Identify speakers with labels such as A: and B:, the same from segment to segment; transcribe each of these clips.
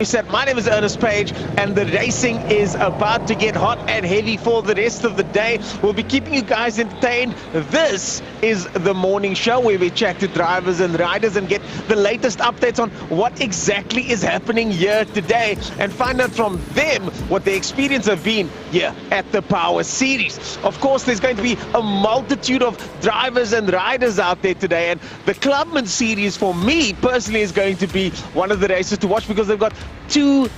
A: IMUSAT. My name is Ernest Page, and the racing is about to get hot and heavy for the rest of the day. We'll be keeping you guys entertained. This is the morning show where we chat to drivers and riders and get the latest updates on what exactly is happening here today and find out from them what their experience have been here at the Power Series. Of course, there's going to be a multitude of drivers and riders out there today, and the Clubman Series for me personally is going to be one of the races to watch because they've got two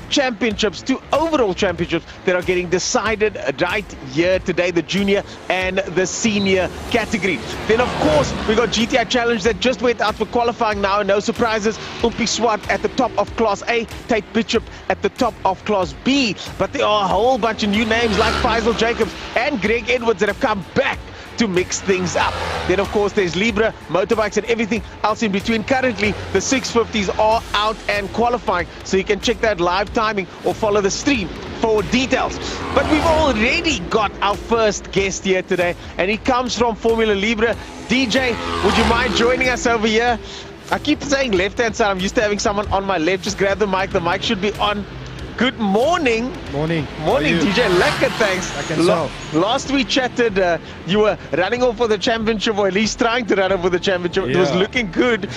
A: overall championships that are getting decided right here today, the junior and the senior category. Then of course we got GTI Challenge that just went out for qualifying now, no surprises. Umpi Swart at the top of Class A, Tate Bishop at the top of Class B, but there are a whole bunch of new names like Faisal Jacobs and Greg Edwards that have come back to mix things up. Then of course there's Libra, motorbikes and everything else in between. Currently the 650s are out and qualifying, so you can check that live timing or follow the stream for details. But we've already got our first guest here today, and he comes from Formula Libra. DJ, would you mind joining us over here? I keep saying left hand side, I'm used to having someone on my left. Just grab the mic should be on. Good morning.
B: Morning.
A: Morning, DJ. Lekker, thanks. Last we chatted, you were running off for the championship, or at least trying to run off for the championship.
B: Yeah.
A: It was looking good.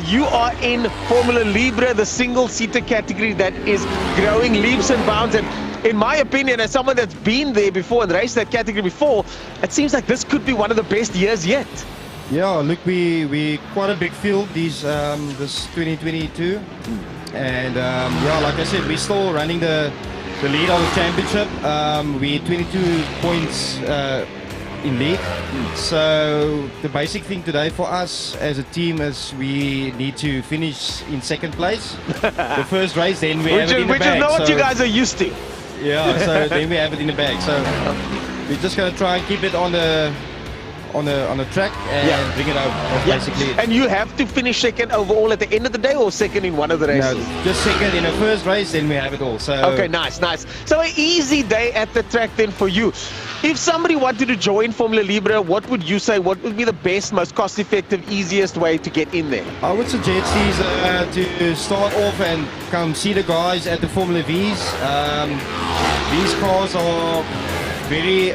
A: You are in Formula Libra, the single-seater category that is growing leaps and bounds. And in my opinion, as someone that's been there before and raced that category before, it seems like this could be one of the best years yet.
B: Yeah, look, we quite a big field this 2022. And yeah, like I said, we're still running the lead of the championship. We're 22 points in lead. So the basic thing today for us as a team is we need to finish in second place. The first race, then we have it in the bag.
A: Which is not what you guys are used to.
B: Yeah, so then we have it in the bag. So we're just going to try and keep it on the track and bring it out, basically.
A: And you have to finish second overall at the end of the day, or second in one of the races?
B: No, just second in the first race, then we have it all. So
A: okay, nice. So an easy day at the track then for you. If somebody wanted to join Formula Libra, what would you say? What would be the best, most cost-effective, easiest way to get in there?
B: I would suggest is to start off and come see the guys at the Formula Vs. These cars are very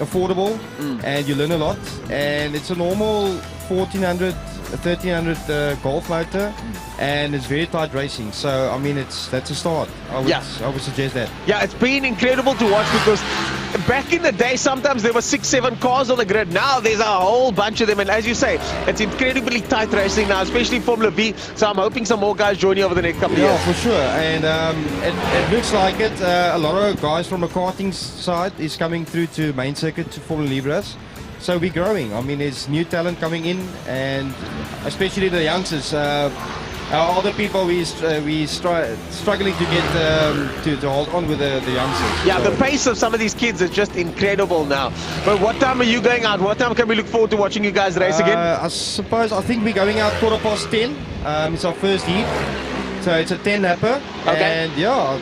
B: affordable, and you learn a lot, and it's a normal 1400 1300 Golf motor, and it's very tight racing. So I mean, that's a start. I would suggest that.
A: Yeah, it's been incredible to watch, because back in the day sometimes there were 6-7 cars on the grid. Now there's a whole bunch of them, and as you say, it's incredibly tight racing now, especially Formula V. So I'm hoping some more guys join you over the next couple of years.
B: Yeah, for sure. And it looks like it. A lot of guys from the karting side is coming through to main circuit to Formula Libras. So we're growing. I mean, there's new talent coming in, and especially the youngsters. Our older people, we struggling to get to hold on with the youngsters.
A: Yeah,
B: so
A: the pace of some of these kids is just incredible now. But what time are you going out? What time can we look forward to watching you guys race again?
B: I think we're going out 10:15. It's our first heat, so it's a 10-lapper.
A: Okay.
B: And yeah,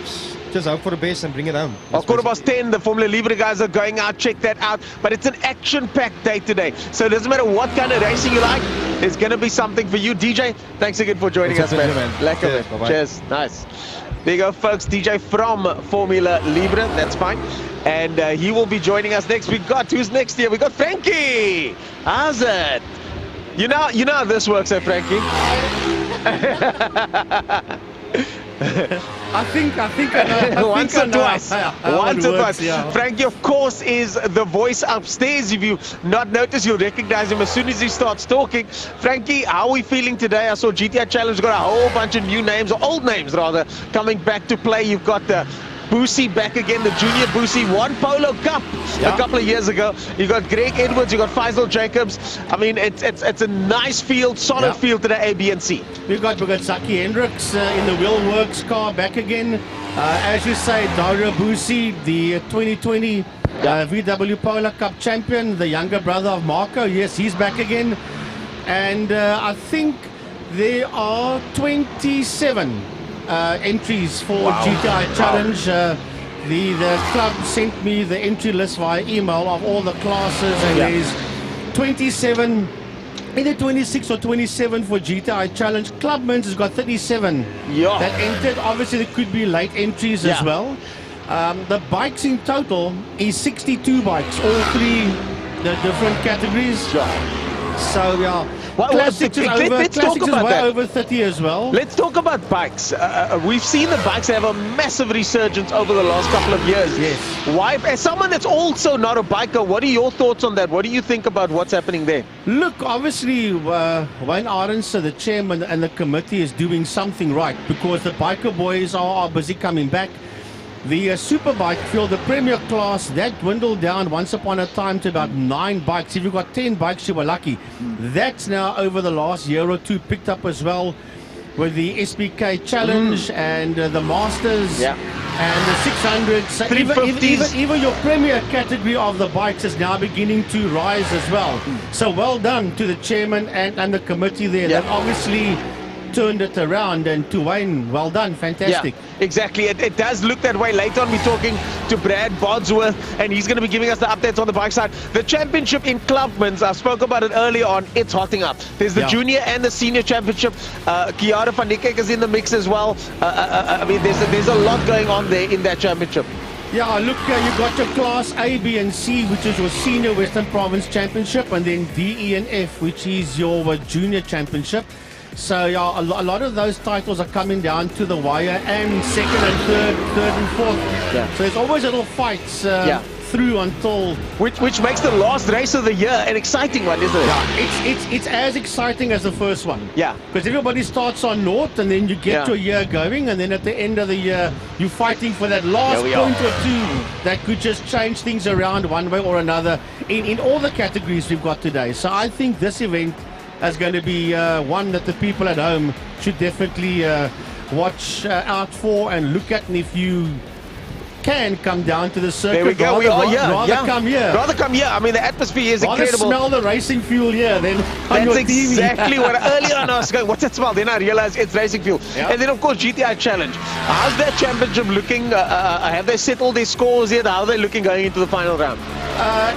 B: just hope for the best and bring it home.
A: Well, 10:15, the Formula Libra guys are going out. Check that out. But it's an action-packed day today, so it doesn't matter what kind of racing you like, there's going to be something for you. DJ, thanks again for joining us, man. Lekker, man. Cheers. Nice. There you go, folks. DJ from Formula Libra. That's fine. And he will be joining us next. Who's next here? We got Frankie. How's it? You know how this works, Frankie?
C: I think I know.
A: Once or twice. Once or twice.
C: Yeah.
A: Frankie, of course, is the voice upstairs. If you not notice, you'll recognize him as soon as he starts talking. Frankie, how are we feeling today? I saw GTI Challenge got a whole bunch of new names, or old names rather, coming back to play. You've got the Boosie back again, the junior Boosie won Polo Cup a couple of years ago. You got Greg Edwards, you got Faisal Jacobs. I mean, it's a nice field, solid field today, A, B, and C.
C: We got Zaki Hendricks in the Wheel Works car back again. As you say, Dario Boosie, the 2020 VW Polo Cup champion, the younger brother of Marco. Yes, he's back again. And I think there are 27 entries for GTI Challenge. The club sent me the entry list via email of all the classes, and there's 27 either 26 or 27 for GTI Challenge. Clubman's has got 37 that entered. Obviously, there could be late entries as well. The bikes in total is 62 bikes, all three the different categories. So, yeah. Classics is over,
A: let's talk about
C: way
A: that.
C: over 30 as well.
A: Let's talk about bikes. We've seen the bikes have a massive resurgence over the last couple of years.
C: Yes.
A: Why? As someone that's also not a biker, what are your thoughts on that? What do you think about what's happening there?
C: Look, obviously, Wayne Arendse, the chairman and the committee, is doing something right because the biker boys are busy coming back. The Superbike field, the Premier class, that dwindled down once upon a time to about 9 bikes. If you've got 10 bikes, you were lucky. That's now over the last year or two picked up as well with the SBK Challenge and the Masters and the 600. So even your Premier category of the bikes is now beginning to rise as well. So well done to the chairman and the committee there. That obviously turned it around, and to Wayne, well done, fantastic.
A: Yeah, exactly. It does look that way. Later on, we're talking to Brad Bodsworth, and he's going to be giving us the updates on the bike side. The championship in Clubman's, I spoke about it earlier on, it's hotting up. There's the junior and the senior championship. Kiara van Niekerk is in the mix as well. I mean, there's a lot going on there in that championship.
C: Yeah, look, you got your Class A, B, and C, which is your Senior Western Province Championship, and then D, E, and F, which is your Junior Championship. So yeah, a lot of those titles are coming down to the wire, and second and third and fourth. So there's always little fights through until
A: which makes the last race of the year an exciting one, isn't it?
C: Yeah, it's as exciting as the first one.
A: Yeah,
C: because everybody starts on naught, and then you get your year going, and then at the end of the year you're fighting for that last point or two that could just change things around one way or another in all the categories we've got today. So I think this event is going to be one that the people at home should definitely watch out for and look at. And if you can come down to the circuit,
A: there we go.
C: Rather come here.
A: Rather come here. I mean, the atmosphere is incredible.
C: Smell the racing fuel here. Then
A: that's exactly what earlier on I was going, what's that smell? Then I realized it's racing fuel. And then of course GTI Challenge. How's that championship looking? Have they settled their scores yet? How are they looking going into the final round?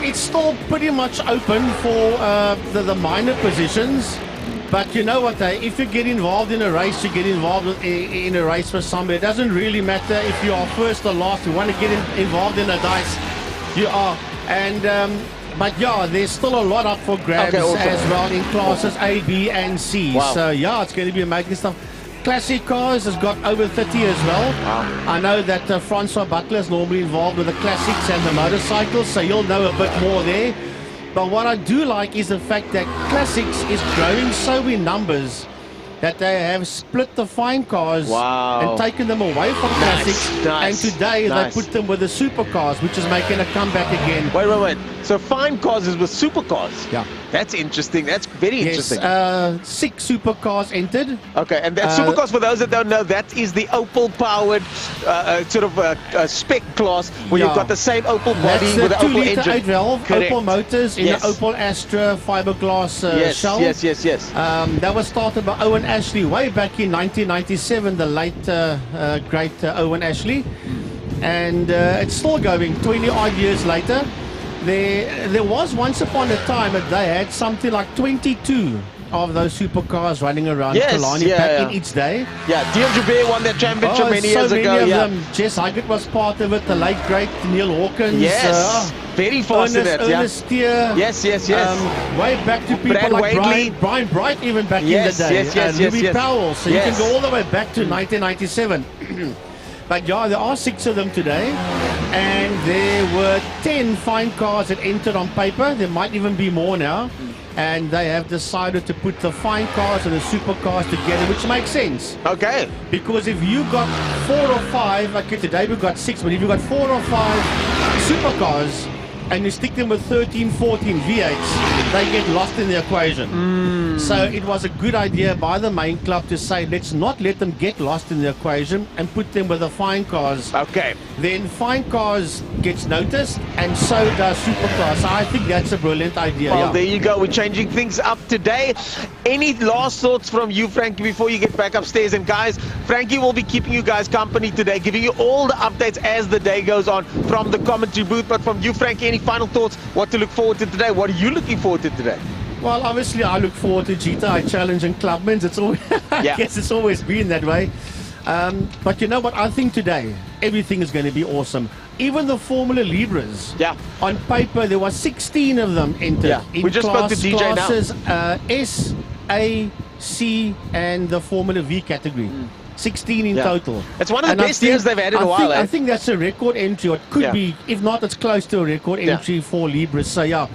C: It's still pretty much open for the minor positions. But you know what, if you get involved in a race, you get involved in a race with somebody. It doesn't really matter if you are first or last. You want to get involved in a dice, you are. And but yeah, there's still a lot up for grabs as well in classes A, B, and C. So yeah, it's going to be amazing stuff. Classic cars has got over 30 as well. I know that Francois Butler is normally involved with the classics and the motorcycles, so you'll know a bit more there. But what I do like is the fact that classics is growing so in numbers that they have split the fine cars and taken them away from classics. And today they put them with the supercars, which is making a comeback again.
A: Wait. So fine cars is with supercars?
C: Yeah.
A: That's interesting. That's very interesting.
C: 6 supercars entered.
A: Okay, and that supercars, for those that don't know, that is the Opel-powered sort of spec class where you've got the same Opel body with the Opel engine.
C: 8-valve Opel motors in the Opel Astra fiberglass shell.
A: Yes.
C: That was started by Owen Ashley way back in 1997, the late great Owen Ashley. And it's still going 20 odd years later. There was once upon a time that they had something like 22 of those supercars running around Killarney back in each day. Yeah, Dion Joubert won that championship many years ago. Many of them. Jess Huggett was part of it, the late great Neil Hawkins.
A: Yes, very fast in that.
C: Ernest Steer.
A: Yes.
C: Way back to people like Brian Bright even back in the day. Louis Powell. So you can go all the way back to 1997. But yeah, there are 6 of them today, and there were 10 fine cars that entered on paper. There might even be more now, and they have decided to put the fine cars and the supercars together, which makes sense.
A: Okay.
C: Because if you got 4 or 5, okay, today we got 6, but if you got 4 or 5 supercars and you stick them with 13, 14 V8s, they get lost in the equation. So it was a good idea by the main club to say, let's not let them get lost in the equation and put them with the fine cars.
A: Okay.
C: Then fine cars gets noticed, and so does supercars. So I think that's a brilliant idea.
A: Well, there you go. We're changing things up today. Any last thoughts from you, Frankie, before you get back upstairs? And guys, Frankie will be keeping you guys company today, giving you all the updates as the day goes on from the commentary booth. But from you, Frankie, any final thoughts? What to look forward to today? What are you looking forward to today?
C: Well, obviously, I look forward to GTI Challenge and Clubman's. It's always, I guess it's always been that way. But you know what? I think today everything is going to be awesome. Even the Formula Libras.
A: Yeah.
C: On paper, there were 16 of them entered.
A: Yeah.
C: In
A: We just spoke to DJ
C: classes, S, A, C, and the Formula V category. 16 in total.
A: It's one of the best years they've had in a while.
C: I think that's a record entry, or it could be. If not, it's close to a record entry for Libra. So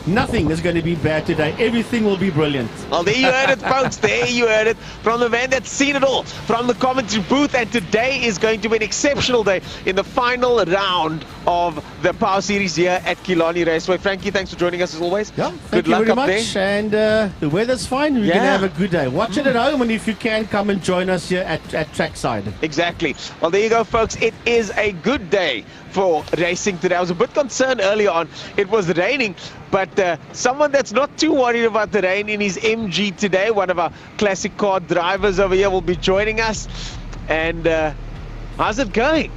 C: nothing is going to be bad today. Everything will be brilliant.
A: Well, there you heard it, folks. There you heard it from the man that's seen it all, from the commentary booth. And today is going to be an exceptional day in the final round of the Power Series here at Killarney Raceway. Frankie, thanks for joining us as always.
C: Yeah,
A: good luck
C: very
A: up
C: much.
A: there.
C: And the weather's fine. We're going to have a good day. Watch it at home, and if you can, come and join us here at trackside.
A: Exactly. Well, there you go, folks. It is a good day for racing today. I was a bit concerned earlier on. It was raining, but someone that's not too worried about the rain in his MG today, one of our classic car drivers over here, will be joining us. And how's it going?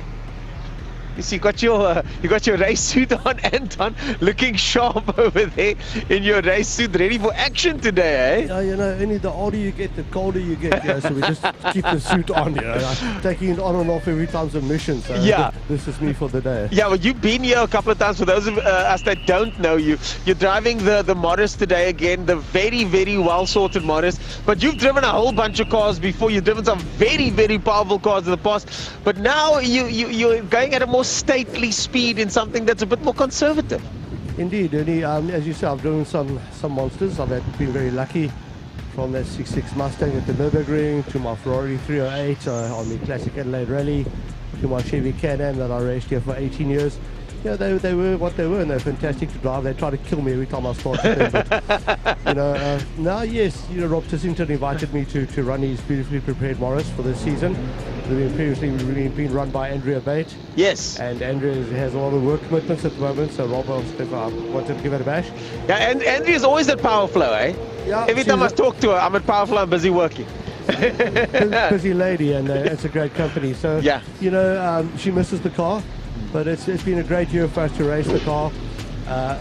A: You see, you got your race suit on, Anton, looking sharp over there in your race suit, ready for action today, eh?
D: Yeah, you know, only the older you get, the colder you get. Yeah, so we just keep the suit on. You know, taking it on and off every time's a mission. So this is me for the day.
A: Yeah, well, you've been here a couple of times. For those of us that don't know you, you're driving the Morris today again, the very, very well sorted Morris. But you've driven a whole bunch of cars before. You've driven some very, very powerful cars in the past. But now you're going at a more stately speed in something that's a bit more conservative.
D: Indeed, Ernie. As you say, I've driven some monsters. I've been very lucky, from that 6.6 Mustang at the Nürburgring to my Ferrari 308 on the Classic Adelaide Rally, to my Chevy Can-Am that I raced here for 18 years. Yeah, they were what they were, and they're fantastic to drive. They try to kill me every time I start with them. But, you know, now, yes, you know, Rob Tissington invited me to run his beautifully prepared Morris for this season. They've previously been run by Andrea Bate.
A: Yes.
D: And Andrea has a lot of work commitments at the moment, so Rob wanted to give it a bash.
A: Yeah, and Andrea's always at Power Flow, eh?
D: Yeah.
A: Every time I talk to her, I'm at Power Flow, I'm busy working.
D: Busy lady, and it's a great company. So, you know, she misses the car. But it's been a great year for us to race the car.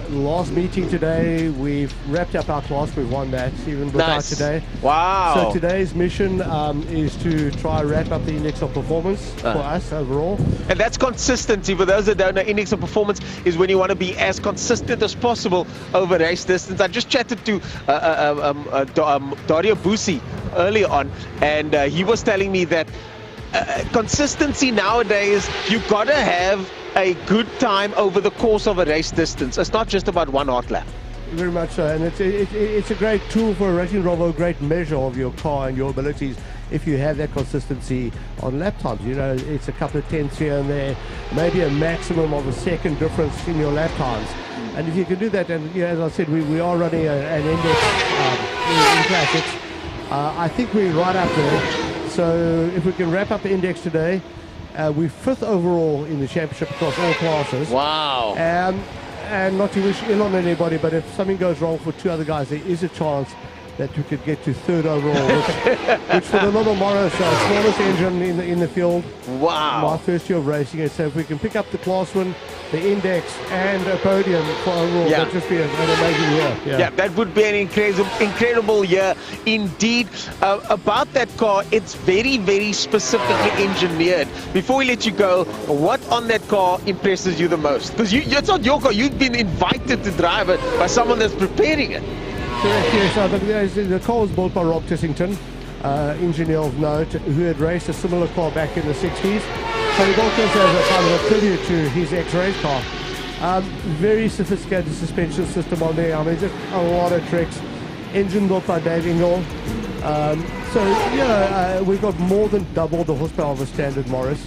D: Last meeting today, we've wrapped up our class. We've won that, even without today.
A: Wow.
D: So today's mission is to try wrap up the index of performance for us overall.
A: And that's consistency. For those that don't know, index of performance is when you want to be as consistent as possible over race distance. I just chatted to Dario Busi earlier on, and he was telling me that consistency nowadays, you've got to have a good time over the course of a race distance. It's not just about one hot lap.
D: Very much so, and it's a great tool for a racing driver, a great measure of your car and your abilities if you have that consistency on lap times. You know, it's a couple of tenths here and there, maybe a maximum of a second difference in your lap times. And if you can do that, and you know, as I said, we are running an index in classics. I think we're right up there. So if we can wrap up the index today, we're 5th overall in the championship across all classes.
A: Wow.
D: And not to wish ill on anybody, but if something goes wrong for 2 other guys, there is a chance that we could get to 3rd overall, which for the little Morris, smallest engine in the field.
A: Wow.
D: My first year of racing it. So if we can pick up the class win, the index, and a podium for overall, that'd just be an amazing year.
A: Yeah, that would be an incredible year indeed. About that car, it's very, very specifically engineered. Before we let you go, what on that car impresses you the most? Because it's not your car. You've been invited to drive it by someone that's preparing it.
D: Correct, yes. The car was built by Rob Tissington, engineer of note, who had raced a similar car back in the 60s. So we built this as a kind of a tribute to his ex-race car. Very sophisticated suspension system on there. I mean, just a lot of tricks. Engine built by Dave Ingall. We've got more than double the horsepower of a standard Morris.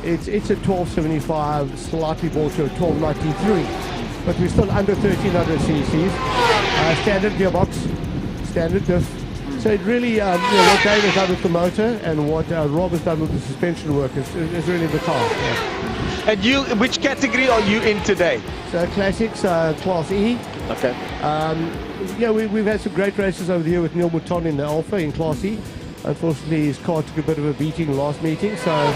D: It's a 1275, slightly bought to a 1293, but we're still under 1300 cc's. Standard gearbox, standard diff. So it really, what Dave has done with the motor and what Rob has done with the suspension work is really the car. Yeah.
A: And you, which category are you in today?
D: So classics, Class E.
A: Okay.
D: We've had some great races over the year with Neil Mouton in the Alpha in Class E. Unfortunately, his car took a bit of a beating last meeting, so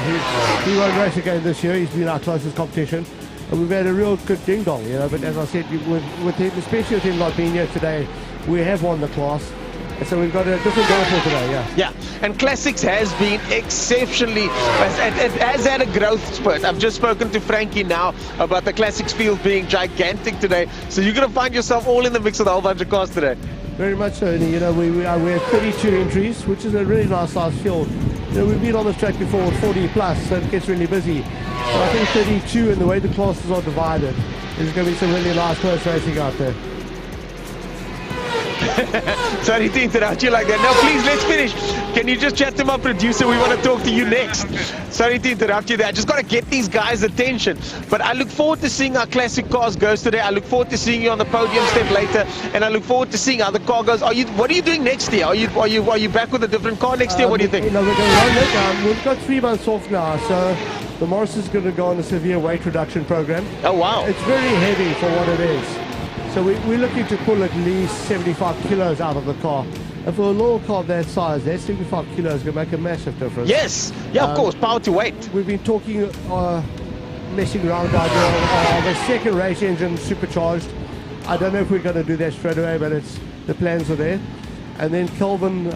D: he won't race again this year. He's been our closest competition. And we've had a real good ding-dong, you know, but as I said, with him, especially with him not being here today, we have won the class. And so we've got a different goal for today, yeah.
A: Yeah, and Classics has been exceptionally, it has had a growth spurt. I've just spoken to Frankie now about the Classics field being gigantic today. So you're going to find yourself all in the mix with a whole bunch of cars today.
D: Very much so. You know, we have 32 entries, which is a really nice size field. You know, we've been on this track before with 40 plus, so it gets really busy. But I think 32 and the way the classes are divided, there's going to be some really nice close racing out there.
A: Sorry to interrupt you like that. No, please, let's finish. Can you just chat to my producer? We want to talk to you next. Sorry to interrupt you there. I just got to get these guys' attention. But I look forward to seeing how Classic Cars goes today. I look forward to seeing you on the podium step later. And I look forward to seeing how the car goes. What are you doing next year? Are you back with a different car next year? What do you think?
D: You know, we're going to run it. We've got 3 months off now, so the Morris is going to go on a severe weight reduction program.
A: Oh, wow.
D: It's very heavy for what it is. So we're looking to pull at least 75 kilos out of the car. And for a little car of that size, that 75 kilos is going to make a massive difference.
A: Yes, yeah, of course, power to weight.
D: We've been talking, messing around with the idea of a second race engine supercharged. I don't know if we're going to do that straight away, but the plans are there. And then Kelvin,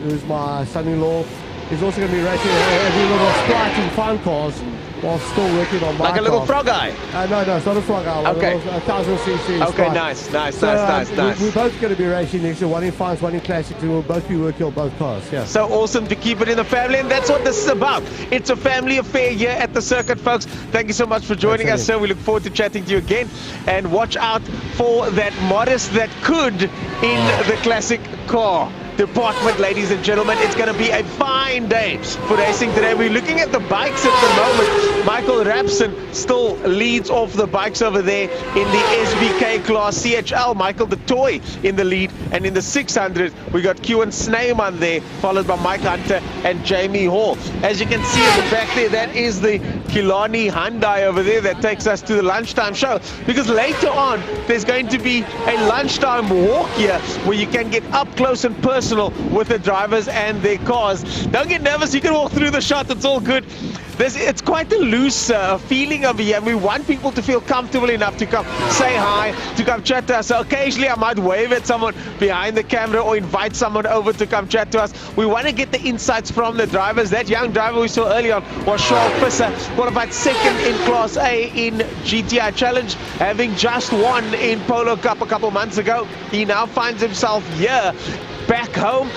D: who's my son-in-law, is also going to be racing every little sprite in fine cars while still working on my
A: Like a little frog eye?
D: No, it's not a frog eye.
A: Okay.
D: 1,000 cc.
A: Okay, nice.
D: We're both going to be racing next year, one in fines, one in classics, and we'll both be working on both cars. Yeah.
A: So awesome to keep it in the family, and that's what this is about. It's a family affair here at the circuit, folks. Thank you so much for joining us, sir. We look forward to chatting to you again, and watch out for that Morris that could in the classic car department, ladies and gentlemen. It's going to be a fine day for racing today. We're looking at the bikes at the moment. Michael Rapson still leads off the bikes over there in the SBK class. CHL, Michael the Toy in the lead, and in the 600 we got Kewan Sneyman there, followed by Mike Hunter and Jamie Hall. As you can see in the back there, that is the Killarney Hyundai over there that takes us to the lunchtime show, because later on there's going to be a lunchtime walk here where you can get up close and personal with the drivers and their cars. Don't get nervous, you can walk through the shot, it's all good. It's quite a loose feeling over here, and we want people to feel comfortable enough to come say hi, to come chat to us. So occasionally I might wave at someone behind the camera or invite someone over to come chat to us. We want to get the insights from the drivers. That young driver we saw earlier on was Charles Visser, qualified second in Class A in GTI Challenge, having just won in Polo Cup a couple months ago. He now finds himself here back home,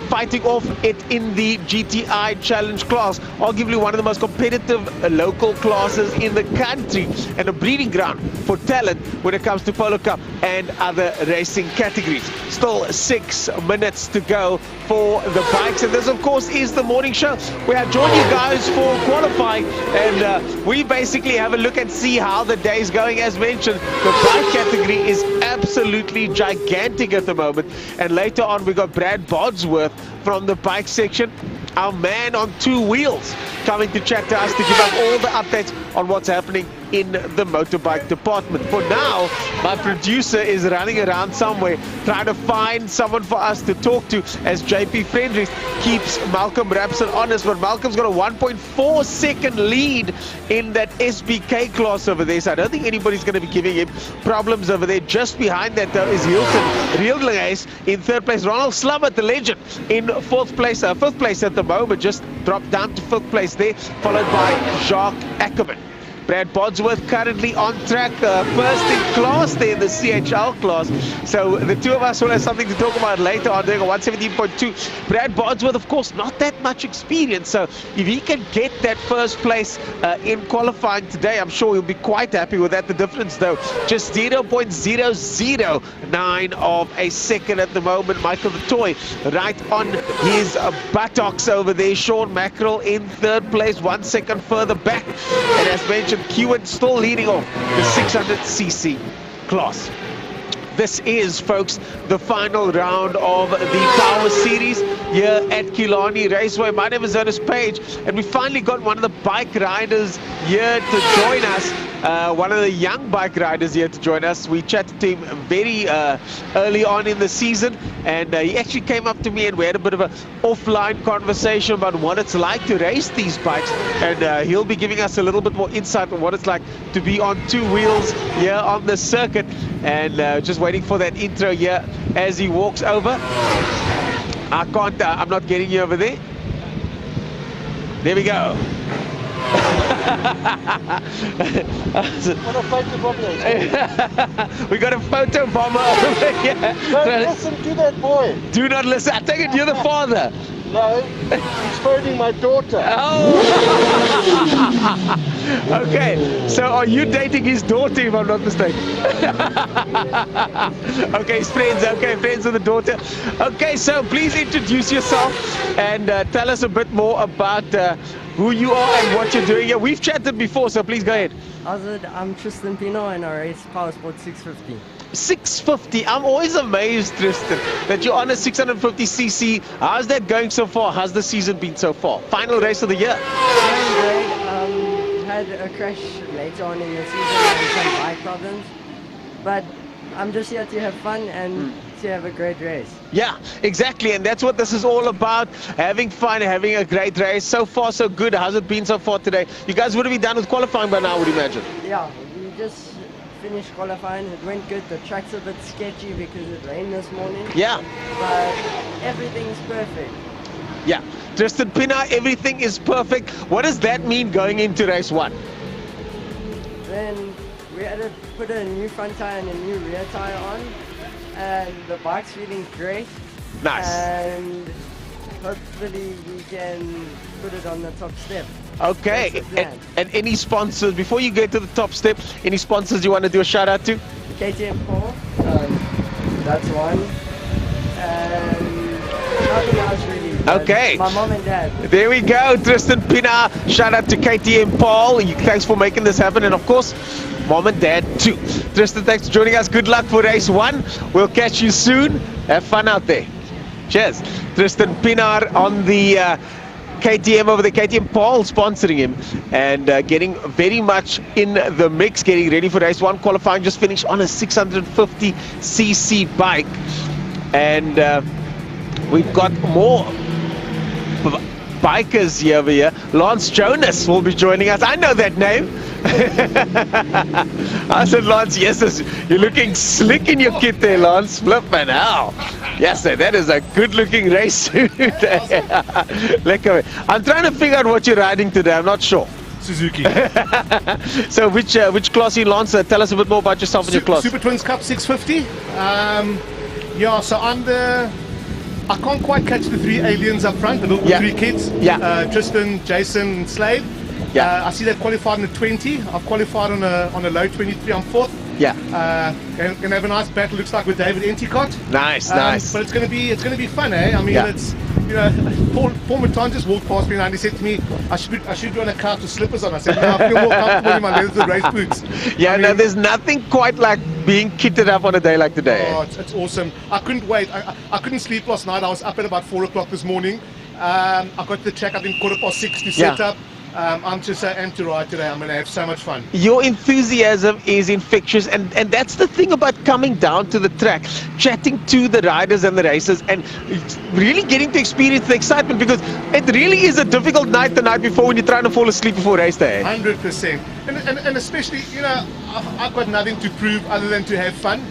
A: fighting off it in the GTI Challenge class, arguably one of the most competitive local classes in the country, and a breeding ground for talent when it comes to Polo Cup and other racing categories. Still 6 minutes to go for the bikes, and this of course is the morning show. We have joined you guys for qualifying, and we basically have a look and see how the day is going. As mentioned, the bike category is absolutely gigantic at the moment, and later on we got Brad Bodsworth from the bike section, our man on 2 wheels, coming to chat to us to give us all the updates on what's happening in the motorbike department. For now, my producer is running around somewhere trying to find someone for us to talk to, as JP Friendrich keeps Malcolm Rapson honest. But Malcolm's got a 1.4 second lead in that SBK class over there, so I don't think anybody's going to be giving him problems over there. Just behind that though is Hilton Riedelinghuis in 3rd place. Ronald Slummert, the legend, in 4th place, 5th place at the moment, just dropped down to 5th place there, followed by Jacques Ackerman. Brad Bodsworth currently on track, first in class there in the CHL class. So the two of us will have something to talk about later on, doing a 117.2. Brad Bodsworth, of course, not that much experience. So if he can get that first place in qualifying today, I'm sure he'll be quite happy with that. The difference, though, just 0.009 of a second at the moment. Michael the Toy right on his buttocks over there. Sean Mackerel in 3rd place, 1 second further back. And as mentioned, Kewan still leading off the 600cc class. This is, folks, the final round of the Power Series here at Killarney Raceway. My name is Ernest Page, and we finally got one of the bike riders here to join us. one of the young bike riders here to join us. We chatted to him very early on in the season, and he actually came up to me and we had a bit of an offline conversation about what it's like to race these bikes, and he'll be giving us a little bit more insight on what it's like to be on two wheels here on the circuit. And just waiting for that intro here as he walks over. I'm not getting you over there. There we go. We got a photo bomber over here.
E: Don't listen to that boy.
A: Do not listen. I take it you're the father.
E: No, he's phoning my daughter.
A: Oh. Okay, so are you dating his daughter, if I'm not mistaken? Okay, friends. Okay, friends with the daughter. Okay, so please introduce yourself and tell us a bit more about who you are and what you're doing here. We've chatted before, so please go ahead.
F: I'm Tristan Pino and I race Power Sport 650.
A: 650. I'm always amazed, Tristan, that you're on a 650cc. How's that going so far? How's the season been so far? Final race of the year.
F: Going great. Had a crash later on in the season and some bike problems, but I'm just here to have fun and to have a great race.
A: Yeah, exactly, and that's what this is all about, having fun, having a great race. So far, so good. How's it been so far today? You guys would have been done with qualifying by now, I would imagine.
F: Yeah, we just finished qualifying. It went good. The track's a bit sketcy because it rained this morning.
A: Yeah.
F: But everything's perfect.
A: Yeah. Tristan Pina, everything is perfect. What does that mean going into race one?
F: Then we had to put a new front tire and a new rear tire on, and the bike's feeling great.
A: Nice.
F: And hopefully we can put it on the top step.
A: Okay. And any sponsors, before you get to the top step, any sponsors you want to do a shout out to?
F: KTM Paul, that's one. And nothing else really.
A: Okay.
F: My mom and dad.
A: There we go, Tristan Pina. Shout out to KTM Paul. Thanks for making this happen. And of course, mom and dad too. Tristan, thanks for joining us. Good luck for race one. We'll catch you soon. Have fun out there. Cheers. Tristan Pina on the KTM over the KTM Paul sponsoring him and getting very much in the mix, getting ready for race one. Qualifying, just finished on a 650cc bike. And we've got more bikers here over here. Lance Jonas will be joining us. I know that name. I said, Lance, yes, you're looking slick in your kit there, Lance. Flippin' hell. Yes, sir, that is a good-looking race suit. I'm trying to figure out what you're riding today. I'm not sure.
C: Suzuki.
A: So which class are you, Lance? Tell us a bit more about yourself and your class.
C: Super Twins Cup 650. Yeah, so I can't quite catch the three aliens up front, the three kids.
A: Yeah.
C: Tristan, Jason, and Slade.
A: Yeah.
C: I see they've qualified in the 20. I've qualified on a low 23. I'm fourth.
A: Yeah.
C: Gonna have a nice battle. Looks like with David Enticott.
A: Nice, nice.
C: But it's gonna be fun, eh? I mean, it's Paul Maton just walked past me and he said to me, I should be on a couch with slippers on. I said, no, I feel more comfortable in my leathers and race boots.
A: Yeah, no, there's nothing quite like being kitted up on a day like today.
C: Oh, it's awesome. I couldn't wait. I couldn't sleep last night. I was up at about 4 o'clock this morning. I got to the track, I think 6:15 to set up. I'm just so amped to ride today. I'm going to have so much fun.
A: Your enthusiasm is infectious, and that's the thing about coming down to the track, chatting to the riders and the racers, and really getting to experience the excitement, because it really is a difficult night the night before when you're trying to fall asleep before race day.
C: 100%. And especially, I've got nothing to prove other than to have fun,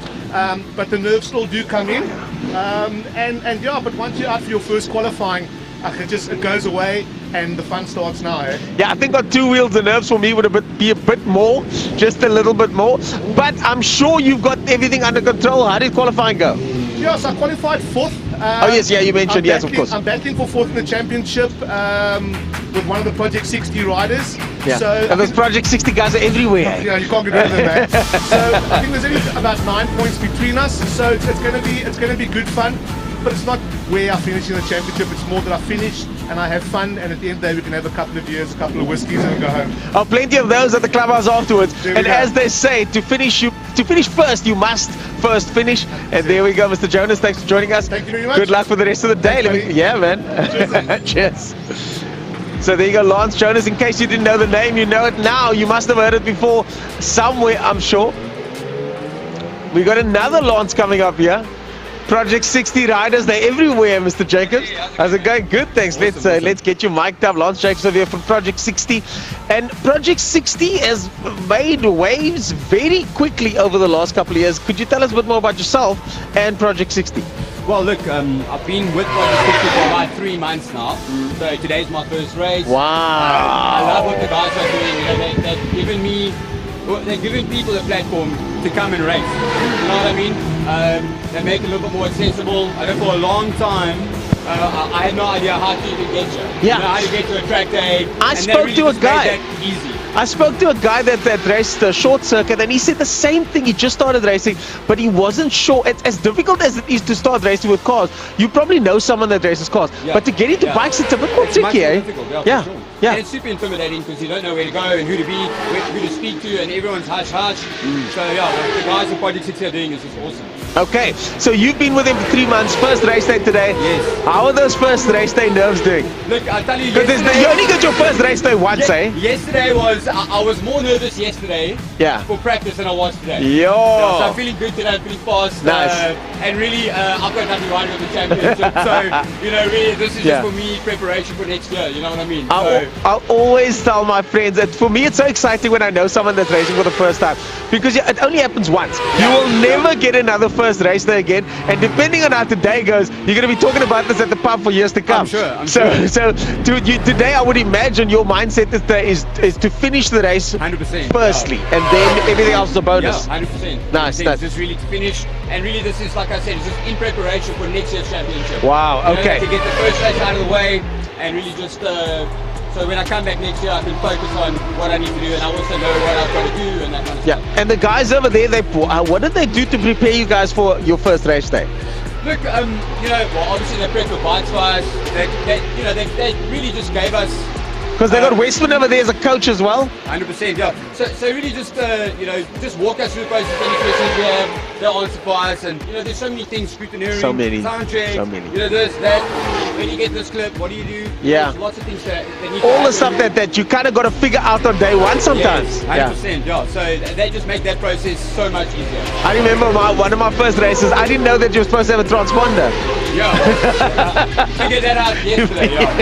C: but the nerves still do come in. But once you're out for your first qualifying, it goes away and the fun starts now. Eh?
A: Yeah, I think on two wheels the nerves for me would be a bit more, just a little bit more. But I'm sure you've got everything under control. How did qualifying go?
C: Yes, I qualified fourth.
A: Oh yes, yeah, you mentioned, yes, of course.
C: I'm battling for fourth in the championship with one of the Project 60 riders.
A: Yeah.
C: So
A: and those Project 60 guys are everywhere.
C: Yeah, you can't get rid of them, man. So I think there's only about 9 points between us. So it's going to be good fun. But it's not where I finish in the championship. It's more that I finish and I have fun, and at the end of the day we can have a couple of beers, a couple of whiskeys, and go home.
A: Oh, plenty of those at the clubhouse afterwards. And as they say, to finish first, you must first finish. And there we go, Mr. Jonas. Thanks for joining us.
C: Thank you very much.
A: Good luck for the rest of the day.
C: Thanks,
A: yeah, man.
C: Cheers.
A: Cheers. So there you go, Lance Jonas. In case you didn't know the name, you know it now. You must have heard it before somewhere, I'm sure. We got another Lance coming up here. Project 60 riders, they're everywhere, Mr. Jacobs. How's it going? Good, thanks.
C: Awesome,
A: Let's get you mic'd up. Lance Jacobs over here from Project 60. And Project 60 has made waves very quickly over the last couple of years. Could you tell us a bit more about yourself and Project 60?
G: Well, look, I've been with Project 60 for about 3 months now. So today's my first race.
A: Wow.
G: I love what the guys are doing. You know, they're giving people a platform to come and race. You know what I mean? They make it a little bit more accessible. I know for a long time, I had no idea how to even get you.
A: Yeah.
G: You know, how to get to a track day.
A: I spoke to a guy.
G: That easy.
A: I spoke to a guy that raced the short circuit, and he said the same thing. He just started racing, but he wasn't sure. It's as difficult as it is to start racing with cars. You probably know someone that races cars,
G: Yeah.
A: but to get into bikes, it's a bit more
G: It's much
A: tricky,
G: more
A: eh?
G: difficult,
A: Yeah,
G: for sure.
A: yeah.
G: And it's super intimidating because you don't know where to go and who to be, who to speak to, and everyone's hush hush. So yeah, what the guys in Project 60 are doing is just awesome.
A: Okay, so you've been with him for 3 months. First race day today.
G: Yes.
A: How are those first race day nerves doing?
G: Look, I tell you,
A: Because
G: yesterday,
A: you only get your first race day once, eh?
G: yesterday was, I was more nervous yesterday
A: Yeah.
G: for practice than I was today.
A: Yo.
G: So I'm feeling good today, I'm feeling fast.
A: Nice.
G: And really, I've got nothing riding on the championship. So, you know, really, this is
A: Yeah.
G: just for me, preparation for next year, you know what I mean?
A: I'll always tell my friends that for me it's so exciting when I know someone that's racing for the first time, because it only happens once. You will never get another first race day again, and depending on how today goes, you're going to be talking about this at the pub for years to come.
G: I'm sure.
A: So today I would imagine your mindset is to finish the race
G: 100%.
A: firstly, and then everything else is a bonus.
G: Yeah, 100%.
A: Nice, nice.
G: Just really to finish, and really this is, like I said, it's just in preparation for next year's championship.
A: Wow,
G: You know,
A: okay.
G: to get the first race out of the way, and really just, so when I come back next year, I can focus on what I need to do, and I also know what I've got to do, and that kind of
A: Yeah,
G: stuff.
A: and the guys over there, what did they do to prepare you guys for your first race day?
G: Look, you know, well, obviously they prepped the bikes for us. They really just gave us
A: Because they got Westman over there as a coach as well.
G: 100%, yeah. So really just, you know, just walk us through the process, any questions we have, they'll answer for us, and, you know, there's so many things, scrutineering,
A: So many,
G: sound check,
A: so many.
G: you know, this, that, when you get this clip, what do you do?
A: Yeah.
G: There's lots of things that need to
A: All the
G: happen.
A: stuff that you kind of got to figure out on day one sometimes.
G: Yes, 100%, yeah. So they just make that process so much easier.
A: I remember one of my first races, I didn't know that you were supposed to have a transponder.
G: Yeah. Figured that out yesterday, yeah.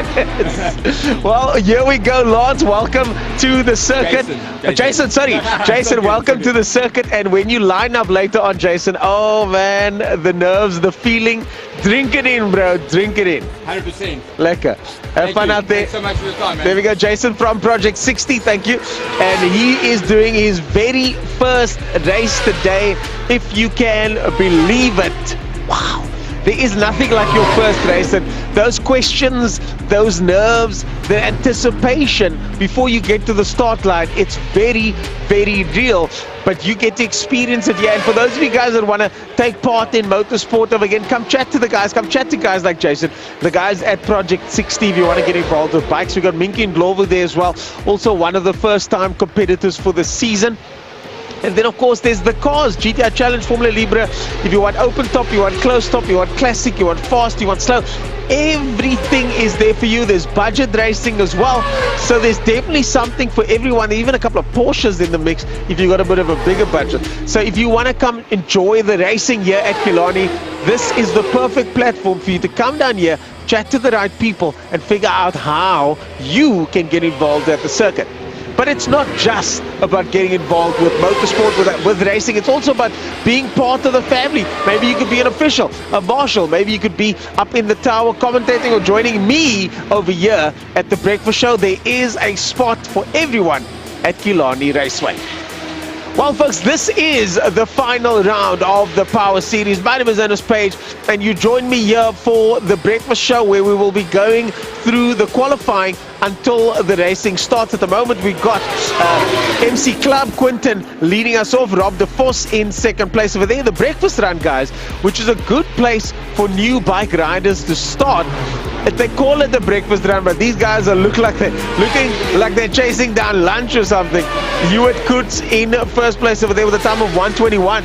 A: Yes. Well, here we go, Lance. Welcome to the circuit.
G: Jason.
A: Jason, welcome to the circuit. And when you line up later on, Jason, oh man, the nerves, the feeling. Drink it in, bro. Drink it in.
G: 100%.
A: Lekker. Have fun out there.
G: Thanks so much for your time, man.
A: There we go, Jason from Project 60, thank you. And he is doing his very first race today, if you can believe it. Wow. There is nothing like your first race, and those questions, those nerves, the anticipation before you get to the start line, it's very, very real. But you get to experience it here. And for those of you guys that want to take part in motorsport over again, come chat to the guys, come chat to guys like Jason, the guys at Project 60 if you want to get involved with bikes. We've got Minky and Glover there as well, also one of the first-time competitors for the season. And then, of course, there's the cars, GTI Challenge, Formula Libra. If you want open top, you want closed top, you want classic, you want fast, you want slow, everything is there for you. There's budget racing as well. So there's definitely something for everyone, even a couple of Porsches in the mix if you've got a bit of a bigger budget. So if you want to come enjoy the racing here at Killarney, this is the perfect platform for you to come down here, chat to the right people, and figure out how you can get involved at the circuit. But it's not just about getting involved with motorsport, with racing. It's also about being part of the family. Maybe you could be an official, a marshal. Maybe you could be up in the tower commentating or joining me over here at the breakfast show. There is a spot for everyone at Killarney Raceway. Well, folks, this is the final round of the Power Series. My name is Ernest Page, and you join me here for the breakfast show where we will be going through the qualifying until the racing starts. At the moment, we've got MC Club Quinton leading us off, Rob De Vos in second place over there. The breakfast run, guys, which is a good place for new bike riders to start. They call it the breakfast run, but these guys are looking like they're chasing down lunch or something. Hewitt Kutz in first place over there with a time of 1:21.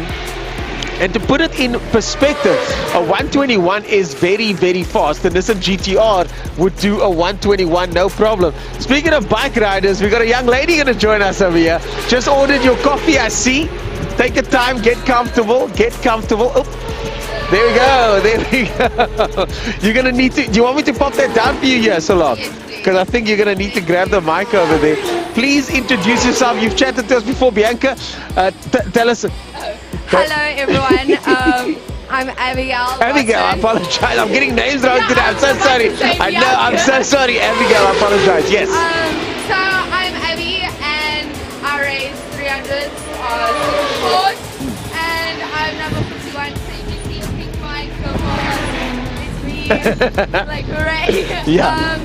A: And to put it in perspective, a 121 is very, very fast. The Nissan GTR would do a 121, no problem. Speaking of bike riders, we got a young lady going to join us over here. Just ordered your coffee, I see. Take your time, get comfortable, get comfortable. Oh, there we go, there we go. You're going to need to, do you want me to pop that down for you here, Solon? Because I think you're going to need to grab the mic over there. Please introduce yourself. You've chatted to us before, Bianca. Tell us.
H: Hello everyone, I'm Abigail.
A: Abigail, I apologize. I'm getting names wrong today. I'm so sorry. I know, I'm so sorry. Abigail, I apologize. Yes.
H: So I'm Abby and I race 300 sport and I'm number 51. So you can see a pink bike, go forward. It's me. Like hooray.
A: Yeah.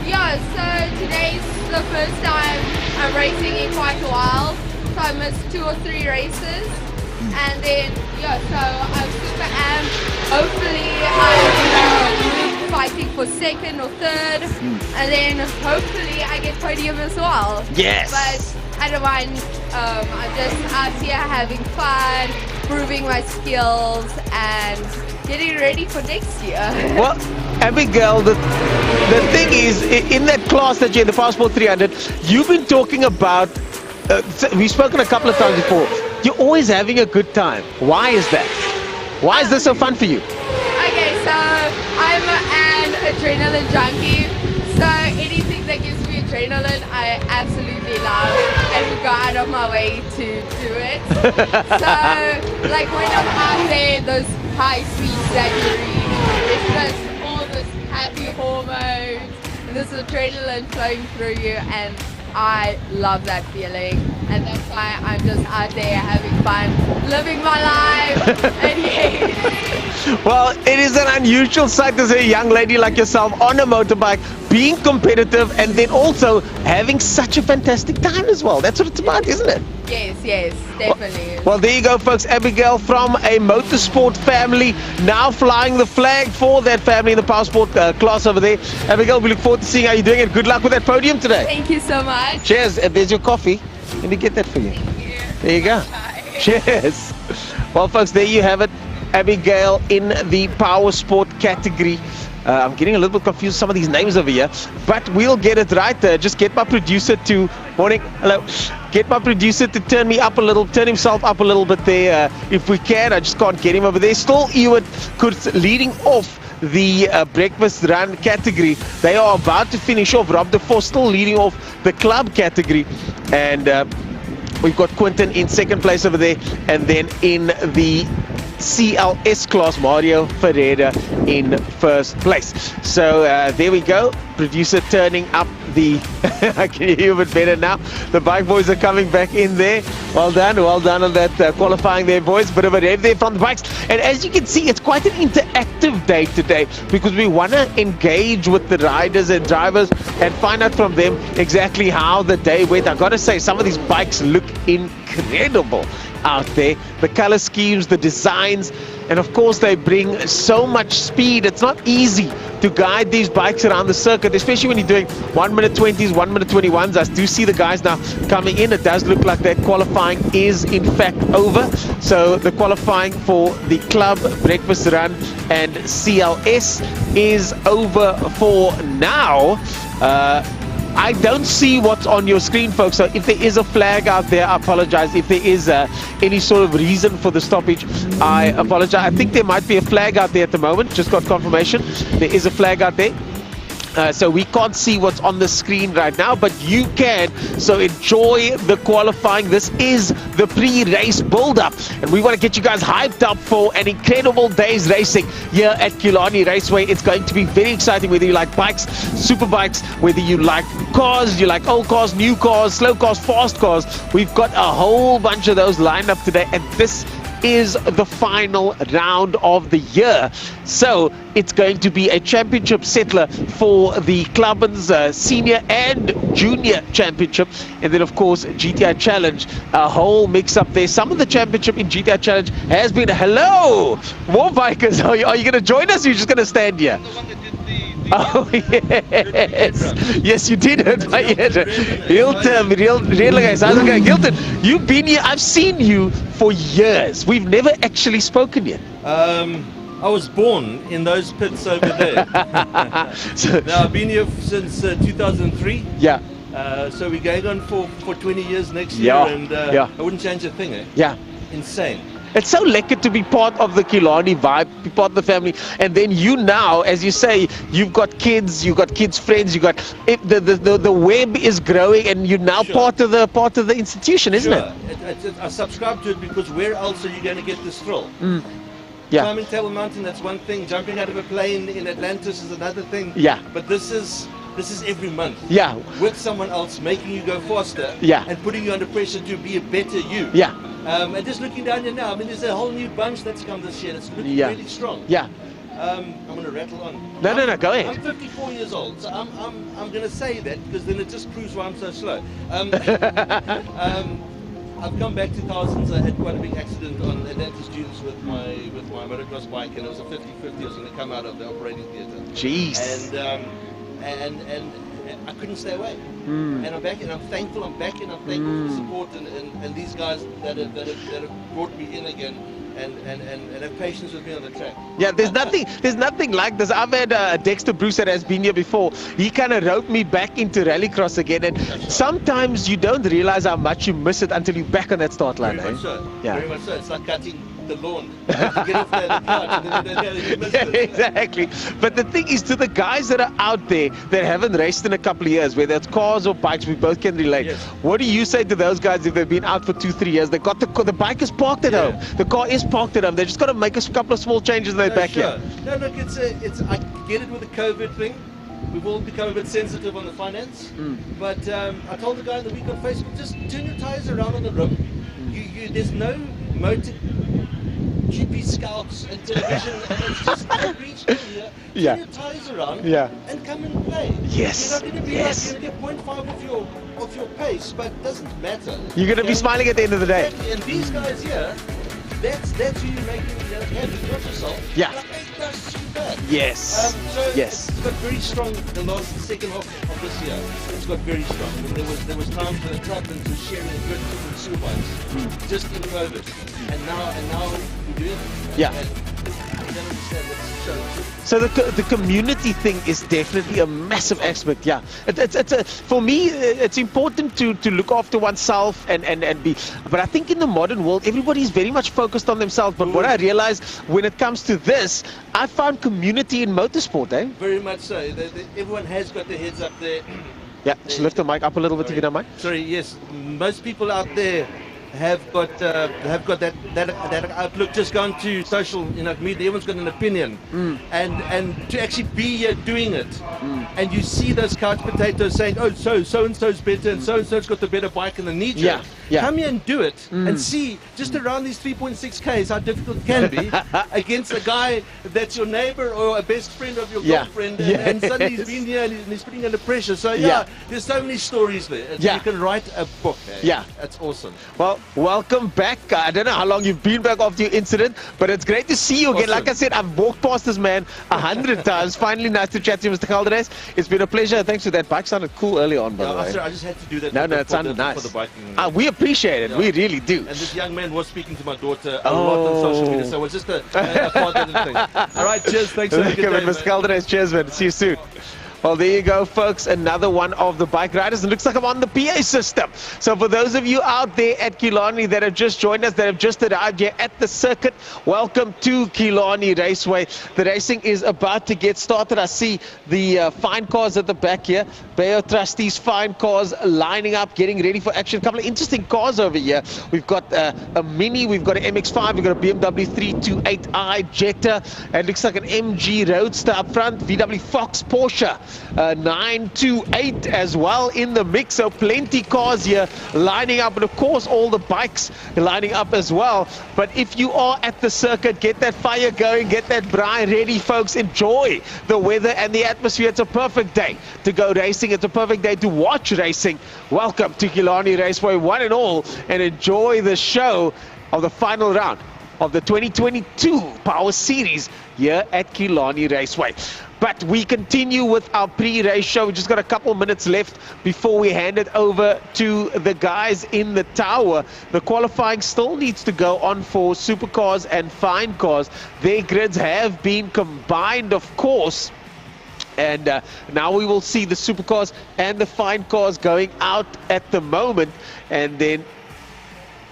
H: Yeah, so today's the first time I'm racing in quite a while. So I missed 2 or 3 races. And then, yeah, so I'm super amped. Hopefully I'm fighting for 2nd or 3rd. And then hopefully I get podium as well.
A: Yes.
H: But I don't mind. I'm just out here having fun, proving my skills and getting ready for next year.
A: Well, Abigail, the thing is, in that class that you're in, the Passport 300, you've been talking about, we've spoken a couple of times before, you're always having a good time. Why is that? Why is this so fun for you?
H: Okay, so I'm an adrenaline junkie. So anything that gives me adrenaline, I absolutely love and would go out of my way to do it. So, like when I'm out there, those high speeds that you reach, it's just all this happy hormones, and this adrenaline flowing through you, and I love that feeling, and that's why I'm just out there having fun, living my life, and yes.
A: Well, it is an unusual sight to see a young lady like yourself on a motorbike, being competitive, and then also having such a fantastic time as well. That's what it's about, isn't it?
H: Yes, definitely.
A: Well, there you go, folks. Abigail from a motorsport family, now flying the flag for that family in the power sport class over there. Abigail, we look forward to seeing how you're doing, and good luck with that podium today.
H: Thank you so much.
A: Cheers. And there's your coffee. Let me get that for you.
H: Thank you.
A: There you go. Cheers. Well, folks, there you have it. Abigail in the power sport category. I'm getting a little bit confused with some of these names over here, but we'll get it right. Just get my producer to, morning, hello, get my producer to turn me up a little, turn himself up a little bit there if we can. I just can't get him over there. Still Ewart Kurtz leading off the breakfast run category. They are about to finish off. Rob de Vos still leading off the club category, and we've got Quinton in 2nd place over there, and then in the CLS class, Mario Ferreira in 1st place. So there we go. Producer turning up the I can hear you a bit better now. The bike boys are coming back in there. Well done on that qualifying there, boys. Bit of a rev there from the bikes. And as you can see, it's quite an interactive day today, because we want to engage with the riders and drivers and find out from them exactly how the day went. I got to say, some of these bikes look incredible out there. The color schemes, the designs, and of course they bring so much speed. It's not easy to guide these bikes around the circuit, especially when you're doing 1 minute 20s, 1 minute 21s. I do see the guys now coming in. It does look like that qualifying is in fact over. So the qualifying for the club breakfast run and CLS is over for now. I don't see what's on your screen, folks, so if there is a flag out there, I apologize. If there is any sort of reason for the stoppage, I apologize. I think there might be a flag out there at the moment. Just got confirmation. There is a flag out there. So we can't see what's on the screen right now, but you can. So enjoy the qualifying. This is the pre-race build-up, and we want to get you guys hyped up for an incredible day's racing here at Killarney Raceway. It's going to be very exciting, whether you like bikes, superbikes, whether you like cars, you like old cars, new cars, slow cars, fast cars. We've got a whole bunch of those lined up today, and this is the final round of the year. So it's going to be a championship settler for the Clubman's senior and junior championship, and then of course GTI Challenge, a whole mix up there. Some of the championship in GTI Challenge has been, hello, War Bikers, are you going to join us, or are you just going to stand here?
I: The one that did the
A: Oh, yes. Yes, you did it. Hilton, real guys. Hilton, you've been here. I've seen you for years. We've never actually spoken yet.
I: I was born in those pits over there. Now, I've been here since 2003.
A: Yeah.
I: So we're going on for 20 years next year, and I wouldn't change a thing, eh?
A: Yeah.
I: Insane.
A: It's so lekker to be part of the Killarney vibe, be part of the family, and then you now, as you say, you've got kids friends, you got the web is growing, and you're now part of the institution, isn't it?
I: I subscribe to it because where else are you going to get this thrill?
A: Yeah.
I: Climbing Table Mountain, that's one thing. Jumping out of a plane in Atlantis is another thing.
A: Yeah.
I: But this is every month.
A: Yeah.
I: With someone else making you go faster.
A: Yeah.
I: And putting you under pressure to be a better you.
A: Yeah.
I: And just looking down here now, I mean, there's a whole new bunch that's come this year. It's looking really strong.
A: Yeah.
I: I'm going to rattle on.
A: No, go ahead.
I: I'm 54 years old, so I'm going to say that because then it just proves why I'm so slow. I've come back to thousands. I had quite a big accident on Atlantis Dunes with my motocross bike, and it was a 50-50. I was going to come out of the operating theatre.
A: Jeez.
I: And I couldn't stay away. And I'm back, and I'm thankful. I'm back, and I'm thankful for the support and these guys that have brought me in again. And have patience with me on the track.
A: Yeah, there's nothing like this. I've had Dexter Bruce that has been here before. He kind of roped me back into rallycross again, and sometimes you don't realize how much you miss it until you're back on that start line.
I: Very much so.
A: Yeah.
I: Very much so. It's like cutting the lawn. You have to get off the couch, and then you miss it.
A: Exactly. But the thing is, to the guys that are out there that haven't raced in a couple of years, whether it's cars or bikes, we both can relate.
I: Yes.
A: What do you say to those guys if they've been out for 2-3 years? They got the bike is parked at home. The car is parked at home. They just got to make a couple of small changes and they're back here.
I: No, look, I get it with the COVID thing. We've all become a bit sensitive on the finance. But I told the guy in the week on Facebook, just turn your tires around on the rim. There's no motor GP scouts and television, and it's just outreach down here. Turn your tires around and come and play.
A: Yes.
I: You're not going to be like, you're going to get 0.5 of your pace, but it doesn't matter.
A: You're going to be smiling at the end of the day.
I: Exactly. And these guys here, that's who you're making, you got yourself.
A: Yeah.
I: Like, ain't that super?
A: Yes. Yes.
I: It's got very strong the second half of this year. It's got very strong. I mean, there was times when the Clubman was sharing a good with Superbikes just in COVID, and now we're doing it.
A: Yeah.
I: And I don't understand what's so.
A: So the community thing is definitely a massive aspect. Yeah, for me it's important to look after oneself and be. But I think in the modern world everybody's very much focused on themselves. But what I realized when it comes to this, I found community in motorsport.
I: Very much so. Everyone has got their heads up there.
A: Yeah, just lift the mic up a little bit if you don't mind.
I: Sorry. Yes, most people out there have got that outlook. Just gone to social, media. Everyone's got an opinion, and to actually be here doing it, and you see those couch potatoes saying, "Oh, so and so's better, and so's got the better bike," and the knee jerk. Come here and do it, and see just around these 3.6 Ks how difficult it can be against a guy that's your neighbor or a best friend of your girlfriend, and suddenly he's been here and he's putting under pressure. So there's so many stories there. You can write a book. That's awesome.
A: Well, welcome back. I don't know how long you've been back after your incident, but it's great to see you again.
I: Awesome.
A: Like I said, I've walked past this man 100 times. Finally, nice to chat to you, Mr. Calderes. It's been a pleasure. Thanks for that. Bike sounded cool early on, by the way.
I: Sorry, I just had to do that.
A: No, it sounded nice.
I: For the biking.
A: We appreciate it. We really do.
I: And this young man was speaking to my daughter a lot on social media, so it was just a father thing. All right, cheers. Thanks for the good day,
A: Mr. Calderes. Cheers, man. See you soon. Well, there you go, folks. Another one of the bike riders. It looks like I'm on the PA system. So for those of you out there at Killarney that have just joined us, that have just arrived here at the circuit, welcome to Killarney Raceway. The racing is about to get started. I see the fine cars at the back here. Bayo Trustees, fine cars lining up, getting ready for action. A couple of interesting cars over here. We've got a Mini, we've got an MX-5, we've got a BMW 328i Jetta. It looks like an MG Roadster up front, VW Fox, Porsche. 928 as well in the mix, so plenty cars here lining up, and of course all the bikes lining up as well. But if you are at the circuit, get that fire going, get that braai ready, folks. Enjoy the weather and the atmosphere. It's a perfect day to go racing. It's a perfect day to watch racing. Welcome to Killarney Raceway, one and all, and enjoy the show of the final round of the 2022 Power Series here at Killarney Raceway. But we continue with our pre-race show. We've just got a couple minutes left before we hand it over to the guys in the tower. The qualifying still needs to go on for supercars and fine cars. Their grids have been combined, of course. And now we will see the supercars and the fine cars going out at the moment. And then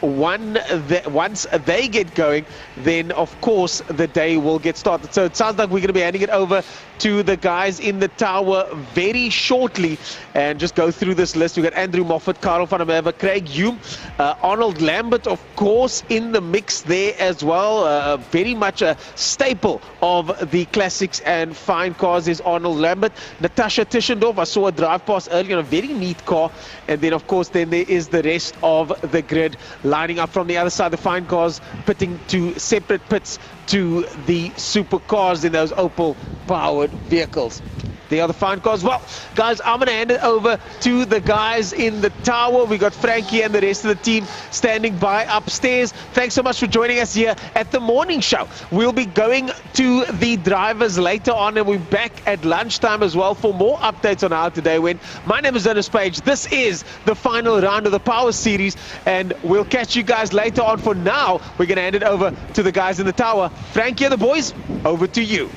A: once they get going, then of course the day will get started. So it sounds like we're going to be handing it over to the guys in the tower very shortly, and just go through this list. We've got Andrew Moffat, Karel van der Merwe, Craig Hume, Arnold Lambert, of course, in the mix there as well. Very much a staple of the classics and fine cars is Arnold Lambert. Natasha Tischendorf, I saw a drive past earlier on a very neat car. And then, of course, then there is the rest of the grid lining up from the other side. The fine cars pitting to separate pits to the supercars in those Opel-powered vehicles. The other fine cars. Well, guys, I'm going to hand it over to the guys in the tower. We got Frankie and the rest of the team standing by upstairs. Thanks so much for joining us here at the morning show. We'll be going to the drivers later on, and we're back at lunchtime as well for more updates on how today went. My name is Dennis Page. This is the final round of the Power Series, and we'll catch you guys later on. For now, we're going to hand it over to the guys in the tower. Frankie and the boys, over to you.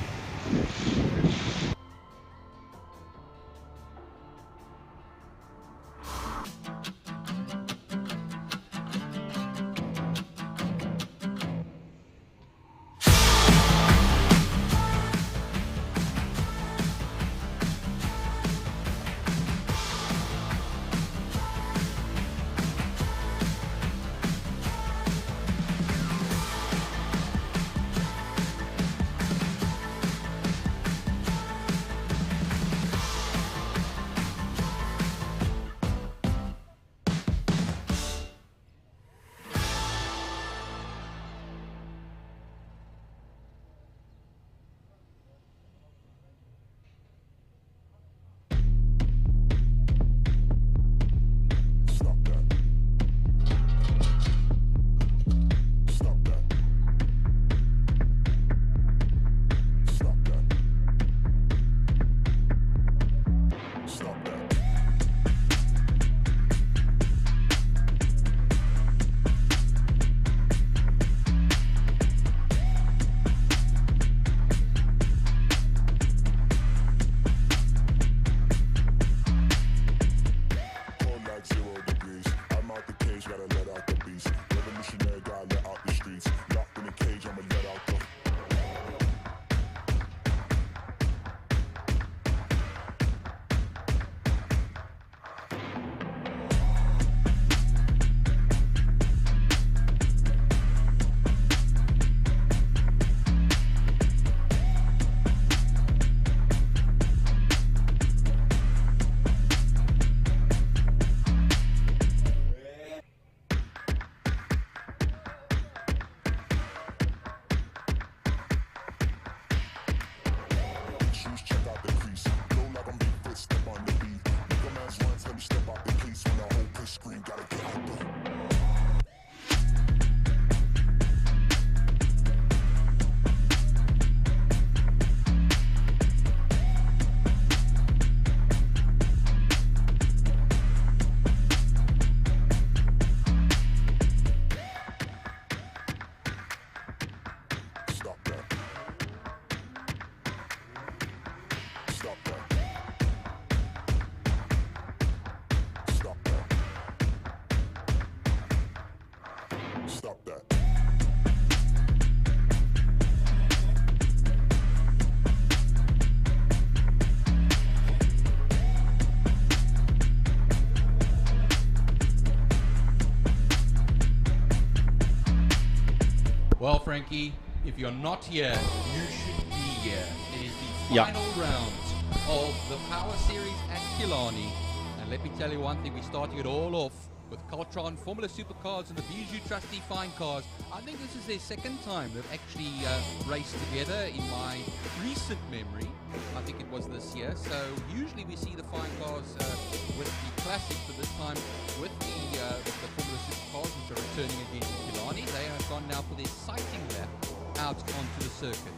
J: Well, Frankie, if you're not here, you should be here. It is the final rounds of the Power Series at Killarney. And let me tell you one thing, we're starting it all off with Cartron, Formula Supercars and the Bijou Trustee Fine Cars. I think this is their second time they've actually raced together in my recent memory. I think it was this year. So usually we see the Fine Cars with the Classic, but this time with the Formula Supercars, which are returning again to Killarney. They have gone now for their sighting lap out onto the circuit.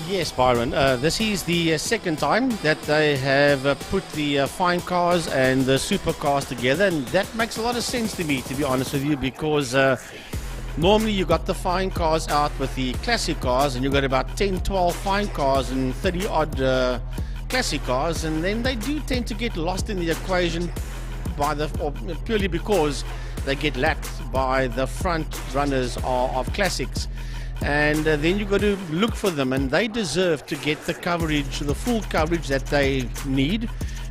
C: Yes, Byron. This is the second time that they have put the fine cars and the supercars together, and that makes a lot of sense to me, to be honest with you, because normally you got the fine cars out with the classic cars, and you got about 10, 12 fine cars and 30 odd classic cars, and then they do tend to get lost in the equation purely because they get lapped by the front runners of classics. And then you got to look for them, and they deserve to get the coverage, the full coverage that they need.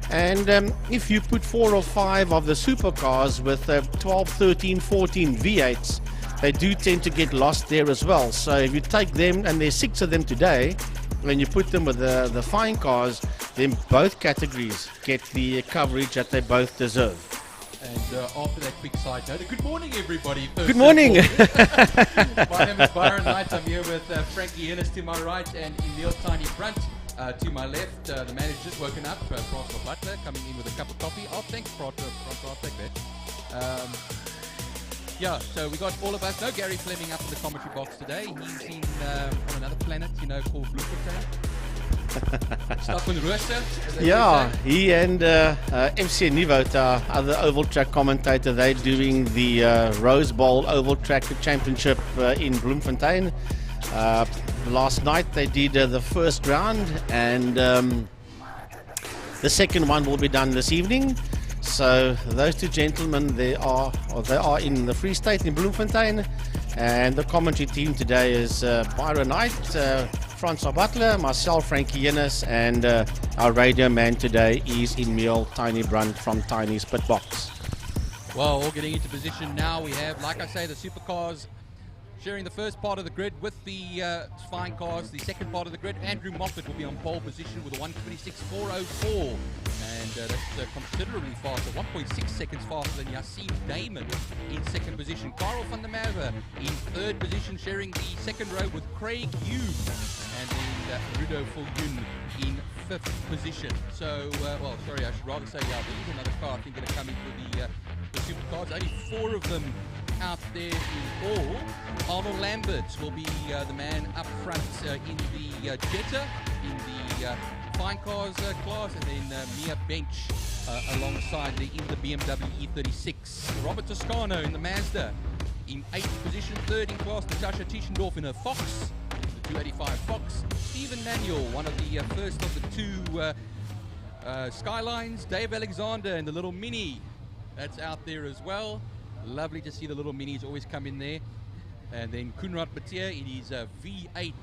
C: And if you put 4 or 5 of the supercars with 12, 13, 14 V8s, they do tend to get lost there as well. So if you take them, and there's 6 of them today, when you put them with the fine cars, then both categories get the coverage that they both deserve.
J: And after that quick side note, good morning everybody.
C: Good morning.
J: My name is Byron Knight. I'm here with Frankie Innes to my right and Emil Tiny Brunt to my left. The man has just woken up, Francois Butler, coming in with a cup of coffee. Oh, thanks, Francois. I'll take that. Yeah, so we got all of us. No Gary Fleming up in the commentary box today. He's in on another planet, called Bloemfontein.
C: Yeah, he and MC Nivot, other oval track commentator, they're doing the Rose Bowl Oval Track Championship in Bloemfontein. Last night they did the first round, and the second one will be done this evening. So those two gentlemen, they are in the Free State in Bloemfontein, and the commentary team today is Byron Knight, Francois Butler, myself, Frankie Innes, and our radio man today is Emil Tiny Brunt from Tiny Split Box.
J: Well, all getting into position now. We have, like I say, the supercars sharing the first part of the grid with the fine cars. The second part of the grid, Andrew Moffat will be on pole position with a 1:26.404, and that's considerably faster, 1.6 seconds faster than Yassine Damon in second position. Karel van der Merwe in third position, sharing the second row with Craig Hume, and then Rudo Fulgun in fifth position. So, well, sorry, I should rather say, yeah, there is another car I think going to come in for the supercars. Only 4 of them out there in all. Arnold Lambert will be the man up front in the Jetta, in the fine cars class, and then Mia Bench alongside in the BMW E36. Robert Toscano in the Mazda in 8th position, third in class. Natasha Tischendorf in her Fox, the 285 Fox. Stephen Manuel, one of the first of the 2 Skylines. Dave Alexander in the little Mini, that's out there as well. Lovely to see the little Minis always come in there. And then Koenraad Batier in his V8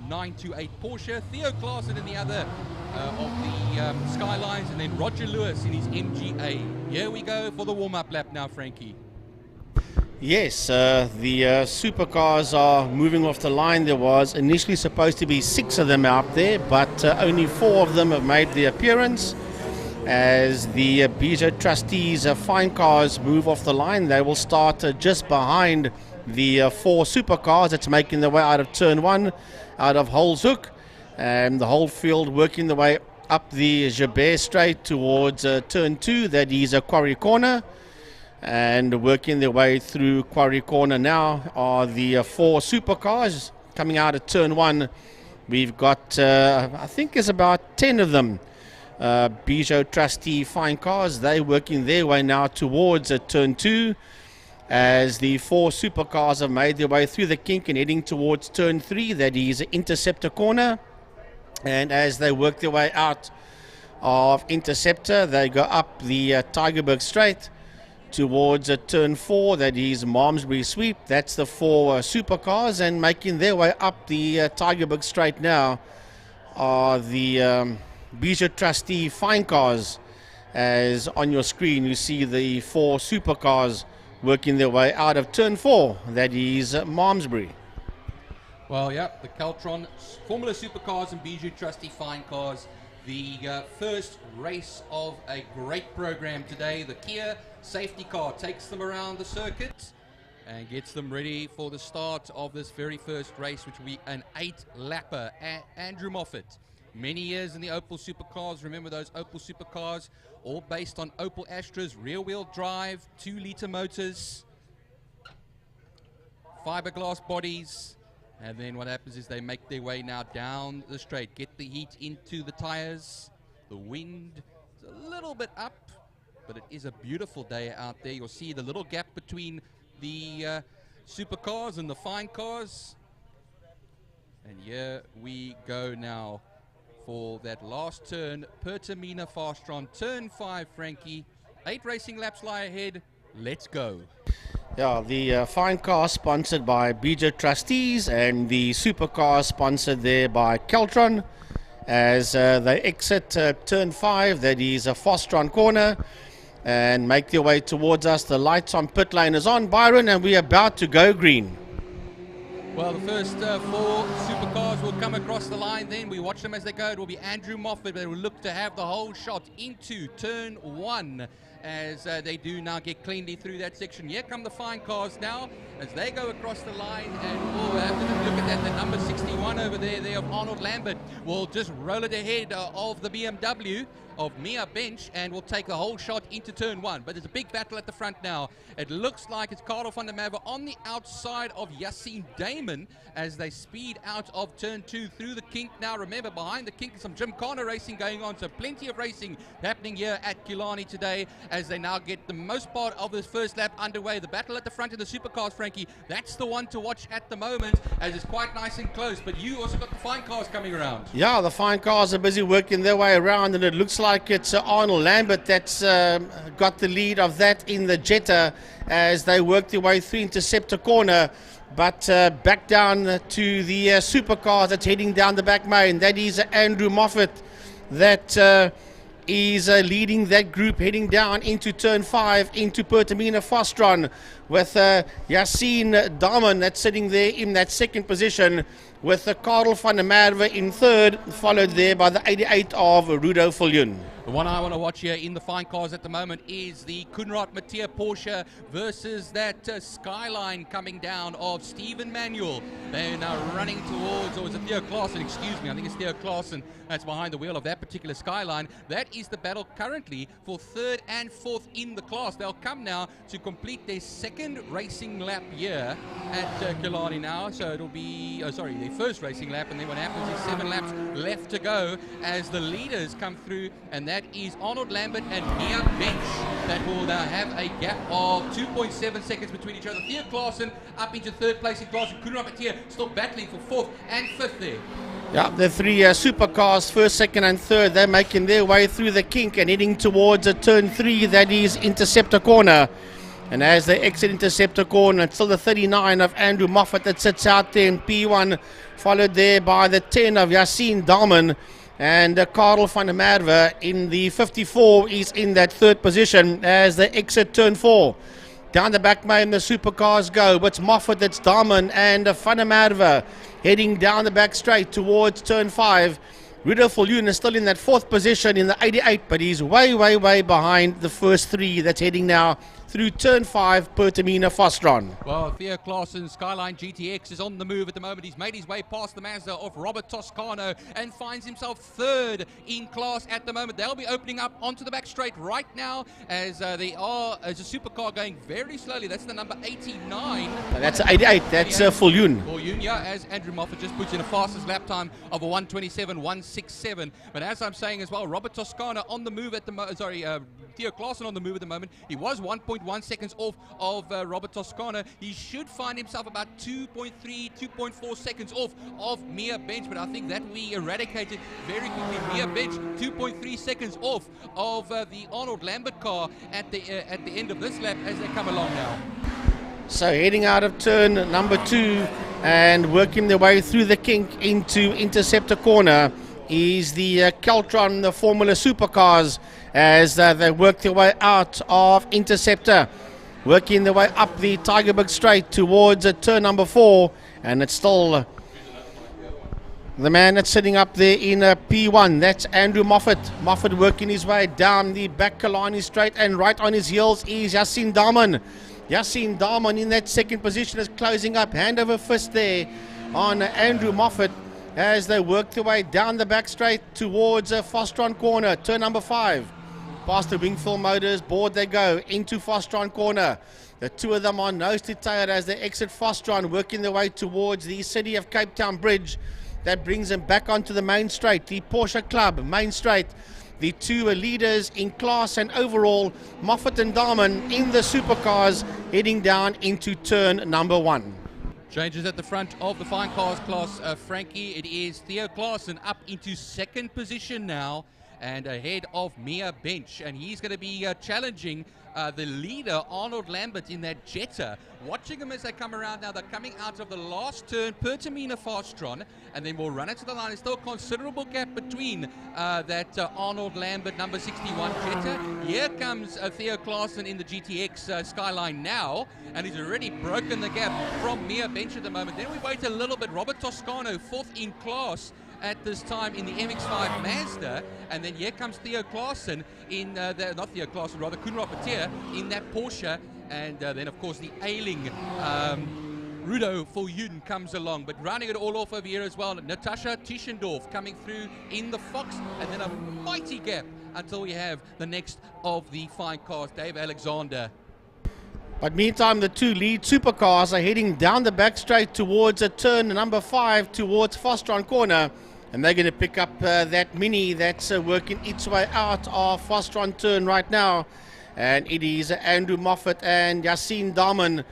J: 928 Porsche. Theo Klaassen in the other of the Skylines. And then Roger Lewis in his MGA. Here we go for the warm-up lap now, Frankie.
C: Yes, the supercars are moving off the line. There was initially supposed to be 6 of them out there, but only 4 of them have made the appearance. As the Bijou Trustees fine cars move off the line, they will start just behind the 4 supercars that's making their way out of turn 1, out of Holshoek, and the whole field working their way up the Jabert Straight towards turn 2, that is a Quarry Corner, and working their way through Quarry Corner now are the 4 supercars coming out of turn 1. We've got, I think there's about 10 of them. Bijou Trustee fine cars, they working their way now towards turn 2, as the 4 supercars have made their way through the kink and heading towards turn 3, that is Interceptor Corner. And as they work their way out of Interceptor, they go up the Tygerberg Straight towards turn 4, that is Malmesbury Sweep. That's the 4 supercars, and making their way up the Tygerberg Straight now are the Bijou Trustee fine cars. As on your screen you see the 4 supercars working their way out of turn 4, that is Malmesbury.
J: Well, yeah, the Caltron Formula Supercars and Bijou Trustee fine cars, the first race of a great program today. The Kia safety car takes them around the circuit and gets them ready for the start of this very first race, which will be an 8-lapper. Andrew Moffat, many years in the Opel Supercars. Remember those Opel Supercars, all based on Opel Astras, rear-wheel drive, 2-litre motors, fiberglass bodies, And then what happens is they make their way now down the straight, get the heat into the tires. The wind is a little bit up, but it is a beautiful day out there. You'll see the little gap between the supercars and the fine cars. And here we go now for that last turn. Pertamina Fastron, turn 5, Frankie. 8 racing laps lie ahead. Let's go.
C: Yeah, the fine car sponsored by BJ Trustees and the supercar sponsored there by Keltron. As they exit turn 5, that is a Fastron corner, and make their way towards us. The lights on pit lane is on, Byron, and we're about to go green.
J: Well, the first 4 supercars will come across the line then. We watch them as they go. It will be Andrew Moffat, but will look to have the whole shot into turn 1 as they do now get cleanly through that section. Here come the fine cars now as they go across the line, and we'll have to look at that. The number 61 over there of Arnold Lambert will just roll it ahead of the BMW of Mia Bench and will take the whole shot into turn 1. But there's a big battle at the front now. It looks like it's Carl van der Merwe on the outside of Yassine Damon as they speed out of turn 2 through the kink. Now remember, behind the kink some Gymkhana racing going on, so plenty of racing happening here at Killarney today as they now get the most part of this first lap underway. The battle at the front of the supercars, Frankie, that's the one to watch at the moment as it's quite nice and close, but you also got the fine cars coming around.
C: Yeah, the fine cars are busy working their way around, and it looks like it's Arnold Lambert that's got the lead of that in the Jetta as they work their way through Interceptor corner. But back down to the supercars that's heading down the back main. That is Andrew Moffat that is leading that group heading down into turn 5 into Pertamina Fastron with Yassine Daman that's sitting there in that second position with Karel van der Merwe in third, followed there by the 88 of Rudo Viljoen.
J: The one I want to watch here in the fine cars at the moment is the Koenraad Mathieu Porsche versus that Skyline coming down of Stephen Manuel. They're now running towards, or is it Theo Klaassen? Excuse me, I think it's Theo Klaassen that's behind the wheel of that particular Skyline. That is the battle currently for 3rd and 4th in the class. They'll come now to complete their second racing lap here at Killarney now. So it'll be, their first racing lap, and then what happens is 7 laps left to go as the leaders come through, and that is Arnold Lambert and Mia Bench that will now have a gap of 2.7 seconds between each other. Theo Klaassen up into 3rd place in class, and Koenraad Mathieu still battling for 4th and 5th there.
C: Yeah, the 3 supercars, 1st, 2nd and 3rd, they're making their way through the kink and heading towards a turn 3, that is Interceptor corner. And as they exit Interceptor corner, it's still the 39 of Andrew Moffat that sits out there in P1, followed there by the 10 of Yassine Daman. And Karel van der Merwe in the 54 is in that 3rd position as they exit turn 4. Down the back main, the supercars go. It's Moffat, that's Daman, and van der Merwe heading down the back straight towards turn 5. Rudo Viljoen is still in that 4th position in the 88, but he's way, way, way behind the first 3 that's heading now through turn 5, Pertamina Fastron.
J: Well, Theo Klaassen, Skyline GTX, is on the move at the moment. He's made his way past the Mazda of Robert Toscano and finds himself 3rd in class at the moment. They'll be opening up onto the back straight right now as they are as a supercar going very slowly. That's the number 89.
C: That's 88. That's Viljoen.
J: Viljoen, yeah, as Andrew Moffat just puts in a fastest lap time of a 1:27.167. But as I'm saying as well, Robert Toscano on the move at the Theo Klaassen on the move at the moment. He was 1.1 seconds off of Robert Toscano. He should find himself about 2.3, 2.4 seconds off of Mia Bench, but I think that we eradicated very quickly. Mia Bench 2.3 seconds off of the Arnold Lambert car at the end of this lap as they come along now.
C: So heading out of turn number 2 and working their way through the kink into Interceptor corner is the Keltron, the Formula Supercars, as they work their way out of Interceptor, working their way up the Tigerberg Straight towards turn number 4, and it's still the man that's sitting up there in P1. That's Andrew Moffat. Moffat working his way down the back Killarney Straight, and right on his heels is Yassine Daman. Yassine Daman in that 2nd position is closing up, hand over fist there on Andrew Moffat as they work their way down the back straight towards Fastron corner, turn number 5. past the Wingfield Motors, board they go into Fostron corner. The two of them are nose to tail as they exit Fostron, working their way towards the City of Cape Town Bridge. That brings them back onto the main straight, the Porsche Club main straight. The two leaders in class and overall, Moffat and Dahlman in the supercars, heading down into turn number 1.
J: Changes at the front of the fine cars class, Frankie. It is Theo Klaassen up into second position now and ahead of Mia Bench. And he's going to be challenging the leader, Arnold Lambert, in that Jetta. Watching them as they come around now. They're coming out of the last turn, Pertamina Fastron, and then we'll run it to the line. There's still a considerable gap between that Arnold Lambert number 61 Jetta. Here comes Theo Klaassen in the GTX Skyline now, and he's already broken the gap from Mia Bench at the moment. Then we wait a little bit. Robert Toscano, fourth in class at this time in the MX-5 Mazda, and then here comes Theo Klaassen in not Theo Klaassen, rather Koenraad Pateer in that Porsche, and then of course the ailing Rudo Viljoen comes along. But rounding it all off over here as well, Natasha Tischendorf coming through in the Fox, and then a mighty gap until we have the next of the fine cars, Dave Alexander.
C: But meantime, the two lead supercars are heading down the back straight towards a turn number 5 towards Fostron corner. And they're going to pick up that Mini that's working its way out of Fostron turn right now. And it is Andrew Moffat and Yassine Dahlman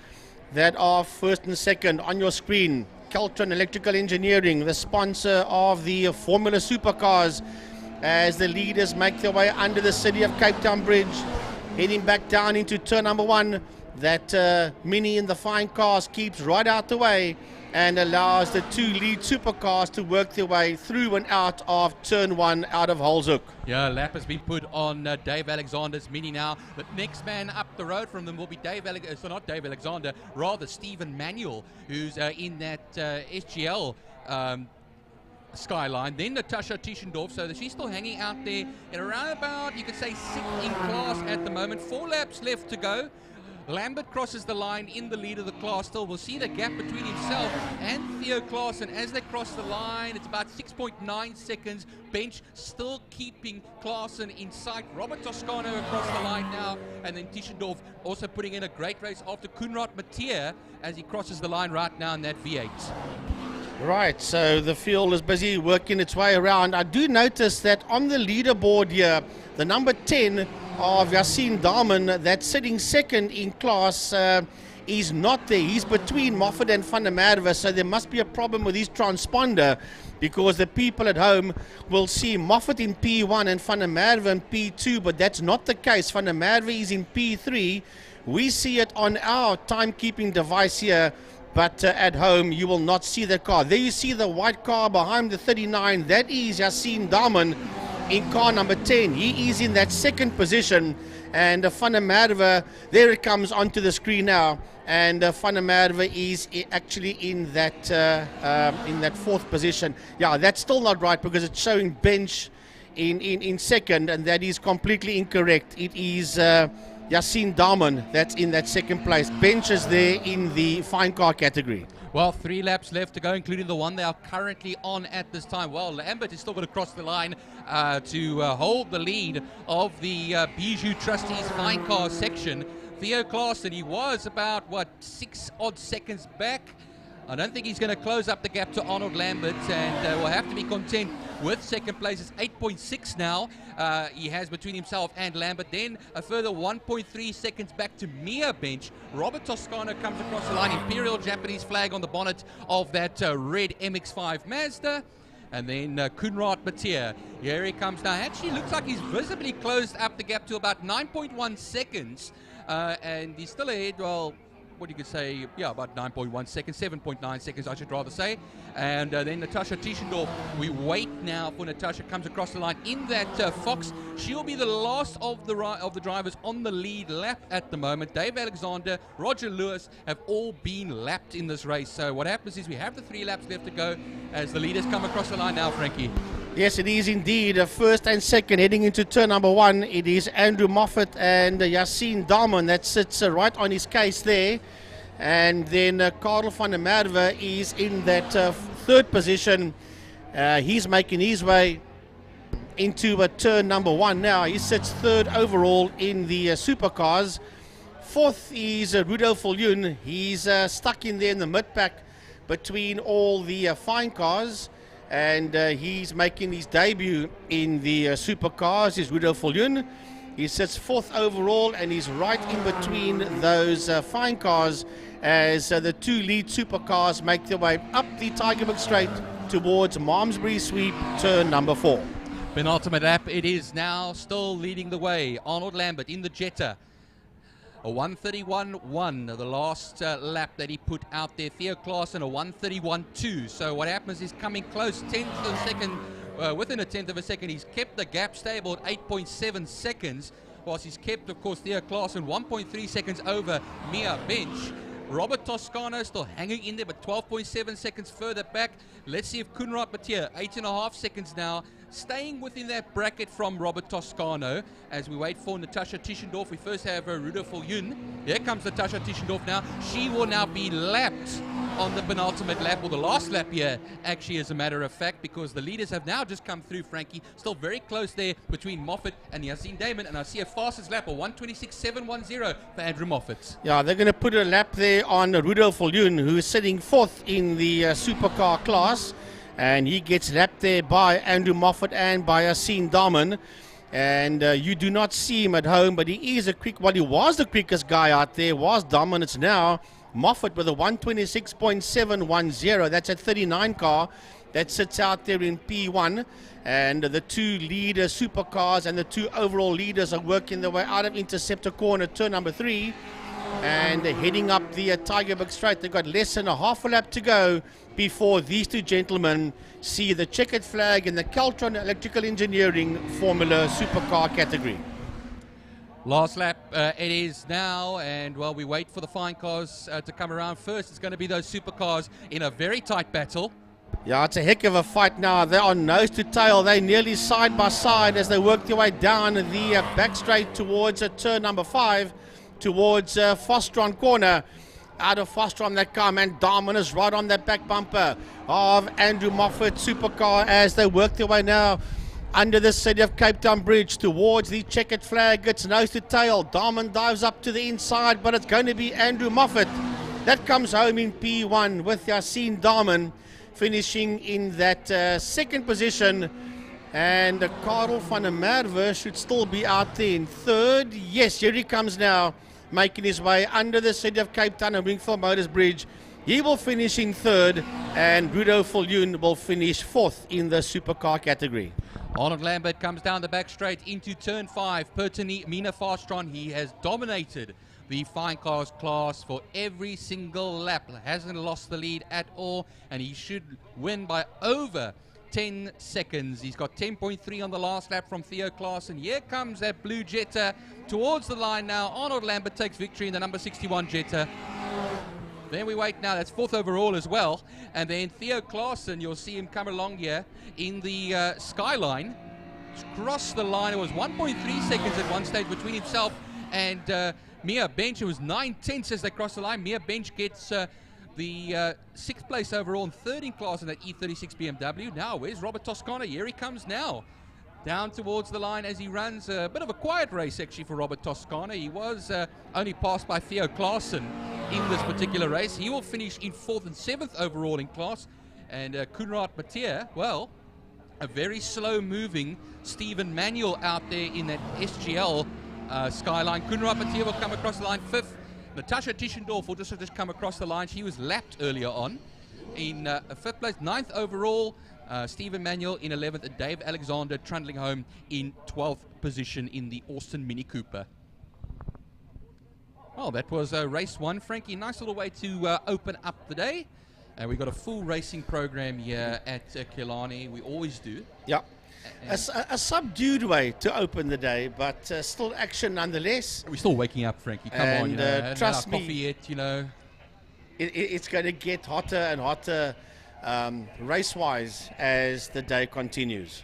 C: that are first and second on your screen. Keltron Electrical Engineering, the sponsor of the Formula Supercars, as the leaders make their way under the City of Cape Town Bridge, heading back down into turn number 1. That Mini in the fine cars keeps right out the way and allows the two lead supercars to work their way through and out of turn 1 out of Holzhoek.
J: Yeah, lap has been put on Dave Alexander's Mini now. The next man up the road from them will be not Dave Alexander, rather Stephen Manuel, who's in that SGL Skyline. Then Natasha Tischendorf, so she's still hanging out there at around about, you could say, 6th in class at the moment. 4 laps left to go. Lambert crosses the line in the lead of the class still. We'll see the gap between himself and Theo Klaassen as they cross the line. It's about 6.9 seconds. Bench still keeping Klaassen in sight. Robert Toscano across the line now. And then Tischendorf also putting in a great race after Koenraad Pateer as he crosses the line right now in that V8.
C: Right, so the field is busy working its way around. I do notice that on the leaderboard here, the number 10 of Yassine Dahlman, that's sitting second in class, is not there. He's between Moffat and Van der Merwe, so there must be a problem with his transponder, because the people at home will see Moffat in P1 and Van der Merwe in P2, but that's not the case. Van der Merwe is in P3. We see it on our timekeeping device here, but at home you will not see the car. There you see the white car behind the 39. That is Yassine Dahlman in car number 10. He is in that second position, and Van der Merwe, there it comes onto the screen now, and Van der Merwe is actually in that 4th position. Yeah, that's still not right because it's showing Bench in second, and that is completely incorrect. It is Yassine Dahlman that's in that second place. Bench is there in the fine car category.
J: Well, 3 laps left to go, including the one they are currently on at this time. Well, Lambert is still going to cross the line to hold the lead of the Bijou Trustees Fine Car section. Theo Klaassen, he was about, 6 odd seconds back. I don't think he's going to close up the gap to Arnold Lambert, and will have to be content with second place. It's 8.6 now. He has between himself and Lambert. Then a further 1.3 seconds back to Mia Bench. Robert Toscano comes across the line. Imperial Japanese flag on the bonnet of that red MX-5 Mazda. And then Koenraad Pateer. Here he comes now. Actually looks like he's visibly closed up the gap to about 9.1 seconds. And he's still ahead, well, what you could say, yeah, about 9.1 seconds, 7.9 seconds, I should rather say. And then Natasha Tischendorf, we wait now for Natasha, comes across the line in that Fox. She'll be the last of the drivers on the lead lap at the moment. Dave Alexander, Roger Lewis have all been lapped in this race. So what happens is we have the 3 laps left to go as the leaders come across the line now, Frankie.
C: Yes, it is indeed. First and second heading into turn number 1. It is Andrew Moffat and Yassine Dahlman that sits right on his case there. And then Karel van der Merwe is in that 3rd position. He's making his way into turn number 1 now. He sits 3rd overall in the supercars. 4th is Rudolf Viljoen. He's stuck in there in the mid-pack between all the fine cars, and he's making his debut in the supercars. Is Rudolf Viljoen. He sits 4th overall, and he's right in between those fine cars as the 2 lead supercars make their way up the Tygerberg Straight towards Malmesbury Sweep, turn number 4.
J: Penultimate lap, it is now still leading the way. Arnold Lambert in the Jetta. A 1:31.1, the last lap that he put out there. Theo Klaassen, a 1:31.2. So what happens is coming close, 10th of a second, within a 10th of a second. He's kept the gap stable at 8.7 seconds, whilst he's kept, of course, Theo Klaassen 1.3 seconds over Mia Bench. Robert Toscano still hanging in there, but 12.7 seconds further back. Let's see if Koenraad Mathieu, 8.5 seconds now, staying within that bracket from Robert Toscano. As we wait for Natasha Tischendorf, we first have Rudolf Viljoen. Here comes Natasha Tischendorf now. She will now be lapped on the penultimate lap, or the last lap here, actually, as a matter of fact, because the leaders have now just come through, Frankie. Still very close there between Moffat and Yassine Damon, and I see a fastest lap, a 1:26.710 for Andrew Moffat.
C: Yeah, they're going to put a lap there on Rudolf Viljoen, who is sitting 4th in the supercar class, and he gets lapped there by Andrew Moffat and by Yassine Damon. And you do not see him at home, but he is a quick, well, he was the quickest guy out there, was Damon. It's now Moffat with a 1:26.710. That's a 39 car that sits out there in P1. And the 2 leader supercars and the 2 overall leaders are working their way out of Interceptor Corner, turn number 3. And heading up the Tygerberg Straight. They've got less than a half a lap to go before these 2 gentlemen see the checkered flag in the Caltron Electrical Engineering Formula Supercar category.
J: Last lap it is now, and while we wait for the fine cars to come around first, it's going to be those supercars in a very tight battle.
C: Yeah, it's a heck of a fight now. They're on nose to tail. They're nearly side by side as they work their way down the back straight towards turn number 5, towards Fostron Corner. Out of Fostron, that car, man, Darman is right on that back bumper of Andrew Moffat supercar as they work their way now under the City of Cape Town Bridge towards the checkered flag. It's nose to tail. Darman dives up to the inside, but it's going to be Andrew Moffat that comes home in P1 with Yassine Darman finishing in that 2nd position. And Karel van der Merwe should still be out there in 3rd. Yes, here he comes now, making his way under the City of Cape Town and Wingfield Motors Bridge. He will finish in 3rd, and Rudolf Viljoen will finish 4th in the supercar category.
J: Arnold Lambert comes down the back straight into turn 5. Pertini Mina Fastron, he has dominated the fine cars class for every single lap. Hasn't lost the lead at all, and he should win by over 10 seconds. He's got 10.3 on the last lap from Theo Klaassen. Here comes that blue Jetta towards the line now. Arnold Lambert takes victory in the number 61 Jetta. Then we wait now, that's 4th overall as well. And then Theo Klaassen, you'll see him come along here in the Skyline. Crossed the line, it was 1.3 seconds at one stage between himself and Mia Bench. It was 9/10 as they crossed the line. Mia Bench gets the 6th place overall and 3rd in class in that E36 BMW. Now, where's Robert Toscano? Here he comes now. Down towards the line as he runs. A bit of a quiet race, actually, for Robert Toscano. He was only passed by Theo Klaassen in this particular race. He will finish in 4th and 7th overall in class. And Koenraad Mathieu, well, a very slow-moving Stephen Manuel out there in that SGL Skyline. Koenraad Mathieu will come across the line 5th. Natasha Tischendorf will just come across the line. She was lapped earlier on in 5th place. 9th overall, Stephen Manuel in 11th, and Dave Alexander trundling home in 12th position in the Austin Mini Cooper. Well, that was race 1, Frankie. Nice little way to open up the day. And we've got a full racing program here at Killarney. We always do.
C: Yeah. A subdued way to open the day, but still action nonetheless.
J: We're still waking up, Frankie. Come on, you know.
C: Trust me,
J: coffee yet, you know.
C: It's going to get hotter and hotter race-wise as the day continues.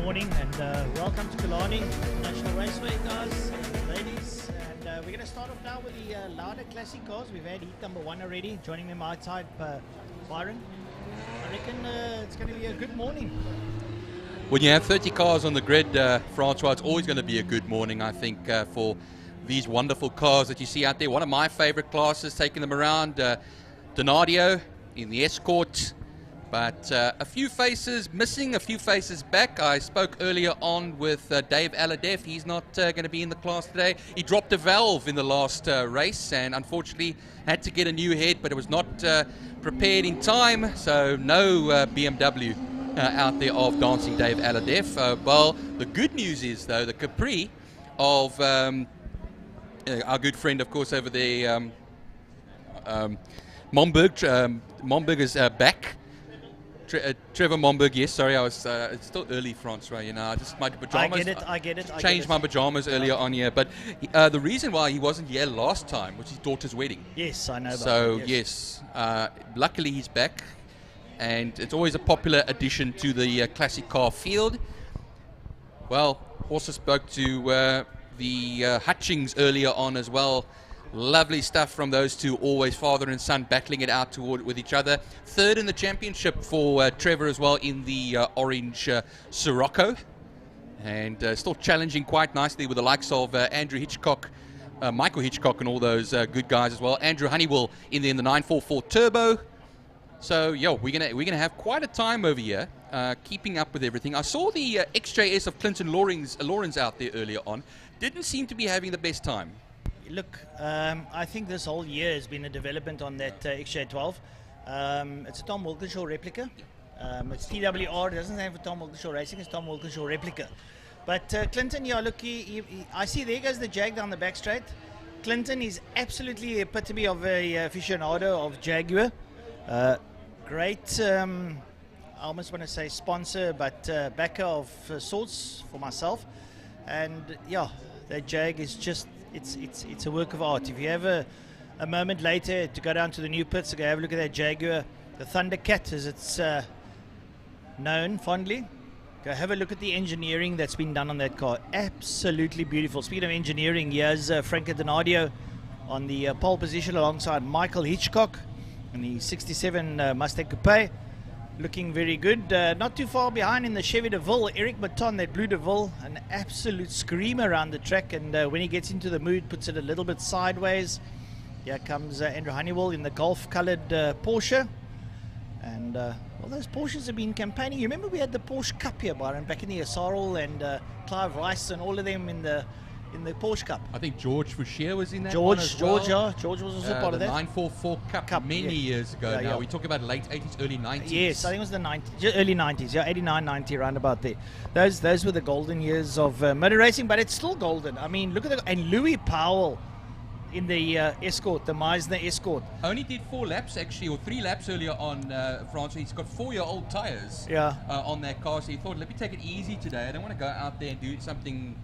K: morning, and welcome to Killarney National Raceway, guys, ladies. And we're going to start off now with the Lauda Classic cars. We've had heat number 1 already. Joining me my side, Byron. I reckon it's going to be a good morning.
J: When you have 30 cars on the grid, Francois, it's always going to be a good morning, I think, for these wonderful cars that you see out there. One of my favorite classes, taking them around, Donadio in the Escort. But a few faces missing, a few faces back. I spoke earlier on with Dave Aladef. He's not going to be in the class today. He dropped a valve in the last race and unfortunately had to get a new head, but it was not prepared in time. So no BMW out there of Dancing Dave Aladef. Well, the good news is, though, the Capri of our good friend, of course, over there, Momberg. Momberg is back. Trevor Momberg, yes, sorry, I was, it's still early, Francois, you know, I just, my pajamas,
K: I get it.
J: changed my pajamas earlier on here, but the reason why he wasn't here last time was his daughter's wedding.
K: Yes, I know about
J: so,
K: it, yes.
J: Luckily he's back, and it's always a popular addition to the classic car field. Well, also spoke to the Hutchings earlier on as well. Lovely stuff from those two, always father and son battling it out with each other. Third in the championship for Trevor as well in the orange Sirocco. And still challenging quite nicely with the likes of Andrew Hitchcock, Michael Hitchcock and all those good guys as well. Andrew Honeywell in the 944 Turbo. So, we're gonna have quite a time over here, keeping up with everything. I saw the XJS of Clinton Lawrence out there earlier on. Didn't seem to be having the best time.
K: Look, I think this whole year has been a development on that XJ12. It's a Tom Wilkinshaw replica. It's TWR, it doesn't stand for Tom Wilkinshaw Racing, it's Tom Wilkinshaw replica. But Clinton, look, I see there goes the Jag down the back straight. Clinton is absolutely the epitome of a aficionado of Jaguar. Great, I almost want to say sponsor, but backer of sorts for myself. And that Jag is just, it's a work of art. If you have a moment later to go down to the new pits to go have a look at that Jaguar, the Thundercat as it's known fondly, go have a look at the engineering that's been done on that car. Absolutely beautiful. Speaking of engineering, here's Franco Donadio on the pole position alongside Michael Hitchcock in the 67 Mustang Coupe. Looking very good. Not too far behind in the Chevy DeVille, Eric Baton, that blue DeVille, an absolute screamer around the track, and when he gets into the mood, puts it a little bit sideways. Here comes Andrew Honeywell in the golf-coloured Porsche. And, well, those Porsches have been campaigning. You remember we had the Porsche Cup here, Byron, back in the Sarl and Clive Rice and all of them in the Porsche Cup.
J: I think George Fouchier was in that one as well.
K: George was also part of that. 944
J: Cup many years ago now. We talk about late 80s, early 90s.
K: Yes, I think it was the early 90s, 89, 90, around about there. Those were the golden years of motor racing, but it's still golden. I mean, look at and Louis Powell in the Escort, the Meisner Escort.
J: Only did 4 laps actually, or 3 laps earlier on, France. He's got 4-year-old tyres on that car, so he thought, let me take it easy today. I don't want to go out there and do something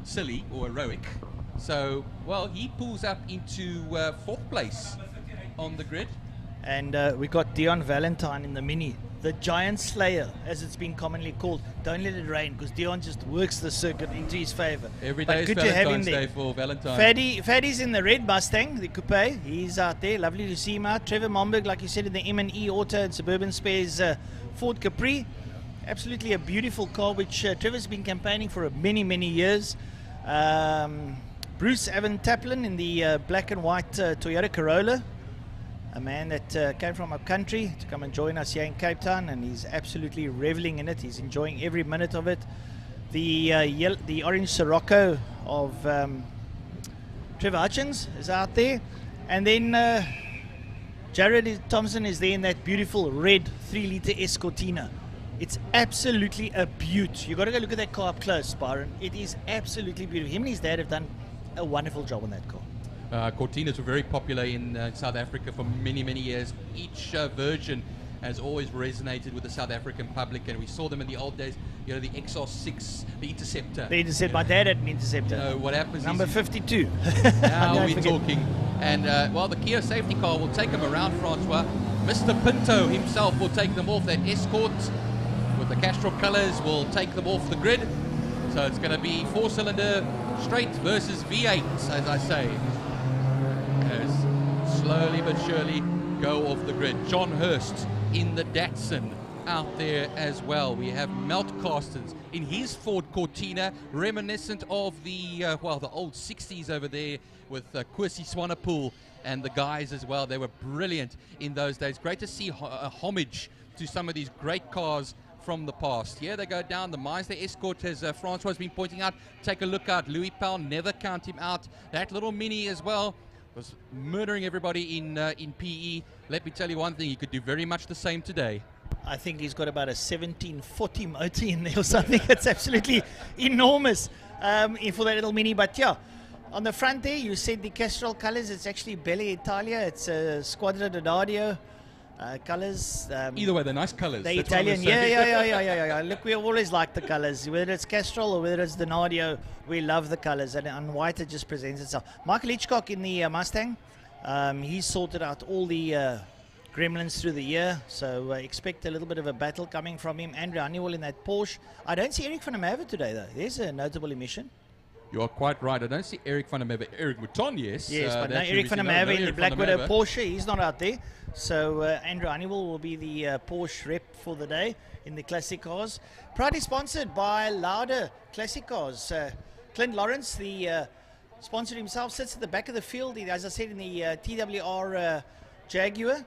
J: silly or heroic. So, well, he pulls up into 4th place on the grid.
K: And we got Dion Valentine in the Mini, the Giant Slayer, as it's been commonly called. Don't let it rain, because Dion just works the circuit into his favour.
J: Every day is Valentine's Day for Valentine.
K: Faddy's in the red Mustang, the coupe. He's out there. Lovely to see him out. Trevor Momberg, like you said, in the M&E Auto and Suburban Spares Ford Capri. Absolutely a beautiful car, which Trevor's been campaigning for many, many years. Bruce Evan Taplin in the black and white Toyota Corolla, a man that came from up country to come and join us here in Cape Town, and he's absolutely reveling in it. He's enjoying every minute of it. The orange Sirocco of Trevor Hutchins is out there, and then Jared Thompson is there in that beautiful red 3-litre Escortina. It's absolutely a beaut. You've got to go look at that car up close, Byron. It is absolutely beautiful. Him and his dad have done a wonderful job on that car.
J: Cortinas were very popular in South Africa for many, many years. Each version has always resonated with the South African public, and we saw them in the old days. You know, the XR6, the Interceptor.
K: The Interceptor. My dad had an Interceptor.
J: You know, what happens
K: Number 52.
J: Now we're talking. And, well, the Kia safety car will take them around, Francois. Mr. Pinto himself will take them off that Escort with the Castrol colours will take them off the grid. So it's going to be 4-cylinder straight versus V8, as I say. As slowly but surely go off the grid. John Hurst in the Datsun out there as well. We have Melt Carstens in his Ford Cortina, reminiscent of the old 60s over there with Kwesi Swanepoel and the guys as well. They were brilliant in those days. Great to see a homage to some of these great cars from the past. Here they go down. The Meisner Escort, as Francois has been pointing out. Take a look out. Louis Powell, never count him out. That little Mini as well was murdering everybody in PE. Let me tell you one thing, he could do very much the same today.
K: I think he's got about a 1740 motor in there or something. It's absolutely enormous for that little Mini. But yeah, on the front there, you said the Castrol colours. It's actually Bella Italia. It's a Squadra Donadio colours.
J: Either way, they're nice colours.
K: They're Italian. Yeah. Look, we always like the colours. Whether it's Castrol or whether it's Donadio, we love the colours. And on white, it just presents itself. Michael Hitchcock in the Mustang. He's sorted out all the gremlins through the year, so expect a little bit of a battle coming from him. Andrew Honeywell in that Porsche. I don't see Eric van der Merwe today, though. There's a notable emission.
J: You are quite right. I don't see Eric van der Merwe. Eric Mouton, yes.
K: Yes, but no Eric van der Merwe in the Black Widow Porsche. He's not out there. So Andrew Honeywell will be the Porsche rep for the day in the classic cars. Proudly sponsored by Lauder Classic Cars. Clint Lawrence, the sponsor himself, sits at the back of the field. He, as I said, in the TWR Jaguar.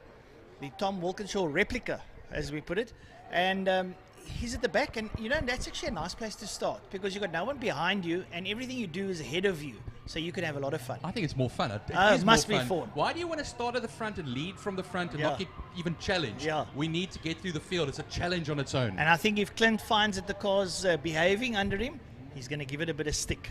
K: The Tom Walkinshaw replica, as we put it, and he's at the back, and you know that's actually a nice place to start because you've got no one behind you, and everything you do is ahead of you, so you can have a lot of fun.
J: I think it's more fun.
K: It must be fun.
J: Why do you want to start at the front and lead from the front and not get even challenged?
K: Yeah.
J: We need to get through the field. It's a challenge on its own.
K: And I think if Clint finds that the car's behaving under him, he's going to give it a bit of stick.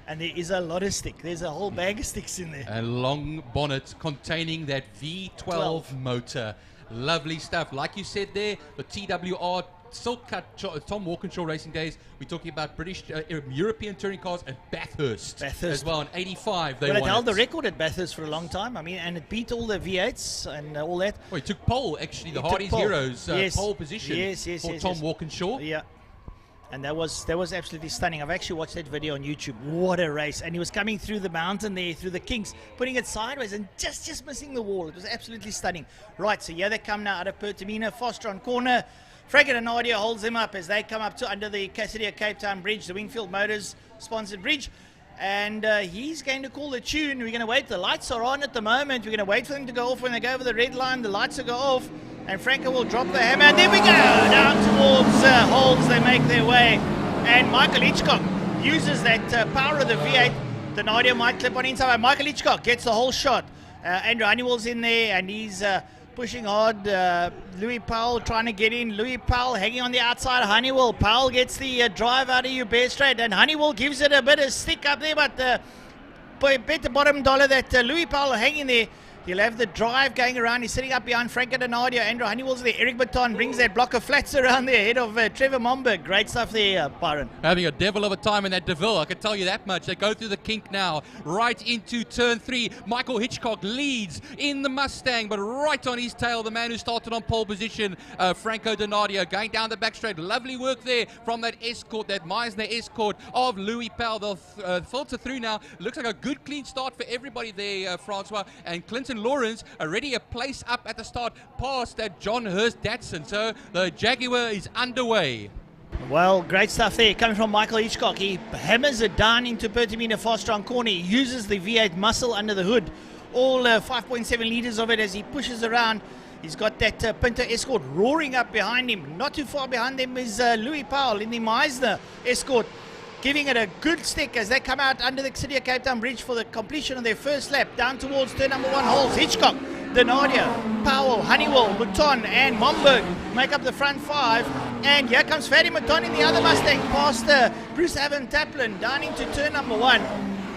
K: And there is a lot of stick. There's a whole bag of sticks in there.
J: A long bonnet containing that V12 motor. Lovely stuff. Like you said there, the TWR Silk Cut Tom Walkinshaw Racing Days. We're talking about British, European touring cars and Bathurst as well. In 85, they won
K: it held the record at Bathurst for a long time. I mean, and it beat all the V8s and all that.
J: Well, it took pole, actually, the Hardy's Heroes pole position for Tom Walkinshaw.
K: Yeah. And that was absolutely stunning. I've actually watched that video on YouTube. What a race. And he was coming through the mountain there, through the kinks, putting it sideways and just missing the wall. It was absolutely stunning. Right, so here they come now out of Pertamina. Foster on corner. Frank and Nadia holds them up as they come up to under the Cassidy Cape Town Bridge, the Wingfield Motors sponsored bridge. And he's going to call the tune. We're going to wait. The lights are on at the moment. We're going to wait for them to go off. When they go over the red line, the lights will go off. And Franco will drop the hammer. And there we go. Down towards Holmes. They make their way. And Michael Hitchcock uses that power of the V8. The Nadia might clip on inside. Michael Hitchcock gets the whole shot. Andrew Honeywell's in there. And he's pushing hard. Louis Powell trying to get in. Louis Powell hanging on the outside. Honeywell. Powell gets the drive out of you bare straight. And Honeywell gives it a bit of stick up there. But bet the bottom dollar that Louis Powell hanging there. He'll have the drive going around. He's sitting up behind Frank and Nadia. Andrew Honeywell's there. Eric Baton brings that block of flats around there ahead of Trevor Momberg. Great stuff there, Byron.
J: Having a devil of a time in that DeVille, I can tell you that much. They go through the kink now, right into turn 3. Michael Hitchcock leads in the Mustang, but right on his tail, the man who started on pole position, Franco Donadio, going down the back straight. Lovely work there from that Escort, that Meisner Escort of Louis Powell. They'll filter through now. Looks like a good, clean start for everybody there, Francois. And Clinton Lawrence already a place up at the start past that John Hurst Datsun. So the Jaguar is underway.
K: Well, great stuff there coming from Michael Hitchcock. He hammers it down into Pertamina Foster on corner. He uses the V8 muscle under the hood. All 5.7 litres of it as he pushes around. He's got that Pinto Escort roaring up behind him. Not too far behind him is Louis Powell in the Meisner Escort, giving it a good stick as they come out under the City of Cape Town Bridge for the completion of their first lap. Down towards turn number 1 holes. Hitchcock, Donadio, Powell, Honeywell, Mouton and Momberg make up the front 5. And here comes Ferdy Mouton in the other Mustang past Bruce Avon Taplin down into turn number 1.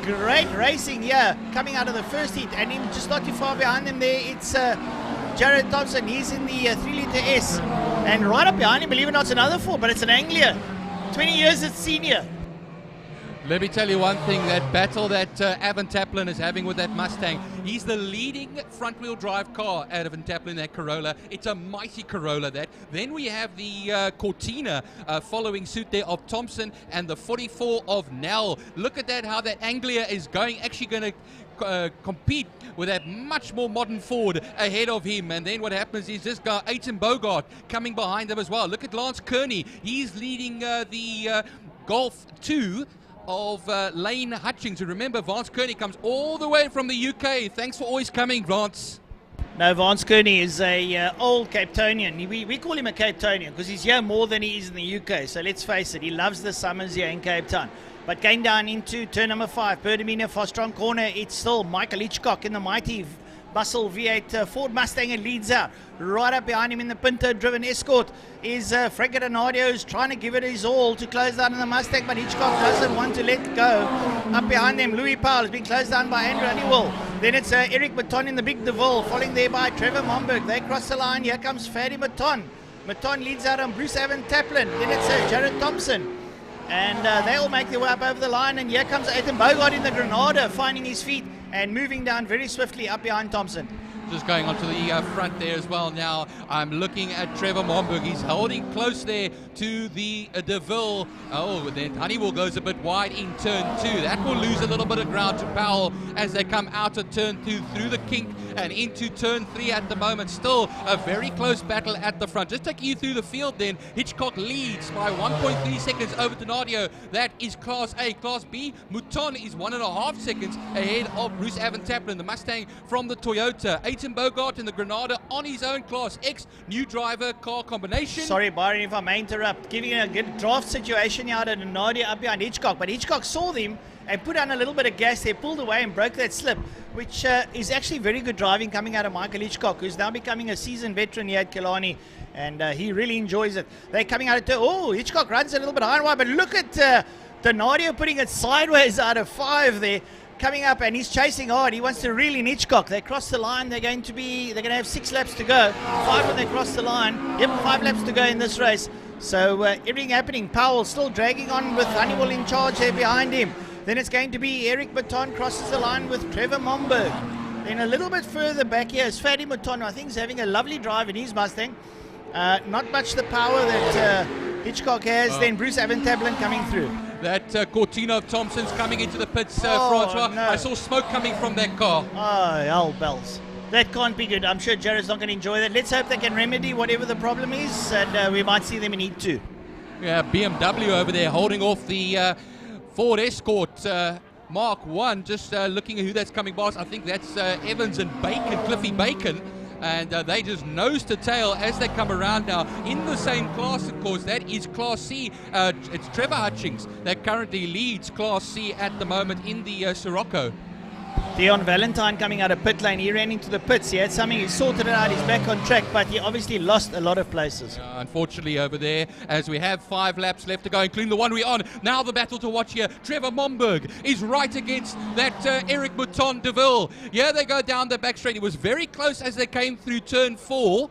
K: Great racing here coming out of the first heat. And in just not too far behind them there, it's Jared Thompson. He's in the 3-litre S. And right up behind him, believe it or not, it's another 4, but it's an Anglia. 20 years at senior.
J: Let me tell you one thing, that battle that Evan Taplin is having with that Mustang, he's the leading front-wheel drive car out of Evan Taplin, that Corolla. It's a mighty Corolla, that. Then we have the Cortina following suit there of Thompson, and the 44 of Nell. Look at that, how that Anglia is going, actually going to compete with that much more modern Ford ahead of him. And then what happens is this guy, Aiton Bogart, coming behind them as well. Look at Lance Kearney. He's leading the Golf 2 of Lane Hutchings. And remember, Vance Kearney comes all the way from the UK. Thanks for always coming, Vance.
K: No, Vance Kearney is a old Cape Townian. We call him a Cape Townian because he's here more than he is in the UK. So let's face it, he loves the summers here in Cape Town. But going down into turn number 5, Berdemina for strong corner, it's still Michael Hitchcock in the mighty Bustle V8 Ford Mustang, and leads out. Right up behind him in the Pinto-driven Escort is Frank Donadio, who's trying to give it his all to close down in the Mustang, but Hitchcock doesn't want to let go. Up behind them, Louis Powell has been closed down by Andrew Honeywell. Then it's Eric Baton in the Big DeVille, following there by Trevor Momberg. They cross the line. Here comes Fadi Baton. Baton leads out on Bruce Evan Taplin. Then it's Jared Thompson. And they all make their way up over the line, and here comes Aiton Bogart in the Granada, finding his feet and moving down very swiftly up behind Thompson.
J: Just going onto the front there as well now. I'm looking at Trevor Momberg. He's holding close there to the DeVille. Oh, then Honeywell goes a bit wide in turn 2. That will lose a little bit of ground to Powell as they come out of turn 2 through the kink and into turn 3 at the moment. Still a very close battle at the front. Just taking you through the field then. Hitchcock leads by 1.3 seconds over Donadio. That is Class A. Class B, Mouton is 1.5 seconds ahead of Bruce Evan Taplin, the Mustang from the Toyota. Aiton Bogart in the Granada on his own Class X new driver car combination.
K: Sorry, Byron, if I may interrupt. Giving a good draft situation here out of Donadio up behind Hitchcock, but Hitchcock saw them and put on a little bit of gas there, pulled away and broke that slip, which is actually very good driving coming out of Michael Hitchcock, who's now becoming a seasoned veteran here at Killarney, and he really enjoys it. They're coming out of turn. Oh, Hitchcock runs a little bit high and wide, but look at Donadio putting it sideways out of 5 there. Coming up, and he's chasing hard. He wants to reel in Hitchcock. They cross the line. They're going to have 6 laps to go. 5 when they cross the line. Yep, 5 laps to go in this race. So everything happening. Powell still dragging on with Honeywell in charge there behind him. Then it's going to be Eric Baton crosses the line with Trevor Momberg. Then a little bit further back here is Fadi Baton, I think, is having a lovely drive in his Mustang. Not much the power that Hitchcock has. Then Bruce Evan Taplin coming through.
J: That Cortina of Thompson's coming into the pits, Francois.
K: No.
J: I saw smoke coming from that car.
K: Oh, hell bells. That can't be good. I'm sure Jared's not going to enjoy that. Let's hope they can remedy whatever the problem is, and we might see them in Heat 2.
J: Yeah, BMW over there holding off the Ford Escort Mark 1. Just looking at who that's coming past. I think that's Evans and Bacon, Cliffy Bacon. And they just nose to tail as they come around now in the same class, of course. That is Class C. It's Trevor Hutchings that currently leads Class C at the moment in the Sirocco.
K: Dion Valentine coming out of pit lane. He ran into the pits. He had something. He sorted it out. He's back on track, but he obviously lost a lot of places.
J: Unfortunately over there, as we have 5 laps left to go, including the one we're on. Now the battle to watch here. Trevor Momberg is right against that Eric Mouton DeVille. Yeah, they go down the back straight. It was very close as they came through turn 4.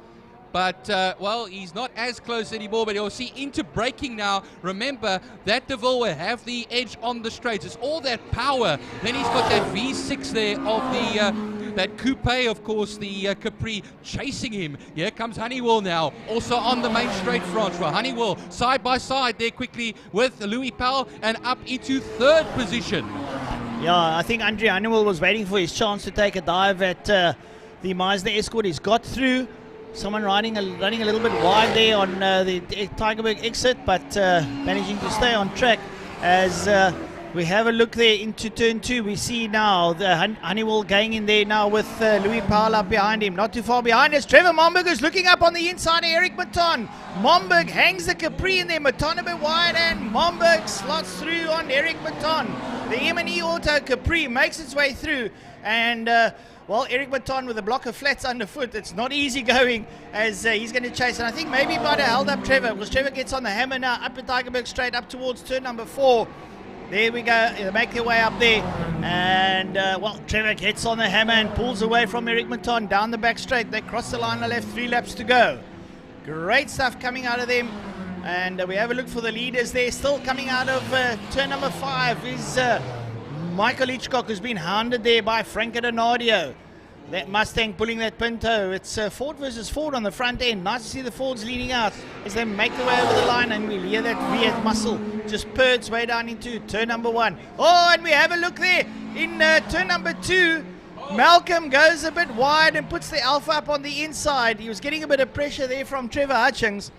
J: But, well, he's not as close anymore, but you'll see into braking now. Remember, that DeVille will have the edge on the straights. It's all that power. Then he's got that V6 there of the that coupe, of course, the Capri chasing him. Here comes Honeywell now, also on the main straight front for Honeywell. Side by side there quickly with Louis Powell and up into 3rd position.
K: Yeah, I think Andre Honeywell was waiting for his chance to take a dive at the Mazda Escort. He's got through. Someone running a little bit wide there on the Tigerberg exit, but managing to stay on track. As we have a look there into turn 2, we see now the Honeywell going in there now with Louis Powell up behind him. Not too far behind us, Trevor Momberg is looking up on the inside of Eric Mouton. Momberg hangs the Capri in there, Mouton a bit wide, and Momberg slots through on Eric Mouton. The M&E Auto Capri makes its way through, and well, Eric Mouton with a block of flats underfoot. It's not easy going as he's going to chase. And I think maybe might have held up Trevor, because Trevor gets on the hammer now up at Tigerberg straight up towards turn number 4. There we go. They make their way up there. And, well, Trevor gets on the hammer and pulls away from Eric Mouton down the back straight. They cross the line on the left, 3 laps to go. Great stuff coming out of them. And we have a look for the leaders there. Still coming out of turn number 5 is Michael Hitchcock, who's been hounded there by Franco Donadio. That Mustang pulling that Pinto. It's Ford versus Ford on the front end. Nice to see the Fords leaning out as they make their way over the line, and we'll hear that V8 muscle just purrs way down into turn number 1. Oh, and we have a look there in turn number 2. Malcolm goes a bit wide and puts the Alpha up on the inside. He was getting a bit of pressure there from Trevor Hutchings,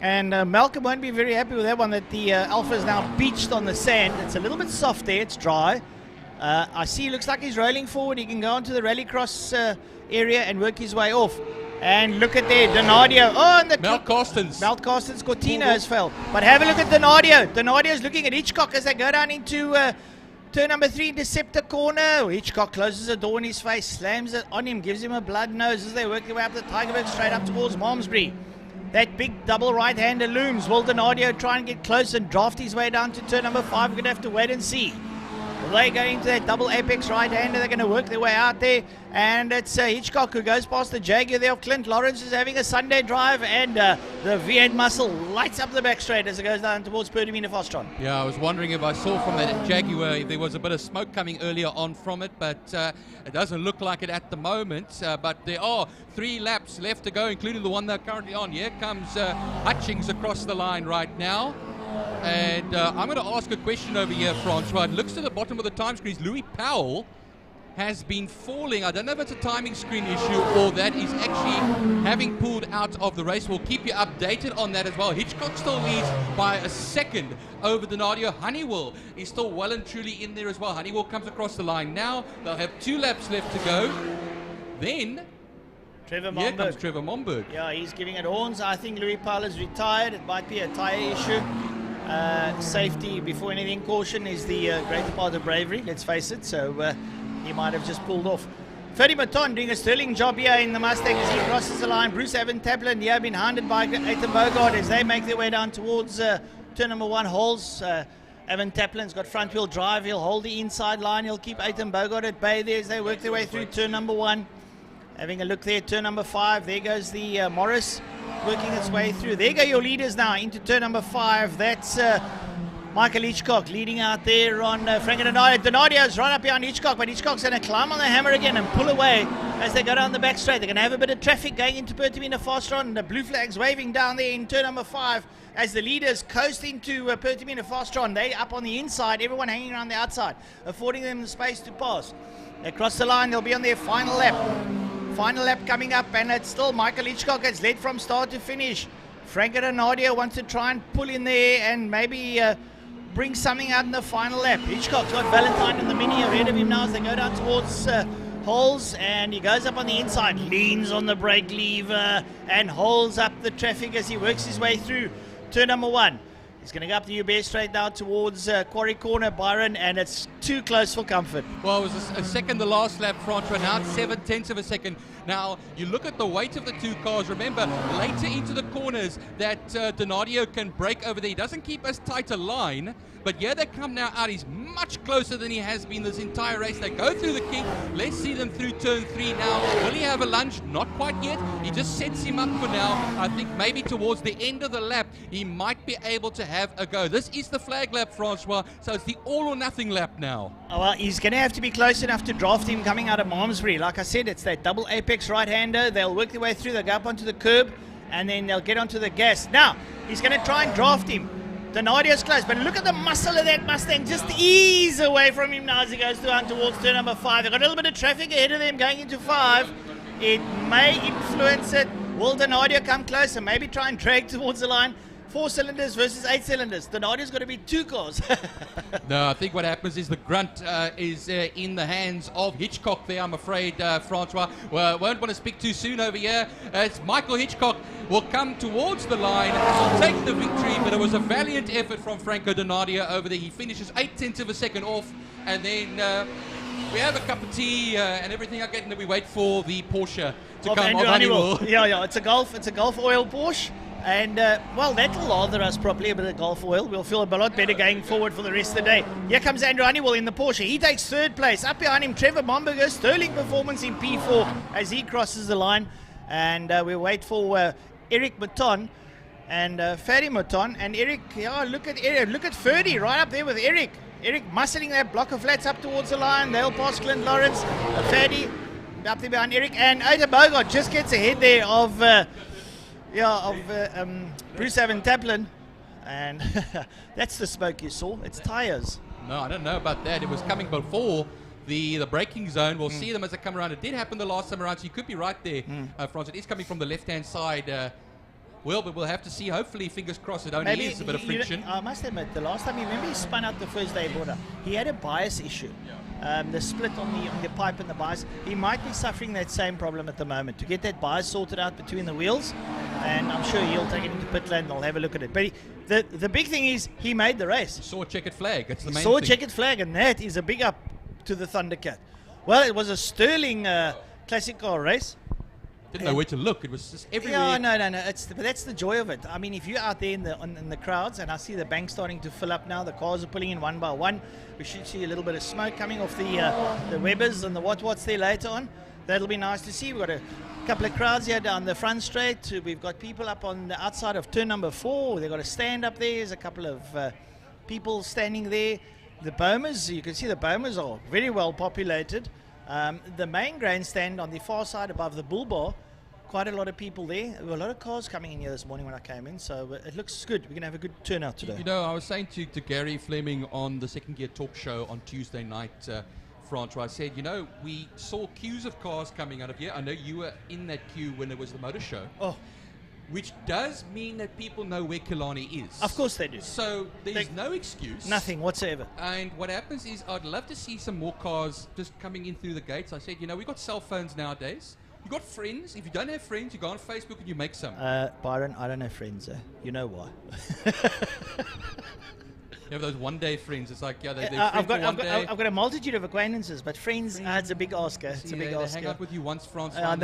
K: and Malcolm won't be very happy with that one, that the Alpha is now beached on the sand. It's a little bit soft there, it's dry. I see, looks like he's rolling forward. He can go onto the rallycross area and work his way off. And look at there, Donadio. Oh, and the
J: Mount Carstens
K: Cortina has fell. But have a look at Donadio. Donadio's looking at Hitchcock as they go down into turn number 3, Deceptor corner. Hitchcock closes the door in his face, slams it on him, gives him a blood nose as they work their way up the Tigerberg straight up towards Malmesbury. That big double right-hander looms. Will Donadio try and get close and draft his way down to turn number 5? We're going to have to wait and see. They go into that double apex right-hander. They're going to work their way out there. And it's Hitchcock who goes past the Jaguar there of Clint Lawrence, is having a Sunday drive. And the V8 muscle lights up the back straight as it goes down towards Pertamina Fostron.
J: Yeah, I was wondering if I saw from that Jaguar if there was a bit of smoke coming earlier on from it, but it doesn't look like it at the moment. But there are 3 laps left to go, including the one they're currently on. Here comes Hutchings across the line right now. And I'm going to ask a question over here, Francois. It looks to the bottom of the time screens. Louis Powell has been falling. I don't know if it's a timing screen issue or that is actually having pulled out of the race. We'll keep you updated on that as well. Hitchcock still leads by a second over Donadio. Honeywell is still well and truly in there as well. Honeywell comes across the line now. They'll have 2 laps left to go. Then
K: Trevor
J: here
K: Momberg.
J: comes Trevor Momberg.
K: Yeah, he's giving it horns. I think Louis Powell is retired. It might be a tyre issue. Safety before anything, caution is the greater part of bravery, let's face it. So he might have just pulled off. Ferdy Maton doing a sterling job here in the Mustang as he crosses the line. Bruce Evan Taplin here been hounded by Ethan Bogart as they make their way down towards turn number 1 holes. Evan Taplin's got front wheel drive. He'll hold the inside line. He'll keep Ethan Bogart at bay there as they work their way through turn number 1. Having a look there, turn number 5. There goes the Morris working its way through. There go your leaders now into turn number 5. That's Michael Hitchcock leading out there on Franco Donadio. Donadio's run up behind Hitchcock, but Hitchcock's going to climb on the hammer again and pull away as they go down the back straight. They're going to have a bit of traffic going into Pertamina Fostron. The blue flag's waving down there in turn number 5 as the leaders coast into Pertamina Fostron. They up on the inside, everyone hanging around the outside, affording them the space to pass. They cross the line, they'll be on their final lap. Final lap coming up, and it's still Michael Hitchcock has led from start to finish. Franco Donadio wants to try and pull in there and maybe bring something out in the final lap. Hitchcock's got Valentine in the mini ahead of him now as they go down towards holes, and he goes up on the inside, leans on the brake lever and holds up the traffic as he works his way through turn number 1. He's going to go up the UBS straight now towards Quarry Corner, Byron, and it's too close for comfort.
J: Well, it was a second the last lap, Francois. Now it's 7/10 of a second. Now, you look at the weight of the 2 cars. Remember, later into the corners that Donadio can break over there. He doesn't keep as tight a line, but here they come now out. He's much closer than he has been this entire race. They go through the kink. Let's see them through turn 3 now. Will he have a lunge? Not quite yet. He just sets him up for now. I think maybe towards the end of the lap, he might be able to have a go. This is the flag lap, Francois, so it's the all or nothing lap now.
K: Oh, well, he's going to have to be close enough to draft him coming out of Malmesbury. Like I said, it's that double apex right-hander. They'll work their way through. They'll go up onto the curb, and then they'll get onto the gas. Now, he's going to try and draft him. Donadio's close, but look at the muscle of that Mustang. Just ease away from him now as he goes down towards turn number 5. They've got a little bit of traffic ahead of them going into 5. It may influence it. Will Donadio come close and maybe try and drag towards the line? 4 cylinders versus 8 cylinders. Donadio's got to be 2 cars.
J: No, I think what happens is the grunt is in the hands of Hitchcock there, I'm afraid, Francois. Well, I won't want to speak too soon over here. It's Michael Hitchcock will come towards the line, will take the victory, but it was a valiant effort from Franco Donadio over there. He finishes 8/10 of a second off, and then we have a cup of tea and everything again, and then we wait for the Porsche to come on Honeywell.
K: Yeah, it's a Gulf oil Porsche. And, well, that'll lather us properly, a bit of Gulf oil. We'll feel a lot better going forward for the rest of the day. Here comes Andrew Honeywell in the Porsche. He takes 3rd place. Up behind him, Trevor Momberger. Sterling performance in P4 as he crosses the line. And we'll wait for Eric Maton and Ferdy Mouton and Eric. Yeah, look at Eric. Look at Ferdy right up there with Eric. Eric muscling that block of flats up towards the line. They'll pass Clint Lawrence. Ferdy up there behind Eric, and Ada Bogart just gets ahead there of Bruce Evan Taplin, and that's the smoke you saw. It's tires.
J: No, I don't know about that. It was coming before the braking zone. We'll see them as they come around. It did happen the last time around, so you could be right there, Franz. It is coming from the left-hand side. Well, but we'll have to see. Hopefully, fingers crossed, it only is a bit of friction.
K: I must admit, the last time, you remember he spun out the first day border, he had a bias issue. The split on the pipe and the bias. He might be suffering that same problem at the moment. To get that bias sorted out between the wheels, and I'm sure he'll take it into pit lane. They'll have a look at it. But the big thing is he made the race.
J: Saw a checkered flag. That's the main thing.
K: Saw a checkered flag, and that is a big up to the Thundercat. Well, it was a sterling classic car race.
J: Didn't know where to look. It was just everywhere.
K: Yeah, no. But that's the joy of it. I mean, if you're out there in the crowds, and I see the bank starting to fill up now, the cars are pulling in one by one. We should see a little bit of smoke coming off the Webbers and the what's there later on. That'll be nice to see. We've got a couple of crowds here down the front straight. We've got people up on the outside of turn number 4. They've got a stand up there. There's a couple of people standing there. The Bombers, you can see the Bombers are very well populated. The main grandstand on the far side above the bull bar, quite a lot of people there. There were a lot of cars coming in here this morning when I came in, so it looks good. We're going to have a good turnout today.
J: You know, I was saying to Gary Fleming on the Second Gear Talk Show on Tuesday night, France, where I said, you know, we saw queues of cars coming out of here. I know you were in that queue when there was the motor show.
K: Oh.
J: Which does mean that people know where Killarney is.
K: Of course they do.
J: So there's no excuse.
K: Nothing whatsoever.
J: And what happens is I'd love to see some more cars just coming in through the gates. I said, you know, we've got cell phones nowadays. You've got friends. If you don't have friends, you go on Facebook and you make some.
K: Byron, I don't have friends. You know why?
J: You have those one-day friends. It's like, yeah, they're
K: I've
J: friends for one day.
K: got a multitude of acquaintances, but friends, it's a big ask. It's a big ask.
J: They hang out with you once, France.
K: No.
J: I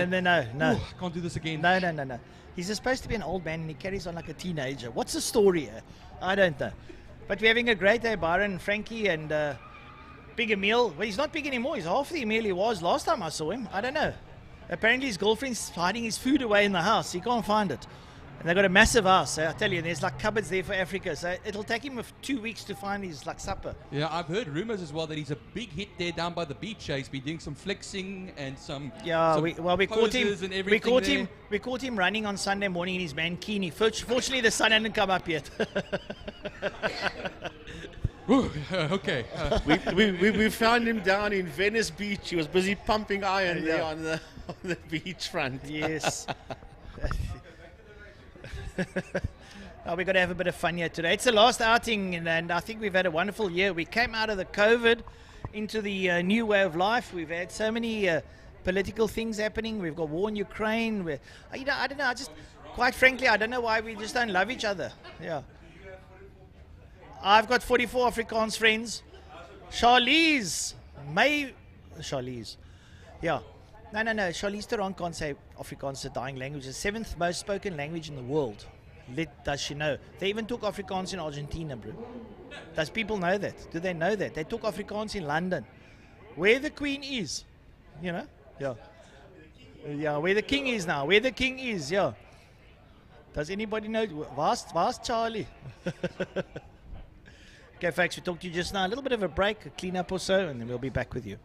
J: can't do this again.
K: No. He's supposed to be an old man and he carries on like a teenager. What's the story here? I don't know. But we're having a great day, Byron, Frankie, and Big Emil. Well, he's not big anymore. He's half the Emil he was last time I saw him. I don't know. Apparently his girlfriend's hiding his food away in the house. He can't find it. And they've got a massive house. I tell you, there's like cupboards there for Africa. So it'll take him 2 weeks to find his like supper.
J: Yeah, I've heard rumors as well that he's a big hit there down by the beach. He's been doing some flexing and some.
K: Yeah, we caught him. We caught him running on Sunday morning in his mankini. Fortunately, the sun hadn't come up yet.
J: Okay.
C: We found him down in Venice Beach. He was busy pumping iron there on the beachfront.
K: Yes. We've got to have a bit of fun here today. It's the last outing, and I think we've had a wonderful year. We came out of the COVID into the new way of life. We've had so many political things happening. We've got war in Ukraine. I don't know. Quite frankly, I don't know why we just don't love each other. Yeah. I've got 44 Afrikaans friends. Charlize. Yeah. No. Charlize Theron can't say Afrikaans is a dying language. The 7th most spoken language in the world. Does she know? They even talk Afrikaans in Argentina, bro. Does people know that? Do they know that? They talk Afrikaans in London. Where the Queen is. You know? Yeah. Yeah, where the King is now. Where the King is, yeah. Does anybody know? Where's Charlie? Okay, folks, we talked to you just now. A little bit of a break, a clean up or so, and then we'll be back with you.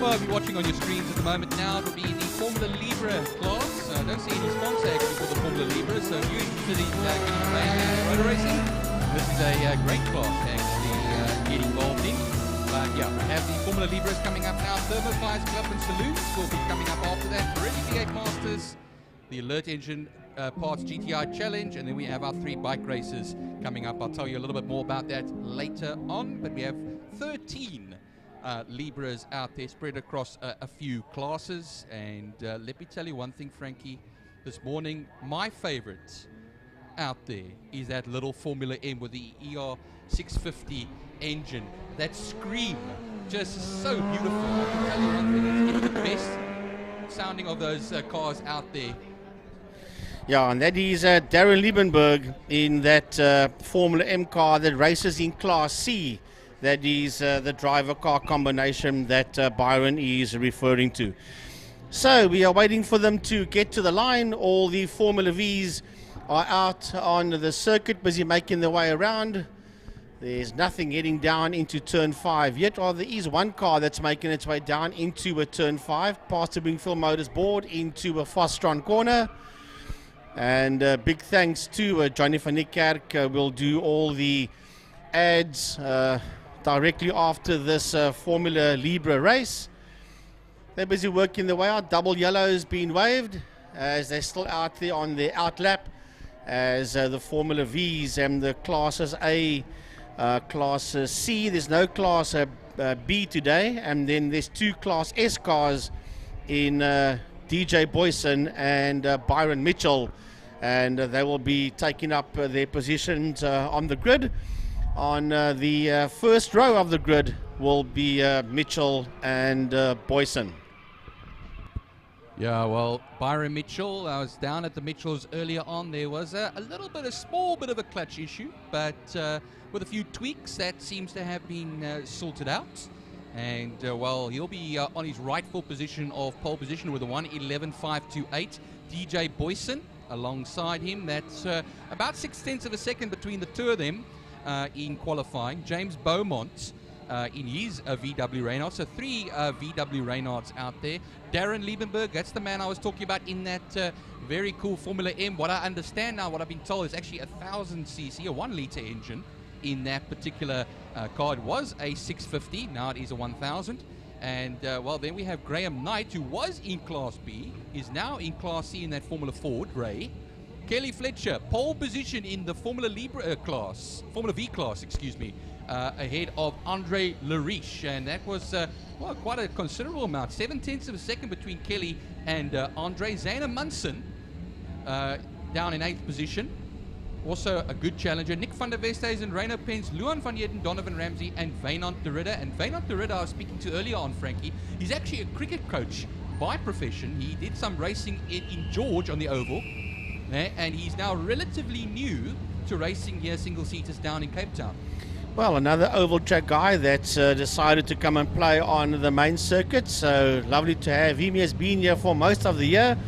J: Well, if you're watching on your screens at the moment now, it'll be the Formula Libra class. I don't see any sponsor actually for the Formula Libra, so if you're interested in getting playing rotor racing, this is a great class actually get involved in. But yeah, we have the Formula Libras coming up now. Thermofires, Clubman Saloons will be coming up after that. Ready V8 Masters, the Alert Engine Parts GTI Challenge, and then we have our 3 bike races coming up. I'll tell you a little bit more about that later on, but we have 13 Libras out there spread across a few classes. And let me tell you one thing, Frankie, this morning my favorite out there is that little Formula M with the ER650 engine. That scream, just so beautiful. I can tell you one thing, it's the best sounding of those cars out there.
C: Yeah, and that is Darren Liebenberg in that Formula M car that races in Class C. That is the driver-car combination that Byron is referring to. So we are waiting for them to get to the line. All the Formula Vs are out on the circuit, busy making their way around. There's nothing heading down into Turn 5 yet. Or there is one car that's making its way down into a Turn 5, past the Wingfield Motors board into a Fostron corner. And big thanks to Johnny van Niekerk. Will do all the ads directly after this Formula Libra race. They're busy working their way out. Double yellow has been waved as they're still out there on their out lap, as the Formula Vs and the classes A, classes C. There's no class B today, and then there's 2 class S cars in DJ Boyson and Byron Mitchell, and they will be taking up their positions on the grid. On the first row of the grid will be Mitchell and Boyson.
J: Yeah, well, Byron Mitchell, I was down at the Mitchells earlier on. There was a small bit of a clutch issue, but with a few tweaks, that seems to have been sorted out. And, well, he'll be on his rightful position of pole position with a 1:11.528. DJ Boyson alongside him. That's about 0.6 of a second between the two of them in qualifying. James Beaumont in his VW Reynolds. So 3 VW Reynolds out there. Darren Liebenberg, that's the man I was talking about in that very cool Formula M. What I understand now, what I've been told, is actually a 1,000cc, a 1-litre engine in that particular car. It was a 650, now it is a 1,000. And, well, then we have Graham Knight, who was in Class B, is now in Class C in that Formula Ford, Ray. Kelly Fletcher, pole position in the Formula Libra class, Formula V class, excuse me, ahead of Andre Lariche. And that was, well, quite a considerable amount, 0.7 of a second between Kelly and Andre. Zana Munson down in 8th position. Also a good challenger. Nick van der Westhuizen, Reino Pence, Luan van Heerden, Donovan Ramsey, and Wynand de Ridder. And Wynand de Ridder I was speaking to earlier on, Frankie. He's actually a cricket coach by profession. He did some racing in George on the Oval. And he's now relatively new to racing here, single-seaters down in Cape Town.
C: Well, another oval track guy that's decided to come and play on the main circuit. So lovely to have him. He has been here for most of the year.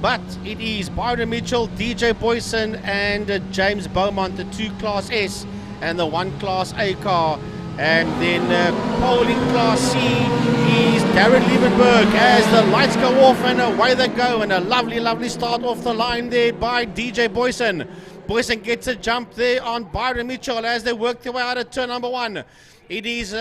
C: but it is Byron Mitchell, DJ Boyson, and James Beaumont, the 2 Class S and the 1 Class A car. And then polling Class C is Darren Liebenberg as the lights go off and away they go. And a lovely, lovely start off the line there by DJ Boyson. Boyson gets a jump there on Byron Mitchell as they work their way out of turn number 1. It is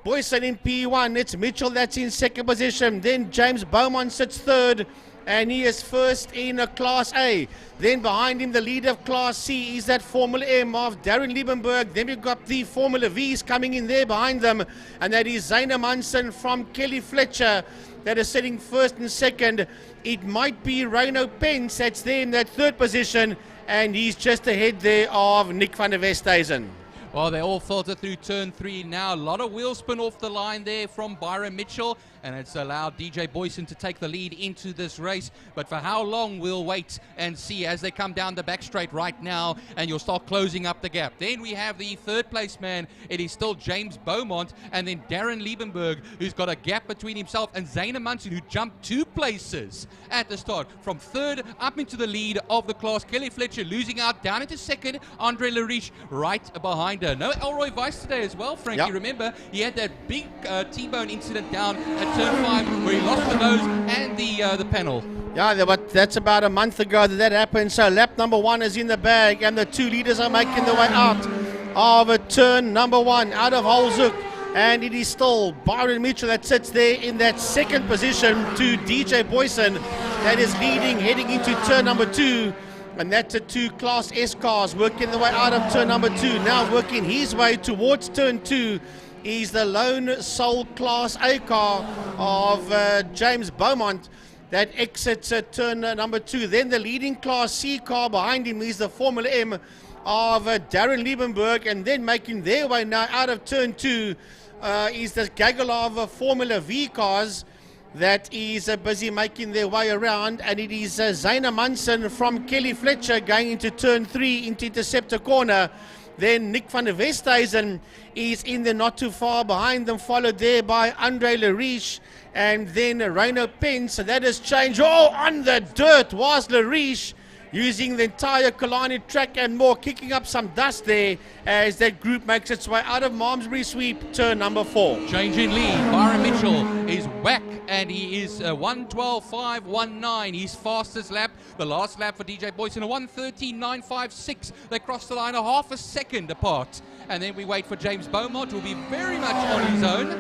C: Boyson in P1. It's Mitchell that's in second position. Then James Beaumont sits third, and he is first in Class A. Then behind him, the leader of Class C is that Formula M of Darren Liebenberg. Then we've got the Formula V's coming in there behind them, and that is Zayna Munson from Kelly Fletcher that is sitting first and second. It might be Reino Pence that's there in that third position, and he's just ahead there of Nick van der Westhuizen.
J: Well, they all filter through turn 3 now. A lot of wheel spin off the line there from Byron Mitchell, and it's allowed DJ Boyson to take the lead into this race. But for how long, we'll wait and see as they come down the back straight right now, and you'll start closing up the gap. Then we have the third place man. It is still James Beaumont, and then Darren Liebenberg, who's got a gap between himself and Zayna Munson, who jumped 2 places at the start. From third up into the lead of the class. Kelly Fletcher losing out down into second. Andre Lariche right behind her. No Elroy Weiss today as well, Frankie.
C: Yep.
J: Remember, he had that big T-bone incident down at turn 5 where he lost the nose and the panel.
C: Yeah, but that's about a month ago that happened. So lap number 1 is in the bag, and the 2 leaders are making their way out of turn number 1 out of Holzhoek. And it is still Byron Mitchell that sits there in that second position to DJ Boyson that is leading, heading into turn number 2. And that's the 2 Class S cars working their way out of turn number 2. Now working his way towards turn 2 is the lone sole Class A car of James Beaumont that exits turn number 2. Then the leading Class C car behind him is the Formula M of Darren Liebenberg. And then making their way now out of turn 2 is the gaggle of Formula V cars that is busy making their way around, and it is Zayna Munson from Kelly Fletcher going into turn 3 into Interceptor corner. Then Nick van der Westhuizen is in there not too far behind them, followed there by Andre Lariche, and then Reino Pence. So that has changed. Oh, on the dirt was Lariche, using the entire Killarney track and more, kicking up some dust there as that group makes its way out of Malmesbury Sweep, turn number 4.
J: Change in lead. Byron Mitchell is whack, and he is 1:12.519. His fastest lap. The last lap for DJ Boyson, a 1:13.956. They crossed the line a half a second apart. And then we wait for James Beaumont, who will be very much on his own.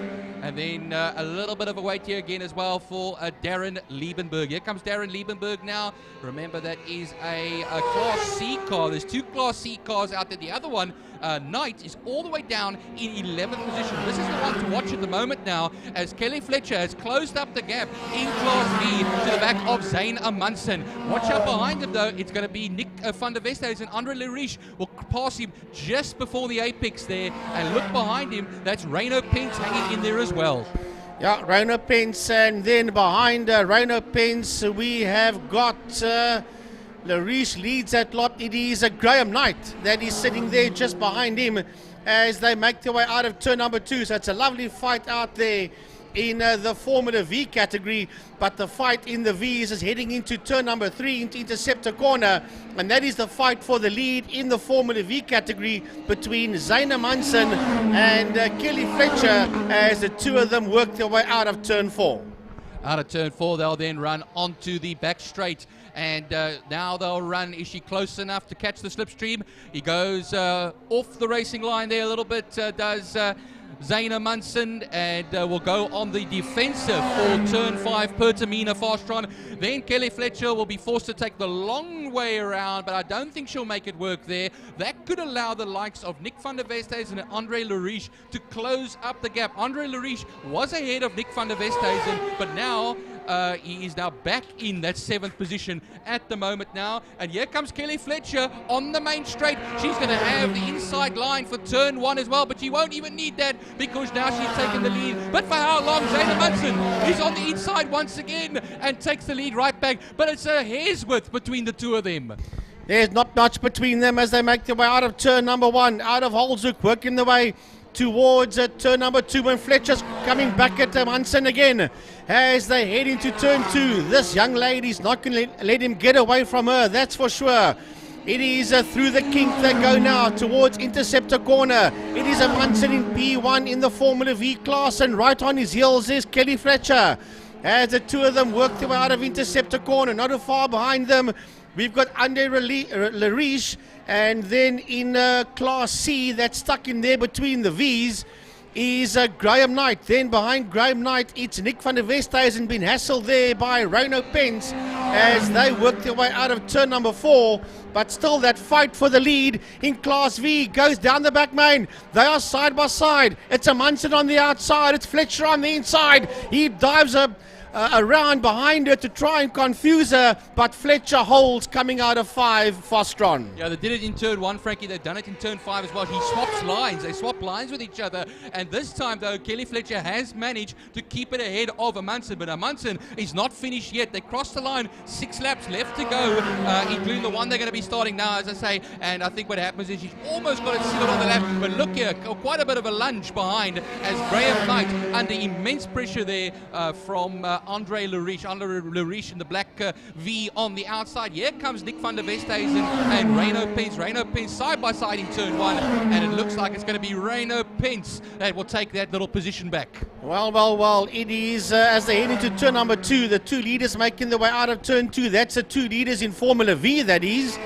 J: And then a little bit of a wait here again as well for Darren Liebenberg. Here comes Darren Liebenberg now. Remember, that is a Class C car. There's 2 Class C cars out there. The other one, Knight, is all the way down in 11th position. This is the one to watch at the moment now, as Kelly Fletcher has closed up the gap in Class V to the back of Zayna Munson. Watch out behind him, though. It's going to be Nick van der Westhuizen, and Andre Lariche will pass him just before the apex there. And look behind him, that's Reino Pence hanging in there as well.
C: Yeah, Reino Pence, and then behind Reino Pence we have got Lariche leads that lot. It is Graham Knight that is sitting there just behind him as they make their way out of turn number 2. So it's a lovely fight out there in the Formula V category, but the fight in the V's is heading into turn number 3 into Interceptor corner, and that is the fight for the lead in the Formula V category between Zayna Munson and Kelly Fletcher as the 2 of them work their way out of turn 4.
J: Out of turn 4, they'll then run onto the back straight, and now they'll run. Is she close enough to catch the slipstream? He goes off the racing line there a little bit, does Zayna Munson, and will go on the defensive for turn 5, Pertamina Fastron. Then Kelly Fletcher will be forced to take the long way around, but I don't think she'll make it work there. That could allow the likes of Nick van der Westhuizen and Andre Lariche to close up the gap. Andre Lariche was ahead of Nick van der Westhuizen, but now he is now back in that 7th position at the moment now. And here comes Kelly Fletcher on the main straight. She's going to have the inside line for turn 1 as well, but she won't even need that because now she's taken the lead. But for how long? Zayna Munson is on the inside once again and takes the lead right back. But it's a hair's width between the 2 of them.
C: There's not much between them as they make their way out of turn number 1, out of Holzhoek, working their way towards turn number 2 when Fletcher's coming back at Munson again. as they head into turn 2. This young lady's not going to let him get away from her, that's for sure. It is through the kink they go now towards Interceptor Corner. It is a Munson in P1 in the Formula V class, and right on his heels is Kelly Fletcher. As the two of them work their way out of Interceptor Corner, not too far behind them, we've got Andre Lariche, and then in Class C, that's stuck in there between the V's, is Graham Knight. Then behind Graham Knight, it's Nick van der Westhuizen, been hassled there by Reno Pence as they work their way out of turn number 4. But still that fight for the lead in Class V goes down the back main. They are side by side. It's a Munson on the outside. It's Fletcher on the inside. He dives around behind her to try and confuse her, but Fletcher holds coming out of 5 Fostron.
J: Yeah, they did it in turn 1, Frankie. They've done it in turn 5 as well. He swaps lines. They swap lines with each other. And this time, though, Kelly Fletcher has managed to keep it ahead of Amundsen. But Amundsen is not finished yet. They crossed the line. 6 laps left to go, including the one they're going to be starting now, as I say. And I think what happens is she's almost got it sealed on the lap. But look here, quite a bit of a lunge behind as Graham Knight under immense pressure there from Andre Lariche in the black V on the outside. Here comes Nick van der Westhuizen and Reno Pence. Reno Pence side by side in turn 1, and it looks like it's going to be Reno Pence that will take that little position back.
C: Well, it is as they head into turn number 2, the two leaders making their way out of turn 2. That's the two leaders in Formula V, that is.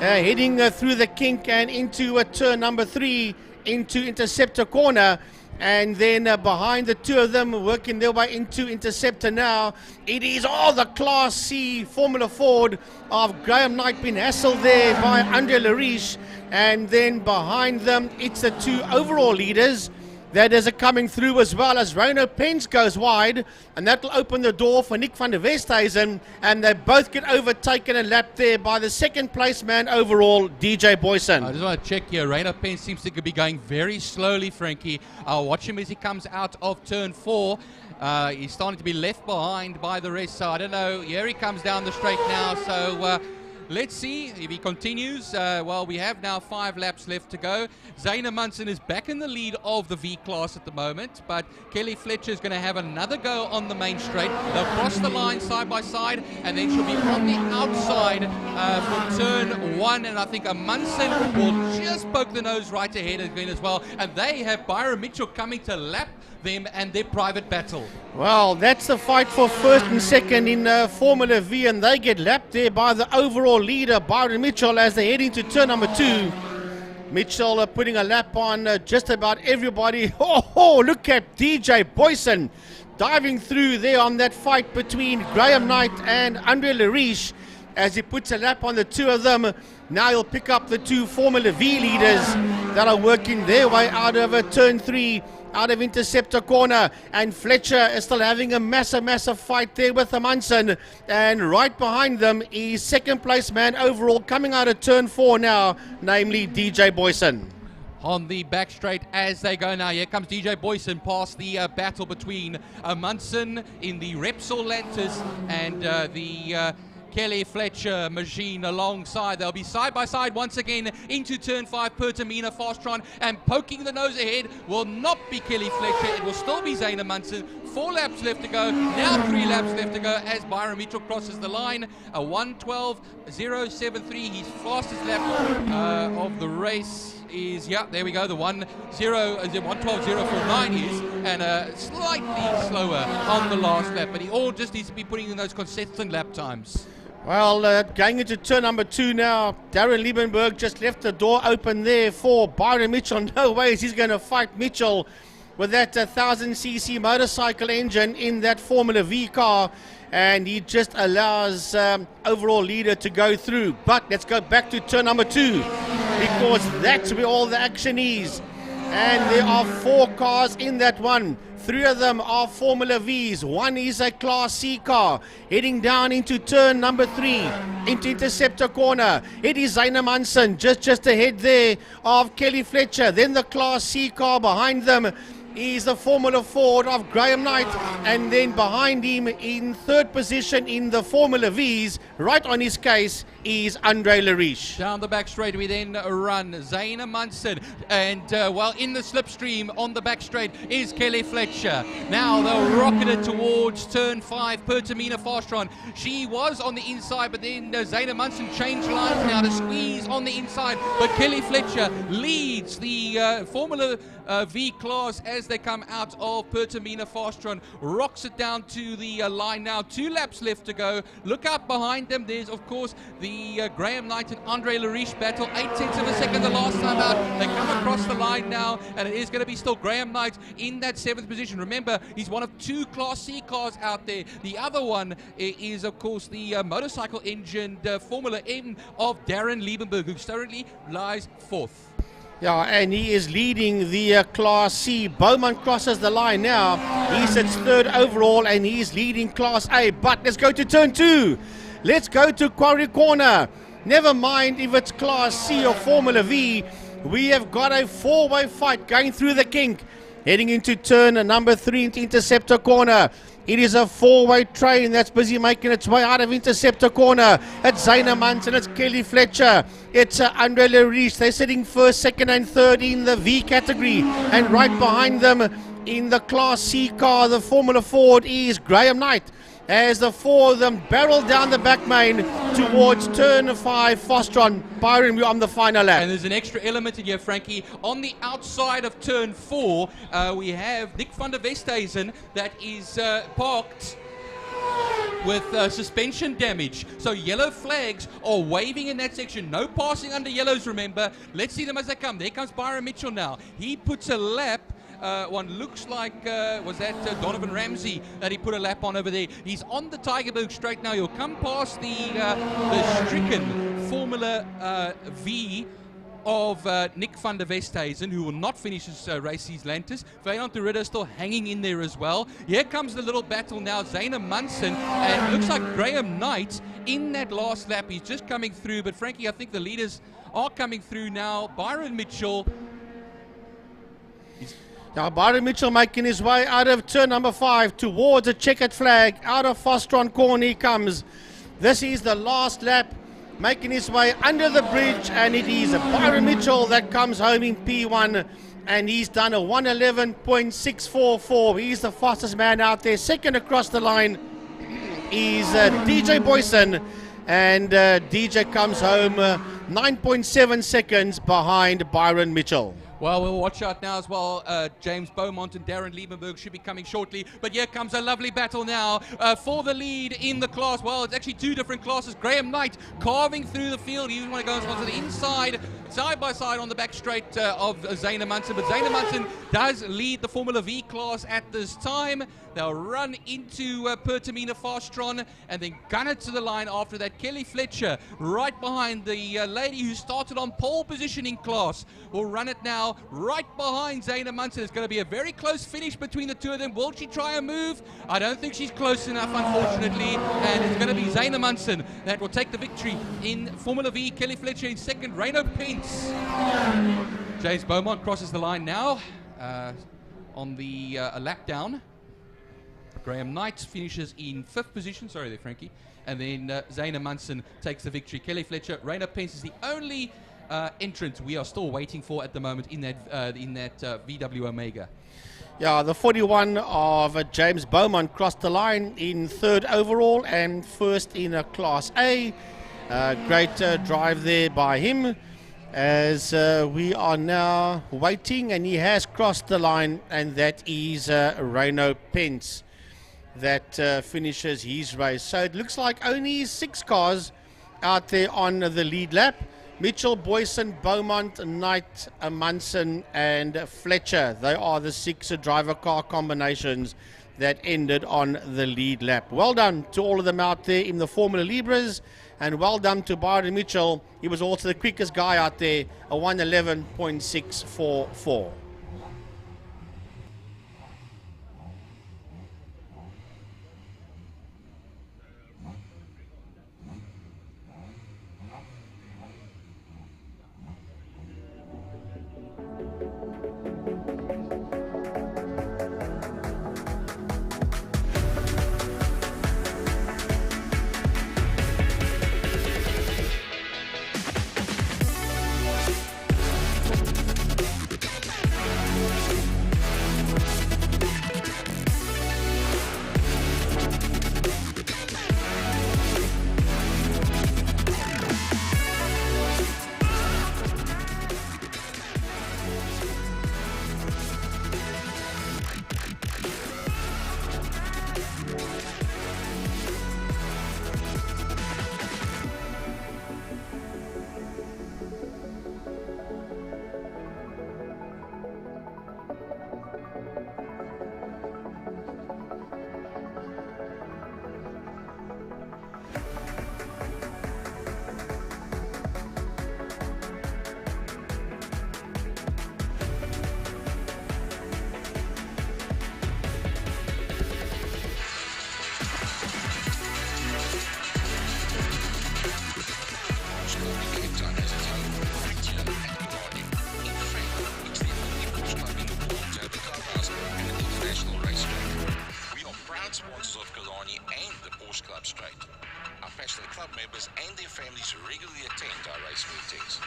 C: Heading through the kink and into turn number 3 into Interceptor Corner. And then behind the two of them working their way into Interceptor now, it is all the Class C Formula Ford of Graham Knight being hassled there by Andre Lariche. And then behind them, it's the two overall leaders that is coming through, as well as Reno Pence goes wide, and that will open the door for Nick van der Westhuizen, and they both get overtaken and lapped there by the second place man overall, DJ Boyson.
J: I just want to check here. Reno Pence seems to be going very slowly, Frankie. I'll watch him as he comes out of turn 4. He's starting to be left behind by the rest, so I don't know. Here he comes down the straight now, so let's see if he continues. Well, we have now 5 laps left to go. Zayna Munson is back in the lead of the V class at the moment, but Kelly Fletcher is going to have another go on the main straight. They'll cross the line side by side, and then she'll be on the outside for turn 1, and I think a Munson will just poke the nose right ahead again as well, and they have Byron Mitchell coming to lap them and their private battle.
C: Well, that's the fight for first and second in Formula V, and they get lapped there by the overall leader, Byron Mitchell, as they head into turn number 2. Mitchell putting a lap on just about everybody. Oh, look at DJ Boyson diving through there on that fight between Graham Knight and Andre Lariche as he puts a lap on the two of them. Now he'll pick up the two Formula V leaders that are working their way out of turn 3, out of Interceptor Corner, and Fletcher is still having a massive fight there with Amundsen, and right behind them is second place man overall coming out of turn 4 now, namely DJ Boyson.
J: On the back straight as they go now. Here comes DJ Boyson past the battle between Amundsen in the Repsol Lantis and the Kelly Fletcher machine alongside. They'll be side by side once again into turn 5. Pertamina Fastron, and poking the nose ahead will not be Kelly Fletcher. It will still be Zayna Munson. 4 laps left to go. Now 3 laps left to go as Byron Mitchell crosses the line. A 1:12.073. His fastest lap of the race is, yeah, there we go. The 1:12.049 is, and slightly slower on the last lap. But he all just needs to be putting in those consistent lap times.
C: Well, going into turn number 2 now, Darren Liebenberg just left the door open there for Byron Mitchell. No ways he's going to fight Mitchell with that 1000cc motorcycle engine in that Formula V car, and he just allows overall leader to go through. But let's go back to turn number 2, because that's where all the action is. And there are 4 cars in that one. 3 of them are Formula Vs. 1 is a Class C car. Heading down into turn number 3, into Interceptor Corner. It is Zayna Munson just ahead there of Kelly Fletcher. Then the Class C car behind them is the Formula Ford of Graham Knight, and then behind him in third position in the Formula Vs, right on his case, is Andre Lariche.
J: Down the back straight we then run Zaina Munson, and well, in the slipstream on the back straight is Kelly Fletcher. Now they'll rocket it towards turn 5, Pertamina Fastron. She was on the inside, but then Zaina Munson changed lines now to squeeze on the inside, but Kelly Fletcher leads the Formula V class as they come out of Pertamina Fastron, rocks it down to the line now. 2 laps left to go. Look out behind them. There's of course the Graham Knight and Andre Lariche battle. 8/10 of a second the last time out. They come across the line now, and it is going to be still Graham Knight in that 7th position. Remember, he's one of 2 Class C cars out there. The other one is of course the motorcycle engined Formula M of Darren Liebenberg, who currently lies 4th.
C: Yeah, and he is leading the Class C. Bowman crosses the line now. He sits 3rd overall, and he's leading Class A. But let's go to turn 2. Let's go to Quarry Corner. Never mind if it's Class C or Formula V. We have got a 4-way fight going through the kink. Heading into turn number 3 into Interceptor Corner. It is a 4-way train that's busy making its way out of Interceptor Corner. It's Zaina Munson, it's Kelly Fletcher, it's Andre Lariche. They're sitting 1st, 2nd and 3rd in the V category. And right behind them in the Class C car, the Formula Ford, is Graham Knight, as the 4 of them barrel down the back main towards turn 5, Fastron. Byron, we're on the final lap.
J: And there's an extra element in here, Frankie. On the outside of turn 4, we have Nick van der Westhuizen that is parked with suspension damage. So yellow flags are waving in that section. No passing under yellows, remember. Let's see them as they come. There comes Byron Mitchell now. He puts a lap. One looks like, was that Donovan Ramsey that he put a lap on over there. He's on the Tygerberg straight now. He'll come past the stricken Formula V of Nick van der Westhuizen, who will not finish his race. He's Lantis. Feyenoord de Ridder still hanging in there as well. Here comes the little battle now. Zaina Munson, and it looks like Graham Knight in that last lap. He's just coming through, but Frankie, I think the leaders are coming through now. Byron Mitchell.
C: Now Byron Mitchell making his way out of turn number 5 towards a checkered flag. Out of Fastron Corner he comes. This is the last lap, making his way under the bridge, and it is Byron Mitchell that comes home in P1, and he's done a 111.644. He's the fastest man out there. Second across the line is DJ Boyson, and DJ comes home 9.7 seconds behind Byron Mitchell.
J: Well, we'll watch out now as well. James Beaumont and Darren Liebenberg should be coming shortly. But here comes a lovely battle now for the lead in the class. Well, it's actually 2 different classes. Graham Knight carving through the field. He want to go to the inside, side by side on the back straight of Zaina Munson. But Zaina Munson does lead the Formula V class at this time. They'll run into Pertamina Fastron and then gun it to the line after that. Kelly Fletcher right behind the lady who started on pole position in class will run it now right behind Zaina Munson. It's going to be a very close finish between the 2 of them. Will she try a move? I don't think she's close enough, unfortunately, and it's going to be Zaina Munson that will take the victory in Formula V. Kelly Fletcher in second. Reino Pence. James Beaumont crosses the line now on the lap down. Graham Knight finishes in 5th position. Sorry there, Frankie. And then Zaina Munson takes the victory. Kelly Fletcher, Reino Pence is the only entrant we are still waiting for at the moment in that VW Omega.
C: Yeah, the 41 of James Beaumont crossed the line in 3rd overall and 1st in a Class A. Great drive there by him, as we are now waiting, and he has crossed the line, and that is Reino Pence that finishes his race. So it looks like only 6 cars out there on the lead lap. Mitchell, Boyson, Beaumont, Knight, Munson and Fletcher. They are the 6 driver car combinations that ended on the lead lap. Well done to all of them out there in the Formula Libras, and well done to Byron Mitchell. He was also the quickest guy out there, a 111.644.
L: drivers and their families regularly attend our race meetings.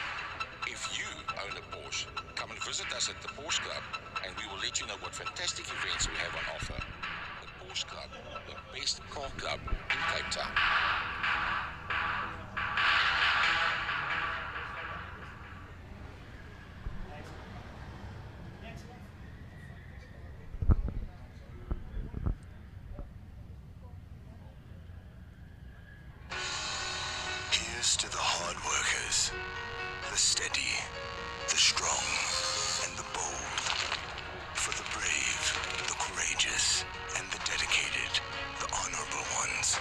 L: If you own a Porsche, come and visit us at the Porsche Club and we will let you know what fantastic events we have on offer. The Porsche Club, the best car club in Cape Town.
M: Here's to the hard workers, the steady, the strong, and the bold. For the brave, the courageous, and the dedicated, the honorable ones.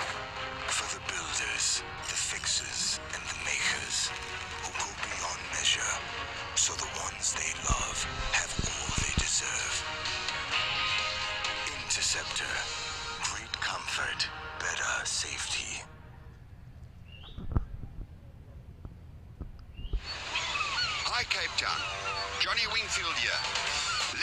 M: For the builders, the fixers, and the makers, who go beyond measure, so the ones they love have all they deserve. Interceptor, great comfort, better safety.
N: Hi Cape Town, Johnny Wingfield here.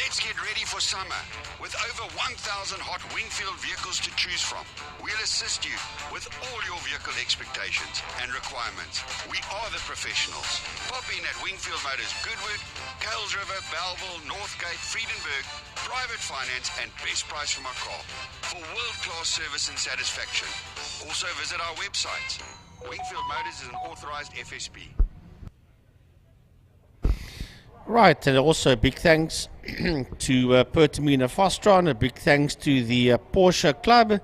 N: Let's get ready for summer. With over 1,000 hot Wingfield vehicles to choose from, we'll assist you with all your vehicle expectations and requirements. We are the professionals. Pop in at Wingfield Motors Goodwood, Kales River, Belleville, Northgate, Friedenberg, private finance and best price from our car for world-class service and satisfaction. Also visit our websites. Wingfield Motors is an authorized FSP.
C: Right, and also a big thanks to Pertamina Fostron, a big thanks to the Porsche Club,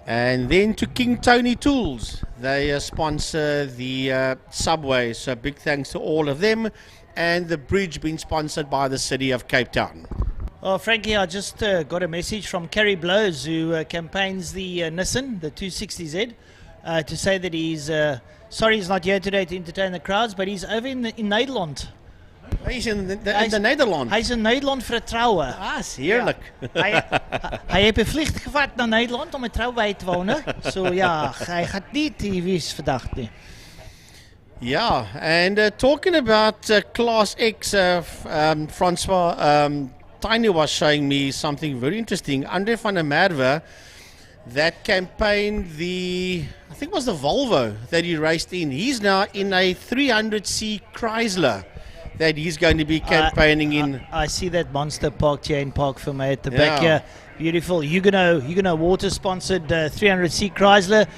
C: and then to King Tony Tools. They sponsor the subway, so big thanks to all of them, and the bridge being sponsored by the city of Cape Town.
K: Well, Frankie, I just got a message from Kerry Blows, who campaigns the Nissan, the 260Z, to say that he's sorry he's not here today to entertain the crowds, but he's over in Nederland.
C: Hy's in Nederland.
K: Hy's in Nederland vir 'n troue.
C: Is heerlijk.
K: Ja. Hy het 'n vlieg gevat na Nederland om 'n troue by te woon. So ja, hy gaan nie TV vandag nie.
C: Yeah, and talking about Class X, Francois, Tiny was showing me something very interesting. Andre van der Merwe, that campaigned I think it was the Volvo that he raced in. He's now in a 300C Chrysler that he's going to be campaigning in.
K: I see that monster parked here in Park for me at the back here. Beautiful. Huguenot water sponsored 300C Chrysler.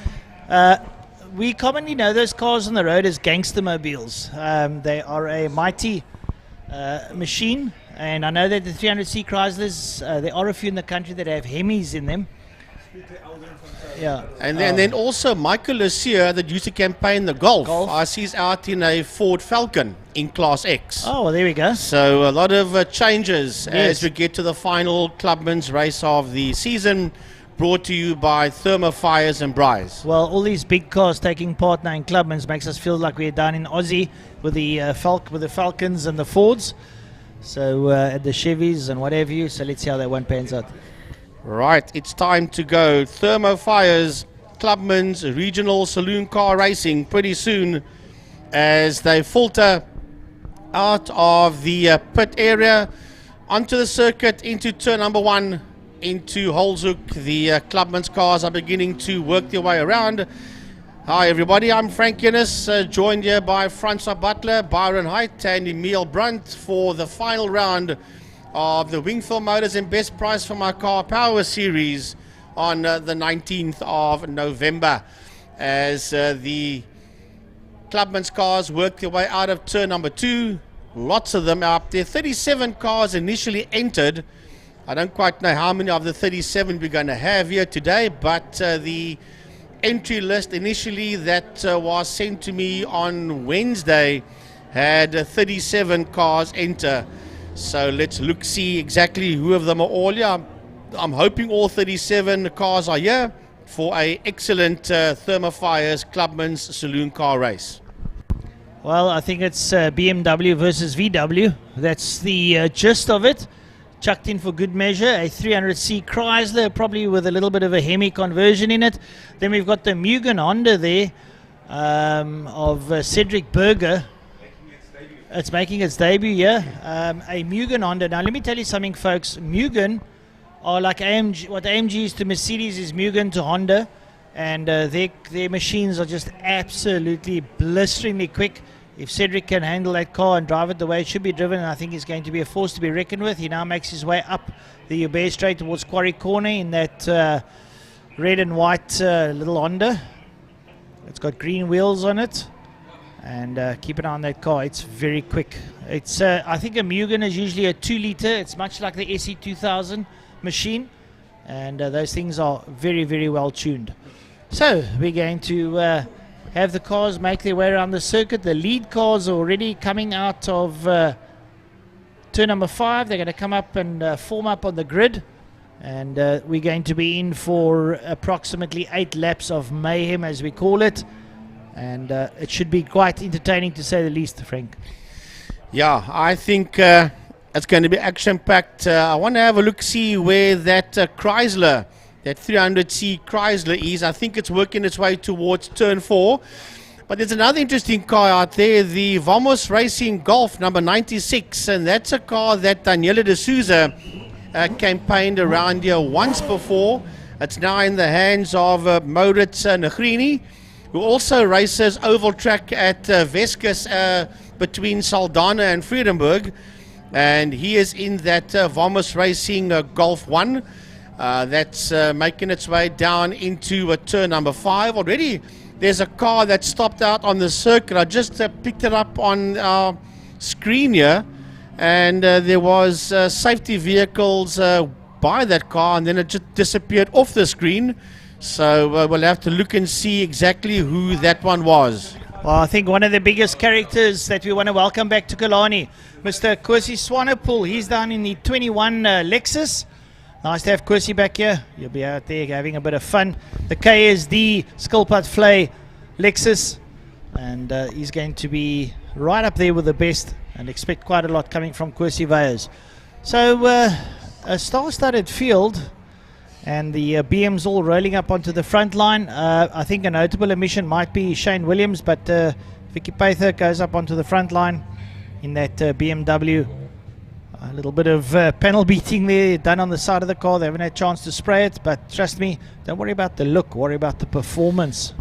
K: We commonly know those cars on the road as gangster mobiles. They are a mighty machine, and I know that the 300C Chryslers, there are a few in the country that have Hemis in them. Yeah,
C: and then also Michael Lucia that used to campaign the Golf. I see he's out in a Ford Falcon in Class X.
K: Oh, well, there we go.
C: So a lot of changes as we get to the final Clubman's race of the season, brought to you by Thermo Fires and Bryce.
K: Well, all these big cars taking part now in Clubman's makes us feel like we're down in Aussie with the Falcons and the Fords, so the Chevys and whatever you. So let's see how that one pans out.
C: Right, it's time to go. Thermo Fires, Clubman's regional saloon car racing pretty soon as they filter out of the pit area onto the circuit into turn number 1 into Holzhoek. The Clubman's cars are beginning to work their way around. Hi everybody, I'm Frank Guinness, joined here by Francois Butler, Byron Height and Emil Brunt for the final round of the Wingfield Motors and Best Price for My Car Power Series on the 19th of November as the Clubman's cars work their way out of turn number 2. Lots of them are up there. 37 cars initially entered. I don't quite know how many of the 37 we're going to have here today, but the entry list initially that was sent to me on Wednesday had 37 cars enter. So let's see exactly who of them are all here. I'm hoping all 37 cars are here for a excellent Thermo Fires Clubman's saloon car race.
K: Well, I think it's BMW versus VW. That's the gist of it. Chucked in for good measure, a 300C Chrysler, probably with a little bit of a Hemi conversion in it. Then we've got the Mugen Honda there of Cedric Berger. It's making its debut, yeah. A Mugen Honda. Now, let me tell you something, folks. Mugen are like AMG. What AMG is to Mercedes is Mugen to Honda. and their machines are just absolutely blisteringly quick. If Cedric can handle that car and drive it the way it should be driven, I think he's going to be a force to be reckoned with. He now makes his way up the Uber straight towards Quarry Corner in that red and white little Honda. It's got green wheels on it, and keep an eye on that car. It's very quick. It's I think a Mugen is usually a 2-litre. It's much like the SE2000 machine, and those things are very, very well tuned. So we're going to have the cars make their way around the circuit. The lead cars are already coming out of turn number 5. They're going to come up and form up on the grid, and we're going to be in for approximately 8 laps of mayhem, as we call it, and it should be quite entertaining, to say the least, Frank.
C: Yeah, I think it's going to be action-packed. I want to have a look, see where that Chrysler, that 300C Chrysler is. I think it's working its way towards turn 4. But there's another interesting car out there, the Vamos Racing Golf number 96, and that's a car that Daniela de Souza campaigned around here once before. It's now in the hands of Maurits Negrini, who also races oval track at Vescus between Saldanha and Vredenburg, and he is in that Vamos Racing Golf 1 that's making its way down into turn number 5. Already there's a car that stopped out on the circuit. I just picked it up on our screen here, and there was safety vehicles by that car, and then it just disappeared off the screen. So we'll have to look and see exactly who that one was.
K: Well, I think one of the biggest characters that we want to welcome back to Killarney, Mr. Kwesi Swanepoel. He's down in the 21 Lexus. Nice to have Kwesi back here. You'll be out there having a bit of fun. The KSD Skilpad Flay Lexus, and he's going to be right up there with the best, and expect quite a lot coming from Kwesi Veyers. So a star-studded field, and the BM's all rolling up onto the front line. I think a notable omission might be Shane Williams, but Vicky Pather goes up onto the front line in that BMW. A little bit of panel beating there done on the side of the car. They haven't had a chance to spray it, but trust me, don't worry about the look, worry about the performance.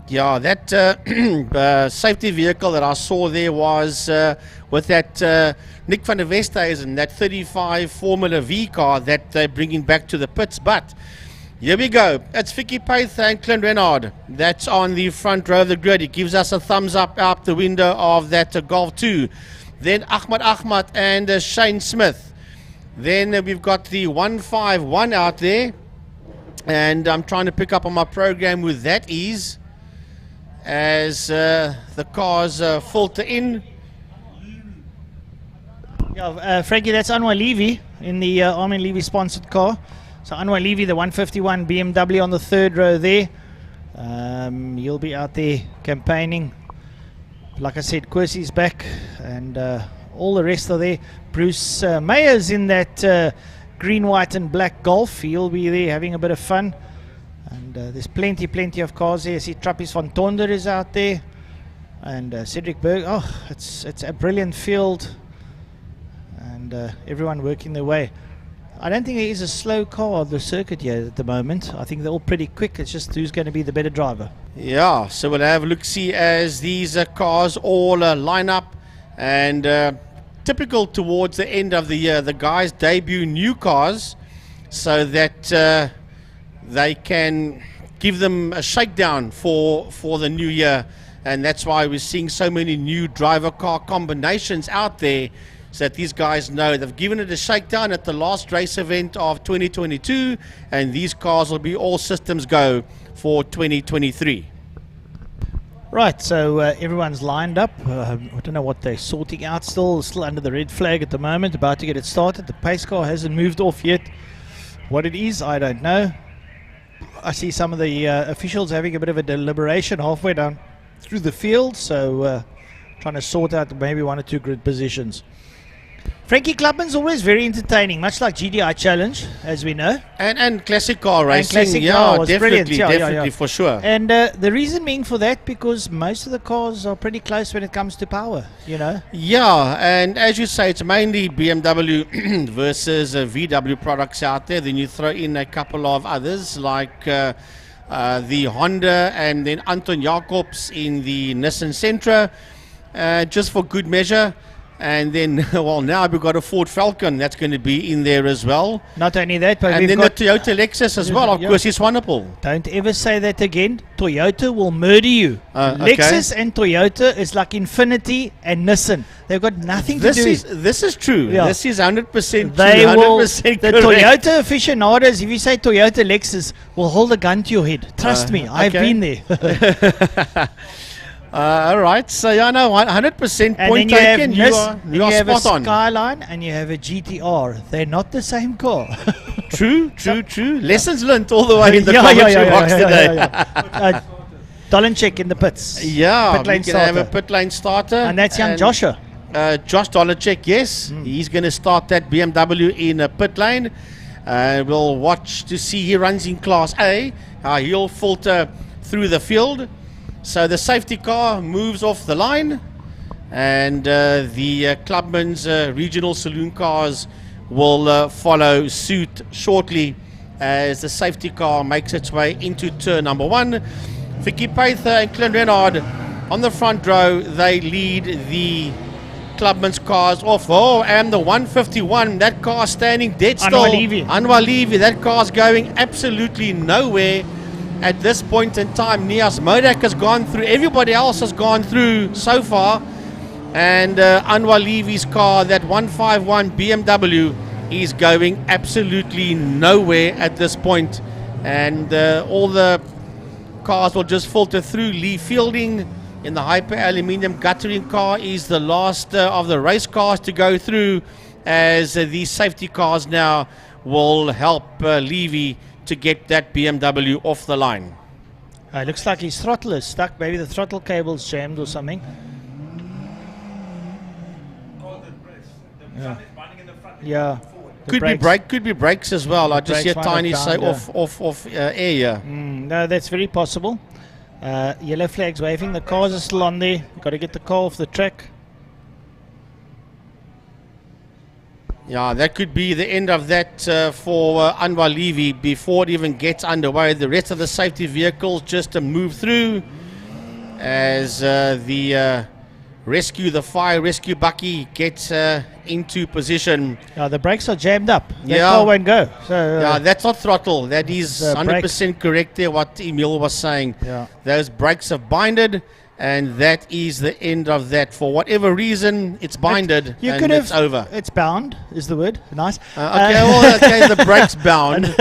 C: Yeah, that safety vehicle that I saw there was with that Nick van der Westhuizen, that 35 Formula V car that they're bringing back to the pits. But here we go. It's Vicky Paith and Clint Renard. That's on the front row of the grid. He gives us a thumbs up out the window of that Golf 2. Then Ahmad and Shane Smith. Then we've got the 151 out there. And I'm trying to pick up on my program with that ease as the cars filter in.
K: Yeah, Frankie, that's Anwar Levy in the Armin Levy sponsored car. So Anwar Levy, the 151 BMW on the third row there. He'll be out there campaigning. Like I said, Kwesi's back, and all the rest are there. Bruce Meyer's in that green, white and black Golf. He'll be there having a bit of fun. And there's plenty of cars there. I see Trappis van Tonder is out there. And Cedric Berg. Oh, it's a brilliant field. And everyone working their way. I don't think there is a slow car on the circuit here at the moment. I think they're all pretty quick. It's just who's going to be the better driver.
C: Yeah, so we'll have a look-see as these cars all line up. And typical towards the end of the year, the guys debut new cars so that they can give them a shakedown for the new year. And that's why we're seeing so many new driver car combinations out there, so that these guys know they've given it a shakedown at the last race event of 2022, and these cars will be all systems go for 2023.
K: Right, so everyone's lined up. I don't know what they're sorting out still under the red flag at the moment, about to get it started. The pace car hasn't moved off yet. What it is, I don't know. I see some of the officials having a bit of a deliberation halfway down through the field, so trying to sort out maybe 1 or 2 grid positions. Frankie, Clubman's always very entertaining, much like GDI Challenge, as we know.
C: And classic car racing,
K: classic
C: yeah,
K: car was
C: definitely,
K: brilliant.
C: definitely, for sure.
K: And the reason being for that, because most of the cars are pretty close when it comes to power, you know.
C: Yeah, and as you say, it's mainly BMW versus VW products out there. Then you throw in a couple of others like the Honda, and then Anton Jacobs in the Nissan Sentra, just for good measure. And then, well, now we've got a Ford Falcon that's going to be in there as well.
K: Not only that, but
C: and
K: we've
C: then
K: got
C: the Toyota Lexus as well, of course, is wonderful.
K: Don't ever say that again. Toyota will murder you.
C: Okay.
K: Lexus and Toyota is like Infinity and Nissan. They've got nothing to do.
C: This is true.
K: Yeah.
C: This is 100% true.
K: They
C: 100%
K: will.
C: correct.
K: The Toyota aficionados, if you say Toyota Lexus, will hold a gun to your head. Trust me, I've
C: okay.
K: been there.
C: All right, so yeah, no, 100%
K: And
C: point
K: then you
C: taken. You are
K: have a
C: spot on.
K: Skyline and you have a GTR. They're not the same car.
C: True. Lessons learned all the way in the commentary box today.
K: Dolenchek in the pits.
C: Yeah,
K: pit lane
C: we can have a pit lane starter.
K: And that's young Joshua.
C: Josh Dolenchek, yes. He's going to start that BMW in a pit lane. We'll watch to see he runs in Class A. He'll filter through the field. So the safety car moves off the line, and the Clubman's regional saloon cars will follow suit shortly as the safety car makes its way into turn number 1. Vicky Paither and Clint Renard on the front row. They lead the Clubman's cars off. Oh, and the 151, that car standing dead still. Anwar Levy, that car's going absolutely nowhere. At this point in time, Nias Modak has gone through. Everybody else has gone through so far. And Anwar Levy's car, that 151 BMW, is going absolutely nowhere at this point. And all the cars will just filter through. Lee Fielding in the hyper aluminium guttering car is the last of the race cars to go through, as these safety cars now will help Levy to get that BMW off the line.
K: It looks like his throttle is stuck. Maybe the throttle cable's jammed or something. Yeah.
C: Could be brakes as well. I just hear tiny say off air here.
K: No, that's very possible. Yellow flags waving. The cars are still on there. Got to get the car off the track.
C: Yeah, that could be the end of that for Anwar Levy before it even gets underway. The rest of the safety vehicles just move through as the fire rescue bucky gets into position.
K: Yeah, the brakes are jammed up. That car won't go. So,
C: yeah, that's not throttle. That is 100% correct there, what Emil was saying.
K: Yeah.
C: Those brakes have binded, and that is the end of that. For whatever reason, it's binded, and it's over.
K: It's bound is the word. Nice.
C: The brake's bound.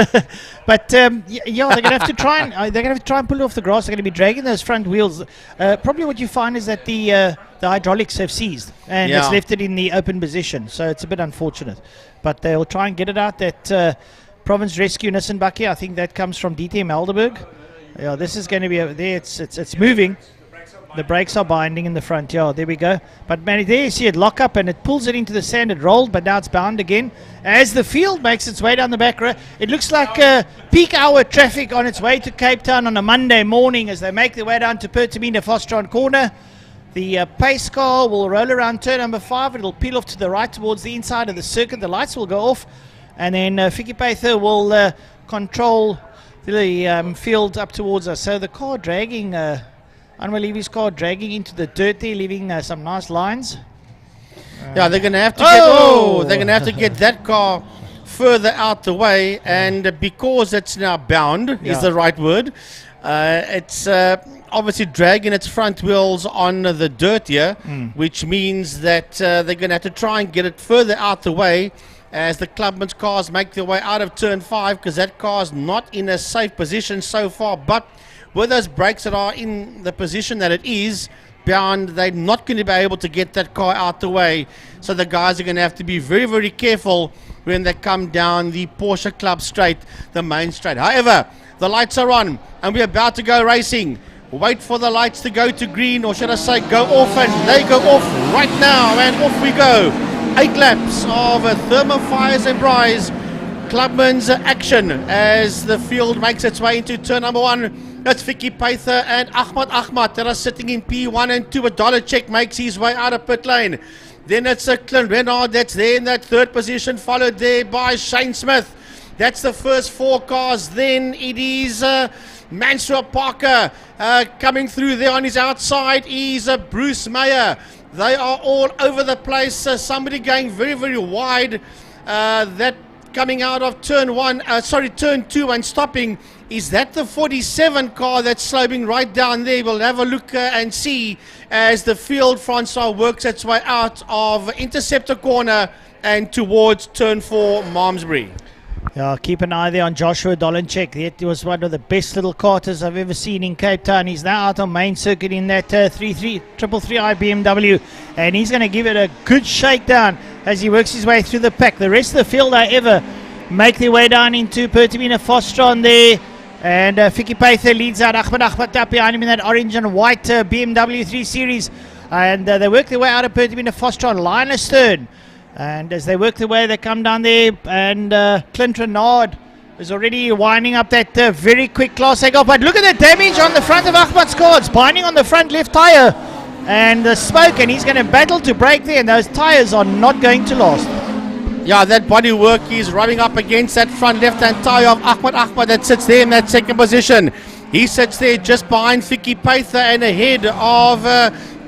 K: But they're gonna have to try and pull it off the grass. They're gonna be dragging those front wheels. Probably what you find is that the hydraulics have seized and it's left it in the open position. So it's a bit unfortunate. But they'll try and get it out. That Province Rescue Nissan Bucky, I think that comes from DTM Helderberg. Yeah, this is going to be there. It's moving. The brakes are binding in the front. Yeah, there we go. But man, there you see it lock up and it pulls it into the sand. It rolled, but now it's bound again. As the field makes its way down the back road, it looks like peak hour traffic on its way to Cape Town on a Monday morning as they make their way down to Pertamina Fostron Corner. The pace car will roll around turn number 5. It'll peel off to the right towards the inside of the circuit. The lights will go off. And then Vicky Paither will control the field up towards us. So the car dragging... Anwar Levy's car dragging into the dirt there, leaving some nice lines.
C: Yeah, they're going to have to they're going to have to get that car further out the way, and because it's now bound is the right word. It's obviously dragging its front wheels on the dirt here, which means that they're going to have to try and get it further out the way as the Clubman's cars make their way out of turn 5, because that car's not in a safe position so far. But with those brakes that are in the position that it is bound, they're not going to be able to get that car out the way. So the guys are going to have to be very, very careful when they come down the Porsche Club straight, the main straight. However, the lights are on and we're about to go racing. Wait for the lights to go to green, or should I say go off, and they go off right now, and off we go. 8 laps of Thermo Fires and Bryce Clubman's action as the field makes its way into turn number 1. That's Vicky Paither and Ahmad that are sitting in P1 and 2. A Dolenchek makes his way out of pit lane. Then it's Clint Renard that's there in that 3rd position, followed there by Shane Smith. That's the first 4 cars. Then it is Mansur Parker coming through there on his outside is Bruce Meyer. They are all over the place. Somebody going very, very wide. That coming out of turn 2 and stopping. Is that the 47 car that's sloping right down there? We'll have a look and see as the field, Francois, works its way out of Interceptor Corner and towards turn 4, Malmesbury.
K: Yeah, keep an eye there on Joshua Dolenchek. He was one of the best little carters I've ever seen in Cape Town. He's now out on main circuit in that 333i BMW, and he's going to give it a good shakedown as he works his way through the pack. The rest of the field, however, make their way down into Pertamina Fostron there, and Vicky Paither leads out Ahmed up behind him in that orange and white BMW 3 Series, and they work their way out of Pertamina Fostron. Linus Stern. And as they work their way, they come down there, and Clint Renard is already winding up that very quick class A golf. But look at the damage on the front of Ahmad's car. It's binding on the front left tyre and the smoke, and he's going to battle to break there, and those tyres are not going to last.
C: Yeah, that bodywork is rubbing up against that front left-hand tyre of Ahmad that sits there in that second position. He sits there just behind Vicky Paither and ahead of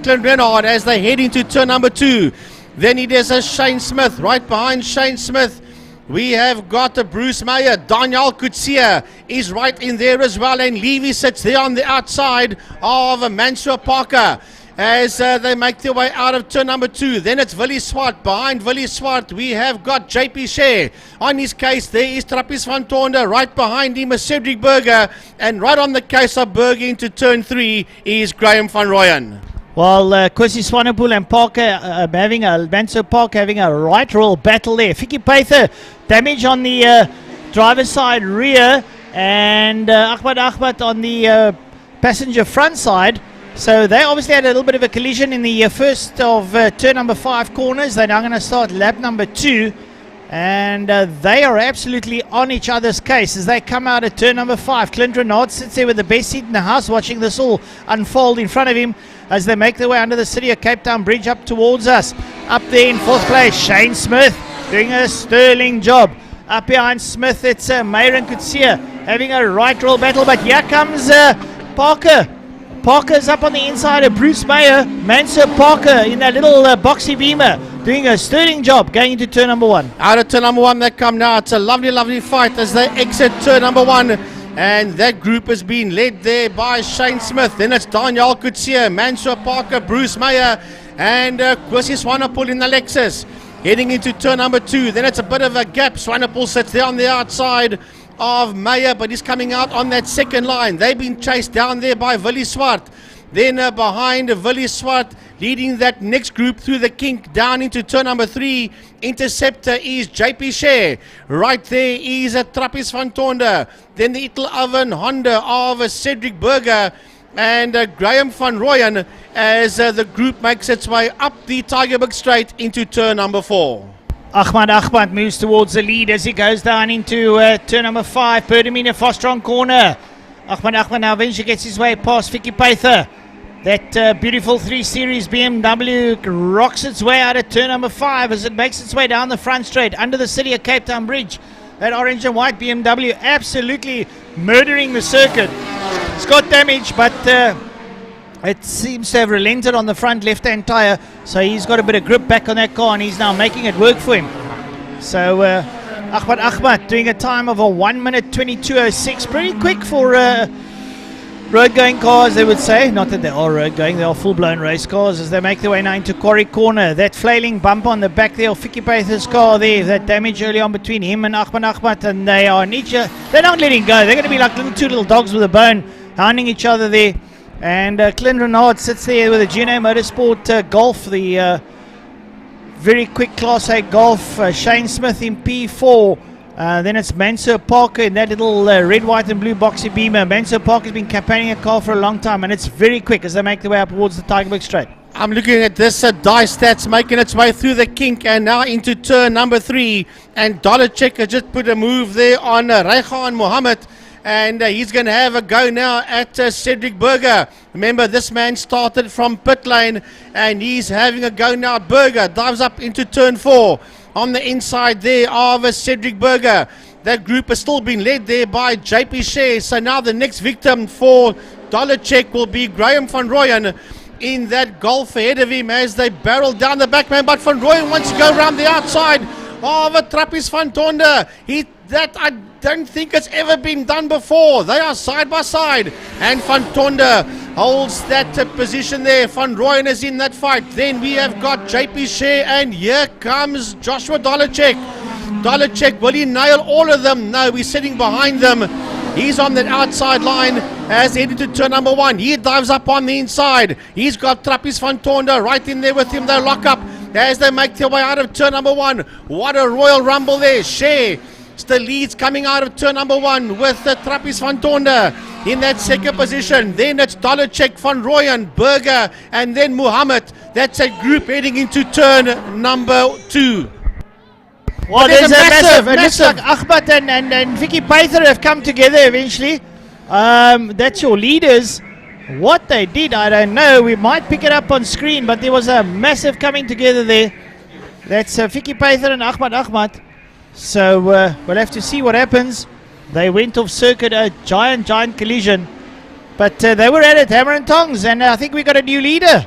C: Clint Renard as they head into turn number 2. Then there's a Shane Smith. Right behind Shane Smith, we have got a Bruce Meyer. Daniel Kutsia is right in there as well, and Levy sits there on the outside of Mansur Parker as they make their way out of turn number 2. Then it's Willie Swart. Behind Willie Swart, we have got JP Share. On his case, there is Trappist van Tonder. Right behind him is Cedric Berger, and right on the case of Berger into turn 3 is Graham van Rooyen.
K: Well, Kwesi Swanepoel and Parker Mansur Parker having a right roll battle there. Vicky Paither, damage on the driver's side rear, and Ahmad on the passenger front side. So they obviously had a little bit of a collision in the first of turn number 5 corners. They're now going to start lap number 2. And they are absolutely on each other's case as they come out at turn number 5. Clint Renard sits there with the best seat in the house, watching this all unfold in front of him as they make their way under the City of Cape Town Bridge up towards us. Up there in 4th place, Shane Smith doing a sterling job. Up behind Smith, it's Myron Kutsia having a right roll battle, but here comes Parker. Parker's up on the inside of Bruce Meyer. Mansur Parker in that little boxy beamer doing a sterling job going into turn number 1.
C: Out of turn number 1 they come now. It's a lovely, lovely fight as they exit turn number 1. And that group has been led there by Shane Smith. Then it's Daniel Kutsia, Mansur Parker, Bruce Meyer, and Kwesi Swanepoel in the Lexus. Heading into turn number 2. Then it's a bit of a gap. Swanepoel sits there on the outside of Meyer, but he's coming out on that second line. They've been chased down there by Willie Swart. Then behind Willie Swart, leading that next group through the kink down into turn number 3. Interceptor is JP Share. Right there is a Trappist van Tonder. Then the Itel Oven Honda of Cedric Berger and Graham van Rooyen as the group makes its way up the Tygerberg Straight into turn number 4.
K: Ahmad moves towards the lead as he goes down into turn number 5, Pertamina Fostron corner. Ahmad now eventually gets his way past Vicky Paither. That beautiful 3 Series BMW rocks its way out of turn number 5 as it makes its way down the front straight under the City of Cape Town Bridge. That orange and white BMW absolutely murdering the circuit. It's got damage, but it seems to have relented on the front left-hand tyre, so he's got a bit of grip back on that car and he's now making it work for him. So Ahmad doing a time of a 1 minute 22.06, pretty quick for road-going cars, they would say. Not that they are road-going, they are full-blown race cars as they make their way now into Quarry Corner. That flailing bump on the back there of Vicky Paither's car there, that damage early on between him and Ahmad, and they are in each, they're not letting go. They're going to be like two little dogs with a bone, hounding each other there. And Clint Renard sits there with a Juno Motorsport Golf, the very quick Class A Golf. Shane Smith in P4. Then it's Mansur Parker in that little red, white and blue boxy beamer. Mansur Parker has been campaigning a car for a long time, and it's very quick as they make their way up towards the Tygerberg Straight.
C: I'm looking at this Dice Stats making its way through the kink and now into turn number 3. And Dolenchek has just put a move there on Rehan Mohammed. And he's going to have a go now at Cedric Berger. Remember, this man started from pit lane and he's having a go now at Berger. Dives up into turn 4 on the inside there of Cedric Berger. That group has still been led there by JP Share. So now the next victim for Dollarcheck will be Graham van Rooyen in that Golf ahead of him as they barrel down the back, man. But van Rooyen wants to go around the outside of Trappist van Tonder. That I don't think it's ever been done before. They are side by side, and van Tonder holds that position there. Van Rooyen is in that fight. Then we have got JP Share, and here comes Joshua Dollarcheck. Dollarcheck, will he nail all of them? No, he's sitting behind them. He's on the outside line as headed to turn number 1. He dives up on the inside. He's got Trappist van Tonder right in there with him. They lock up as they make their way out of turn number 1. What a royal rumble there. Share still leads coming out of turn number 1 with Trappist van Tonder in that second position. Then it's Dollarcheck, van Rooyen, Burger, and then Muhammad. That's a group heading into turn number 2.
K: Well, there's a massive. It looks like Ahmed and Vicky Pyther have come together eventually. That's your leaders. What they did, I don't know. We might pick it up on screen, but there was a massive coming together there. That's Vicky Pyther and Ahmed. So we'll have to see what happens. They went off circuit, a giant collision. But they were at it, hammer and tongs, and I think we got a new leader.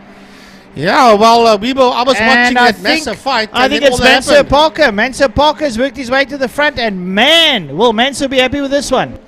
C: Yeah, well, I was watching that massive fight.
K: I think it's Mansour Parker. Mansour Parker has worked his way to the front, and man, will Mansour be happy with this one.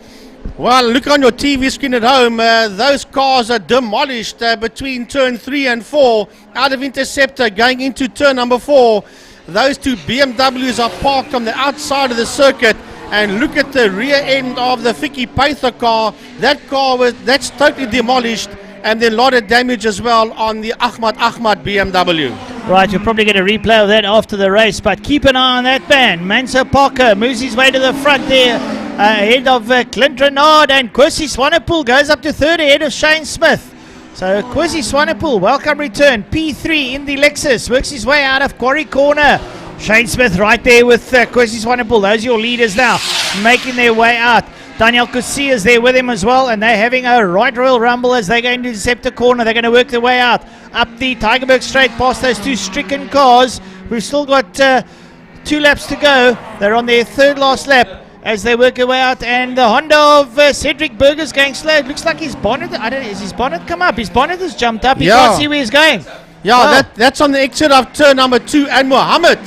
C: Well, look on your TV screen at home. Those cars are demolished between turn 3 and 4 out of Interceptor going into turn number 4. Those two BMWs are parked on the outside of the circuit. And look at the rear end of the Vicky Pyther car. That's totally demolished. And then a lot of damage as well on the Ahmad BMW.
K: Right, you'll probably get a replay of that after the race, but keep an eye on that man. Mansour Parker moves his way to the front there, ahead of Clint Renard, and Kwesi Swanepoel goes up to third ahead of Shane Smith. So Kwesi Swanepoel, welcome return, P3 in the Lexus, works his way out of Quarry Corner. Shane Smith right there with Kwesi Swanepoel. Those are your leaders now, making their way out. Daniel Kusi is there with him as well, and they're having a right royal rumble as they go into Deceptor Corner. They're going to work their way out up the Tigerberg Straight past those two stricken cars. We've still got 2 laps to go. They're on their third last lap as they work their way out, and the Honda of Cedric Berger's going slow. It looks like his bonnet, I don't know, is his bonnet come up? His bonnet has jumped up. He can't see where he's going.
C: Yeah, that's on the exit of turn number 2, and Muhammad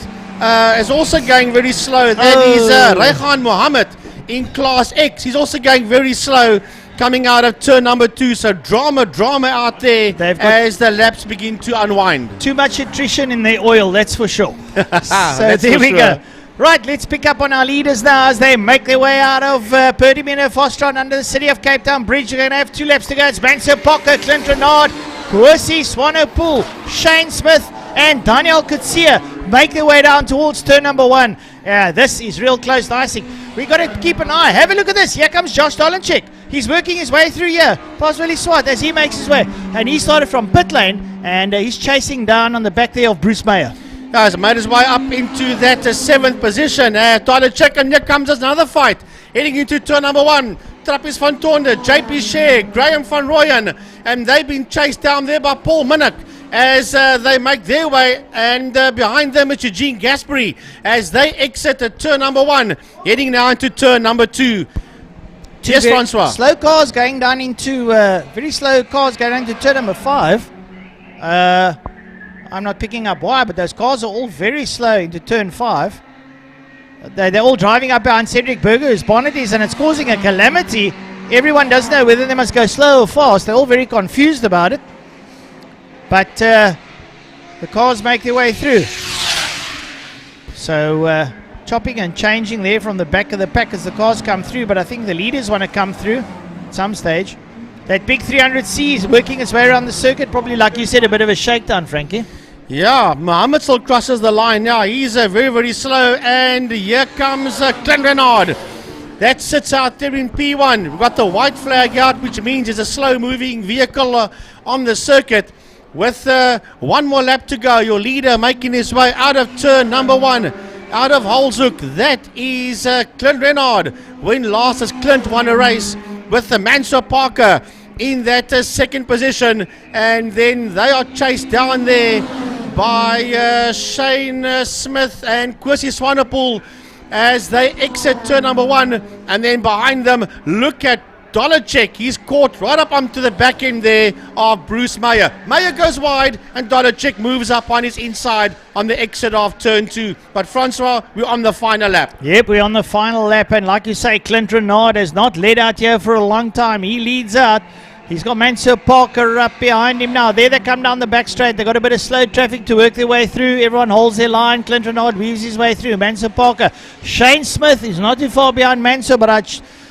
C: is also going very slow. That is Rehan Muhammad in Class X. He's also going very slow coming out of turn number 2. So drama out there as the laps begin to unwind.
K: Too much attrition in their oil, that's for sure. So there we go. Right, let's pick up on our leaders now as they make their way out of Perdimino Fostron under the City of Cape Town Bridge. We're going to have 2 laps to go. It's Mansour Parker, Clint Renard, Kwesi Swanepoel, Shane Smith, and Daniel Kutsia make their way down towards turn number 1. Yeah, this is real close to icing. We got to keep an eye. Have a look at this. Here comes Josh Dollarcheck. He's working his way through here past Willie Swart as he makes his way. And he started from pit lane, and he's chasing down on the back there of Bruce Meyer.
C: He's made his way up into that 7th position. Dollarcheck, and here comes another fight. Heading into turn number 1. Trappist van Tonder, JP Share, Graham van Rooyen, and they've been chased down there by Paul Minnick as they make their way, and behind them it's Eugene Gaspery as they exit at turn number 1, heading now into turn number 2. Yes, Francois.
K: Slow cars going down into, very slow cars going into turn number 5. I'm not picking up why, but those cars are all very slow into turn 5. They're all driving up behind Cedric Berger's bonnet is, and it's causing a calamity. Everyone doesn't know whether they must go slow or fast. They're all very confused about it. But the cars make their way through. So chopping and changing there from the back of the pack as the cars come through. But I think the leaders want to come through at some stage. That big 300C is working its way around the circuit. Probably, like you said, a bit of a shakedown, Frankie.
C: Yeah, Muhammad still crosses the line now. He's very, very slow. And here comes Clint Renard. That sits out there in P1. We've got the white flag out, which means it's a slow-moving vehicle on the circuit. With 1 more lap to go, your leader making his way out of turn number 1, out of Holzhoek. That is Clint Renard. When last has Clint won a race with the Mansour Parker in that 2nd position. And then they are chased down there by Shane Smith and Kwesi Swanepoel as they exit turn number 1, and then behind them, look at Dollarcheck. He's caught right up onto the back end there of Bruce Meyer. Meyer goes wide and Dollarcheck moves up on his inside on the exit of turn 2. But Francois, we're on the final lap.
K: Yep, we're on the final lap, and like you say, Clint Renard has not led out here for a long time. He leads out. He's got Mansur Parker up behind him now. There they come down the back straight. They've got a bit of slow traffic to work their way through. Everyone holds their line. Clint Renard weaves his way through. Mansur Parker. Shane Smith is not too far behind Mansur, but I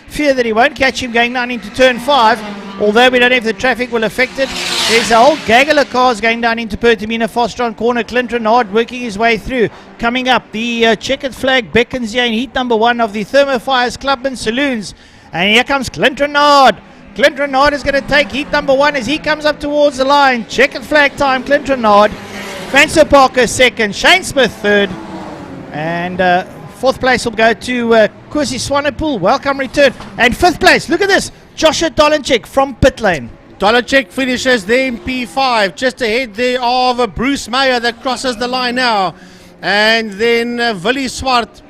K: fear that he won't catch him going down into turn 5, although we don't know if the traffic will affect it. There's a whole gaggle of cars going down into Pertamina Fostron corner. Clint Renard working his way through. Coming up, the checkered flag beckons here in heat number 1 of the Thermofires Clubman Saloons. And here comes Clint Renard. Clint Renard is going to take heat number 1 as he comes up towards the line. Checkered flag time, Clint Renard. Mansur Parker second. Shane Smith third. And 4th place will go to Kosi Swanepoel. Welcome return. And 5th place, look at this. Joshua Dollarcheck from pit lane.
C: Dollarcheck finishes there in P5, just ahead there of Bruce Meyer that crosses the line now. And then Willie Swart,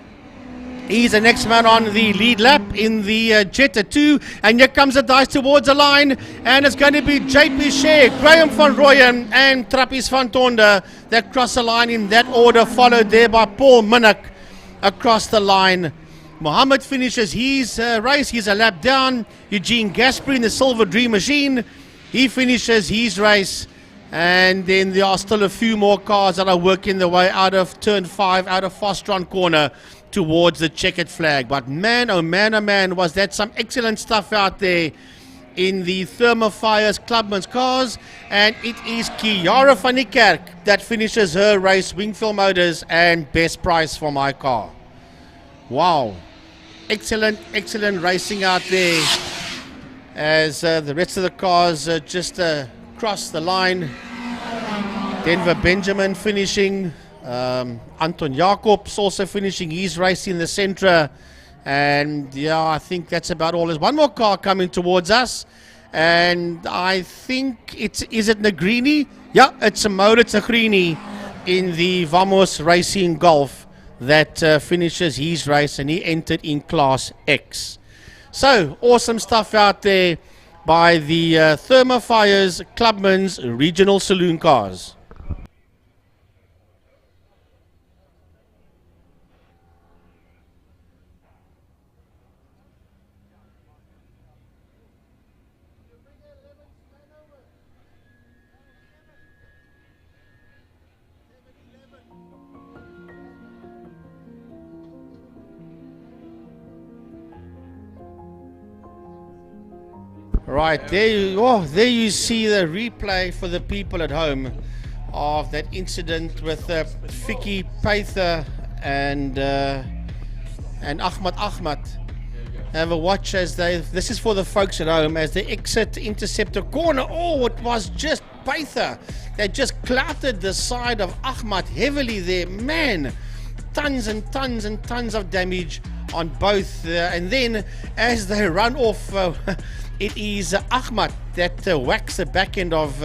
C: he's the next man on the lead lap in the Jetta 2. And here comes the dice towards the line. And it's going to be JP Shea, Graham van Rooyen and Trappies van Tonde that cross the line in that order, followed there by Paul Minnick across the line. Mohammed finishes his race. He's a lap down. Eugene Gasper in the Silver Dream Machine, he finishes his race. And then there are still a few more cars that are working their way out of turn 5, out of Fostron corner towards the checkered flag. But man, oh man, oh man, was that some excellent stuff out there in the Thermofires Clubman's cars. And it is Kiara van die Kerk that finishes her race, Wingfield Motors, and best price for my car. Wow, excellent racing out there as the rest of the cars just cross the line. Denver Benjamin finishing, Anton Jacobs also finishing his race in the Sentra. And yeah, I think that's about all. There's one more car coming towards us, and I think is it Negrini? Yeah, it's a Maurits Negrini in the Vamos Racing Golf that finishes his race, and he entered in Class X. So awesome stuff out there by the Thermofires Clubman's regional saloon cars. Right, there you see the replay for the people at home of that incident with Vicky Paither and Ahmad. Have a watch as this is for the folks at home, as they exit Interceptor corner. Oh, it was just Paither that just clouted the side of Ahmad heavily there. Man, tons and tons and tons of damage on both. And then as they run off, it is Ahmad that whacks the back end of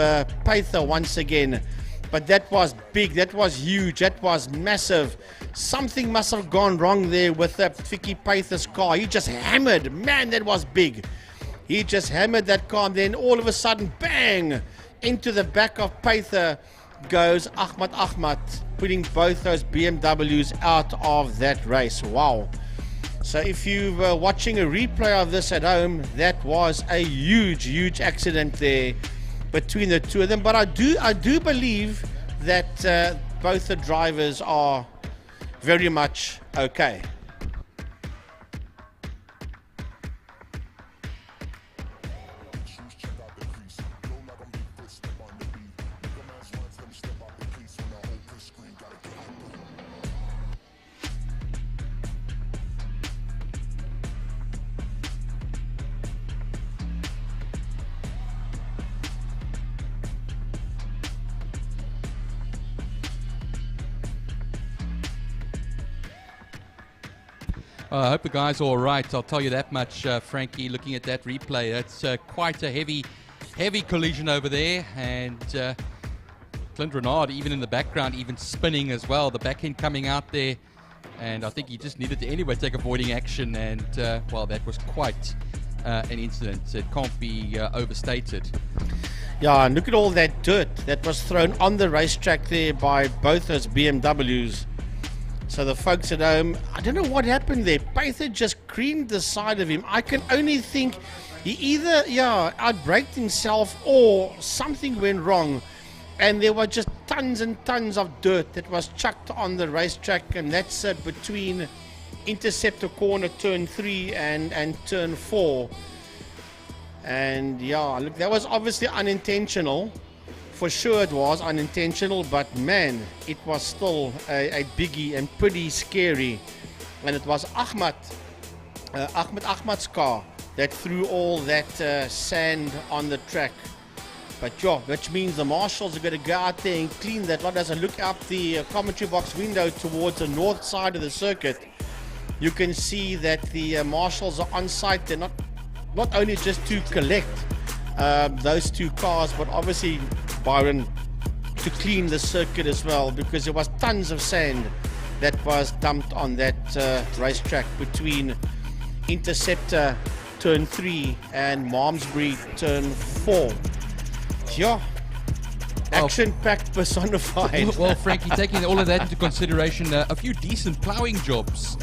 C: Paither once again. But that was big, that was huge, that was massive. Something must have gone wrong there with Vicky Paither's car. He just hammered, man, that was big. He just hammered that car, and then all of a sudden, bang, into the back of Paither goes Ahmad, putting both those BMWs out of that race. Wow. So if you were watching a replay of this at home, that was a huge accident there between the two of them. But I do believe that both the drivers are very much okay.
J: I hope the guys are all right. I'll tell you that much, Frankie, looking at that replay. That's quite a heavy collision over there. And Clint Renard, even in the background, even spinning as well. The back end coming out there and I think he just needed to anyway take avoiding action, and well, that was quite an incident. It can't be overstated.
C: Yeah, and look at all that dirt that was thrown on the racetrack there by both those BMWs. So the folks at home, I don't know what happened there. Paitha just creamed the side of him. I can only think he either, outbraked himself or something went wrong. And there were just tons and tons of dirt that was chucked on the racetrack, and that's between Interceptor Corner Turn 3 and Turn 4. And yeah, look, that was obviously unintentional. For sure it was unintentional, but man, it was still a biggie and pretty scary. And it was Ahmad's car that threw all that sand on the track. But yeah, which means the marshals are going to go out there and clean that lot. As I look out the commentary box window towards the north side of the circuit, you can see that the marshals are on site. They're not only just to collect those two cars, but obviously, Byron, to clean the circuit as well, because there was tons of sand that was dumped on that racetrack between Interceptor Turn 3 and Malmesbury Turn 4. Yeah, action-packed personified.
J: Well, Frankie, taking all of that into consideration, a few decent ploughing jobs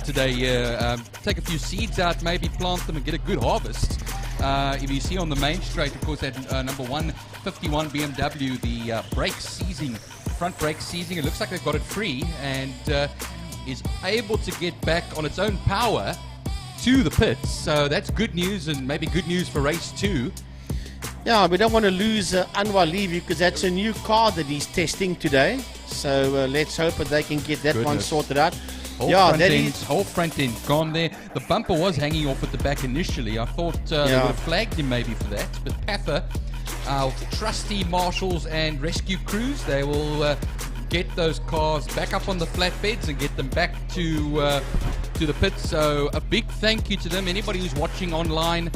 J: today. Take a few seeds out, maybe plant them and get a good harvest. If you see on the main straight, of course, that number 151 BMW, the front brake seizing, it looks like they've got it free and is able to get back on its own power to the pits. So that's good news, and maybe good news for race 2.
C: Yeah, we don't want to lose Anwar Levy, because that's a new car that he's testing today. So let's hope that they can get that one sorted out.
J: Whole front end gone there. The bumper was hanging off at the back initially. I thought they would have flagged him maybe for that. But Paitha, our trusty marshals and rescue crews, they will get those cars back up on the flatbeds and get them back to the pits. So a big thank you to them. Anybody who's watching online,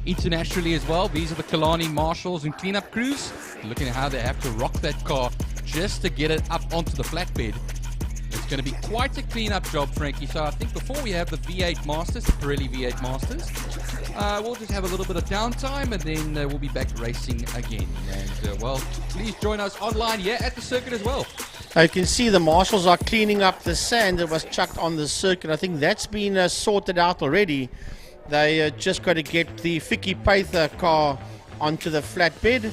J: internationally as well, these are the Killarney marshals and cleanup crews. Looking at how they have to rock that car just to get it up onto the flatbed. It's going to be quite a cleanup job, Frankie. So I think before we have the V8 Masters, the Pirelli V8 Masters, we'll just have a little bit of downtime, and then we'll be back racing again. And well, please join us online at the circuit as well.
C: You can see the marshals are cleaning up the sand that was chucked on the circuit. I think that's been sorted out already. They just got to get the Vicky Paitha car onto the flatbed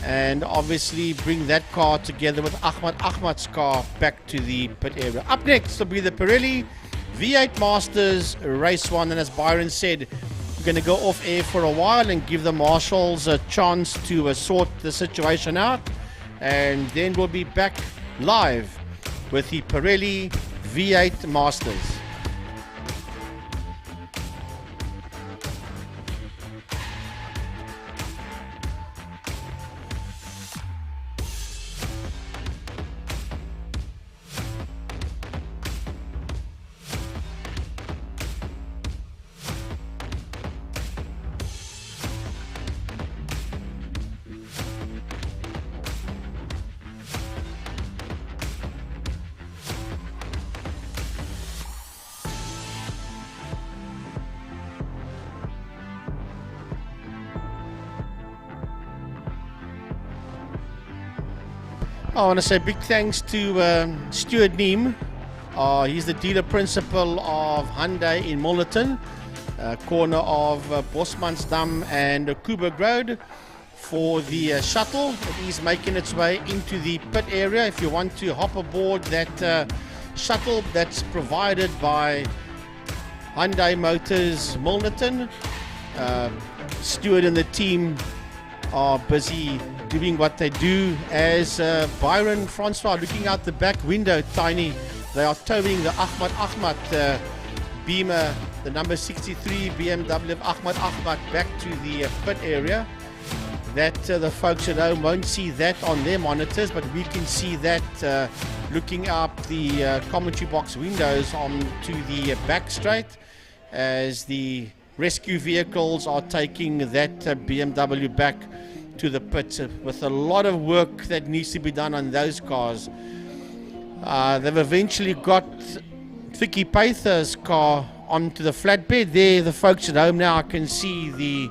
C: and obviously bring that car together with Ahmad's car back to the pit area. Up next will be the Pirelli V8 Masters Race 1. And as Byron said, we're going to go off air for a while and give the marshals a chance to sort the situation out. And then we'll be back live with the Pirelli V8 Masters. I want to say big thanks to Stuart Neem. He's the dealer principal of Hyundai in Milnerton, corner of Bosmansdam and Kuberg Road, for the shuttle that is making its way into the pit area. If you want to hop aboard that shuttle that's provided by Hyundai Motors Milnerton, Stuart and the team are busy doing what they do. As Byron Francois looking out the back window, Tiny, they are towing the Ahmad Beamer, the number 63 BMW of Ahmad back to the pit area. That the folks at home won't see that on their monitors, but we can see that looking up the commentary box windows onto the back straight, as the rescue vehicles are taking that BMW back to the pits, with a lot of work that needs to be done on those cars. They've eventually got Vicky Paither's car onto the flatbed. There, the folks at home now can see the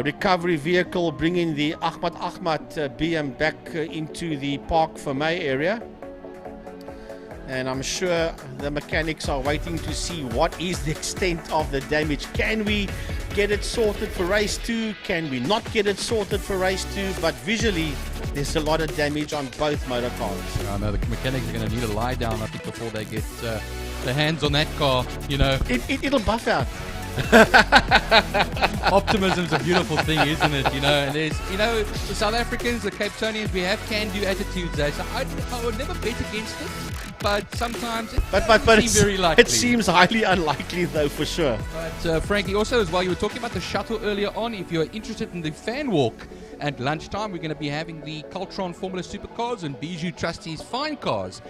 C: recovery vehicle bringing the Ahmad BM back into the Park Vermeer area. And I'm sure the mechanics are waiting to see what is the extent of the damage. Can we get it sorted for race 2? Can we not get it sorted for race 2? But visually, there's a lot of damage on both motor cars.
J: I know the mechanics are going to need a lie down, I think, before they get their hands on that car. You know,
C: it'll buff out.
J: Optimism's a beautiful thing, isn't it? You know, and there's, you know, the South Africans, the Cape Townians, we have can-do attitudes there. So I would never bet against it, but sometimes it seems very likely.
C: It seems highly unlikely, though, for sure.
J: But Frankie, also as well, you were talking about the shuttle earlier on. If you're interested in the fan walk at lunchtime, we're going to be having the Cultron Formula Supercars and Bijou Trustees Fine Cars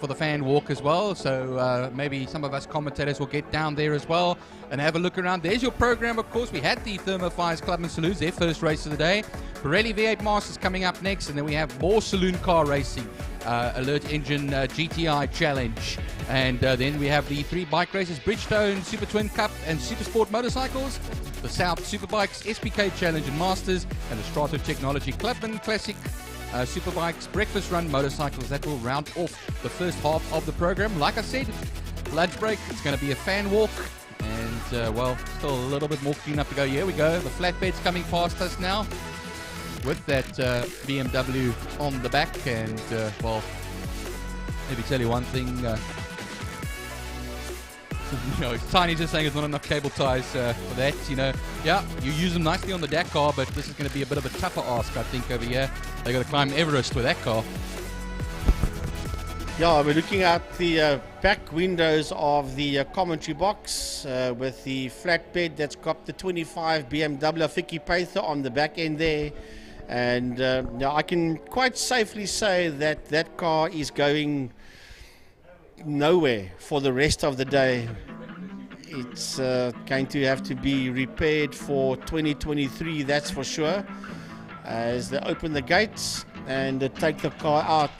J: for the fan walk as well. So maybe some of us commentators will get down there as well and have a look around. There's your program, of course. We had the Thermo Fires Clubman Saloons, their first race of the day. Pirelli V8 Masters coming up next, and then we have more saloon car racing. Alert Engine GTI Challenge. And then we have the 3 bike races, Bridgestone, Super Twin Cup and Super Sport motorcycles. The South Superbikes, SPK Challenge and Masters, and the Strato Technology Clubman Classic Superbikes, Breakfast Run motorcycles. That will round off the first half of the program. Like I said, lunch break, it's going to be a fan walk. And, well, still a little bit more cleanup to go. Here we go. The flatbed's coming past us now with that BMW on the back. And, well, maybe tell you one thing. You know, Tiny's just saying there's not enough cable ties for that. You know, yeah, you use them nicely on the Dakar, but this is going to be a bit of a tougher ask, I think, over here. They got to climb Everest with that car.
C: Yeah, we're looking at the back windows of the commentary box with the flatbed that's got the 25 BMW Vicky Paither on the back end there. And yeah, I can quite safely say that that car is going nowhere for the rest of the day. It's going to have to be repaired for 2023, that's for sure, as they open the gates and take the car out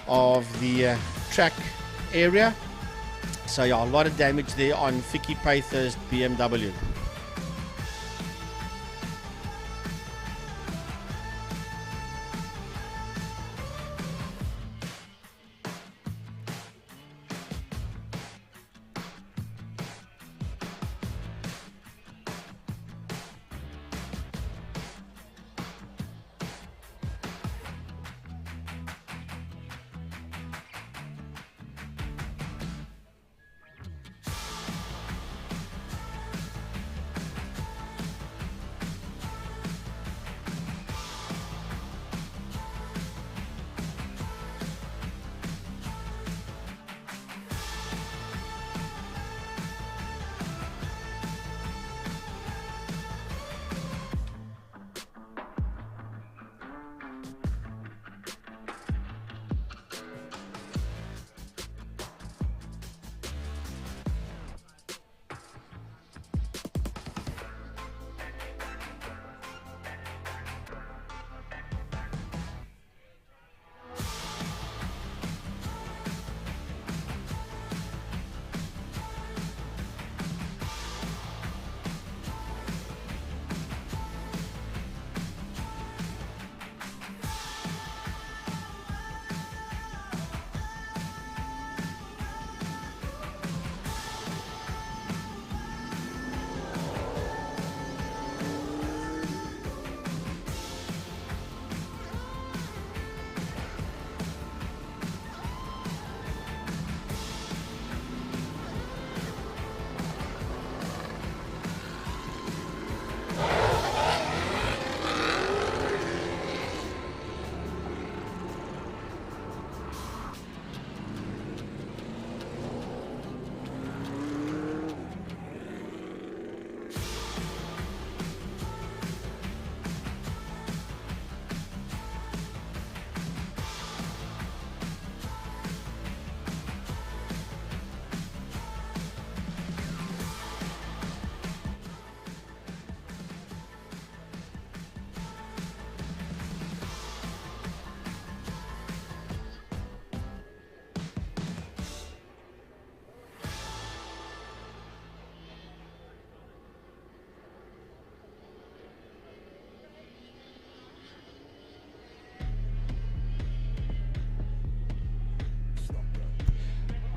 C: of the track area. So yeah, a lot of damage there on Vicky Paither's BMW.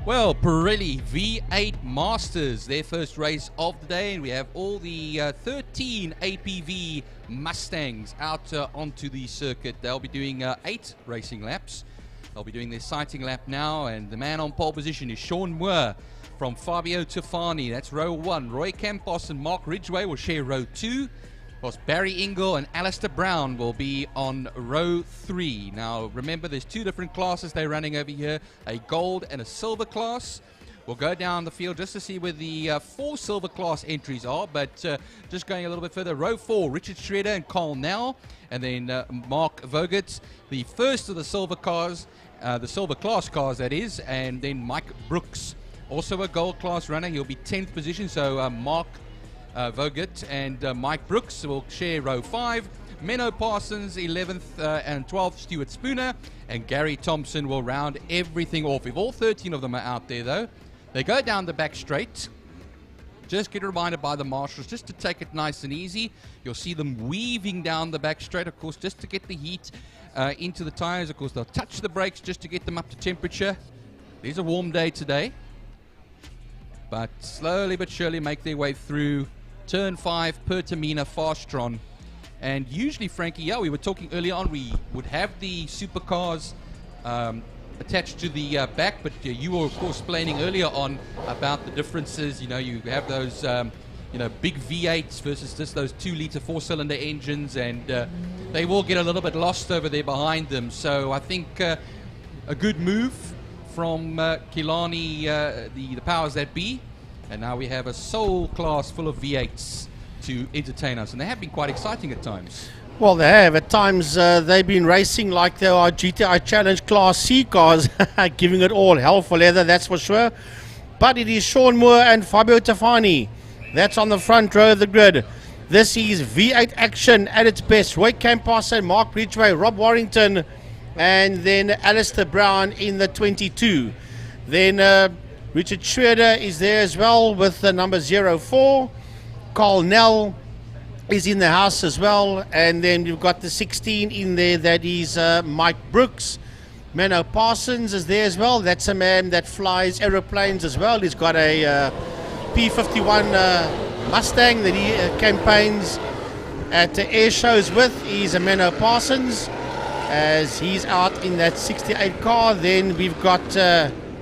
J: Well, Pirelli V8 Masters, their first race of the day, and we have all the 13 APV Mustangs out onto the circuit. They'll be doing 8 racing laps. They'll be doing their sighting lap now, and the man on pole position is Sean Moore from Fabio Tofani. That's row 1. Roy Campos and Mark Ridgway will share row 2. Of course, Barry Ingle and Alistair Brown will be on row 3. Now, remember, there's 2 different classes they're running over here, a gold and a silver class. We'll go down the field just to see where the 4 silver class entries are, but just going a little bit further, row 4, Richard Schroeder and Carl Nell, and then Mark Vogert, the first of the silver cars, the silver class cars that is, and then Mike Brooks, also a gold class runner. He'll be 10th position, so Mark Vogert and Mike Brooks will share row 5. Menno Parsons 11th and 12th, Stuart Spooner, and Gary Thompson will round everything off. If all 13 of them are out there though, they go down the back straight. Just get reminded by the marshals just to take it nice and easy. You'll see them weaving down the back straight, of course, just to get the heat into the tires. Of course, they'll touch the brakes just to get them up to temperature. It is a warm day today, but slowly but surely make their way through turn 5, Pertamina, Fastron. And usually, Frankie, yeah, we were talking earlier on, we would have the supercars attached to the back, but you were, of course, explaining earlier on about the differences. You know, you have those, big V8s versus just those 2-liter 4-cylinder engines, and they will get a little bit lost over there behind them. So I think a good move from Killarney, the powers that be. And now we have a sole class full of V8s to entertain us, and they have been quite exciting at times.
C: Well, they have. At times, they've been racing like they are GTI Challenge Class C cars, giving it all hell for leather, that's for sure. But it is Sean Moore and Fabio Tofani. That's on the front row of the grid. This is V8 action at its best. Roy Campos and Mark Ridgway, Rob Warrington, and then Alistair Brown in the 22. Then Richard Schroeder is there as well with the number 04. Carl Nell is in the house as well, and then you've got the 16 in there, that is Mike Brooks. Menno Parsons is there as well. That's a man that flies aeroplanes as well. He's got a P51 Mustang that he campaigns at air shows with. He's a Menno Parsons, as he's out in that 68 car. Then we've got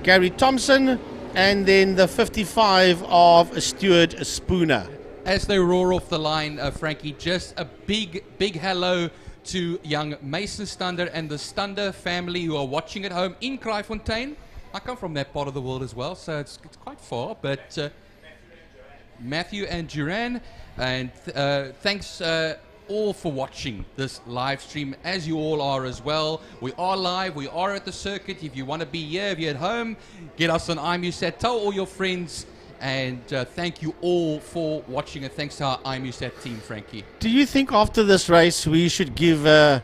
C: Gary Thompson, and then the 55 of Stuart Spooner.
J: As they roar off the line, Frankie, just a big hello to young Mason Stander and the Stander family who are watching at home in Kraaifontein. I come from that part of the world as well, so it's quite far, but Matthew and Duran, and thanks all for watching this live stream, as you all are as well. We are live, we are at the circuit. If you want to be here, if you're at home, get us on IMUSAT, tell all your friends. And thank you all for watching, and thanks to our IMUSAT team, Frankie.
C: Do you think after this race we should give the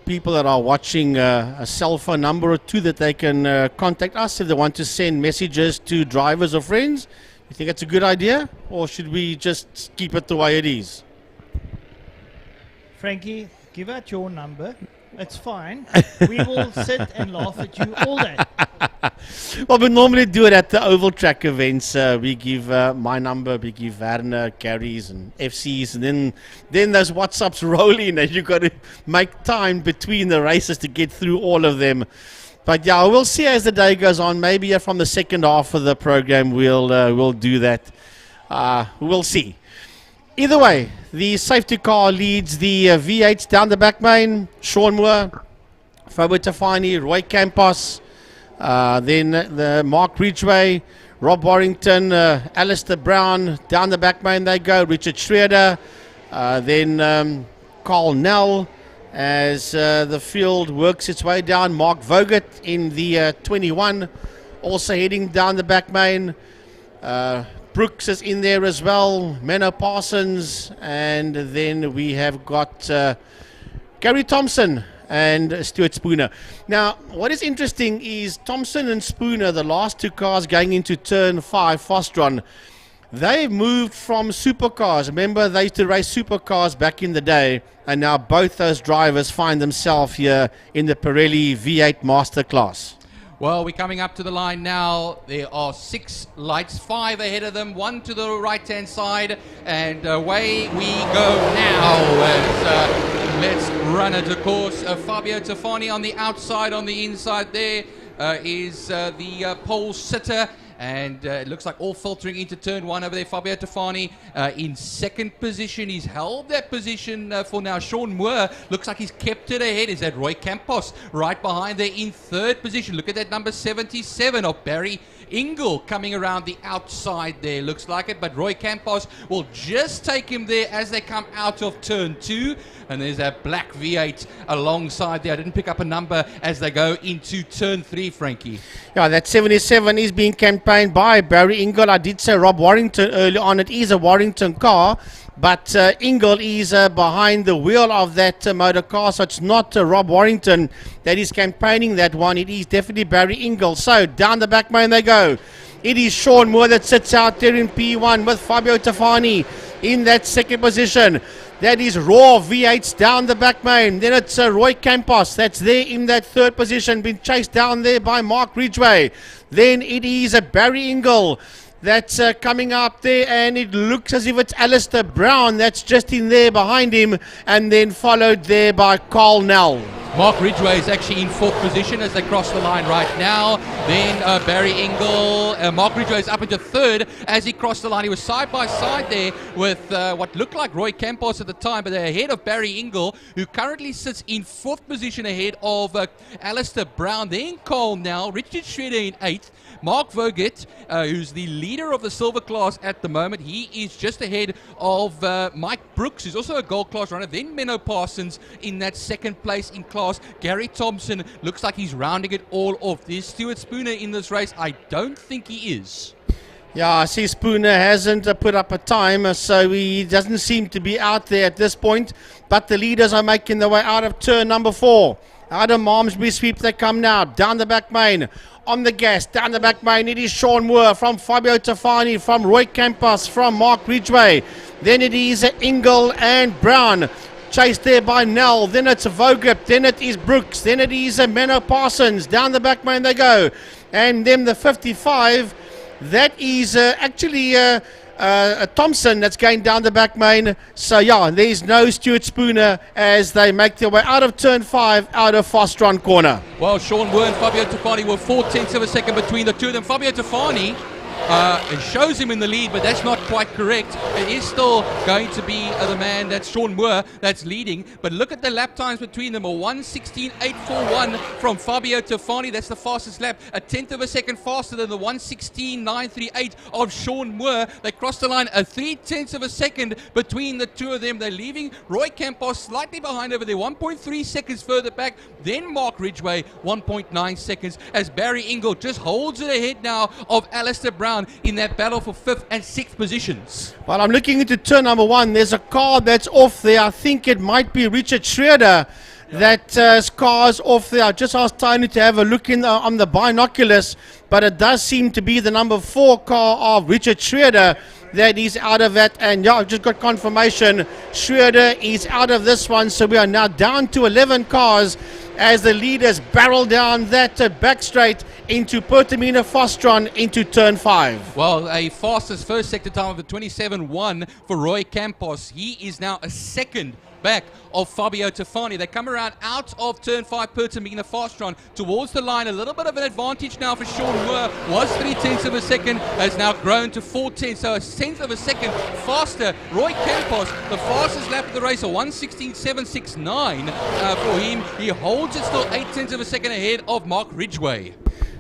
C: people that are watching a cell phone number or 2 that they can contact us if they want to send messages to drivers or friends? You think that's a good idea, or should we just keep it the way it is?
K: Frankie, give out your number. It's fine. We will sit and laugh at you all day.
C: Well, we normally do it at the oval track events. We give my number, we give Werner, Gary's, and FC's, and then those WhatsApps roll in, and you've got to make time between the races to get through all of them. But yeah, we'll see as the day goes on. Maybe from the second half of the program we'll do that. We'll see. Either way, the safety car leads the V8s down the back main. Sean Moore, Fabio Tofani, Roy Campos, then the Mark Ridgway, Rob Warrington, Alistair Brown, down the back main they go. Richard Schroeder, then Carl Nell, as the field works its way down. Mark Vogert in the 21, also heading down the back main. Brooks is in there as well, Menno Parsons, and then we have got Gary Thompson and Stuart Spooner. Now, what is interesting is Thompson and Spooner, the last 2 cars going into turn 5, Fastron, they moved from supercars. Remember, they used to race supercars back in the day, and now both those drivers find themselves here in the Pirelli V8 Master class.
J: Well, we're coming up to the line now. There are 6 lights, 5 ahead of them, 1 to the right-hand side, and away we go now. Let's run it, of course. Fabio Tafani on the outside, on the inside there is the pole sitter. And it looks like all filtering into turn 1 over there. Fabio Tafani in second position. He's held that position for now. Sean Moore looks like he's kept it ahead. Is that Roy Campos right behind there in third position? Look at that number 77 of Barry Ingle coming around the outside there. Looks like it, but Roy Campos will just take him there as they come out of turn 2. And there's that black V8 alongside there. I didn't pick up a number as they go into turn 3, Frankie.
C: Yeah, that 77 is being campaigned by Barry Ingle. I did say Rob Warrington early on. It is a Warrington car, but Ingle is behind the wheel of that motor car, so it's not Rob Warrington that is campaigning that one. It is definitely Barry Ingle. So down the back main they go. It is Sean Moore that sits out there in P1 with Fabio Tafani in that second position. That is Raw V8s down the back main. Then it's Roy Campos that's there in that third position, been chased down there by Mark Ridgway. Then it is Barry Ingle that's coming up there, and it looks as if it's Alistair Brown that's just in there behind him, and then followed there by Carl Nell.
J: Mark Ridgway is actually in fourth position as they cross the line right now. Then Barry Ingle, Mark Ridgway is up into third as he crossed the line. He was side by side there with what looked like Roy Campos at the time, but they're ahead of Barry Ingle, who currently sits in fourth position ahead of Alistair Brown. Then Carl Nell, Richard Schroeder in eighth. Mark Vogt, who's the leader of the silver class at the moment, he is just ahead of Mike Brooks, who's also a gold class runner. Then Menno Parsons in that second place in class. Gary Thompson looks like he's rounding it all off. There's Stuart Spooner in this race. I don't think he is.
C: Yeah, I see Spooner hasn't put up a time, so he doesn't seem to be out there at this point. But the leaders are making their way out of turn number 4. Out of Malmesbury sweep they come now, down the back main. On the gas, down the back main, it is Sean Moore from Fabio Tafani, from Roy Campos, from Mark Ridgway. Then it is Ingle and Brown, chased there by Nell. Then it's Vogt, then it is Brooks, then it is Menno Parsons. Down the back main they go. And then the 55, that is actually Thompson that's going down the back main. So yeah, there's no Stuart Spooner as they make their way out of turn 5, out of fast run corner.
J: Well, Sean Moore and Fabio Tafani were 0.4 of a second between the two of them. Fabio Tafani, it shows him in the lead, but that's not quite correct. It is still going to be the man, that's Sean Moore, that's leading. But look at the lap times between them. A 1:16.841 from Fabio Tafani. That's the fastest lap. A 1/10 of a second faster than the 1:16.938 of Sean Moore. They crossed the line a 3/10 of a second between the two of them. They're leaving Roy Campos slightly behind over there, 1.3 seconds further back. Then Mark Ridgway, 1.9 seconds, as Barry Ingle just holds it ahead now of Alistair Brown in that battle for 5th and 6th positions.
C: Well, I'm looking into turn number 1. There's a car that's off there. I think it might be Richard Schroeder. That car's off there. I just asked Tony to have a look in on the binoculars, but it does seem to be the number 4 car of Richard Schroeder that is out of that. And yeah, I've just got confirmation. Schroeder is out of this one, so we are now down to 11 cars as the leaders barrel down that back straight into Pertamina Fostron into turn 5.
J: Well, a fastest first sector time of the 27.1 for Roy Campos. He is now a second back of Fabio Tafani. They come around out of turn 5, Pertamina Fastron towards the line. A little bit of an advantage now for Sean Moore. Was 0.3 of a second, has now grown to 4/10, so a 1/10 of a second faster. Roy Campos, the fastest lap of the race, a 1:16.769 for him. He holds it still 0.8 of a second ahead of Mark Ridgway.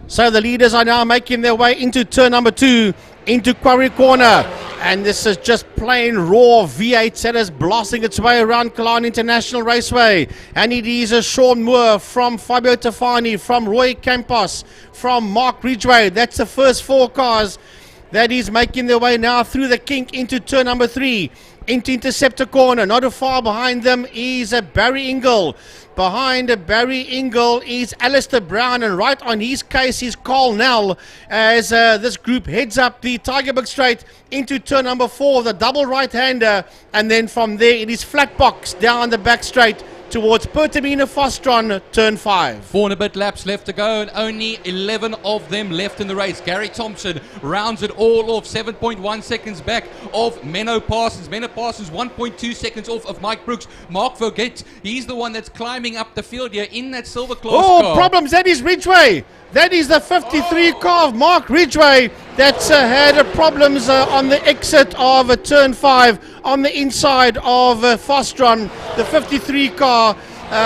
C: So the leaders are now making their way into turn number 2, into Quarry Corner. And this is just plain raw V8 that is blasting its way around Killarney International Raceway. And it is a Sean Moore from Fabio Tafani, from Roy Campos, from Mark Ridgway. That's the first 4 cars that is making their way now through the kink into turn number 3, into Interceptor Corner. Not too far behind them is Barry Ingle. Behind Barry Ingle is Alistair Brown, and right on his case is Carl Nell as this group heads up the Tigerberg Straight into turn number 4, the double right-hander, and then from there it is flat box down the back straight towards Pertamina Fostron, turn 5.
J: 4 and a bit laps left to go, and only 11 of them left in the race. Gary Thompson rounds it all off, 7.1 seconds back of Menno Parsons. Menno Parsons 1.2 seconds off of Mike Brooks. Mark Voget, he's the one that's climbing up the field here in that silver class car.
C: Problems. That is Ridgway. That is the 53 car of Mark Ridgway that's had problems on the exit of turn 5 on the inside of Fostron. The 53 car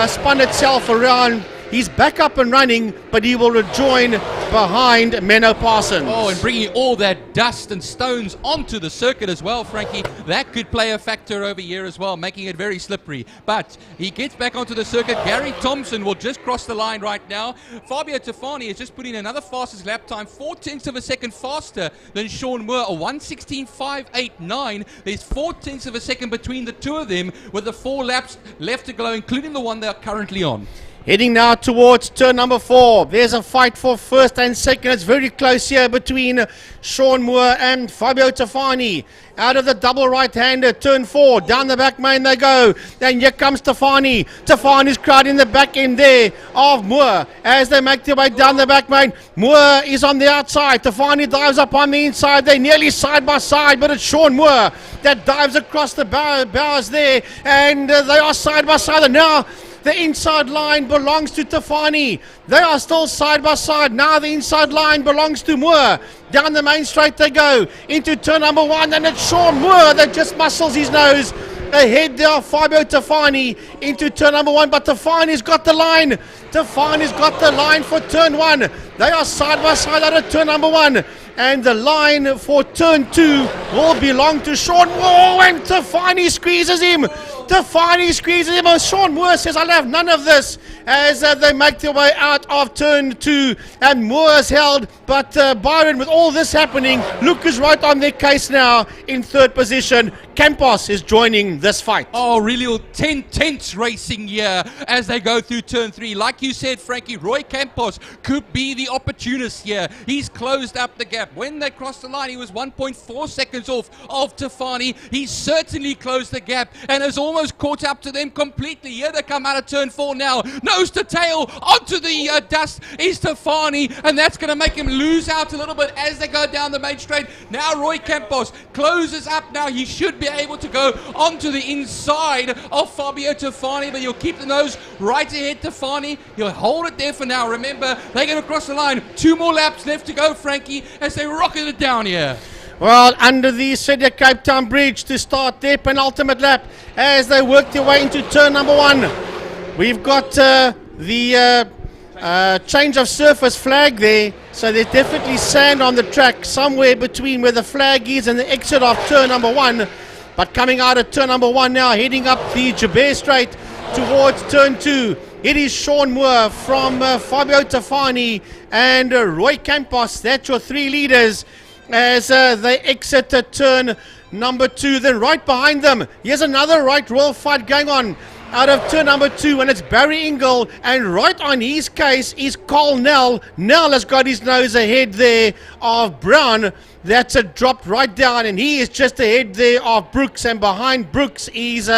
C: spun itself around. He's back up and running, but he will rejoin behind Menno Parsons.
J: Oh, and bringing all that dust and stones onto the circuit as well, Frankie. That could play a factor over here as well, making it very slippery. But he gets back onto the circuit. Gary Thompson will just cross the line right now. Fabio Tafani has just put in another fastest lap time, 0.4 of a second faster than Sean Moore, a 1:16.589. There's 0.4 of a second between the two of them, with the 4 laps left to go, including the one they are currently on.
C: Heading now towards turn number 4. There's a fight for first and second. It's very close here between Sean Moore and Fabio Tafani. Out of the double right-hander, turn 4. Down the back main they go. Then here comes Tafani. Tafani's crowding the back end there of Moore as they make their way down the back main. Moore is on the outside. Tafani dives up on the inside. They're nearly side by side, but it's Sean Moore that dives across the bars there, and they are side by side. And now the inside line belongs to Tafani. They are still side by side. Now the inside line belongs to Moore. Down the main straight they go into turn number 1, and it's Sean Moore that just muscles his nose ahead there of Fabio Tafani into turn number 1, but Tafani's got the line. Tafani's got the line for turn 1. They are side by side out of turn number 1. And the line for turn 2 will belong to Sean Moore, and Tafani squeezes him. Tafani squeezes him, and Sean Moore says, I'll have none of this, as they make their way out of turn 2. And Moore's held, but Byron, with all this happening, look is right on their case now in 3rd position. Campos is joining this fight.
J: Oh, really tense racing here as they go through turn 3. Like you said, Frankie, Roy Campos could be the opportunist here. He's closed up the gap. When they crossed the line, he was 1.4 seconds off of Tafani. He's certainly closed the gap and has almost caught up to them completely. Here they come out of turn 4 now. Nose to tail onto the dust is Tafani, and that's going to make him lose out a little bit as they go down the main straight. Now Roy Campos closes up now. He should be able to go onto the inside of Fabio Tafani, but he'll keep the nose right ahead Tafani. He'll hold it there for now. Remember, they're going to cross the line. 2 more laps left to go, Frankie, as they rocket it down here.
C: Well, under the Cedar Cape Town Bridge to start their penultimate lap as they work their way into turn number 1. We've got the change of surface flag there, so there's definitely sand on the track somewhere between where the flag is and the exit of turn number 1. But coming out of turn number 1 now, heading up the Jabez Straight towards turn 2. It is Sean Moore from Fabio Tafani and Roy Campos. That's your 3 leaders as they exit turn number 2. Then right behind them, here's another right royal fight going on out of turn number 2, and it's Barry Ingle, and right on his case is Carl Nell. Nell has got his nose ahead there of Brown. That's dropped right down, and he is just ahead there of Brooks, and behind Brooks is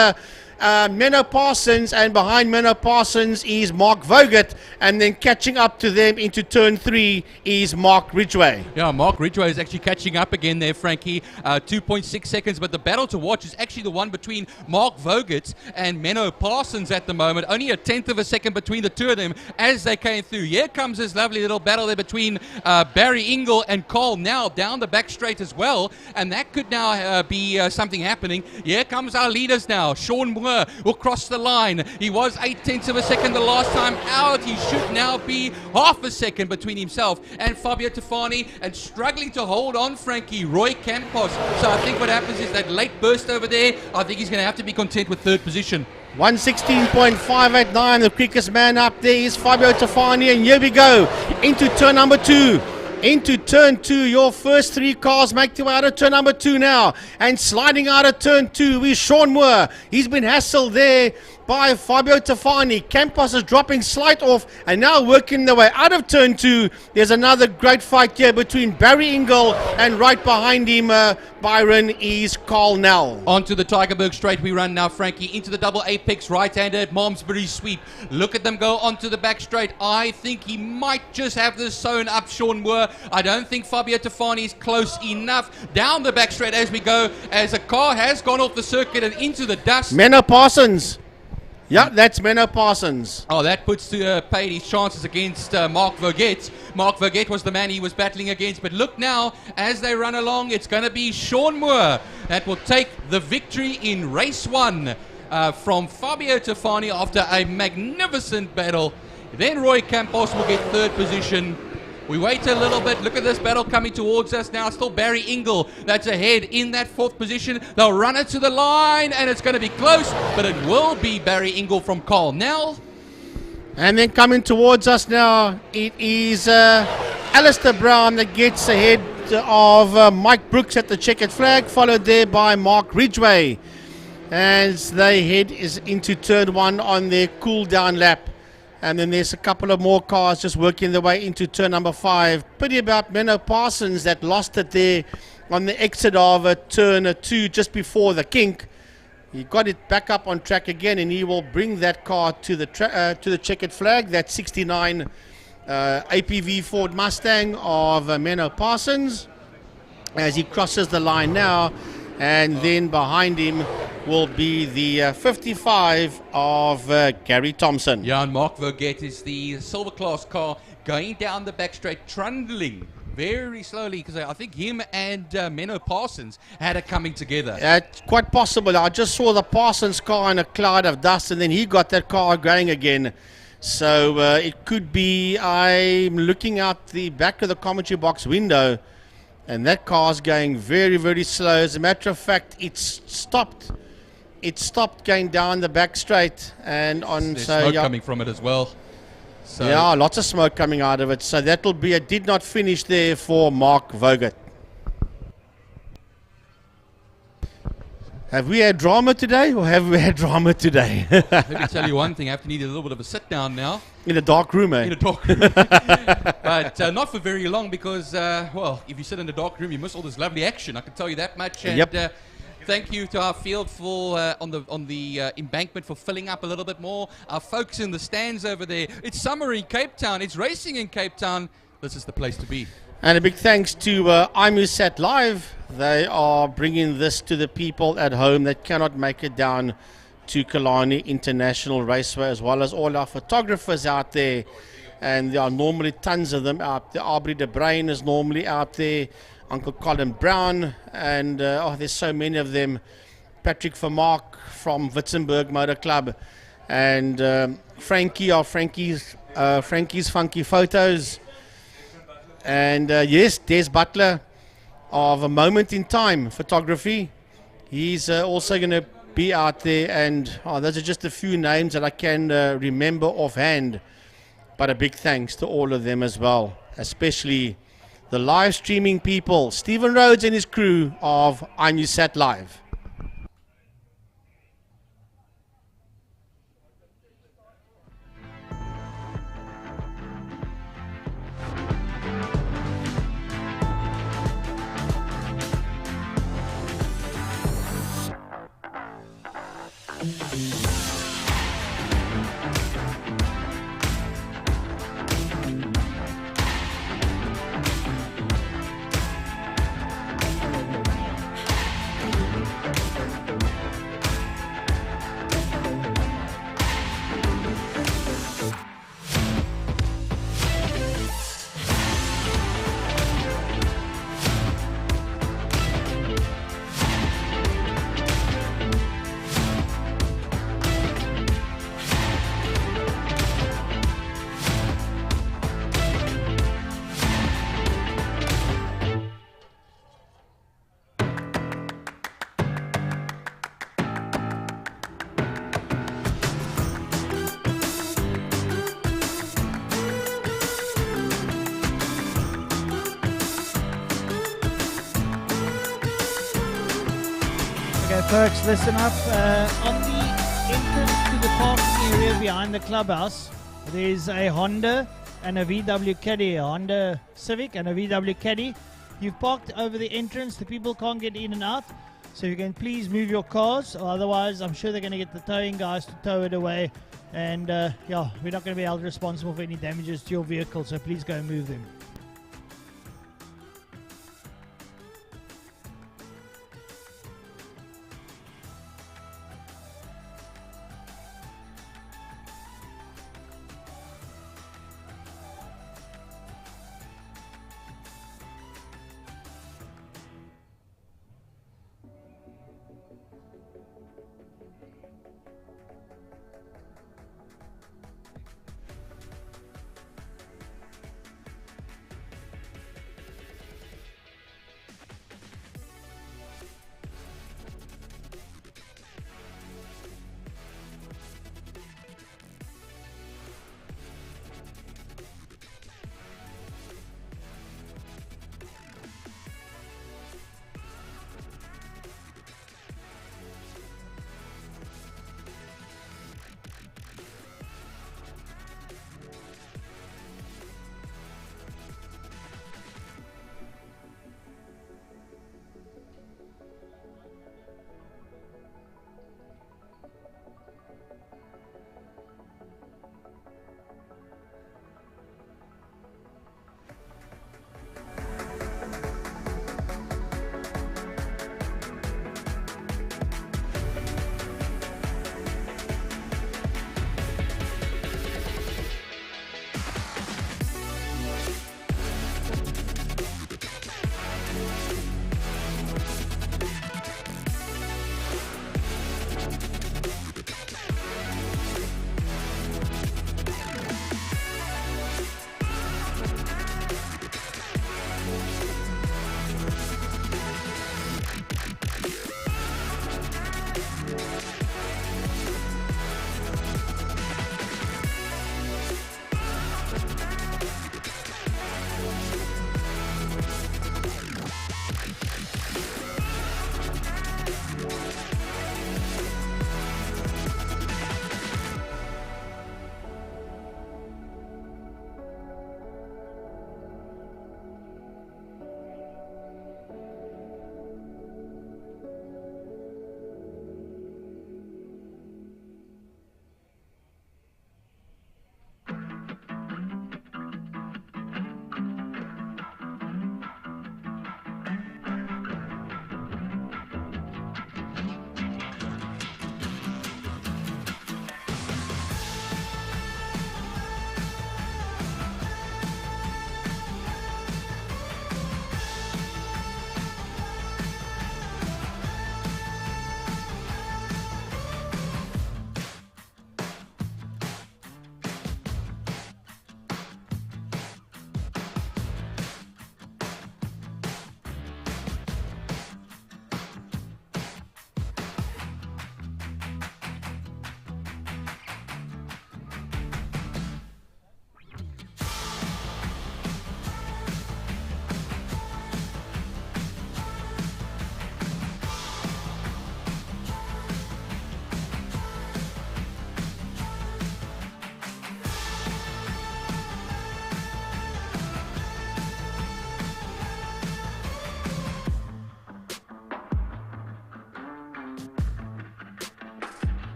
C: Menno Parsons, and behind Menno Parsons is Mark Voget, and then catching up to them into turn 3 is Mark Ridgway.
J: Yeah, Mark Ridgway is actually catching up again there, Frankie. 2.6 seconds, but the battle to watch is actually the one between Mark Voget and Menno Parsons at the moment. Only 1/10 of a second between the two of them as they came through. Here comes this lovely little battle there between Barry Ingle and Carl Nell down the back straight as well, and that could now be something happening. Here comes our leaders now. Sean Moore will cross the line. He was 0.8 of a second the last time out. He should now be half a second between himself and Fabio Tafani, and struggling to hold on, Frankie, Roy Campos. So I think what happens is that late burst over there, I think he's going to have to be content with 3rd position.
C: 1:16.589, the quickest man up there is Fabio Tafani, and here we go into turn number 2. Into turn 2, your first 3 cars make their way out of turn number 2 now, and sliding out of turn 2 is Sean Moore. He's been hassled there by Fabio Tafani. Campos is dropping slight off and now working their way out of turn 2. There's another great fight here between Barry Ingle and right behind him, Byron, is Carl Nell.
J: Onto the Tygerberg straight we run now, Frankie, into the double apex right-handed Malmesbury sweep. Look at them go onto the back straight. I think he might just have this sewn up, Sean Moore. I don't think Fabio Tafani is close enough. Down the back straight as we go, as a car has gone off the circuit and into the dust.
C: Menno Parsons. Yeah, that's Menno Parsons.
J: Oh, that puts to paid his chances against Mark Vergette. Mark Vergette was the man he was battling against. But look now, as they run along, it's going to be Sean Moore that will take the victory in race 1 from Fabio Tafani after a magnificent battle. Then Roy Campos will get 3rd position. We wait a little bit. Look at this battle coming towards us now. Still Barry Ingle that's ahead in that 4th position. They'll run it to the line and it's going to be close, but it will be Barry Ingle from Carl Nell.
C: And then coming towards us now, it is Alistair Brown that gets ahead of Mike Brooks at the checkered flag, followed there by Mark Ridgway as they head into turn 1 on their cool down lap. And then there's a couple of more cars just working their way into turn number 5. Pity about Menno Parsons that lost it there on the exit of turn 2 just before the kink. He got it back up on track again, and he will bring that car to the checkered flag. That 69 APV Ford Mustang of Menno Parsons as he crosses the line now. And then behind him will be the 55 of Gary Thompson.
J: Yeah, and Mark Vergette is the silver class car going down the back straight, trundling very slowly, because I think him and Menno Parsons had it coming together.
C: It's quite possible. I just saw the Parsons car in a cloud of dust, and then he got that car going again. So it could be, I'm looking out the back of the commentary box window, and that car's going very, very slow. As a matter of fact, it's stopped. It stopped going down the back straight, and on
J: There's
C: so
J: smoke
C: yeah,
J: coming from it as well. So
C: yeah, lots of smoke coming out of it. So that'll be a did not finish there for Mark Vogel. Have we had drama today, or have we had drama today?
J: Let me tell you one thing. I have to need a little bit of a sit down now.
C: In a dark room, eh?
J: In a dark room. But not for very long, because, well, if you sit in a dark room, you miss all this lovely action. I can tell you that much. And,
C: Yep.
J: Thank you to our field for on the embankment for filling up a little bit more. Our folks in the stands over there. It's summer in Cape Town. It's racing in Cape Town. This is the place to be.
C: And a big thanks to IMUSAT Live. They are bringing this to the people at home that cannot make it down to Killarney International Raceway, as well as all our photographers out there. And there are normally tons of them out there. Aubrey de Bruin is normally out there. Uncle Colin Brown, and there's so many of them. Patrick Vermaak from Witzenberg Motor Club, and Frankie of Frankie's Funky Photos, and yes, Des Butler of A Moment in Time Photography. He's also going to be out there, and those are just a few names that I can remember offhand. But a big thanks to all of them as well, especially the live streaming people, Stephen Rhodes and his crew of IMUSAT Live.
O: Okay, folks, listen up. On the entrance to
K: to the parking area behind the clubhouse. There's a Honda and a VW Caddy, a Honda Civic and a VW Caddy. You've parked over the entrance. The people can't get in and out. So you can please move your cars, or otherwise I'm sure they're going to get the towing guys to tow it away. And yeah, we're not going to be held responsible for any damages to your vehicle, so please go and move them.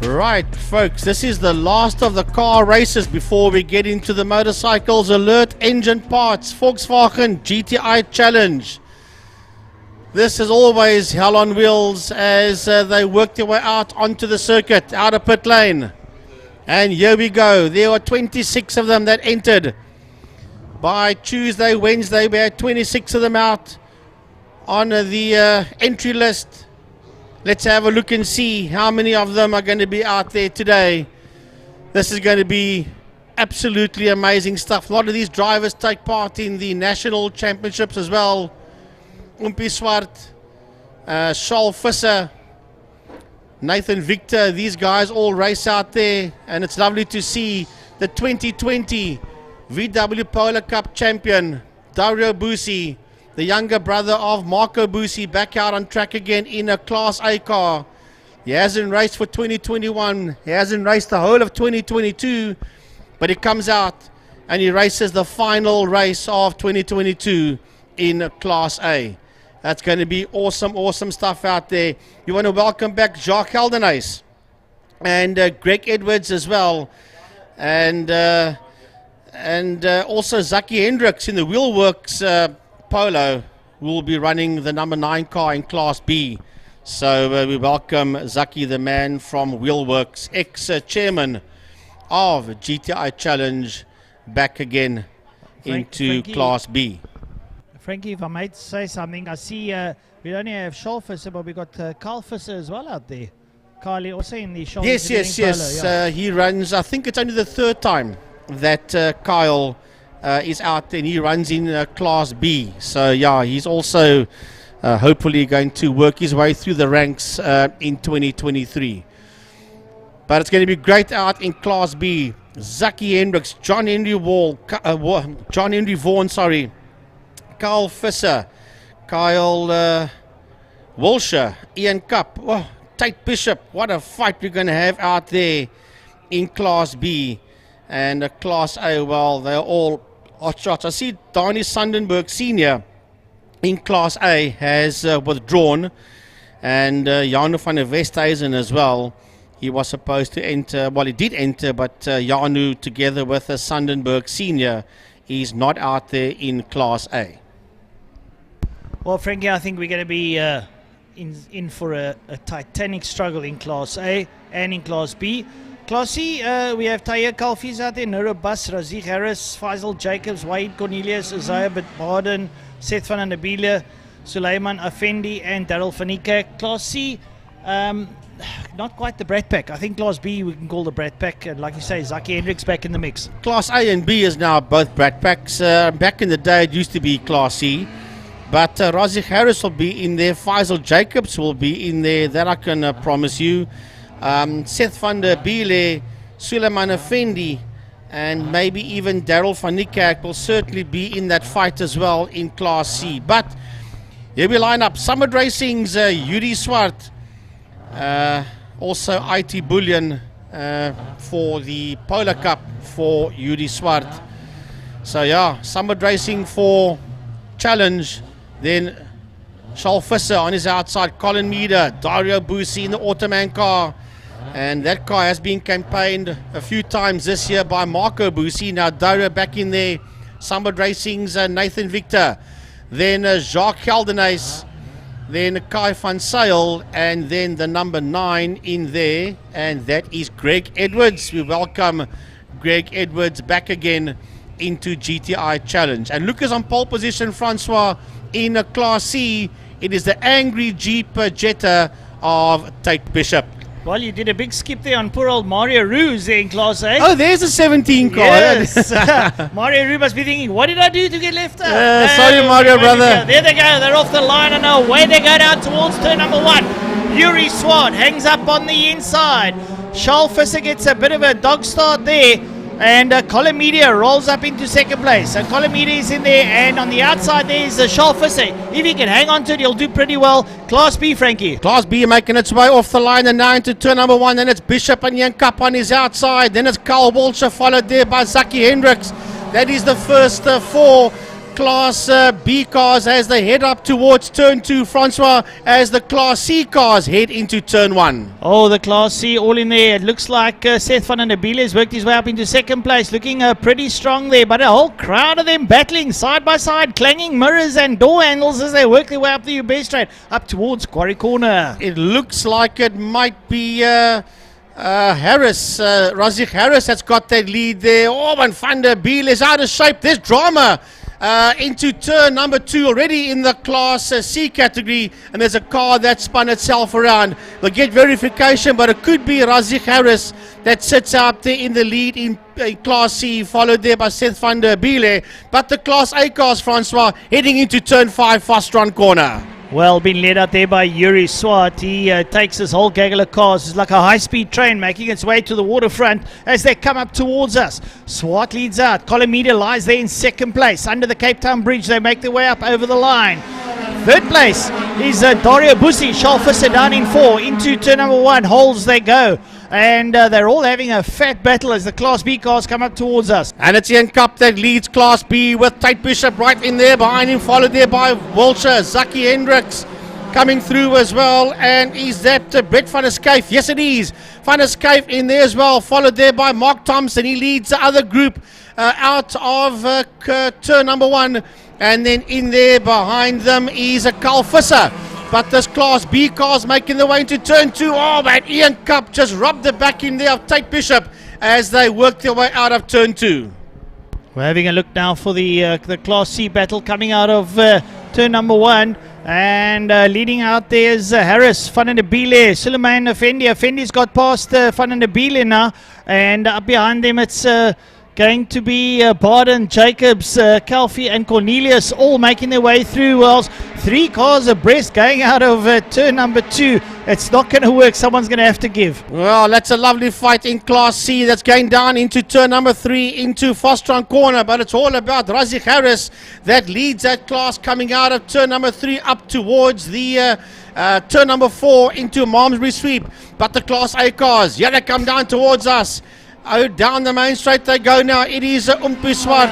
C: Right, folks, this is the last of the car races before we get into the motorcycles. Alert engine parts, Volkswagen GTI Challenge. This is always hell on wheels as they work their way out onto the circuit, out of pit lane. And here we go. There are 26 of them that entered. By Tuesday, Wednesday, we had 26 of them out on the entry list. Let's have a look and see how many of them are going to be out there today. This is going to be absolutely amazing stuff. A lot of these drivers take part in the national championships as well. Umpi Swart, Charles Visser, Nathan Victor, these guys all race out there, and it's lovely to see the 2020 VW Polar Cup champion, Dario Bussi, the younger brother of Marco Bussi, back out on track again in a Class A car. He hasn't raced for 2021, he hasn't raced the whole of 2022, but he comes out and he races the final race of 2022 in Class A. That's going to be awesome, awesome stuff out there. You want to welcome back Jacques Heldenhuis and Greg Edwards as well. And also Zaki Hendricks in the Wheelworks Polo will be running the number 9 car in Class B. So we welcome Zaki, the man from Wheelworks, ex-chairman of GTI Challenge, back again into Class B.
K: Frankie, if I might say something, I see we only have Charles Visser, but we got Carl Visser as well out there. Carly also in the Charles
C: Yes.
K: Polo, yeah.
C: He runs, I think it's only the 3rd time that Kyle is out and he runs in Class B. So yeah, he's also hopefully going to work his way through the ranks in 2023. But it's going to be great out in Class B. Zaki Hendricks, John Henry Vaughan, sorry. Carl Visser, Kyle Walsher, Ian Cup, Tate Bishop. What a fight we're going to have out there in Class B. And Class A, well, they're all hot shots. I see Donnie Sundenberg Sr. in Class A has withdrawn. And Janu van der Westhuizen as well. He was supposed to enter, well, he did enter, but Janu together with Sundenberg Sr. is not out there in Class A.
K: Well, Frankie, I think we're going to be in for a titanic struggle in Class A and in Class B. Class C, we have Tayer Kalfies out there, Nuro Bas, Raziq Harris, Faisal Jacobs, Wade Cornelius, Isaiah Baden, Seth van der Biele, Suleiman Effendi, and Daryl Fanika. Class C, not quite the Brat Pack. I think Class B we can call the Brat Pack, and like you say, Zaki Hendricks back in the mix.
C: Class A and B is now both Brat Packs. Back in the day, it used to be Class C. But Raziq Harris will be in there. Faisal Jacobs will be in there. That I can promise you. Seth van der Biele, Suleiman Effendi, and maybe even Daryl van Niekerk will certainly be in that fight as well in Class C. But here we line up. Summit Racing's Yuri Swart. Also IT Bullion for the Polar Cup for Yuri Swart. So yeah, Summit Racing for Challenge. Then Charles Visser on his outside, Colin Meader, Dario Bussi in the Automan car. And that car has been campaigned a few times this year by Marco Bussi. Now Dario back in there. Summit Racing's Nathan Victor. Then Jacques Heldenhuis. Then Kai van Zyl. And then the number 9 in there. And that is Greg Edwards. We welcome Greg Edwards back again into GTI Challenge. And Lucas on pole position, Francois, in a Class C. It is the angry Jeep Jetta of Tate Bishop.
K: Well, you did a big skip there on poor old Mario Roos there in Class A.
C: Oh, there's a 17 car.
K: Yes. Mario Roos must be thinking, what did I do to get left out?
C: Sorry, Mario, brother.
K: There they go. They're off the line and away they go down towards turn number 1. Yuri Swart hangs up on the inside. Charles Visser gets a bit of a dog start there. And Colin Media rolls up into second place. So Colin Media is in there, and on the outside there is Charles Visser. If he can hang on to it, he'll do pretty well. Class B, Frankie.
C: Class B making its way off the line and now into turn number 1. Then it's Bishop and Ian Cup on his outside. Then it's Carl Walsher, followed there by Zaki Hendricks. That is the first 4 Class B cars as they head up towards turn 2, Francois, as the Class C cars head into turn 1.
K: Oh, the Class C all in there. It looks like Seth van der Biele has worked his way up into second place, looking pretty strong there, but a whole crowd of them battling side by side, clanging mirrors and door handles as they work their way up the UB straight, up towards Quarry Corner.
C: It looks like it might be Harris, Razik Harris has got that lead there. Oh, and van der Biele is out of shape. There's drama into turn number 2 already in the Class C category, and there's a car that spun itself around. We'll get verification, but it could be Razik Harris that sits out there in the lead in Class C, followed there by Seth van der Biele. But the Class A cars, Francois, heading into turn 5, fast run corner.
K: Well, being led out there by Yuri Swart. He takes this whole gaggle of cars. It's like a high-speed train making its way to the waterfront as they come up towards us. Swart leads out. Colomida lies there in second place. Under the Cape Town Bridge, they make their way up over the line. Third place is Dario Bussi. Schalfisser down in 4. Into turn number 1. Holes they go. And they're all having a fat battle as the Class B cars come up towards us.
C: And it's Ian Cup that leads Class B with Tate Bishop right in there behind him, followed there by Wiltshire. Zaki Hendricks coming through as well. And is that Brett van der Skyf? Yes, it is. Van der Skyf in there as well, followed there by Mark Thompson. He leads the other group out of turn number 1. And then in there behind them is a Carl Visser. But this Class B car's making their way into turn 2. Oh, man, Ian Cup just robbed the back in there of Tate Bishop as they work their way out of turn 2.
K: We're having a look now for the Class C battle coming out of turn number 1. And leading out there is Harris, Van der Biele, Suleiman Effendi. Effendi's got past Van der Biele now. And up behind them it's going to be Barden, Jacobs, Kalfi and Cornelius all making their way through. Well, 3 cars abreast going out of turn number 2. It's not going to work. Someone's going to have to give.
C: Well, that's a lovely fight in Class C that's going down into turn number 3 into fast run corner. But it's all about Razik Harris that leads that class coming out of turn number 3 up towards the turn number 4 into Malmesbury sweep. But the Class A cars, yeah, they come down towards us. Oh, down the main straight they go now. It is Swart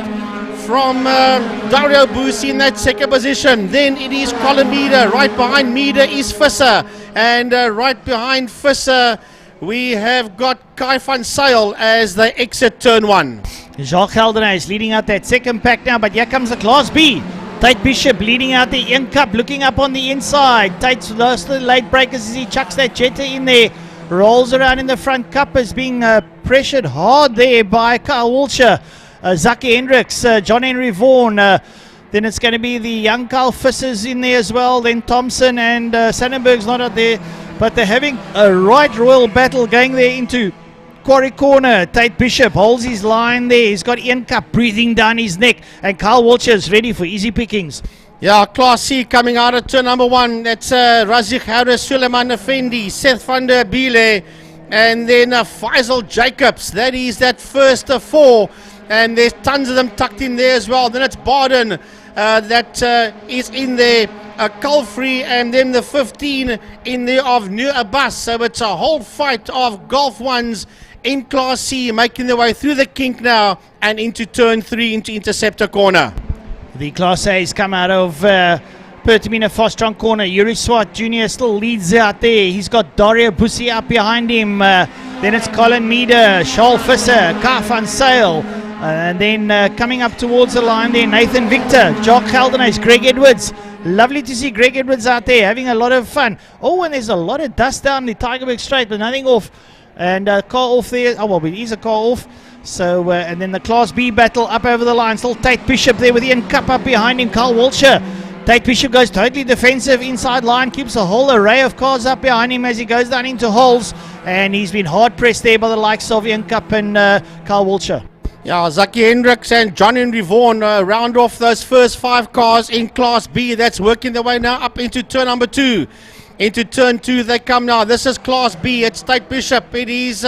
C: from Dario Bussi in that second position. Then it is Colin Meader. Right behind Meader is Visser. And right behind Visser, we have got Kai van Sail as they exit turn 1.
K: Jacques Geldenhuis is leading out that second pack now, but here comes the Class B. Tate Bishop leading out the Ian Cup, looking up on the inside. Tate's lost the late breakers as he chucks that Jetta in there. Rolls around in the front. Cup is being pressured hard there by Carl Wiltshire. Zaki Hendricks, John Henry Vaughan. Then it's going to be the young Carl Fissers in there as well. Then Thompson and Sannenberg's not out there. But they're having a right royal battle going there into Quarry Corner. Tate Bishop holds his line there. He's got Ian Cup breathing down his neck. And Carl Wiltshire is ready for easy pickings.
C: Yeah, Class C coming out of turn number 1. That's Razik Harris, Suleiman Effendi, Seth van der Biele, and then Faisal Jacobs. That is that first 4. And there's tons of them tucked in there as well. Then it's Barden that is in there. Culfrey, and then the 15 in there of New Abbas. So it's a whole fight of Golf 1s in Class C making their way through the kink now and into turn 3 into Interceptor Corner.
K: The Class A's come out of Pertamina fast run corner. Yuri Swart Jr. still leads out there. He's got Dario Bussi up behind him. Then it's Colin Meader, Charles Visser, Kai van Sail. And then coming up towards the line there, Nathan Victor, Jock Geldenhuis, Greg Edwards. Lovely to see Greg Edwards out there having a lot of fun. Oh, and there's a lot of dust down the Tygerberg Straight, but nothing off. And car off there. Oh, well, it is a car off. So, and then the Class B battle up over the line. Still Tate Bishop there with Ian Cup up behind him. Carl Wiltshire. Tate Bishop goes totally defensive inside line. Keeps a whole array of cars up behind him as he goes down into holes. And he's been hard pressed there by the likes of Ian Cup and Carl Wiltshire.
C: Yeah, Zaki Hendricks and John Henry Vaughan round off those first 5 cars in Class B. That's working their way now up into turn number 2. Into turn 2 they come now. This is Class B. It's Tate Bishop. It is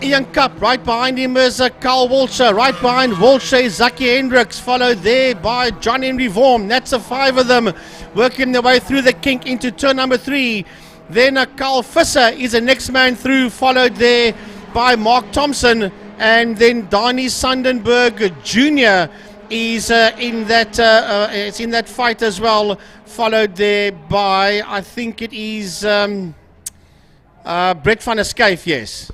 C: Ian Cup. Right behind him is Carl Wiltshire. Right behind Wiltshire is Zaki Hendricks, followed there by John Henry Vaughan. That's the 5 of them working their way through the kink into turn number 3. Then Carl Visser is the next man through, followed there by Mark Thompson. And then Donnie Sundenberg Jr. is in that it's in that fight as well, followed there by, I think it is Brett van der Schuyf, yes.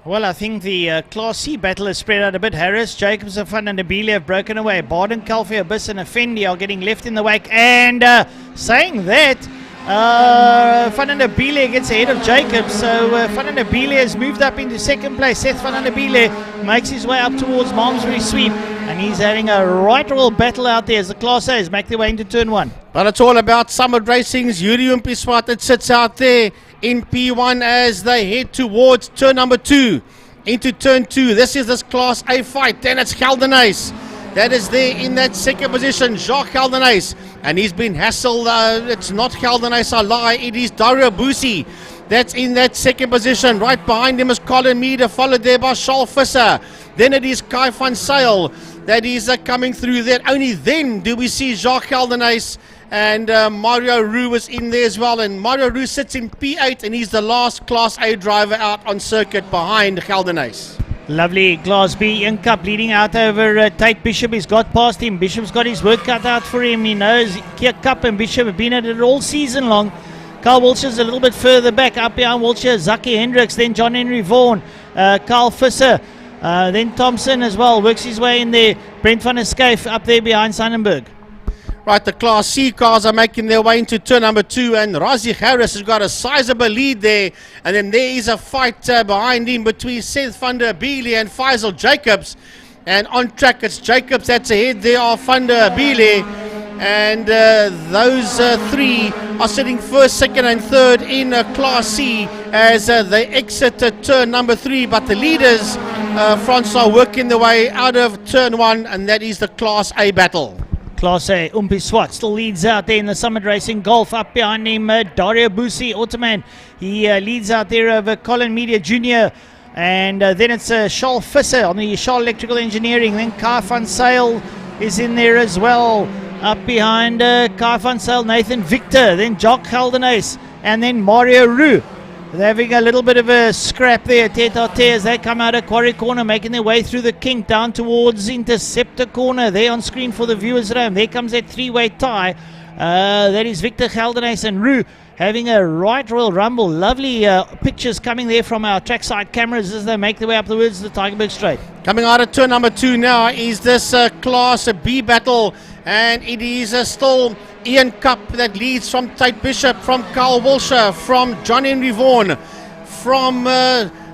K: Well, I think the Class C battle is spread out a bit. Harris, Jacobs, Van and Abile have broken away. Baden, Calvi, Abyss and Effendi are getting left in the wake. And saying that, Van and Abile gets ahead of Jacobs. So Van and Abile has moved up into second place. Seth Van and Abile makes his way up towards Malmesbury Sweep. And he's having a right royal battle out there as the Class A's make their way into turn 1.
N: But it's all about Summit Racing's Yuri Umpiswat that sits out there in P1 as they head towards turn number 2 into turn 2. This is this Class A fight. Then it's Geldenhuys that is there in that second position. Jacques Geldenhuys, and he's been hassled. It's not Geldenhuys, I lie. It is Dario Busi that's in that second position. Right behind him is Colin Meader, followed there by Charles Visser. Then it is Kai van Zyl that is coming through there. Only then do we see Jacques Geldenhuys, and Mario Roux was in there as well. And Mario Roux sits in P8, and he's the last Class A driver out on circuit behind Geldenhuys.
K: Lovely Class B Ian Cup leading out over Tate Bishop. He's got past him. Bishop's got his work cut out for him. He knows Cup and Bishop have been at it all season long. Carl Wiltshire's a little bit further back. Up behind Wiltshire, Zaki Hendricks, then John Henry Vaughan, Carl Visser, then Thompson as well. Works his way in there. Brent van der Schuyf up there behind Sonnenberg.
N: Right, the Class C cars are making their way into turn number 2, and Razik Harris has got a sizable lead there. And then there is a fight behind him between Seth van der Biele and Faisal Jacobs. And on track, it's Jacobs that's ahead there of van der Biele. And those three are sitting first, second and third in Class C as they exit turn number 3. But the leaders, Francois, working their way out of turn 1, and that is the Class A battle.
K: Class A, Umpiswat still leads out there in the Summit Racing Golf. Up behind him, Dario Busi, Ottoman. He leads out there over Colin Media Jr. And then it's Charles Visser on the Charles Electrical Engineering. Then Kai van Zyl is in there as well. Up behind Kai van Zyl, Nathan Victor. Then Jacques Geldenhuys. And then Mario Roux. They're having a little bit of a scrap there, tete-a-tete, as they come out of Quarry Corner, making their way through the kink down towards Interceptor Corner. There on screen for the viewers at home. There comes that three-way tie. That is Victor Geldenhuys and Roux having a right royal rumble. Lovely pictures coming there from our trackside cameras as they make their way up towards the Tygerberg Straight.
N: Coming out of turn number 2 now is this Class B battle, and it is still Ian Cup that leads from Tate Bishop, from Carl Wiltshire, from John Henry Vaughan, from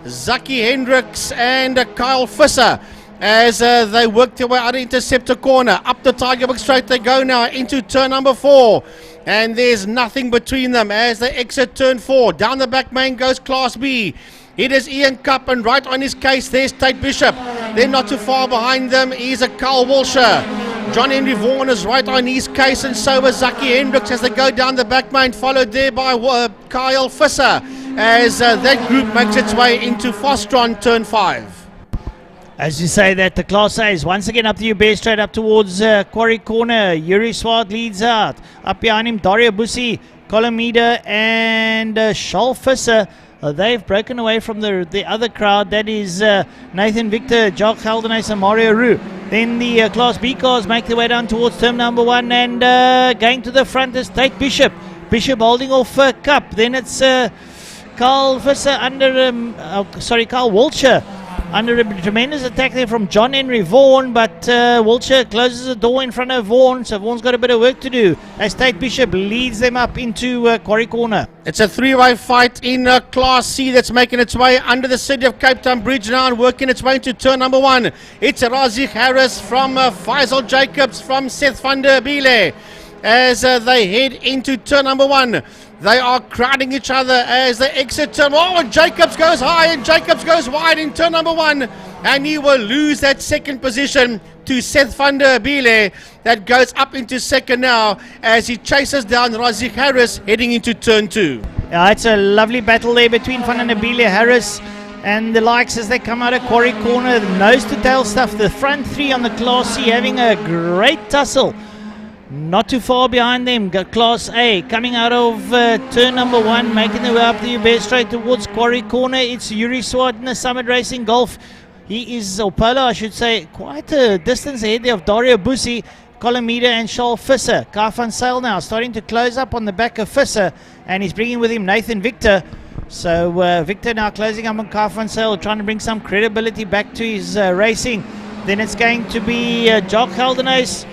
N: Zaki Hendricks and Kyle Visser as they work their way out of Interceptor Corner. Up the Tygerberg Straight they go now into turn number 4. And there's nothing between them as they exit turn 4. Down the back main goes Class B. It is Ian Cup, and right on his case there's Tate Bishop. Then not too far behind them is a Carl Wiltshire. John Henry Vaughan is right on his case, and so is Zaki Hendricks as they go down the back main, followed there by Kyle Visser as that group makes its way into Fostron turn 5.
K: As you say that, the Class A is once again up the Uber straight up towards Quarry Corner. Yuri Swart leads out. Up behind him, Dario Busi, Colin Meader and Charles Visser. They've broken away from the other crowd. That is Nathan Victor, Jacques Geldenhuys and Mario Roux. Then the Class B cars make their way down towards turn number 1, and going to the front is Tate Bishop. Bishop holding off Cup. Then it's Carl Visser Carl Wiltshire under a tremendous attack there from John Henry Vaughan, but Wiltshire closes the door in front of Vaughan, so Vaughan's got a bit of work to do as Tate Bishop leads them up into Quarry Corner.
N: It's a three-way fight in Class C that's making its way under the City of Cape Town Bridge now and working its way into turn number 1. It's Razik Harris from Faisal Jacobs from Seth van der Biele as they head into turn number 1. They are crowding each other as they exit turn. Oh, and Jacobs goes high and Jacobs goes wide in turn number 1. And he will lose that second position to Seth van der Biele. That goes up into second now as he chases down Razik Harris heading into turn 2.
K: Yeah, it's a lovely battle there between Van der Biele, Harris and the likes as they come out of Quarry Corner. The nose to tail stuff. The front three on the Class C having a great tussle. Not too far behind them, got Class A coming out of turn number 1, making their way up the Uber straight towards Quarry Corner. It's Yuri Swart in the Summit Racing Golf. He is, or Polo, I should say, quite a distance ahead there of Dario Bussi, Colin Meader and Charles Visser. Kai van Zyl now starting to close up on the back of Visser, and he's bringing with him Nathan Victor. So Victor now closing up on Kai van Zyl, trying to bring some credibility back to his racing. Then it's going to be Jock Geldenhuis.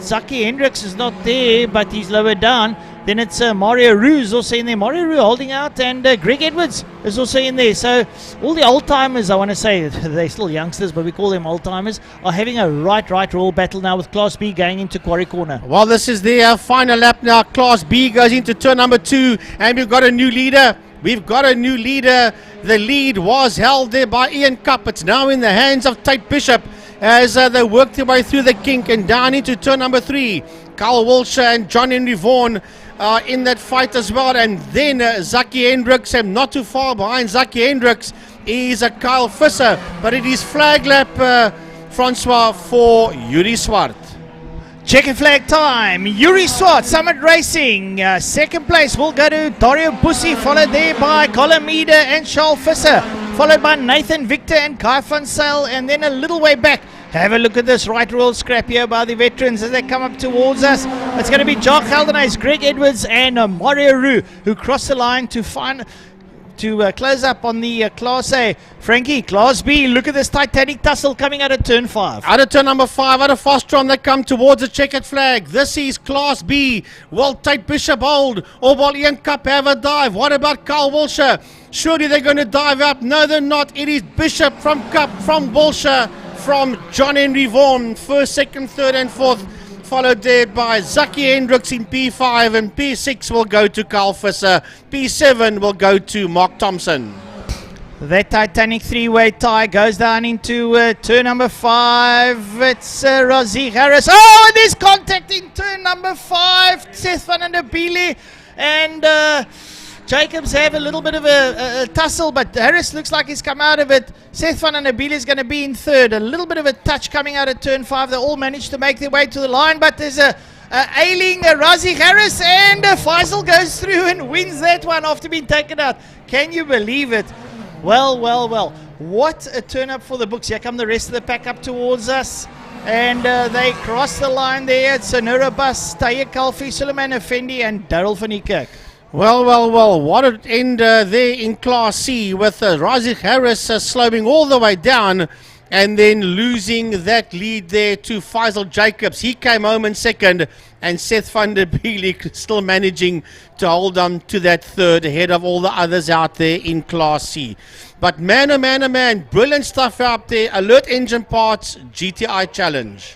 K: Zaki Hendricks is not there, but he's lower down. Then it's Mario Roux is also in there. Mario Roux holding out, and Greg Edwards is also in there. So all the old-timers, I want to say, they're still youngsters, but we call them old-timers, are having a right royal battle now with Class B going into Quarry Corner.
C: Well, this is the final lap now. Class B goes into turn number 2, and we've got a new leader. The lead was held there by Ian Cup. It's now in the hands of Tate Bishop as they work their way through the kink and down into turn number 3. Carl Wilshire and John Henry Vaughan in that fight as well. And then Zaki Hendricks, and not too far behind Zaki Hendricks is Kyle Visser. But it is flag lap, Francois, for Yuri Swart.
K: Checkered flag time. Yuri Swart, Summit Racing. Second place will go to Dario Bussi, followed there by Colin Meader and Charles Visser, followed by Nathan Victor and Kai van Zyl, and then a little way back. Have a look at this right royal scrap here by the veterans as they come up towards us. It's going to be Jock Geldenhuis, Greg Edwards, and Mario Roux, who cross the line to close up on the Class A. Frankie, Class B, look at this titanic tussle coming out of turn 5.
C: Out of turn number 5, out of Fostrom, they come towards the checkered flag. This is Class B. Will Tate Bishop hold, or will Ian Cup have a dive? What about Carl Wilshire? Surely they're going to dive up. No, they're not. It is Bishop from Cup, from Wilshire, from John Henry Vaughan. First, second, third and fourth, followed there by Zaki Hendricks in P5, and P6 will go to Carl Visser. P7 will go to Mark Thompson.
K: That titanic three-way tie goes down into turn number 5. It's Razik Harris. Oh, and there's contact in turn number 5. Seth van der Biele and Jacobs have a little bit of a tussle, but Harris looks like he's come out of it. Seth van der Biele is going to be in third. A little bit of a touch coming out of turn 5. They all managed to make their way to the line, but there's a ailing Razik Harris, and Faisal goes through and wins that one after being taken out. Can you believe it? Well. What a turn up for the books. Here come the rest of the pack up towards us. And they cross the line there. It's Sonura Bus, Taya Kalfi, Suleiman Effendi, and Daryl van Niekerk.
C: Well, what an end there in Class C with Razik Harris slowing all the way down and then losing that lead there to Faisal Jacobs. He came home in second, and Seth van der Biele still managing to hold on to that third ahead of all the others out there in Class C. But man, oh man, brilliant stuff out there. Alert Engine Parts GTI Challenge.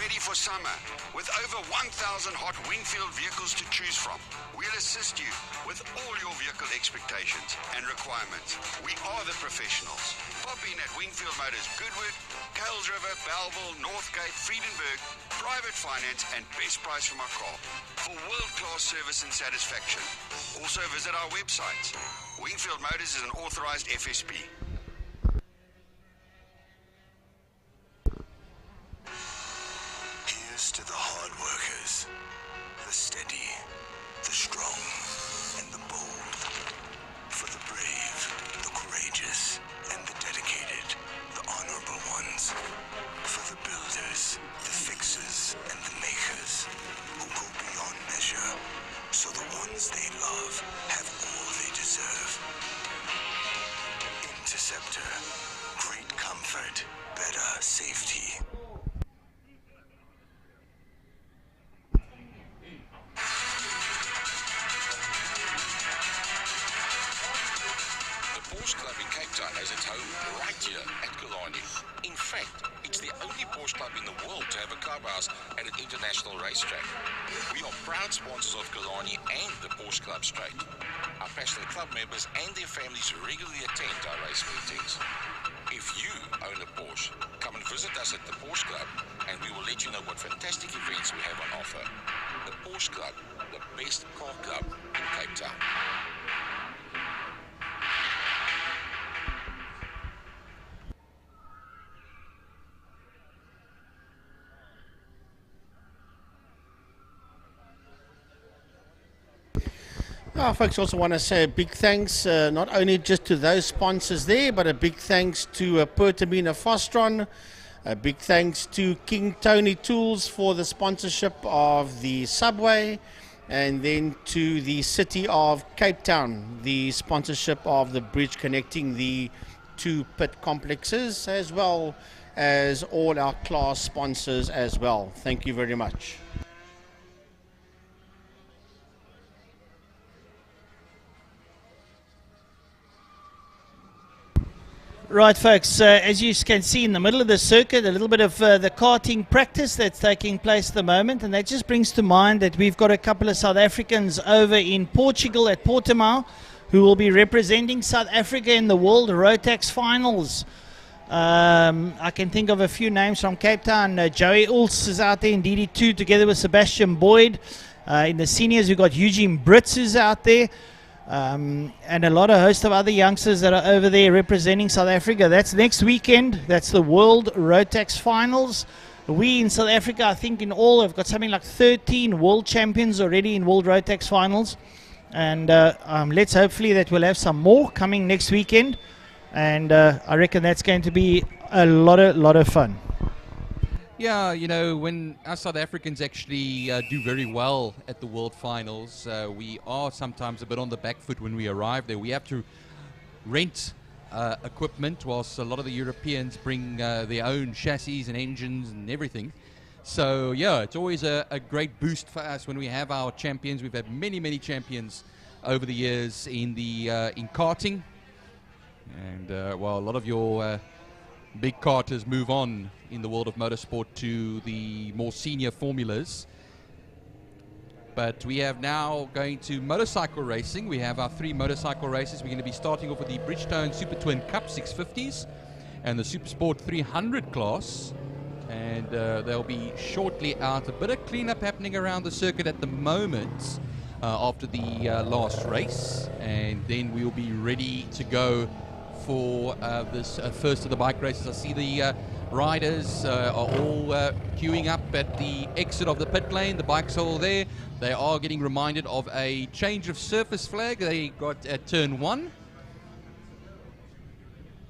N: ready for summer with over 1,000 hot Wingfield vehicles to choose from. We'll assist you with all your vehicle expectations and requirements. We are the professionals. Pop in at Wingfield Motors Goodwood, Kales River, Belleville, Northgate, Friedenberg, private finance and best price from our car for world-class service and satisfaction. Also visit our websites. Wingfield Motors is an authorized FSP.
M: Here's to the hard workers, the steady, the strong, and the bold. For the brave, the courageous, and the dedicated, the honorable ones. For the builders, the fixers, and the makers, who go beyond measure, so the ones they love have all they deserve. Interceptor, great comfort, better safety.
L: The Porsche Club in Cape Town has its home right here at Killarney. In fact, it's the only Porsche club in the world to have a clubhouse at an international racetrack. We are proud sponsors of Killarney and the Porsche Club Straight. Our passionate club members and their families regularly attend our race meetings. If you own a Porsche, come and visit us at the Porsche Club and we will let you know what fantastic events we have on offer. The Porsche Club, the best car club in Cape Town.
C: Folks, also want to say a big thanks, not only just to those sponsors there, but a big thanks to Pertamina Fostron, a big thanks to King Tony Tools for the sponsorship of the subway, and then to the City of Cape Town, the sponsorship of the bridge connecting the two pit complexes, as well as all our class sponsors as well. Thank you very much.
K: Right, folks, as you can see in the middle of the circuit, a little bit of the karting practice that's taking place at the moment, and that just brings to mind that we've got a couple of South Africans over in Portugal at Portimao who will be representing South Africa in the World Rotax Finals. I can think of a few names from Cape Town. Joey Ulst is out there in DD2 together with Sebastian Boyd. In the seniors, we've got Eugene Brits who's out there. And a host of other youngsters that are over there representing South Africa. That's next weekend. That's the World Rotax Finals. We in South Africa, I think in all, have got something like 13 world champions already in World Rotax Finals. And let's hopefully that we'll have some more coming next weekend. And I reckon that's going to be a lot of fun.
J: Yeah, you know, when us South Africans actually do very well at the World Finals, we are sometimes a bit on the back foot when we arrive there. We have to rent equipment, whilst a lot of the Europeans bring their own chassis and engines and everything. So, yeah, it's always a great boost for us when we have our champions. We've had many champions over the years in karting. And, while a lot of your big karters move on in the world of motorsport to the more senior formulas. But we have now going to motorcycle racing. We have our 3 motorcycle races. We're going to be starting off with the Bridgestone Super Twin Cup 650s and the Super Sport 300 class. And they'll be shortly out. A bit of cleanup happening around the circuit at the moment after the last race. And then we'll be ready to go for this first of the bike races. I see the riders are all queuing up at the exit of the pit lane. The bikes are all there. They are getting reminded of a change of surface flag they got at turn 1.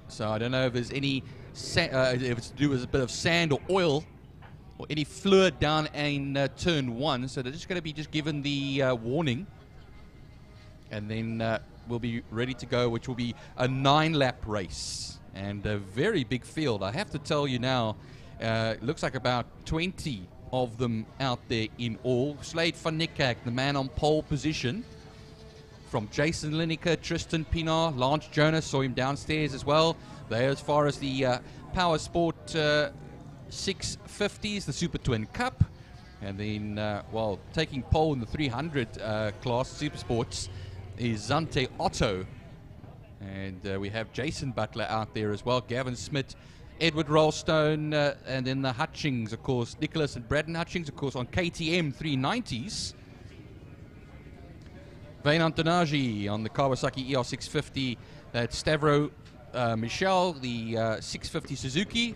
J: So I don't know if there's any if it's to do with a bit of sand or oil or any fluid down in turn 1. So they're just going to be given the warning, and then we'll be ready to go, which will be a 9-lap race and a very big field. I have to tell you now, it looks like about 20 of them out there in all. Slade van Niekerk, the man on pole position, from Jason Lineker, Tristan Pinar, Lance Jonas, saw him downstairs as well. They're as far as the power sport 650s, the Super Twin Cup. And then, well, taking pole in the 300 class, Super Sports, is Zante Otto. And we have Jason Butler out there as well, Gavin Smith, Edward Rollstone, and then the Hutchings, of course, Nicholas and Braden Hutchings, of course, on KTM 390s. Wayne Antonaji on the Kawasaki ER650. That's Stavro Michel, the 650 Suzuki.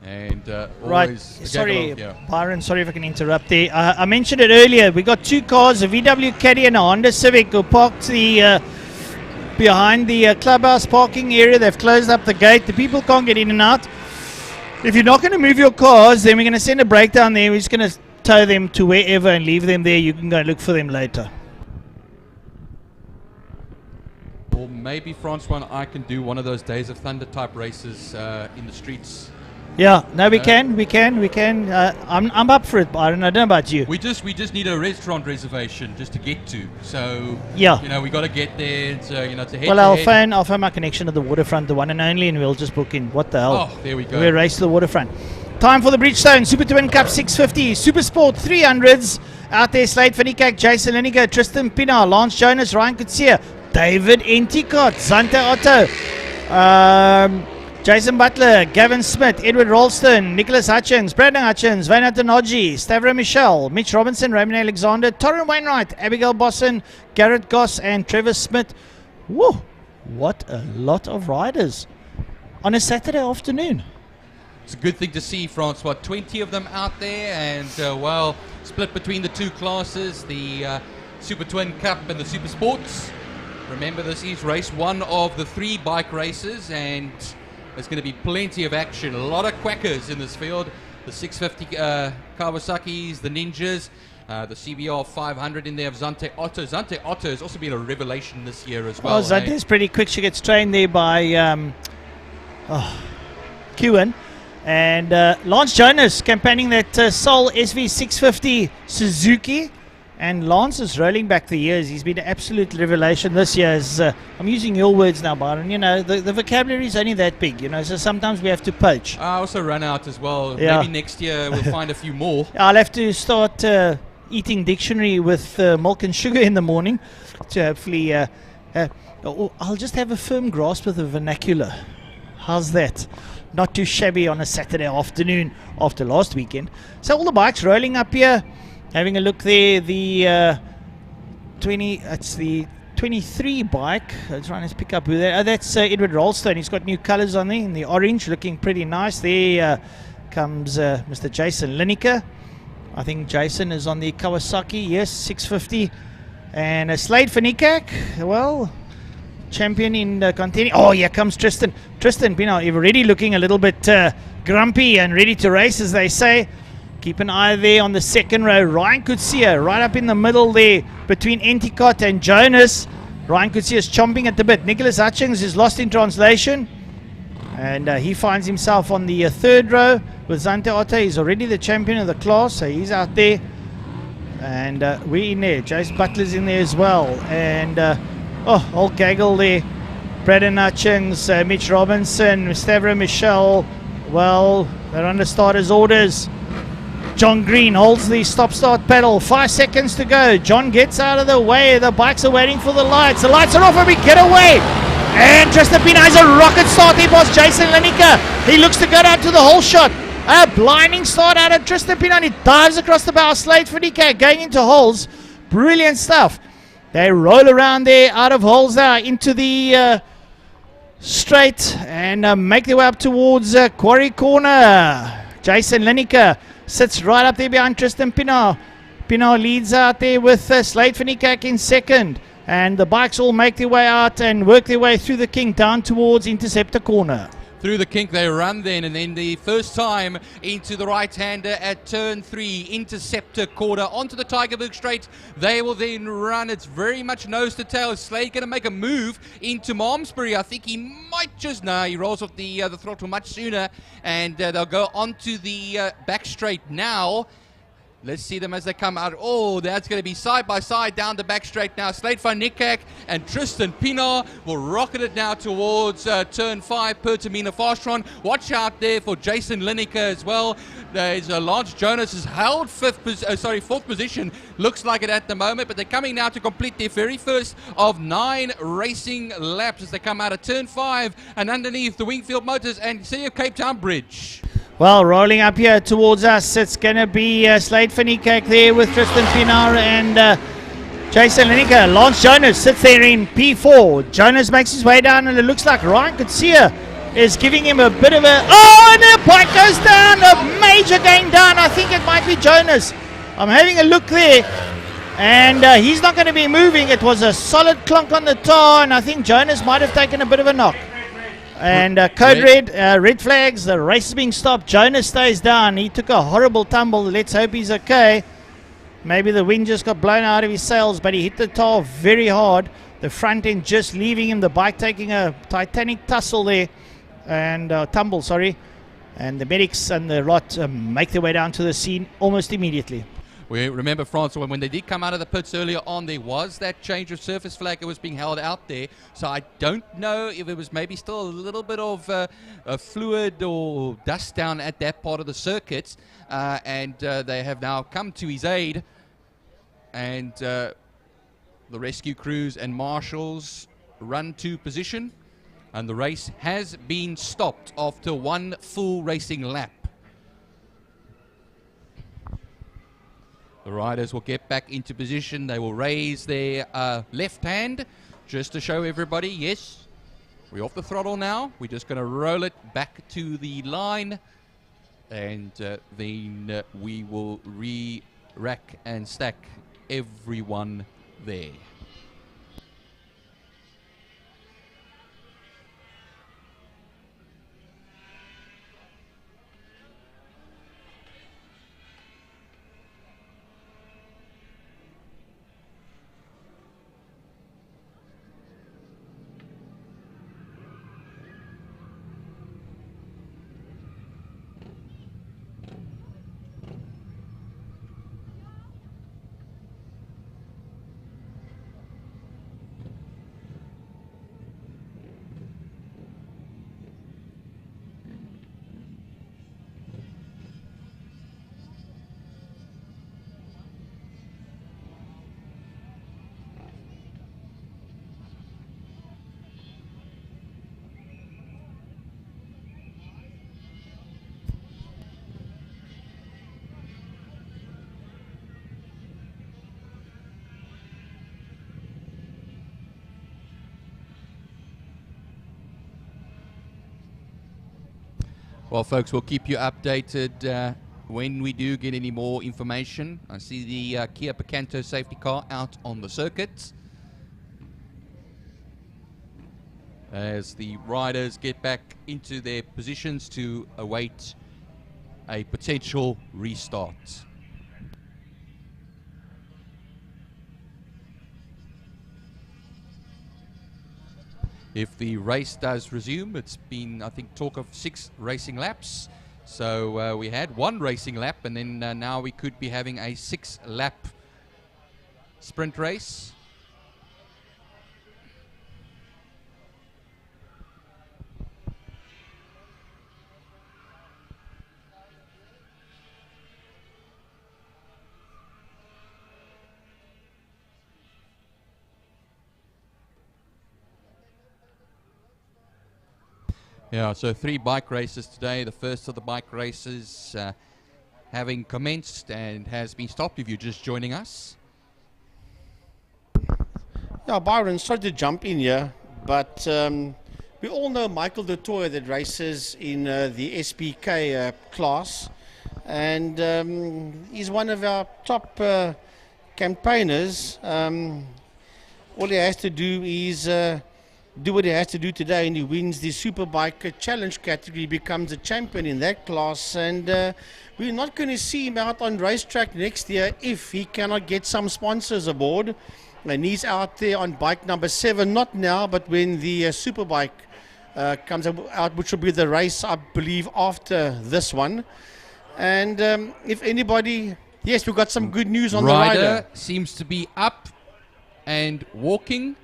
J: And
K: right, sorry, Byron, sorry if I can interrupt there. I mentioned it earlier. We got two cars, a VW Caddy and a Honda Civic, who parked behind the clubhouse parking area. They've closed up the gate. The people can't get in and out. If you're not going to move your cars, then we're going to send a breakdown there. We're just going to tow them to wherever and leave them there. You can go look for them later.
J: Or maybe, Francois, and I can do one of those Days of Thunder type races in the streets.
K: Yeah, no, we can. I'm up for it, Byron. I don't know about you.
J: We just need a restaurant reservation just to get to. So
K: yeah,
J: you know, we got to get there. So you know, to head.
K: Well, I'll phone my connection to the waterfront, the one and only, and we'll just book in. What the hell?
J: Oh, there we go.
K: We'll race to the waterfront. Time for the Bridgestone Super Twin Cup 650 Super Sport 300s. Out there, Slade Finikak, Jason Liniger, Tristan Pienaar, Lance Jonas, Ryan Coetzee, David Enticott, Zante Otto, Jason Butler, Gavin Smith, Edward Rolston, Nicholas Hutchins, Brandon Hutchins, Wayne Antonaji, Stavro Michel, Mitch Robinson, Raymond Alexander, Torrin Wainwright, Abigail Bosson, Garrett Goss, and Trevor Smith. Woo! What a lot of riders on a Saturday afternoon.
J: It's a good thing to see, Francois. 20 of them out there, and well, split between the two classes, the Super Twin Cup and the Super Sports. Remember, this is race one of the 3 bike races, and there's going to be plenty of action. A lot of quackers in this field. The 650 Kawasaki's, the Ninjas, the CBR 500 in there of Zante Otto. Zante Otto has also been a revelation this year as well.
K: Oh, Zante's pretty quick. She gets trained there by Kewen. And Lance Jonas campaigning that Sol SV650 Suzuki. And Lance is rolling back the years. He's been an absolute revelation this year. I'm using your words now, Byron. You know, the vocabulary is only that big, you know, so sometimes we have to poach.
J: I also run out as well.
K: Yeah.
J: Maybe next year we'll find a few more.
K: I'll have to start eating dictionary with milk and sugar in the morning to hopefully... I'll just have a firm grasp of the vernacular. How's that? Not too shabby on a Saturday afternoon after last weekend. So all the bikes rolling up here. Having a look there, the 23 bike. I'm trying to pick up who that. That's Edward Rolston. He's got new colours on there in the orange, looking pretty nice. There comes Mr. Jason Lineker. I think Jason is on the Kawasaki. Yes, 650. And Slade Finikak. Well, champion in contending. Oh, here comes Tristan. Tristan Pienaar already looking a little bit grumpy and ready to race, as they say. Keep an eye there on the second row. Ryan Coetzee right up in the middle there between Enticott and Jonas. Ryan Coetzee is chomping at the bit. Nicholas Hutchings is lost in translation. And he finds himself on the third row with Zante Otto. He's already the champion of the class, so he's out there. And we're in there. Jace Butler's in there as well. And, old gaggle there. Braden Hutchings, Mitch Robinson, Stavro Michel. Well, they're under starters' orders. John Green holds the stop-start pedal. 5 seconds to go. John gets out of the way. The bikes are waiting for the lights. The lights are off and we get away. And Tristan Pienaar has a rocket start. He was Jason Lineker. He looks to go down to the whole shot. A blinding start out of Tristan Pienaar. He dives across the bow. Slade Finikak going into holes. Brilliant stuff. They roll around there out of holes now into the straight and make their way up towards Quarry Corner. Jason Lineker sits right up there behind Tristan Pienaar. Pienaar leads out there with Slade Finikak in second. And the bikes all make their way out and work their way through the kink down towards Interceptor Corner.
J: Through the kink they run then, and then the first time into the right-hander at turn 3, Interceptor Corner, onto the Tygerberg Straight. They will then run. It's very much nose to tail. Is Slade going to make a move into Malmesbury? I think he might just... No, he rolls off the throttle much sooner, and they'll go onto the back straight now. Let's see them as they come out. Oh, that's going to be side by side down the back straight now. Slate van Niekerk and Tristan Pienaar will rocket it now towards turn 5, Pertamina Fastron. Watch out there for Jason Lineker as well. There's Lance Jonas has held fourth position. Looks like it at the moment, but they're coming now to complete their very first of 9 racing laps as they come out of turn 5 and underneath the Wingfield Motors and City of Cape Town Bridge.
K: Well, rolling up here towards us, it's going to be Slate van Niekerk there with Tristan Pienaar and Jason Lineker. Lance Jonas sits there in P4. Jonas makes his way down, and it looks like Ryan Kutsia is giving him a bit of a... Oh, and the bike goes down. A major going down. I think it might be Jonas. I'm having a look there, and he's not going to be moving. It was a solid clunk on the tar, and I think Jonas might have taken a bit of a knock. And code red flags, the race is being stopped. Jonas stays down. He took a horrible tumble. Let's hope he's okay. Maybe the wind just got blown out of his sails, but he hit the tar very hard. The front end just leaving him, the bike taking a titanic tussle there, and tumble, sorry. And the medics and the lot make their way down to the scene almost immediately.
J: We remember, Francois, when they did come out of the pits earlier on, there was that change of surface flag that was being held out there. So I don't know if it was maybe still a little bit of fluid or dust down at that part of the circuit. And they have now come to his aid. And the rescue crews and marshals run to position. And the race has been stopped after 1 full racing lap. The riders will get back into position. They will raise their left hand just to show everybody, yes, we're off the throttle now. We're just going to roll it back to the line. And then we will re-rack and stack everyone there. Well, folks, we'll keep you updated when we do get any more information. I see the Kia Picanto safety car out on the circuit as the riders get back into their positions to await a potential restart. If the race does resume, it's been, I think, talk of 6 racing laps. So we had 1 racing lap, and then now we could be having a 6-lap sprint race. Yeah, so 3 bike races today. The first of the bike races having commenced and has been stopped if you're just joining us.
C: Yeah, Byron, sorry to jump in here, but we all know Michael de Toya that races in the SPK class, and he's one of our top campaigners. All he has to do is do what he has to do today, and he wins the Superbike challenge category, becomes a champion in that class, and we're not going to see him out on racetrack next year if he cannot get some sponsors aboard. And he's out there on bike number 7, not now, but when the Superbike comes out, which will be the race, I believe, after this one. And if anybody Yes, we've got some good news on
J: Ryder
C: the rider.
J: seems to be up and walking,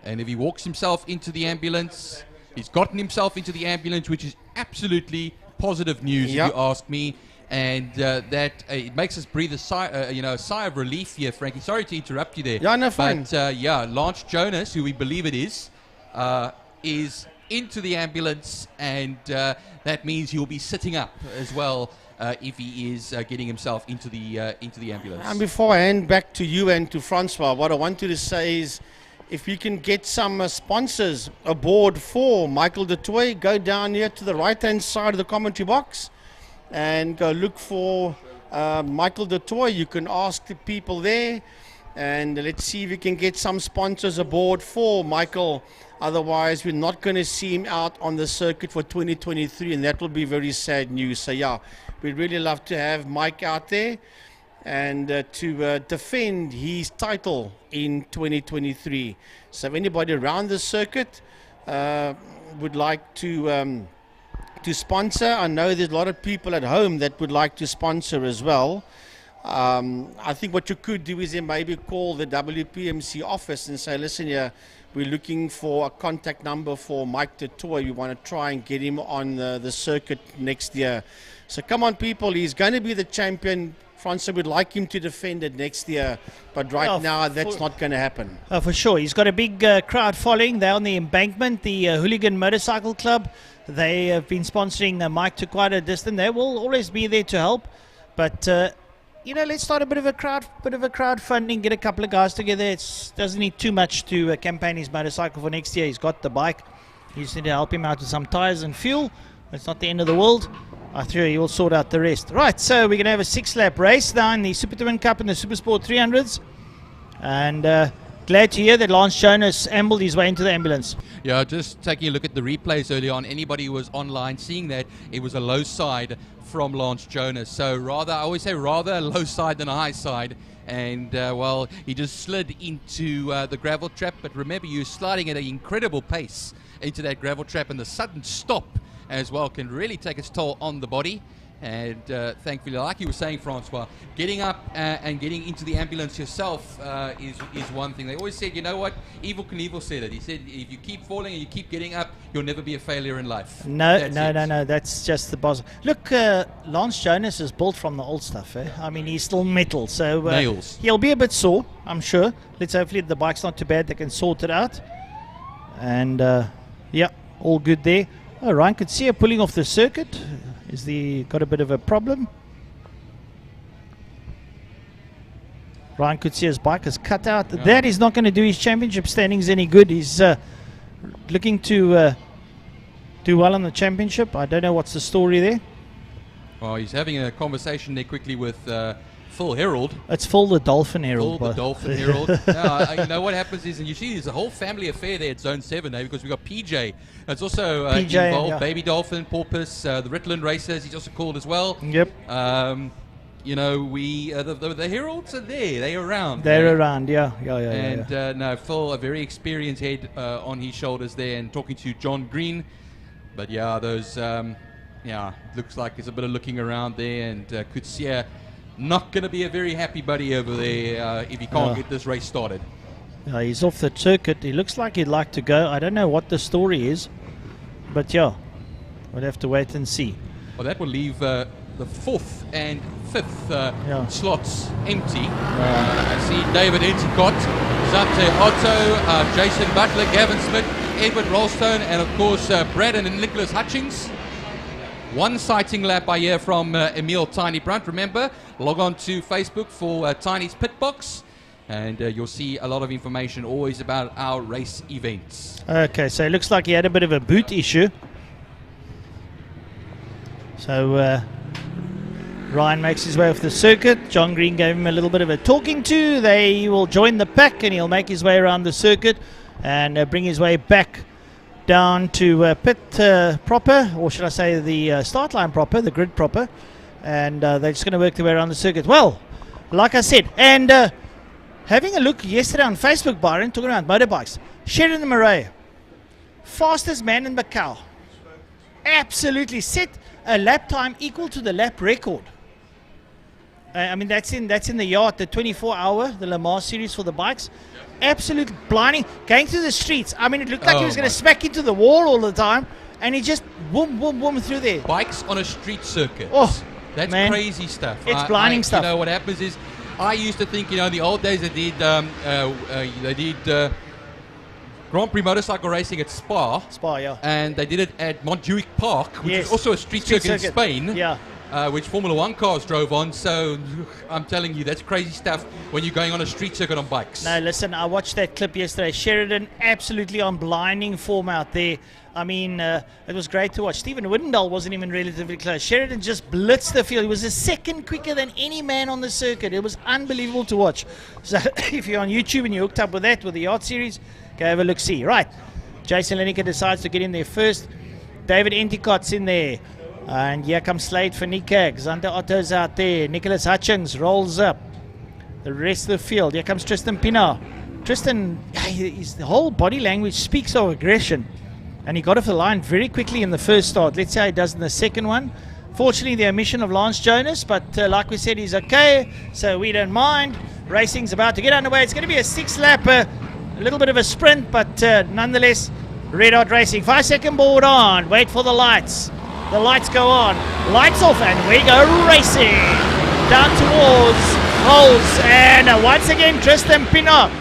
J: and if he walks himself into the ambulance, he's gotten himself into the ambulance, which is absolutely positive news,
C: Yep.
J: if you ask me. And that it makes us breathe a sigh, a sigh of relief here, Frankie. Sorry to interrupt you there.
C: Yeah, no, fine.
J: But Lance Jonas, who we believe it is into the ambulance, and that means he'll be sitting up as well if he is getting himself into the ambulance.
C: And before I hand back to you and to Francois, what I want you to say is, if you can get some sponsors aboard for Michael du Toit, go down here to the right-hand side of the commentary box and go look for Michael du Toit. You can ask the people there, and let's see if we can get some sponsors aboard for Michael. Otherwise, we're not going to see him out on the circuit for 2023, and that will be very sad news. So, yeah, we'd really love to have Mike out there and to defend his title in 2023. So if anybody around the circuit would like to sponsor, I know there's a lot of people at home that would like to sponsor as well. I think what you could do is then maybe call the WPMC office and say, listen here, we're looking for a contact number for Mike du Toit. We want to try and get him on the circuit next year. So come on, people, he's going to be the champion. Francois would like him to defend it next year, but right now that's not going to happen.
K: For sure. He's got a big crowd following. They're on the embankment, the Hooligan Motorcycle Club. They have been sponsoring Mike to quite a distance. They will always be there to help. But, let's start a bit of a crowdfunding, get a couple of guys together. It doesn't need too much to campaign his motorcycle for next year. He's got the bike. You just need to help him out with some tires and fuel. It's not the end of the world. I think he will sort out the rest. Right, so we're going to have a 6-lap race now in the Super Twin Cup and the Super Sport 300s. And glad to hear that Lance Jonas ambled his way into the ambulance.
J: Yeah, just taking a look at the replays early on, anybody who was online seeing that, it was a low side from Lance Jonas. So I always say rather a low side than a high side. And, he just slid into the gravel trap. But remember, you're sliding at an incredible pace into that gravel trap, and the sudden stop as well can really take its toll on the body. And thankfully, like you were saying, Francois, getting up and getting into the ambulance yourself is one thing. They always said, you know what, Evel Knievel said it. He said, if you keep falling and you keep getting up, you'll never be a failure in life.
K: No, that's just the boss. Look, Lance Jonas is built from the old stuff. I mean, he's still metal, so
J: nails.
K: He'll be a bit sore, I'm sure. Let's hopefully the bike's not too bad. They can sort it out. And, all good there. Oh, Ryan could see her pulling off the circuit. Is he got a bit of a problem? Ryan could see his bike is cut out. Yeah. That is not going to do his championship standings any good. He's looking to do well in the championship. I don't know what's the story there.
J: Well, he's having a conversation there quickly with Phil Herald.
K: It's Phil the Dolphin Herald.
J: Phil the Dolphin Herald. You know what happens is, and you see there's a whole family affair there at Zone 7 because we've got PJ. It's also PJ, involved, yeah. Baby Dolphin, Porpoise, the Ritland Racers, he's also called as well.
K: Yep.
J: The Heralds are there. They're around.
K: They're around, yeah.
J: And Phil, a very experienced head on his shoulders there, and talking to John Green. But those, looks like there's a bit of looking around there, and Kutsia not going to be a very happy buddy over there if he can't get this race started.
K: He's off the circuit. He looks like he'd like to go. I don't know what the story is, but we'll have to wait and see.
J: Well, that will leave the 4th and 5th slots empty. I see David Enticott, Zante Otto, Jason Butler, Gavin Smith, Edward Rolstone, and of course Braden and Nicholas Hutchings. One sighting lap I hear from Emil Tiny Brunt. Remember, log on to Facebook for Tiny's Pit Box, and you'll see a lot of information always about our race events.
K: Okay, so it looks like he had a bit of a boot issue. So Ryan makes his way off the circuit. John Green gave him a little bit of a talking to. They will join the pack, and he'll make his way around the circuit and bring his way back down to pit proper, or should I say the start line proper, the grid proper, and they're just going to work their way around the circuit. Well, like I said, and having a look yesterday on Facebook, Byron, talking about motorbikes, Sheridan Murray, fastest man in Macau, absolutely set a lap time equal to the lap record. I mean, that's in the yard, the 24-hour, the Le Mans series for the bikes. Absolute blinding. Going through the streets. I mean, it looked like he was going to smack into the wall all the time. And he just boom, boom, boom through there.
J: Bikes on a street circuit.
K: Oh,
J: that's crazy stuff.
K: It's blinding stuff.
J: You know, what happens is, I used to think, you know, in the old days they did Grand Prix motorcycle racing at Spa.
K: Spa, yeah.
J: And they did it at Montjuic Park, which is also a street circuit in Spain.
K: Yeah.
J: Which Formula One cars drove on. So I'm telling you, that's crazy stuff when you're going on a street circuit on bikes.
K: No, listen, I watched that clip yesterday. Sheridan absolutely on blinding form out there. I mean, it was great to watch. Stephen Windell wasn't even relatively close. Sheridan just blitzed the field. He was a second quicker than any man on the circuit. It was unbelievable to watch. So if you're on YouTube and you're hooked up with that, with the Yacht Series, go have a look-see. Right, Jason Lineker decides to get in there first. David Enticott's in there. And here comes Slade for Nikak. Xander Otto's out there. Nicholas Hutchings rolls up. The rest of the field. Here comes Tristan Pinar. Tristan, his whole body language speaks of aggression. And he got off the line very quickly in the first start. Let's see how he does in the second one. Fortunately, the omission of Lance Jonas. But like we said, he's okay. So we don't mind. Racing's about to get underway. It's going to be a 6-lapper. A little bit of a sprint. But nonetheless, Red Hot Racing. 5-second board on. Wait for the lights. The lights go on, lights off, and we go racing down towards holes. And once again, Tristan Pinot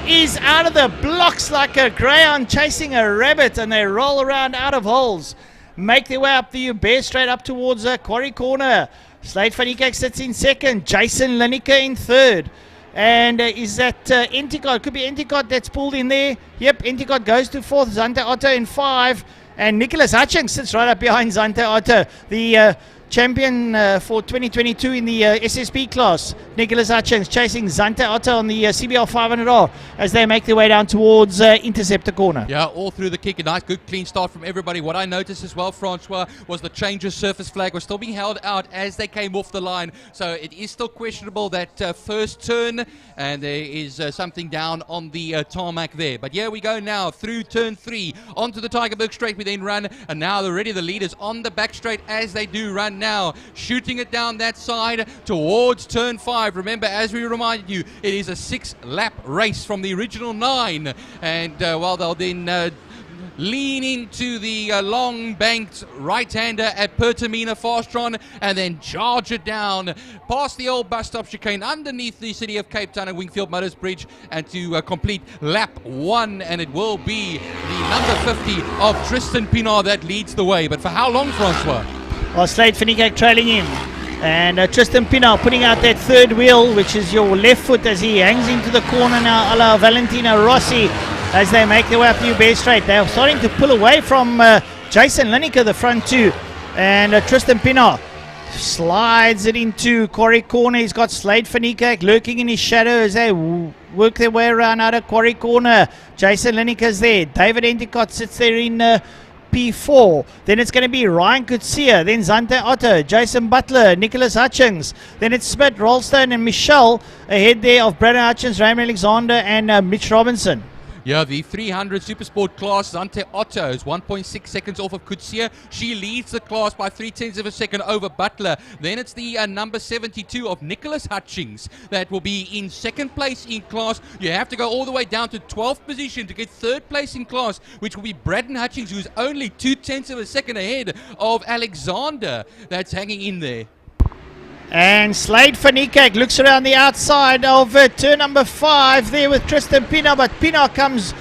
K: is out of the blocks like a greyhound chasing a rabbit, and they roll around out of holes. Make their way up the Uber straight up towards Quarry Corner. Slade van Niekerk sits in second, Jason Lineker in third. And is that Enticott? Could be Enticott that's pulled in there. Yep, Enticott goes to fourth, Xander Otto in 5. And Nicholas Hutchings sits right up behind Xander Otto, the champion for 2022 in the SSP class. Nicholas Hutchings chasing Xander Otto on the CBR 500R as they make their way down towards Interceptor Corner.
J: Yeah, all through the kick. A nice, good, clean start from everybody. What I noticed as well, Francois, was the change of surface flag was still being held out as they came off the line. So it is still questionable, that first turn, and there is something down on the tarmac there. But here we go now through turn 3 onto the Tigerberg straight. We then run, and now already the leaders on the back straight as they do run now, shooting it down that side towards turn 5. Remember, as we reminded you, it is a 6-lap race from the original 9, and while they'll then lean into the long banked right-hander at Pertamina Fastron and then charge it down past the old bus stop chicane underneath the City of Cape Town and Wingfield Motors Bridge, and to complete lap 1, and it will be the number 50 of Tristan Pinar that leads the way. But for how long, Francois?
K: Well, Slade van Niekerk trailing him. And Tristan Pinar putting out that third wheel, which is your left foot, as he hangs into the corner now, a la Valentino Rossi, as they make their way up the Uber straight. They're starting to pull away from Jason Lineker, the front two. And Tristan Pinar slides it into Quarry Corner. He's got Slade van Niekerk lurking in his shadow as they work their way around out of Quarry Corner. Jason Lineker's there. David Enticott sits there in P4. Then it's going to be Ryan Kutsia, then Xander Otto, Jason Butler, Nicholas Hutchings. Then it's Smith, Rolston, and Michelle ahead there of Brandon Hutchins, Raymond Alexander, and Mitch Robinson.
J: Yeah, the 300 Supersport class, Xander Otto is 1.6 seconds off of Kutsia. She leads the class by 0.3 of a second over Butler. Then it's the number 72 of Nicholas Hutchings that will be in second place in class. You have to go all the way down to 12th position to get third place in class, which will be Braden Hutchings, who's only 0.2 of a second ahead of Alexander that's hanging in there.
K: And Slade van Niekerk looks around the outside of turn number 5 there with Tristan Pinar, but Pinar comes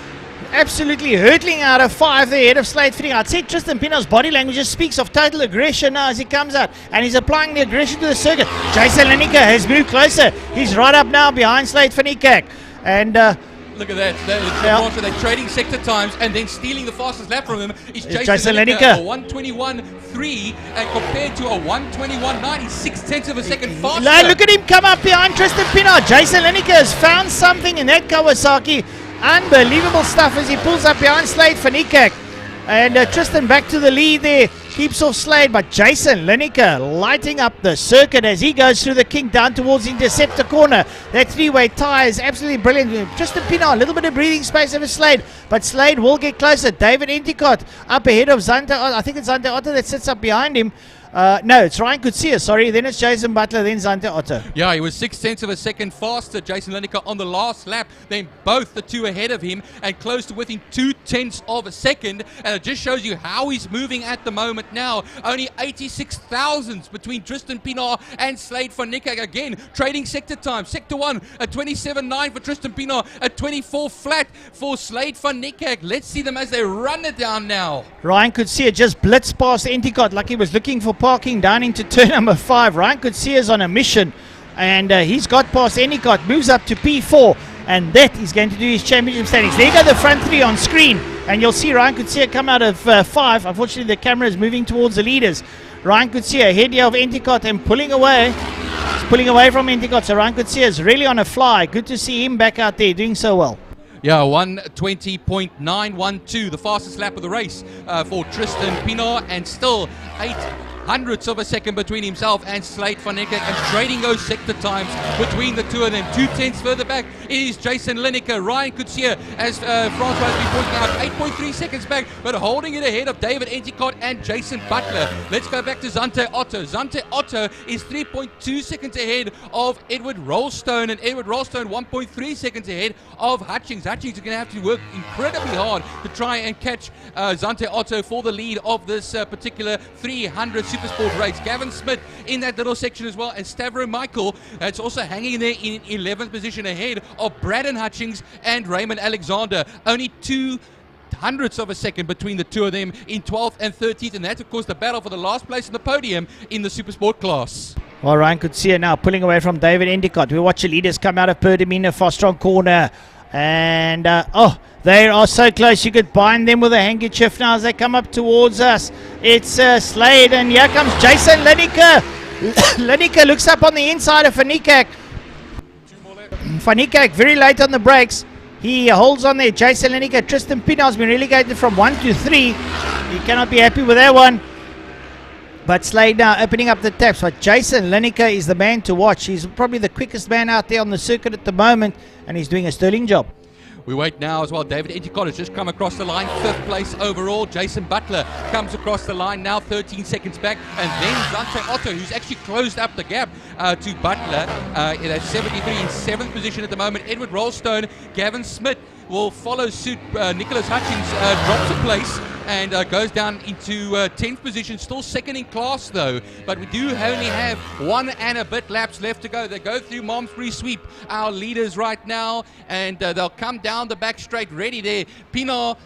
K: absolutely hurtling out of 5 there ahead of Slade van Niekerk. I'd say Tristan Pinar's body language just speaks of total aggression now as he comes out, and he's applying the aggression to the circuit. Jason Lineker has moved closer. He's right up now behind Slade van Niekerk. And
J: look at that. They're trading sector times and then stealing the fastest lap from him is Jason
K: Lineker.
J: A 1:21.3 and compared to a 1:21.9, he's 0.6 of a second faster.
K: Now look at him come up behind Tristan Pinar. Jason Lineker has found something in that Kawasaki. Unbelievable stuff as he pulls up behind Slade van Niekerk. And Tristan back to the lead there. Keeps off Slade, but Jason Lineker lighting up the circuit as he goes through the kink down towards Interceptor Corner. That three-way tie is absolutely brilliant. Tristan Pinar, a little bit of breathing space over Slade, but Slade will get closer. David Enticott up ahead of Xander. I think it's Xander Otto that sits up behind him. No, it's Ryan Coetzee, sorry. Then it's Jason Butler, then Zante Otto.
J: Yeah, he was 0.6 of a second faster, Jason Lineker, on the last lap. Then both the two ahead of him and close to within 0.2 of a second. And it just shows you how he's moving at the moment now. Only 86 thousandths between Tristan Pienaar and Slade van Niekerk. Again, trading sector time. Sector 1, a 27.9 for Tristan Pienaar, a 24 flat for Slade van Niekerk. Let's see them as they run it down now.
K: Ryan Coetzee just blitzed past Endicott like he was looking for parking down into turn number 5. Ryan Coetzee is on a mission, and he's got past Endicott, moves up to P4, and that is going to do his championship standings. There you go, the front three on screen, and you'll see Ryan Coetzee come out of 5. Unfortunately, the camera is moving towards the leaders. Ryan Coetzee ahead here of Endicott and pulling away. He's pulling away from Endicott, so Ryan Coetzee is really on a fly. Good to see him back out there doing so well.
J: Yeah, 1:20.912, the fastest lap of the race for Tristan Pienaar, and still 0.08 of a second between himself and Slade van Niekerk, and trading those sector times between the two of them. 0.2 further back, it is Jason Lineker. Ryan Coetzee, as Francois has been pointing out, 8.3 seconds back, but holding it ahead of David Endicott and Jason Butler. Let's go back to Zante Otto. Zante Otto is 3.2 seconds ahead of Edward Rolstone, and Edward Rolstone 1.3 seconds ahead of Hutchings. Hutchings is going to have to work incredibly hard to try and catch Zante Otto for the lead of this particular 300 Supersport race. Gavin Smith in that little section as well, and Stavro Michael, that's also hanging in there in 11th position ahead of Braden Hutchings and Raymond Alexander. Only 0.02 of a second between the two of them in 12th and 13th, and that's of course the battle for the last place on the podium in the Supersport class.
K: Well, Ryan Coetzee now pulling away from David Endicott. We watch the leaders come out of Perdamina for strong corner, and they are so close. You could bind them with a handkerchief now as they come up towards us. It's Slade, and here comes Jason Lineker. Lineker looks up on the inside of Van Niekerk. Van Niekerk very late on the brakes. He holds on there. Jason Lineker. Tristan Pienaar has been relegated from 1 to 3. He cannot be happy with that one. But Slade now opening up the taps. But Jason Lineker is the man to watch. He's probably the quickest man out there on the circuit at the moment, and he's doing a sterling job.
J: We wait now as well. David Endicott has just come across the line, 5th place overall. Jason Butler comes across the line now, 13 seconds back. And then Zante Otto, who's actually closed up the gap to Butler at 73 in 7th position at the moment. Edward Rolstone, Gavin Smith will follow suit. Nicholas Hutchings drops a place and goes down into 10th position, still second in class though, but we do only have 1 and a bit laps left to go. They go through Malmesbury Sweep, our leaders right now, and they'll come down the back straight ready there. Pienaar,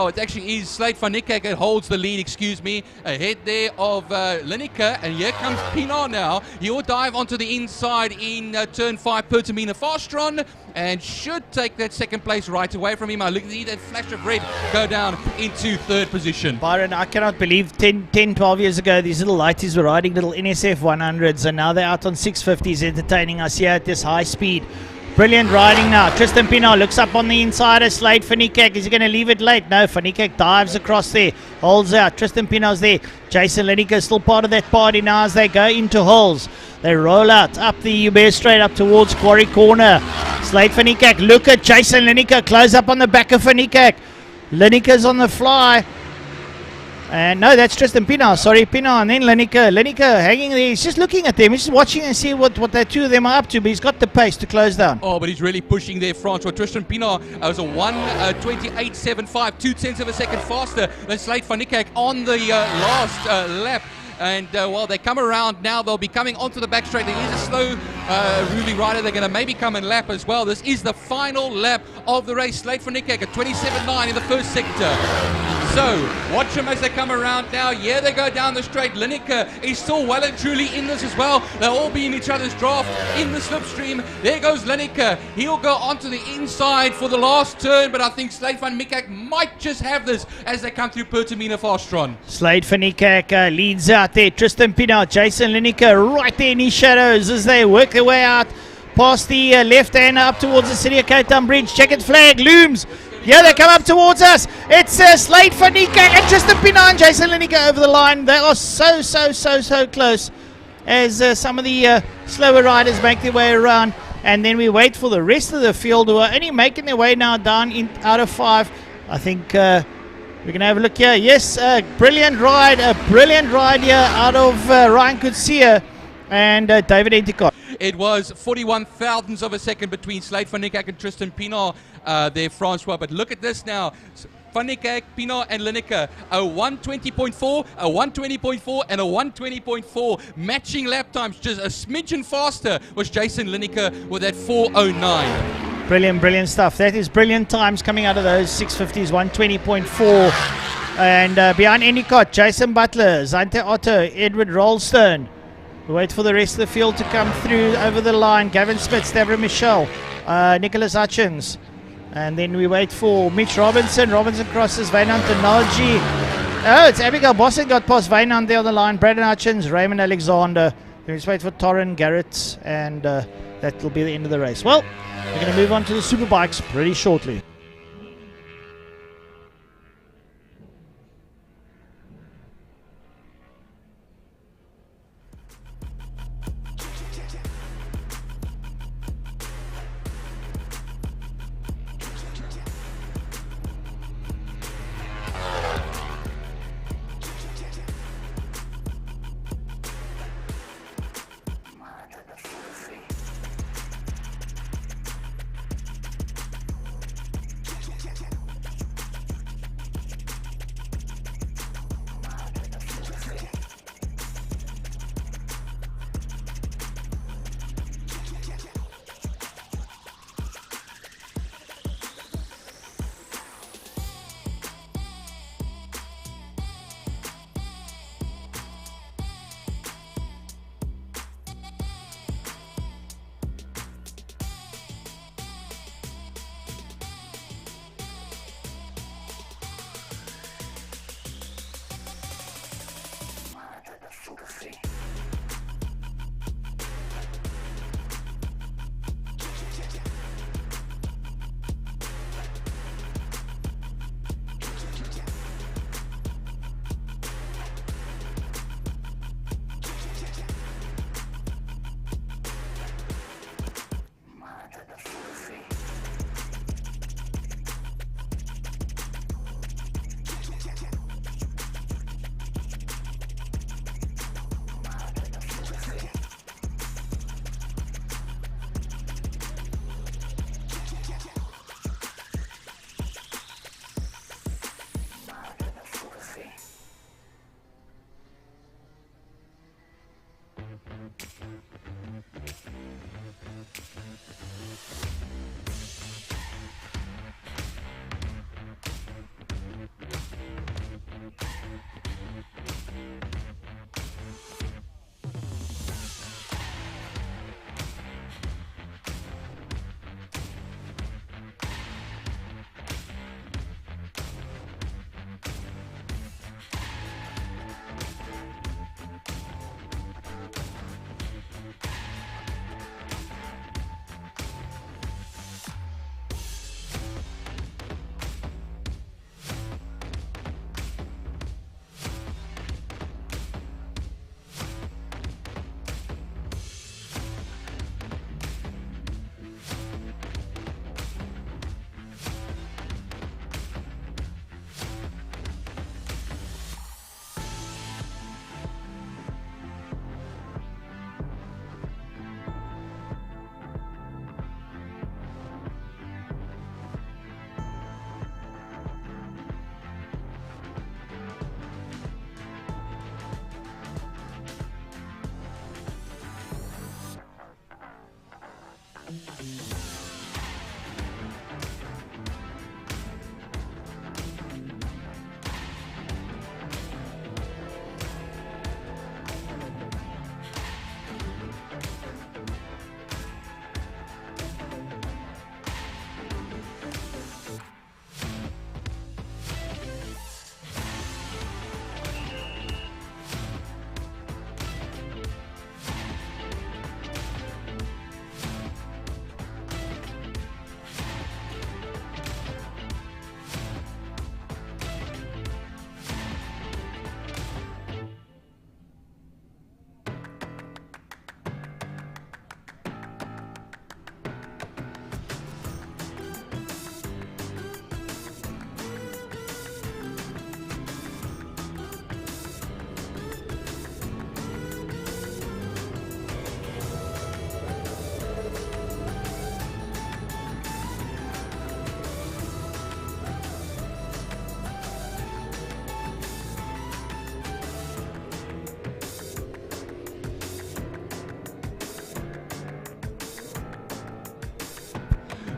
J: it actually is Slade van Niekerk that holds the lead, excuse me, ahead there of Lineker, and here comes Pienaar now. He'll dive onto the inside in turn 5, Pertamina Fastron, and should take that second place right away from him. I look at that flash of red go down into 3rd position.
K: Byron, I cannot believe 10, 12 years ago, these little lighties were riding little NSF 100s, and now they're out on 650s entertaining us here at this high speed. Brilliant riding now. Tristan Pienaar looks up on the inside of Slade van Niekerk. Is he going to leave it late? No, Van Niekerk dives across there. Holds out. Tristan Pienaar's there. Jason Lineker is still part of that party now as they go into holes. They roll out up the Hubert straight up towards Quarry Corner. Slade van Niekerk. Look at Jason Lineker. Close up on the back of Van Niekerk. Lineker's on the fly. And no, that's Tristan Pienaar. Sorry, Pienaar, and then Lineker. Lineker hanging there. He's just looking at them. He's just watching and see what the two of them are up to. But he's got the pace to close down.
J: Oh, but he's really pushing there, Francois. Tristan Pienaar was a 1:28.75, 0.2 of a second faster than Slade van Niekerk on the last lap. And while they come around now, they'll be coming onto the back straight. There is a slow Ruby rider. They're going to maybe come and lap as well. This is the final lap of the race. Slade van Niekerk at 27.9 in the first sector. So, watch them as they come around now. Yeah, they go down the straight. Lineker is still well and truly in this as well. They'll all be in each other's draft in the slipstream. There goes Lineker. He'll go onto the inside for the last turn, but I think Slade van Niekerk might just have this as they come through Pertamina Fastron.
K: Slade van Niekerk leads out there. Tristan Pienaar, Jason Lineker right there in his shadows as they work their way out past the left hand up towards the City of Cape Town Bridge. Checkered flag looms. Yeah, they come up towards us. It's Slade van Niekerk and Tristan Pienaar and Jason Lineker over the line. They are so close as some of the slower riders make their way around. And then we wait for the rest of the field who are only making their way now down out of 5. I think We're going to have a look here. Yes, a brilliant ride here out of Ryan Kutsia and David Endicott.
J: It was 41 thousandths of a second between Slade van Niekerk and Tristan Pienaar there, Francois. But look at this now. Van Niekerk, Pienaar and Lineker, a 120.4, a 120.4 and a 120.4. Matching lap times, just a smidgen faster was Jason Lineker with that 4:09.
K: Brilliant stuff. That is brilliant times coming out of those 650s, 120.4. And behind Endicott, Jason Butler, Zante Otto, Edward Rolstone. We wait for the rest of the field to come through over the line. Gavin Smith, Stavro Michel, Nicholas Hutchins. And then we wait for Mitch Robinson. Robinson crosses Wynand Tenaji. Oh, it's Abigail Bossen got past Wynand there on the line. Brandon Hutchins, Raymond Alexander. We just wait for Torren Garrett, and that will be the end of the race. Well, we're going to move on to the Superbikes pretty shortly.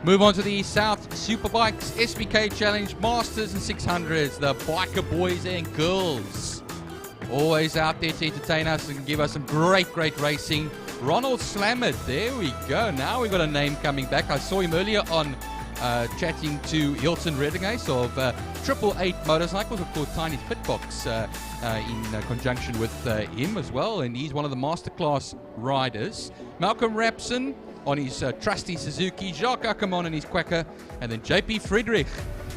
J: Move on to the South Superbikes, SBK Challenge, Masters and 600s, the biker boys and girls. Always out there to entertain us and give us some great racing. Ronald Slammert, there we go. Now we've got a name coming back. I saw him earlier on chatting to Hilton Redingace of 888 Motorcycles, of course, Tiny's Pitbox in conjunction with him as well. And he's one of the masterclass riders. Malcolm Rapson on his trusty Suzuki, Jacques Ackermann on his Quacker, and then JP Friedrich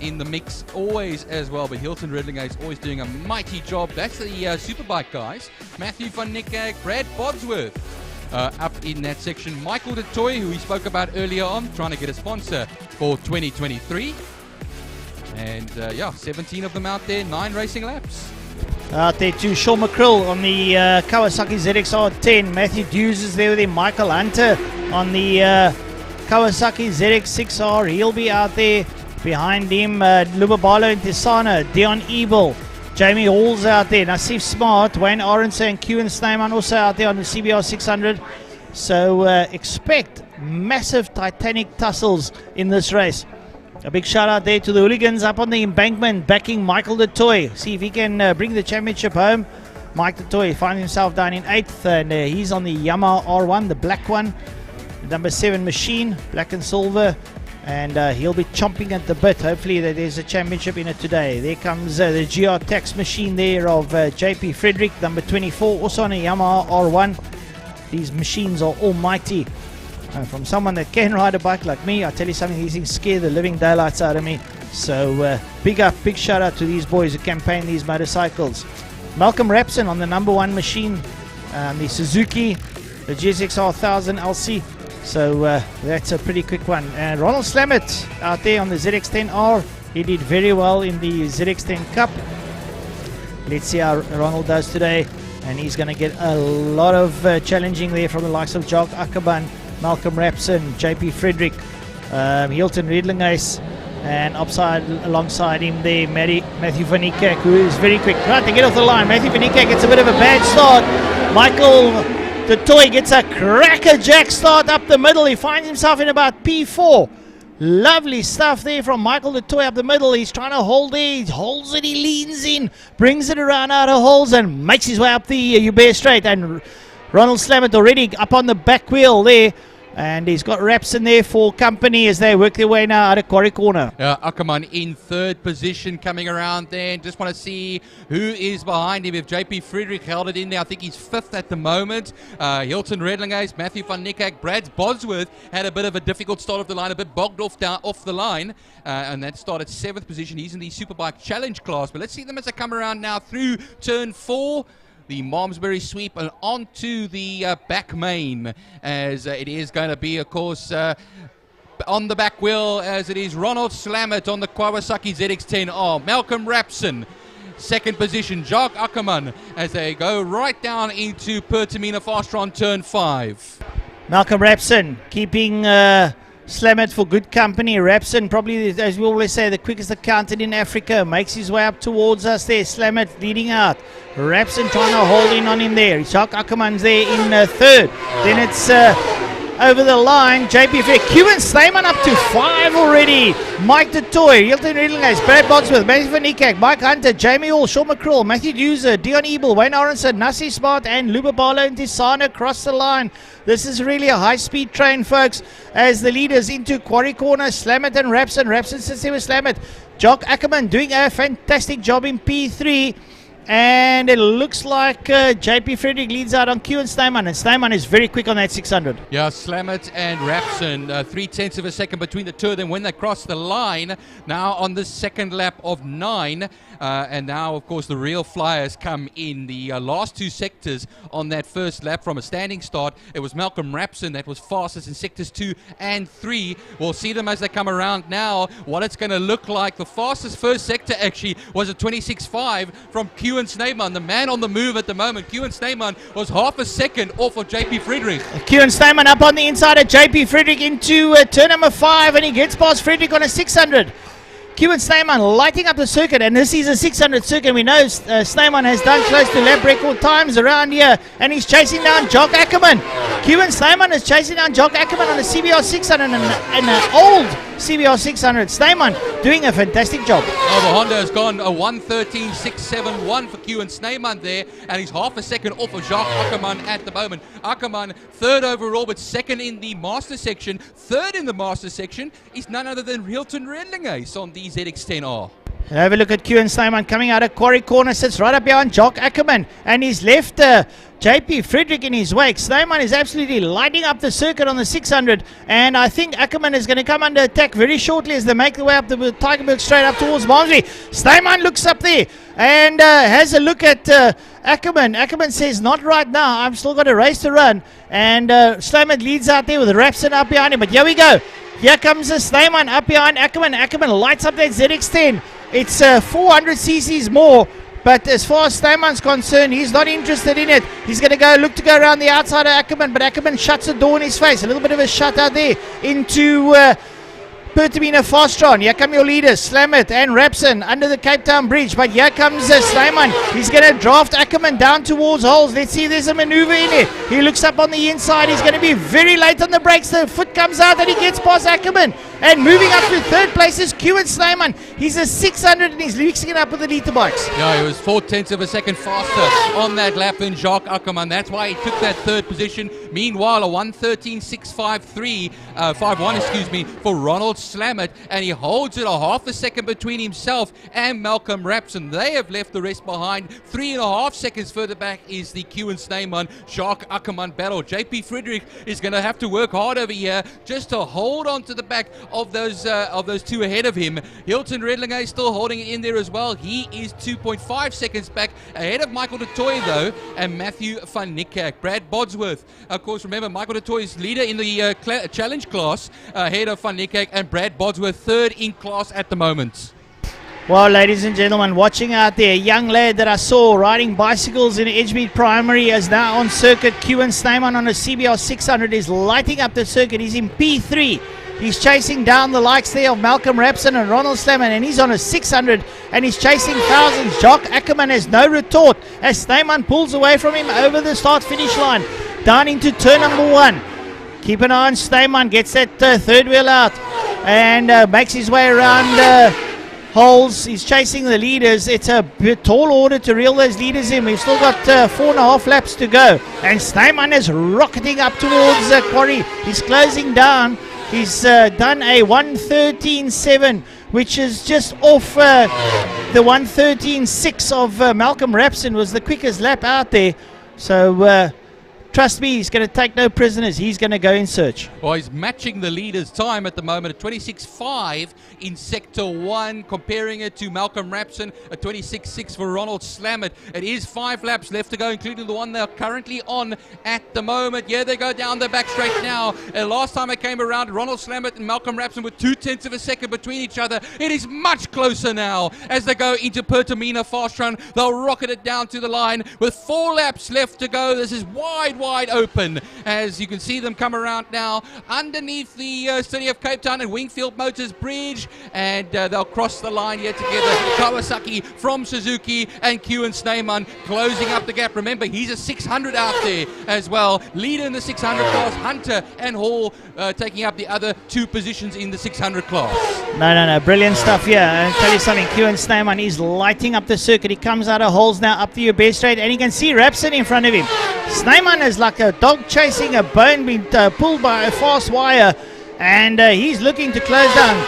J: in the mix always as well. But Hilton Redlinger is always doing a mighty job. That's the Superbike guys. Matthew van Niekerk, Brad Bodsworth up in that section. Michael de Toy, who we spoke about earlier on, trying to get a sponsor for 2023. And 17 of them out there, 9 racing laps.
K: Out there to Sean McCrill on the Kawasaki ZX-R 10. Matthew Hughes is there with him. Michael Hunter on the Kawasaki ZX-6R. He'll be out there. Behind him, Lubabalo and Tisana. Dion Ebel. Jamie Hall's out there. Nassif Smart. Wayne Orense and Kewan Sneyman also out there on the CBR 600. So expect massive Titanic tussles in this race. A big shout out there to the hooligans up on the embankment backing Michael de Toy. See if he can bring the championship home. Mike de Toy finds himself down in 8th, and he's on the Yamaha R1, the black one. Number 7 machine, black and silver. And he'll be chomping at the bit. Hopefully there's a championship in it today. There comes the GR Tax machine there of JP Frederick, number 24, also on a Yamaha R1. These machines are almighty. From someone that can ride a bike like me, I tell you something, these things scare the living daylights out of me. So big shout out to these boys who campaign these motorcycles. Malcolm Rapson on the number 1 machine, the Suzuki, the GSX-R 1000 LC. So that's a pretty quick one. And Ronald Slammert out there on the ZX-10R. He did very well in the ZX-10 Cup. Let's see how Ronald does today. And he's going to get a lot of challenging there from the likes of Jacques Ackermann, Malcolm Rapson, JP Frederick, Hilton Redlingace, and alongside him there, Matthew van Niekerk, who is very quick. Right, to get off the line. Matthew van Niekerk gets a bit of a bad start. Michael de Toy gets a cracker jack start up the middle. He finds himself in about P4. Lovely stuff there from Michael de Toy up the middle. He's trying to hold there. He holds it, he leans in, brings it around out of holes, and makes his way up the Uber Straight. And Ronald Slammert already up on the back wheel there. And he's got Rapson there for company as they work their way now out of Quarry Corner.
J: Ackermann in 3rd position coming around there. Just want to see who is behind him. If JP Friedrich held it in there, I think he's 5th at the moment. Hilton Redlingace, Matthew van Niekerk, Brad Bodsworth had a bit of a difficult start of the line, a bit bogged off the line. And that started 7th position. He's in the Superbike Challenge class. But let's see them as they come around now through turn 4. The Malmesbury sweep and onto the back main, as it is going to be, of course, on the back wheel, as it is Ronald Slammert on the Kawasaki ZX-10R. Malcolm Rapson, 2nd position. Jacques Ackermann as they go right down into Pertamina Faster on turn 5.
K: Malcolm Rapson keeping Slammert for good company. Rapson, probably, as we always say, the quickest accountant in Africa, makes his way up towards us there. Slammert leading out. Rapson trying to hold in on him there. Jacques Ackermann's there in 3rd. Then it's over the line. JP Frederick. Kewan Sneyman up to 5 already. Mike de Toy, Hilton Redlingace, Brad Bodsworth, Matthew van Niekerk, Mike Hunter, Jamie Hall, Sean McCrill, Matthew Duser, Dion Ebel, Wayne Orense, Nassi Smart, and Lubabalo and Tisana across the line. This is really a high-speed train, folks, as the leaders into Quarry Corner. Slammert and Rapson. Rapson sits there with Slammert. Jacques Ackermann doing a fantastic job in P3. And it looks like JP Frederick leads out on Kewan Sneyman, and Sneyman is very quick on that 600.
J: Yeah, Slammert and Rapson, 0.3 of a second between the two of them when they cross the line. Now on the 2nd lap of 9. And now, of course, the real flyers come in the last 2 sectors on that 1st lap from a standing start. It was Malcolm Rapson that was fastest in sectors 2 and 3. We'll see them as they come around now, what it's going to look like. The fastest first sector, actually, was a 26.5 from Kewan Sneyman, the man on the move at the moment. Kewan Sneyman was half a second off of JP Frederick.
K: Kewan Sneyman up on the inside of JP Frederick into turn number 5, and he gets past Frederick on a 600. Kieran Snyman lighting up the circuit, and this is a 600 circuit. We know Snyman has done close to lap record times around here, and he's chasing down Jock Ackerman. Kieran Snyman is chasing down Jock Ackerman on a CBR 600 and an old CBR 600. Snyman doing a fantastic job.
J: Oh, the Honda has gone a 1:13.671 for Kieran Snyman there, and he's half a second off of Jacques Ackerman at the moment. Ackerman third overall, but second in the master section. Third in the master section is none other than Hilton Redlingace on the ZX10R.
K: Have a look at Kieran Snyman coming out of Quarry Corner, sits right up behind Jock Ackerman, and he's left JP Frederick in his wake. Snyman is absolutely lighting up the circuit on the 600, and I think Ackerman is going to come under attack very shortly as they make their way up the Tigerberg straight up towards Barnsley. Snyman looks up there and has a look at Ackerman. Ackerman says, not right now, I've still got a race to run, and Snyman leads out there with Rapson up behind him, but here we go. Here comes Snyman up behind Ackerman. Ackerman lights up that ZX10. It's 400 cc's more, but as far as Snyman's concerned, he's not interested in it. He's going to look to go around the outside of Ackerman, but Ackerman shuts the door in his face. A little bit of a shutout there into Pertamina Fastron. Here come your leaders, Slamet and Rapson under the Cape Town Bridge. But here comes Snyman. He's going to draft Ackerman down towards holes. Let's see if there's a maneuver in it. He looks up on the inside. He's going to be very late on the brakes. The foot comes out and he gets past Ackerman. And moving up to third place is Kieran Snyman. He's a 600 and he's mixing it up with the Lita bikes.
J: Yeah, he was 0.4 of a second faster on that lap than Jacques Ackerman. That's why he took that third position. Meanwhile, a 1:13.651 for Ronald Slamet, and he holds it a half a second between himself and Malcolm Rapson. They have left the rest behind. 3.5 seconds further back is the Kieran Snyman Jacques Ackerman battle. JP Frederick is going to have to work hard over here just to hold on to the back of those two ahead of him. Hilton Redlinger is still holding it in there as well. He is 2.5 seconds back ahead of Michael de Toy though, and Matthew van Niekerk. Brad Bodsworth, of course, remember Michael de Toy is leader in the challenge class ahead of van Niekerk, and Brad Bodsworth third in class at the moment.
K: Well, ladies and gentlemen, watching out there, a young lad that I saw riding bicycles in Edgemead Primary is now on circuit. Kieran Snyman on a CBR 600 is lighting up the circuit. He's in P3. He's chasing down the likes there of Malcolm Rapson and Ronald Slaman, and he's on a 600 and he's chasing thousands. Jock Ackerman has no retort as Snyman pulls away from him over the start-finish line, down into turn number 1. Keep an eye on Snyman, gets that third wheel out and makes his way around holes. He's chasing the leaders. It's a tall order to reel those leaders in. We've still got 4.5 laps to go, and Snyman is rocketing up towards Quarry. He's closing down. He's done a 1:13.7, which is just off the 1:13.6 of Malcolm Rapson. Was the quickest lap out there. So trust me, he's going to take no prisoners. He's going to go in search.
J: Well, he's matching the leader's time at the moment at 26.5 in Sector 1, comparing it to Malcolm Rapson at 26.6 for Ronald Slamet. It is 5 laps left to go, including the one they're currently on at the moment. Yeah, they go down the back straight now. Last time I came around, Ronald Slamet and Malcolm Rapson were 0.2 of a second between each other. It is much closer now as they go into Pertamina Fast Run. They'll rocket it down to the line with 4 laps left to go. This is wide open as you can see them come around now underneath the City of Cape Town and Wingfield Motors Bridge, and they'll cross the line here together. Kawasaki from Suzuki and Kieran Snyman closing up the gap. Remember, he's a 600 out there as well. Leader in the 600 class, Hunter and Hall taking up the other 2 positions in the 600 class.
K: No, brilliant stuff here. I'll tell you something, Kieran Snyman is lighting up the circuit. He comes out of holes now up the Uber straight, and you can see Rapson in front of him. Snyman is like a dog chasing a bone being pulled by a fast wire, and he's looking to close down.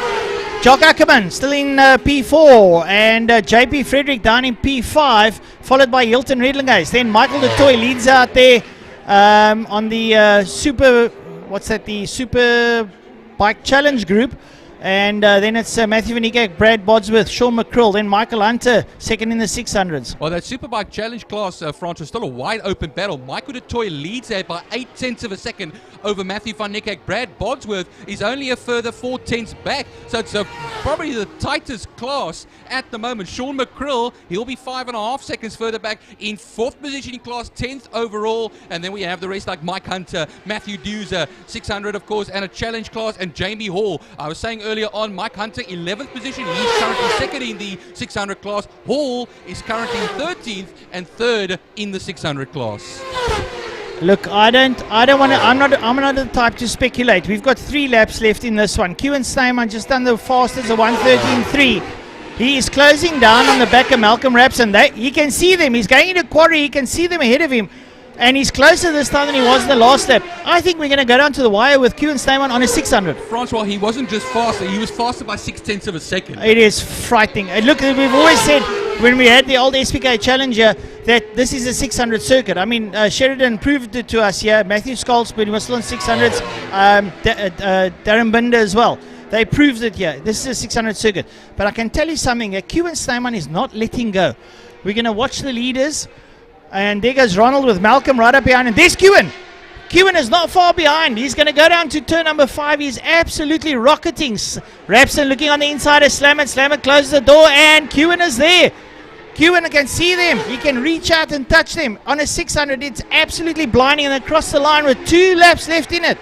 K: Jock Ackerman still in P4, and JP Frederick down in P5, followed by Hilton Redlingace. Then Michael de Toy leads out there on the the Superbike Challenge group. And then it's Matthew van Niekerk, Brad Bodsworth, Sean McCrill, then Michael Hunter, second in the 600s.
J: Well, that Superbike Challenge class, France, is still a wide open battle. Michael de Toy leads there by 0.8 of a second over Matthew van Niekerk. Brad Bodsworth is only a further 0.4 back, so it's probably the tightest class at the moment. Sean McCrill, he'll be 5.5 seconds further back in 4th position in class, 10th overall. And then we have the rest like Mike Hunter, Matthew Duser, 600 of course, and a challenge class, and Jamie Hall. I was saying earlier, earlier on. Mike Hunter, 11th position. He's currently second in the 600 class. Hall is currently 13th and third in the 600 class.
K: Look, I don't want to. I'm not the type to speculate. We've got 3 laps left in this one. Kieran Snyman just done the fastest, a 1:13.3. He is closing down on the back of Malcolm Rapson. He can see them. He's going into quarry. He can see them ahead of him. And he's closer this time than he was in the last lap. I think we're going to go down to the wire with Kieran Snyman on a 600.
J: Francois, he wasn't just faster. He was faster by 0.6 of a second.
K: It is frightening. Look, we've always said when we had the old SPK Challenger that this is a 600 circuit. I mean, Sheridan proved it to us here. Matthew Scholz, when he was still in 600s. Darren Binder as well. They proved it here. This is a 600 circuit. But I can tell you something. Kieran Snyman is not letting go. We're going to watch the leaders. And there goes Ronald with Malcolm right up behind. And there's Kieran. Kieran is not far behind. He's going to go down to turn number 5. He's absolutely rocketing. Rapson looking on the inside of Slammer. Slammer closes the door and Kieran is there. Kieran can see them. He can reach out and touch them. On a 600, it's absolutely blinding and across the line with 2 laps left in it.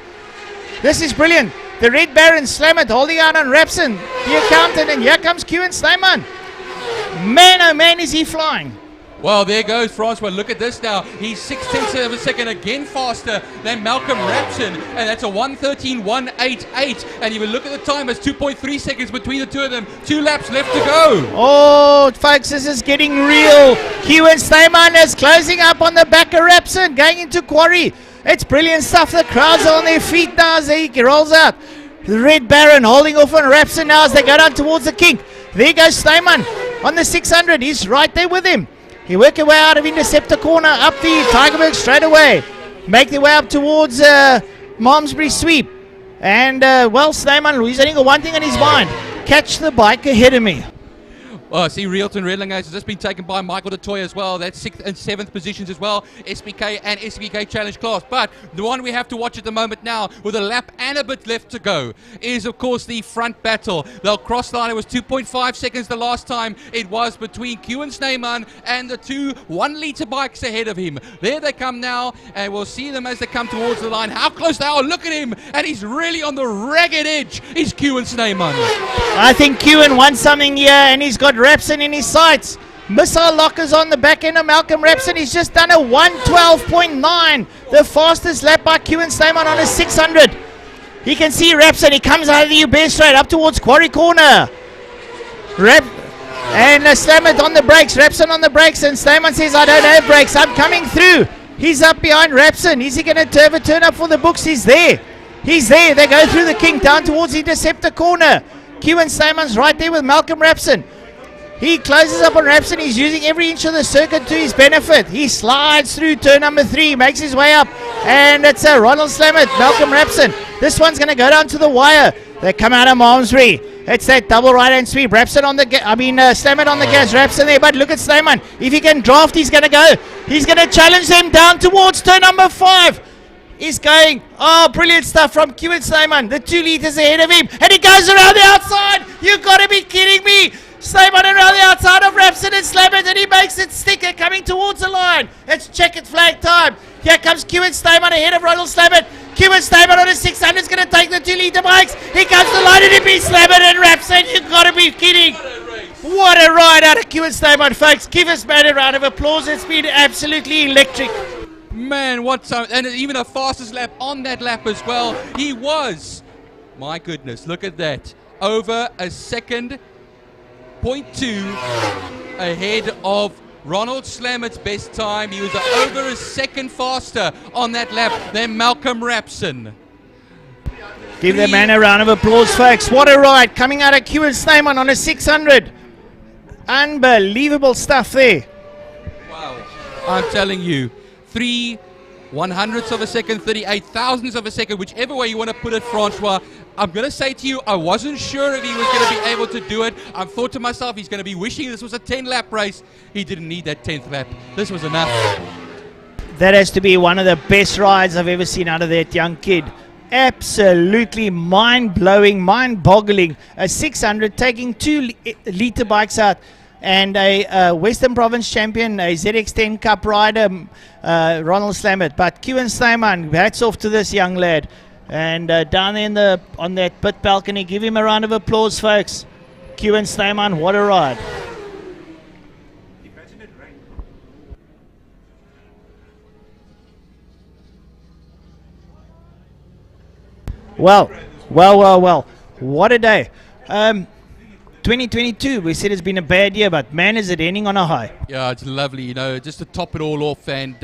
K: This is brilliant. The Red Baron Slammer holding out on Rapson, the accountant, and here comes Kieran Snyman. Man, oh man, is he flying.
J: Well, there goes Francois. Look at this now. He's 0.6 of a second again faster than Malcolm Rapson. And that's a 1:13.188. And if you look at the time, it's 2.3 seconds between the two of them. 2 laps left to go.
K: Oh, folks, this is getting real. Kieran Snyman is closing up on the back of Rapson, going into quarry. It's brilliant stuff. The crowds are on their feet now as he rolls out. The Red Baron holding off on Rapson now as they go down towards the kink. There goes Snyman on the 600. He's right there with him. He work their way out of Interceptor corner, up the Tigerberg straight away. Make their way up towards Malmesbury sweep. And, well, Snyman, he's only got one thing on his mind. Catch the bike ahead of me.
J: Oh, see, Realton Redling has just been taken by Michael DeToy as well. That's 6th and 7th positions as well. SPK and SPK Challenge class. But the one we have to watch at the moment now, with a lap and a bit left to go, is, of course, the front battle. They'll cross the line. It was 2.5 seconds the last time. It was between Kieran Snyman and the 2 1-litre bikes ahead of him. There they come now, and we'll see them as they come towards the line. How close they are. Look at him. And he's really on the ragged edge. Is Kieran Snyman.
K: I think Kieran wants something here, and he's got Rapson in his sights. Missile lockers on the back end of Malcolm Rapson. He's just done a 1:12.9, the fastest lap by Kieran Snyman on a 600. He can see Rapson. He comes out of the U-base straight up towards quarry corner. And Slammer on the brakes. Rapson on the brakes, and Snyman says, I don't have brakes. I'm coming through. He's up behind Rapson. Is he going to have a turn up for the books? He's there. He's there. They go through the kink down towards the Interceptor corner. Kieran Snyman's right there with Malcolm Rapson. He closes up on Rapson. He's using every inch of the circuit to his benefit. He slides through turn number 3, makes his way up, and it's a Ronald Slammer, Malcolm Rapson. This one's going to go down to the wire. They come out of Malmesbury. It's that double right-hand sweep. Rapson on the Slammer on the gas. Rapson there, but look at Snyman. If he can draft, he's going to go. He's going to challenge them down towards turn number 5. He's going. Oh, brilliant stuff from Kieran Snyman. The 2 litres ahead of him, and he goes around the outside. You've got to be kidding me. Snyman around the outside of Rapson and Slammer, and he makes it sticker coming towards the line. It's checkered flag time. Here comes Kieran Snyman ahead of Ronald Slammer. Kieran Snyman on a 600 is going to take the 2-litre bikes. He comes to the line and he beats Slammer and Rapson. You've got to be kidding. What a ride out of Kieran Snyman, folks. Give us man a round of applause. It's been absolutely electric.
J: Man, what time. And even a fastest lap on that lap as well. He was. My goodness, look at that. Over a second. 0.2 ahead of Ronald Slammer's best time. He was over a second faster on that lap than Malcolm Rapson.
K: Give the man a round of applause, folks. What a ride coming out of Kieran Snyman on a 600. Unbelievable stuff there.
J: Wow. I'm telling you, 3 100ths of a second, 38 thousandths of a second, whichever way you want to put it, Francois. I'm going to say to you, I wasn't sure if he was going to be able to do it. I thought to myself, he's going to be wishing this was a 10-lap race. He didn't need that 10th lap. This was enough.
K: That has to be one of the best rides I've ever seen out of that young kid. Absolutely mind-blowing, mind-boggling. A 600 taking 2-litre bikes out. And a Western Province champion, a ZX10 Cup rider, Ronald Slammer. But Kieran Snyman, hats off to this young lad. And down there on that pit balcony, give him a round of applause, folks. Kewan Steyman, what a ride. Well. What a day. 2022, we said it's been a bad year, but man, is it ending on a high.
J: Yeah, it's lovely, you know, just to top it all off. And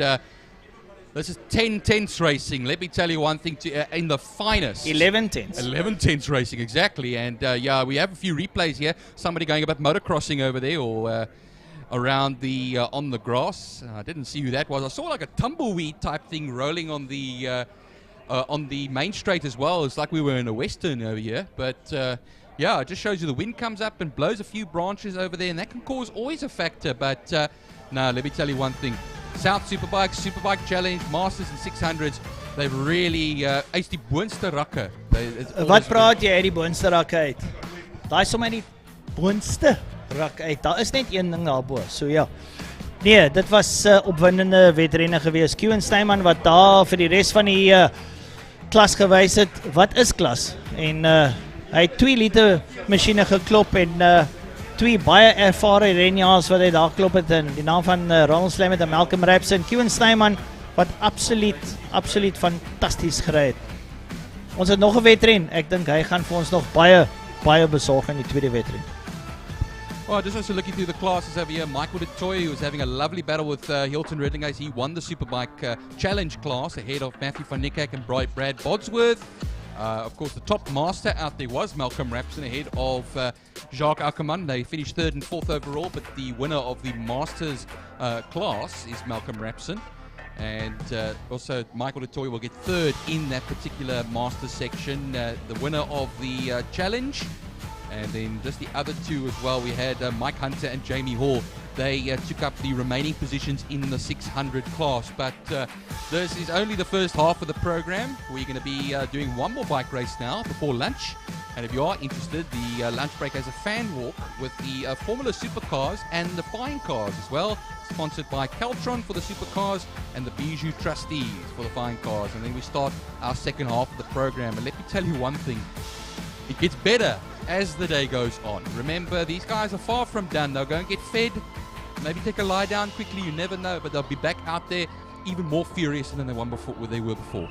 J: this is 10 tenths racing. Let me tell you one thing, in the finest.
K: 11 tenths.
J: 11 tenths racing, exactly. And yeah, we have a few replays here. Somebody going about motocrossing over there, or around the on the grass. I didn't see who that was. I saw like a tumbleweed type thing rolling on the main straight as well. It's like we were in a western over here. But yeah, it just shows you the wind comes up and blows a few branches over there, and that can cause always a factor. But no, let me tell you one thing. South Superbike Challenge, Masters and 600s, they've really aced die boonste rakke.
K: Wat praat jy uit die boonste rakke uit? Daai sommer die boonste rak uit. Daar is net een ding daarbo. So ja. Nee, dit was opwindende wedrenne geweest. Kewan Steyman wat daar vir die res van die klas gewys het. Wat is klas? En hy het 2 liter masjiene geklop en 2 baie ervare renjaars wat hy daar klop het in die naam van Ronald Slammet en Malcolm Rapson. Kewan Steyman wat absoluut fantasties gery het. Ons het nog 'n wedren. Ek dink hy gaan vir ons nog baie besorg in die tweede wedren.
J: Well, just also looking through the classes over here, Michael du Toit, who was having a lovely battle with Hilton Redlinghuyse. He won the Superbike Challenge class ahead of Matthew van Niekerk and Brad Bodsworth. Of course, the top master out there was Malcolm Rapson ahead of Jacques Ackerman. They finished 3rd and 4th overall, but the winner of the Masters class is Malcolm Rapson. And also Michael du Toit will get 3rd in that particular Masters section. The winner of the Challenge. And then just the other 2 as well, we had Mike Hunter and Jamie Hall. They took up the remaining positions in the 600 class. But this is only the first half of the program. We're going to be doing one more bike race now before lunch. And if you are interested, the lunch break has a fan walk with the Formula Supercars and the Fine Cars as well. Sponsored by Caltron for the Supercars and the Bijou Trustees for the Fine Cars. And then we start our second half of the program. And let me tell you one thing. It gets better as the day goes on. Remember, these guys are far from done. They'll go and get fed, maybe take a lie down quickly, you never know, but they'll be back out there even more furious than they were before.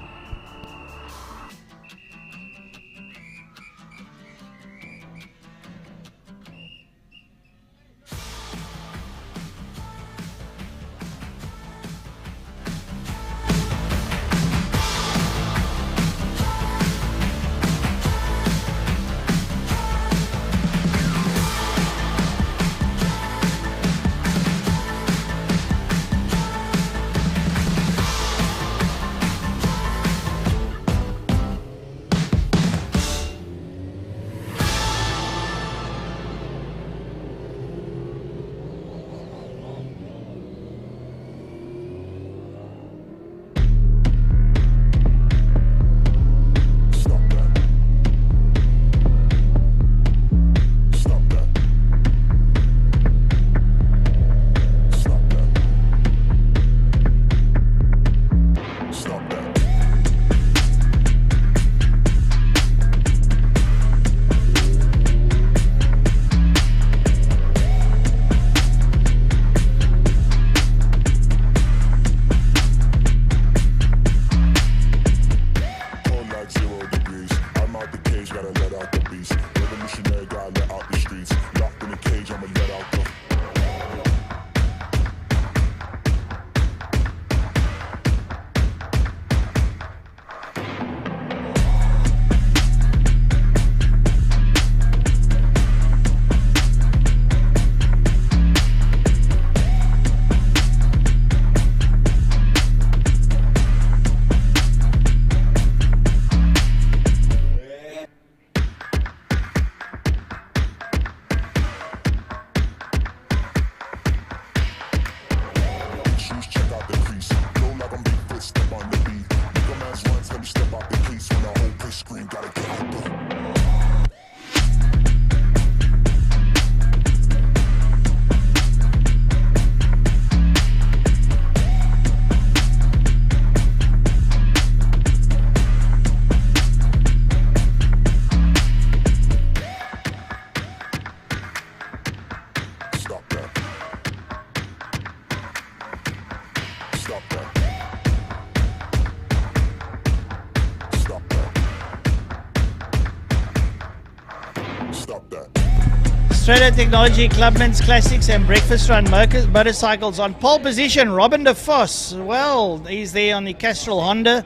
K: Australia Technology, Clubman's Classics and Breakfast Run motorcycles on pole position. Robin de Vos. Well, he's there on the Castrol Honda.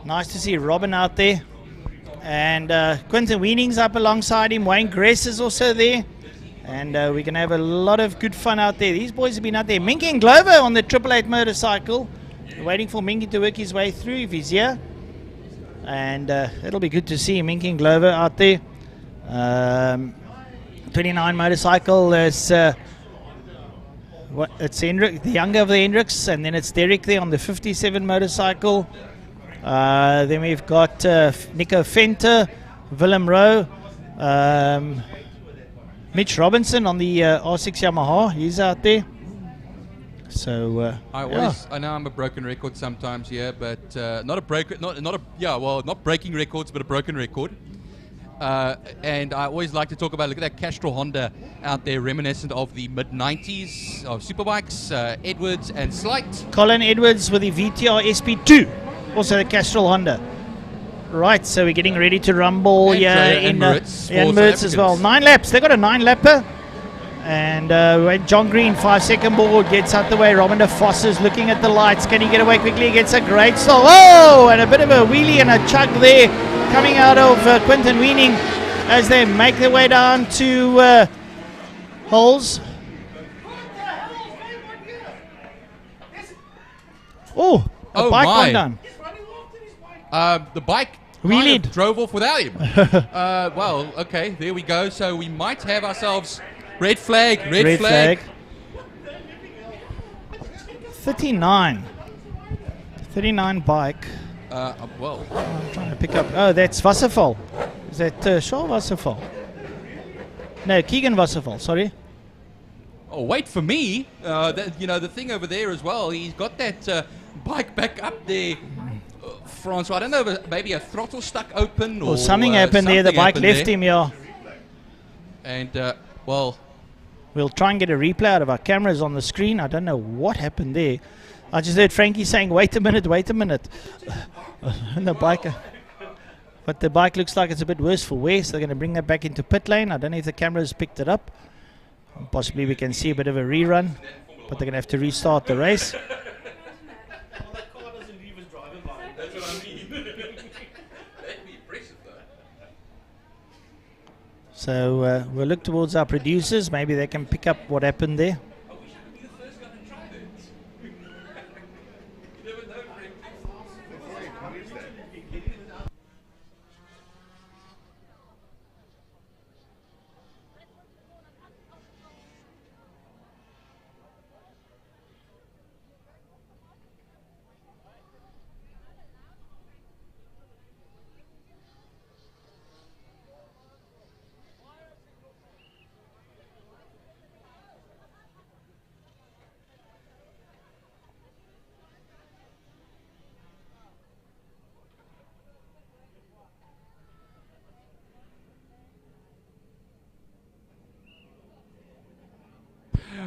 K: Nice to see Robin out there. And Quinton Weening's up alongside him. Wayne Gress is also there. And we're going to have a lot of good fun out there. These boys have been out there. Minky and Glover on the 888 motorcycle. Waiting for Minky to work his way through if he's here. And it'll be good to see Minky and Glover out there. 29 motorcycle is it's Hendrik, the younger of the Hendricks, and then it's Derek there on the 57 motorcycle. Then we've got Nico Venter, Willem Rowe, Mitch Robinson on the R6 Yamaha. He's out there. So
J: I know I'm a broken record sometimes, but not breaking records, but a broken record. And I always like to talk about, look at that Castrol Honda out there, reminiscent of the mid-90s of Superbikes, Edwards and Slight.
K: Colin Edwards with the VTR SP2, also the Castrol Honda. Right, so we're getting ready to rumble in Mertz as well. 9 laps, they got a 9-lapper. And when John Green, 5-second board, gets out the way. Robin de Vos is looking at the lights. Can he get away quickly? He gets a great stall. Oh, and a bit of a wheelie and a chug there coming out of Quinton Weening as they make their way down to holes. Oh, a bike
J: my.
K: gone down.
J: The bike
K: wheelied.
J: Drove off without him. Well, okay, there we go. So we might have ourselves red flag.
K: 39 bike.
J: Well,
K: I'm trying to pick up. Oh, that's Wasserfall. Is that Shaw Wasserfall? No, Keegan Wasserfall. Sorry.
J: Oh, wait for me. The thing over there as well. He's got that bike back up there, Francois. I don't know, maybe a throttle stuck open or
K: something happened there. The bike left him, yeah.
J: And well,
K: we'll try and get a replay out of our cameras on the screen. I don't know what happened there. I just heard Frankie saying, wait a minute. And the bike, but the bike looks like it's a bit worse for wear, so they're going to bring that back into pit lane. I don't know if the cameras picked it up. Possibly we can see a bit of a rerun, but they're going to have to restart the race. So we'll look towards our producers. Maybe they can pick up what happened there.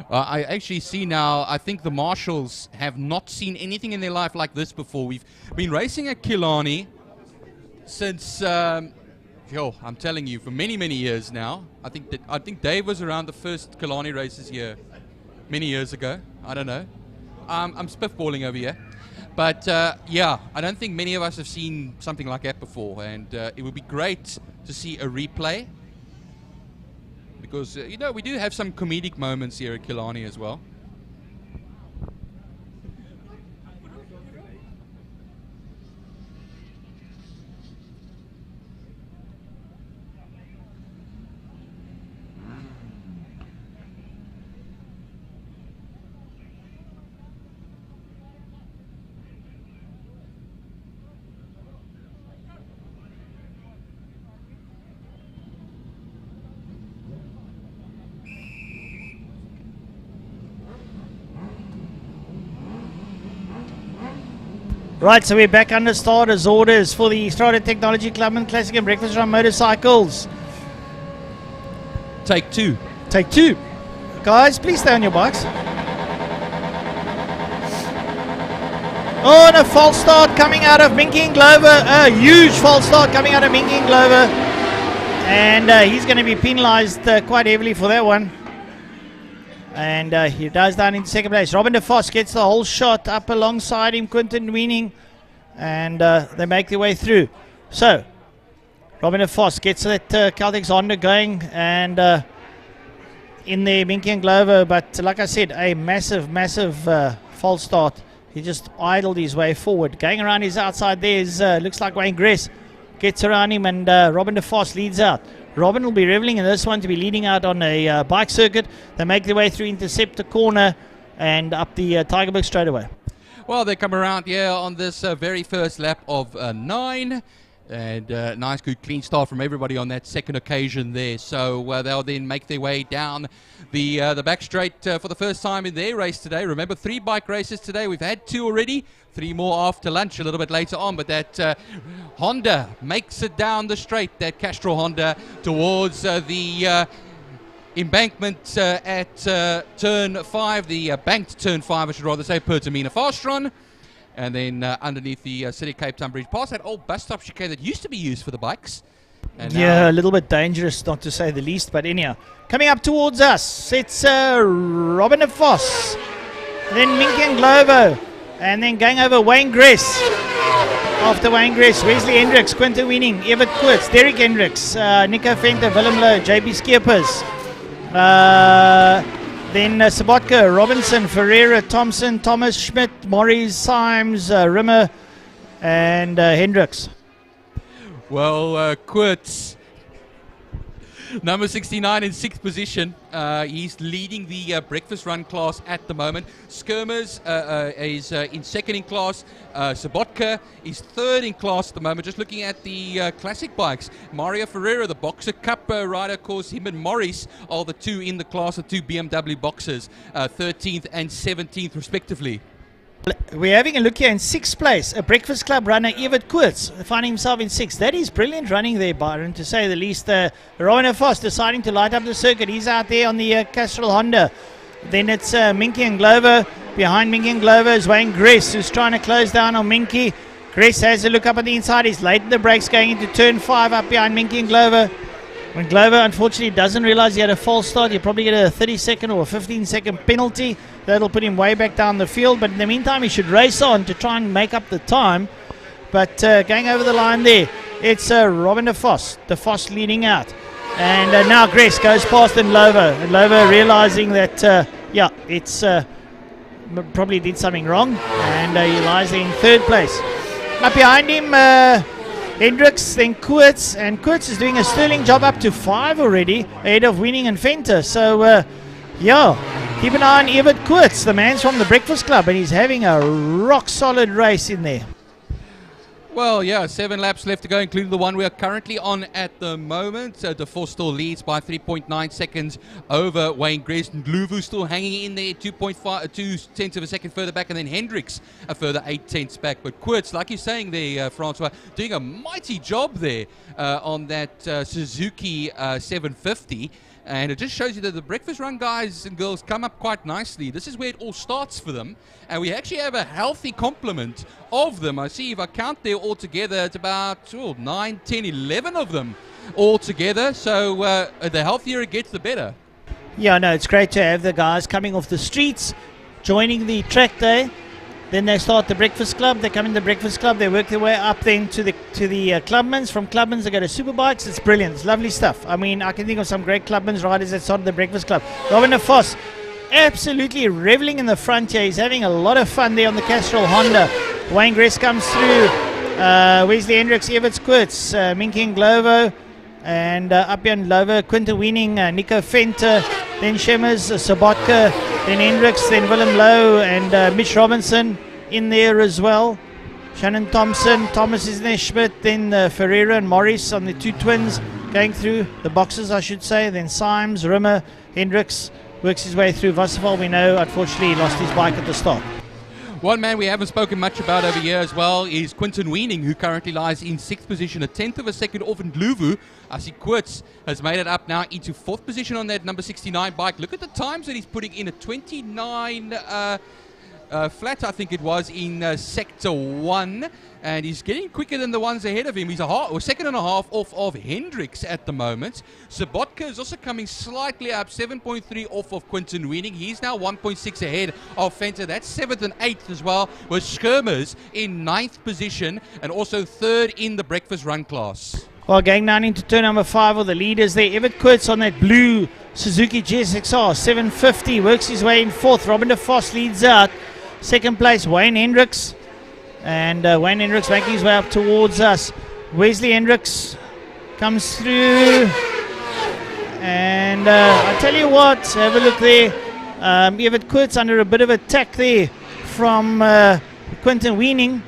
J: I actually see now, I think the marshals have not seen anything in their life like this before. We've been racing at Killarney since, I'm telling you, for many, many years now. I think Dave was around the first Killarney races here many years ago. I don't know. I'm spitballing over here. But, I don't think many of us have seen something like that before. And it would be great to see a replay. Because, we do have some comedic moments here at Killarney as well.
K: Right, so we're back under starters orders for the Australia Technology Clubman Classic and Breakfast Run motorcycles.
J: Take two.
K: Guys, please stay on your bikes. Oh, and a false start coming out of Minky and Glover. A huge false start coming out of Minky and Glover. And he's going to be penalised quite heavily for that one. And he dives down into second place. Robin de Vos gets the whole shot up alongside him, Quinton Weening. And they make their way through. So, Robin de Vos gets that Caltex Honda going. And in there, Minky and Glover. But like I said, a massive, massive false start. He just idled his way forward. Going around his outside there is, looks like Wayne Gress. Gets around him and Robin de Vos leads out. Robin will be reveling in this one to be leading out on a bike circuit. They make their way through Interceptor Corner and up the Tigerberg straightaway.
J: Well, they come around here on this very first lap of 9. And nice, good, clean start from everybody on that second occasion there. So they'll then make their way down the back straight for the first time in their race today. Remember, 3 bike races today. We've had 2 already. 3 more after lunch a little bit later on. But that Honda makes it down the straight, that Castrol Honda, towards the embankment at turn 5, the banked turn 5, I should rather say, per Tamina Fastron. And then underneath the City Cape Town Bridge, past that old bus stop chicane that used to be used for the bikes. And
K: yeah, a little bit dangerous, not to say the least. But anyhow, coming up towards us, it's Robin de Vos, then Minky and Glovo, and then going over Wayne Gress. After Wayne Gress, Wesley Hendricks, Quinton Weening, Evert Koorts, Derek Hendricks, Nico Venter, Willem Lowe, JB Skeepers. Then Sabotka, Robinson, Ferreira, Thompson, Thomas, Schmidt, Morris, Symes, Rimmer, and Hendricks.
J: Well, Koorts, number 69 in 6th position. He's leading the breakfast run class at the moment. Skirmers is in 2nd in class. Sabotka is 3rd in class at the moment. Just looking at the classic bikes, Mario Ferreira, the Boxer Cup rider, of course, him and Morris are the 2 in the class of 2 BMW Boxers, 13th and 17th respectively.
K: We're having a look here in 6th place. A Breakfast Club runner, Evert Koorts, finding himself in 6th. That is brilliant running there, Byron, to say the least. Robin de Vos deciding to light up the circuit. He's out there on the Castrol Honda. Then it's Minky and Glover. Behind Minky and Glover is Wayne Gress, who's trying to close down on Minky. Gress has a look up at the inside. He's late in the brakes going into turn 5 up behind Minky and Glover. When Glover unfortunately doesn't realize he had a false start, he'll probably get a 30-second or a 15-second penalty. That'll put him way back down the field. But in the meantime, he should race on to try and make up the time. But going over the line there, it's Robin de Vos. De Vos leading out. And now Gress goes past Ndlovu. Ndlovu realizing that, yeah, it's probably did something wrong. And he lies in 3rd place. Up behind him, Hendricks, then Koorts, and Koorts is doing a sterling job up to 5 already, ahead of Weening and Venter. So, yeah, keep an eye on Evert Koorts. The man's from the Breakfast Club, and he's having a rock-solid race in there.
J: Well, yeah, 7 laps left to go, including the one we are currently on at the moment. De Vos still leads by 3.9 seconds over Wayne Gress. Ndlovu still hanging in there, 2 tenths of a second further back, and then Hendricks a further 8 tenths back. But Koorts, like you're saying there, Francois, doing a mighty job there on that Suzuki 750. And it just shows you that the breakfast run guys and girls come up quite nicely. This is where it all starts for them. And we actually have a healthy complement of them. I see if I count there all together, it's about 9, 10, 11 of them all together. So the healthier it gets, the better.
K: Yeah, no, it's great to have the guys coming off the streets, joining the track day. Then they start the Breakfast Club. They come in the Breakfast Club. They work their way up then to the Clubmans. From Clubmans, they go to Superbikes. It's brilliant. It's lovely stuff. I mean, I can think of some great Clubmans riders that started the Breakfast Club. Robin de Vos, absolutely reveling in the front here. He's having a lot of fun there on the Castrol Honda. Wayne Gress comes through. Wesley Hendricks, Evert Koorts, Minky and Glovo. And up here in Ndlovu, Quinton Weening, Nico Venter, then Shemmers, Sabotka, then Hendricks, then Willem Lowe, and Mitch Robinson in there as well. Shannon Thompson, Thomas is there, Schmidt, then Ferreira and Morris on the 2 twins going through the boxes, I should say. Then Symes, Rimmer, Hendricks works his way through. Vossefall, we know, unfortunately, he lost his bike at the start.
J: One man we haven't spoken much about over here as well is Quinton Weening, who currently lies in 6th position, a 10th of a second off Ndlovu. I see Koorts has made it up now into 4th position on that number 69 bike. Look at the times that he's putting in, a 29 flat, I think it was, in Sector 1. And he's getting quicker than the ones ahead of him. He's a second and a half off of Hendricks at the moment. Sabotka is also coming slightly up, 7.3 off of Quinton Weening. He's now 1.6 ahead of Fenter. That's 7th and 8th as well, with Skirmers in 9th position and also 3rd in the breakfast run class.
K: Well, going down into turn number 5 of the leaders there. Evert Kurtz on that blue Suzuki GSXR, 750, works his way in 4th. Robin de Vos leads out. 2nd place, Wayne Hendricks. And Wayne Hendricks making his way up towards us. Wesley Hendricks comes through. And I tell you what, have a look there. Evert Kurtz under a bit of attack there from Quinton Weening.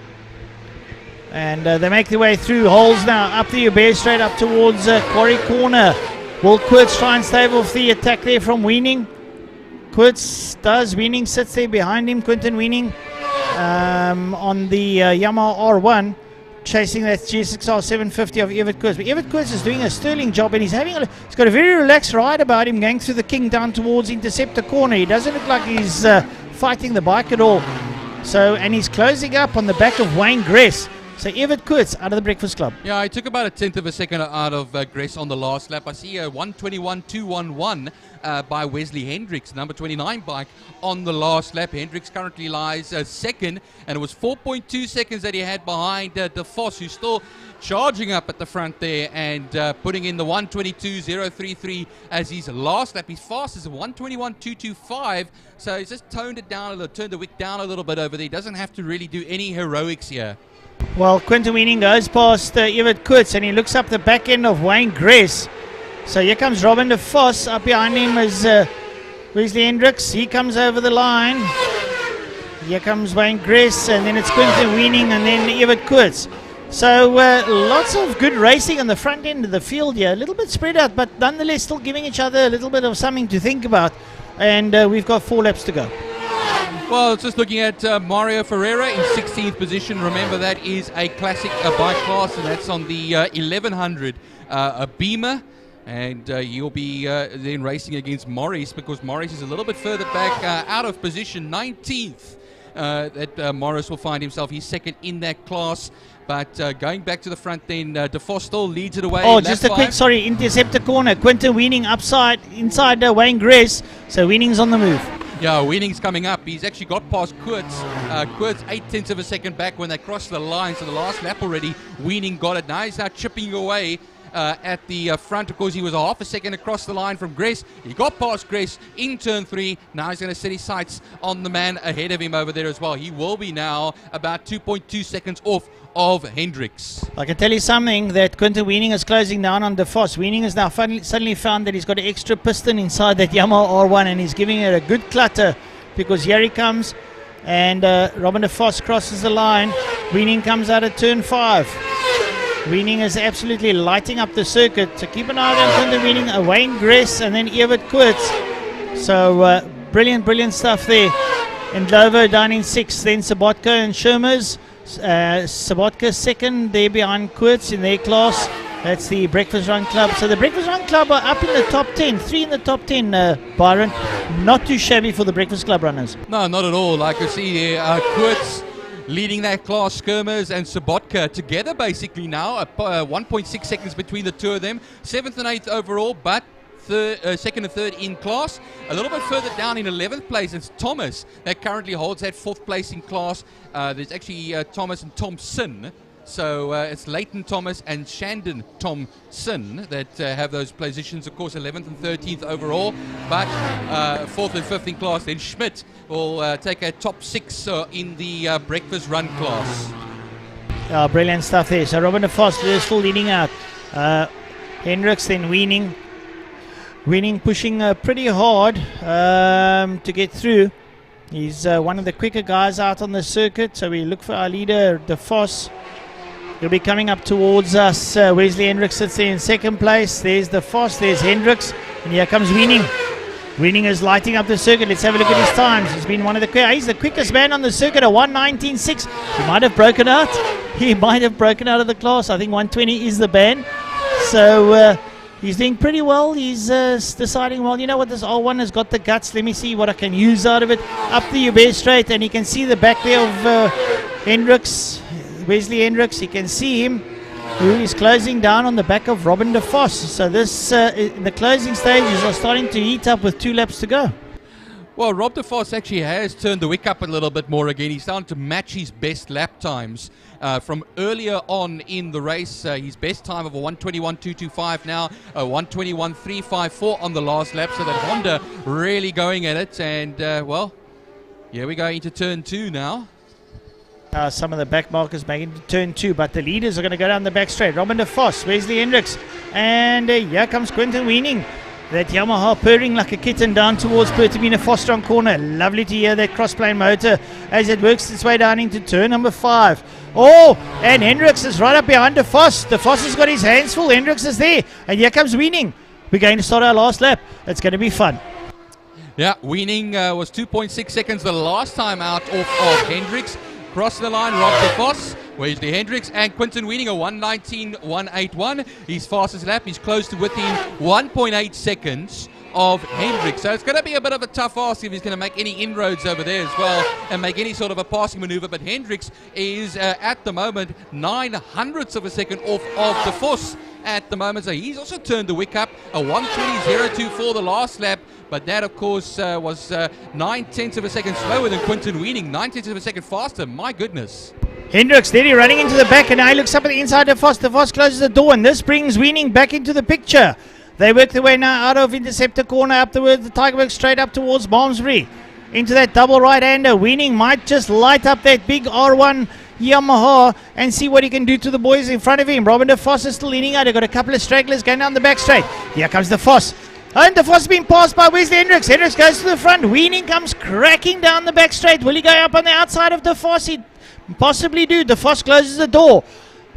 K: And they make their way through holes now. Up the Uber straight up towards Quarry Corner. Will Kurtz try and stave off the attack there from Weening? Kurtz does. Weening sits there behind him. Quinton Weening on the Yamaha R1, chasing that GSXR 750 of Evert Kurtz. But Evert Kurtz is doing a sterling job, and he's got a very relaxed ride about him, going through the King down towards Interceptor Corner. He doesn't look like he's fighting the bike at all. So, and he's closing up on the back of Wayne Gress. So Evert Kurtz out of the Breakfast Club.
J: Yeah, he took about a 10th of a second out of Gress on the last lap. I see a 1:21.211 by Wesley Hendricks, number 29 bike, on the last lap. Hendricks currently lies second, and it was 4.2 seconds that he had behind De Vos, who's still charging up at the front there and putting in the 1:22.033 as his last lap. His fastest is 1:21.225, so he's just toned it down a little, turned the wick down a little bit over there. He doesn't have to really do any heroics here.
K: Well, Quinton Weening goes past Evert Kurtz, and he looks up the back end of Wayne Gress. So here comes Robin de Vos. Up behind him is Wesley Hendricks. He comes over the line. Here comes Wayne Gress, and then it's Quinton Weening, and then Evert Kurtz. So lots of good racing on the front end of the field here. A little bit spread out, but nonetheless still giving each other a little bit of something to think about. And we've got 4 laps to go.
J: Well, just looking at Mario Ferreira in 16th position. Remember, that is a classic bike class, and that's on the 1100 Beamer. And you'll be then racing against Morris, because Morris is a little bit further back, out of position, 19th. That Morris will find himself. He's second in that class. But going back to the front then, De Vos still leads it away.
K: Oh, just a quick, sorry, Interceptor Corner. Quinton Weening inside Wayne Gress. So Weening's on the move.
J: Yeah, Weening's coming up. He's actually got past Kurtz. Kurtz 0.8 of a second back when they crossed the line. So the last lap already, Weening got it. Now he's now chipping away at the front. Of course, he was a half a second across the line from Gress. He got past Gress in turn 3. Now he's going to set his sights on the man ahead of him over there as well. He will be now about 2.2 seconds off of Hendricks.
K: I can tell you something, that Quinton Weening is closing down on De Vos. Weening has now suddenly found that he's got an extra piston inside that Yamaha R1, and he's giving it a good clutter, because here he comes, and Robin De Vos crosses the line. Weening comes out of turn 5. Weening is absolutely lighting up the circuit, so keep an eye on Quinton Weening, Wayne Gress, and then Evert Kurtz. So brilliant stuff there. And Lovo down in 6th, then Sabotka and Shermers. Sabotka second there behind Kurtz in their class. That's the Breakfast Run Club. So the Breakfast Run Club are up in the top 10. 3 in the top 10, Byron. Not too shabby for the Breakfast Club runners.
J: No, not at all. Like I see here, Kurtz leading that class, Skirmers and Sabotka together basically now. 1.6 seconds between the two of them. 7th and 8th overall, but second and third in class. A little bit further down in 11th place, it's Thomas that currently holds that 4th place in class. There's actually Thomas and Thompson. So it's Leighton Thomas and Shandon Thompson that have those positions, of course, 11th and 13th overall. But 4th and 5th in class, then Schmidt will take a top 6 in the breakfast run class.
K: Brilliant stuff there. So Robin de Vos is still leading out. Hendricks, then Weening. Weening pushing pretty hard to get through. He's one of the quicker guys out on the circuit. So we look for our leader, De Vos. He'll be coming up towards us. Wesley Hendricks sits there in 2nd place. There's De Vos, there's Hendricks. And here comes Weening. Weening is lighting up the circuit. Let's have a look at his times. He's been one of the he's the quickest man on the circuit at 1:19.6. He might have broken out. He might have broken out of the class. I think 1:20 is the ban. So He's doing pretty well. He's deciding, well, you know what, this R1 has got the guts. Let me see what I can use out of it. Up the Uber straight, and you can see the back there of Hendricks, Wesley Hendricks. You can see him, who is closing down on the back of Robin de Vos. So this, in the closing stages are starting to heat up with 2 laps to go.
J: Well, Rob de Vos actually has turned the wick up a little bit more again. He's starting to match his best lap times from earlier on in the race. His best time of a 1:21.225 now, a 1:21.354 on the last lap. So that Honda really going at it. And, well, here we go into turn 2 now.
K: Some of the back markers making turn 2, but the leaders are going to go down the back straight. Robin de Vos, Wesley Hendricks, and here comes Quentin Weening. That Yamaha purring like a kitten down towards Pertamina Fostron corner. Lovely to hear that cross-plane motor as it works its way down into turn number 5. Oh, and Hendricks is right up behind De Vos. De Vos has got his hands full. Hendricks is there, and here comes Weening. We're going to start our last lap. It's going to be fun.
J: Yeah, Weening was 2.6 seconds the last time out of Hendricks. Cross the line, Rob de Vos, Wesley Hendricks, and Quentin Weening, a 1:19.181. His fastest lap. He's close to within 1.8 seconds of Hendricks. So it's going to be a bit of a tough ask if he's going to make any inroads over there as well and make any sort of a passing maneuver. But Hendricks is at the moment 0.09 of a second off of de Vos at the moment. So he's also turned the wick up, a 1:20.024 the last lap. But that, of course, was 0.9 of a second slower than Quentin Weening, 0.9 of a second faster. My goodness.
K: Hendricks steady running into the back, and now he looks up at the inside of Vos. De Vos closes the door, and this brings Weening back into the picture. They work their way now out of Interceptor corner up towards the Tigerberg, straight up towards Malmesbury. Into that double right-hander. Weening might just light up that big R1 Yamaha and see what he can do to the boys in front of him. Robin de Vos is still leaning out. They've got a couple of stragglers going down the back straight. Here comes de Vos. And de Vos has been passed by Wesley Hendricks. Hendricks goes to the front. Weening comes cracking down the back straight. Will he go up on the outside of de Vos? He possibly do. De Vos closes the door.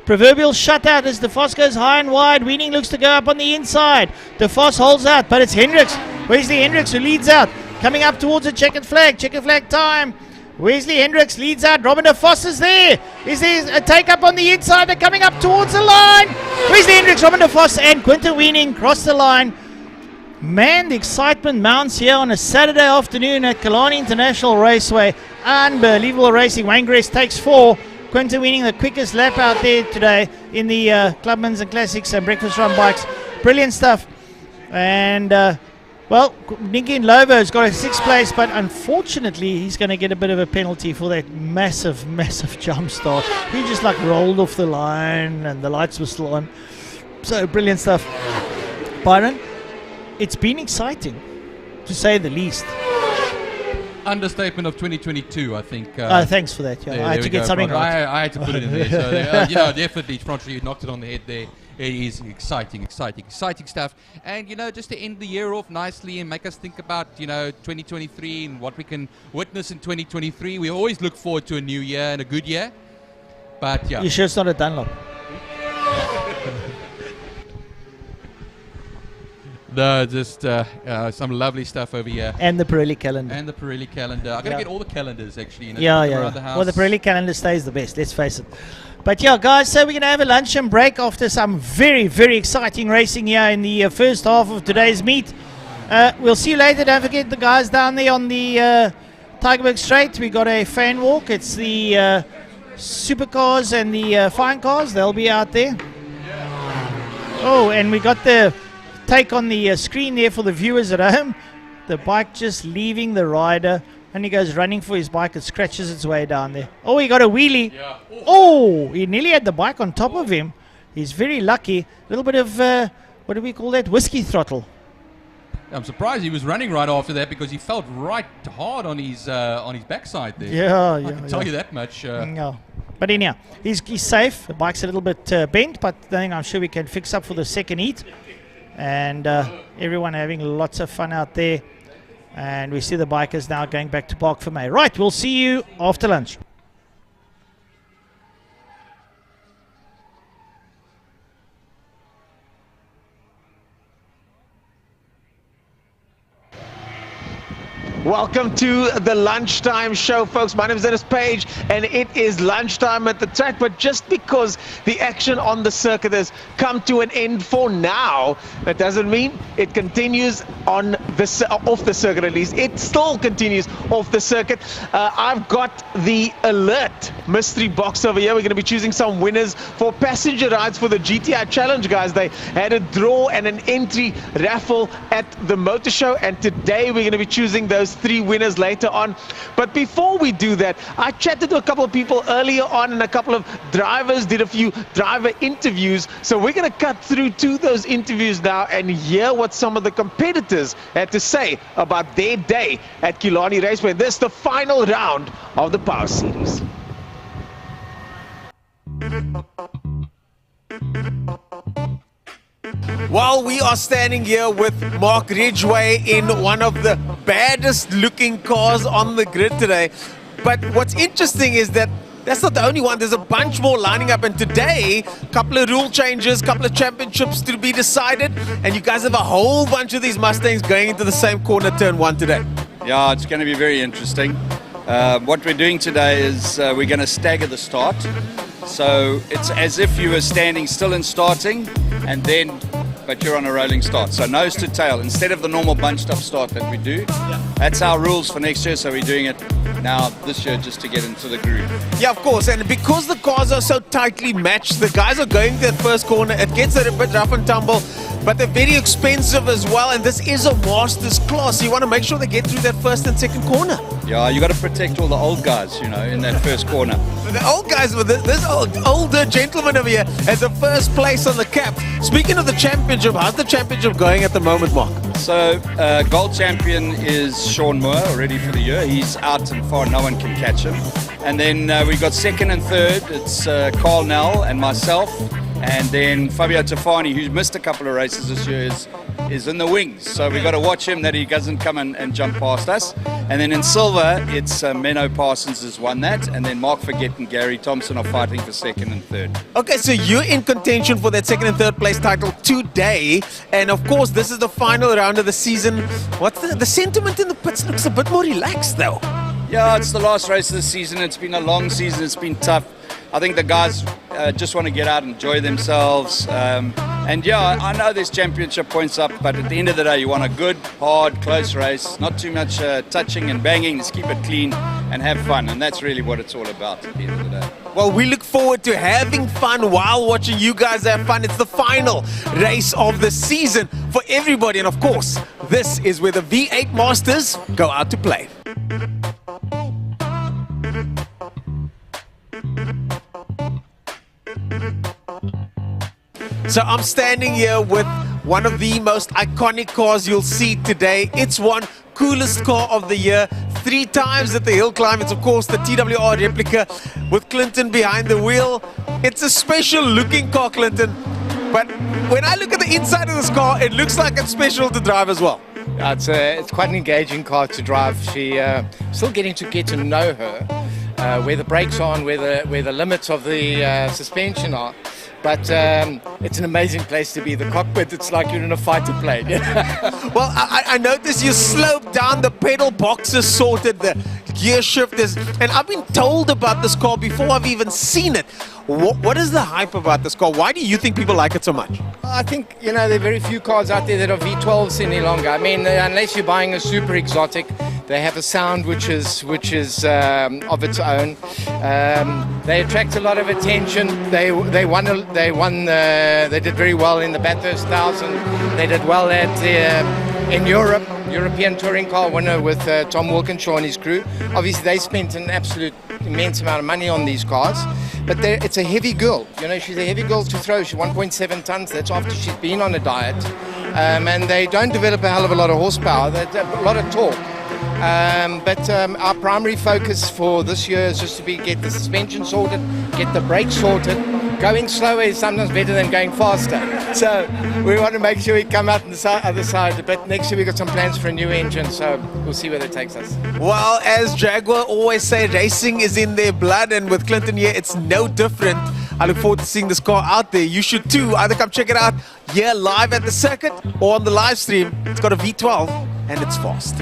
K: Proverbial shutout as de Vos goes high and wide. Weening looks to go up on the inside. De Vos holds out, but it's Hendricks. Wesley Hendricks who leads out. Coming up towards a checkered flag. Checkered flag time. Wesley Hendricks leads out. Robin de Vos is there. Is there a take up on the inside? They're coming up towards the line. Wesley Hendricks, Robin de Vos, and Quentin Weening cross the line. Man, the excitement mounts here on a Saturday afternoon at Killarney International Raceway. Unbelievable racing. Wayne Grace takes 4. Quentin Weening the quickest lap out there today in the Clubman's and Classics and Breakfast Run bikes. Brilliant stuff. And, well, Nicky Lovo has got a 6th place, but unfortunately he's going to get a bit of a penalty for that massive, massive jump start. He just like rolled off the line and the lights were still on. So, brilliant stuff. Byron? It's been exciting, to say the least.
J: Understatement of 2022, I think.
K: Thanks for that. Yeah, I had to get something right.
J: I had to put it in there. So, definitely, Francois, you knocked it on the head there. It is exciting stuff. And, just to end the year off nicely and make us think about, 2023 and what we can witness in 2023. We always look forward to a new year and a good year. But, yeah.
K: You sure it's not a Dunlop?
J: No, just some lovely stuff over here.
K: And the Pirelli calendar.
J: I'm going to get all the calendars, actually.
K: Around the house. Well, the Pirelli calendar stays the best, let's face it. But, yeah, guys, so we're going to have a luncheon break after some very, very exciting racing here in the first half of today's meet. We'll see you later. Don't forget the guys down there on the Tigerberg Straight. We got a fan walk. It's the supercars and the fine cars. They'll be out there. Oh, and we got the take on the screen there for the viewers at home. The bike just leaving the rider, and he goes running for his bike. It scratches its way down there. Oh, he got a wheelie. Yeah. Oh, he nearly had the bike on top of him. He's very lucky. A little bit of what do we call that? Whiskey throttle.
J: I'm surprised he was running right after that because he felt right hard on his backside there.
K: Yeah,
J: I can tell you that much.
K: No. But anyhow, he's safe. The bike's a little bit bent, but then I'm sure we can fix up for the second heat. And everyone having lots of fun out there. And we see the bikers now going back to Park for May. Right, we'll see you after lunch.
A: Well, Welcome to the lunchtime show, folks. My name is Dennis Page, and it is lunchtime at the track. But just because the action on the circuit has come to an end for now, that doesn't mean it continues on off the circuit. At least it still continues off the circuit. I've got the alert mystery box over here. We're going to be choosing some winners for passenger rides for the GTI Challenge, guys. They had a draw and an entry raffle at the motor show, and today we're going to be choosing those 3 winners later on. But before we do that, I chatted to a couple of people earlier on, and a couple of drivers did a few driver interviews. So we're going to cut through to those interviews now and hear what some of the competitors had to say about their day at Killarney Raceway. This is the final round of the Power Series. Well, we are standing here with Mark Ridgway in one of the baddest looking cars on the grid today. But what's interesting is that that's not the only one. There's a bunch more lining up, and today, a couple of rule changes, a couple of championships to be decided, and you guys have a whole bunch of these Mustangs going into the same corner, turn 1 today.
O: Yeah, it's going to be very interesting. What we're doing today is we're going to stagger the start. So it's as if you were standing still and starting, and then but you're on a rolling start. So nose to tail, instead of the normal bunched up start that we do. Yeah. That's our rules for next year, so we're doing it now this year just to get into the groove.
A: Yeah, of course, and because the cars are so tightly matched, the guys are going to that first corner. It gets a bit rough and tumble, but they're very expensive as well, and this is a master's class. So you want to make sure they get through that first and second corner.
O: Yeah, you got to protect all the old guys, you know, in that first corner.
A: The old guys, this older gentleman over here has a first place on the cap. Speaking of the championship, how's the championship going at the moment, Mark?
O: So, gold champion is Sean Moore, already for the year. He's out and far, no one can catch him. And then we've got second and third. It's Carl Nell and myself. And then Fabio Tafani, who's missed a couple of races this year, is in the wings. So we've got to watch him that he doesn't come and jump past us. And then in silver, it's Menno Parsons has won that. And then Mark Forget and Gary Thompson are fighting for second and third.
A: Okay, so you're in contention for that second and third place title today. And of course, this is the final round of the season. What's the sentiment in the pits? Looks a bit more relaxed though.
O: Yeah, it's the last race of the season. It's been a long season. It's been tough. I think the guys just want to get out and enjoy themselves. And yeah, I know there's championship points up, but at the end of the day, you want a good, hard, close race. Not too much touching and banging. Just keep it clean and have fun. And that's really what it's all about at the end of the day.
A: Well, we look forward to having fun while watching you guys have fun. It's the final race of the season for everybody. And of course, this is where the V8 Masters go out to play. So I'm standing here with one of the most iconic cars you'll see today. It's one coolest car of the year. 3 times at the hill climb. It's of course the TWR replica with Clinton behind the wheel. It's a special looking car, Clinton. But when I look at the inside of this car, it looks like it's special to drive as well.
P: It's quite an engaging car to drive. She still getting to get to know her, where the brakes are and where the limits of the suspension are. But it's an amazing place to be. The cockpit, it's like you're in a fighter plane.
A: Well, I noticed you sloped down, the pedal boxes sorted, the gear shifters, and I've been told about this car before I've even seen it. What is the hype about this car? Why do you think people like it so much?
P: I think, you know, there are very few cars out there that are V12s any longer. I mean, unless you're buying a super exotic, they have a sound which is of its own. They attract a lot of attention. They did very well in the Bathurst 1000. They did well in Europe, European touring car winner with Tom Wilkinshaw and his crew. Obviously, they spent an absolute immense amount of money on these cars. But it's a heavy girl. You know, she's a heavy girl to throw. She's 1.7 tons. That's after she's been on a diet. And they don't develop a hell of a lot of horsepower. They have a lot of torque. But our primary focus for this year is just to get the suspension sorted, get the brakes sorted. Going slower is sometimes better than going faster. So we want to make sure we come out on the other side. But next year we've got some plans for a new engine, so we'll see where that takes us.
A: Well, as Jaguar always say, racing is in their blood, and with Clinton here, it's no different. I look forward to seeing this car out there. You should too. Either come check it out here live at the circuit or on the live stream. It's got a V12 and it's fast.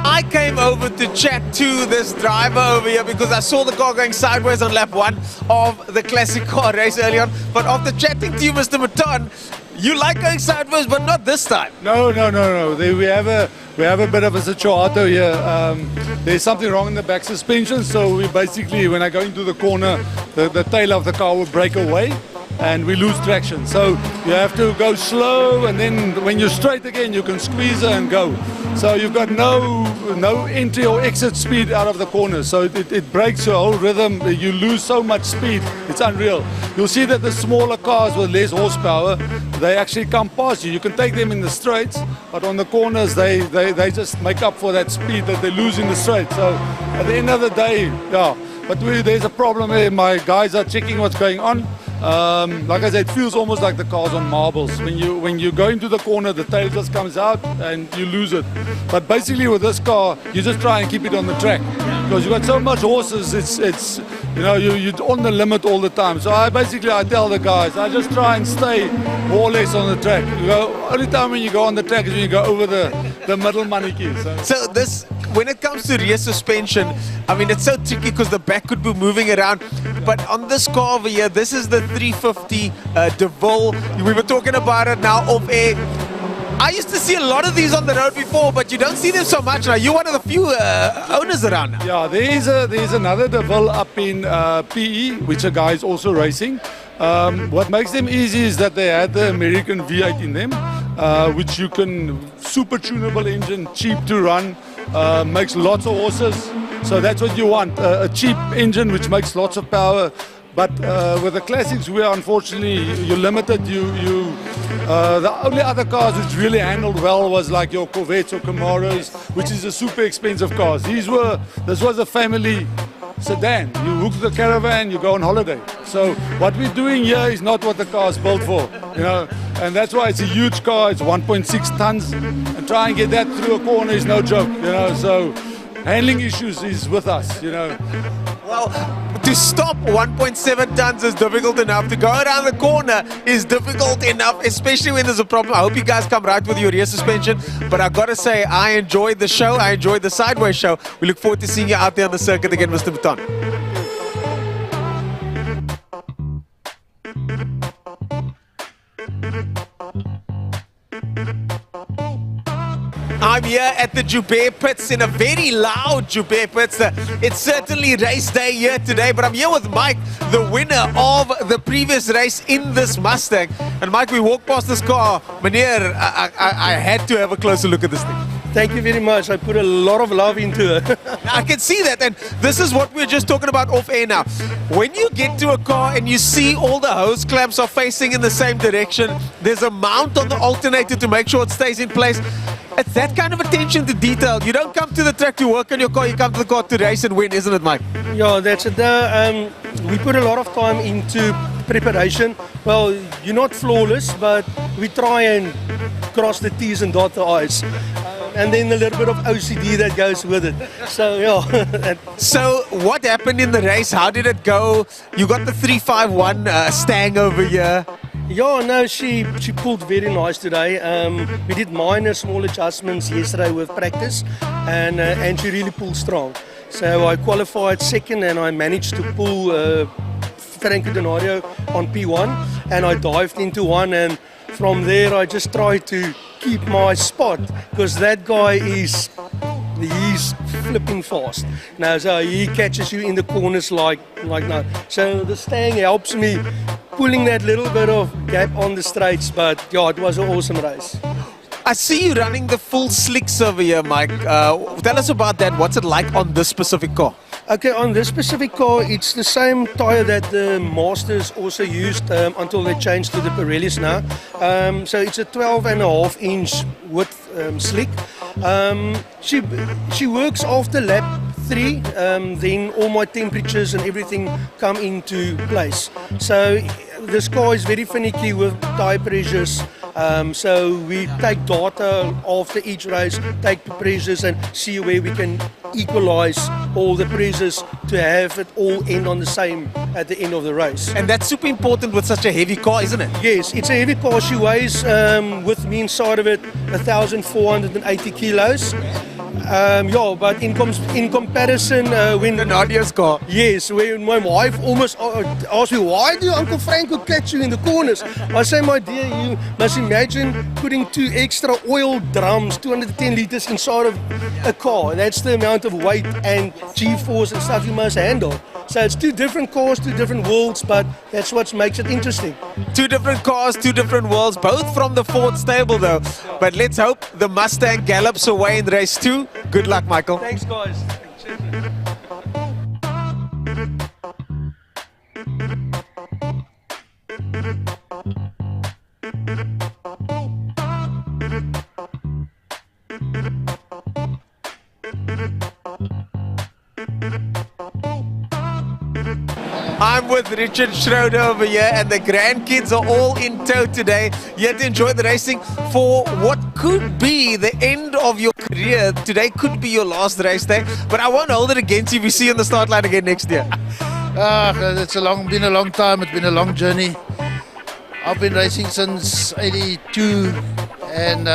A: I came over to chat to this driver over here because I saw the car going sideways on lap 1 of the classic car race earlier on. But after chatting to you, Mr. Maton, you like going sideways, but not this time.
Q: No. We have a bit of a situato here. There's something wrong in the back suspension, so we basically, when I go into the corner, the tail of the car will break away and we lose traction. So you have to go slow, and then when you're straight again, you can squeeze her and go. So you've got no entry or exit speed out of the corner. So it breaks your whole rhythm. You lose so much speed. It's unreal. You'll see that the smaller cars with less horsepower, they actually come past you. You can take them in the straights, but on the corners, they just make up for that speed that they lose in the straight. So at the end of the day, yeah. But there's a problem here. My guys are checking what's going on. Like I said, it feels almost like the car's on marbles. When you go into the corner, the tail just comes out and you lose it. But basically with this car, you just try and keep it on the track because you've got so much horses. It's you're on the limit all the time. So I tell the guys, I just try and stay more or less on the track. Only time when you go on the track is when you go over the middle maniki.
A: So this, when it comes to rear suspension, I mean, it's so tricky because the back could be moving around. But on this car over here, this is the 350 DeVille. We were talking about it now off air. I used to see a lot of these on the road before, but you don't see them so much now. You're one of the few owners around now.
Q: Yeah, there's another DeVille up in PE, which a guy is also racing. What makes them easy is that they had the American V8 in them, which you can, super tunable engine, cheap to run, makes lots of horses. So that's what you want, a cheap engine which makes lots of power. But with the classics, we are unfortunately, you're limited. The only other cars which really handled well was like your Corvettes or Camaros, which is a super expensive cars. This was a family sedan. You hook the caravan, you go on holiday. So what we're doing here is not what the car's built for, and that's why it's a huge car. It's 1.6 tons, and try and get that through a corner is no joke, So handling issues is with us,
A: Well, to stop 1.7 tons is difficult enough. To go around the corner is difficult enough, especially when there's a problem. I hope you guys come right with your rear suspension. But I've got to say, I enjoyed the show. I enjoyed the sideways show. We look forward to seeing you out there on the circuit again, Mr. Baton. I'm here at the Joubert pits in a very loud Joubert pits. It's certainly race day here today, but I'm here with Mike, the winner of the previous race in this Mustang. And Mike, we walked past this car. Meneer, I had to have a closer look at this thing.
R: Thank you very much. I put a lot of love into it.
A: I can see that, and this is what we're just talking about off air now. When you get to a car and you see all the hose clamps are facing in the same direction, there's a mount on the alternator to make sure it stays in place. It's that kind of attention to detail. You don't come to the track to work on your car, you come to the car to race and win, isn't it, Mike?
R: Yeah, that's it. We put a lot of time into preparation. Well, you're not flawless, but we try and cross the T's and dot the I's. And then a little bit of OCD that goes with it. So, yeah.
A: So, what happened in the race? How did it go? You got the 351 Stang over here.
R: Yeah, no, she pulled very nice today. We did minor small adjustments yesterday with practice, and she really pulled strong. So I qualified second, and I managed to pull Franco Denario on P1, and I dived into one, and from there I just tried to keep my spot, because that guy he's flipping fast. Now, so he catches you in the corners like that. So the Stang helps me pulling that little bit of gap on the straights, but yeah, it was an awesome race.
A: I see you running the full slicks over here, Mike. Tell us about that. What's it like on this specific car?
R: Okay, on this specific car, it's the same tyre that the Masters also used until they changed to the Pirellis now. So it's a 12.5 inch width slick. She works after lap 3, then all my temperatures and everything come into place. So this car is very finicky with tyre pressures. So we take data after each race, take the pressures and see where we can equalize all the pressures to have it all end on the same at the end of the race.
A: And that's super important with such a heavy car, isn't it?
R: Yes, it's a heavy car. She weighs, with me inside of it, 1,480 kilos. Yeah, but in comparison, when
A: Nadia's car.
R: Yes, when my wife almost asked me, why do Uncle Franco catch you in the corners? I say, my dear, you must imagine putting 2 extra oil drums, 210 liters inside of a car. That's the amount of weight and G-force and stuff you must handle. So it's 2 different cars, 2 different worlds, but that's what makes it interesting.
A: 2 different cars, 2 different worlds, both from the Ford stable though. But let's hope the Mustang gallops away in race 2. Good luck, Michael.
R: Thanks, guys.
A: I'm with Richard Schroeder over here, and the grandkids are all in tow today. You had to enjoy the racing for what could be the end of your career. Today could be your last race day, but I won't hold it against you if we see you on the start line again next year.
S: It's been a long time. It's been a long journey. I've been racing since '82, and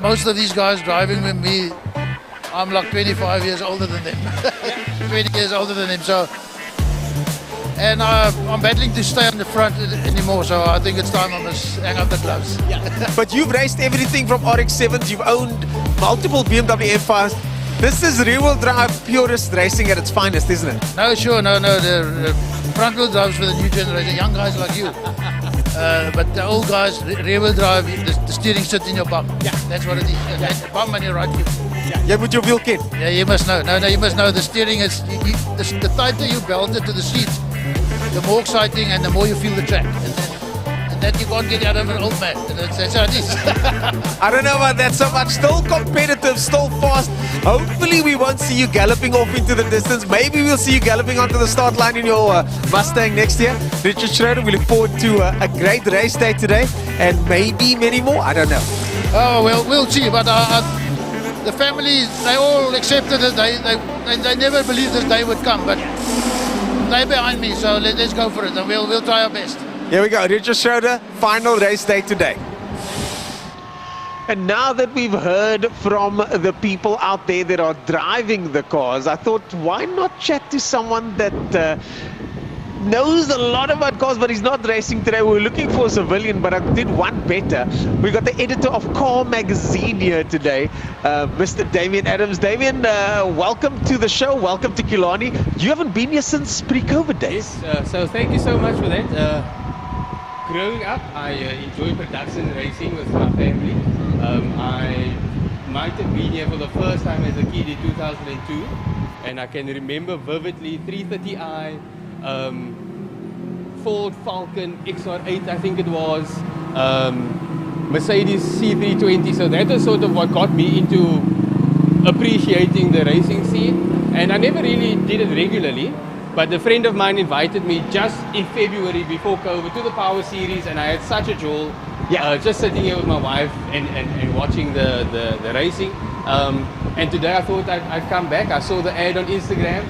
S: most of these guys driving with me, I'm like 25 years older than them, 20 years older than them. So. And I'm battling to stay on the front anymore, so I think it's time I must hang up the gloves.
A: Yeah. But you've raced everything from RX-7s, you've owned multiple BMW M5s. This is rear-wheel drive purist racing at its finest, isn't it?
S: No, sure, no. The front-wheel drives for the new generation, young guys like you. But the old guys, rear-wheel drive, the steering sits in your bum. Yeah. That's what it is. Yeah. Bum and your right foot.
A: Yeah, with your wheel kit.
S: Yeah, you must know. No, you must know. The steering is, the tighter you belt it to the seat, the more exciting and the more you feel the track. And that you can't get out of an old man. That's how it is.
A: I don't know about that so much. Still competitive, still fast. Hopefully we won't see you galloping off into the distance. Maybe we'll see you galloping onto the start line in your Mustang next year. Richard Schroeder, we look forward to a great race day today and maybe many more. I don't know.
S: Oh, well, we'll see. But the family, they all accepted it. They never believed this day would come. But they're behind me, so let's go for it, and we'll try our best.
A: Here we go, Richard Schroeder, final race day today. And now that we've heard from the people out there that are driving the cars, I thought, why not chat to someone that knows a lot about cars, but he's not racing today. We're looking for a civilian, but I did one better. We got the editor of Car Magazine here today, Mr. Damien Adams. Damien, welcome to the show. Welcome to Killarney. You haven't been here since pre-COVID days.
T: Yes, so thank you so much for that. Growing up, I enjoyed production racing with my family. I might have been here for the first time as a kid in 2002, and I can remember vividly 330i, Ford Falcon XR8, I think it was, Mercedes C320. So that was sort of what got me into appreciating the racing scene. And I never really did it regularly, but a friend of mine invited me just in February before COVID to the Power Series, and I had such a joy. Just sitting here with my wife and watching the racing. And today I thought I'd come back. I saw the ad on Instagram.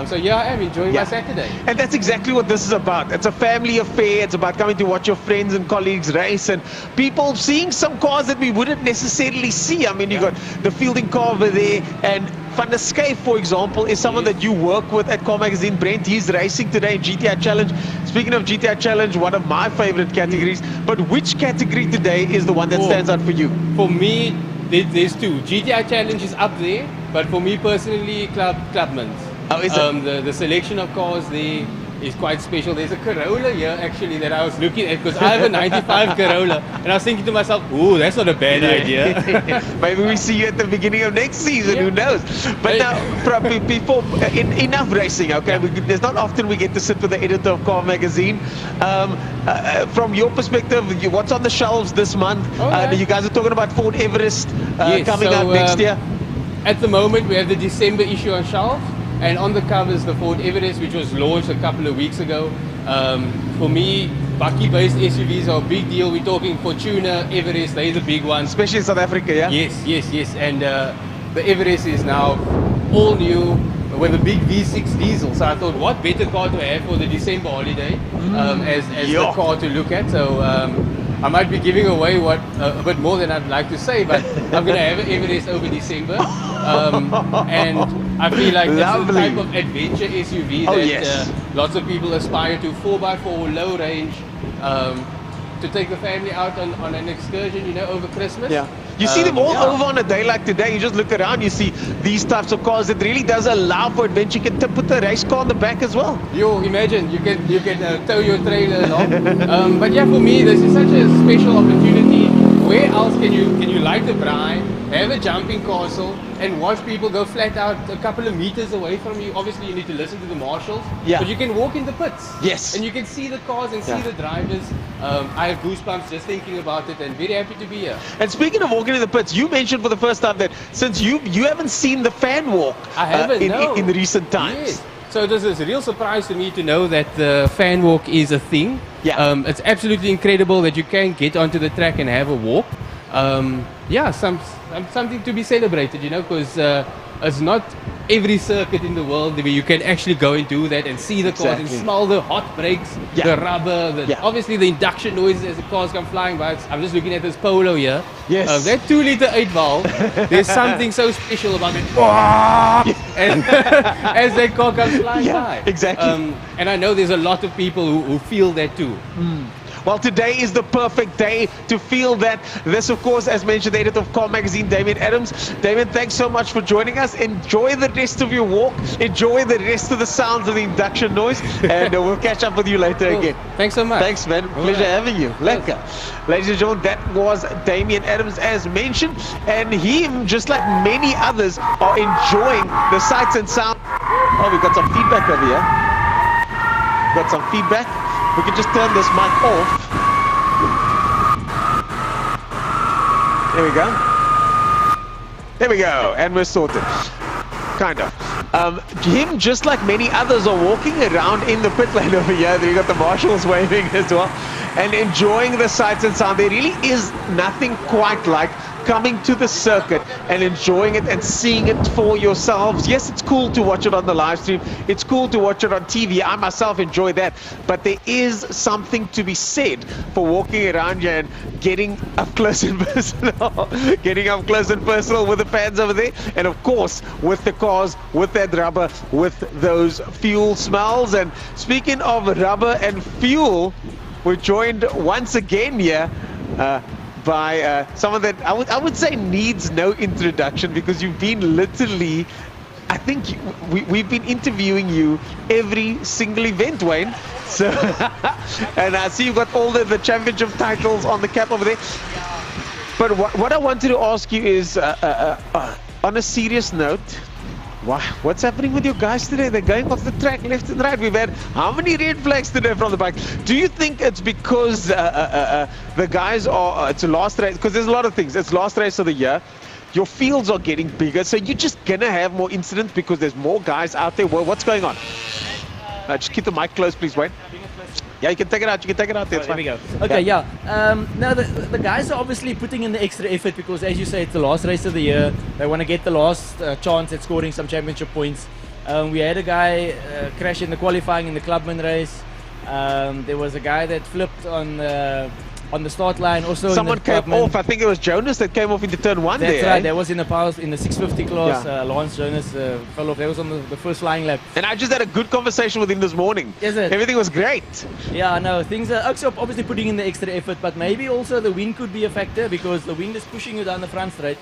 T: So yeah, I am enjoying my Saturday.
A: And that's exactly what this is about. It's a family affair. It's about coming to watch your friends and colleagues race and people seeing some cars that we wouldn't necessarily see. I mean, you got the fielding car over there, and Van der Schuyf, for example, is someone that you work with at Car Magazine. Brent, he's racing today in GTI Challenge. Speaking of GTI Challenge, one of my favorite categories. But which category today is the one that stands out for you?
T: For me, there's two. GTI Challenge is up there, but for me personally, Clubman's.
A: Oh, is it?
T: The selection of cars there is quite special. There's a Corolla here actually that I was looking at because I have a 95 Corolla, and I was thinking to myself, ooh, that's not a bad idea.
A: Maybe we see you at the beginning of next season, who knows? But now, before, enough racing, okay? There's not often we get to sit with the editor of Car Magazine. From your perspective, what's on the shelves this month? You guys are talking about Ford Everest coming out next year.
T: At the moment, we have the December issue on shelf. And on the cover is the Ford Everest, which was launched a couple of weeks ago. For me, bakkie-based SUVs are a big deal. We're talking Fortuner, Everest, they're the big ones.
A: Especially in South Africa, yeah?
T: Yes. And the Everest is now all new with a big V6 diesel. So I thought, what better car to have for the December holiday as the car to look at. So I might be giving away a bit more than I'd like to say, but I'm going to have an Everest over December. And I feel like that's the type of adventure SUV that lots of people aspire to. 4x4, low range, to take the family out on an excursion, over Christmas.
A: Yeah. You see them all over on a day like today. You just look around, you see these types of cars. It really does allow for adventure. You can put the race car on the back as well.
T: You imagine, you can tow your trailer along. But yeah, for me, this is such a special opportunity. Where else can you light a braai, have a jumping castle, and watch people go flat out a couple of meters away from you? Obviously, you need to listen to the marshals, but you can walk in the pits.
A: Yes.
T: And you can see the cars and see the drivers. I have goosebumps just thinking about it, and very happy to be here.
A: And speaking of walking in the pits, you mentioned for the first time that since you haven't seen the fan walk
T: I haven't,
A: in recent times.
T: Yes. So this is a real surprise to me to know that the fan walk is a thing.
A: Yeah.
T: It's absolutely incredible that you can get onto the track and have a walk. Something to be celebrated, because it's not every circuit in the world where you can actually go and do that and see the cars and smell the hot brakes, the rubber, obviously the induction noises as the cars come flying by. I'm just looking at this Polo here.
A: Yes.
T: That 2-liter 8 valve, there's something so special about it. And as that car comes flying by.
A: Exactly.
T: And I know there's a lot of people who feel that too.
A: Well, today is the perfect day to feel that. This, of course, as mentioned, the editor of Car Magazine, Damien Adams. Damien, thanks so much for joining us. Enjoy the rest of your walk. Enjoy the rest of the sounds of the induction noise. And we'll catch up with you later again.
T: Thanks so much.
A: Thanks, man. Pleasure having you. Lekker. Ladies and gentlemen, that was Damien Adams, as mentioned. And him, just like many others, are enjoying the sights and sounds. Oh, we've got some feedback over here. Got some feedback. We can just turn this mic off. There we go. There we go. And we're sorted. Kind of. Him, just like many others, are walking around in the pit lane over here. You got the marshals waving as well. And enjoying the sights and sound. There really is nothing quite like coming to the circuit and enjoying it and seeing it for yourselves. Yes, it's cool to watch it on the live stream. It's cool to watch it on TV. I myself enjoy that. But there is something to be said for walking around here and getting up close and personal. Getting up close and personal with the fans over there. And of course, with the cars, with that rubber, with those fuel smells. And speaking of rubber and fuel, we're joined once again here by someone that I would say needs no introduction, because you've been literally, I think we've been interviewing you every single event, Wayne. So, and I see you've got all the championship titles on the cap over there. But what I wanted to ask you is, on a serious note, what's happening with your guys today? They're going off the track left and right. We've had how many red flags today from the bike? Do you think it's because the guys are, it's a last race? Because there's a lot of things. It's last race of the year. Your fields are getting bigger, so you're just going to have more incidents because there's more guys out there. Well, what's going on? Just keep the mic close, please, Wayne. Yeah, you can take it out. You can take it out. There
U: we go. Okay, now the guys are obviously putting in the extra effort because, as you say, it's the last race of the year. They want to get the last chance at scoring some championship points. We had a guy crash in the qualifying in the Clubman race. There was a guy that flipped on the start line. Also,
A: someone came off. I think it was Jonas that came off into turn one.
U: That's
A: there.
U: Right. That was in the power in the 650 class. Lance Jonas fell off. That was on the first flying lap.
A: And I just had a good conversation with him this morning.
U: Is it?
A: Everything was great.
U: Yeah, no, things are obviously putting in the extra effort, but maybe also the wind could be a factor because the wind is pushing you down the front straight.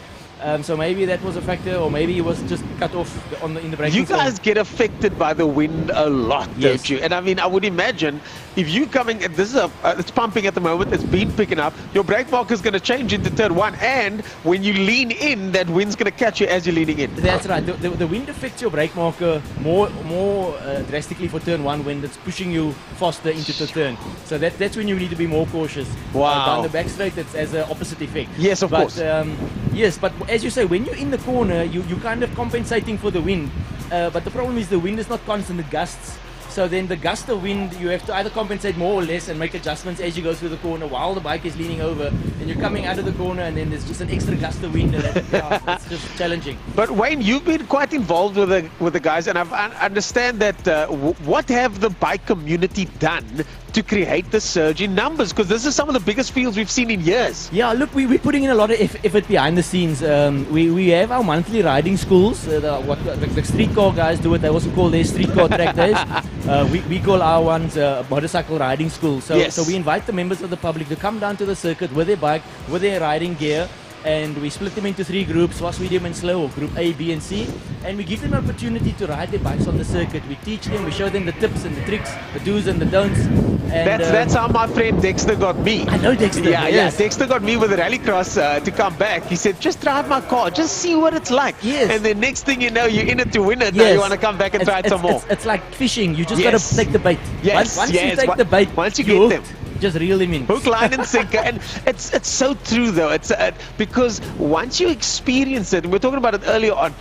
U: So maybe that was a factor, or maybe he was just cut off in the braking.
A: You guys get affected by the wind a lot, don't you? And I mean, I would imagine if you coming, this is it's pumping at the moment, it's been picking up, your brake marker is going to change into turn one, and when you lean in, that wind's going to catch you as you're leaning in.
U: That's right. The wind affects your brake marker more drastically for turn one when it's pushing you faster into the turn. So that's when you need to be more cautious.
A: Wow.
U: Down the back straight, it's as an opposite effect.
A: Yes, of course.
U: Yes, but as you say, when you're in the corner, you're kind of compensating for the wind. But the problem is the wind is not constant, it gusts. So then the gust of wind, you have to either compensate more or less and make adjustments as you go through the corner while the bike is leaning over. And you're coming out of the corner and then there's just an extra gust of wind. And it's just challenging.
A: But Wayne, you've been quite involved with the guys, and I understand that what have the bike community done to create the surge in numbers? Because this is some of the biggest fields we've seen in years.
U: Yeah, look, we're putting in a lot of effort behind the scenes. We have our monthly riding schools. The streetcar guys do it. They also call their streetcar track days. We call our ones motorcycle riding schools. So we invite the members of the public to come down to the circuit with their bike, with their riding gear, and we split them into 3 groups, fast, medium and slow, or group A, B and C, and we give them an opportunity to ride their bikes on the circuit. We teach them, we show them the tips and the tricks, the do's and the don'ts. And
A: that's how my friend Dexter got me.
U: I know Dexter.
A: Yeah, Dexter got me with the rallycross to come back. He said, just drive my car, just see what it's like.
U: Yes.
A: And then next thing you know, you're in it to win it. Now you want to come back and try it some more.
U: It's like fishing. You just got to take the bait.
A: Yes,
U: once you take the bait,
A: once you get them.
U: Just reel him in.
A: Hook, line and sinker. And it's so true though. It's because once you experience it, and we were talking about it earlier on,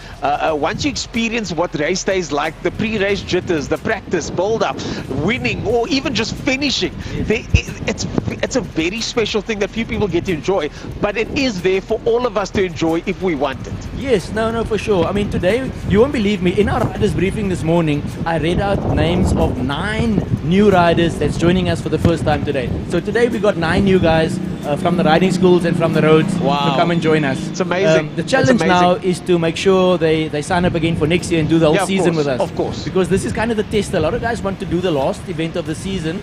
A: once you experience what race day is like, the pre-race jitters, the practice, build-up, winning, or even just finishing, it's a very special thing that few people get to enjoy, but it is there for all of us to enjoy if we want it.
U: Yes, no, for sure. I mean, today, you won't believe me, in our riders briefing this morning, I read out names of 9 new riders that's joining us for the first time today. So today we got 9 new guys from the riding schools and from the roads to come and join us.
A: It's amazing.
U: The challenge now is to make sure they sign up again for next year and do the whole season with us.
A: Of course.
U: Because this is kind of the test. A lot of guys want to do the last event of the season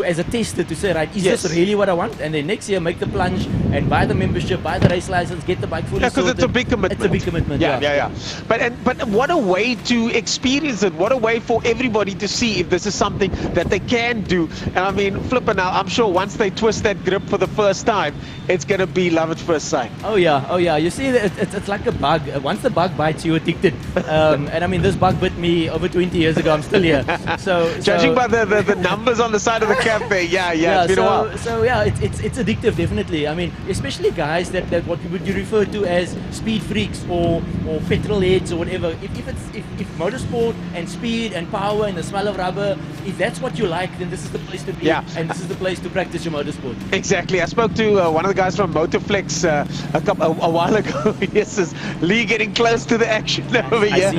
U: as a tester to say, right, is this really what I want? And then next year make the plunge and buy the membership, buy the race license, get the bike fully sorted.
A: Because it's a big commitment.
U: It's a big commitment.
A: Yeah. But what a way to experience it. What a way for everybody to see if this is something that they can do. And I mean, flipping out, I'm sure once they twist that grip for the first time, it's going to be love at first sight.
U: Oh yeah. You see, it's like a bug. Once the bug bites, you're addicted. And I mean, this bug bit me over 20 years ago. I'm still here. So
A: judging by the numbers on the side of the cap there, it's been a while.
U: So yeah, it's addictive, definitely. I mean, especially guys that what would you refer to as speed freaks or petrol heads or whatever. If motorsport and speed and power and the smell of rubber, if that's what you like, then this is the place to be. And this is the place to practice your motorsport.
A: Exactly. I spoke to one of the guys from Motorflex a while ago. He says, Lee, getting close to the action over here.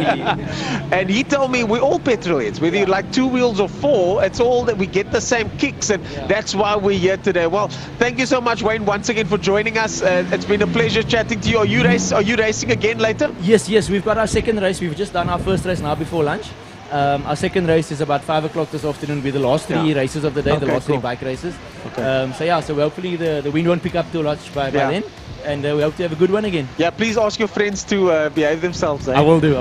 A: And he told me we're all petrol heads, whether you like 2 wheels or 4, it's all that we get the same kicks, and that's why we're here today. Well, thank you so much, Wayne, once again for joining us. It's been a pleasure chatting to you. Are you racing again later?
U: Yes, we've got our second race. We've just done our first race now before lunch. Our second race is about 5 o'clock this afternoon. Will be the last 3 races of the day, the last 3 bike races. So hopefully the wind won't pick up too much by then. And we hope to have a good one again.
A: Yeah, please ask your friends to behave themselves.
U: I will do.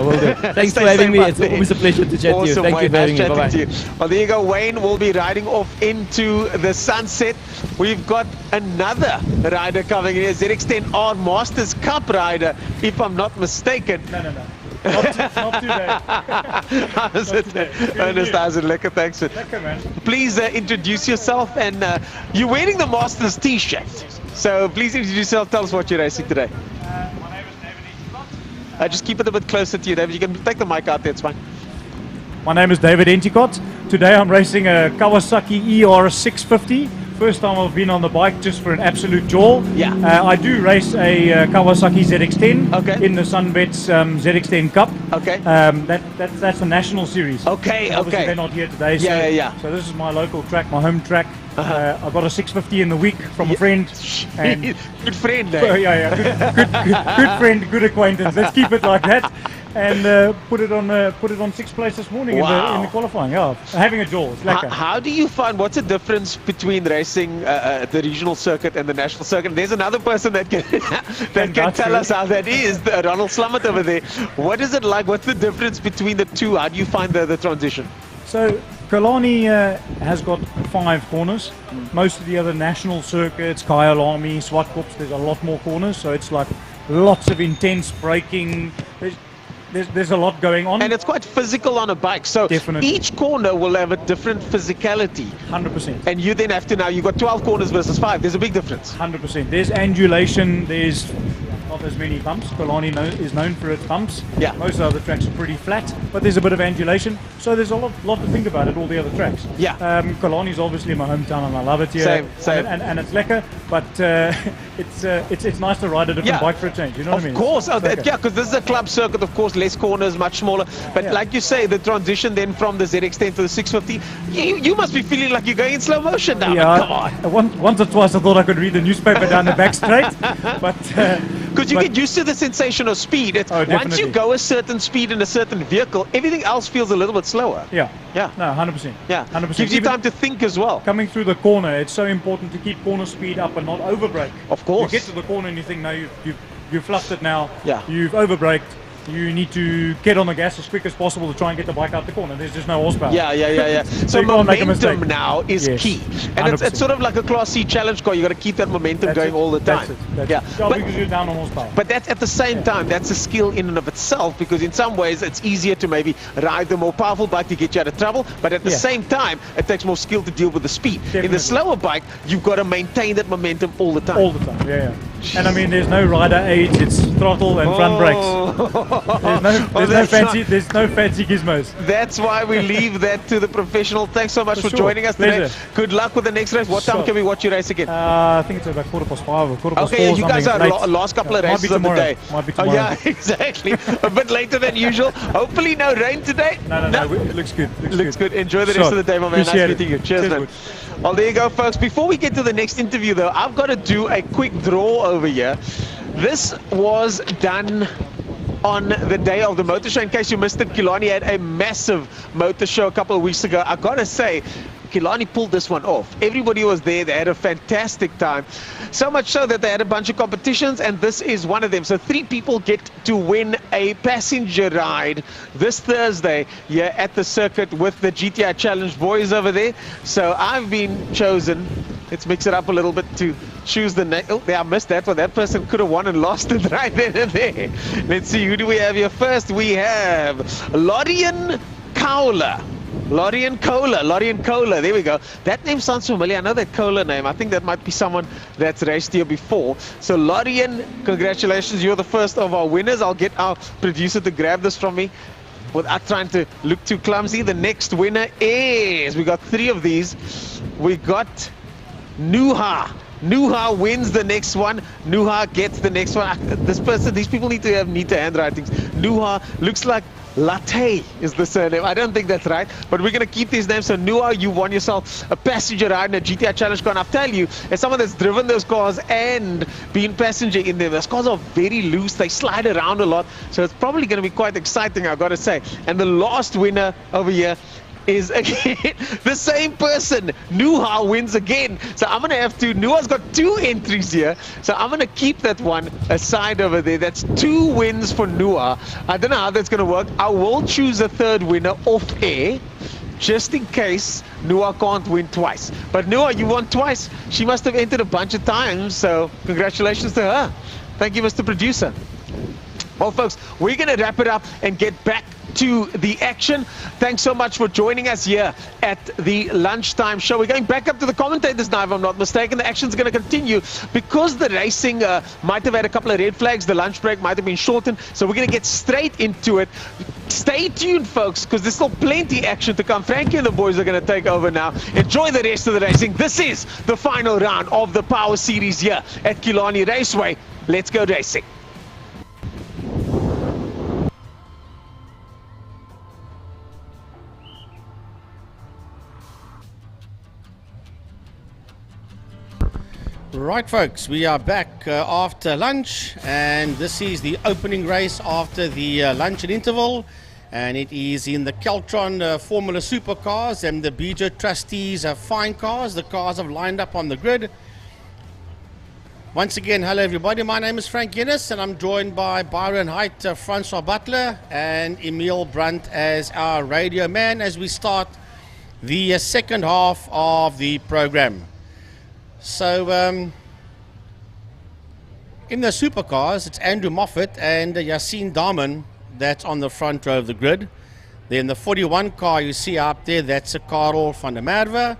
U: Thanks for having me. It's always a pleasure to chat to you. Thank you for having me. Bye-bye.
A: Well, there you go. Wayne will be riding off into the sunset. We've got another rider coming in, a ZX10R Masters Cup rider, if I'm not mistaken.
B: No. Not today.
A: How's it? Ernest, how's it? Lekker, thanks.
B: Lekker, man.
A: Please introduce yourself, and you're wearing the Masters t-shirt. So please introduce yourself. Tell us what you're racing today.
B: My name is David Enticott.
A: Just keep it a bit closer to you, David. You can take the mic out there, it's fine.
B: My name is David Enticott. Today I'm racing a Kawasaki ER650. First time I've been on the bike, just for an absolute jaw. I do race a Kawasaki ZX10 in the Sunbet's ZX10 Cup. That's the national series. Obviously they're not here today. So this is my local track, my home track. I got a 650 in the week from a friend. And
A: good friend,
B: good friend, good acquaintance. Let's keep it like that. And put it on 6th place this morning in the qualifying. Having a jaw. It's lekker.
A: How do you find, what's the difference between racing the regional circuit and the national circuit? There's another person that can tell us how that is, Ronald Slummert over there. What is it like? What's the difference between the two? How do you find the transition?
B: So Killarney has got 5 corners. Most of the other national circuits, Kyalami, Swartkops, there's a lot more corners. So it's like lots of intense braking. There's a lot going on.
A: And it's quite physical on a bike. So each corner will have a different physicality.
B: 100%.
A: And you then have to, now you've got 12 corners versus 5. There's a big difference.
B: 100%. There's angulation. There's not as many bumps. Killarney is known for its bumps.
A: Yeah.
B: Most other tracks are pretty flat, but there's a bit of angulation. So there's a lot to think about at all the other tracks.
A: Yeah.
B: Killarney's obviously my hometown, and I love it here.
A: Same.
B: And it's lekker, but it's nice to ride a different bike for a change. You know what I mean?
A: Of course.
B: It's lekker.
A: Yeah, because this is a club circuit, of course, less corners, much smaller. But like you say, the transition then from the ZX10 to the 650, you must be feeling like you're going in slow motion now.
B: Yeah,
A: Come on.
B: Once or twice I thought I could read the newspaper down the back straight, but
A: because you get used to the sensation of speed. It's once you
B: definitely.
A: go a certain speed in a certain vehicle, everything else feels a little bit slower.
B: Yeah.
A: Yeah.
B: No, 100%.
A: Yeah.
B: 100%.
A: Gives you
B: Even
A: time to think as well.
B: Coming through the corner, it's so important to keep corner speed up and not overbrake.
A: Of course.
B: You get to the corner and you think, no, you've fluffed it now.
A: Yeah.
B: You've overbraked. You need to get on the gas as quick as possible to try and get the bike out the corner. There's just no horsepower.
A: Yeah.
B: So
A: So
B: you can't make a
A: momentum
B: mistake.
A: now is
B: Yes,
A: key. And it's
B: 100%.
A: sort of like a Class C challenge car. You got to keep that momentum
B: That's
A: going
B: it.
A: all the time.
B: That's it. That's
A: Yeah.
B: it. Yeah,
A: But,
B: because you're down on horsepower.
A: but that's at the same time, that's a skill in and of itself, because in some ways it's easier to maybe ride the more powerful bike to get you out of trouble. But at the
B: Yeah.
A: same time, it takes more skill to deal with the speed. In
B: Definitely.
A: the slower bike, you've got to maintain that momentum all the time.
B: All the time, yeah. And I mean, there's no rider age, it's throttle and front brakes. There's no fancy gizmos.
A: That's why we leave that to the professional. Thanks so much for
B: sure.
A: joining us today.
B: Pleasure.
A: Good luck with the next race. What time
B: Sure.
A: can we watch your race again?
B: I think it's about 5:15 or 4:15.
A: Okay, you guys are
B: late.
A: last couple of
B: Might
A: races
B: be
A: of the
B: tomorrow.
A: day.
B: Might be
A: Oh,
B: tomorrow.
A: yeah, exactly. A bit later than usual. Hopefully no rain today.
B: No, it looks good.
A: Looks good. Enjoy the
B: Sure.
A: rest of the day, my man.
B: Appreciate
A: Nice
B: it.
A: meeting you. Cheers, man.
B: Good.
A: Well, there you go, folks. Before we get to the next interview, though, I've got to do a quick draw over here. This was done on the day of the motor show. In case you missed it, Killarney had a massive motor show a couple of weeks ago. I gotta say, Killarney pulled this one off. Everybody was there. They had a fantastic time. So much so that they had a bunch of competitions, and this is one of them. So 3 people get to win a passenger ride this Thursday here at the circuit with the GTI Challenge boys over there. So I've been chosen. Let's mix it up a little bit to choose the name. Oh, I missed that one. That person could have won and lost it right then and there. Let's see, who do we have here first? We have Lorian Cowler. Lorian Kohler, there we go. That name sounds familiar. I know that Kohler name. I think that might be someone that's raced here before. So Lorian, congratulations. You're the first of our winners. I'll get our producer to grab this from me without trying to look too clumsy. The next winner is, we got 3 of these. We got Nuha. Nuha wins the next one. Nuha gets the next one. These people need to have neater handwritings. Nuha looks like Latte is the surname. I don't think that's right, but we're going to keep these names. So Nuha, you won yourself a passenger ride in a GTI Challenge car. And I'll tell you, as someone that's driven those cars and been passenger in them, those cars are very loose. They slide around a lot. So it's probably going to be quite exciting, I've got to say. And the last winner over here is again the same person. Nuha wins again. So I'm going to have to, Nuha's got 2 entries here. So I'm going to keep that one aside over there. That's 2 wins for Nuha. I don't know how that's going to work. I will choose a 3rd winner off air, just in case Nuha can't win twice. But Nuha, you won twice. She must have entered a bunch of times. So congratulations to her. Thank you, Mr. Producer. Well, folks, we're going to wrap it up and get back to the action. Thanks so much for joining us here at the lunchtime show. We're going back up to the commentators now, if I'm not mistaken. The action's going to continue because the racing might have had a couple of red flags. The lunch break might have been shortened. So we're going to get straight into it. Stay tuned, folks, because there's still plenty action to come. Frankie and the boys are going to take over now. Enjoy the rest of the racing. This is the final round of the Power Series here at Killarney Raceway. Let's go racing.
C: Right, folks, we are back after lunch, and this is the opening race after the luncheon interval, and it is in the Keltron Formula Supercars, and the BJ trustees have fine cars. The cars have lined up on the grid. Once again, hello everybody, my name is Frank Guinness, and I'm joined by Byron Height, Francois Butler, and Emil Brunt as our radio man as we start the second half of the program. So, in the supercars, it's Andrew Moffat and Yassine Daman that's on the front row of the grid. Then the 41 car you see up there, that's a Karel van der Merwe.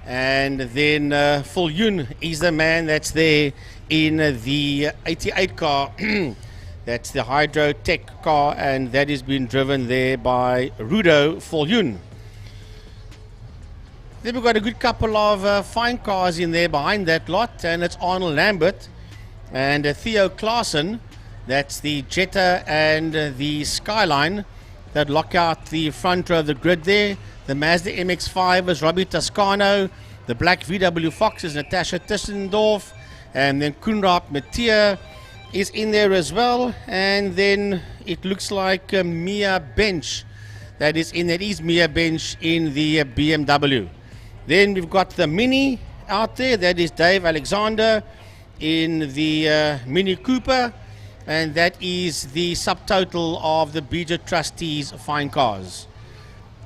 C: And then Phil Yoon is the man that's there in the 88 car. That's the Hydro Tech car, and that is being driven there by Rudo Voljoen. Then we've got a good couple of fine cars in there behind that lot, and it's Arnold Lambert and Theo Klaassen. That's the Jetta and the Skyline that lock out the front row of the grid there. The Mazda MX-5 is Robbie Toscano. The black VW Fox is Natasha Tissendorf. And then Koenraad Mathieu is in there as well. And then it looks like Mia Bench that is in there. It is Mia Bench in the BMW. Then we've got the Mini out there. That is Dave Alexander in the Mini Cooper. And that is the subtotal of the BJ Trustees fine cars.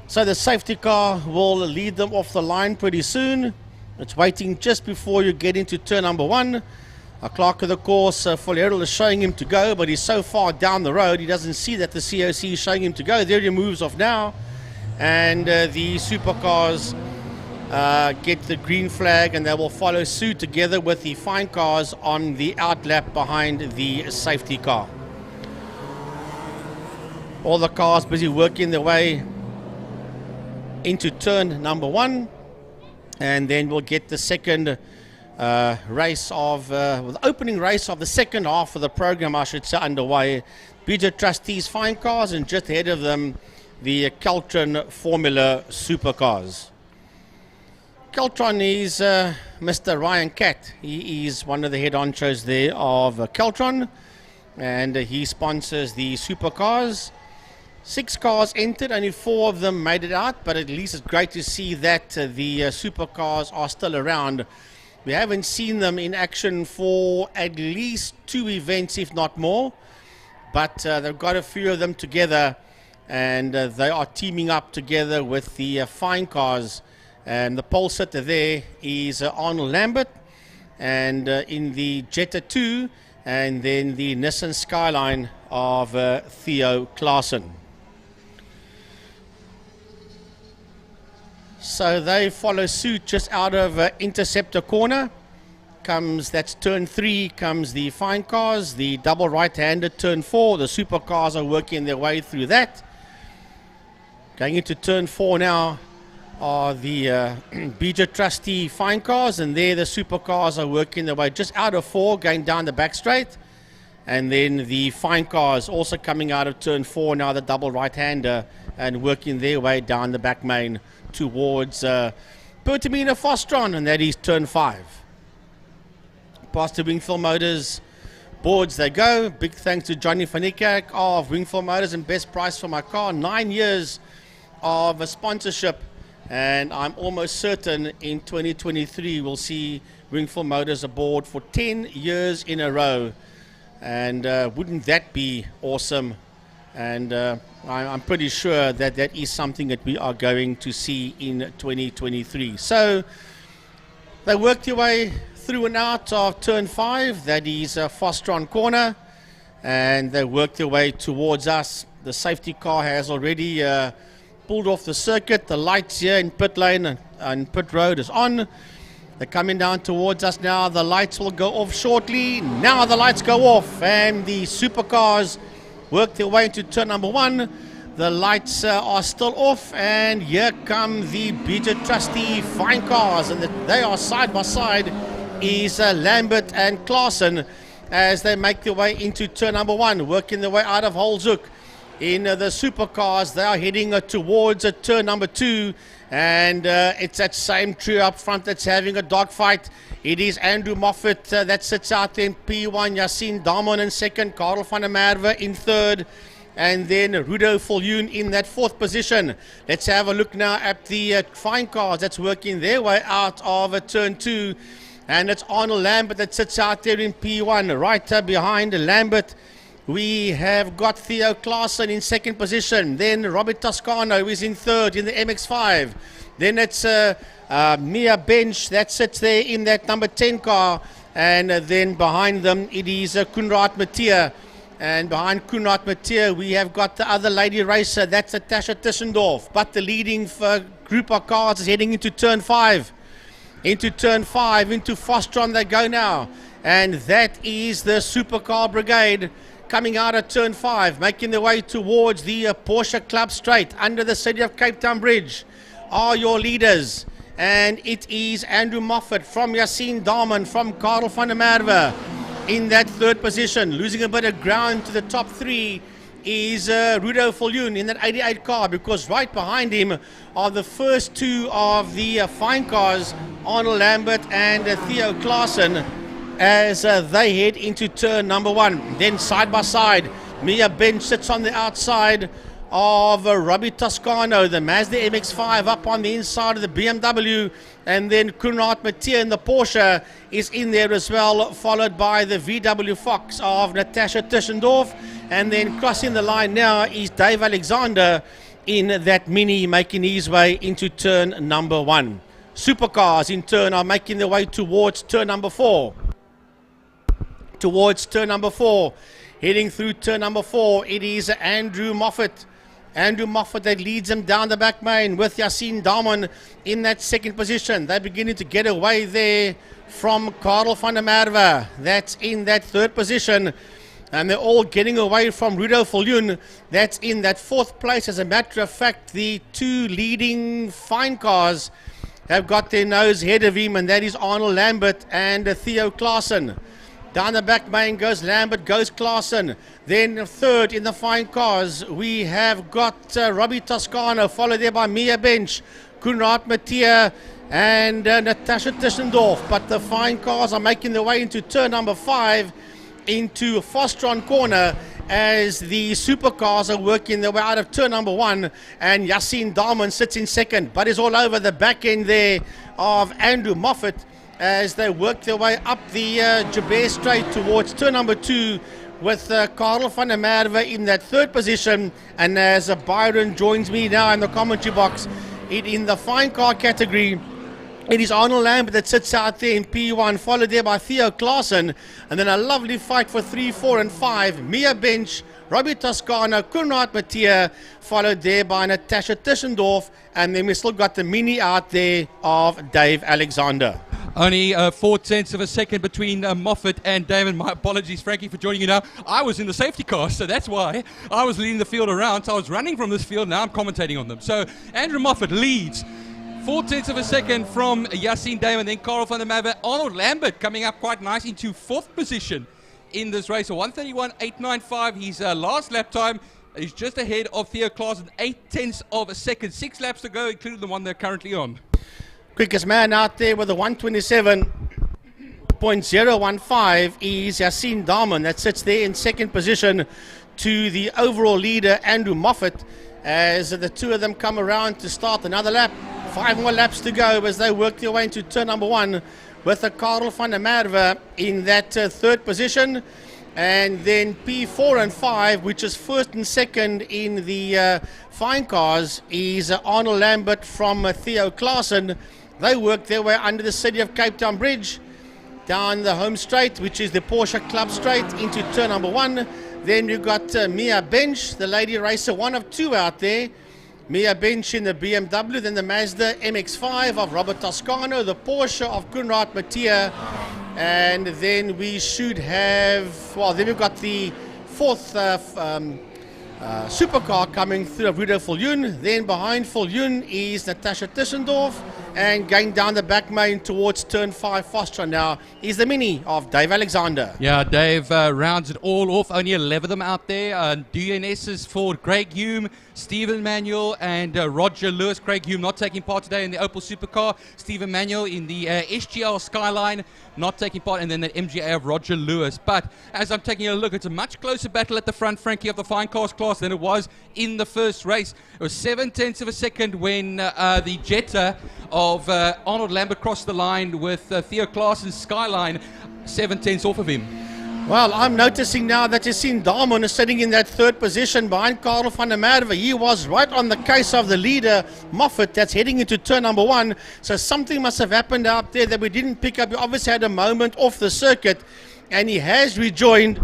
C: So the safety car will lead them off the line pretty soon. It's waiting just before you get into turn number 1. A clerk of the course, Folero, is showing him to go, but he's so far down the road he doesn't see that the COC is showing him to go. There he moves off now. And the supercars get the green flag, and they will follow suit together with the fine cars on the outlap behind the safety car. All the cars busy working their way into turn number 1, and then we'll get the second race of the opening race of the second half of the program, I should say, underway. BJ Trustees fine cars, and just ahead of them the Keltron Formula supercars. Keltron is Mr. Ryan Catt. He is one of the head honchos there of Keltron, and he sponsors the supercars. 6 cars entered, only 4 of them made it out, but at least it's great to see that the supercars are still around. We haven't seen them in action for at least 2 events, if not more, but they've got a few of them together, and they are teaming up together with the fine cars. And the pole sitter there is Arnold Lambert, and in the Jetta 2, and then the Nissan Skyline of Theo Klaassen. So they follow suit just out of Interceptor corner. That's turn 3, comes the fine cars, the double right-handed turn 4. The supercars are working their way through that. Going into turn 4 now are the BJ Trustee fine cars, and there the supercars are working their way just out of 4, going down the back straight. And then the fine cars also coming out of turn 4 now, the double right-hander, and working their way down the back main towards Pertamina Fostron, and that is turn 5. Past the Wingfield Motors boards they go. Big thanks to Johnny Fanikak of Wingfield Motors and Best Price for My Car. 9 years of a sponsorship, and I'm almost certain in 2023 we'll see Wingfield Motors aboard for 10 years in a row. And wouldn't that be awesome? And I'm pretty sure that that is something that we are going to see in 2023. So they worked their way through and out of turn 5, that is Fostron corner, and they worked their way towards us. The safety car has already pulled off the circuit. The lights here in pit lane and pit road is on. They're coming down towards us now. The lights will go off shortly. Now the lights go off, and the supercars work their way into turn number 1. The lights are still off, and here come the BJ Trustee fine cars, and they are side by side is Lambert and Klaassen as they make their way into turn number 1, working their way out of Holzhoek. In the supercars, they are heading towards turn number 2, and it's that same trio up front that's having a dogfight. It is Andrew Moffat that sits out in P1, Yassine Damon in second, Karel van der Merwe in third, and then Rudo Voljoen in that 4th position. Let's have a look now at the fine cars that's working their way out of turn 2, and it's Arnold Lambert that sits out there in P1. Right behind Lambert, we have got Theo Klaassen in 2nd position. Then Robert Toscano is in 3rd in the MX-5. Then it's Mia Bench that sits there in that number 10 car. And then behind them it is Koenraad Mathieu. And behind Koenraad Mathieu we have got the other lady racer, that's Natasha Tissendorf. But the leading group of cars is heading into turn 5. Into turn 5, into Fostron they go now. and that is the Supercar Brigade coming out of turn 5, making their way towards the Porsche Club Straight under the City of Cape Town Bridge are your leaders. And it is Andrew Moffat from Yassine Darman from Karel van der Merwe in that third position. Losing a bit of ground to the top 3 is Rudo Viljoen in that 88 car, because right behind him are the first 2 of the fine cars, Arnold Lambert and Theo Klaassen, as they head into turn number 1. Then side by side, Mia Bench sits on the outside of Robbie Toscano, the Mazda MX-5 up on the inside of the BMW, and then Kunrat Mathieu in the Porsche is in there as well, followed by the VW Fox of Natasha Tischendorf, and then crossing the line now is Dave Alexander in that Mini, making his way into turn number 1. Supercars in turn are making their way towards turn number 4. Towards turn number 4, heading through turn number 4, it is Andrew Moffat. Andrew Moffat that leads them down the back main with Yassine Darman in that second position. They're beginning to get away there from Karel van der Merwe. That's in that third position. And they're all getting away from Rudo Viljoen. That's in that fourth place. As a matter of fact, the 2 leading fine cars have got their nose ahead of him, and that is Arnold Lambert and Theo Klaassen. Down the back main goes Lambert, goes Klaassen. Then third in the fine cars, we have got Robbie Toscano, followed there by Mia Bench, Kunrat Mathieu, and Natasha Tischendorf. But the fine cars are making their way into turn number 5, into Fostron corner, as the supercars are working their way out of turn number 1, and Yassine Darman sits in second, but is all over the back end there of Andrew Moffat, as they work their way up the Joubert Straight towards turn number 2, with Karel van der Merwe in that third position. And as Byron joins me now in the commentary box, in the fine car category, it is Arnold Lambert that sits out there in P1, followed there by Theo Klaassen, and then a lovely fight for 3, 4 and 5. Mia Bench, Robbie Toscano, Kunrat Mathieu, followed there by Natasha Tischendorf, and then we still got the Mini out there of Dave Alexander.
J: Only 0.4 of a second between Moffat and David. My apologies, Frankie, for joining you now. I was in the safety car, so that's why I was leading the field around. So I was running from this field, now I'm commentating on them. So Andrew Moffat leads 0.4 of a second from Yassine Darman, then Karel van der Merwe. Arnold Lambert coming up quite nice into 4th position in this race. So 1:31.895, his last lap time. He's just ahead of Theo Klaassen, 0.8 of a second. 6 laps to go, including the one they're currently on.
C: Quickest man out there with a 1:27.015 is Yassine Darman. That sits there in second position to the overall leader, Andrew Moffat, as the 2 of them come around to start another lap. 5 more laps to go as they work their way into turn number 1, with Karel van der Merwe in that third position. And then P4 and 5, which is first and second in the fine cars, is Arnold Lambert from Theo Klaassen. They work their way under the City of Cape Town Bridge, down the home straight, which is the Porsche Club Straight, into turn number 1. Then you've got Mia Bench, the lady racer, 1 of 2 out there. Mia Bench in the BMW, then the Mazda MX-5 of Robert Toscano, the Porsche of Kunrat Mathieu, and then we should have, well, then we've got the 4th supercar coming through of Rudo Viljoen. Then behind Viljoen is Natasha Tischendorf, and going down the back main towards turn 5 Fostra now is the Mini of Dave Alexander.
J: Yeah, Dave rounds it all off. Only 11 of them out there. DNS's for Greg Hume, Stephen Manuel, and Roger Lewis. Craig Hume not taking part today in the Opel Supercar. Stephen Manuel in the SGL Skyline not taking part, and then the MGA of Roger Lewis. But as I'm taking a look, it's a much closer battle at the front, Frankie, of the fine cars class than it was in the first race. It was 0.7 of a second when the Jetta of Arnold Lambert crossed the line with Theo Klaassen's Skyline 0.7 off of him.
C: Well, I'm noticing now that Yassine Darman is sitting in that third position behind Karel van der Merwe. He was right on the case of the leader, Moffat, that's heading into turn number 1. So something must have happened out there that we didn't pick up. He obviously had a moment off the circuit, and he has rejoined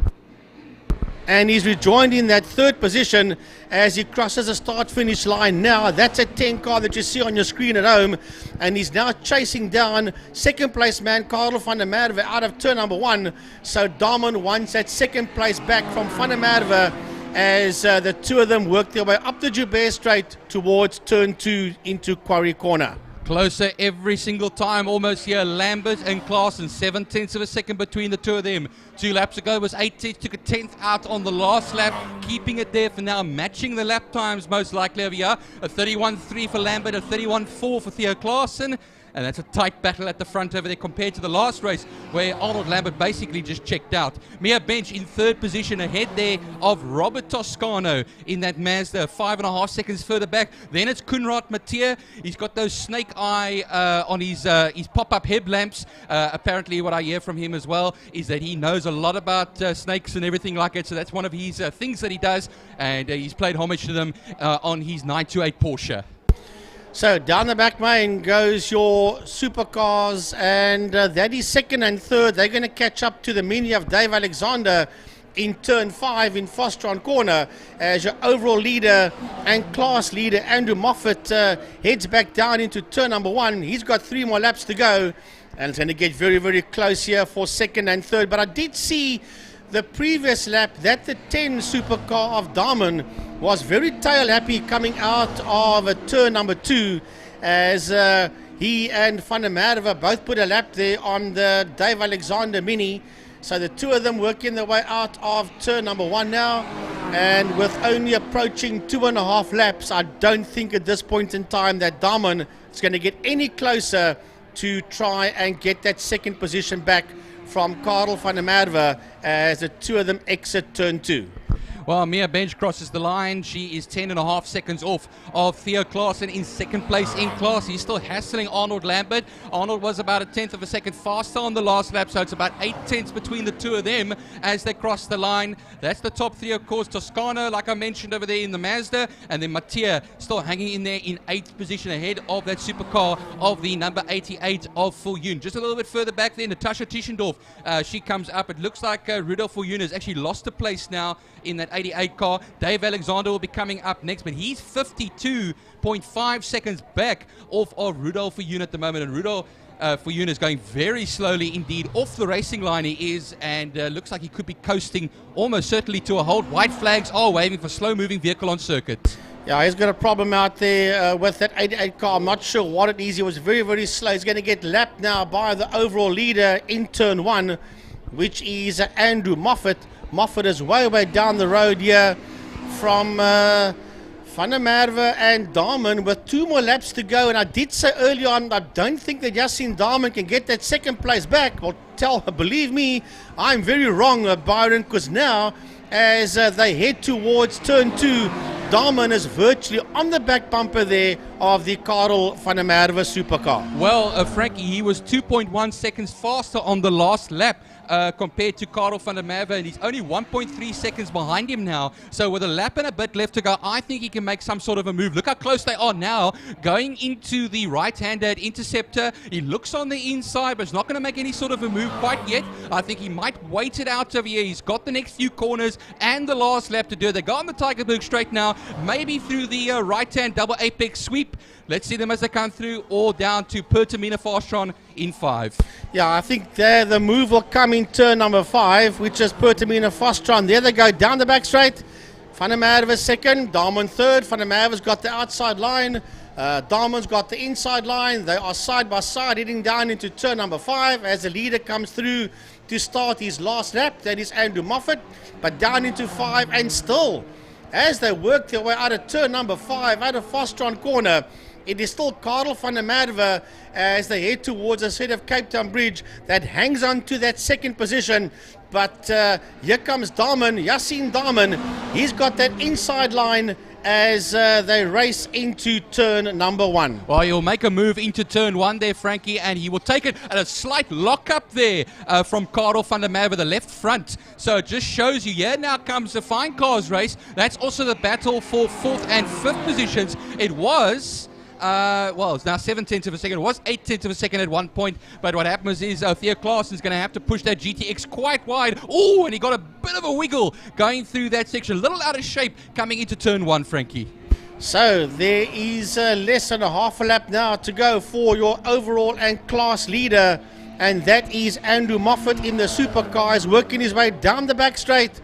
C: and he's rejoined in that third position as he crosses the start-finish line now. That's a 10 car that you see on your screen at home, and he's now chasing down second place man Karel van der Merwe out of turn number 1. So Daman wants that second place back from van der Merwe as the two of them work their way up the Joubert Straight towards turn 2 into Quarry Corner.
J: Closer every single time, almost here. Lambert and Klaassen, 7/10 of a second between the two of them. 2 laps ago was 8/10, took a 10th out on the last lap, keeping it there for now, matching the lap times most likely over here. A 31.3 for Lambert, a 31.4 for Theo Klaassen. And that's a tight battle at the front over there compared to the last race where Arnold Lambert basically just checked out. Mia Bench in third position ahead there of Robert Toscano in that Mazda, 5.5 seconds further back. Then it's Koenraad Mathieu. He's got those snake eye on his pop-up headlamps. Apparently what I hear from him as well is that he knows a lot about snakes and everything like it. So that's one of his things that he does. And he's played homage to them on his 928 Porsche.
C: So down the back main goes your supercars, and that is second and third. They're going to catch up to the Mini of Dave Alexander in turn 5 in Fostron Corner as your overall leader and class leader Andrew Moffat heads back down into turn number 1. He's got 3 more laps to go, and it's going to get very, very close here for second and third. But I did see the previous lap that the 10 supercar of Daman was very tail happy coming out of turn number 2 as he and Van der Merwe both put a lap there on the Dave Alexander Mini. So the two of them working their way out of turn number 1 now, and with only approaching 2.5 laps, I don't think at this point in time that Daman is going to get any closer to try and get that second position back from Karel van der Merwe as the two of them exit turn 2.
J: Well, Mia Bench crosses the line. She is 10.5 seconds off of Theo Klaassen in second place in class. He's still hassling Arnold Lambert. Arnold was about a 10th of a second faster on the last lap, so it's about 8/10 between the two of them as they cross the line. That's the top 3, of course. Toscano, like I mentioned over there in the Mazda, and then Mathieu still hanging in there in 8th position ahead of that supercar of the number 88 of Viljoen. Just a little bit further back there, Natasha Tischendorf, she comes up. It looks like Rudolf Viljoen has actually lost a place now in that 88 car. Dave Alexander will be coming up next, but he's 52.5 seconds back off of Rudolf Viljoen at the moment, and Rudolf Viljoen is going very slowly indeed off the racing line. He is, and looks like he could be coasting almost certainly to a hold. White flags are waving for slow-moving vehicle on circuit.
C: Yeah, he's got a problem out there with that 88 car. I'm not sure what it is. He was very, very slow. He's going to get lapped now by the overall leader in turn 1, which is Andrew Moffat. Moffat is way, way down the road here from Van der Merwe and Daman with 2 more laps to go. And I did say earlier on, I don't think that Yassine Daman can get that second place back. Well, believe me, I'm very wrong, Byron, because now as they head towards turn 2, Daman is virtually on the back bumper there of the Karel van der Merwe supercar.
J: Well, Frankie, he was 2.1 seconds faster on the last lap compared to Karel van der Merwe, and he's only 1.3 seconds behind him now. So with a lap and a bit left to go, I think he can make some sort of a move. Look how close they are now, going into the right-hander at Interceptor. He looks on the inside, but he's not going to make any sort of a move quite yet. I think he might wait it out over here. He's got the next few corners and the last lap to do it. They go on the Tygerberg straight now, maybe through the right-hand double apex sweep. Let's see them as they come through, or down to Pertamina Fastron in 5.
C: Yeah, I think there the move will come in turn number 5, which is Pertamina Fastron. There they go down the back straight. Van der Merwe second, Daman third. Van der Merwe's got the outside line. Daman's got the inside line. They are side by side heading down into turn number 5 as the leader comes through to start his last lap. That is Andrew Moffat, but down into 5, and still as they work their way out of turn number 5, out of Fastron Corner, it is still Karel van der Merwe as they head towards the set of Cape Town Bridge that hangs on to that second position. But here comes Daman, Yassine Daman. He's got that inside line as they race into turn number 1.
J: Well, he'll make a move into turn 1 there, Frankie, and he will take it at a slight lock-up there from Karel van der Merwe, the left front. So it just shows you, yeah, now comes the fine cars race. That's also the battle for 4th and 5th positions. It was well, it's now 7/10 of a second. It was 8/10 of a second at one point, but what happens is Theo Claessen's going to have to push that GTX quite wide. Oh, and he got a bit of a wiggle going through that section. A little out of shape coming into turn one, Frankie.
C: So there is less than a half a lap now to go for your overall and class leader, and that is Andrew Moffat in the supercars, working his way down the back straight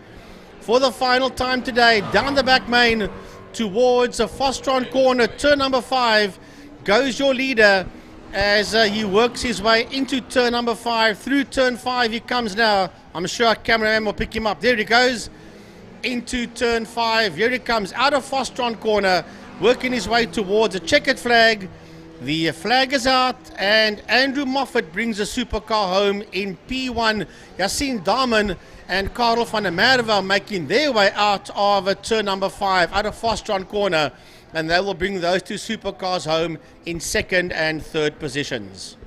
C: for the final time today, down the back main towards a Fostron corner. Turn number 5 goes your leader as he works his way into turn number 5. Through turn 5 he comes now. I'm sure our cameraman will pick him up. There he goes into turn 5. Here he comes out of Fostron corner, working his way towards a checkered flag. The flag is out, and Andrew Moffat brings the supercar home in P1. Yassine Daman and Karel van der Merwe making their way out of turn number 5, out of Fostron corner, and they will bring those two supercars home in second and third positions.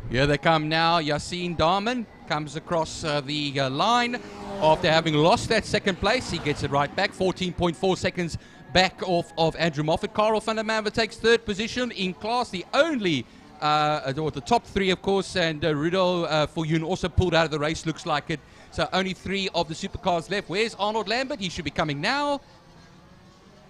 J: Here they come now. Yassine Daman comes across the line after having lost that second place. He gets it right back, 14.4 seconds back off of Andrew Moffat. Karel van der Merwe takes third position in class, the only, or the top 3 of course, and Rudo Viljoen also pulled out of the race, looks like it. So only 3 of the supercars left. Where's Arnold Lambert? He should be coming now.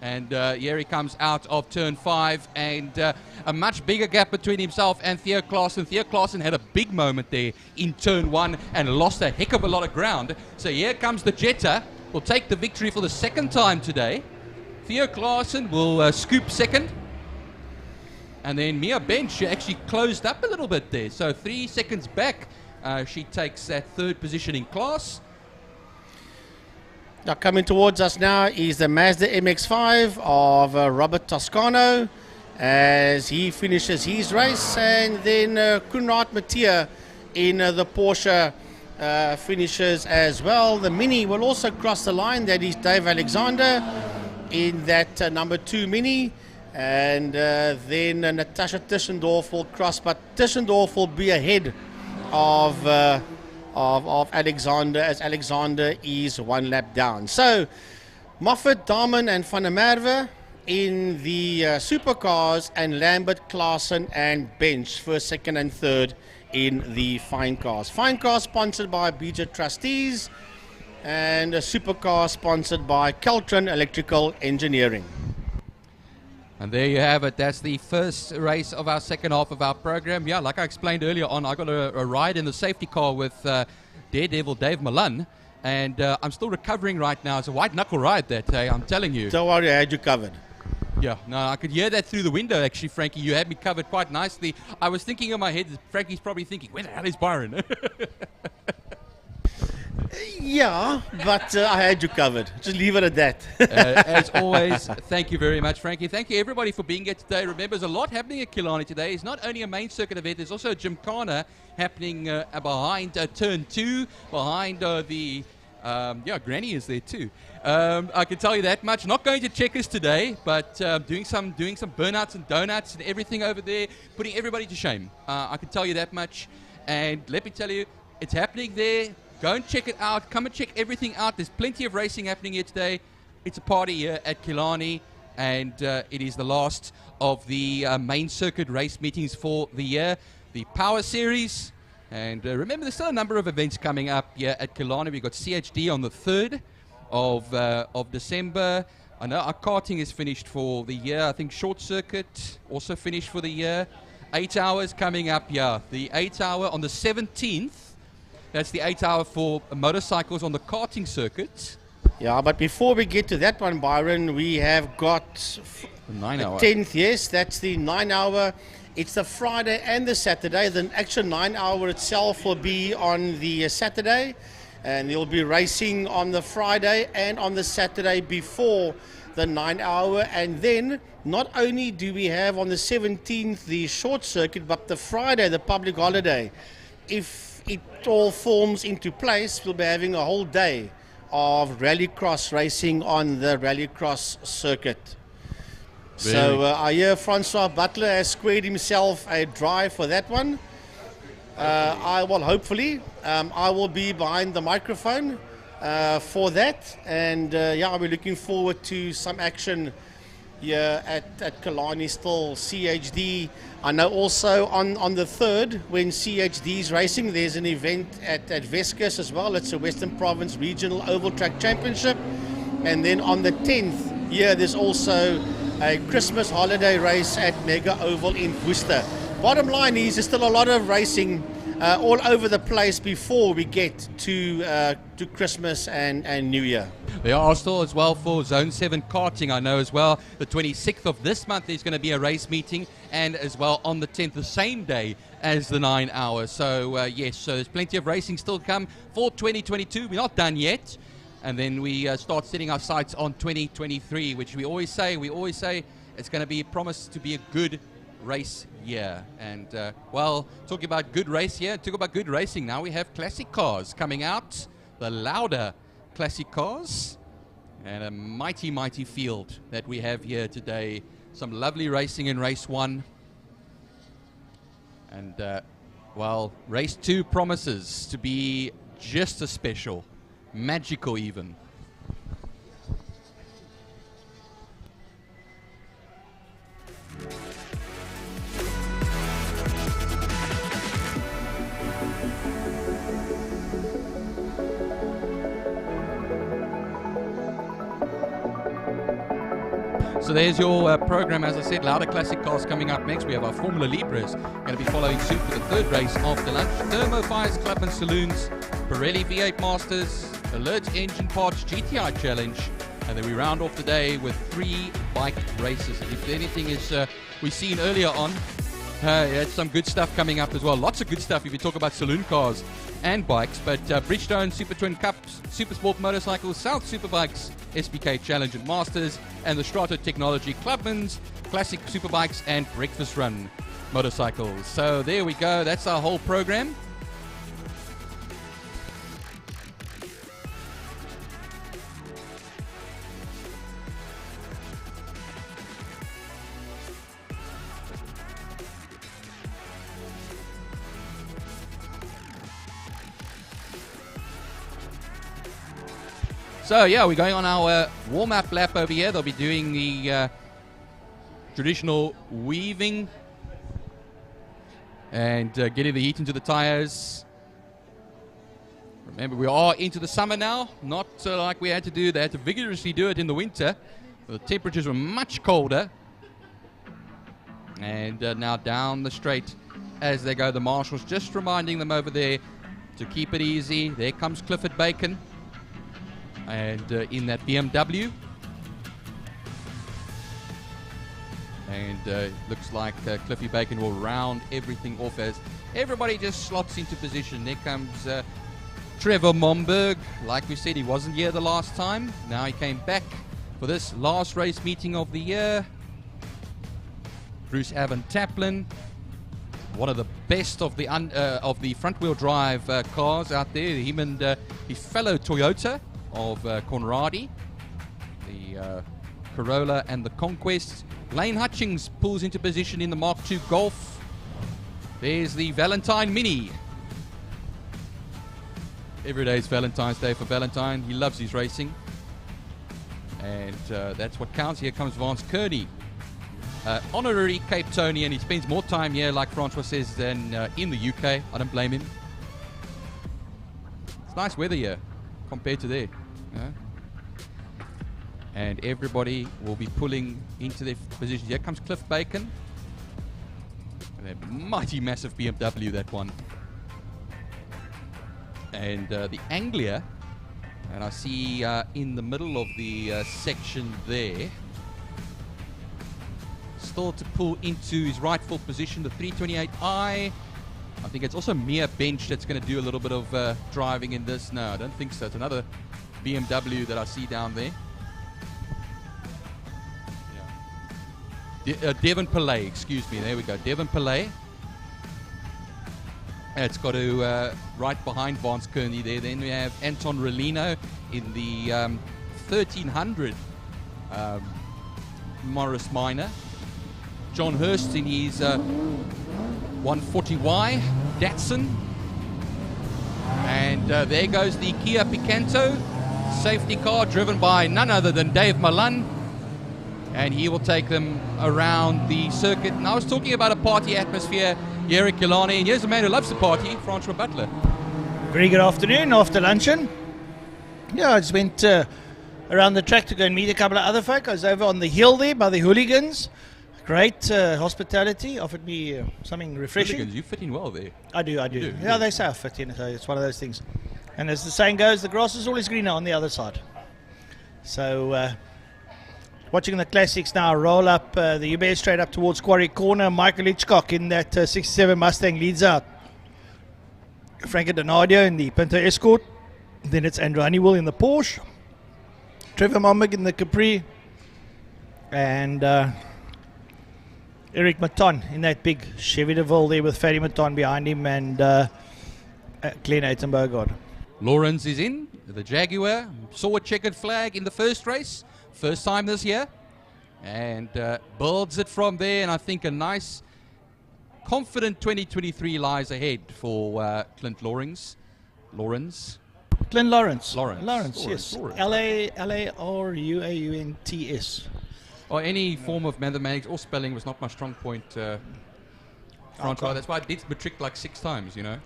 J: And here he comes out of turn 5, and a much bigger gap between himself and Theo Claessen. Theo Claessen had a big moment there in turn 1 and lost a heck of a lot of ground. So here comes the Jetta, will take the victory for the second time today. Theo Claessen will scoop second. And then Mia Bench actually closed up a little bit there. So 3 seconds back, she takes that third position in class.
C: Now coming towards us now is the Mazda MX-5 of Robert Toscano as he finishes his race, and then Koenraad Mathieu in the Porsche finishes as well. The Mini will also cross the line. That is Dave Alexander in that number 2 Mini, and then Natasha Tischendorf will cross, but Tischendorf will be ahead of Alexander, as Alexander is 1 lap down. So Moffat, Daman and van der Merwe in the supercars, and Lambert, Claessen and Bench first, second and third in the fine cars. Fine cars sponsored by BJ Trustees, and a supercar sponsored by Keltron Electrical Engineering.
J: And there you have it. That's the first race of our second half of our program. Yeah, like I explained earlier on, I got a ride in the safety car with Daredevil Dave Milan, and I'm still recovering right now. It's a white knuckle ride that day, I'm telling you.
C: Don't worry, I had you covered.
J: Yeah, no, I could hear that through the window actually, Frankie. You had me covered quite nicely. I was thinking in my head, Frankie's probably thinking, where the hell is Byron?
C: Yeah, but I had you covered. Just leave it at that.
J: As always, thank you very much, Frankie. Thank you, everybody, for being here today. Remember, there's a lot happening at Killarney today. It's not only a main circuit event, there's also a gymkhana happening behind turn 2, behind Granny is there too. I can tell you that much. Not going to Checkers today, but doing some burnouts and donuts and everything over there, putting everybody to shame. I can tell you that much. And let me tell you, it's happening there. Go and check it out. Come and check everything out. There's plenty of racing happening here today. It's a party here at Killarney, and it is the last of the main circuit race meetings for the year. The Power Series. And remember, there's still a number of events coming up here at Killarney. We've got CHD on the 3rd of December. I know our karting is finished for the year. I think short circuit also finished for the year. 8 hours coming up, yeah. The 8 hour on the 17th. That's the 8 hour for motorcycles on the karting circuit.
C: Yeah, but before we get to that one, Byron, we have got
J: the 9 hour.
C: 10th, yes, that's the 9 hour. It's the Friday and the Saturday. The actual 9 hour itself will be on the Saturday, and you'll be racing on the Friday and on the Saturday before the 9 hour. And then not only do we have on the 17th the short circuit, but the Friday, the public holiday. If it all forms into place, we'll be having a whole day of rallycross racing on the rallycross circuit. So I hear Francois Butler has squared himself a drive for that one. I will hopefully, I will be behind the microphone for that, and yeah, I'll be looking forward to some action here at Killarney still, CHD. I know also on the 3rd, when CHD is racing, there's an event at Vescas as well. It's a Western Province Regional Oval Track Championship. And then on the 10th, here there's also a Christmas holiday race at Mega Oval in Worcester. Bottom line is there's still a lot of racing all over the place before we get to Christmas and New Year.
J: There are still as well for Zone 7 karting, I know as well. The 26th of this month there's going to be a race meeting, and as well on the 10th, the same day as the 9 hours. So yes, so there's plenty of racing still to come for 2022. We're not done yet. And then we start setting our sights on 2023, which we always say it's going to be promised to be a good race year. And well, talking about good race year, talk about good racing now, we have classic cars coming out, the Lauda classic cars, and a mighty field that we have here today. Some lovely racing in race 1, and well, race 2 promises to be just as special, magical even. So there's your program. As I said, Lauda Classic cars coming up next. We have our Formula Libras going to be following suit for the 3rd race after lunch. Thermo Fires, Clubman Saloons, Pirelli V8 Masters, Alert Engine Parts GTI Challenge, and then we round off the day with 3 bike races. And if anything is we've seen earlier on, it's some good stuff coming up as well. Lots of good stuff if you talk about saloon cars and bikes. But Bridgestone Super Twin Cups, Super Sport Motorcycles, South Superbikes, SBK Challenge and Masters, and the Strato Technology Clubman's Classic Superbikes and Breakfast Run motorcycles. So there we go. That's our whole program. So yeah, we're going on our warm-up lap over here. They'll be doing the traditional weaving and getting the heat into the tires. Remember, we are into the summer now, not like we had to do. They had to vigorously do it in the winter. The temperatures were much colder. And now down the straight as they go. The marshals just reminding them over there to keep it easy. There comes Clifford Bacon. And in that BMW. And looks like Cliffy Bacon will round everything off as everybody just slots into position. There comes Trevor Momberg. Like we said, he wasn't here the last time. Now he came back for this last race meeting of the year. Bruce Avon Taplin, one of the best of the front-wheel drive cars out there. Him and his fellow Toyota of Conradi, the Corolla and the Conquest. Lane Hutchings pulls into position in the Mark II Golf. There's the Valentine Mini. Every day is Valentine's Day for Valentine. He loves his racing. And that's what counts. Here comes Vance Kearney. Honorary Cape Tonian. He spends more time here, like Francois says, than in the UK. I don't blame him. It's nice weather here compared to there. Yeah. And everybody will be pulling into their positions. Here comes Cliff Bacon. And a mighty massive BMW, that one. And the Anglia. And I see in the middle of the section there, still to pull into his rightful position, the 328i. I think it's also Mia Bench that's going to do a little bit of driving in this. No, I don't think so. It's another BMW that I see down there. Yeah. Devon Pillay, excuse me. There we go. Devon Pillay. It's got to right behind Vance Kearney there. Then we have Anton Rolino in the 1300 Morris Minor. John Hurst in his 140Y Datsun. And there goes the Kia Picanto safety car driven by none other than Dave Malan. and he will take them around the circuit. And I was talking about a party atmosphere here at Killarney, and here's a man who loves to party, Francois Butler.
K: Very good afternoon after luncheon. Yeah, I just went around the track to go and meet a couple of other folk. I was over on the hill there by the hooligans. Great hospitality, offered me something refreshing.
J: Hooligans, you fit in well there.
K: I do. Yeah, they say I fit in, so it's one of those things. And as the saying goes, the grass is always greener on the other side. So, watching the classics now roll up the UBS straight up towards Quarry Corner. Michael Hitchcock in that 67 Mustang leads out Frankie Donadio in the Pinto Escort. Then it's Andrew Honeywell in the Porsche. Trevor Momberg in the Capri. And Eric Maton in that big Chevy DeVille there with Ferry Maton behind him and Glenn Ayton-Bogard.
J: Lawrence is in, the Jaguar. Saw a checkered flag in the first race. First time this year. And builds it from there. And I think a nice, confident 2023 lies ahead for Clint Lawrence.
K: Clint Lawrence.
J: Lawrence,
K: yes.
J: Lawrence.
K: L-A-R-U-A-U-N-T-S.
J: Or any form of mathematics or spelling was not my strong point, Francois. That's why I did matric like 6 times, you know.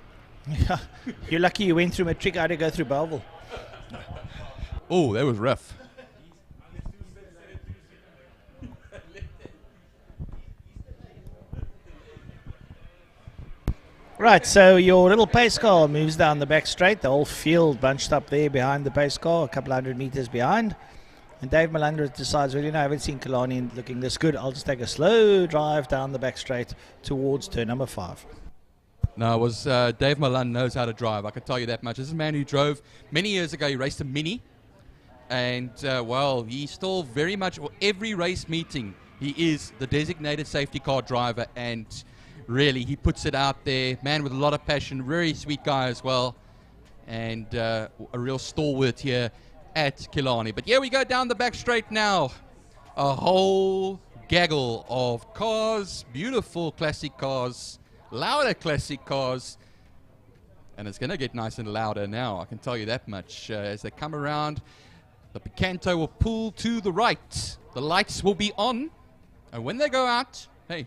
K: Yeah, you're lucky you went through matric. I had to go through Belleville.
J: Oh, that was rough.
K: Right, so your little pace car moves down the back straight. The whole field bunched up there behind the pace car, a couple hundred meters behind. And Dave Malander decides, well, you know, I haven't seen Killarney looking this good. I'll just take a slow drive down the back straight towards turn number 5.
J: No, it was Dave Malan knows how to drive. I can tell you that much. This is a man who drove many years ago. He raced a Mini, and well, he's still very much. Well, every race meeting, he is the designated safety car driver, and really, he puts it out there. Man with a lot of passion, very sweet guy as well, and a real stalwart here at Killarney. But yeah, we go down the back straight now. A whole gaggle of cars, beautiful classic cars. Louder classic cars, and it's going to get nice and louder now, I can tell you that much. As they come around, the Picanto will pull to the right. The lights will be on, and when they go out, hey,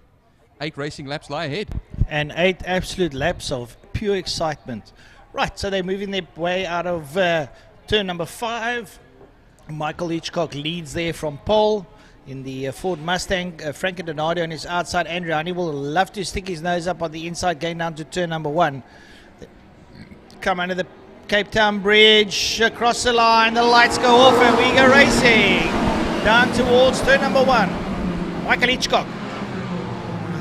J: 8 racing laps lie ahead.
K: And 8 absolute laps of pure excitement. Right, so they're moving their way out of turn number 5. Michael Hitchcock leads there from pole. In the Ford Mustang, Frankie Donadio on his outside. Andrew Honeywell will love to stick his nose up on the inside, going down to turn number 1. Come under the Cape Town Bridge, across the line, the lights go off, and we go racing down towards turn number 1. Michael Hitchcock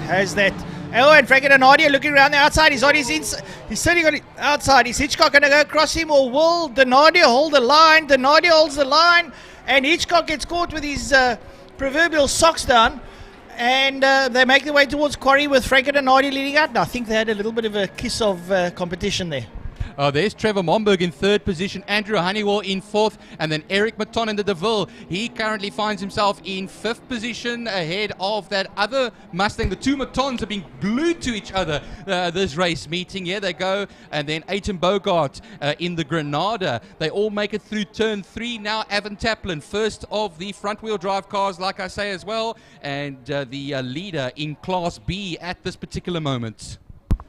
K: has that. Oh, and Frankie Donadio looking around the outside. He's on his inside. He's sitting on the outside. Is Hitchcock going to go across him, or will Donadio hold the line? Donadio holds the line, and Hitchcock gets caught with his proverbial socks down, and they make their way towards Quarry with Frankie Donadio leading out. And I think they had a little bit of a kiss of competition there.
J: There's Trevor Momberg in 3rd position, Andrew Honeywell in 4th, and then Eric Maton in the DeVille. He currently finds himself in 5th position ahead of that other Mustang. The 2 Matons have been glued to each other this race meeting. Here they go, and then Ayton-Bogard in the Granada. They all make it through turn 3 now. Avon Taplin, first of the front-wheel drive cars, like I say as well, and the leader in Class B at this particular moment.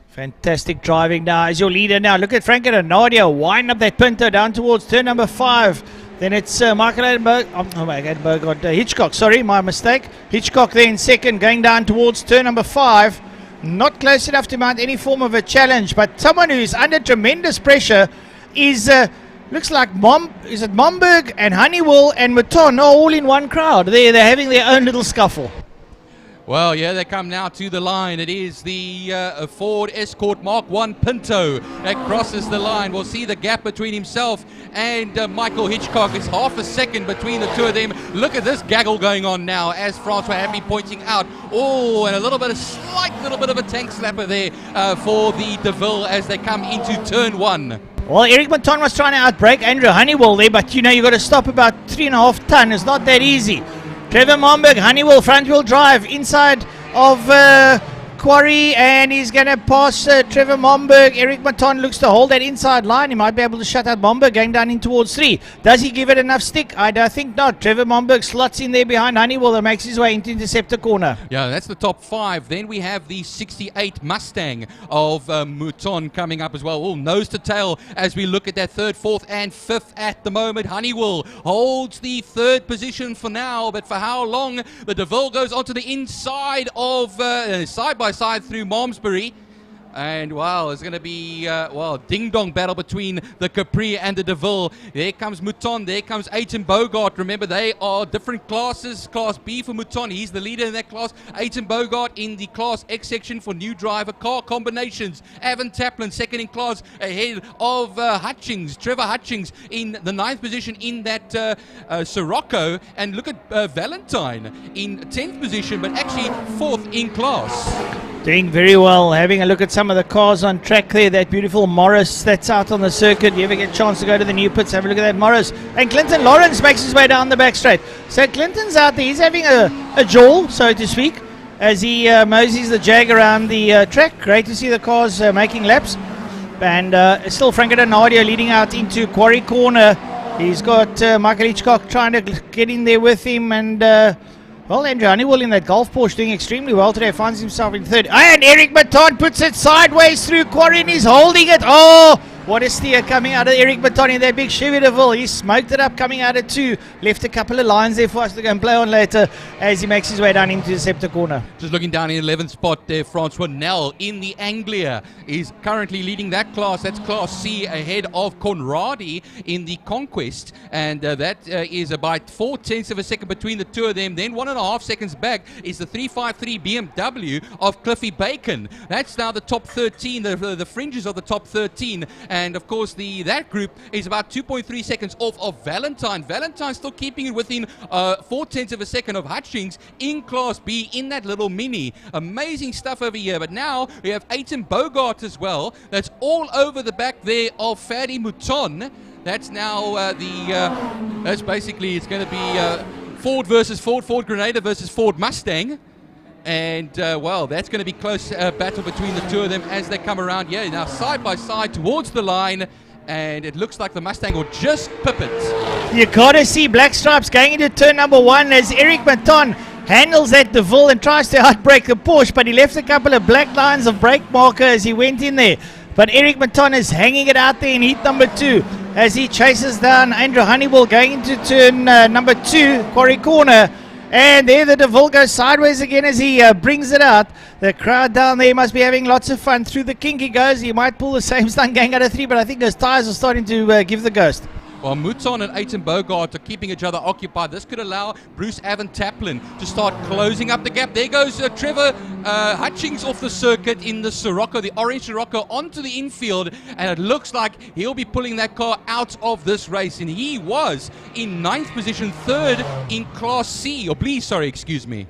K: Fantastic driving now as your leader now. Look at Frankie Donadio wind up that Pinto down towards turn number 5. Then it's Michael Hitchcock, sorry, my mistake. Hitchcock there in 2nd, going down towards turn number 5. Not close enough to mount any form of a challenge, but someone who is under tremendous pressure is, looks like Momberg and Honeywell and Maton are all in one crowd. They're having their own little scuffle.
J: Well, yeah, they come now to the line. It is the Ford Escort Mark 1 Pinto that crosses the line. We'll see the gap between himself and Michael Hitchcock. It's half a second between the two of them. Look at this gaggle going on now, as Francois had been pointing out. Oh, and a slight little bit of a tank slapper there for the DeVille as they come into turn 1.
K: Well, Eric Maton was trying to outbrake Andrew Honeywell there, but you know, you've got to stop about 3.5 ton. It's not that easy. Trevor Momberg, Honeywell front-wheel drive inside of Quarry, and he's going to pass Trevor Momberg. Eric Maton looks to hold that inside line. He might be able to shut out Momberg going down in towards 3. Does he give it enough stick? I don't think not. Trevor Momberg slots in there behind Honeywell and makes his way into interceptor corner.
J: Yeah, that's the top 5. Then we have the 68 Mustang of Mouton coming up as well. All nose to tail as we look at that 3rd, 4th, and 5th at the moment. Honeywell holds the 3rd position for now, but for how long? The DeVille goes onto the inside of side by side through Malmesbury. And wow, it's going to be ding-dong battle between the Capri and the DeVille. There comes Mouton, there comes Aiton Bogart. Remember, they are different classes. Class B for Mouton, he's the leader in that class. Aiton Bogart in the Class X section for new driver car combinations. Avon Taplin, second in class, ahead of Hutchings. Trevor Hutchings in the 9th position in that Sirocco. And look at Valentine in 10th position, but actually 4th in class.
K: Doing very well. Having a look at some of the cars on track there. That beautiful Morris that's out on the circuit. You ever get a chance to go to the new pits, have a look at that Morris. And Clinton Lawrence makes his way down the back straight. So Clinton's out there. He's having a jaw, so to speak, as he moseys the Jag around the track. Great to see the cars making laps. And still Franco Donadio leading out into Quarry Corner. He's got Michael Hitchcock trying to get in there with him. And well, Andrew Honeywell in that Golf Porsche doing extremely well today. Finds himself in 3rd. And Eric Maton puts it sideways through Quarry and he's holding it. Oh, what a steer coming out of Eric Maton in that big Chevy DeVille. He smoked it up coming out of 2. Left a couple of lines there for us to go and play on later as he makes his way down into the Scepter corner.
J: Just looking down in 11th spot there, Francois Nel in the Anglia is currently leading that class. That's Class C ahead of Conradi in the Conquest. And that is about 4/10 of a second between the two of them. Then 1.5 seconds back is the 353 BMW of Cliffy Bacon. That's now the top 13, the fringes of the top 13. And of course, that group is about 2.3 seconds off of Valentine. Valentine still keeping it within 4/10 of a second of Hutchings in Class B in that little Mini. Amazing stuff over here. But now we have Aiton Bogart as well. That's all over the back there of Fadi Mouton. That's now that's basically, it's going to be Ford versus Ford, Ford Grenadier versus Ford Mustang. And, well, that's going to be close battle between the two of them as they come around. Yeah, now side by side towards the line. And it looks like the Mustang will just pip it.
K: You got to see Black Stripes going into turn number 1 as Eric Maton handles that DeVille and tries to outbrake the Porsche. But he left a couple of black lines of brake marker as he went in there. But Eric Maton is hanging it out there in heat number 2 as he chases down Andrew Honeywell going into turn number 2, Quarry Corner. And there the DeVille goes sideways again as he brings it out. The crowd down there must be having lots of fun. Through the kink he goes. He might pull the same stunt going out of 3, but I think his tyres are starting to give the ghost.
J: Well, Mouton and Aiton Bogart are keeping each other occupied. This could allow Bruce Avon Taplin to start closing up the gap. There goes Trevor Hutchings off the circuit in the Sirocco, the orange Sirocco, onto the infield. And it looks like he'll be pulling that car out of this race. And he was in 9th position, 3rd in Class C, or B, sorry, excuse me.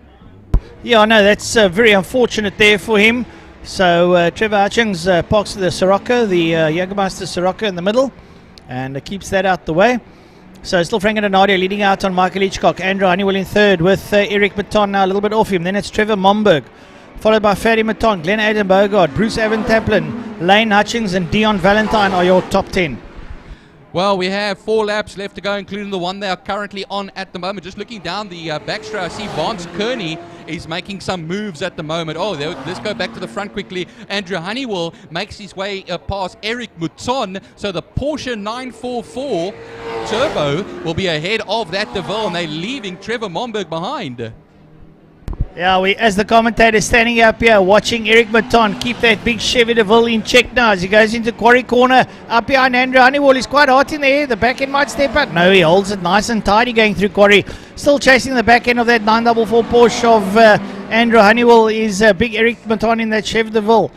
K: Yeah, I know, that's very unfortunate there for him. So Trevor Hutchings parks the Sirocco, the Jägermeister Sirocco in the middle. And keeps that out the way. So still Frank Donadio leading out on Michael Hitchcock. Andrew Honeywell in 3rd with Eric Maton now a little bit off him. Then it's Trevor Momberg, followed by Fadi Maton, Glenn Aiton Bogart, Bruce Avon Taplin, Lane Hutchings and Dion Valentine are your top 10.
J: Well, we have 4 laps left to go, including the one they are currently on at the moment. Just looking down the backstraight, I see Vance Kearney is making some moves at the moment. Oh, let's go back to the front quickly. Andrew Honeywell makes his way past Eric Mouton. So the Porsche 944 Turbo will be ahead of that DeVille, and they're leaving Trevor Momberg behind.
K: Yeah, as the commentator standing up here watching Eric Maton keep that big Chevy DeVille in check now as he goes into Quarry Corner up behind Andrew Honeywell. He's quite hot in there. The back end might step out. No, he holds it nice and tidy going through Quarry. Still chasing the back end of that 944 Porsche of Andrew Honeywell is big Eric Maton in that Chevy DeVille.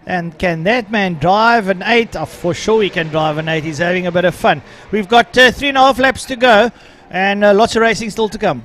K: And can that man drive an 8? Oh, for sure he can drive an 8. He's having a bit of fun. We've got 3.5 laps to go and lots of racing still to come.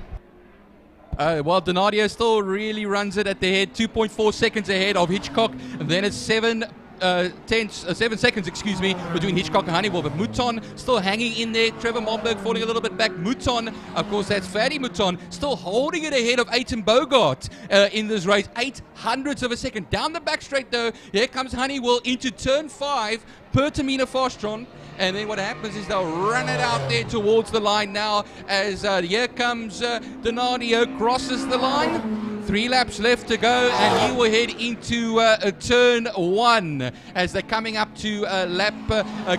J: Well, Donadio still really runs it at the head, 2.4 seconds ahead of Hitchcock. And then it's 7 7 seconds, excuse me, between Hitchcock and Honeywell. But Mouton still hanging in there. Trevor Momberg falling a little bit back. Mouton, of course, that's Fatty Mouton, still holding it ahead of Aiton Bogart in this race. 0.08 of a second. Down the back straight, though, here comes Honeywell into turn 5 per Tamina Fastron. And then what happens is they'll run it out there towards the line now as here comes Donadio, crosses the line. 3 laps left to go, and he will head into turn 1 as they're coming up to lap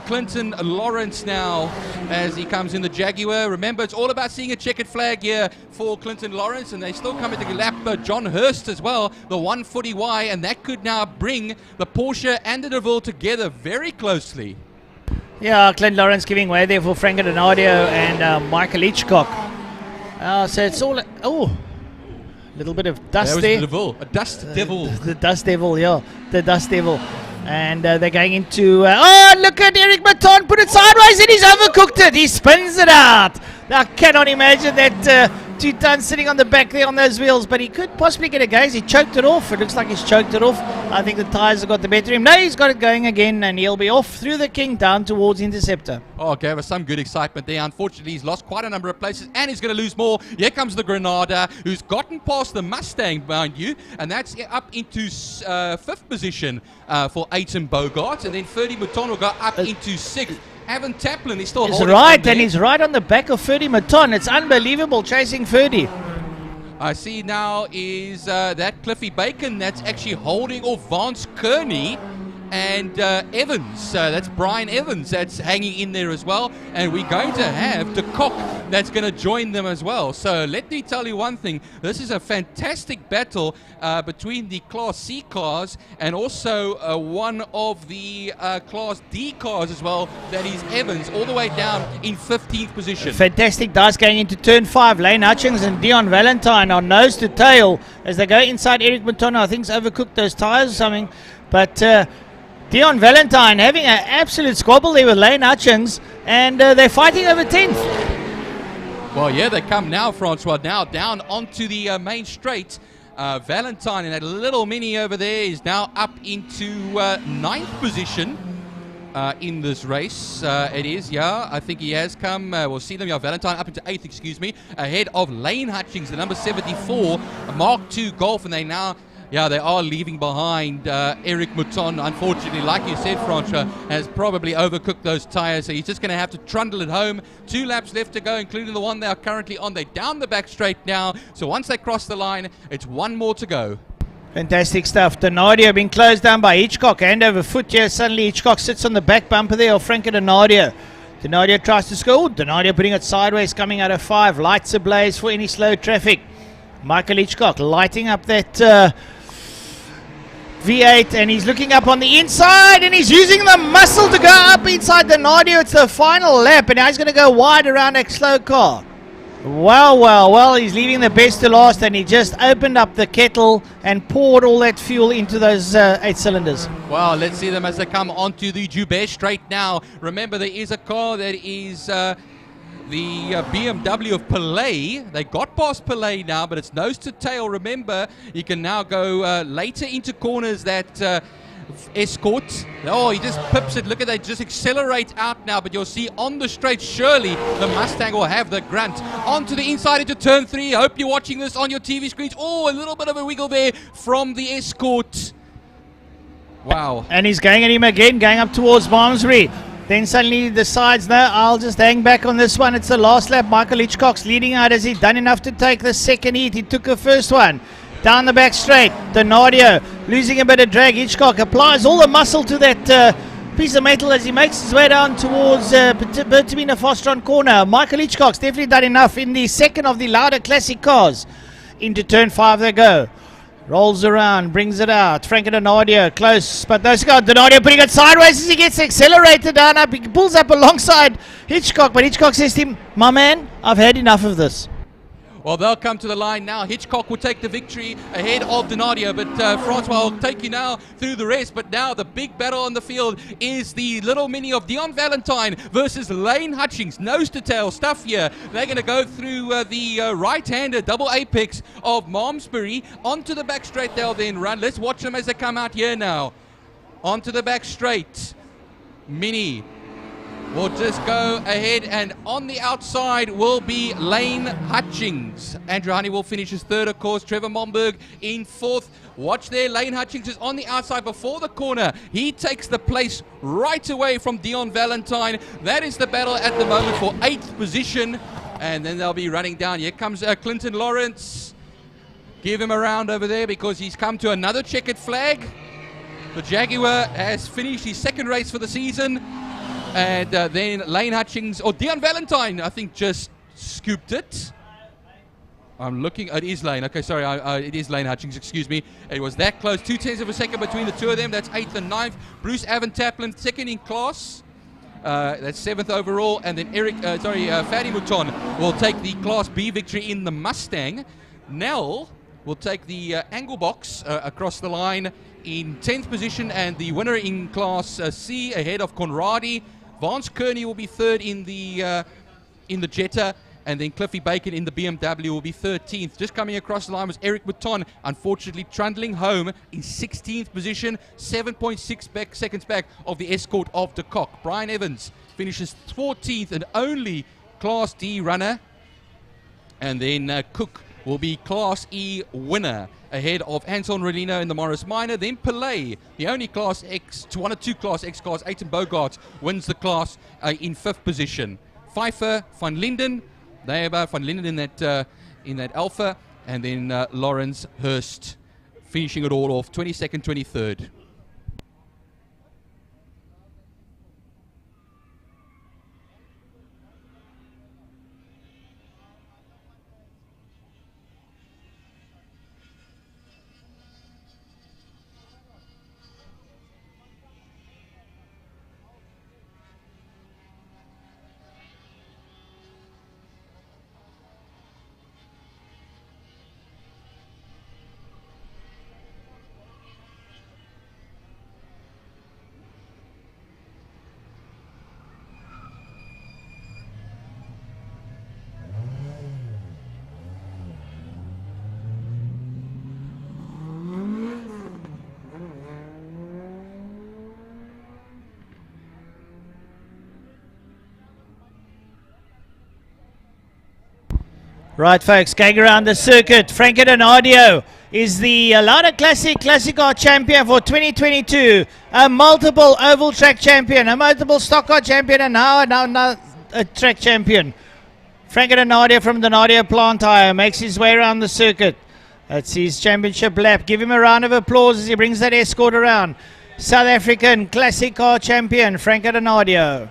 J: Clinton Lawrence now as he comes in the Jaguar. Remember, it's all about seeing a checkered flag here for Clinton Lawrence, and they still come into lap John Hurst as well, the 140Y, and that could now bring the Porsche and the DeVille together very closely.
K: Yeah, Clint Lawrence giving way there for Franco Donadio and Michael Hitchcock. So it's all... Oh, a little bit of dust there.
J: The DeVille, a dust devil.
K: The dust devil, yeah. The dust devil. And they're going into... oh, look at Eric Maton. Put it sideways and he's overcooked it. He spins it out. I cannot imagine that 2 tons sitting on the back there on those wheels, but he could possibly get a gaze. He choked it off. It looks like he's choked it off. I think the tyres have got the better of him. No, he's got it going again, and he'll be off through the King down towards Interceptor.
J: Oh, gave us some good excitement there. Unfortunately, he's lost quite a number of places, and he's going to lose more. Here comes the Granada, who's gotten past the Mustang, mind you, and that's up into 5th position for Aiton Bogart, and then Ferdy Mouton will go up into 6th. Evan Taplin, he's still holding
K: right,
J: on there.
K: And he's right on the back of Ferdy Mouton. It's unbelievable chasing Ferdy.
J: I see now is that Cliffy Bacon that's actually holding off Vance Kearney and Evans. That's Brian Evans that's hanging in there as well. And we're going to have De Kock that's going to join them as well. So let me tell you one thing. This is a fantastic battle between the Class C cars and also one of the Class D cars as well. That is Evans, all the way down in 15th position.
K: Fantastic dice going into turn 5. Lane Hutchings and Dion Valentine are nose to tail as they go inside Eric Matono. I think he's overcooked those tires or something. But Dion Valentine having an absolute squabble there with Lane Hutchings, and they're fighting over 10th.
J: Well, yeah, they come now, Francois, now down onto the main straight. Valentine in that little mini over there is now up into 9th position in this race. It is, yeah, I think he has come. We'll see them, yeah, Valentine up into 8th, excuse me, ahead of Lane Hutchings, the number 74, Mark II Golf, and they now... Yeah, they are leaving behind Eric Mouton. Unfortunately, like you said, Francois, has probably overcooked those tyres, so he's just going to have to trundle it home. 2 laps left to go, including the one they are currently on. They're down the back straight now, so once they cross the line, it's 1 more to go.
K: Fantastic stuff. Donadio being closed down by Hitchcock. Hand over foot here. Suddenly Hitchcock sits on the back bumper there of Franco Donadio. Donadio tries to score. Donadio putting it sideways, coming out of 5. Lights ablaze for any slow traffic. Michael Hitchcock lighting up that... V8, and he's looking up on the inside, and he's using the muscle to go up inside the Donadio. It's the final lap, and now he's going to go wide around that slow car. Well, he's leaving the best to last, and he just opened up the kettle and poured all that fuel into those 8 cylinders.
J: Well, let's see them as they come onto the Joubert straight now. Remember, there is a car that is... the BMW of Pelé. They got past Pelé now, but it's nose to tail. Remember, you can now go later into corners that Escort. Oh, he just pips it. Look at that, just accelerate out now, but you'll see on the straight, surely the Mustang will have the grunt. Onto the inside into turn 3. Hope you're watching this on your TV screens. Oh, a little bit of a wiggle there from the Escort. Wow.
K: And he's going at him again, going up towards Malmesbury. Then suddenly he decides, no, I'll just hang back on this one. It's the last lap. Michael Hitchcock's leading out. Has he done enough to take the second heat? He took the first one. Down the back straight. Donadio losing a bit of drag. Hitchcock applies all the muscle to that piece of metal as he makes his way down towards Bertamina Fostron corner. Michael Hitchcock's definitely done enough in the second of the Lauda Classic cars. Into turn 5 they go. Rolls around, brings it out. Franco Donadio close, but those guys, Donadio putting it sideways as he gets accelerated down up. He pulls up alongside Hitchcock, but Hitchcock says to him, my man, I've had enough of this.
J: Well, they'll come to the line now. Hitchcock will take the victory ahead of Donadio, but Francois will take you now through the rest. But now the big battle on the field is the little mini of Dion Valentine versus Lane Hutchings. Nose to tail stuff here. They're going to go through the right-hander double apex of Malmesbury. Onto the back straight they'll then run. Let's watch them as they come out here now. onto the back straight. Mini will just go ahead, and on the outside will be Lane Hutchings. Andrew Honeywell finishes third, of course. Trevor Momberg in fourth. Watch there, Lane Hutchings is on the outside before the corner. He takes the place right away from Dion Valentine. That is the battle at the moment for 8th position. And then they'll be running down. Here comes Clinton Lawrence. Give him a round over there because he's come to another checkered flag. The Jaguar has finished his second race for the season. And then Lane Hutchings, or Dion Valentine, I think just scooped it. I'm looking, it is Lane, okay, sorry, it is Lane Hutchings, excuse me. It was that close, 0.2 of a second between the two of them. That's 8th and 9th. Bruce Avon Taplin, second in class. That's 7th overall. And then Fadi Mouton will take the Class B victory in the Mustang. Nell will take the angle box across the line in 10th position, and the winner in Class C ahead of Conradi. Vance Kearney will be third in the Jetta, and then Cliffy Bacon in the BMW will be 13th. Just coming across the line was Eric Mouton, unfortunately trundling home in 16th position, 7.6 seconds back of the Escort of de Kock. Brian Evans finishes 14th and only Class D runner. And then Cook will be Class E winner ahead of Anton Rolino in the Morris Minor. Then Pillay, the only Class X, one or two Class X cars, Aiton Bogart wins the class in 5th position. Pfeiffer, Van Linden, they are Van Linden in that Alpha, and then Lawrence Hurst finishing it all off, 22nd, 23rd.
K: Right, folks, going around the circuit, Franco Donadio is the Lada Classic Car champion for 2022, a multiple oval track champion, a multiple stock car champion, and now a track champion. Franco Donadio from Donadio Plant Tire makes his way around the circuit. That's his championship lap. Give him a round of applause as he brings that Escort around. South African Classic Car champion, Franco Donadio.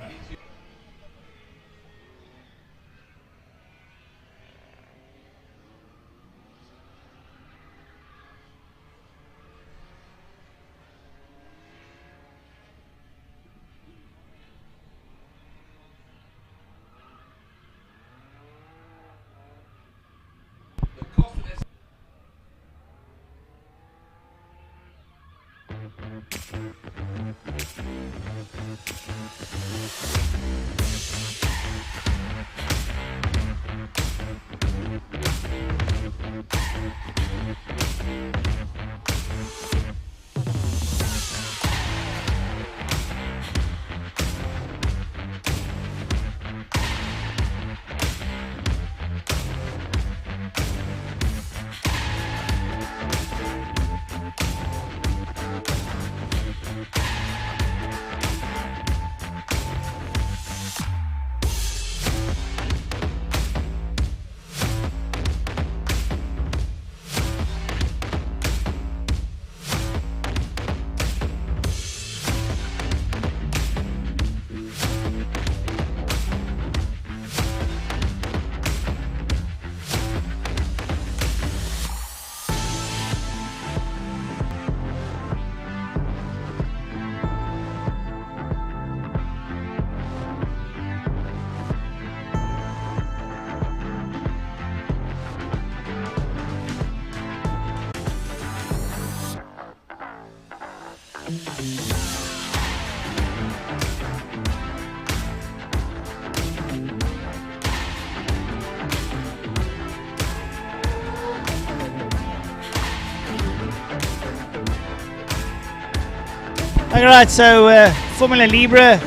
K: All right, so Formula Libra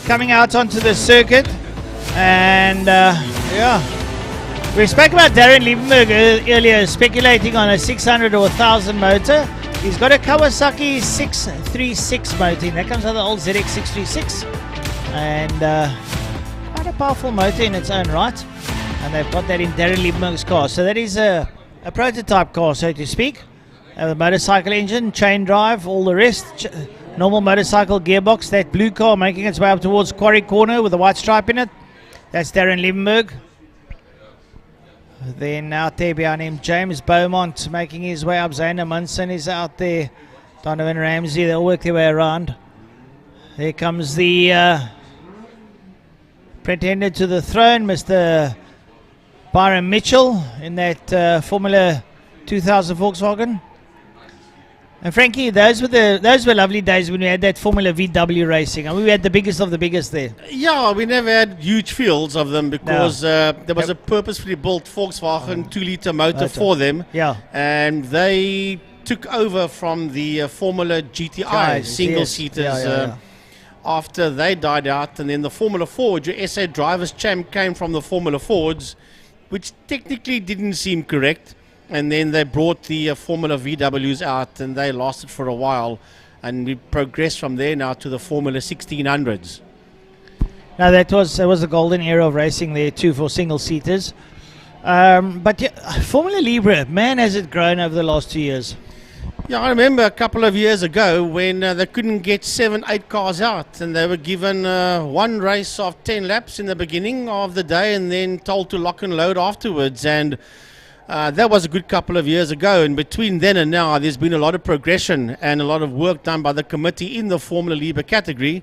K: coming out onto the circuit, and we spoke about Darren Liebenberg earlier, speculating on a 600 or 1000 motor. He's got a Kawasaki 636 motor. That comes out of the old ZX 636, and quite a powerful motor in its own right. And they've got that in Darren Liebenberg's car. So that is a prototype car, so to speak. A motorcycle engine, chain drive, all the rest. Normal motorcycle gearbox. That blue car making its way up towards Quarry Corner with a white stripe in it. That's Darren Liebenberg. Then out there behind him, James Beaumont making his way up. Zaina Munson is out there. Donovan Ramsey, they'll work their way around. There comes the pretender to the throne, Mr. Byron Mitchell, in that Formula 2000 Volkswagen. And Frankie, those were lovely days when we had that Formula VW racing. I mean, we had the biggest of the biggest there.
C: Yeah, we never had huge fields of them because there was a purposefully built Volkswagen 2-liter motor for them.
K: Yeah.
C: And they took over from the Formula GTI single-seaters after they died out. And then the Formula Ford, your SA Drivers' Champ, came from the Formula Fords, which technically didn't seem correct. And then they brought the Formula VWs out, and they lasted for a while. And we progressed from there now to the Formula 1600s.
K: Now that was the golden era of racing there too for single-seaters. But yeah, Formula Libra, man, has it grown over the last 2 years.
C: Yeah, I remember a couple of years ago when they couldn't get 7-8 cars out, and they were given one race of 10 laps in the beginning of the day and then told to lock and load afterwards. And that was a good couple of years ago, and between then and now there's been a lot of progression and a lot of work done by the committee in the Formula Libra category,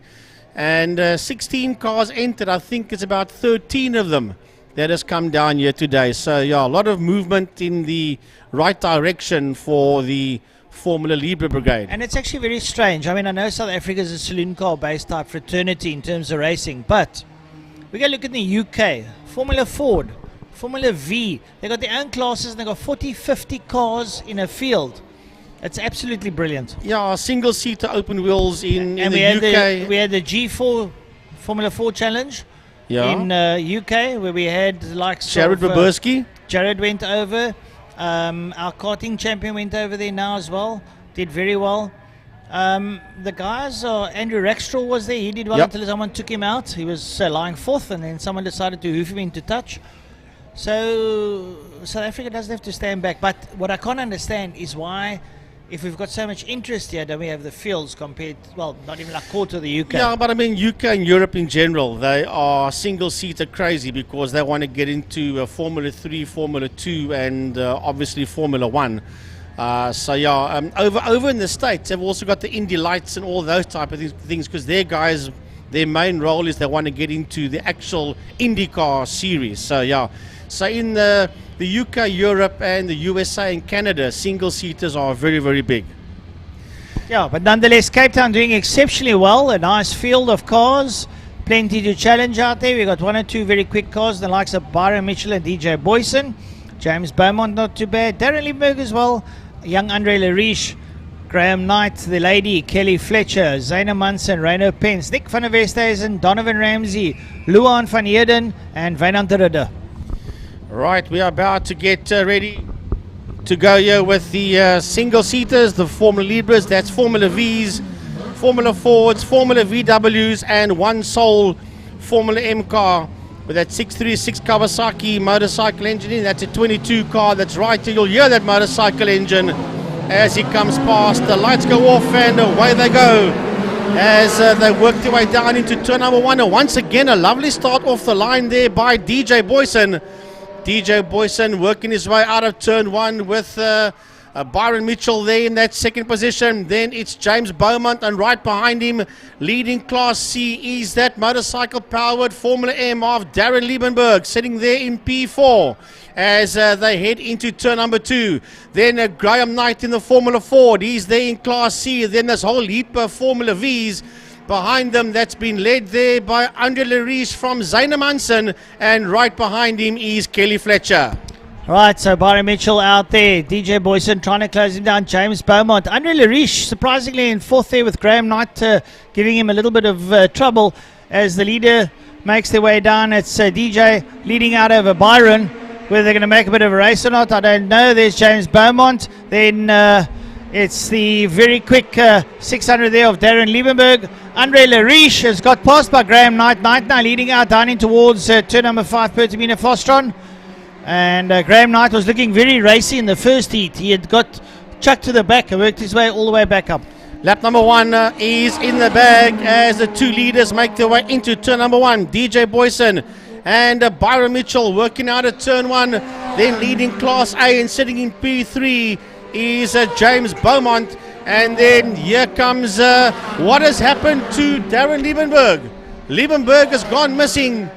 C: and 16 cars entered. I think it's about 13 of them that has come down here today. So yeah, a lot of movement in the right direction for the Formula Libra brigade.
K: And it's actually very strange. I mean, I know South Africa is a saloon car based type fraternity in terms of racing, but we go look at the UK, Formula Ford, Formula V, they got their own classes and they got 40, 50 cars in a field. It's absolutely brilliant.
C: Yeah, single-seater open wheels in the UK.
K: We had the G4 Formula 4 Challenge in UK, where we had like
C: Jared Baburski.
K: Jared went over. Our karting champion went over there now as well. Did very well. The guys, Andrew Rackstraw was there. He did well until someone took him out. He was lying fourth, and then someone decided to hoof him into touch. So South Africa doesn't have to stand back. But what I can't understand is why, if we've got so much interest here, don't we have the fields compared, well, not even like quarter of the UK.
C: Yeah, but I mean, UK and Europe in general, they are single-seater crazy because they want to get into Formula 3, Formula 2, and obviously Formula 1. So yeah, over in the States, they've also got the Indy Lights and all those type of things because their guys, their main role is they want to get into the actual IndyCar series. So yeah. So in the UK, Europe, and the USA and Canada, single-seaters are very, very big.
K: Yeah, but nonetheless, Cape Town doing exceptionally well. A nice field of cars. Plenty to challenge out there. We've got one or two very quick cars, the likes of Byron Mitchell and DJ Boyson. James Beaumont, not too bad. Darren Liebenberg as well. Young Andre Lariche. Graham Knight, the lady, Kelly Fletcher, Zaina Munson, Reino Pence, Nick van der Westhuizen, Donovan Ramsey, Luan van Heerden, and Wynand de Ridder.
C: Right, we are about to get ready to go here with the single-seaters, the Formula Libras. That's Formula Vs, Formula Fords, Formula VWs, and one sole Formula M car with that 636 Kawasaki motorcycle engine in. That's a 22 car. That's right. You'll hear that motorcycle engine as he comes past. The lights go off and away they go as they work their way down into turn number 1. And once again, a lovely start off the line there by DJ Boyson. DJ Boyson working his way out of turn 1 with Byron Mitchell there in that second position. Then it's James Beaumont, and right behind him, leading Class C, is that motorcycle-powered Formula M of Darren Liebenberg, sitting there in P4 as they head into turn number 2. Then Graham Knight in the Formula Ford, he's there in Class C. Then there's a whole heap of Formula Vs behind them that's been led there by Andre Lariche from Zaina Munson, and right behind him is Kelly Fletcher.
K: Right, so Barry Mitchell out there. DJ Boyson trying to close him down. James Beaumont. Andre Lariche, surprisingly in fourth there with Graham Knight giving him a little bit of trouble as the leader makes their way down. It's DJ leading out over Byron. Whether they're going to make a bit of a race or not, I don't know. There's James Beaumont. Then it's the very quick 600 there of Darren Liebenberg. Andre Lariche has got passed by Graham Knight. Knight now leading out down in towards turn number 5, Pertamina Fostron. And Graham Knight was looking very racy in the first heat. He had got chucked to the back and worked his way all the way back up.
C: Lap number 1 is in the bag as the two leaders make their way into turn number 1. DJ Boyson and Byron Mitchell working out at turn 1. Then leading Class A and sitting in P3 is James Beaumont. And then here comes what has happened to Darren Liebenberg. Liebenberg has gone missing.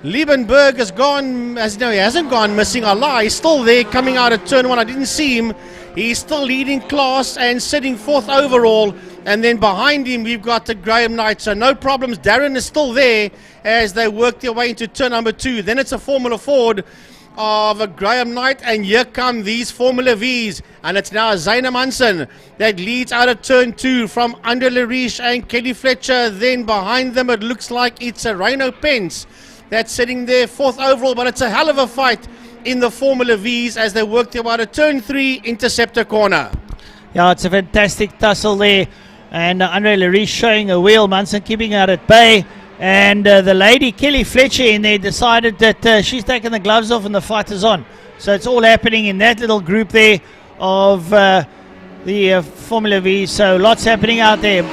C: Liebenberg has gone, he hasn't gone missing, I lie. He's still there coming out at turn 1. I didn't see him. He's still leading class and sitting 4th overall. And then behind him, we've got the Graham Knight. So no problems. Darren is still there as they work their way into turn number 2. Then it's a Formula Ford of a Graham Knight. And here come these Formula Vs. And it's now Zaina Munson that leads out of turn 2 from under Lariche and Kelly Fletcher. Then behind them, it looks like it's a Rhino Pence that's sitting there 4th overall, but it's a hell of a fight in the Formula Vs as they work their way to turn 3, Interceptor corner.
K: Yeah, it's a fantastic tussle there. And Andre Lariche showing a wheel, Munson keeping out at bay. And the lady, Kelly Fletcher, in there decided that she's taken the gloves off and the fight is on. So it's all happening in that little group there of the Formula V. So lots happening out there.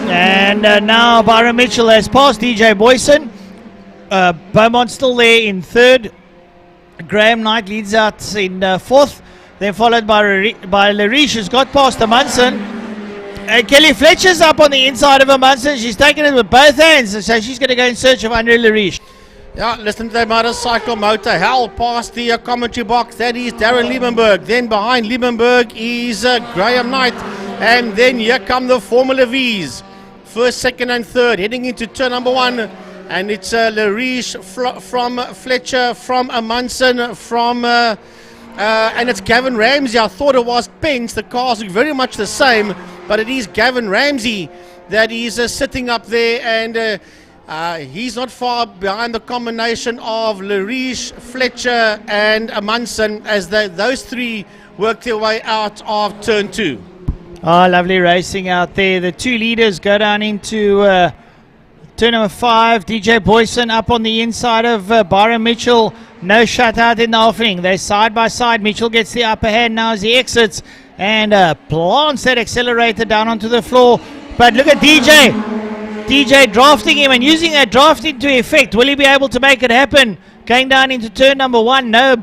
K: And now Byron Mitchell has passed DJ Boyson. Beaumont still there in 3rd. Graham Knight leads out in 4th. Then followed by Lariche, who's got past the Munson. And Kelly Fletcher's up on the inside of a Munson. She's taken it with both hands. So she's going to go in search of Andre Lariche.
C: Yeah, listen to that motorcycle motor. Hell past the commentary box. That is Darren Liebenberg. Then behind Liebenberg is Graham Knight. And then here come the Formula Vs. 1st, 2nd and 3rd. Heading into turn number 1. And it's Lariche from Fletcher, from Munson, from and it's Gavin Ramsey. I thought it was Pence. The cars look very much the same, but it is Gavin Ramsey that is sitting up there, and he's not far behind the combination of Lariche, Fletcher, and Munson as those three work their way out of turn 2.
K: Oh, lovely racing out there. The two leaders go down into turn number 5, DJ Boyson up on the inside of Byron Mitchell. No shutout in the offing. They're side by side. Mitchell gets the upper hand now as he exits and plants that accelerator down onto the floor. But look at DJ drafting him and using that drafting to effect. Will he be able to make it happen? Going down into turn number 1. No,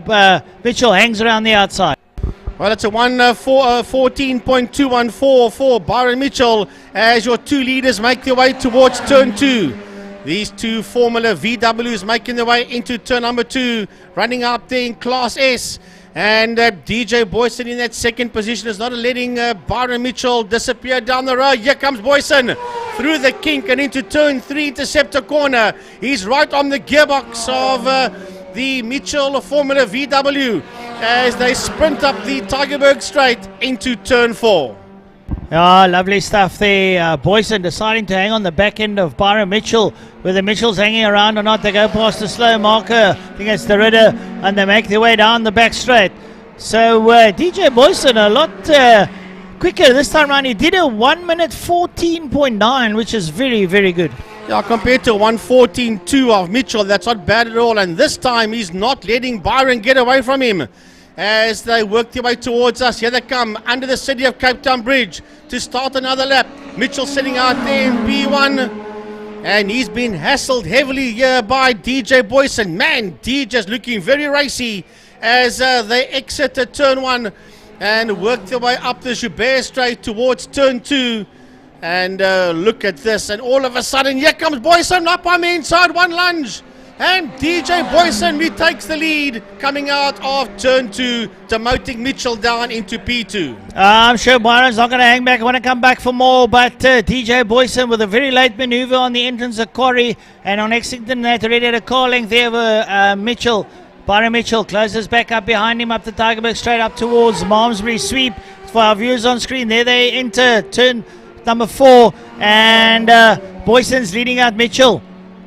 K: Mitchell hangs around the outside.
C: Well, it's a 14.214 for Byron Mitchell as your two leaders make their way towards turn 2. These two Formula VWs making their way into turn number 2, running out there in Class S. And DJ Boyson in that second position is not letting Byron Mitchell disappear down the road. Here comes Boyson through the kink and into turn 3, Interceptor corner. He's right on the gearbox of the Mitchell Formula VW as they sprint up the Tygerberg Straight into turn 4.
K: Oh, lovely stuff there. Boyson deciding to hang on the back end of Byron Mitchell. Whether Mitchell's hanging around or not, they go past the slow marker. I think it's the Ridder, and they make their way down the back straight. So DJ Boyson a lot quicker this time around. He did a 1 minute 14.9, which is very, very good.
C: Yeah, compared to 1:14.2 of Mitchell, that's not bad at all. And this time he's not letting Byron get away from him as they work their way towards us. Here they come under the City of Cape Town Bridge to start another lap. Mitchell sitting out there in P1, and he's been hassled heavily here by DJ Boyson. Man, DJ's looking very racy as they exit the turn 1 and work their way up the Joubert Straight towards turn 2. And look at this, and all of a sudden here comes Boyson up on the inside, one lunge, and DJ Boyson retakes the lead coming out of turn 2, demoting Mitchell down into P2.
K: I'm sure Byron's not going to hang back. I want to come back for more, but DJ Boyson with a very late maneuver on the entrance of Quarry, and on Exington they already had a car length there over Mitchell. Byron Mitchell closes back up behind him, up the Tigerberg, straight up towards Malmesbury. Sweep for our viewers on screen. There they enter turn number 4, and Boyson's leading out Mitchell.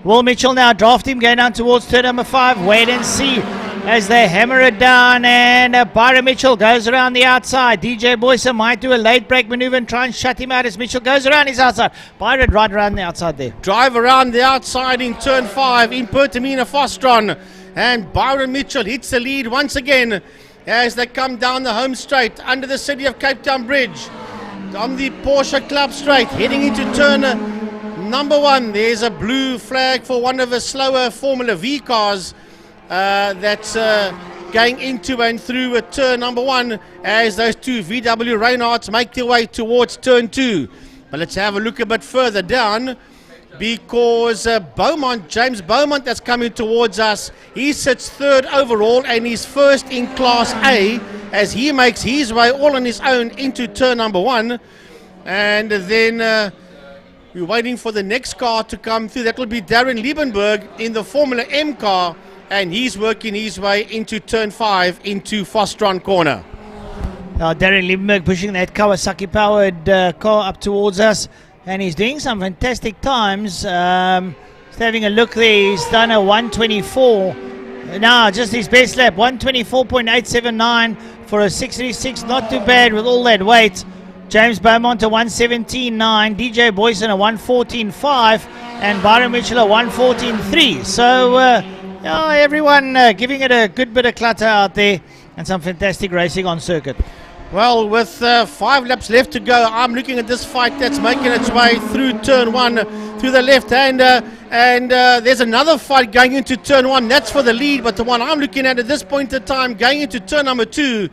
K: Will Mitchell now draft him, going down towards turn number 5. Wait and see as they hammer it down, and Byron Mitchell goes around the outside. DJ Boyson might do a late break maneuver and try and shut him out as Mitchell goes around his outside. Byron right around the outside there.
C: Drive around the outside in turn 5 in Pertamina Fostron. And Byron Mitchell hits the lead once again as they come down the home straight under the City of Cape Town Bridge. On the Porsche Club Straight, heading into turn number 1. There's a blue flag for one of the slower Formula V cars that's going into and through a turn number 1 as those two VW Reinhardts make their way towards turn 2. But let's have a look a bit further down, because James Beaumont, that's coming towards us, he sits 3rd overall and he's 1st in Class A as he makes his way all on his own into turn number 1. And then we're waiting for the next car to come through. That will be Darren Liebenberg in the Formula M car, and he's working his way into turn 5 into Fostron corner.
K: Now Darren Liebenberg pushing that Kawasaki powered car up towards us, and he's doing some fantastic times. Just having a look there, he's done a 124. Now just his best lap, 124.879 for a 636, not too bad with all that weight. James Beaumont a 117.9, DJ Boyson a 114.5, and Byron Mitchell a 114.3. So everyone giving it a good bit of clutter out there, and some fantastic racing on circuit.
C: Well, with 5 laps left to go, I'm looking at this fight that's making its way through turn 1 through the left hand, and there's another fight going into turn 1. That's for the lead, but the one I'm looking at this point in time going into turn number 2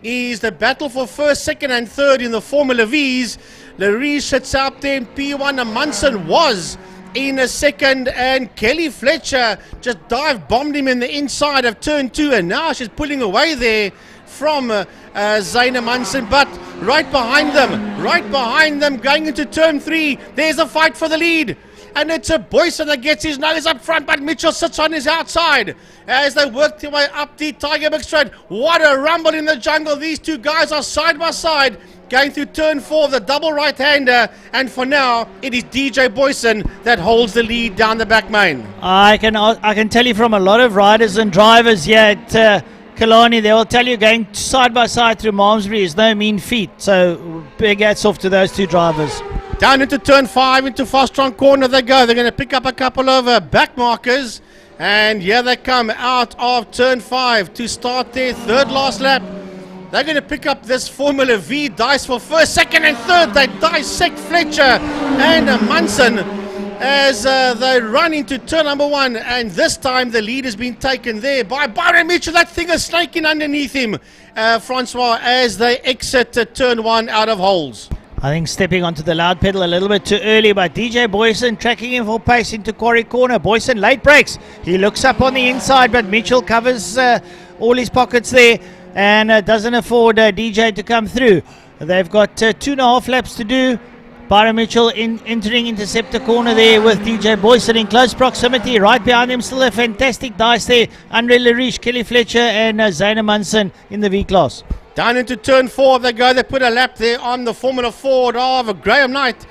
C: is the battle for 1st, 2nd and 3rd in the Formula Vs. Larry sits out there in P1, and Munson was in a 2nd, and Kelly Fletcher just dive-bombed him in the inside of turn 2, and now she's pulling away there from Zaina Munson. But right behind them, going into turn 3, there's a fight for the lead. And it's a Boyson that gets his nose up front, but Mitchell sits on his outside as they work their way up the Tigerberg Straight. What a rumble in the jungle. These two guys are side by side going through turn 4, the double right-hander, and for now it is DJ Boyson that holds the lead down the back main.
K: I can tell you from a lot of riders and drivers here at Killarney, they will tell you going side by side through Malmesbury is no mean feat. So big hats off to those two drivers.
C: Down into turn 5, into Fostron corner they go. They're going to pick up a couple of back markers, and here they come out of turn 5 to start their 3rd last lap. They're going to pick up this Formula V dice for 1st, 2nd and 3rd. They dissect Fletcher and Munson as they run into turn number 1, and this time the lead has been taken there by Byron Mitchell. That thing is snaking underneath him, Francois, as they exit turn 1 out of holes.
K: I think stepping onto the loud pedal a little bit too early, but DJ Boyson tracking him for pace into Quarry Corner. Boyson late breaks. He looks up on the inside, but Mitchell covers all his pockets there and doesn't afford DJ to come through. They've got 2.5 laps to do. Byron Mitchell entering Interceptor Corner there with DJ Boyson in close proximity. Right behind him, still a fantastic dice there. Andre Lariche, Kelly Fletcher and Zaina Munson in the V-Class.
C: Down into turn 4 they go. They put a lap there on the Formula Ford of Graham Knight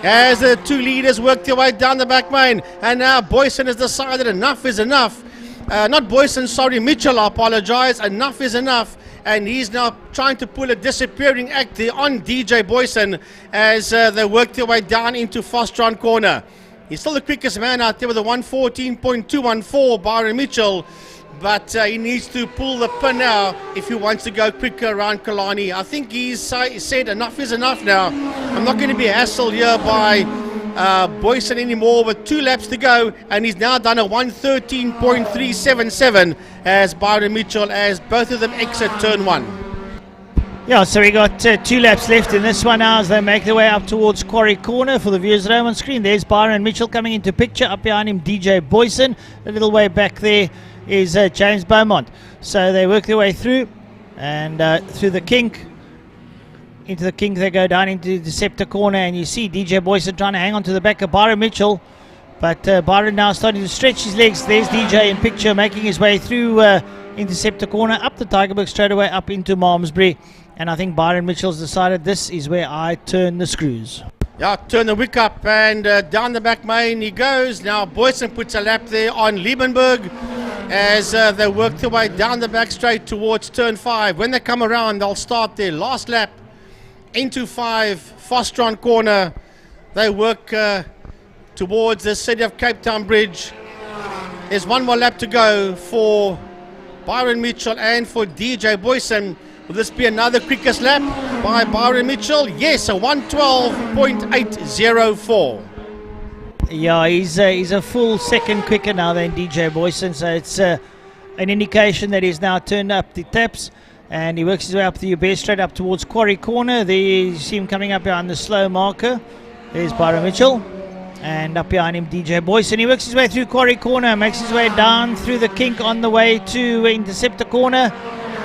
C: as the two leaders work their way down the back main. And now Boyson has decided enough is enough. Not Boyson, sorry, Mitchell, I apologize. Enough is enough. And he's now trying to pull a disappearing act there on DJ Boyson as they work their way down into Fostron Corner. He's still the quickest man out there with a 114.214, Byron Mitchell. But he needs to pull the pin now if he wants to go quicker around Killarney. I think he's said enough is enough now. I'm not going to be hassled here by Boyson anymore with 2 laps to go, and he's now done a 113.377 as Byron Mitchell, as both of them exit turn 1.
K: Yeah, so we got 2 laps left in this one now as they make their way up towards Quarry Corner. For the viewers at home on screen, there's Byron Mitchell coming into picture. Up behind him, DJ Boyson. A little way back there is James Beaumont. So they work their way through, and through the kink. Into the kink they go down into the Deceptor Corner, and you see DJ Boyson trying to hang on to the back of Byron Mitchell. But Byron now starting to stretch his legs. There's DJ in picture, making his way through Interceptor corner, up the Tigerberg straightaway, up into Malmesbury. And I think Byron Mitchell's decided this is where I turn the screws.
C: Yeah, turn the wick up and down the back main he goes. Now Boyson puts a lap there on Liebenberg as they work their way down the back straight towards turn 5. When they come around, they'll start their last lap into 5, Fostron corner. They work towards the City of Cape Town bridge. There's one more lap to go for Byron Mitchell and for DJ Boyson. Will this be another quickest lap by Byron Mitchell? Yes, a 1:12.804.
K: Yeah, he's a full second quicker now than DJ Boyson, so it's an indication that he's now turned up the taps, and he works his way up the UBS straight up towards Quarry Corner. There you see him coming up behind the slow marker. There's Byron Mitchell, and up behind him DJ Boyson. He works his way through Quarry Corner, makes his way down through the kink on the way to Interceptor Corner,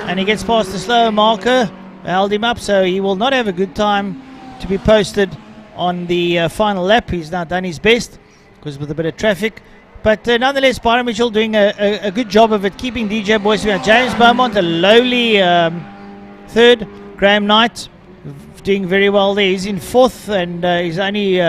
K: and he gets past the slow marker. Held him up, so he will not have a good time to be posted on the final lap. He's now done his best because with a bit of traffic, but nonetheless Byron Mitchell doing a good job of it, keeping DJ Boyson. James Beaumont a lowly third. Graham Knight doing very well there. He's in fourth, and he's only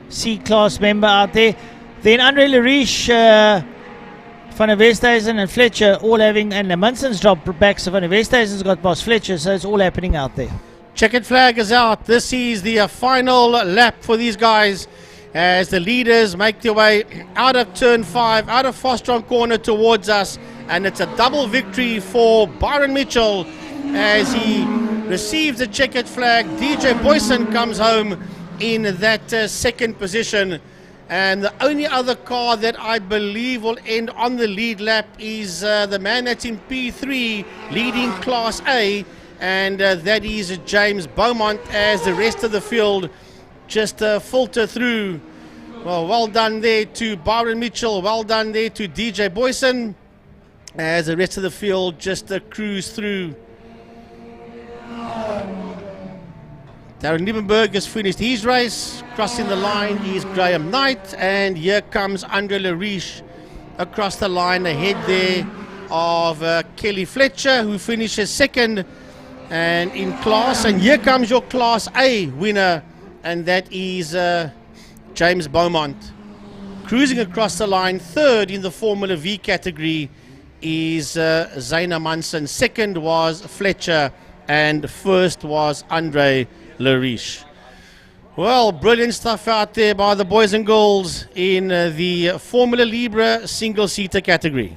K: C-class member out there. Then Andre Lariche, Van der Westhuizen and Fletcher all having, and the Munson's dropped back, so Van der Westhuizen's got past Fletcher, so it's all happening out there.
C: Checkered flag is out. This is the final lap for these guys as the leaders make their way out of turn 5, out of Fostron corner towards us, and it's a double victory for Byron Mitchell as he receives the checkered flag. DJ Boyson comes home in that second position, and the only other car that I believe will end on the lead lap is the man that's in P3 leading Class A, and that is James Beaumont, as the rest of the field just filter through. Well done there to Byron Mitchell, well done there to DJ Boyson, as the rest of the field just cruise through. Darren Liebenberg has finished his race. Crossing the line is Graham Knight, and here comes Andre Lariche across the line ahead there of Kelly Fletcher, who finishes second and in class. And here comes your Class A winner, and that is James Beaumont. Cruising across the line, third in the Formula V category is Zaina Munson. Second was Fletcher, and first was Andre Lariche. Well, brilliant stuff out there by the boys and girls in the Formula Libra single-seater category.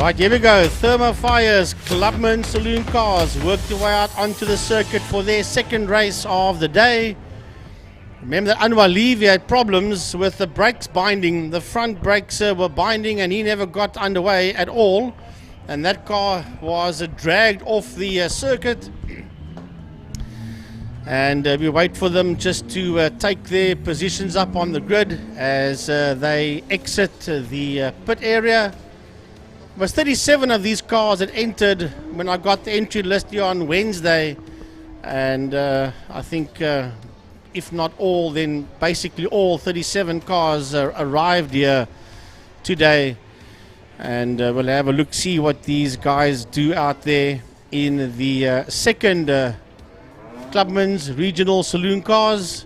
C: Right, here we go. Thermofires, Clubman Saloon Cars worked their way out onto the circuit for their second race of the day. Remember that Anwar Levy had problems with the brakes binding. The front brakes were binding and he never got underway at all. And that car was dragged off the circuit. And we wait for them just to take their positions up on the grid as they exit the pit area. There was 37 of these cars that entered when I got the entry list here on Wednesday. And I think if not all, then basically all 37 cars arrived here today. And we'll have a look, see what these guys do out there in the second Clubman's regional saloon cars.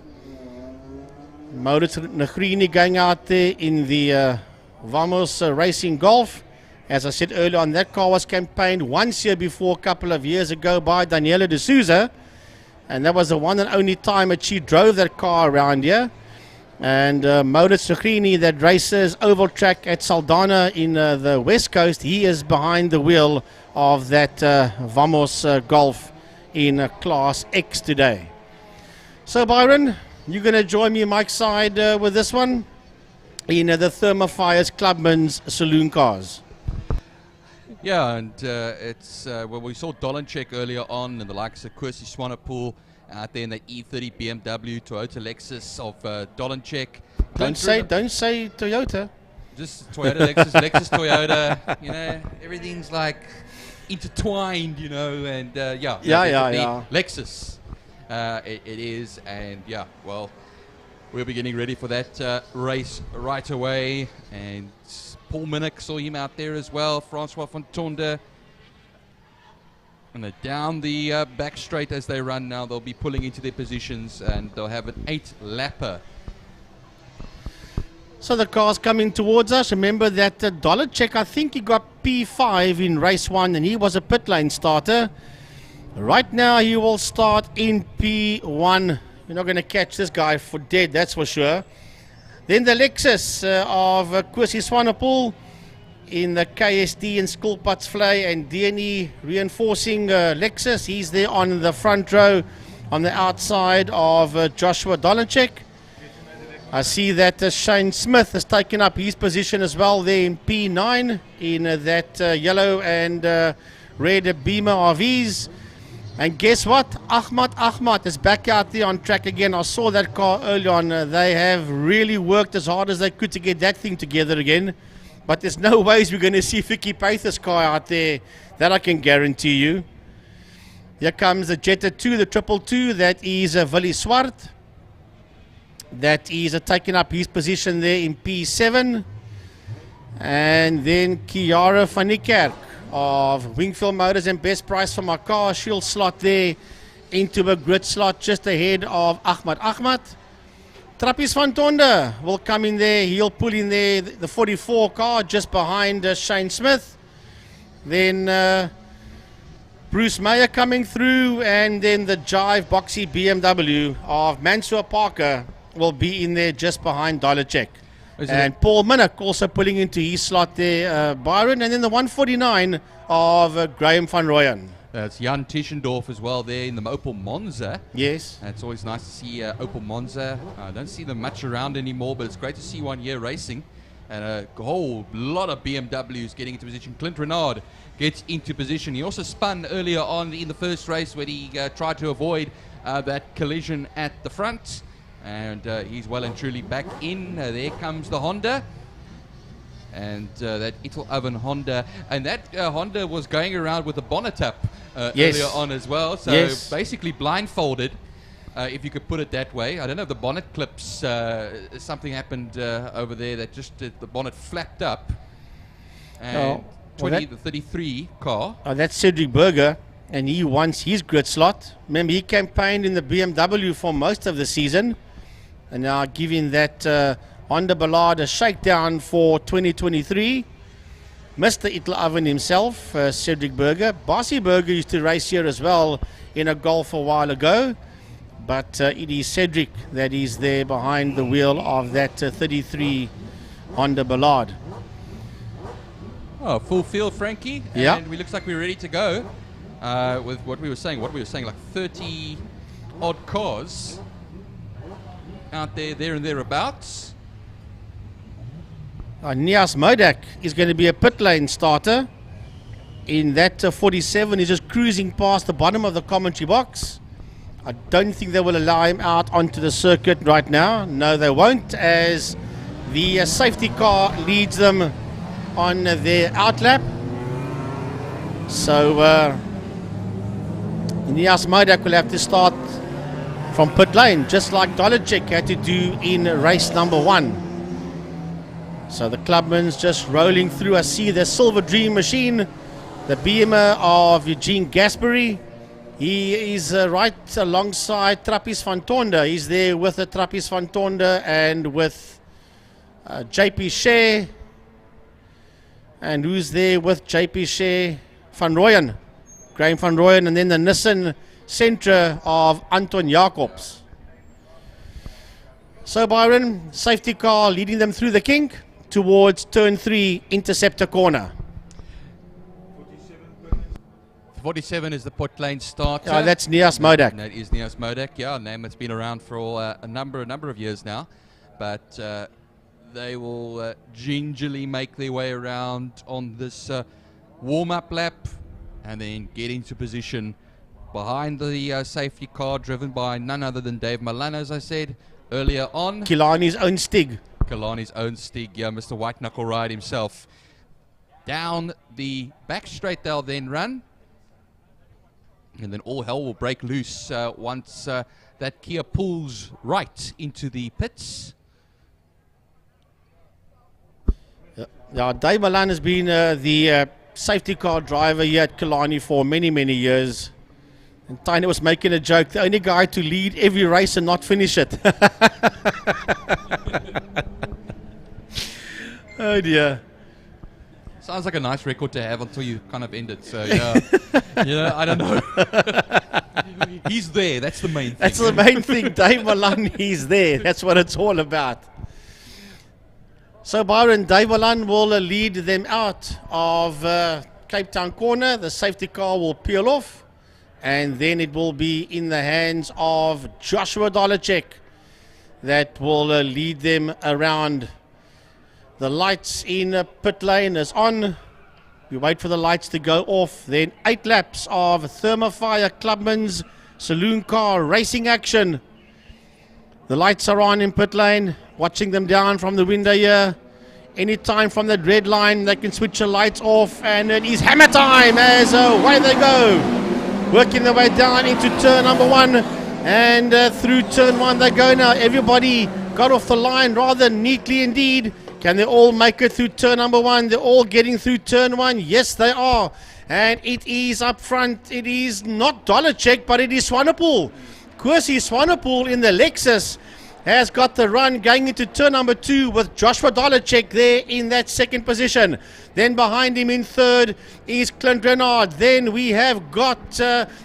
C: Maurits Negrini going out there in the Vamos Racing Golf. As I said earlier on, that car was campaigned once here before, a couple of years ago, by Daniela de Souza. And that was the one and only time that she drove that car around here. And Maurits Negrini, that races oval track at Saldanha in the West Coast, he is behind the wheel of that Vamos Golf in Class X today. So Byron, you're going to join me Mike's side with this one in the Thermofires Clubman's Saloon Cars.
J: Yeah, and it's well, we saw Dolanchek earlier on, and the likes of Kursi Swanepoel out there in the E30 BMW, Toyota Lexus of Dolanchek.
C: Don't say Toyota.
J: Just Toyota Lexus, Lexus Toyota. You know, everything's like intertwined. You know, and yeah. Lexus, it is, and yeah, well, we'll be getting ready for that race right away, and Paul Minnick, saw him out there as well. Francois Fontonde. And they're down the back straight as they run now. They'll be pulling into their positions and they'll have an 8-lapper.
C: So the car's coming towards us. Remember that Dolanchek, I think he got P5 in race 1 and he was a pit lane starter. Right now he will start in P1. You're not going to catch this guy for dead, that's for sure. Then the Lexus of Kursi Swanepoel in the KSD and Skulpatsvlei and DNE reinforcing Lexus. He's there on the front row on the outside of Joshua Dolanchek. I see that Shane Smith has taken up his position as well there in P9 in that yellow and red Beamer of his. And guess what? Ahmad is back out there on track again. I saw that car earlier on. They have really worked as hard as they could to get that thing together again. But there's no ways we're going to see Vicky Path's car out there. That I can guarantee you. Here comes the Jetta 2, the 222. That is Willie Swart. That is taking up his position there in P7. And then Kiara van der Kerk of Wingfield Motors and Best Price for my car. She'll slot there into a grid slot just ahead of Ahmad. Trappis van Tonde will come in there. He'll pull in there the 44 car just behind Shane Smith. Then Bruce Meyer coming through, and then the Jive Boxy BMW of Mansour Parker will be in there just behind Dolanchek. And Paul Minnick also pulling into his slot there, Byron. And then the 149 of Graham van Rooyen.
J: It's Jan Tischendorf as well there in the Opel Monza.
C: Yes.
J: It's always nice to see Opel Monza. I don't see them much around anymore, but it's great to see one here racing. And a whole lot of BMWs getting into position. Clint Renard gets into position. He also spun earlier on in the first race when he tried to avoid that collision at the front. And he's well and truly back in. There comes the Honda. And that Ital Oven Honda. And that Honda was going around with a bonnet up earlier on as well. So basically blindfolded, if you could put it that way. I don't know if the bonnet clips, something happened over there that just the bonnet flapped up. And the 33 car.
C: That's Cedric Berger. And he wants his grid slot. Remember, he campaigned in the BMW for most of the season. And now giving that Honda Ballard a shakedown for 2023. Mr. Ital Oven himself, Cedric Berger. Bossy Berger used to race here as well in a Golf a while ago. But it is Cedric that is there behind the wheel of that 33 Honda Ballard.
J: Oh, full field, Frankie.
C: Yeah.
J: And we looks like we're ready to go with what we were saying. Like 30 odd cars out there and thereabouts.
C: Nias Modak is going to be a pit lane starter. In that 47, he's just cruising past the bottom of the commentary box. I don't think they will allow him out onto the circuit right now. No, they won't, as the safety car leads them on their outlap. So Nias Modak will have to start from pit lane, just like Dolacek had to do in race number 1. So the Clubman's just rolling through. I see the Silver Dream machine, the beamer of Eugene Gasbury. He is right alongside Trappist van Tonder. He's there with the Trappist van Tonder and with JP Shea. And who's there with JP Shea? Van Rooyen, Graham Van Rooyen, and then the Nissan Sentra of Anton Jacobs. So Byron, safety car leading them through the kink towards turn 3, interceptor corner.
J: 47 is the pit lane starter.
C: Oh, that's Nias Modak.
J: That is Nias Modak, yeah, a name that's been around for a number of years now. But they will gingerly make their way around on this warm-up lap and then get into position behind the safety car, driven by none other than Dave Malan, as I said earlier on.
C: Killarney's own Stig.
J: Killarney's own Stig, yeah, Mr. White Knuckle Ride himself. Down the back straight they'll then run. And then all hell will break loose once that Kia pulls right into the pits.
C: Yeah, Dave Malan has been the safety car driver here at Killarney for many, many years. And Tyne was making a joke, the only guy to lead every race and not finish it. Oh dear.
J: Sounds like a nice record to have until you kind of end it. So, yeah, yeah, I don't know. He's there. That's the main thing.
C: That's the main thing. Dave Malan, he's there. That's what it's all about. So, Byron, Dave Malan will lead them out of Cape Town corner. The safety car will peel off. And then it will be in the hands of Joshua Dolacek that will lead them around. The lights in pit lane is on. We wait for the lights to go off. Then 8 laps of Thermofire Clubman's saloon car racing action. The lights are on in pit lane. Watching them down from the window here. Anytime from that red line, they can switch the lights off. And it is hammer time as away they go. Working their way down into turn number 1. And through turn 1 they go now. Everybody got off the line rather neatly indeed. Can they all make it through turn number 1? They're all getting through turn 1. Yes, they are. And it is up front. It is not Dolacek, but it is Swanepoel. Kwesi Swanepoel in the Lexus has got the run going into turn number 2 with Joshua Dolacek there in that second position. Then behind him in third is Clint Renard. Then we have got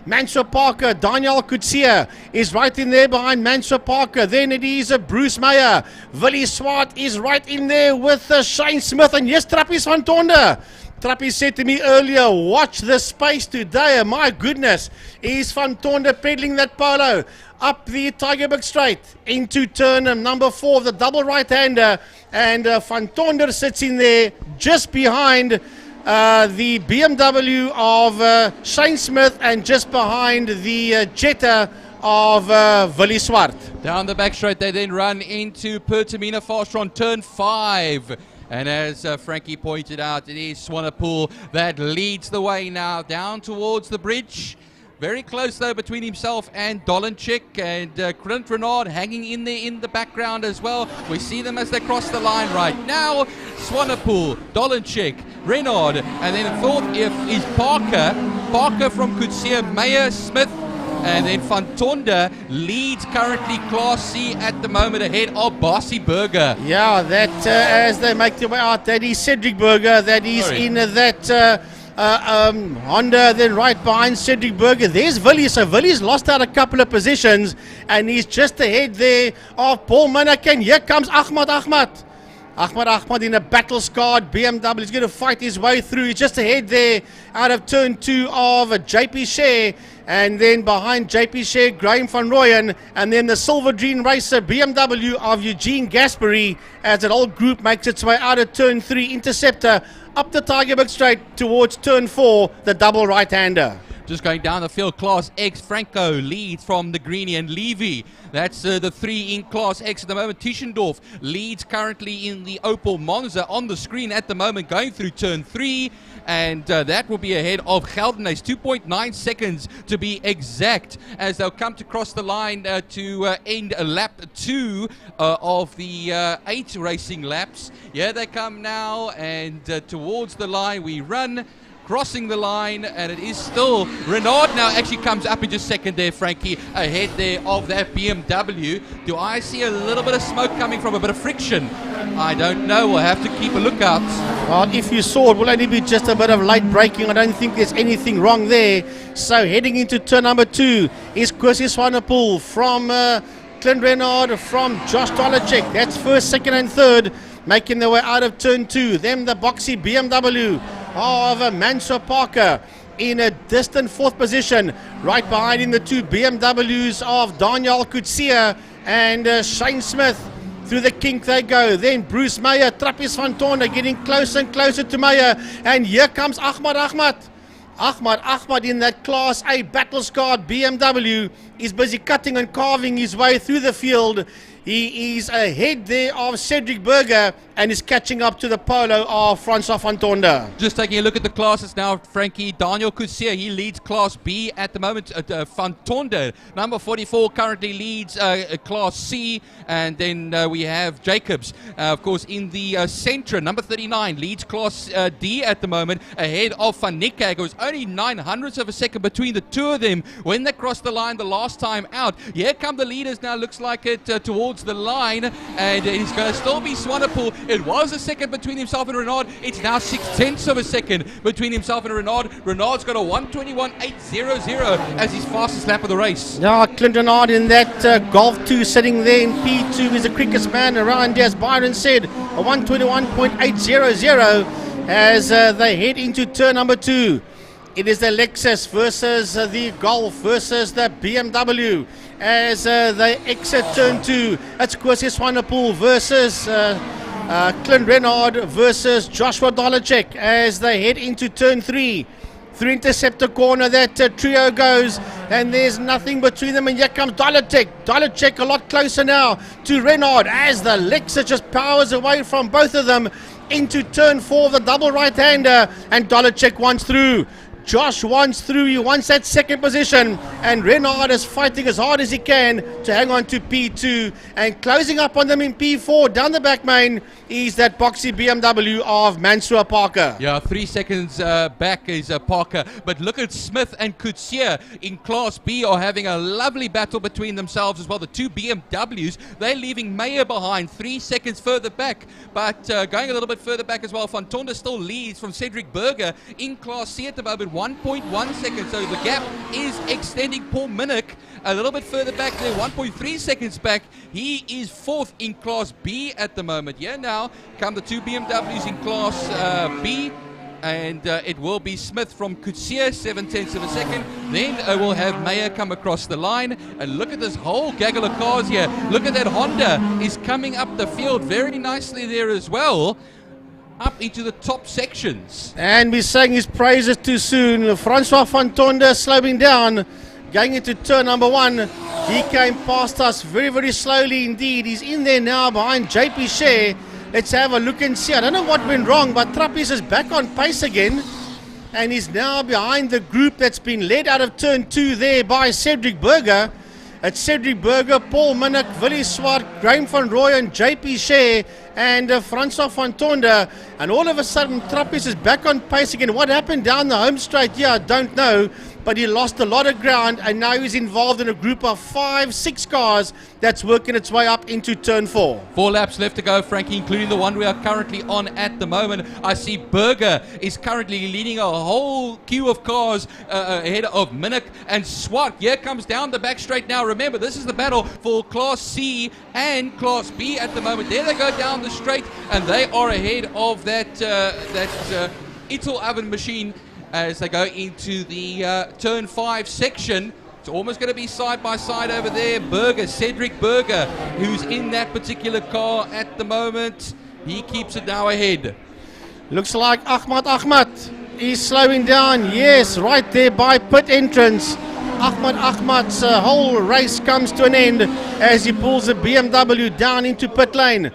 C: Mansur Parker. Daniel Kutsia is right in there behind Mansur Parker. Then it is Bruce Meyer. Willie Swart is right in there with Shane Smith. And yes, Trappist van Tonder. Trappy said to me earlier, watch the space today. My goodness, is Van Tonder pedaling that polo up the Tigerberg Straight into turn number 4 of the double right-hander. And Van Tonder sits in there just behind the BMW of Shane Smith and just behind the Jetta of Willie Swart.
J: Down the back straight, they then run into Pertamina Faster on turn 5. And as Frankie pointed out, it is Swanepoel that leads the way now down towards the bridge. Very close though between himself and Dolacek, and Clint Renard hanging in there in the background as well. We see them as they cross the line right now. Swanepoel, Dolacek, Renard, and then fourth is Parker from Kutsia, Meyer, Smith, and then Van Tonder leads currently Class C at the moment ahead of Barcy Burger.
C: Yeah, that as they make their way out, that is Cedric Burger, that is in that Honda, then right behind Cedric Burger. There's Willie, so Willie's lost out a couple of positions, and he's just ahead there of Paul Minaken. Here comes Ahmad. Ahmad in a battle-scarred BMW. He's going to fight his way through. He's just ahead there out of turn 2 of JP Share. And then behind JP Share, Graham van Rooyen. And then the Silver Dream Racer BMW of Eugene Gasperi as that whole group makes its way out of turn 3. Interceptor up the Tigerberg Straight towards turn 4, the double right-hander.
J: Just going down the field, Class X, Franco leads from the Greenie and Levy. That's the 3 in Class X at the moment. Tischendorf leads currently in the Opel Monza on the screen at the moment, going through turn 3. And that will be ahead of Geldenays, 2.9 seconds to be exact, as they'll come to cross the line to end lap 2 of the 8 racing laps. Here they come now, and towards the line we run. Crossing the line, and it is still Renaud now actually comes up in just second there, Frankie, ahead there of that BMW. Do I see a little bit of smoke coming from a bit of friction? I don't know. We'll have to keep a lookout.
C: Well, if you saw it, will only be just a bit of late braking. I don't think there's anything wrong there. So heading into turn number 2 is Kwesi Swanepoel from Clint Renaud, from Josh Dolacek. That's first, second and third, making their way out of turn 2. Then the boxy BMW of Mansour Parker in a distant 4th position. Right behind in the 2 BMWs of Daniel Coetzee and Shane Smith. Through the kink they go. Then Bruce Meyer, Trappist van Tonder getting closer and closer to Meyer. And here comes Ahmad in that Class A battle-scarred BMW is busy cutting and carving his way through the field. He is ahead there of Cedric Berger and is catching up to the Polo of Francois van Tonder.
J: Just taking a look at the classes now, Frankie. Daniel Coetzee, he leads Class B at the moment. Van Tonder, number 44, currently leads Class C. And then we have Jacobs, of course, in the Sentra. Number 39 leads Class D at the moment, ahead of Van Niekerk. It was only 900ths of a second between the two of them when they crossed the line the last time out. Here come the leaders now, looks like it, towards the line, and it's going to still be Swanepoel. It was a second between himself and Renaud. It's now 0.6 of a second between himself and Renaud. Renaud's got a 1:21.800 as his fastest lap of the race.
C: Yeah, Clint Renaud in that Golf 2 sitting there in P2 is the quickest man around, as Byron said, a 1:21.800 as they head into turn number 2. It is the Lexus versus the Golf versus the BMW as they exit turn 2. It's Kwesi Swanepoel versus Clint Renaud versus Joshua Dolacek as they head into turn 3. Through Interceptor corner that trio goes, and there's nothing between them, and here comes Dolacek. Dolacek a lot closer now to Renaud as the Lexus just powers away from both of them into turn 4 of the double right-hander, and Dolacek wants through. Josh wants through, he wants that second position, and Renaud is fighting as hard as he can to hang on to P2, and closing up on them in P4 down the back main is that boxy BMW of Mansour Parker.
J: Yeah, 3 seconds back is Parker, but look at Smith and Coetzee in Class B are having a lovely battle between themselves as well. The 2 BMWs, they're leaving Meyer behind 3 seconds further back, but going a little bit further back as well, Van Tonder still leads from Cedric Berger in Class C at the moment, 1.1 seconds, so the gap is extending. Paul Minnick a little bit further back there, 1.3 seconds back. He is 4th in Class B at the moment. Yeah, now come the 2 BMWs in Class B, and it will be Smith from Coetzee, 0.7 of a second. Then we'll have Meyer come across the line, and look at this whole gaggle of cars here. Look at that Honda is coming up the field very nicely there as well, up into the top sections.
C: And we're saying his praises too soon. Francois van Tonder slowing down, going into turn number 1. He came past us very, very slowly indeed. He's in there now behind JP Share. Let's have a look and see. I don't know what went wrong, but Trappist is back on pace again, and he's now behind the group that's been led out of turn 2 there by Cedric Berger. It's Cedric Berger, Paul Minnick, Willie Swart, Graham van Rooyen, JP Share, and Francois van Tonder. And all of a sudden, Trappist is back on pace again. What happened down the home straight? Yeah, I don't know. but he lost a lot of ground, and now he's involved in a group of 5-6 cars that's working its way up into turn 4.
J: 4 laps left to go, Frankie, including the one we are currently on at the moment. I see Berger is currently leading a whole queue of cars ahead of Minnick and Swart. Here comes down the back straight now. Remember, this is the battle for Class C and Class B at the moment. There they go down the straight, and they are ahead of that Ital oven machine as they go into the turn 5 section. It's almost going to be side by side over there. Berger, Cedric Berger, who's in that particular car at the moment. He keeps it now ahead.
C: Looks like Ahmad is slowing down. Yes, right there by pit entrance. Ahmad's whole race comes to an end as he pulls the BMW down into pit lane.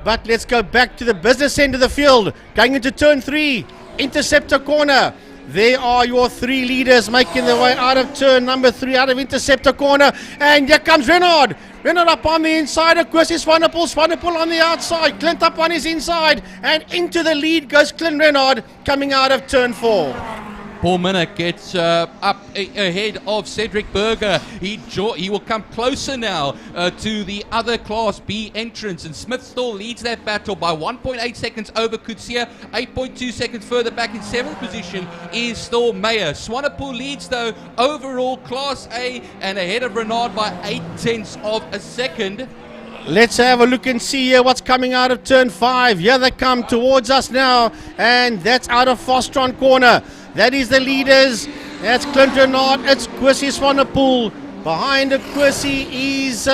C: But let's go back to the business end of the field. Going into turn 3, Interceptor corner. There are your 3 leaders making their way out of turn number 3, out of Interceptor corner. And here comes Renard. Renard up on the inside, of course, is Swanepoel on the outside. Clint up on his inside. And into the lead goes Clint Renard coming out of turn 4.
J: Paul Minnick gets up ahead of Cedric Berger. He will come closer now to the other Class B entrance, and Smith still leads that battle by 1.8 seconds over Kutsia. 8.2 seconds further back in 7th position is still Meyer. Swanepoel leads though overall Class A and ahead of Renard by 0.8 of a second.
C: Let's have a look and see here what's coming out of turn 5. Here they come towards us now, and that's out of Fostron corner. That is the leaders. That's Clint Renard. It's Kwesi Swanepoel. Behind Kwesi is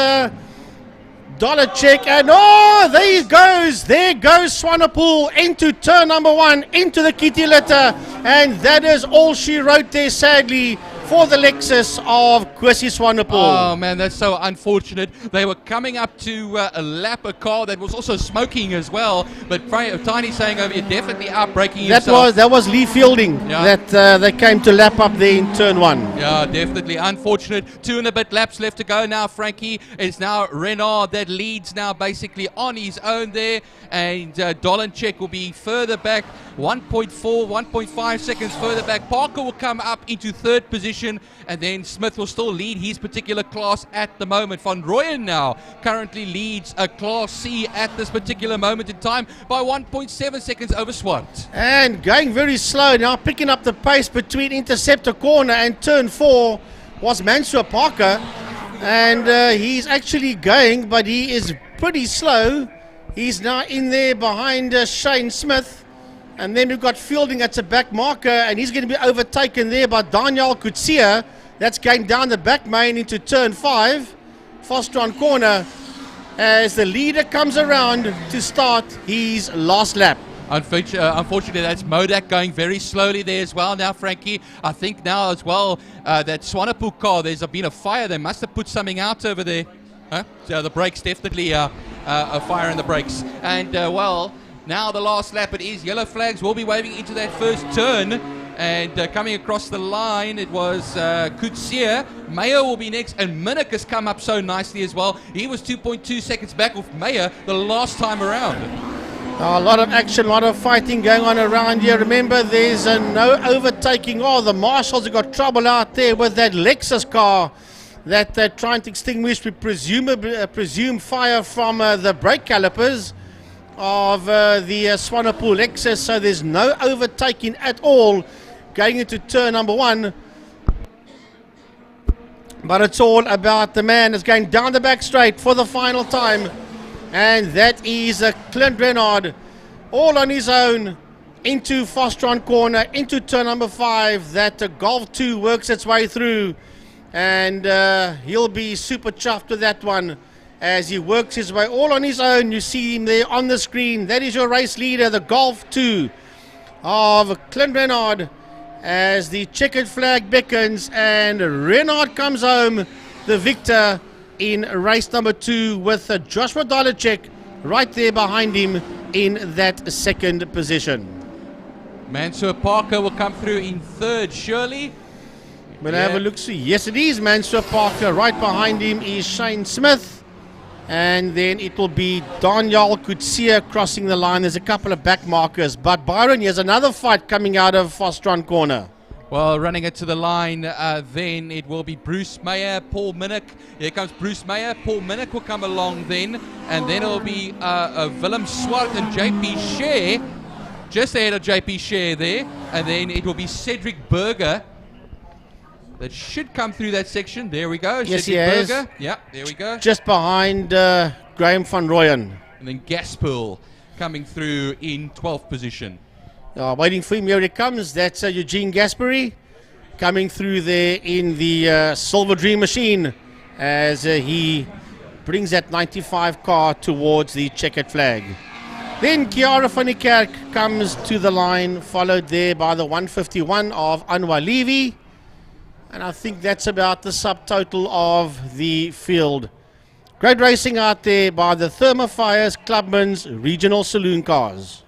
C: Dollarcheck. And there goes Swanepoel into turn number 1, into the kitty litter. And that is all she wrote there, sadly, for the Lexus of Kwesi Swanepoel.
J: Oh man, that's so unfortunate. They were coming up to lap a car that was also smoking as well. But Tiny saying over here, definitely outbraking himself.
C: That was Lee Fielding that they came to lap up there in turn 1.
J: Yeah, definitely unfortunate. 2 and a bit laps left to go now, Frankie. It's now Renard that leads now basically on his own there. And Dolanchek will be further back, 1.5 seconds further back. Parker will come up into 3rd position, and then Smith will still lead his particular class at the moment. Van Rooyen now currently leads a Class C at this particular moment in time by 1.7 seconds over Swart.
C: And going very slow now, picking up the pace between Interceptor corner and turn 4 was Mansour Parker. And he's actually going, but he is pretty slow. He's now in there behind Shane Smith. And then we've got Fielding at the back marker, and he's going to be overtaken there by Daniel Kutsia. That's going down the back main into turn 5. Fostron corner as the leader comes around to start his last lap.
J: Unfortunately, that's Modak going very slowly there as well now, Frankie. I think now as well that Swanepoel car, there's been a fire. They must have put something out over there. Huh? So the brakes, definitely a fire in the brakes. And, now the last lap it is. Yellow flags will be waving into that first turn. And coming across the line, it was Kutsia. Meyer will be next, and Minnick has come up so nicely as well. He was 2.2 seconds back with Meyer the last time around.
C: A lot of action, a lot of fighting going on around here. Remember, there's no overtaking. The marshals have got trouble out there with that Lexus car that they're trying to extinguish. We presume fire from the brake calipers of the Swanepoel Lexus. So there's no overtaking at all going into turn number 1. But it's all about the man that's going down the back straight for the final time. And that is Clint Renard, all on his own, into Fostron corner, into turn number 5. That Golf 2 works its way through. And he'll be super chuffed with that one as he works his way all on his own. You see him there on the screen. That is your race leader, the Golf 2 of Clint Renard, as the checkered flag beckons. And Renard comes home the victor in race number 2 with Joshua Dolacek right there behind him in that 2nd position.
J: Mansour Parker will come through in 3rd, surely.
C: We'll have a look. See, yes, it is Mansour Parker. Right behind him is Shane Smith. And then it will be Daniel Kutsia crossing the line. There's a couple of back markers. But Byron, here's another fight coming out of Fostron corner.
J: Well, running it to the line, then it will be Bruce Meyer, Paul Minnick. Here comes Bruce Meyer. Paul Minnick will come along then. And then it will be Willem Swart and JP Scher. Just ahead of JP Scher there. And then it will be Cedric Berger. That should come through that section. There we go.
C: Yes,
J: Cedric
C: he has.
J: Berger. Yeah, there we go.
C: Just behind Graham van Rooyen.
J: And then Gaspool coming through in 12th position.
C: Waiting for him, here he comes. That's Eugene Gasperi coming through there in the Silver Dream machine as he brings that 95 car towards the checkered flag. Then Chiara van der Kerk comes to the line, followed there by the 151 of Anwar Levy. And I think that's about the subtotal of the field. Great racing out there by the Thermofires Clubman's regional saloon cars.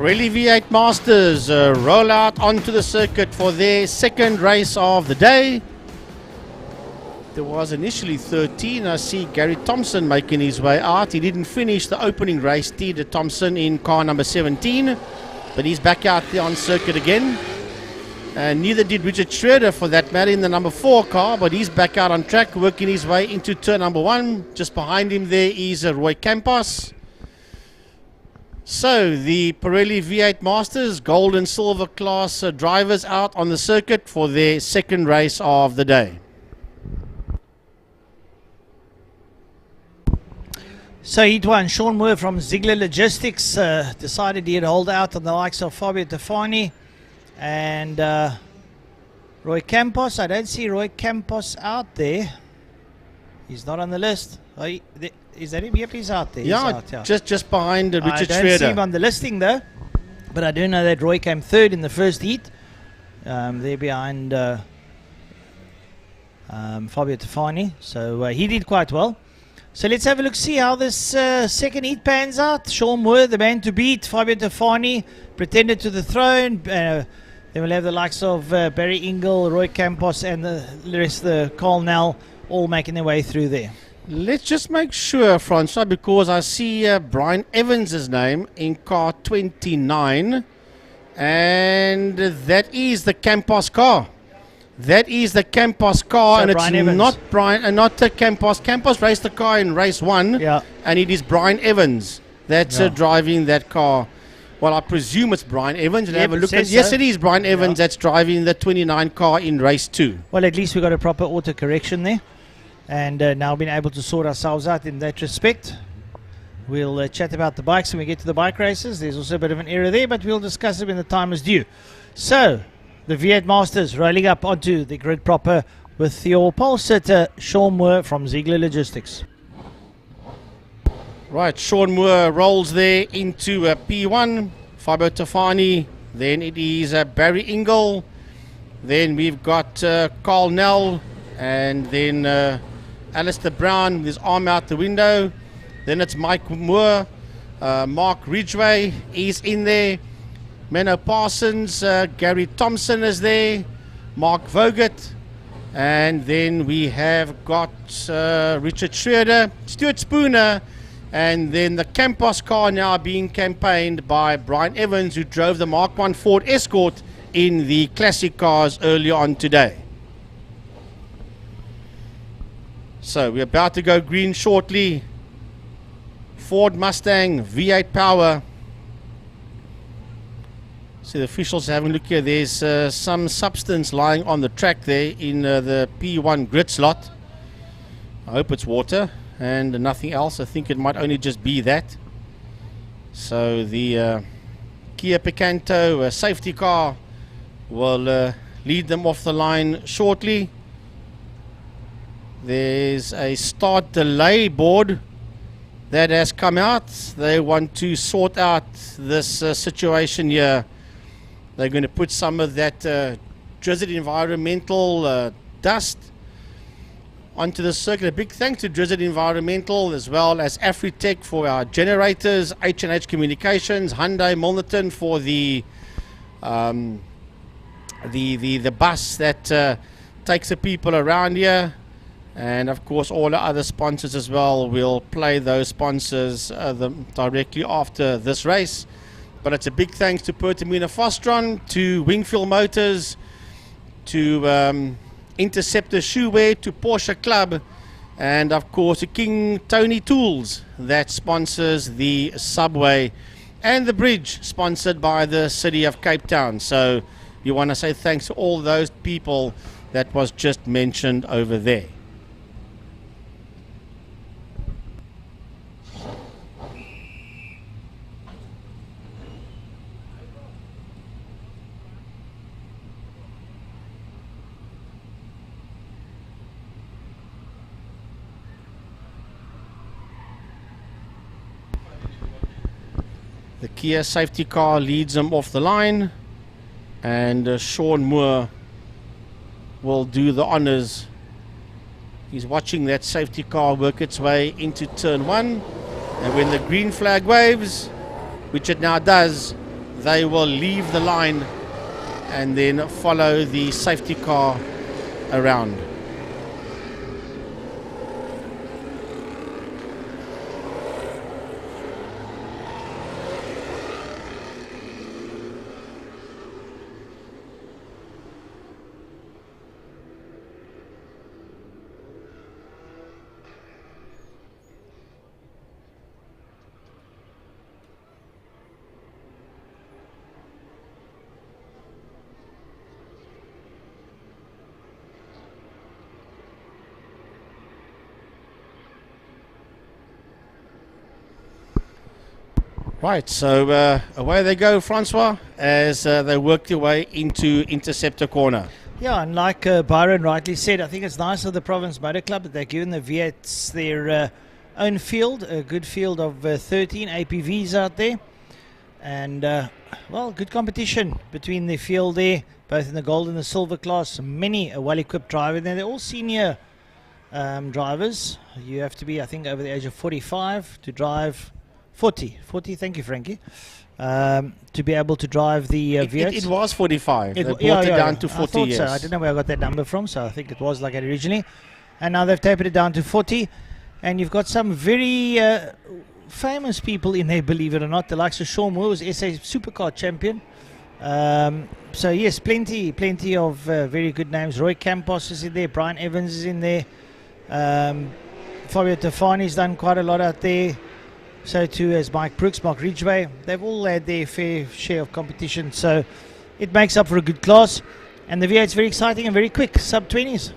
C: Pirelli V8 Masters roll out onto the circuit for their second race of the day. There was initially 13. I see Gary Thompson making his way out. He didn't finish the opening race, Teeder Thompson, in car number 17. But he's back out there on circuit again. And neither did Richard Schroeder, for that matter, in the number 4 car. But he's back out on track, working his way into turn number 1. Just behind him there is Roy Campos. So the Pirelli V8 Masters gold and silver class drivers out on the circuit for their second race of the day.
K: So heat one, Sean Moore from Ziegler Logistics decided he'd hold out on the likes of Fabio Tefani and Roy Campos. I don't see Roy Campos out there. He's not on the list. Is that him? Yep, he's out there.
C: Yeah,
K: he's out,
C: just behind Richard Schroeder.
K: I don't see him on the listing though, but I do know that Roy came third in the first heat. There behind Fabio Tefani, so he did quite well. So let's have a look, see how this second heat pans out. Sean Moore, the man to beat. Fabio Tefani, pretender to the throne. Then we'll have the likes of Barry Ingle, Roy Campos, and the rest of the Carl Nell all making their way through there.
C: Let's just make sure, Francois, because I see Brian Evans' name in car 29, and that is the Campos car. That is the Campos car, so and Brian it's Evans. not Campos. Campos raced the car in race 1, and it is Brian Evans that's driving that car. Well, I presume it's Brian Evans. And have a look at yes, it is Brian Evans that's driving the 29 car in race 2.
K: Well, at least we got a proper auto correction there, and now been able to sort ourselves out in that respect. We'll chat about the bikes when we get to the bike races. There's also a bit of an error there, but we'll discuss it when the time is due. So the V8 Masters rolling up onto the grid proper with your pole sitter, Sean Moore from Ziegler Logistics.
C: Right, Sean Moore rolls there into P1, Fabio Tefani, then it is Barry Ingle, then we've got Carl Nell, and then Alistair Brown with his arm out the window, then it's Mike Moore, Mark Ridgway is in there, Menno Parsons, Gary Thompson is there, Mark Vogt, and then we have got Richard Schroeder, Stuart Spooner, and then the Campos car now being campaigned by Brian Evans, who drove the Mark 1 Ford Escort in the Classic cars earlier on today. So we're about to go green shortly. Ford Mustang V8 power. So the officials are having a look here. There's some substance lying on the track there in the P1 grid slot. I hope it's water and nothing else. I think it might only just be that. So the Kia Picanto safety car will lead them off the line shortly. There's a start delay board that has come out. They want to sort out this situation here. They're going to put some of that Drizzard Environmental dust onto the circuit. A big thanks to Drizzard Environmental as well as Afritech for our generators, H&H Communications, Hyundai Milnerton for the bus that takes the people around here, and of course all the other sponsors as well. We'll play those sponsors directly after this race. But it's a big thanks to Pertamina Fostron, to Wingfield Motors, to Interceptor Shoewear, to Porsche Club, and of course to King Tony Tools that sponsors the subway and the bridge sponsored by the city of Cape Town. So you want to say thanks to all those people that was just mentioned over there. The Kia safety car leads them off the line, and Sean Moore will do the honors. He's watching that safety car work its way into turn 1, and when the green flag waves, which it now does, they will leave the line and then follow the safety car around. Right, so away they go, Francois, as they work their way into Interceptor Corner.
K: Yeah, and like Byron rightly said, I think it's nice of the Province Motor Club that they're giving the V8s their own field, a good field of 13 APVs out there. And, well, good competition between the field there, both in the gold and the silver class. Many well-equipped drivers there. They're all senior drivers. You have to be, I think, over the age of 45 to drive 40, thank you, Frankie. To be able to drive the V8.
C: It was 45. They brought it down to 40
K: I thought
C: years.
K: so. I don't know where I got that number from, so I think it was like that originally. And now they've tapered it down to 40. And you've got some very famous people in there, believe it or not. The likes of Sean Moore, was SA Supercar champion. So yes, plenty of very good names. Roy Campos is in there. Brian Evans is in there. Fabio Tofani's done quite a lot out there. So too as Mike Brooks, Mark Ridgway. They've all had their fair share of competition. So it makes up for a good class. And the V8's very exciting and very quick, sub-20s.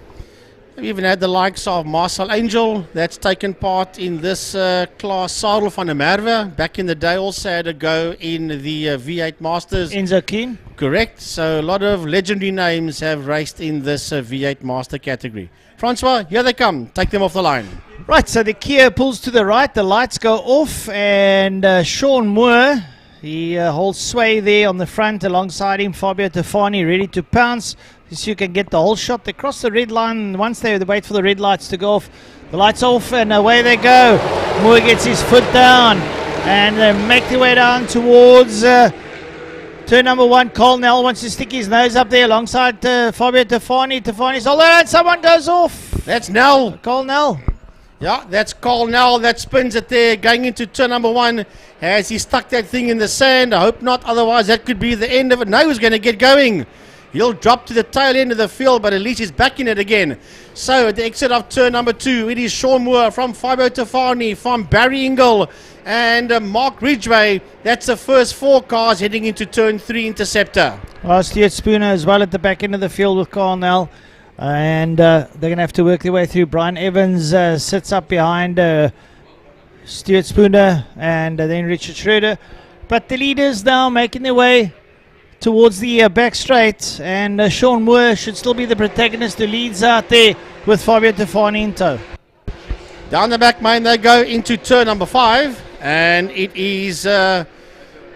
C: We've even had the likes of Marcel Angel that's taken part in this class. Sarel van der Merwe back in the day also had a go in the V8 Masters.
K: Enzo Keen.
C: Correct. So a lot of legendary names have raced in this V8 Master category. Francois, here they come. Take them off the line.
K: Right, so the Kia pulls to the right, the lights go off, and Sean Moore, he holds sway there on the front alongside him. Fabio Tofani ready to pounce. So you can get the whole shot. They cross the red line. Once they wait for the red lights to go off, the lights off, and away they go. Moore gets his foot down, and they make their way down towards turn number 1. Cole Nell wants to stick his nose up there alongside Fabio Tofani. Tofani's all around. Someone goes off.
C: That's Nell.
K: Cole Nell.
C: Yeah, that's Cole Nell that spins it there, going into turn number 1. Has he stuck that thing in the sand? I hope not, otherwise that could be the end of it. No, he's going to get going. He'll drop to the tail end of the field, but at least he's back in it again. So at the exit of turn number 2, it is Sean Moore from Fabio Tofani, from Barry Ingle and Mark Ridgway. That's the first 4 cars heading into turn 3 Interceptor.
K: Well, Stuart Spooner as well at the back end of the field with Carl Nell. And they're going to have to work their way through. Brian Evans sits up behind Stuart Spooner and then Richard Schroeder. But the leaders now making their way towards the back straight. And Sean Moore should still be the protagonist who leads out there with Fabio Tofani in tow.
C: Down the back main they go into turn number 5. And it is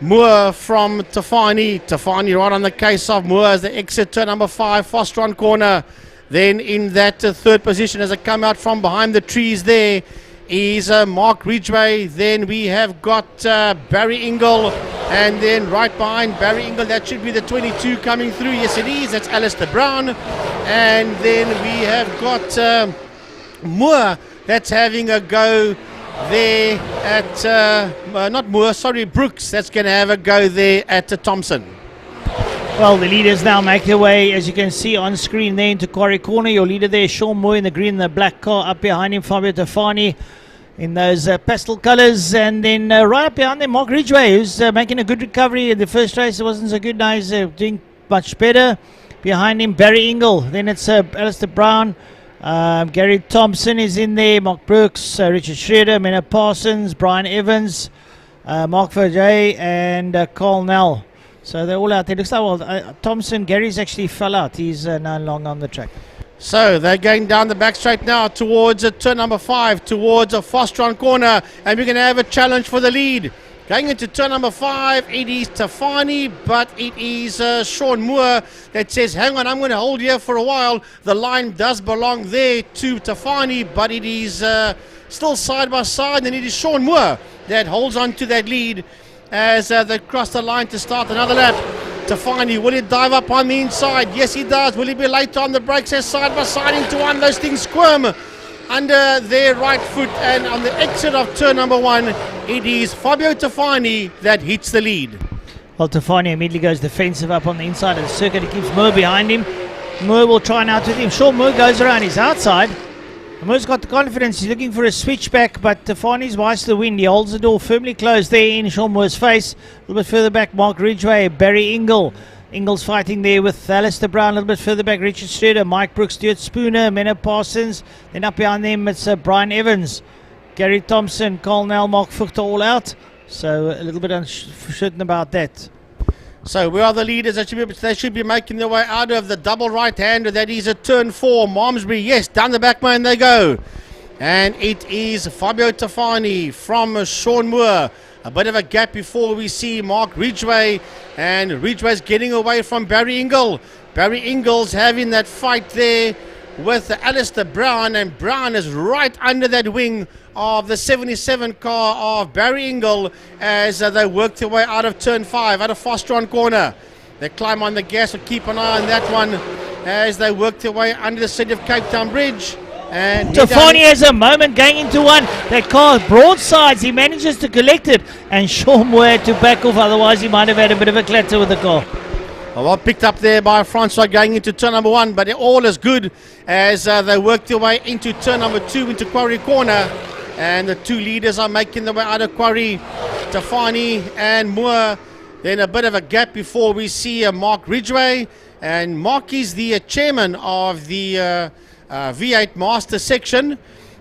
C: Moore from Tofani. Tofani right on the case of Moore as they exit turn number 5. Fast run corner. Then in that third position as they come out from behind the trees there is Mark Ridgway. Then we have got Barry Ingle. And then right behind Barry Ingle, that should be the 22 coming through. Yes, it is. That's Alistair Brown. And then we have got Moore that's having a go there at, not Moore, sorry, Brooks. That's going to have a go there at Thompson.
K: Well, the leaders now make their way, as you can see on screen there, into Quarry Corner. Your leader there, Sean Moore in the green and the black car. Up behind him, Fabio Tofani in those pastel colours. And then right up behind them, Mark Ridgway, who's making a good recovery. The first race it wasn't so good. Now he's doing much better. Behind him, Barry Ingle. Then it's Alistair Brown. Gary Thompson is in there. Mark Brooks, Richard Schroeder, Mena Parsons, Brian Evans, Mark Verjay, and Carl Nell. So they're all out there. Looks like, well, Thompson, Gary's actually fell out. He's no longer on the track.
C: So they're going down the back straight now towards turn number 5, towards a fast run corner. And we're going to have a challenge for the lead. Going into turn number 5, it is Tofani, but it is Sean Moore that says, hang on, I'm going to hold here for a while. The line does belong there to Tofani, but it is still side by side, and it is Sean Moore that holds on to that lead. as they cross the line to start another lap. Tafani, will he dive up on the inside? Yes, he does. Will he be late on the brakes as side by side into one? Those things squirm under their right foot, and on the exit of turn number 1, it is Fabio Tafani that hits the lead.
K: Well, Tafani immediately goes defensive up on the inside of the circuit. He keeps Moore behind him. Moore will try and out with him. Sean Moore goes around his outside. Moore's got the confidence. He's looking for a switchback, but Tafani's wise to the wind. He holds the door firmly closed there in Sean Moore's face. A little bit further back, Mark Ridgway, Barry Ingle. Ingle's fighting there with Alistair Brown. A little bit further back, Richard Schroeder, Mike Brooks, Stuart Spooner, Menno Parsons. Then up behind them, it's Brian Evans, Gary Thompson, Carl Nell, Mark Vugter all out. So a little bit uncertain about that.
C: So where are the leaders? They should be making their way out of the double right-hander. That is at turn 4. Malmesbury, yes, down the back man they go. And it is Fabio Tafani from Sean Moore. A bit of a gap before we see Mark Ridgway. And Ridgway's getting away from Barry Ingle. Barry Ingle's having that fight there with Alistair Brown. And Brown is right under that wing of the 77 car of Barry Ingle as they work their way out of turn 5, out of Fostron corner. They climb on the gas, but keep an eye on that one as they work their way under the City of Cape Town Bridge. And
K: Tafani has a moment going into one. That car broadsides. He manages to collect it, and Sean Moore had to back off, otherwise he might have had a bit of a clatter with the car.
C: Well, picked up there by Francois going into turn number 1, but all is good as they work their way into turn number 2 into Quarry Corner. And the two leaders are making their way out of Quarry, Tafani and Moore. Then a bit of a gap before we see Mark Ridgway. And Mark is the chairman of the V8 Master section.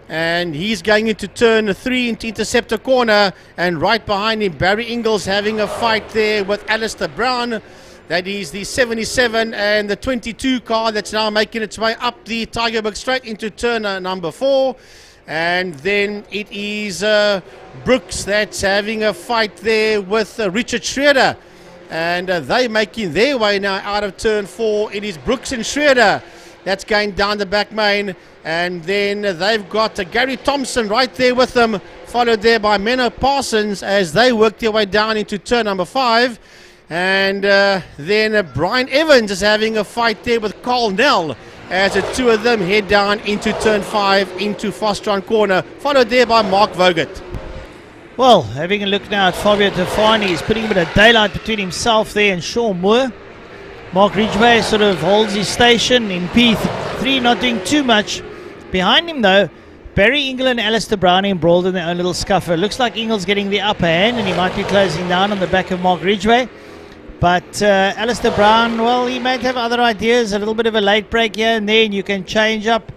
C: And he's going into turn 3 into Interceptor Corner. And right behind him, Barry Ingles having a fight there with Alistair Brown. That is the 77 and the 22 car that's now making its way up the Tygerberg Straight into turn number 4. And then it is Brooks that's having a fight there with Richard Schroeder. And they're making their way now out of turn 4. It is Brooks and Schroeder that's going down the back main. And then they've got Gary Thompson right there with them, followed there by Menno Parsons as they work their way down into turn number 5. And then Brian Evans is having a fight there with Carl Nell as the two of them head down into turn 5 into Fostron corner, followed there by Mark Vogt.
K: Well, having a look now at Fabio Tafani, he's putting a bit of daylight between himself there and Sean Moore. Mark Ridgway sort of holds his station in P3, not doing too much. Behind him though, Barry Ingle and Alistair Brown embroiled in their own little scuffer. Looks like Ingle's getting the upper hand and he might be closing down on the back of Mark Ridgway. But Alistair Brown, well, he might have other ideas, a little bit of a late break here and there, and you can change up.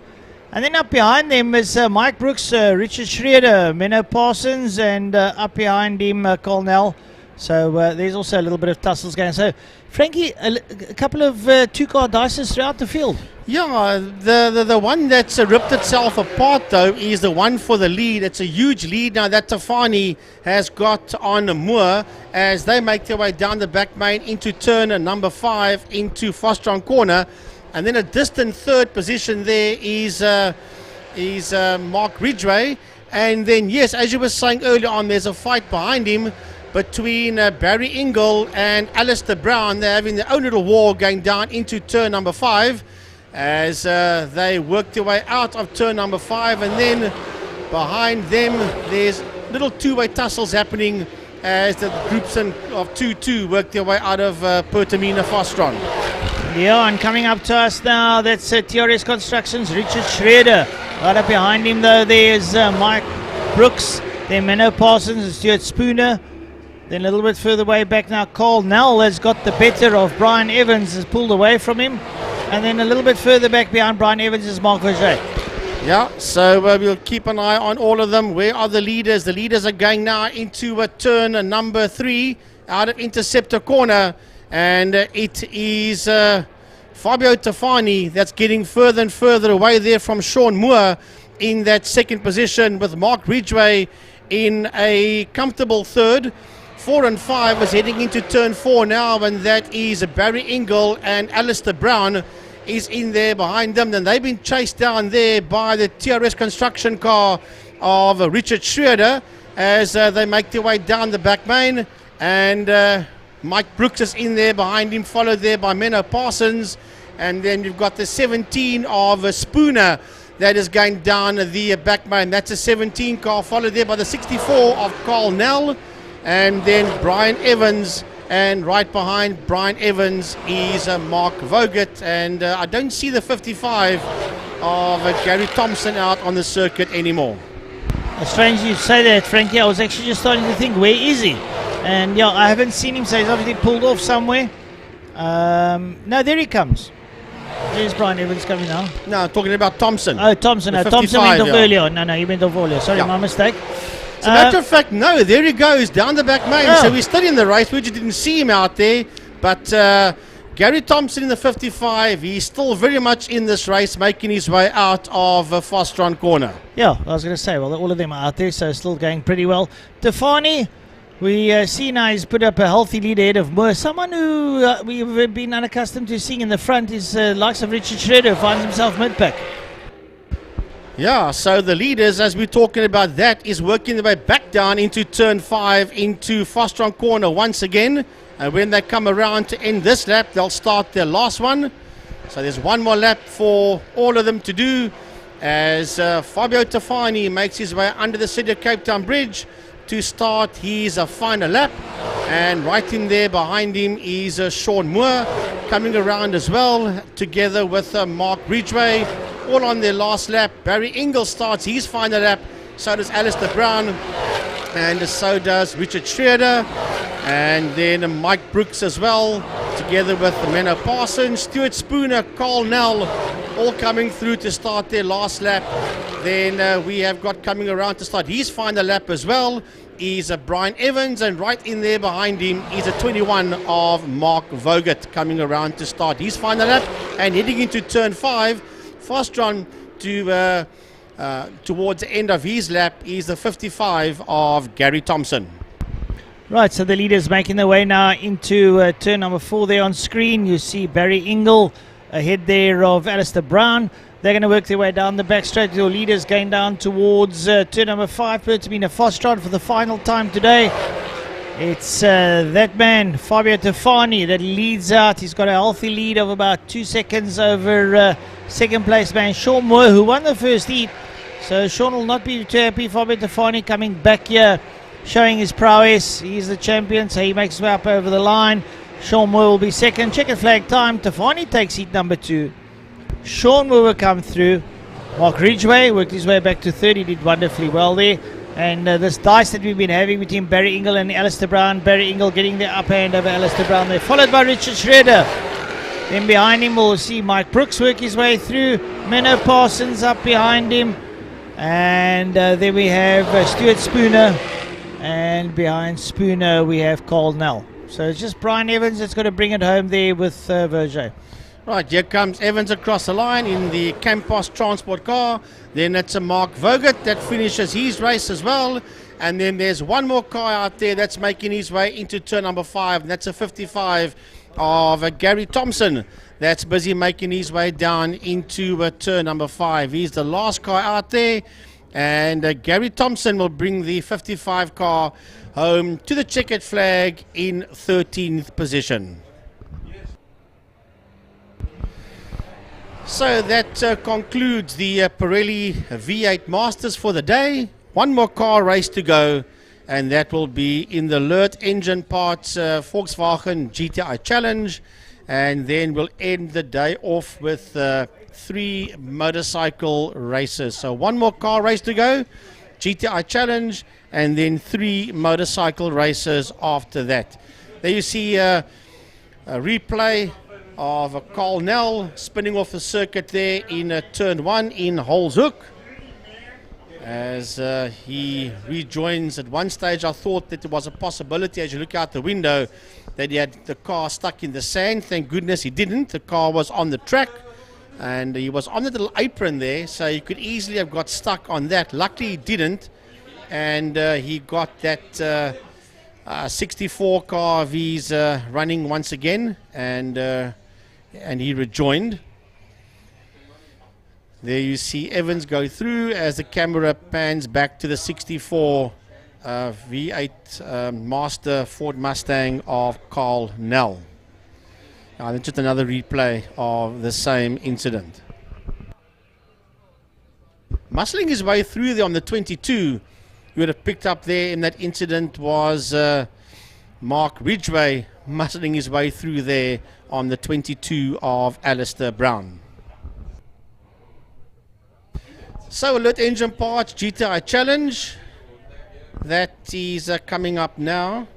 K: And then up behind them is Mike Brooks, Richard Schroeder, Menno Parsons, and up behind him, Carl Nell. So there's also a little bit of tussles going. So, Frankie, a couple of two-car dices throughout the field.
C: Yeah, the one that's ripped itself apart, though, is the one for the lead. It's a huge lead now that Tafani has got on Moore as they make their way down the back main into turn number 5 into Fostron corner. And then a distant third position there is Mark Ridgway. And then, yes, as you were saying earlier on, there's a fight behind him between Barry Ingle and Alistair Brown. They're having their own little war going down into turn number 5 as they work their way out of turn number 5. And then behind them, there's little two-way tussles happening as the groups of 2-2 work their way out of Pertamina Fostron.
K: Yeah, and coming up to us now, that's TRS Constructions, Richard Schroeder. Right up behind him, though, there's Mike Brooks, then Menno Parsons and Stuart Spooner. Then a little bit further way back now, Carl Nell has got the better of Brian Evans, has pulled away from him. And then a little bit further back behind Brian Evans is Mark Vogel.
C: Yeah, so we'll keep an eye on all of them. Where are the leaders? The leaders are going now into turn number 3 out of Interceptor corner. And it is Fabio Tafani that's getting further and further away there from Sean Moore in that second position, with Mark Ridgway in a comfortable third. 4 and 5 is heading into turn 4 now, and that is Barry Ingle and Alistair Brown is in there behind them. Then they've been chased down there by the TRS construction car of Richard Schroeder as they make their way down the back main. And Mike Brooks is in there behind him, followed there by Menno Parsons. And then you've got the 17 of Spooner that is going down the back main. That's a 17 car, followed there by the 64 of Carl Nell. And then Brian Evans. And right behind Brian Evans is Mark Vogt. And I don't see the 55 of Gary Thompson out on the circuit anymore.
K: Strange you say that, Frankie. I was actually just starting to think, where is he? And yeah, I haven't seen him, so he's obviously pulled off somewhere. No, there he comes. There's Brian Evans coming now.
C: No, talking about Thompson.
K: Oh, Thompson. No, Thompson went off earlier. No, he went off earlier. Sorry, my mistake.
C: As a matter of fact, no, there he goes, down the back main. So he's still in the race. We just didn't see him out there. But Gary Thompson in the 55, he's still very much in this race, making his way out of Fostron Corner.
K: Yeah, I was going to say, well, all of them are out there, so still going pretty well. Tefani, we see now he's put up a healthy lead ahead of Moore. Someone who we've been unaccustomed to seeing in the front is likes of Richard Schroeder, finds himself mid-pack.
C: Yeah, so the leaders, as we're talking about that, is working their way back down into turn 5, into Fostron Corner once again. And when they come around to end this lap, they'll start their last one. So there's one more lap for all of them to do, as Fabio Tefani makes his way under the City of Cape Town Bridge to start his final lap. And right in there behind him is Sean Moore coming around as well, together with Mark Ridgway, all on their last lap. Barry Ingle starts his final lap, so does Alistair Brown, and so does Richard Schroeder, and then Mike Brooks as well, together with Menno Parsons, Stuart Spooner, Carl Nell, all coming through to start their last lap. Then we have got coming around to start his final lap as well is Brian Evans, and right in there behind him is a 21 of Mark Vogt coming around to start his final lap. And heading into turn 5, Fostron to towards the end of his lap is the 55 of Gary Thompson.
K: Right, so the leaders making their way now into turn number 4 there on screen. You see Barry Ingle ahead there of Alistair Brown. They're going to work their way down the back straight. Your leaders going down towards turn number 5. Pertamina Fostron for the final time today. It's that man, Fabio Tefani, that leads out. He's got a healthy lead of about 2 seconds over second place man Sean Moore, who won the first heat. So Sean will not be too happy. Fabio Tefani coming back here, showing his prowess. He's the champion, so he makes his way up over the line. Sean Moore will be second. Checkered flag time. Tefani takes seat number 2. Sean Moore will come through. Mark Ridgway worked his way back to third. He did wonderfully well there. And this dice that we've been having between Barry Ingle and Alistair Brown. Barry Ingle getting the upper hand over Alistair Brown there, followed by Richard Schroeder. Then behind him we'll see Mike Brooks work his way through. Menno Parsons up behind him. And then we have Stuart Spooner. And behind Spooner we have Carl Nell. So it's just Brian Evans that's going to bring it home there with Verger.
C: Right, here comes Evans across the line in the Campos Transport car. Then it's a Mark Vogt that finishes his race as well. And then there's one more car out there that's making his way into turn number 5. And that's a 55 of Gary Thompson that's busy making his way down into turn number 5. He's the last car out there. And Gary Thompson will bring the 55 car home to the checkered flag in 13th position. So that concludes the Pirelli V8 Masters for the day. One more car race to go, and that will be in the Lurt Engine Parts Volkswagen GTI Challenge. And then we'll end the day off with 3 motorcycle races. So one more car race to go, GTI Challenge, and then 3 motorcycle races after that. There you see a replay of Carl Nell spinning off the circuit there in turn 1 in Holzhoek. As he rejoins at one stage, I thought that there was a possibility as you look out the window that he had the car stuck in the sand. Thank goodness he didn't. The car was on the track and he was on the little apron there, so he could easily have got stuck on that. Luckily he didn't, and he got that 64 car of his running once again, and he rejoined. There you see Evans go through as the camera pans back to the 64 V8 Master Ford Mustang of Carl Nell. Then just another replay of the same incident. Muscling his way through there on the 22, you would have picked up there in that incident was Mark Ridgway muscling his way through there on the 22 of Alistair Brown. So Alert Engine Parts GTI Challenge, that is coming up now,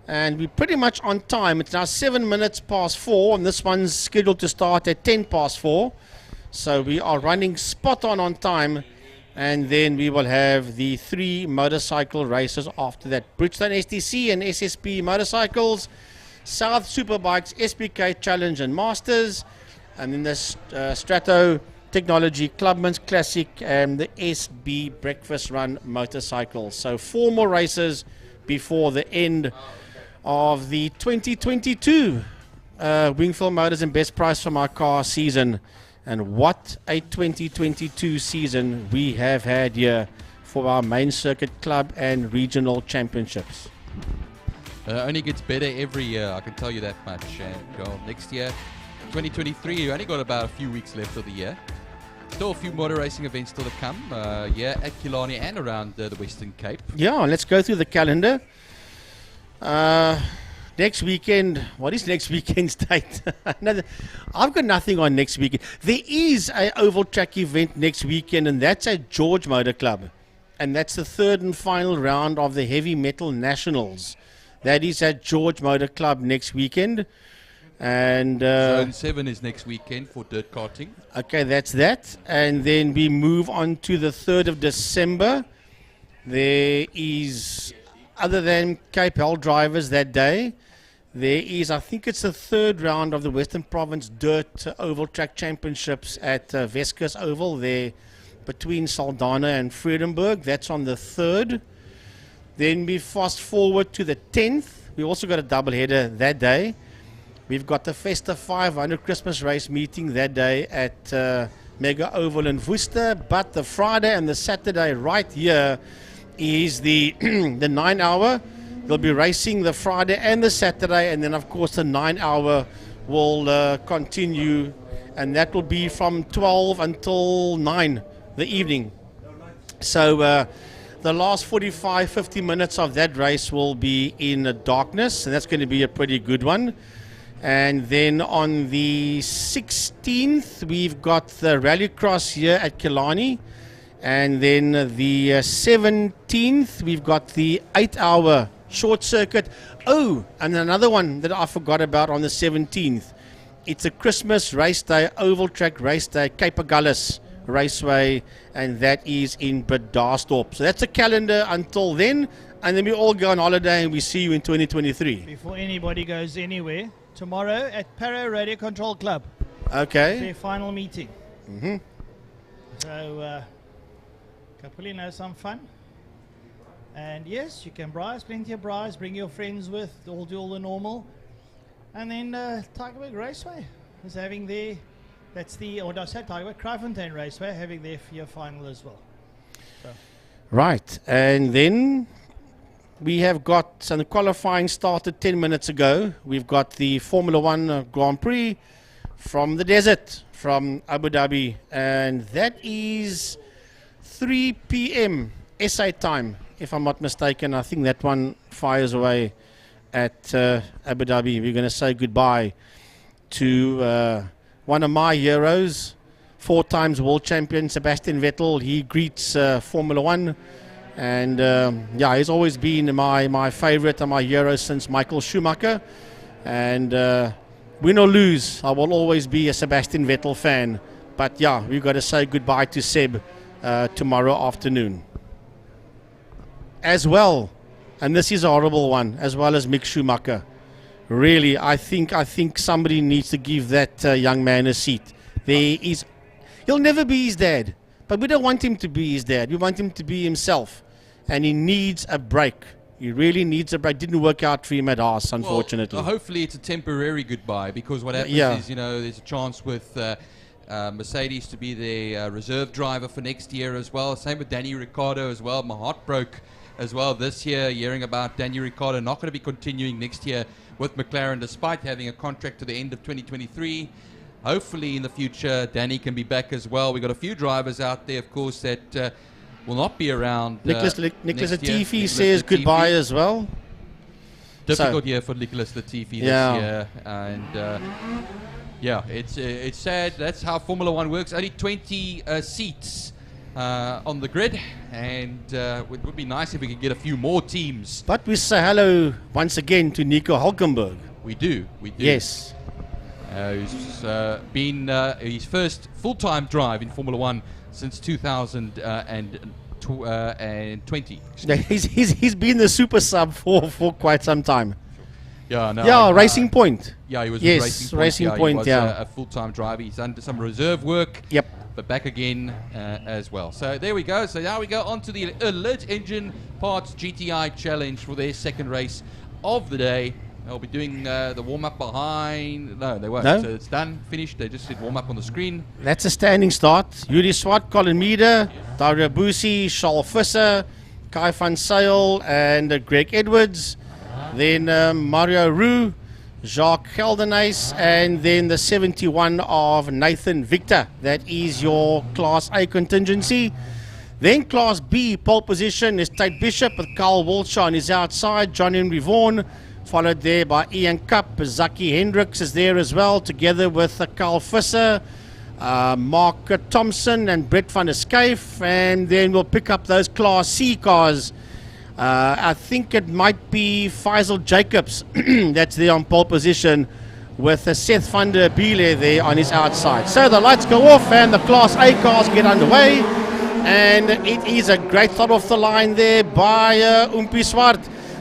C: and we're pretty much on time. It's now 7 minutes past 4, and this one's scheduled to start at 10 past 4, so we are running spot on time, and then we will have the 3 motorcycle races after that. Bridgestone STC and SSP motorcycles, South Superbikes, SPK Challenge and Masters, and then the Strato Technology Clubman Classic and the SB Breakfast Run motorcycles. So 4 more races before the end of the 2022 Wingfield Motors and Best Price for My Car season. And what a 2022 season we have had here for our main circuit club and regional championships.
J: Only gets better every year, I can tell you that much. And next year, 2023, you only got about a few weeks left of the year. Still a few motor racing events still to come, at Killarney and around the Western Cape.
C: Yeah, let's go through the calendar. Next weekend, what is next weekend's date? I've got nothing on next weekend. There is an oval track event next weekend, and that's at George Motor Club. And that's the 3rd and final round of the Heavy Metal Nationals. That is at George Motor Club next weekend. And
J: Zone 7 is next weekend for dirt karting.
C: Okay, that's that. And then we move on to the 3rd of December. There is, other than Cape Hell drivers that day, there is, I think it's the 3rd round of the Western Province Dirt Oval Track Championships at Vescus Oval there between Saldanha and Vredenburg. That's on the 3rd. Then we fast forward to the 10th. We also got a double header that day. We've got the Festa 500 Christmas race meeting that day at Mega Oval in Worcester. But the Friday and the Saturday right here is the the 9-hour. They'll be racing the Friday and the Saturday, and then of course the 9-hour will continue, and that will be from 12 until 9 the evening. So the last 45-50 minutes of that race will be in darkness, and that's going to be a pretty good one. And then on the 16th, we've got the Rallycross here at Killarney. And then the 17th, we've got the 8-hour short circuit. Oh, and another one that I forgot about on the 17th. It's a Christmas race day, oval track race day, Cape Agulhas Raceway, and that is in Bredasdorp. So that's a calendar until then, and then we all go on holiday and we see you in 2023.
K: Before anybody goes anywhere, tomorrow at Para Radio Control Club.
C: Okay.
K: Their final meeting.
C: Mm-hmm.
K: So, hopefully know some fun. And yes, you can browse, plenty of browse, bring your friends with, all do all the normal. And then Tigerberg Raceway is having their, that's the, or does that Tigerberg Kraaifontein Raceway having their year final as well. So.
C: Right, and then we have got, and the qualifying started 10 minutes ago. We've got the Formula One Grand Prix from the desert, from Abu Dhabi, and that is 3 p.m. SA time, if I'm not mistaken. I think that one fires away at Abu Dhabi. We're going to say goodbye to one of my heroes, 4 times world champion Sebastian Vettel. He greets Formula One. And yeah, he's always been my favorite and my hero since Michael Schumacher. And win or lose, I will always be a Sebastian Vettel fan. But yeah, we've got to say goodbye to Seb tomorrow afternoon. As well, and this is a horrible one, as well as Mick Schumacher. Really, I think somebody needs to give that young man a seat. He'll never be his dad. But we don't want him to be his dad. We want him to be himself. And he needs a break. He really needs a break. Didn't work out for him at Haas, unfortunately.
J: Well, hopefully it's a temporary goodbye, because what happens is, you know, there's a chance with Mercedes to be their reserve driver for next year as well. Same with Danny Ricciardo as well. My heart broke as well this year, hearing about Daniel Ricciardo not going to be continuing next year with McLaren despite having a contract to the end of 2023. Hopefully in the future Danny can be back as well. We've got a few drivers out there, of course, that will not be around.
C: Nicholas Latifi says goodbye as well.
J: Difficult year for Nicholas Latifi this year, and yeah, it's sad. That's how Formula One works. Only 20 seats on the grid, and it would be nice if we could get a few more teams.
C: But we say hello once again to Nico Hulkenberg.
J: We do. Yes. Who's been his first full-time drive in Formula One since 2020.
C: Yeah, he's been the super sub for quite some time.
J: Yeah, no.
C: Yeah, Racing Point.
J: Yeah, he was
C: yes,
J: with Racing Point.
C: He was
J: a full-time driver. He's done some reserve work.
C: Yep.
J: But back again as well. So there we go. So now we go on to the Alert Engine Parts GTI Challenge for their second race of the day. They'll be doing the warm-up behind. No, they won't.
C: No?
J: So it's done, finished. They just did warm-up on the screen.
C: That's a standing start. Yuri Swart, Colin Meader, Dario Busi, Charles Visser, Kai van Sale, and Greg Edwards. Then Mario Roux, Jacques Geldenhuys, and then the 71 of Nathan Victor. That is your Class A contingency. Then Class B, pole position is Tate Bishop with Carl Walsh on his outside, John Henry Vaughan, followed there by Ian Cup. Zaki Hendricks is there as well, together with Carl Visser, Mark Thompson, and Brett van der Skyf. And then we'll pick up those Class C cars. I think it might be Faisal Jacobs that's there on pole position, with Seth van der Biele there on his outside. So the lights go off and the Class A cars get underway. And it is a great thought off the line there by Umpi Swart.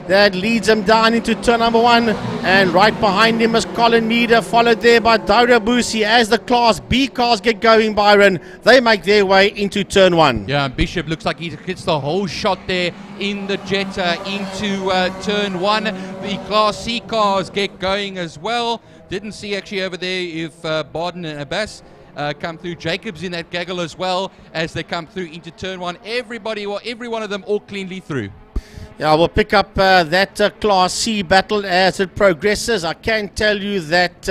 C: That leads him down into turn number 1, and right behind him is Colin Meader, followed there by Dario Busi. As the Class B cars get going, Byron, they make their way into turn 1.
J: Yeah, and Bishop looks like he gets the whole shot there in the Jetta into turn 1. The Class C cars get going as well. Didn't see actually over there if Barden and Abbas come through. Jacobs in that gaggle as well as they come through into turn 1. Everybody, or every one of them, all cleanly through.
C: Yeah, we'll pick up that Class C battle as it progresses. I can tell you that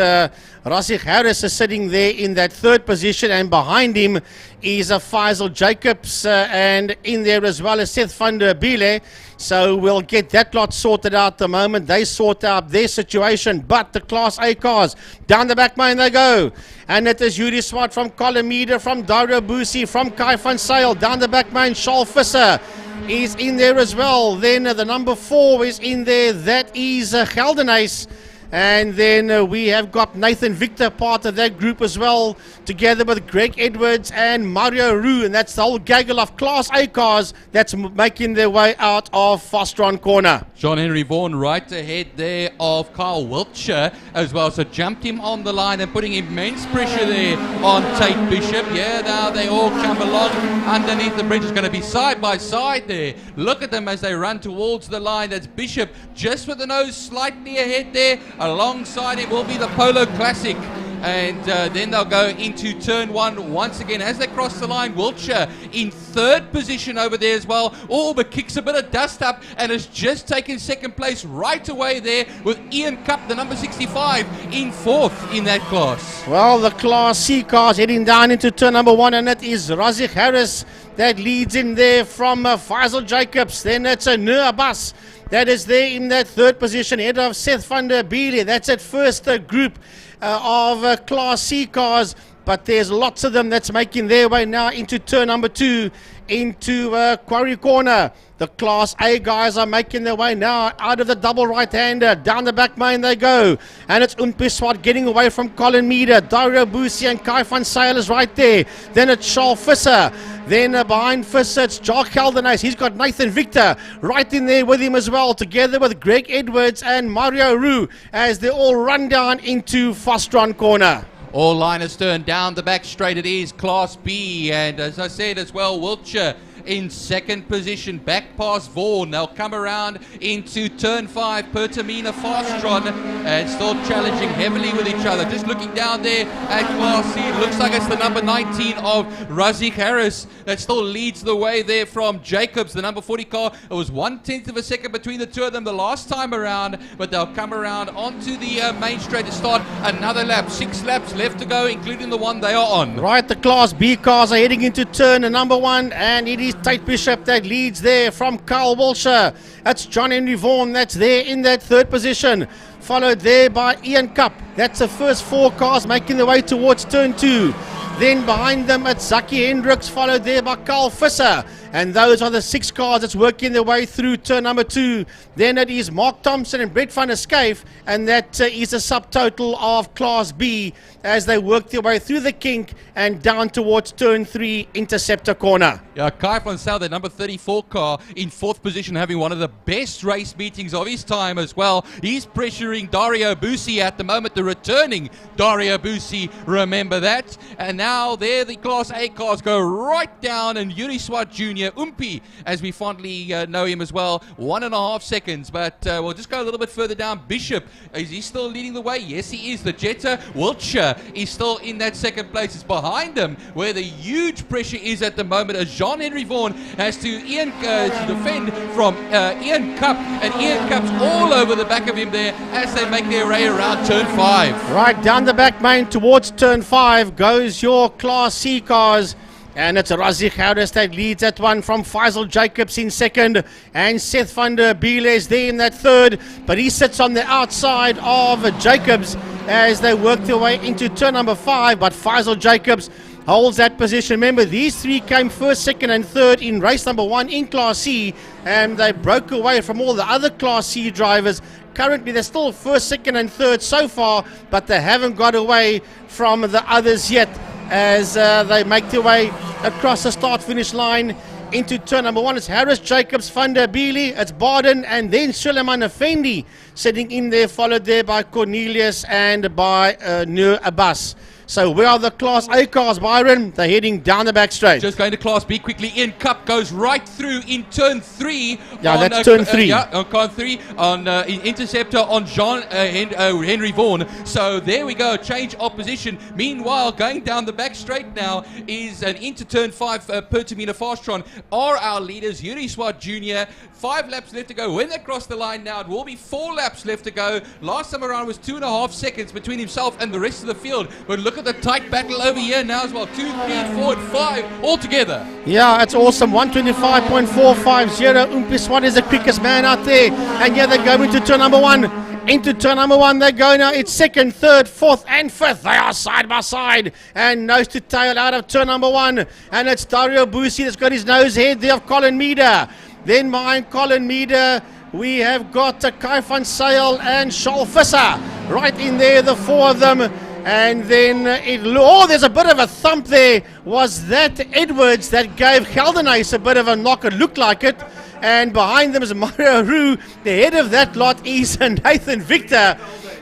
C: Rasik Harris is sitting there in that third position, and behind him is Faisal Jacobs, and in there as well as Seth van der Biele. So we'll get that lot sorted out the moment they sort out their situation. But the Class A cars, down the back main they go. And it is Yuri Swart from Colin Meader, from Dario Busi, from Kai van Sale. Down the back main, Charles Visser is in there as well. Then the number 4 is in there. That is Geldenhuys. And then we have got Nathan Victor, part of that group as well, together with Greg Edwards and Mario Roux. And that's the whole gaggle of Class A cars that's making their way out of Fostron Corner.
J: John Henry Vaughan right ahead there of Carl Wiltshire as well. So jumped him on the line and putting immense pressure there on Tate Bishop. Yeah, now they all come along underneath the bridge. It's going to be side by side there. Look at them as they run towards the line. That's Bishop just with the nose slightly ahead there. Alongside him will be the Polo Classic. And then they'll go into turn 1 once again as they cross the line. Wiltshire in third position over there as well. Oh, but kicks a bit of dust up and has just taken second place right away there, with Ian Cup, the number 65, in fourth in that class.
C: Well, the Class C cars heading down into turn number 1, and it is Rasik Harris that leads in there from Faisal Jacobs. Then it's a Nur Abbas that is there in that third position, ahead of Seth van der Biele. That's at first group of Class C cars, but there's lots of them that's making their way now into turn number 2, into Quarry Corner. The Class A guys are making their way now out of the double right-hander. Down the back main they go. And it's Unpiswat getting away from Colin Meader. Dario Busi and Kai van Sale is right there. Then it's Charles Visser. Then behind Visser, it's Jacques Geldenhuys. He's got Nathan Victor right in there with him as well, together with Greg Edwards and Mario Roux, as they all run down into Fostron Corner.
J: All liners turn down the back straight. It is Class B, and as I said as well, Wiltshire in second position, back past Vaughan. They'll come around into turn 5, Pertamina Fastron, and still challenging heavily with each other. Just looking down there at Class C, it looks like it's the number 19 of Razik Harris that still leads the way there from Jacobs, the number 40 car. It was 1/10 of a second between the two of them the last time around, but they'll come around onto the main straight to start another lap. 6 laps left to go, including the one they are on.
C: Right, the Class B cars are heading into turn number 1, and it is Tate Bishop that leads there from Carl Walsher. That's John Henry Vaughan that's there in that 3rd position, followed there by Ian Cup. That's the first 4 cars making their way towards turn 2. Then behind them it's Zaki Hendricks, followed there by Carl Visser. And those are the 6 cars that's working their way through turn number 2. Then it is Mark Thompson and Brett van der Schyff, and that is a subtotal of Class B as they work their way through the kink and down towards turn 3, Interceptor corner.
J: Yeah, Kai van Zyl, the number 34 car, in 4th position, having one of the best race meetings of his time as well. He's pressuring Dario Busi at the moment, the returning Dario Busi, remember that. And now there the Class A cars go right down, and Yuri Swart Jr., Umpi, as we fondly know him as well, 1.5 seconds. But we'll just go a little bit further down. Bishop, is he still leading the way? Yes, he is. The Jetta Wiltshire is still in that 2nd place. It's behind him where the huge pressure is at the moment, as John Henry Vaughan has to defend from Ian Cup, and Ian Cup's all over the back of him there as they make their way around turn 5.
C: Right down the back main towards turn 5 goes your Class C cars. And it's Razik Harris that leads that one, from Faisal Jacobs in 2nd, and Seth van der Biele is there in that 3rd, but he sits on the outside of Jacobs as they work their way into turn number 5, but Faisal Jacobs holds that position. Remember, these 3 came 1st, 2nd and 3rd in race number 1 in Class C, and they broke away from all the other Class C drivers. Currently they're still 1st, 2nd and 3rd so far, but they haven't got away from the others yet, as they make their way across the start-finish line into turn number 1. It's Harris, Jacobs, van der Biele, it's Baden, and then Suleiman Effendi sitting in there, followed there by Cornelius and by Nur Abbas. So where are the Class A cars, Byron? They're heading down the back straight.
J: Just going to Class B quickly. Ian Cup goes right through in turn 3.
C: Yeah, that's turn 3.
J: On turn 3 on Interceptor on John Henry Vaughan. So there we go, change of position. Meanwhile, going down the back straight now is an into turn 5 Pertamina Fastron. Are our leaders Yuri Swart Jr. 5 laps left to go. When they cross the line now, it will be 4 laps left to go. Last time around was 2.5 seconds between himself and the rest of the field. But look at the tight battle over here now as well. 2, 3, 4, and 5 all together.
C: Yeah, it's awesome. 125.450. Umpi Swart is the quickest man out there. And yeah, they go into turn number 1. Into turn number 1 they go now. It's 2nd, 3rd, 4th and 5th. They are side by side and nose to tail out of turn number 1. And it's Dario Busi that's got his nose ahead there of Colin Meader. Then behind Colin Meader, we have got Kai van Zyl and Charles Visser right in there, the 4 of them. And then, there's a bit of a thump there. Was that Edwards that gave Geldenhuys a bit of a knock? It looked like it. And behind them is Mario Roux. The head of that lot is Nathan Victor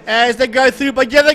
C: as they go through. But here they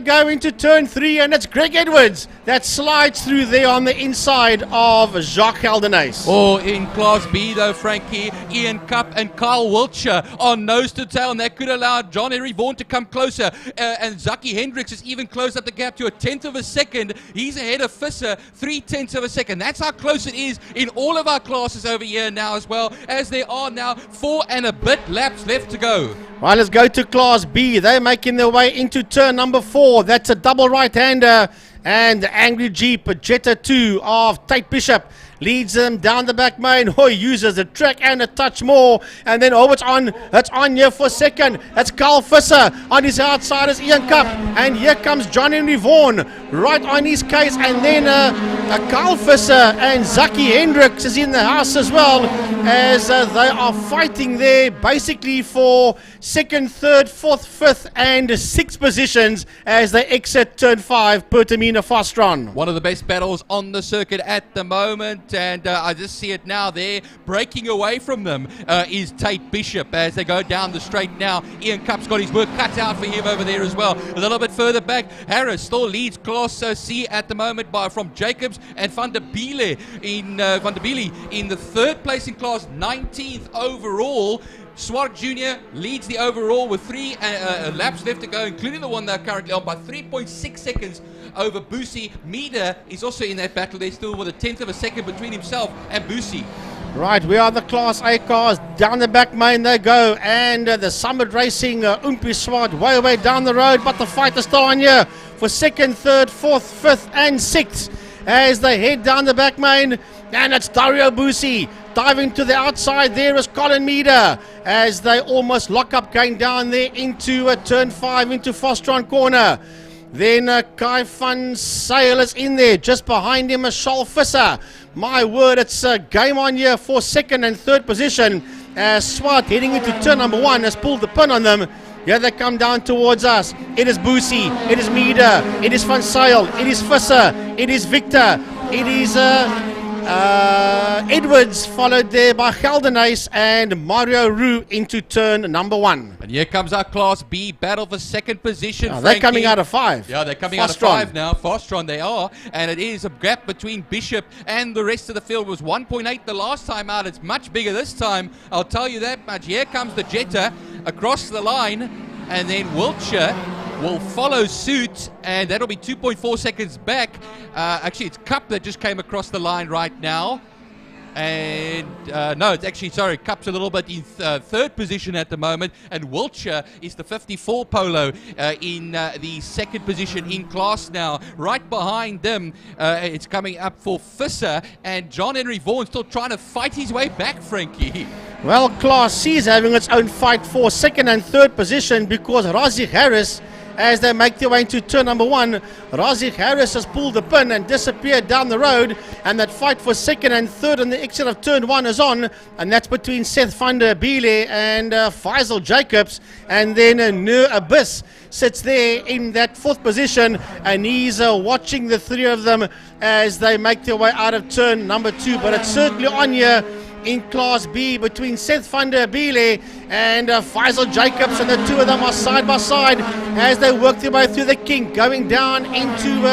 C: go into turn 3, and it's Greg Edwards that slides through there on the inside of Jacques Geldenhuys.
J: Oh, in Class B though, Frankie, Ian Cup and Carl Wiltshire on nose to tail, and that could allow John Henry Vaughan to come closer. And Zaki Hendricks has even closed up the gap to 1/10 of a second. He's ahead of Visser, 3/10 of a second. That's how close it is in all of our classes over here now, as well as there are now 4 and a bit laps left to go.
C: Right, let's go to Class B. They're making their way into turn number 4. That's a double right-hander. And the Angry Jeep, Jetta 2 of Tate Bishop, leads them down the back main. Hoy uses the track and a touch more. And then, it's on here for 2nd. That's Carl Visser. On his outside is Ian Cup. And here comes John Henry Vaughan right on his case. And then Carl Visser and Zaki Hendricks is in the house as well, as they are fighting there basically for 2nd, 3rd, 4th, 5th and 6th positions as they exit turn 5, Pertamina Fastron.
J: One of the best battles on the circuit at the moment. front, and I just see it now there. Breaking away from them is Tate Bishop as they go down the straight now. Ian Cup's got his work cut out for him over there as well. A little bit further back, Harris still leads Class C at the moment from Jacobs and Van der Biele in the third place in class, 19th overall. Swart Jr. leads the overall with 3 laps left to go, including the one they're currently on by 3.6 seconds over Boosie. Meader is also in that battle. They're still with a 10th of a second between himself and Boosie.
C: Right, we are the Class A cars. Down the back main they go. And the Summit Racing Umpi Swart way down the road. But the fight is still on here for 2nd, 3rd, 4th, 5th and 6th as they head down the back main. And it's Dario Boosie. Diving to the outside there is Colin Meader as they almost lock up going down there into turn 5 into Fostron corner. Then Kai van Sail is in there. Just behind him is Charles Visser. My word, it's a game on here for 2nd and 3rd position as Swart heading into turn number 1 has pulled the pin on them. Here they come down towards us. It is Boosie, it is Meader, it is van Sail, it is Visser, it is Victor, it is Edwards, followed there by Geldenhuis and Mario Roux into turn number 1.
J: And here comes our Class B battle for 2nd position.
C: Oh, they're coming out of 5.
J: Yeah, they're coming out of 5 now. Fostron they are. And it is a gap between Bishop and the rest of the field. It was 1.8 the last time out. It's much bigger this time. I'll tell you that much. Here comes the Jetta across the line. And then Wiltshire will follow suit, and that'll be 2.4 seconds back. Actually, it's Cup that just came across the line right now. And no, it's actually, sorry, Cup's a little bit in 3rd position at the moment, and Wiltshire is the 54 Polo in the 2nd position in class now. Right behind them, it's coming up for Visser, and John Henry Vaughan still trying to fight his way back, Frankie.
C: Well, Class C is having its own fight for 2nd and 3rd position because Razik Harris, as they make their way into turn number 1, Razik Harris has pulled the pin and disappeared down the road, and that fight for 2nd and 3rd on the exit of turn 1 is on, and that's between Seth van der Biele and Faisal Jacobs, and then Nur Abyss sits there in that 4th position, and he's watching the 3 of them as they make their way out of turn number 2, but it's certainly on here in Class B between Seth van der Biele and Faisal Jacobs, and the 2 of them are side by side as they work their way through the kink, going down into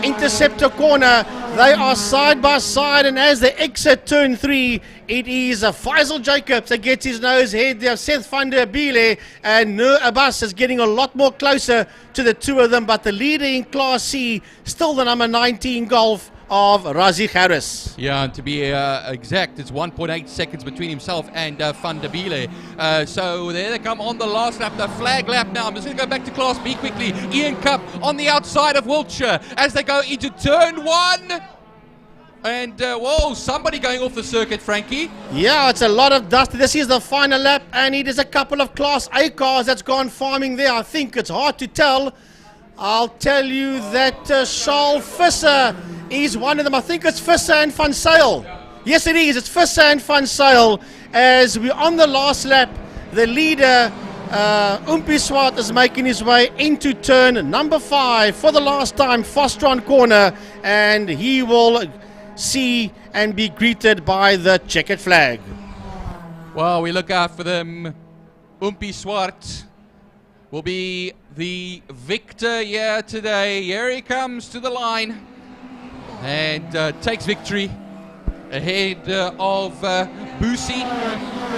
C: Interceptor corner. They are side by side, and as they exit turn 3, it is Faisal Jacobs that gets his nose ahead there. Seth van der Biele and Nur Abbas is getting a lot more closer to the 2 of them, but the leader in Class C, still the number 19 Golf of Razik Harris.
J: Yeah, and to be exact, it's 1.8 seconds between himself and Van der Biele. So there they come on the last lap, the flag lap now. I'm just going to go back to Class B quickly. Ian Cup on the outside of Wiltshire as they go into turn 1. And, whoa, somebody going off the circuit, Frankie.
C: Yeah, it's a lot of dust. This is the final lap, and it is a couple of Class A cars that's gone farming there. I think it's hard to tell. I'll tell you that Charles Visser is one of them. I think it's Visser and van Sail. Yes, it is. It's Visser and van Sail. As we're on the last lap, the leader, Umpi Swart, is making his way into turn number 5 for the last time, Fostron corner, and he will see and be greeted by the checkered flag.
J: Well, we look out for them. Umpi Swart will be the victor here today. Here he comes to the line and takes victory ahead of Boosie.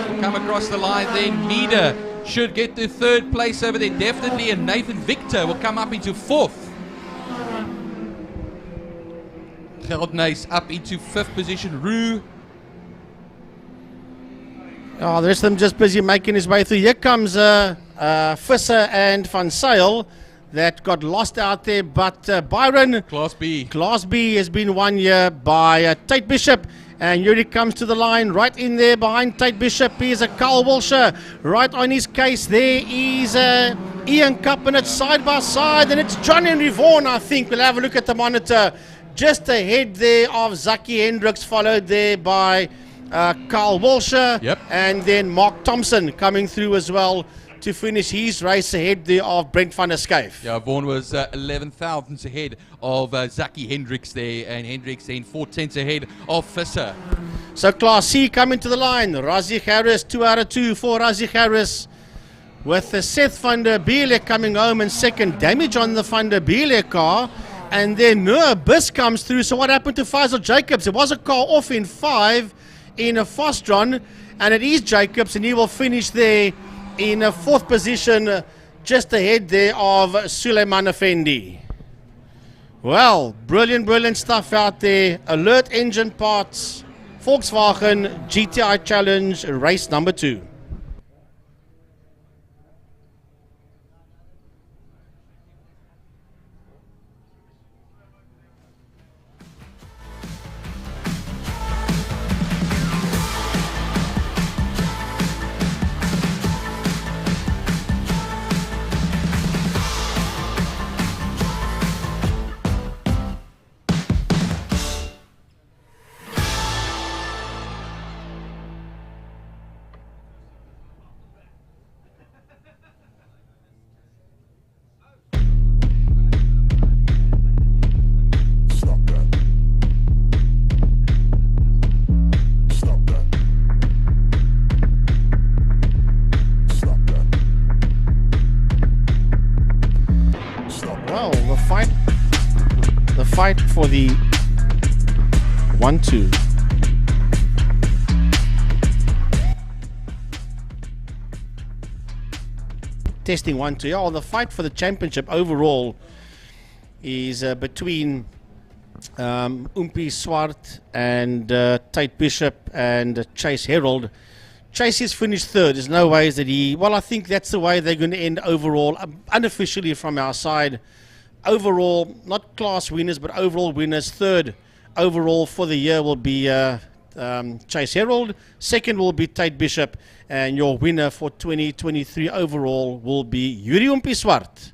J: Will come across the line then. Meader should get to 3rd place over there definitely, and Nathan Victor will come up into 4th. Geldenhuis up into 5th position. Roux.
C: Oh, the rest of them just busy making his way through. Here comes Visser and van Sail that got lost out there, but Byron,
J: Class B
C: has been won here by Tate Bishop, and here he comes to the line, right in there behind Tate Bishop. Here's a Carl Wiltshire right on his case. There is Ian Cup, and it's side by side, and it's John Henry Vaughan, I think. We'll have a look at the monitor. Just ahead there of Zaki Hendricks, followed there by Carl Wiltshire, and then Mark Thompson coming through as well to finish his race ahead there of Brent van der Schuyf.
J: Yeah, Vaughan was 11 thousandths ahead of Zaki Hendricks there, and Hendricks then 4 tenths ahead of Visser.
C: So Class C coming to the line. Razi Harris, 2 out of 2 for Razi Harris. With Seth van der Biele coming home in second. Damage on the van der Biele car. And then Noah Biss comes through. So what happened to Faisal Jacobs? It was a car off in 5 in a Fostron. And it is Jacobs, and he will finish there in a 4th position, just ahead there of Suleiman Effendi. Well, brilliant stuff out there. Alert Engine Parts, Volkswagen GTI Challenge, race number 2. Well, the fight for the 1-2. Testing 1-2. Yeah, well, the fight for the championship overall is between Umpi Swart and Tate Bishop and Chase Herald. Chase has finished 3rd. There's no ways that I think that's the way they're going to end overall, unofficially from our side. Overall, not class winners, but overall winners. 3rd overall for the year will be Chase Herald. 2nd will be Tate Bishop. And your winner for 2023 overall will be Yuri Umpi Swart.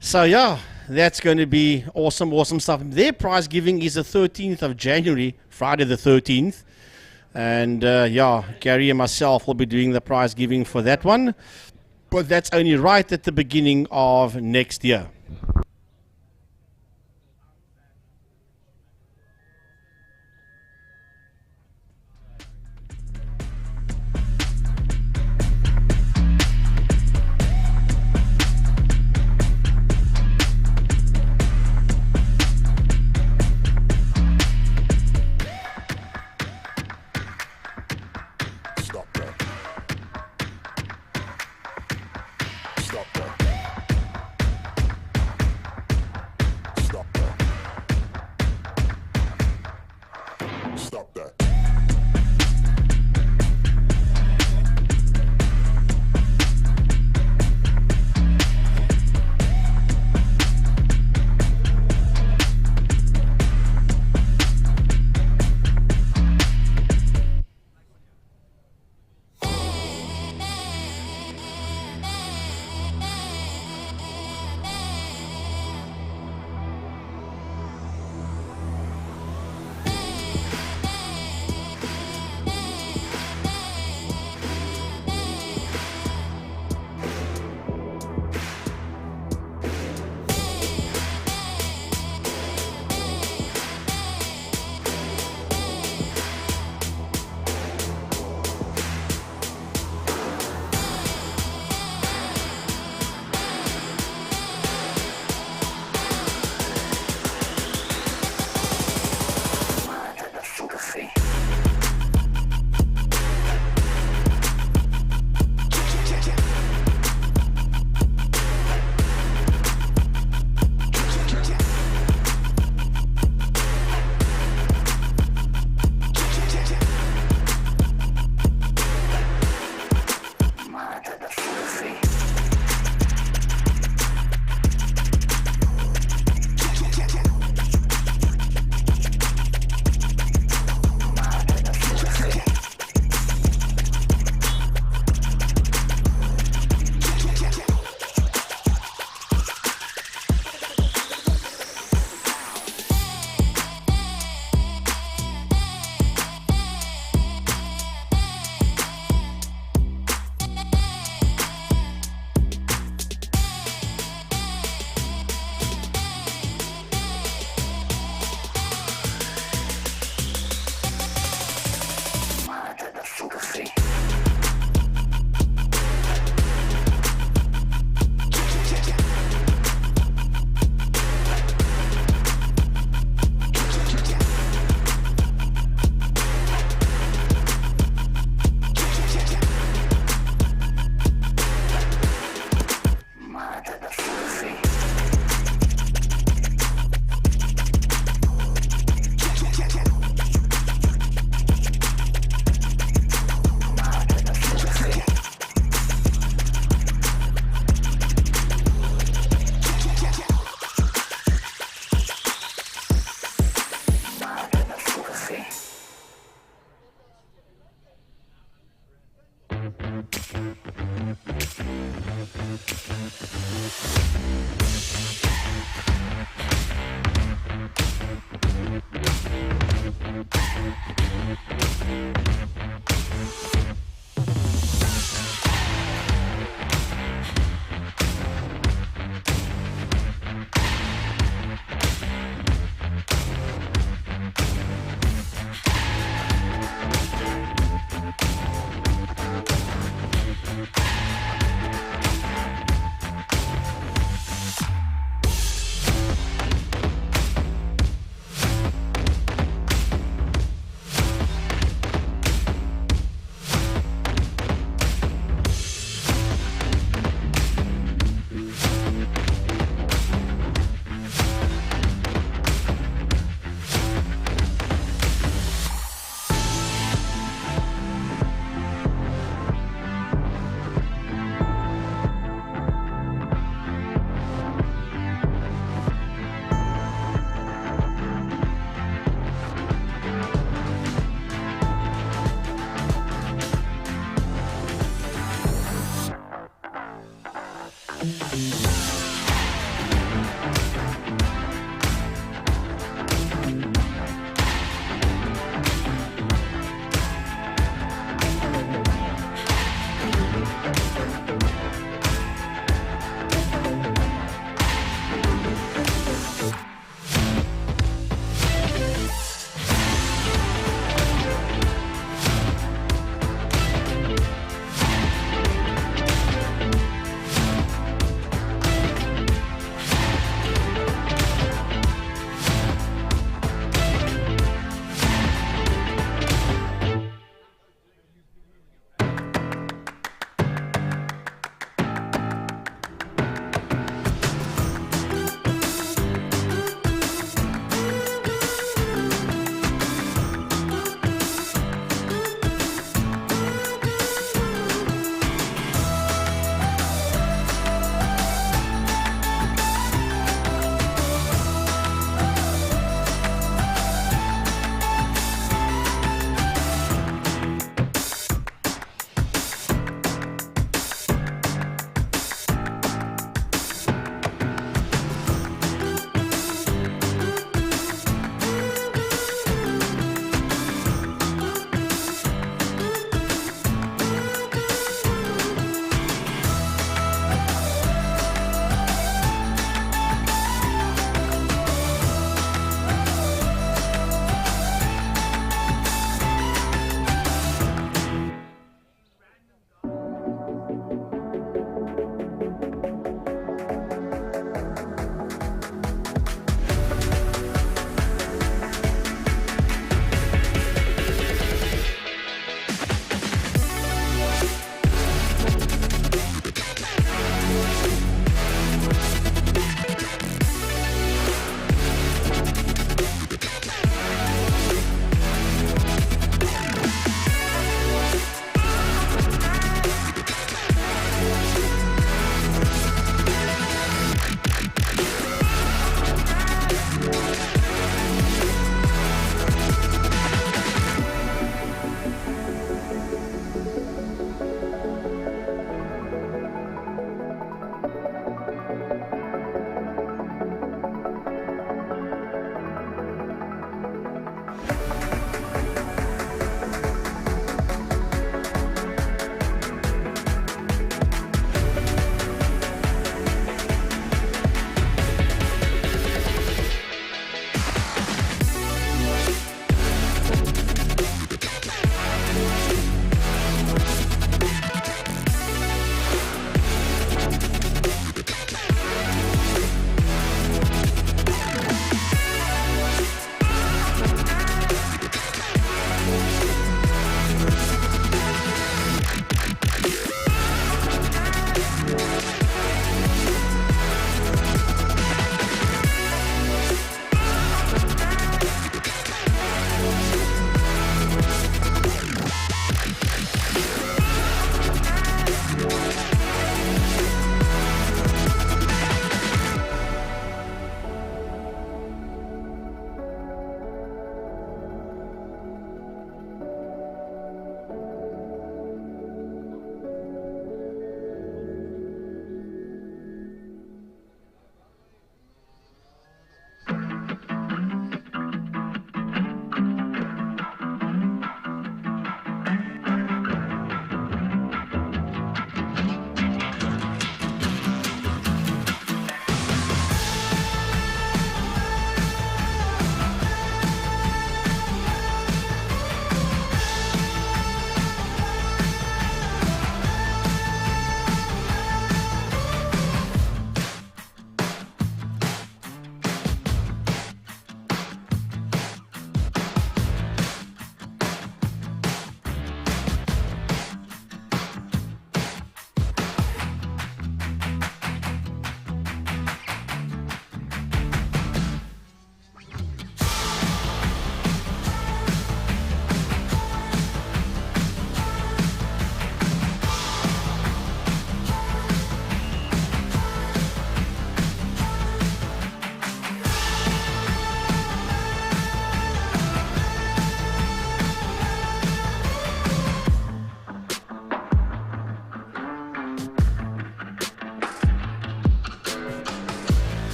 C: So, yeah, that's going to be awesome stuff. Their prize giving is the 13th of January, Friday the 13th. And Gary and myself will be doing the prize giving for that one. But that's only right at the beginning of next year.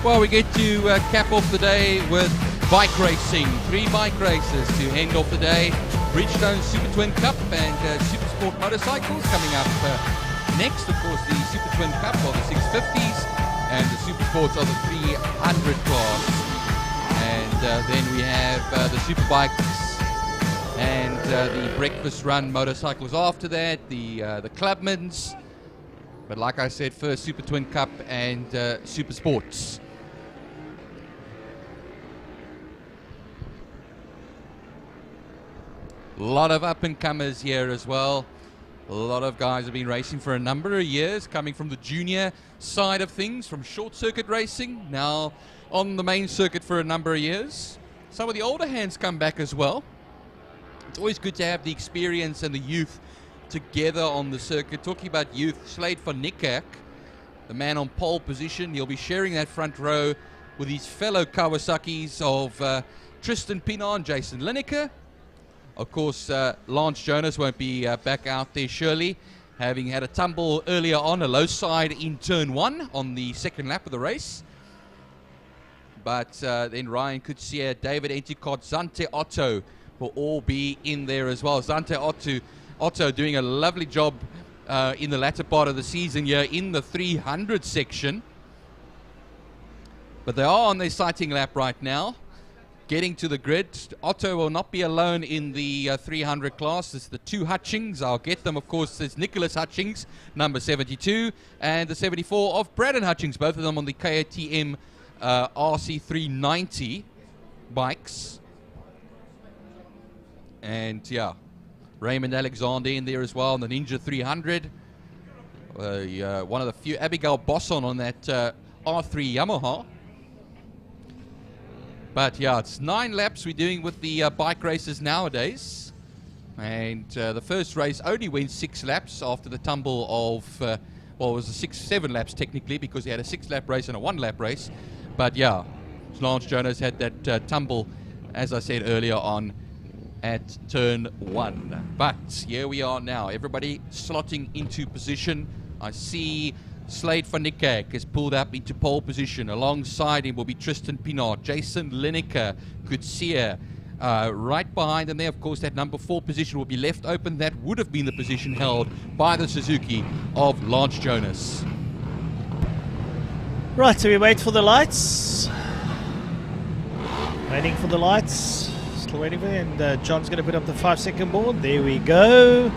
J: Well, we get to cap off the day with bike racing. 3 bike races to end off the day. Bridgestone Super Twin Cup and Super Sport motorcycles coming up next. Of course, the Super Twin Cup are the 650s and the Super Sports are the 300 class. And then we have the Superbikes and the breakfast run motorcycles after that, the Clubmans. But like I said, first Super Twin Cup and Super Sports. A lot of up-and-comers here as well. A lot of guys have been racing for a number of years, coming from the junior side of things, from short circuit racing, now on the main circuit for a number of years. Some of the older hands come back as well. It's always good to have the experience and the youth together on the circuit. Talking about youth, Slade van Niekerk, the man on pole position, he'll be sharing that front row with his fellow Kawasaki's of Tristan Pienaar and Jason Lineker. Of course, Lance Jonas won't be back out there, surely, having had a tumble earlier on, a low side in turn 1 on the second lap of the race. But then Ryan Coetzee, David Entikot, Zante Otto will all be in there as well. Zante Otto doing a lovely job in the latter part of the season here in the 300 section. But they are on their sighting lap right now, getting to the grid. Otto will not be alone in the 300 class. It's the 2 Hutchings. I'll get them, of course. There's Nicholas Hutchings, number 72, and the 74 of Braden Hutchings, both of them on the KTM RC390 bikes. And yeah, Raymond Alexander in there as well on the Ninja 300. One of the few, Abigail Bosson on that R3 Yamaha. But yeah, it's 9 laps we're doing with the bike races nowadays. And the first race only went 6 laps after the tumble of, well, it was 7 laps technically, because he had a 6-lap race and a 1-lap race. But yeah, Lance Jonas had that tumble, as I said earlier on, at turn 1. But here we are now, everybody slotting into position. I see Slade van Niekerk is pulled up into pole position. Alongside him will be Tristan Pienaar, Jason Lineker, Coetzee. Right behind them there, of course, that number 4 position will be left open. That would have been the position held by the Suzuki of Lance Jonas.
K: Right, so we wait for the lights. Waiting for the lights. Still waiting for it. And John's going to put up the 5-second board. There we go.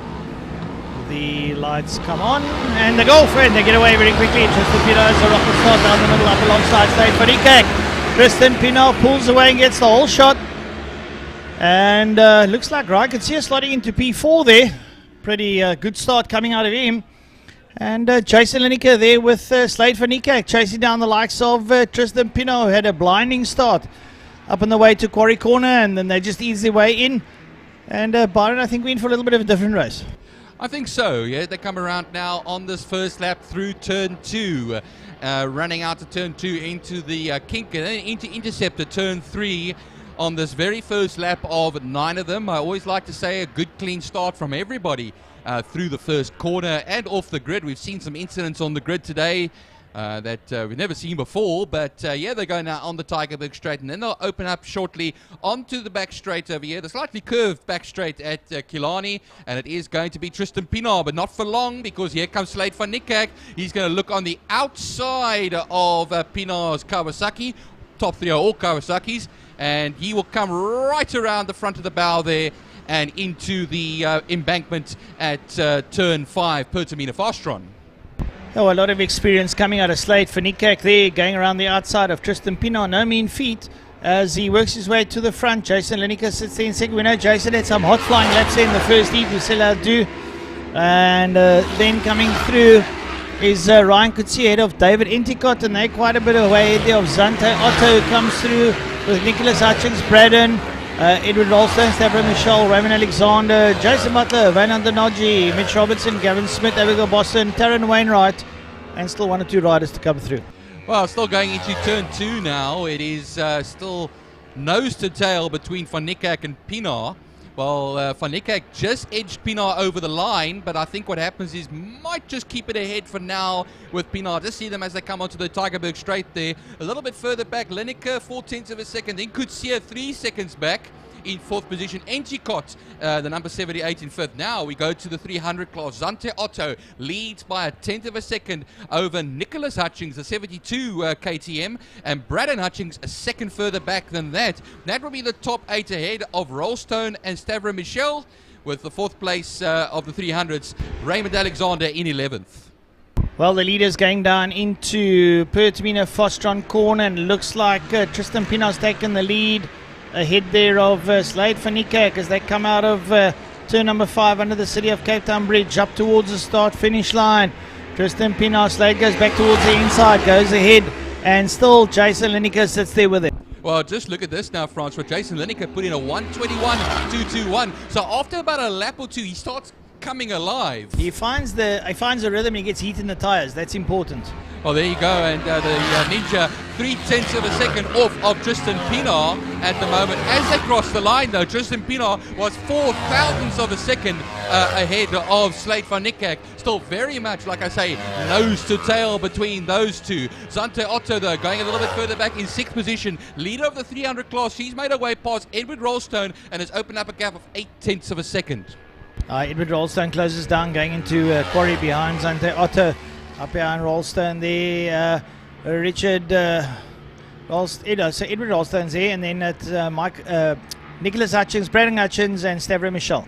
K: The lights come on. And they go for it. They get away very quickly. Tristan Pienaar is a rocket start down the middle, up alongside Slade van Niekerk. Tristan Pienaar pulls away and gets the whole shot. And looks like Ryan Coetzee slotting into P4 there. Pretty good start coming out of him. And Jason Lineker there with Slade van Niekerk chasing down the likes of Tristan Pienaar, who had a blinding start up on the way to Quarry Corner, and then they just eased their way in. And Byron, I think we're in for a little bit of a different race.
J: I think so, yeah. They come around now on this first lap through turn 2, running out to turn 2 into the kink, and then into interceptor turn 3 on this very first lap of 9 of them. I always like to say a good clean start from everybody through the first corner and off the grid. We've seen some incidents on the grid today that we've never seen before, but yeah, they're going now on the Tigerberg straight, and then they'll open up shortly onto the back straight over here, the slightly curved back straight at Killarney, and it is going to be Tristan Pienaar, but not for long, because here comes Slade van Niekerk. He's going to look on the outside of Pienaar's Kawasaki. Top 3 are all Kawasaki's, and he will come right around the front of the bow there and into the embankment at turn 5, Pertamina Fastron.
K: Oh, a lot of experience coming out of Slade van Niekerk there, going around the outside of Tristan Pienaar. No mean feat as he works his way to the front. Jason Lineker sits there in second. We know Jason had some hot flying laps in the first heat, we still have to do. And then coming through is Ryan Coetzee ahead of David Entikot, and they're quite a bit away there of Zante Otto, comes through with Nicholas Hutchings, Braden, Edward Ralston, Stavro Michel, Raymond Alexander, Jason Butler, Van Andenoji, Mitch Robertson, Gavin Smith, Abigail Boston, Taryn Wainwright, and still 1 or 2 riders to come through.
J: Well, still going into turn 2 now. It is still nose to tail between Van Niekerk and Pienaar. Well, Van Niekerk just edged Pienaar over the line, but I think what happens is might just keep it ahead for now with Pienaar. Just see them as they come onto the Tygerberg straight there. A little bit further back, Lineker 0.4 of a second, then Coetzee 3 seconds back. In fourth position, Enchikot, the number 78 in fifth. Now we go to the 300 class. Zante Otto leads by 1/10 of a second over Nicholas Hutchings, the 72 KTM, and Braden Hutchings a second further back than that. That will be the top 8 ahead of Rolstone and Stavro Michel, with the fourth place of the 300s, Raymond Alexander in 11th.
K: Well, the leader's going down into Pertamina Fostron corner, and looks like Tristan Pienaar's taken the lead. Ahead there of Slade Van Niekerk as they come out of turn number 5 under the City of Cape Town Bridge up towards the start-finish line. Tristan Pienaar, Slade goes back towards the inside, goes ahead, and still Jason Lineker sits there with it.
J: Well, just look at this now, Francois. Jason Lineker put in a 1:21.221. So after about a lap or two, he starts coming alive.
K: He finds the rhythm and he gets heat in the tyres. That's important.
J: Well, there you go, and the Ninja 0.3 of a second off of Tristan Pienaar at the moment. As they cross the line, though, Tristan Pienaar was 0.4 of a second ahead of Slade Van Niekerk. Still very much, like I say, nose to tail between those two. Zante Otto, though, going a little bit further back in 6th position. Leader of the 300 class. She's made her way past Edward Rolstone and has opened up a gap of 0.8 of a second.
K: Edward Rolstone closes down, going into quarry behind Zante Otto. Up behind Rolstone there, Richard so Edward Rolstone's there, and then at Nicholas Hutchings, Braden Hutchings, and Stavro Michel.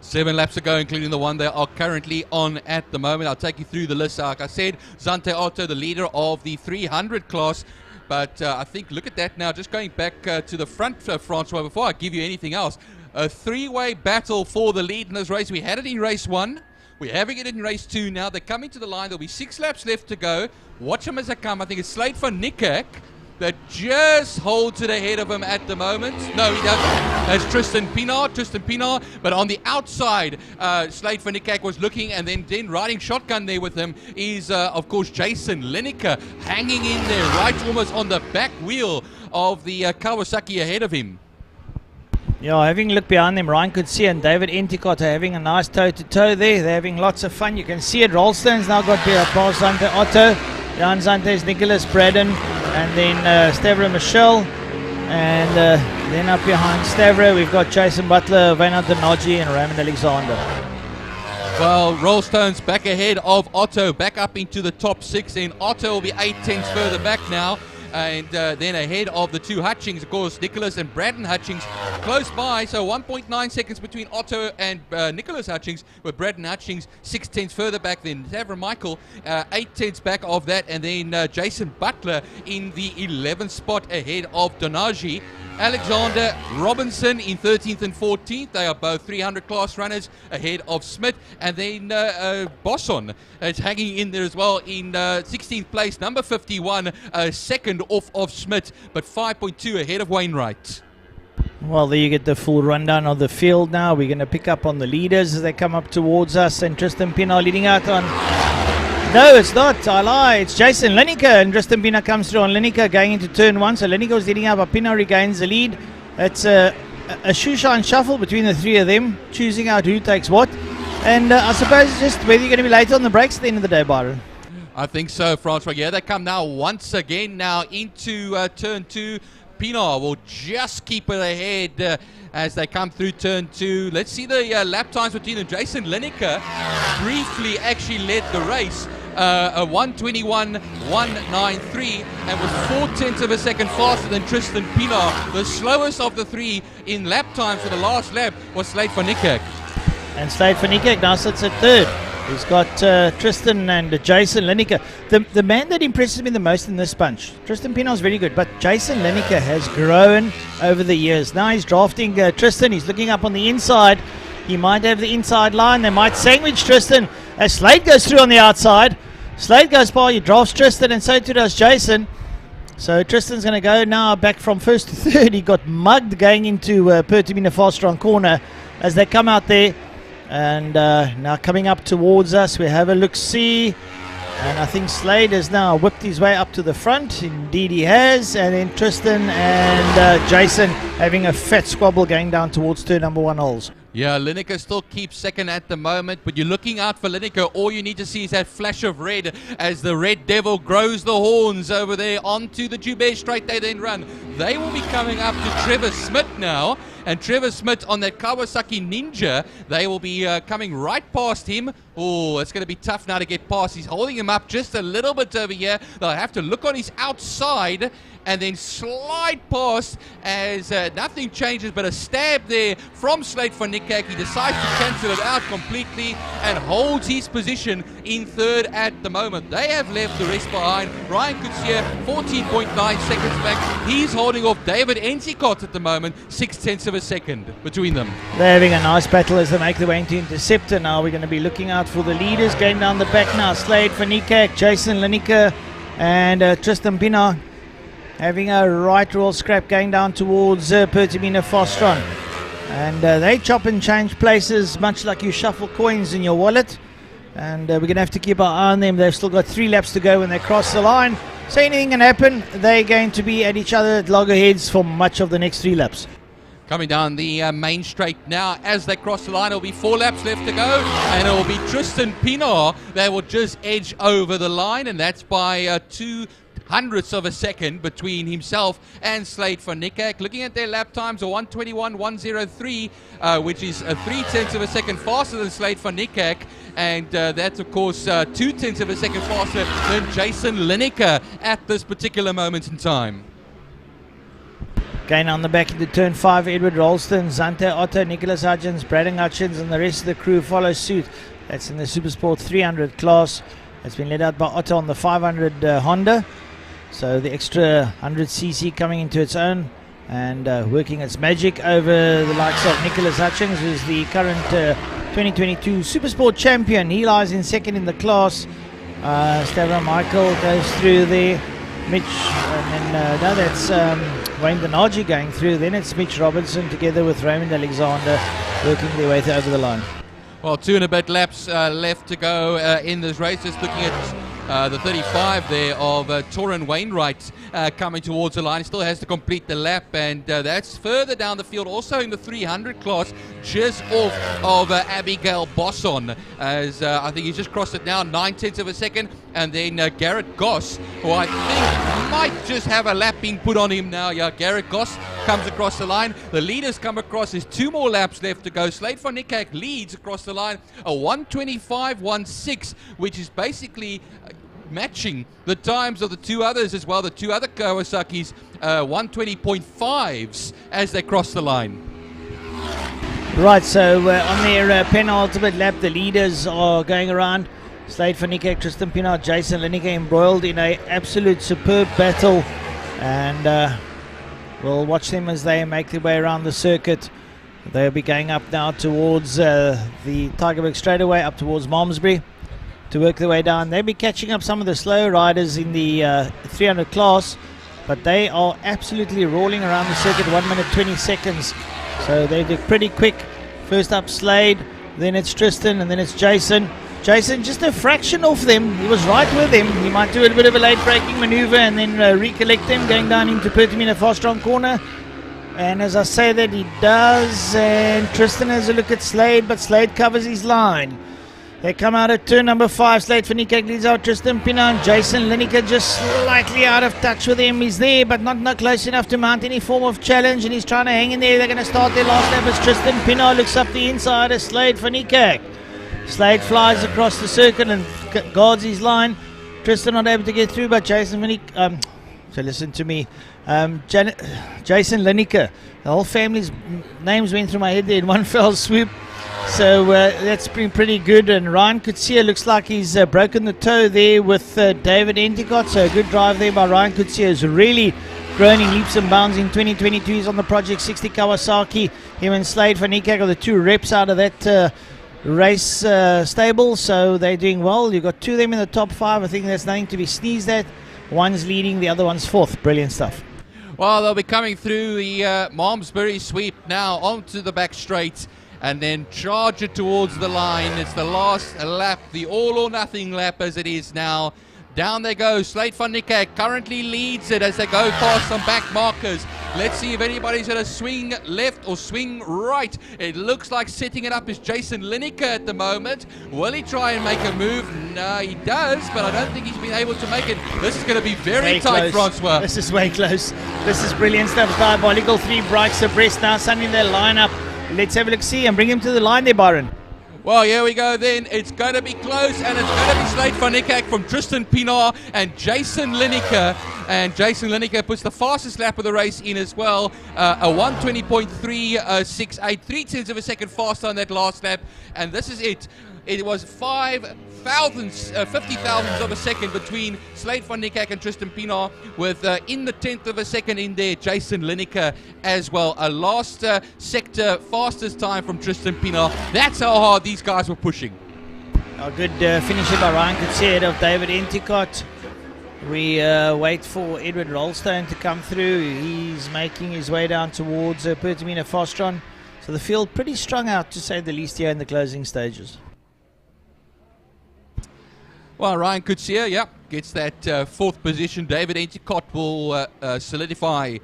J: 7 laps to go, including the one they are currently on at the moment. I'll take you through the list. Like I said, Zante Otto, the leader of the 300 class. But I think, look at that now, just going back to the front, Francois, before I give you anything else. A 3-way battle for the lead in this race. We had it in race 1. We're having it in race 2 now. They're coming to the line. There'll be 6 laps left to go. Watch them as they come. I think it's Slade Van Niekerk that just holds it ahead of him at the moment. No, he doesn't. That's Tristan Pienaar. But on the outside, Slade Van Niekerk was looking, and then riding shotgun there with him is, of course, Jason Lineker hanging in there, right almost on the back wheel of the Kawasaki ahead of him.
K: Yeah, having a look behind them, Ryan Coetzee and David Enchikot are having a nice toe-to-toe there. They're having lots of fun. You can see it. Rolstone's now got past Zante Otto. Jan Zante's Nicholas Braden, and then Stavro Michel. And then up behind Stavro, we've got Jason Butler, Wynand Donaji, and Raymond Alexander.
J: Well, Rolstone's back ahead of Otto, back up into the top 6. And Otto will be 0.8 further back now. And then ahead of the 2 Hutchings, of course, Nicholas and Braden Hutchings close by. So 1.9 seconds between Otto and Nicholas Hutchings, with Braden Hutchings 0.6 further back. Then Stavro Michael 0.8 back of that. And then Jason Butler in the 11th spot ahead of Donaji. Alexander Robinson in 13th and 14th. They are both 300 class runners ahead of Smith. And then Bosson is hanging in there as well in 16th place, number 51, second off of Smith, but 5.2 ahead of Wainwright.
K: Well, there you get the full rundown of the field now. We're going to pick up on the leaders as they come up towards us. And Tristan Pienaar leading out on... No, it's not. I lie. It's Jason Lineker, and Tristan Pienaar comes through on Lineker going into turn 1. So Lineker was leading out, but Pienaar regains the lead. It's a shoe-shine shuffle between the 3 of them, choosing out who takes what. And I suppose it's just whether you're going to be late on the brakes at the end of the day, Byron.
J: I think so, Francois. Yeah, they come now once again now into turn 2. Pienaar will just keep it ahead as they come through turn 2. Let's see the lap times between them. Jason Lineker briefly actually led the race. A 1:21.193 and was 0.4 of a second faster than Tristan Pienaar. The slowest of the 3 in lap time for the last lap was Slade Van Niekerk.
K: And Slade Van Niekerk now sits at 3rd. He's got Tristan and Jason Lineker. The man that impresses me the most in this bunch, Tristan Pienaar is very good, but Jason Lineker has grown over the years. Now he's drafting Tristan. He's looking up on the inside. He might have the inside line. They might sandwich Tristan as Slade goes through on the outside. Slade goes by, he drafts Tristan, and so too does Jason. So Tristan's going to go now back from 1st to 3rd. He got mugged going into Pertamina Fastron corner as they come out there. And now coming up towards us, we have a look-see. And I think Slade has now whipped his way up to the front. Indeed he has. And then Tristan and Jason having a fat squabble going down towards turn number 1 holes.
J: Yeah, Lineker still keeps second at the moment, but you're looking out for Lineker. All you need to see is that flash of red as the Red Devil grows the horns over there onto the Joubert straight. They then run. They will be coming up to Trevor Smith now, and Trevor Smith on that Kawasaki Ninja. They will be coming right past him. Oh, it's going to be tough now to get past. He's holding him up just a little bit over here. They'll have to look on his outside and then slide past as nothing changes but a stab there from Slade van Niekerk. He decides to cancel it out completely and holds his position in third at the moment. They have left the rest behind. Ryan Coetzee 14.9 seconds back. He's holding off David Ensikot at the moment, 0.6 of a second between them.
K: They're having a nice battle as they make their way into Interceptor. Now we're going to be looking out for the leaders going down the back now. Slade van Niekerk, Jason Lineker and Tristan Pienaar having a right roll scrap going down towards Pertamina Fostron. And they chop and change places much like you shuffle coins in your wallet. And we're going to have to keep our eye on them. They've still got 3 laps to go when they cross the line. So anything can happen. They're going to be at each other at loggerheads for much of the next 3 laps.
J: Coming down the main straight now as they cross the line. It'll be 4 laps left to go, and it'll be Tristan Pienaar that will just edge over the line, and that's by 0.02 of a second between himself and Slade van Niekerk. Looking at their lap times, a 1:21.103, which is 0.3 of a second faster than Slade van Niekerk, and that's of course 0.2 of a second faster than Jason Lineker at this particular moment in time.
K: Again on the back into turn 5, Edward Ralston, Zante Otto, Nicholas Hudgens, Braden Hutchins and the rest of the crew follow suit. That's in the Supersport 300 class. It's been led out by Otto on the 500 Honda. So the extra 100cc coming into its own and working its magic over the likes of Nicholas Hutchins, who's the current 2022 Supersport champion. He lies in second in the class. Stavron Michael goes through there. Mitch, and then no, that's Wayne Denaji going through. Then it's Mitch Robinson together with Raymond Alexander working their way over the line.
J: Well, 2 and a bit laps left to go in this race. Just looking at the 35 there of Torin Wainwright coming towards the line. He still has to complete the lap, and that's further down the field, also in the 300 class, just off of Abigail Bosson, as I think he's just crossed it now, 0.9 of a second, and then Garrett Goss, who I think might just have a lap being put on him now. Yeah, Garrett Goss comes across the line. The leaders come across. There's 2 more laps left to go. Slade van Niekerk leads across the line, a 1:25.16, which is basically matching the times of the 2 others as well. The 2 other Kawasaki's 1:20.5s as they cross the line.
K: Right, so on their penultimate lap, the leaders are going around. Slade van Niekerk, Tristan Pienaar, Jason Lineker embroiled in an absolute superb battle, and we'll watch them as they make their way around the circuit. They'll be going up now towards the Tygerberg straightaway, up towards Malmesbury, to work their way down. They'll be catching up some of the slow riders in the 300 class, but they are absolutely rolling around the circuit, 1 minute 20 seconds. So they do pretty quick. First up Slade, then it's Tristan, and then it's Jason. Jason just a fraction off them. He was right with them. He might do a bit of a late braking maneuver and then recollect them going down into Pertamina Fostron corner. And as I say that, he does. And Tristan has a look at Slade, but Slade covers his line. They come out at turn number 5. Slade van Niekerk leads out Tristan Pienaar. Jason Lineker just slightly out of touch with him. He's there, but not close enough to mount any form of challenge. And he's trying to hang in there. They're going to start their last lap as Tristan Pienaar looks up the inside as Slade van Niekerk. Slade flies across the circuit and guards his line. Tristan not able to get through, but Jason van Niekerk, so listen to me. Jason Lineker. The whole family's names went through my head there in one fell swoop. So that's been pretty good. And Ryan Coetzee looks like he's broken the toe there with David Entikot. So a good drive there by Ryan Coetzee. Has really grown in leaps and bounds in 2022. He's on the Project 60 Kawasaki. Him and Slade van Niekerk are the 2 reps out of that race stable. So they're doing well. You've got 2 of them in the top 5. I think that's nothing to be sneezed at. One's leading, the other one's 4th. Brilliant stuff.
J: Well, they'll be coming through the Malmesbury sweep now onto the back straight. and then charge it towards the line. It's the last lap, the all or nothing lap as it is now. Down they go. Slate van Niekerk currently leads it as they go past some back markers. Let's see if anybody's going to swing left or swing right. It looks like setting it up is Jason Lineker at the moment. Will he try and make a move? No, he does, but I don't think he's been able to make it. This is going to be very tight, Francois.
K: This is way close. This is brilliant stuff. Diabolical 3 bikes abreast now, sending their lineup. Let's have a look, see, and bring him to the line there, Byron.
J: Well, here we go then. It's going to be close, and it's going to be Slate van Niekerk from Tristan Pienaar and Jason Lineker. And Jason Lineker puts the fastest lap of the race in as well. A 1:20.368, 3/10 of a second faster on that last lap. And this is it. It was 50 thousandths of a second between Slate van Niekerk and Tristan Pienaar, with in the 10th of a second in there, Jason Lineker as well. A last sector fastest time from Tristan Pienaar. That's how hard these guys were pushing.
K: A good finish by Ryan Coetzee ahead of David Enticott. We wait for Edward Rolstone to come through. He's making his way down towards Pertamina Fostron. So the field pretty strung out, to say the least, here in the closing stages.
J: Well, Ryan Coetzee, gets that 4th position. David Enticott will solidify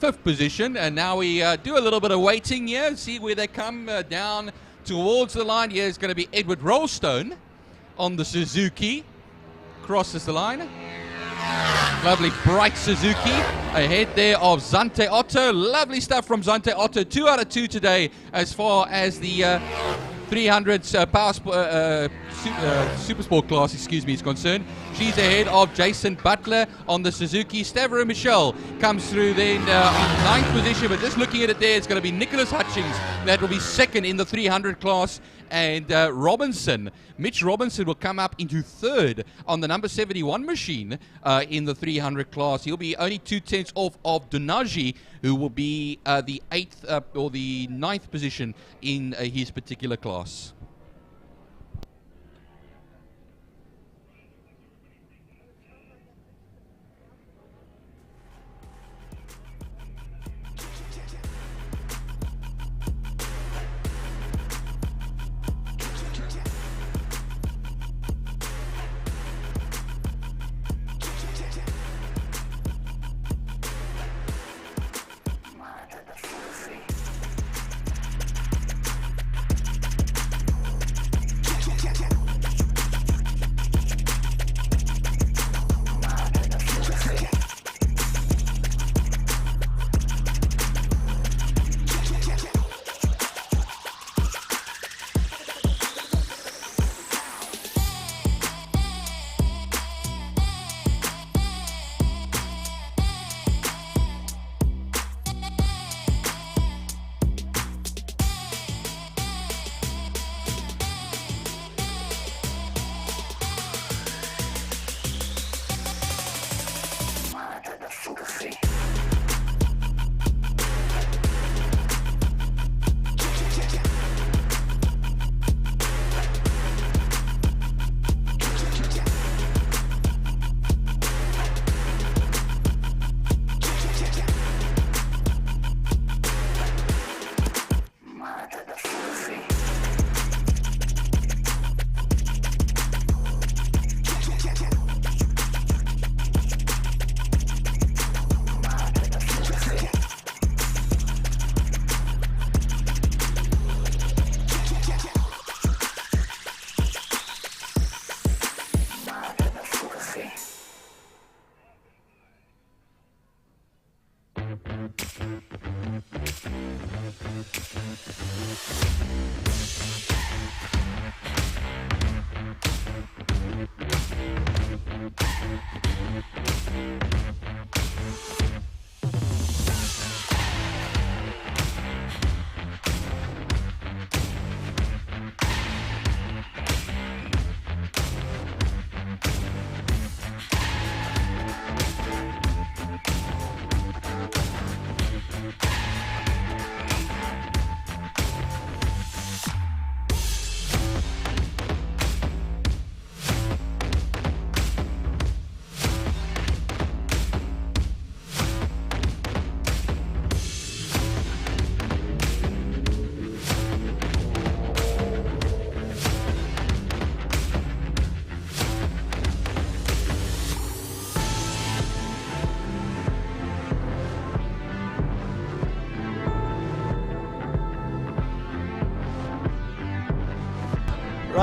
J: 5th position. And now we do a little bit of waiting here, see where they come down towards the line. Here is going to be Edward Rolstone on the Suzuki. Crosses the line. Lovely bright Suzuki ahead there of Zante Otto. Lovely stuff from Zante Otto. 2 out of 2 today as far as the 300s Super Sport class, is concerned. She's ahead of Jason Butler on the Suzuki. Stavro Michel comes through then on 9th position, but just looking at it there, it's going to be Nicholas Hutchings that will be 2nd in the 300 class, and Mitch Robinson will come up into 3rd on the number 71 machine in the 300 class. He'll be only 2/10 off of Donaji, who will be the 8th or the 9th position in his particular class.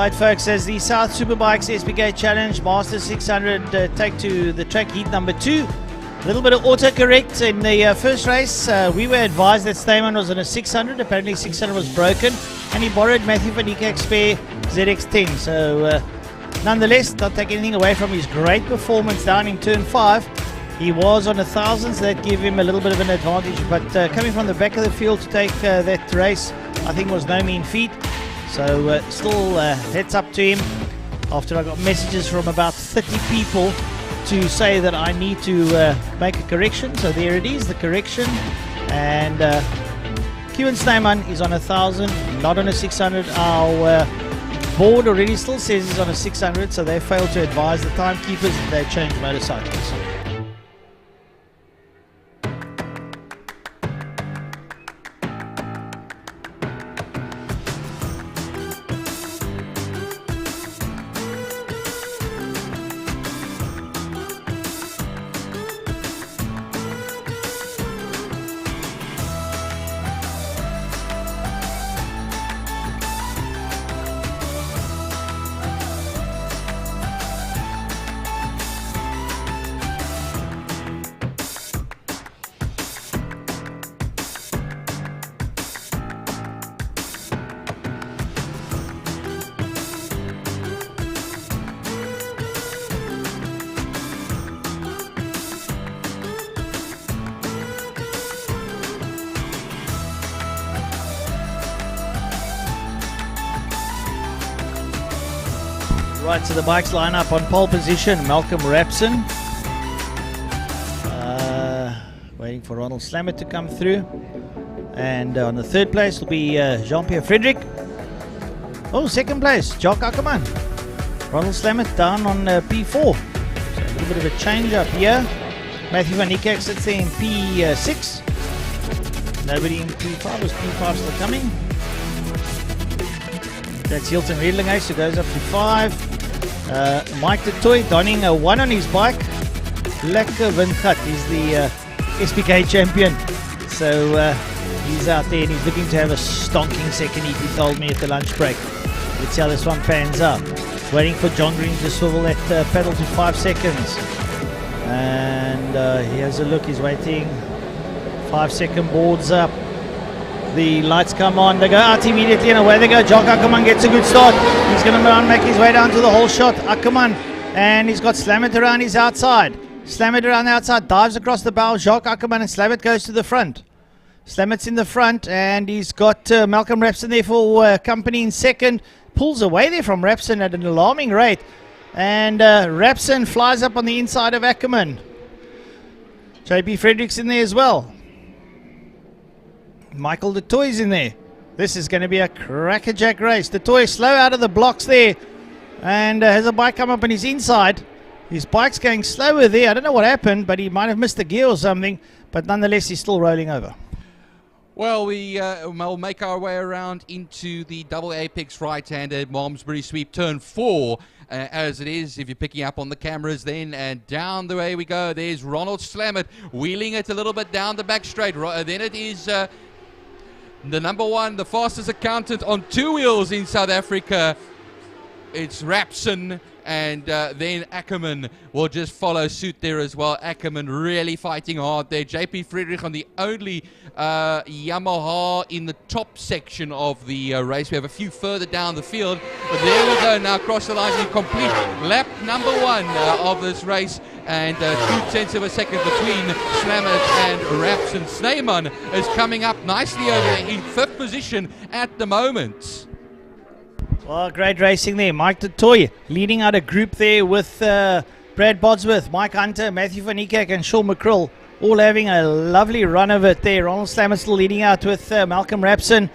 K: Right, folks, as the South Superbikes SPK Challenge Masters 600 take to the track heat number 2. A little bit of autocorrect in the first race. We were advised that Stayman was on a 600. Apparently 600 was broken, and he borrowed Matthew van Niekerk's spare ZX10. So nonetheless, not take anything away from his great performance down in turn 5. He was on 1,000, so that gave him a little bit of an advantage. But coming from the back of the field to take that race, I think was no mean feat. So still heads up to him after I got messages from about 30 people to say that I need to make a correction. So there it is, the correction. And Kieran Sneyman is on 1,000, not on a 600. Our board already still says he's on a 600, so they failed to advise the timekeepers that they changed motorcycles. Right, so the bikes line up on pole position. Malcolm Rapson. Waiting for Ronald Slamet to come through. And on the third place will be Jean-Pierre Frederick. Oh, second place, Jock Ackerman. Ronald Slamet down on P4. So a little bit of a change up here. Matthew van Niekerk sits there in P6. Nobody in P5. Was P5 still coming? That's Hilton Redlingace who goes up to 5. Mike de Toy donning a 1 on his bike. Lekker Windgat, he's the SPK champion. So he's out there and he's looking to have a stonking second heat, he told me at the lunch break. Let's see how this one pans out. Waiting for John Green to swivel that pedal to 5 seconds. And he has a look, he's waiting. 5-second boards up. The lights come on, they go out immediately and away they go. Jock Ackerman gets a good start. He's going to make his way down to the whole shot. Ackerman, and he's got Slamet around his outside. Slamet around the outside, dives across the bow. Jock Ackerman and Slamet goes to the front. Slamet's in the front and he's got Malcolm Rapson there for company in second. Pulls away there from Rapson at an alarming rate. And Rapson flies up on the inside of Ackerman. JP Fredericks in there as well. Michael de Toy's in there. This is going to be a crackerjack race. De Toy slow out of the blocks there and has a bike come up on his inside. His bike's going slower there. I don't know what happened, but he might have missed a gear or something, but nonetheless he's still rolling over.
J: Well, we'll make our way around into the double apex right-handed Malmesbury sweep turn 4. As it is, if you're picking up on the cameras then, and down the way we go. There's Ronald Slamet wheeling it a little bit down the back straight. Then it is the number 1, the fastest accountant on 2 wheels in South Africa. It's Rapson, and then Ackerman will just follow suit there as well. Ackerman really fighting hard there. JP Friedrich on the only Yamaha in the top section of the race. We have a few further down the field, but there we go now, across the line, we complete lap number 1 of this race, and 2/10 of a second between Slamet and Rapson. Sneyman is coming up nicely over there in 5th position at the moment.
K: Well, great racing there. Mike de Toy leading out a group there with Brad Bodsworth, Mike Hunter, Matthew van Niekerk and Sean McCrill, all having a lovely run of it there. Ronald Slamet still leading out with Malcolm Rapson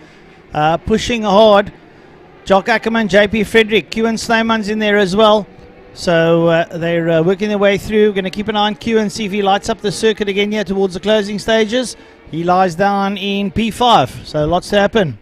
K: pushing hard. Jock Ackerman, JP Frederick, Kieran Sneyman's in there as well. So they're working their way through. Going to keep an eye on Q and see if he lights up the circuit again here towards the closing stages. He lies down in P5, so lots to happen.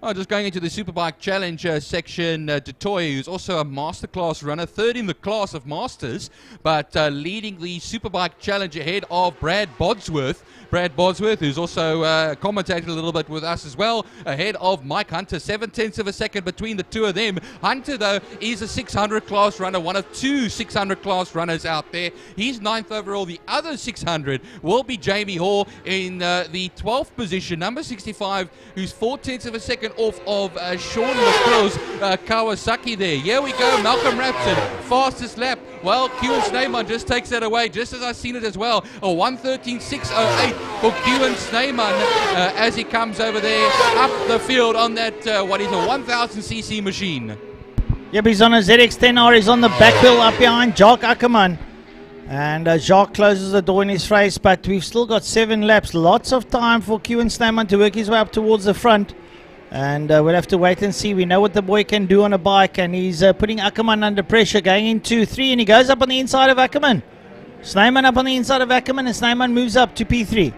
J: Oh, just going into the Superbike Challenge section, Dutoy, who's also a masterclass runner, third in the class of masters, but leading the Superbike Challenge ahead of Brad Bodsworth. Brad Bodsworth, who's also commentated a little bit with us as well, ahead of Mike Hunter, 7/10 of a second between the two of them. Hunter, though, is a 600 class runner, one of two 600 class runners out there. He's 9th overall. The other 600 will be Jamie Hall in the 12th position, number 65, who's 4/10 of a second off of Sean McCrill's Kawasaki there. Here we go, Malcolm Rapson, fastest lap. Well, Kewan Snyman just takes that away, just as I've seen it as well. A 1:13.608 for Kewan Snyman as he comes over there up the field on that, what is a 1000cc machine.
K: Yep, he's on a ZX-10R. He's on the back wheel up behind Jacques Ackerman. And Jacques closes the door in his face, but we've still got 7 laps. Lots of time for Kewan Snyman to work his way up towards the front. And we'll have to wait and see. We know what the boy can do on a bike, and he's putting Ackerman under pressure, going into 3, and he goes up on the inside of Ackerman. Snyman up on the inside of Ackerman, and Snyman moves up to P3.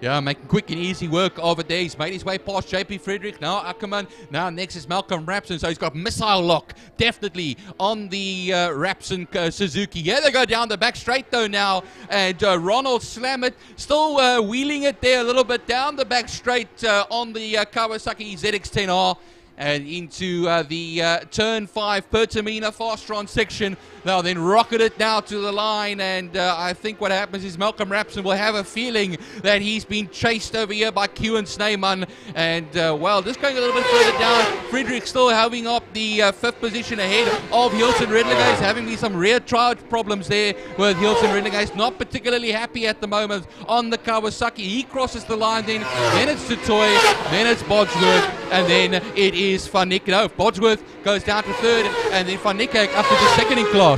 J: Yeah, making quick and easy work of it there. He's made his way past JP Frederick. Now Ackerman. Now next is Malcolm Rapson. So he's got missile lock definitely on the Rapson Suzuki. Yeah, they go down the back straight though now. And Ronald Slamet still wheeling it there a little bit down the back straight on the Kawasaki ZX-10R. And into the turn 5 Pertamina Fastron section. They'll then rocket it now to the line, and I think what happens is Malcolm Rapson will have a feeling that he's been chased over here by Kewan Snyman. And well, just going a little bit further down, Frederick still having up the 5th position ahead of Hilton Redlinger. Having me some rear charge problems there with Hilton Redlinger. Not particularly happy at the moment on the Kawasaki. He crosses the line then it's Dutoy, then it's Bodsworth, and then it is Van Niekerk. No, Bodsworth goes down to 3rd, and then Van Niekerk up to the 2nd in class.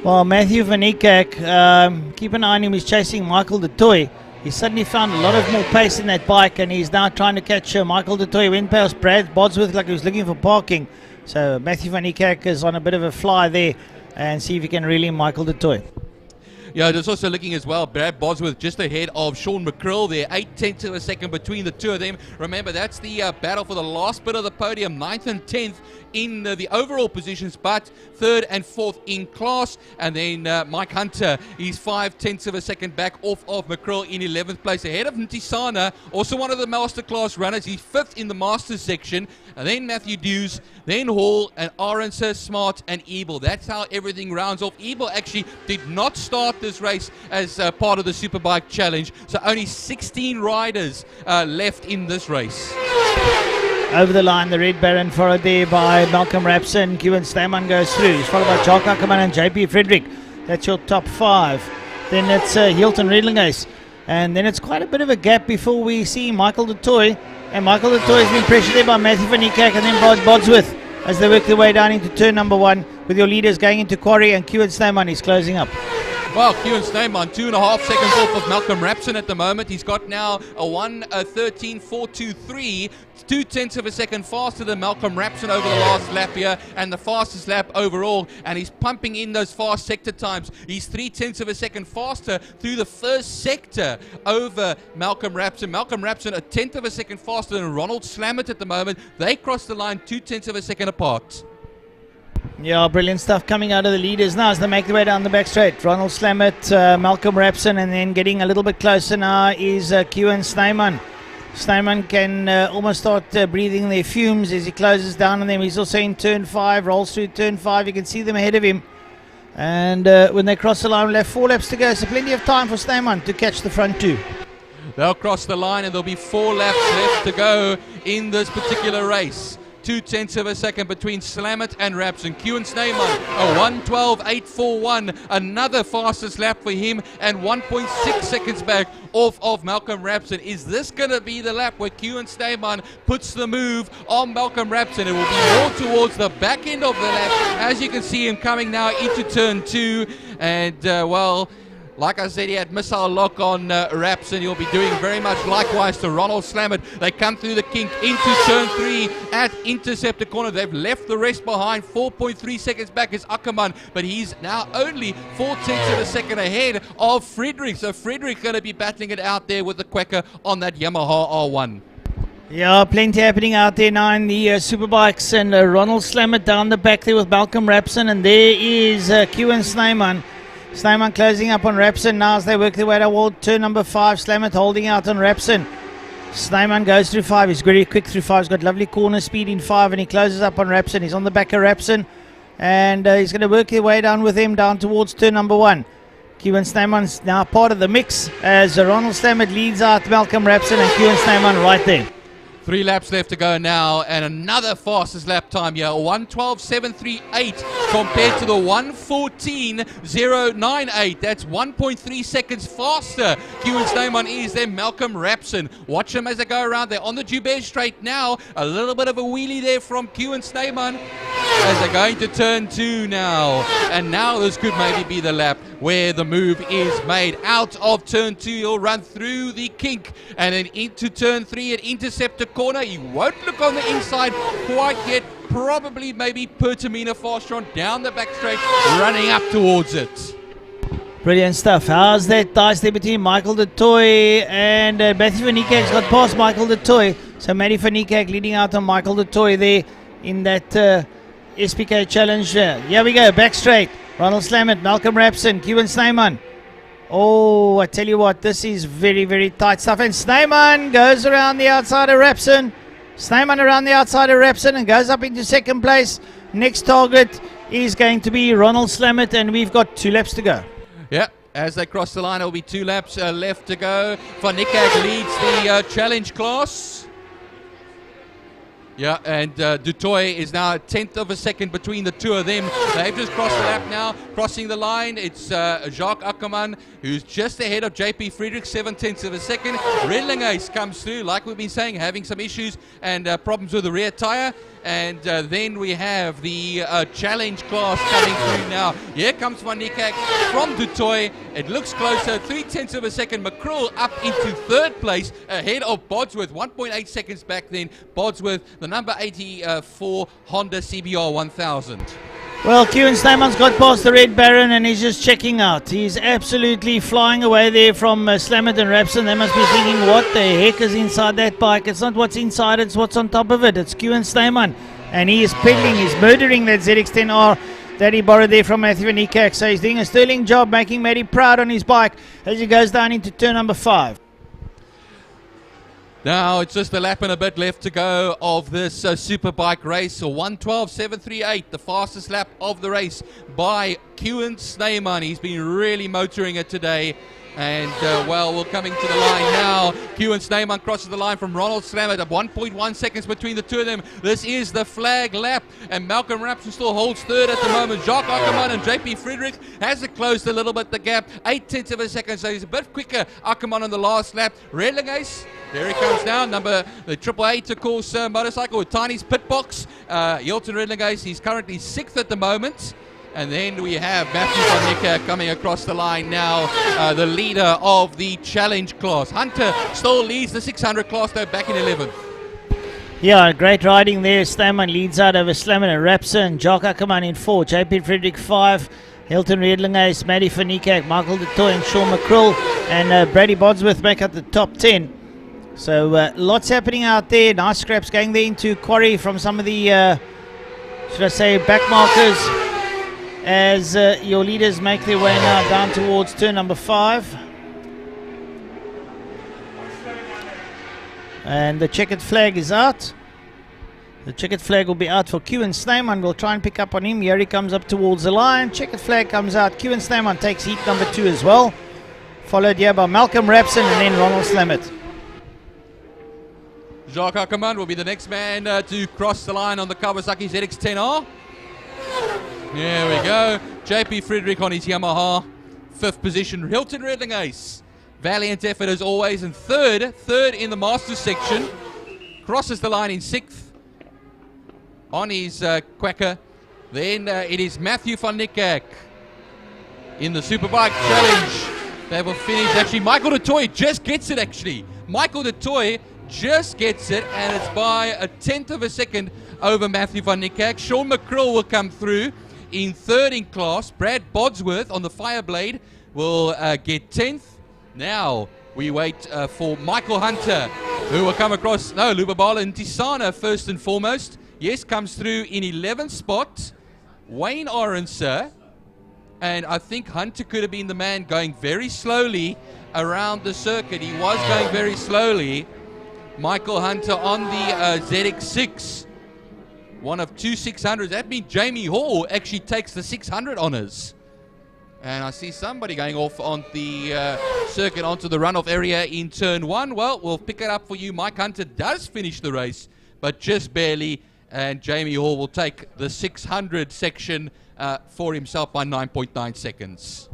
K: Well, Matthew Van Niekerk, keep an eye on him. He's chasing Michael Dutoy. He suddenly found a lot of more pace in that bike, and he's now trying to catch Michael Dutoy. Went past Brad Bodsworth like he was looking for parking. So Matthew Van Niekerk is on a bit of a fly there, and see if he can reel in Michael Dutoy.
J: Yeah, just also looking as well, Brad Bodsworth just ahead of Sean McCrill there, 8/10 of a second between the two of them. Remember, that's the battle for the last bit of the podium, 9th and 10th in the overall positions, but 3rd and 4th in class. And then Mike Hunter, he's 5/10 of a second back off of McCrill in 11th place, ahead of Ntisana, also one of the masterclass runners. He's 5th in the masters section. And then Matthew Dews, then Hall, and Aronson, Smart, and Ebel. That's how everything rounds off. Ebel actually did not start this race as part of the Superbike Challenge, so only 16 riders left in this race.
K: Over the line, the Red Baron followed there by Malcolm Rapson. Kewan Snyman goes through. He's followed by Jacques Ackerman and JP Frederick. That's your top 5. Then it's Hilton Redlinger. And then it's quite a bit of a gap before we see Michael Dutoy. And Michael Dutoy has been pressured there by Matthew Van Niekerk and then Bodsworth as they work their way down into turn number 1, with your leaders going into quarry, and Kewan Snyman is closing up.
J: Well, Kewan Snyman 2.5 seconds off of Malcolm Rapson at the moment. He's got now a 1:13.423, 2/10 of a second faster than Malcolm Rapson over the last lap here, and the fastest lap overall. And he's pumping in those fast sector times. He's 3/10 of a second faster through the first sector over Malcolm Rapson. Malcolm Rapson 1/10 of a second faster than Ronald Slamet at the moment. They cross the line 2/10 of a second apart.
K: Yeah, brilliant stuff coming out of the leaders now as they make their way down the back straight. Ronald Slamet, Malcolm Rapson, and then getting a little bit closer now is Kewan Snyman. Snyman can almost start breathing their fumes as he closes down on them. He's also in turn 5, rolls through turn 5. You can see them ahead of him. And when they cross the line, we'll have 4 laps to go, so plenty of time for Snyman to catch the front 2.
J: They'll cross the line, and there'll be 4 laps left to go in this particular race. 2/10 of a second between Slamet and Rapson. Kewan Snyman, a 1:12.841, another fastest lap for him, and 1.6 seconds back off of Malcolm Rapson. Is this going to be the lap where Kewan Snyman puts the move on Malcolm Rapson? It will be more towards the back end of the lap, as you can see him coming now into turn 2, and well, like I said, he had missile lock on Rapson. He'll be doing very much likewise to Ronald Slamet. They come through the kink into turn 3 at Interceptor Corner. They've left the rest behind. 4.3 seconds back is Ackerman, but he's now only 4/10 of a second ahead of Frederick. So Frederick going to be battling it out there with the Quacker on that Yamaha R1.
K: Yeah, plenty happening out there now in the Superbikes, and Ronald Slamet down the back there with Malcolm Rapson, and there is Kewan Snyman. Snyman closing up on Rapson now as they work their way toward turn number 5. Slamet holding out on Rapson. Snyman goes through 5. He's very quick through 5. He's got lovely corner speed in 5, and he closes up on Rapson. He's on the back of Rapson, and he's going to work his way down with him down towards turn number 1. Kewan Snyman's now part of the mix as Ronald Slamet leads out Malcolm Rapson, and Kewan Snyman right there.
J: 3 laps left to go now, and another fastest lap time here, 1:12.738 compared to the 1:14.098. That's 1.3 seconds faster. Kewan Snyman is then Malcolm Rapson. Watch them as they go around. They're on the Joubert straight now. A little bit of a wheelie there from Kewan Snyman as they're going to turn 2 now. And now this could maybe be the lap where the move is made. Out of turn 2, he'll run through the kink and then into turn 3 and intercept a corner. He won't look on the inside quite yet. Probably maybe Pertamina faster on down the back straight, running up towards it.
K: Brilliant stuff. How's that dice there between Michael de Toy and Matthew van Niekerk's got past Michael de Toy. So Matty van Niekerk leading out on Michael de Toy there in that SPK challenge. Here we go, back straight. Ronald Slamet, Malcolm Rapson, Kewan Snyman. Oh, I tell you what, this is very, very tight stuff. And Snyman goes around the outside of Rapson. Snyman around the outside of Rapson and goes up into second place. Next target is going to be Ronald Slamet, and we've got 2 laps to go.
J: Yeah, as they cross the line, there will be 2 laps left to go. Van Niekerk leads the challenge class. Yeah, and Dutoy is now a 1/10 of a second between the 2 of them. They've just crossed the lap now. Crossing the line, it's Jacques Ackerman, who's just ahead of JP Friedrich, 7/10 of a second. Redlingace comes through, like we've been saying, having some issues and problems with the rear tire. And then we have the challenge class coming through now. Here comes Van Niekerk from Dutoy. It looks closer, 3/10 of a second. McCrull up into 3rd place ahead of Bodsworth, 1.8 seconds back then. Bodsworth, the number 84 Honda CBR 1000.
K: Well, Kewan Snyman's got past the Red Baron and he's just checking out. He's absolutely flying away there from Slamet and Rapson. They must be thinking, what the heck is inside that bike? It's not what's inside, it's what's on top of it. It's Kewan Snyman. And he is peddling, he's murdering that ZX-10R that he borrowed there from Matthew van Niekerk. So he's doing a sterling job making Matty proud on his bike as he goes down into turn number 5.
J: Now it's just a lap and a bit left to go of this Superbike race. So 1:12.738, the fastest lap of the race by Kewan Snyman. He's been really motoring it today. And, well, we're coming to the line now. Kewan Snyman crosses the line from Ronald Slamet at 1.1 seconds between the 2 of them. This is the flag lap, and Malcolm Rapson still holds 3rd at the moment. Jacques Ackerman and JP Friedrich has closed a little bit the gap, 0.8 of a second, so he's a bit quicker. Ackerman on the last lap. Redlingace, there he comes now, the Triple 8, of course, motorcycle with Tiny's pit box. Hilton Redlingace, he's currently 6th at the moment. And then we have Matthew van Niekerk coming across the line now, the leader of the challenge class. Hunter still leads the 600 class, though, back in 11th.
K: Yeah, great riding there. Snyman leads out over Slamet and Rapson. Jacques Ackerman in 4, JP Friedrich 5, Hilton Redlingace, Matty van Niekerk, Michael de Toy and Sean McCrull, and Brady Bodsworth make up the top 10. So lots happening out there. Nice scraps going there into quarry from some of the, should I say, back markers, as your leaders make their way now down towards turn number 5. And the checkered flag is out. The checkered flag will be out for Kewan Snyman. We'll try and pick up on him. Here he comes up towards the line. Checkered flag comes out. Kewan Snyman takes heat number 2 as well. Followed here by Malcolm Rapson and then Ronald Slamet.
J: Jacques Ackerman will be the next man to cross the line on the Kawasaki ZX-10R. There we go. JP Friedrich on his Yamaha. 5th position. Hilton Redlingace. Valiant effort as always. And third in the Masters section. Crosses the line in 6th on his Quacker. Then it is Matthew van Niekerk in the Superbike Challenge. They will finish. Actually, Michael de Toy just gets it, actually. Michael de Toy just gets it, and it's by a 1/10 of a second over Matthew van Niekerk. Sean McCrull will come through in 3rd in class. Brad Bodsworth on the Fireblade will get 10th. Now we wait for Michael Hunter who will come across. No, Lubabala and Tisana first and foremost. Yes, comes through in 11th spot. Wayne Orenser. And I think Hunter could have been the man going very slowly around the circuit. He was going very slowly. Michael Hunter on the ZX6. One of 2 600s. That means Jamie Hall actually takes the 600 honours. And I see somebody going off on the circuit onto the runoff area in turn 1. Well, we'll pick it up for you. Mike Hunter does finish the race, but just barely. And Jamie Hall will take the 600 section for himself by 9.9 seconds.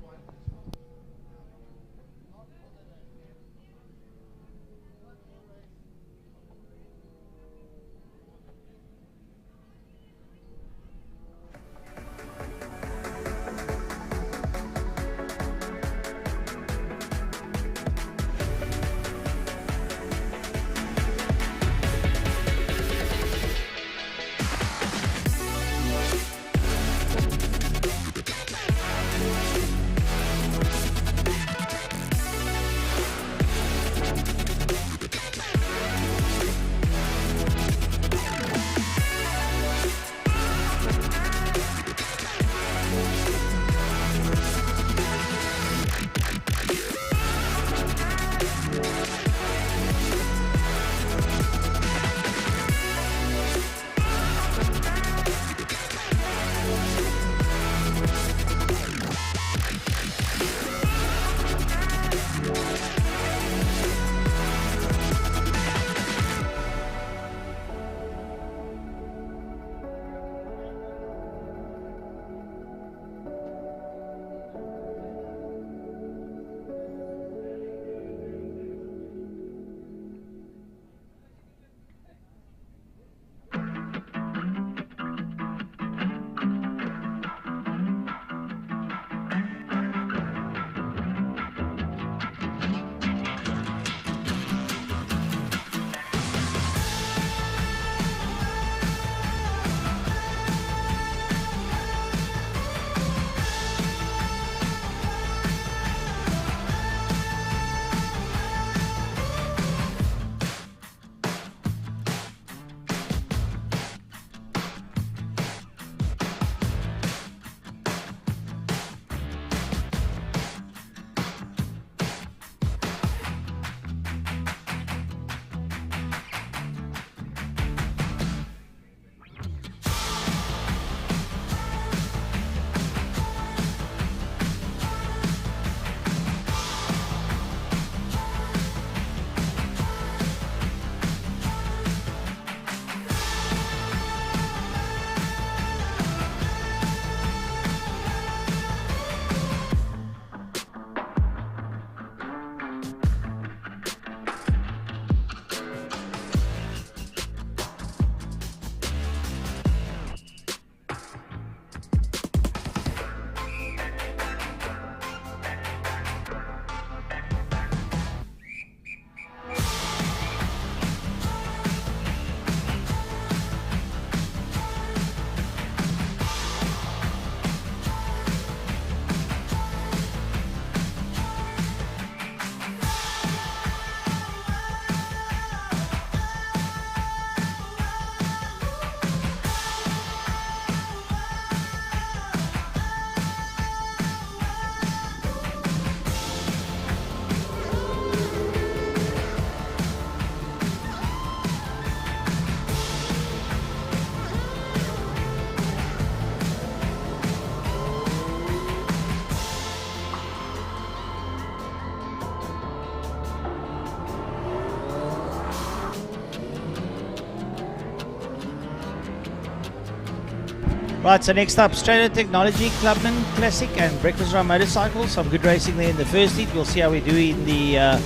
K: Right, so next up, Australia Technology, Clubman Classic and Breakfast Run Motorcycles. Some good racing there in the first heat. We'll see how we do in the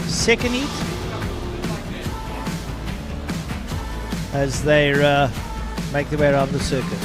K: second heat as they make their way around the circuit.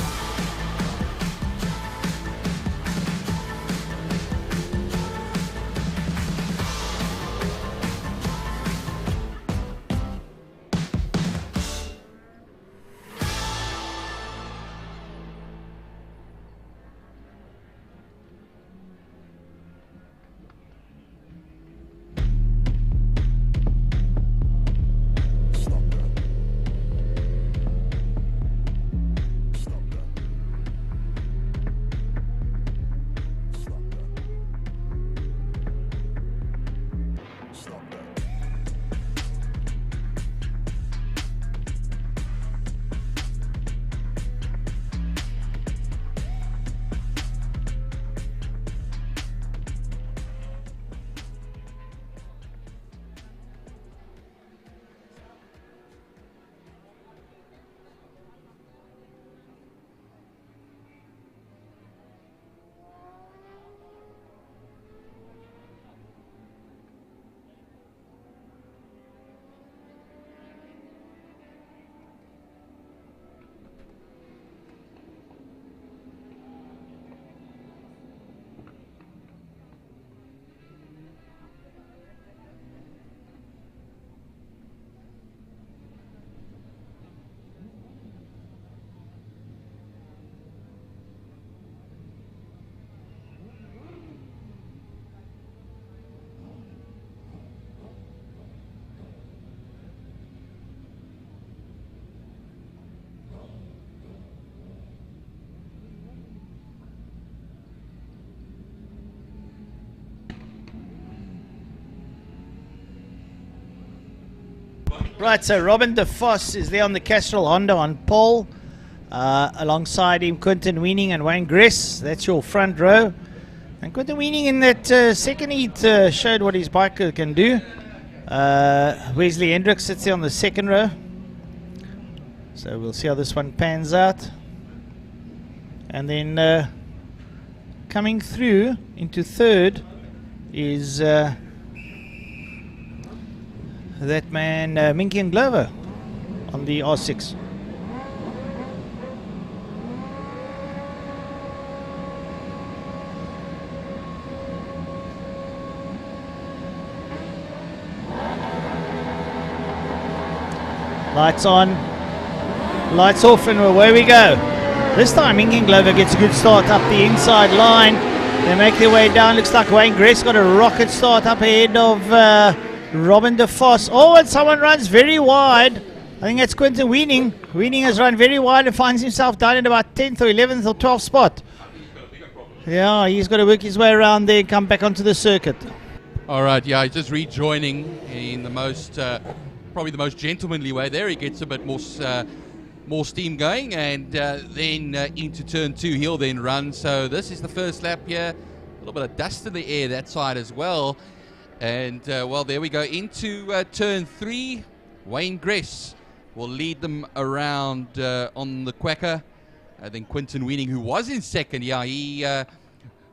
K: Right, so Robin de Vos is there on the Castrol Honda on pole. Alongside him, Quinton Weening and Wayne Gress. That's your front row. And Quinton Weening in that second heat showed what his bike can do. Wesley Hendricks sits there on the second row. So we'll see how this one pans out. And then coming through into third is that man Minky and Glover on the R6. Lights on, lights off, and away we go. This time Minky and Glover gets a good start up the inside line. They make their way down. Looks like Wayne Gress got a rocket start up ahead of Robin de Vos. Oh, and someone runs very wide. I think that's Quinton Weening. Weening has run very wide and finds himself down in about 10th or 11th or 12th spot. Yeah, he's got to work his way around there and come back onto the circuit.
J: All right, yeah, he's just rejoining in the most, probably the most gentlemanly way there. He gets a bit more steam going, and then into turn 2 he'll then run. So this is the first lap here. A little bit of dust in the air that side as well. And well, there we go into turn 3. Wayne Gress will lead them around on the Quacker. Then Quinton Weening, who was in second, yeah, he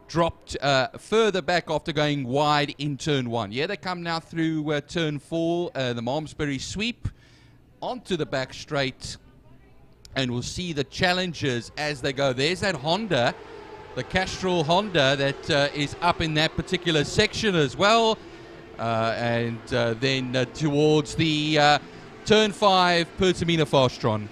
J: dropped further back after going wide in turn 1. Yeah, they come now through turn 4, the Malmesbury sweep onto the back straight, and we'll see the challenges as they go. There's that Honda, the Castrol Honda, that is up in that particular section as well. And then towards the turn 5, Pertamina Fastron.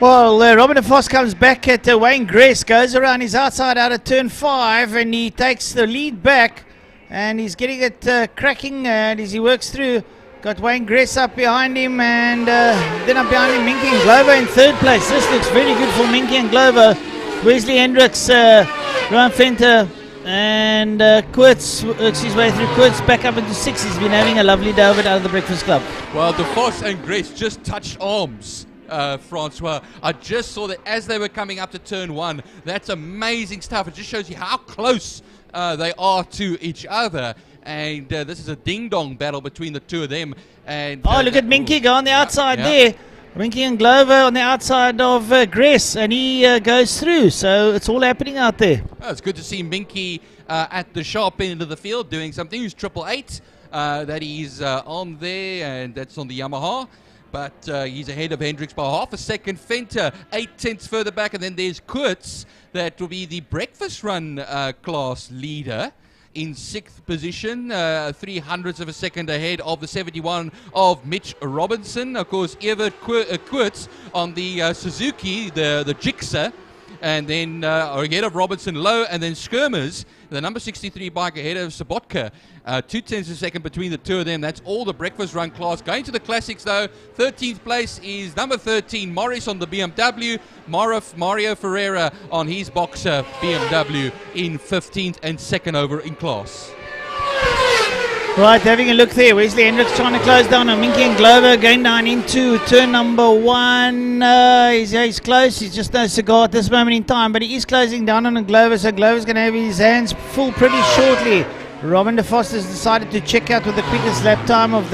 K: Well, Robin de Vos comes back at Wayne Gress, goes around his outside out of turn 5, and he takes the lead back, and he's getting it cracking as he works through. Got Wayne Gress up behind him, and then up behind him Minky and Glover in third place. This looks very good for Minky and Glover. Wesley Hendricks, Rowan Venter, and Koorts works his way through. Koorts back up into 6th. He's been having a lovely day over out of the Breakfast Club.
J: Well, de Vos and Gress just touched arms, Francois. I just saw that as they were coming up to turn 1. That's amazing stuff. It just shows you how close they are to each other. And this is a ding-dong battle between the two of them. And
K: look at Minky go on the outside there. Minky and Glover on the outside of Gress, and he goes through. So it's all happening out there.
J: Oh, it's good to see Minky at the sharp end of the field doing something. He's 888 that he's on there, and that's on the Yamaha. But he's ahead of Hendricks by half a second. Venter 0.8 further back, and then there's Koorts. That will be the breakfast run class leader in 6th position, 0.03 of a second ahead of the 71 of Mitch Robinson. Of course, Evert Koorts on the Suzuki, the Gixxer, and then ahead of Robinson low, and then Skirmers, the number 63 bike ahead of Sobotka. 0.2 of a second between the two of them. That's all the breakfast run class. Going to the classics though, 13th place is number 13, Morris on the BMW. Mario Ferreira on his Boxer BMW in 15th and second over in class.
K: Right, having a look there. Wesley Hendricks trying to close down on Minky and Glover, going down into turn number 1. He's close. He's just no cigar at this moment in time, but he is closing down on Glover, so Glover's going to have his hands full pretty shortly. Robin de Vos has decided to check out with the quickest lap time of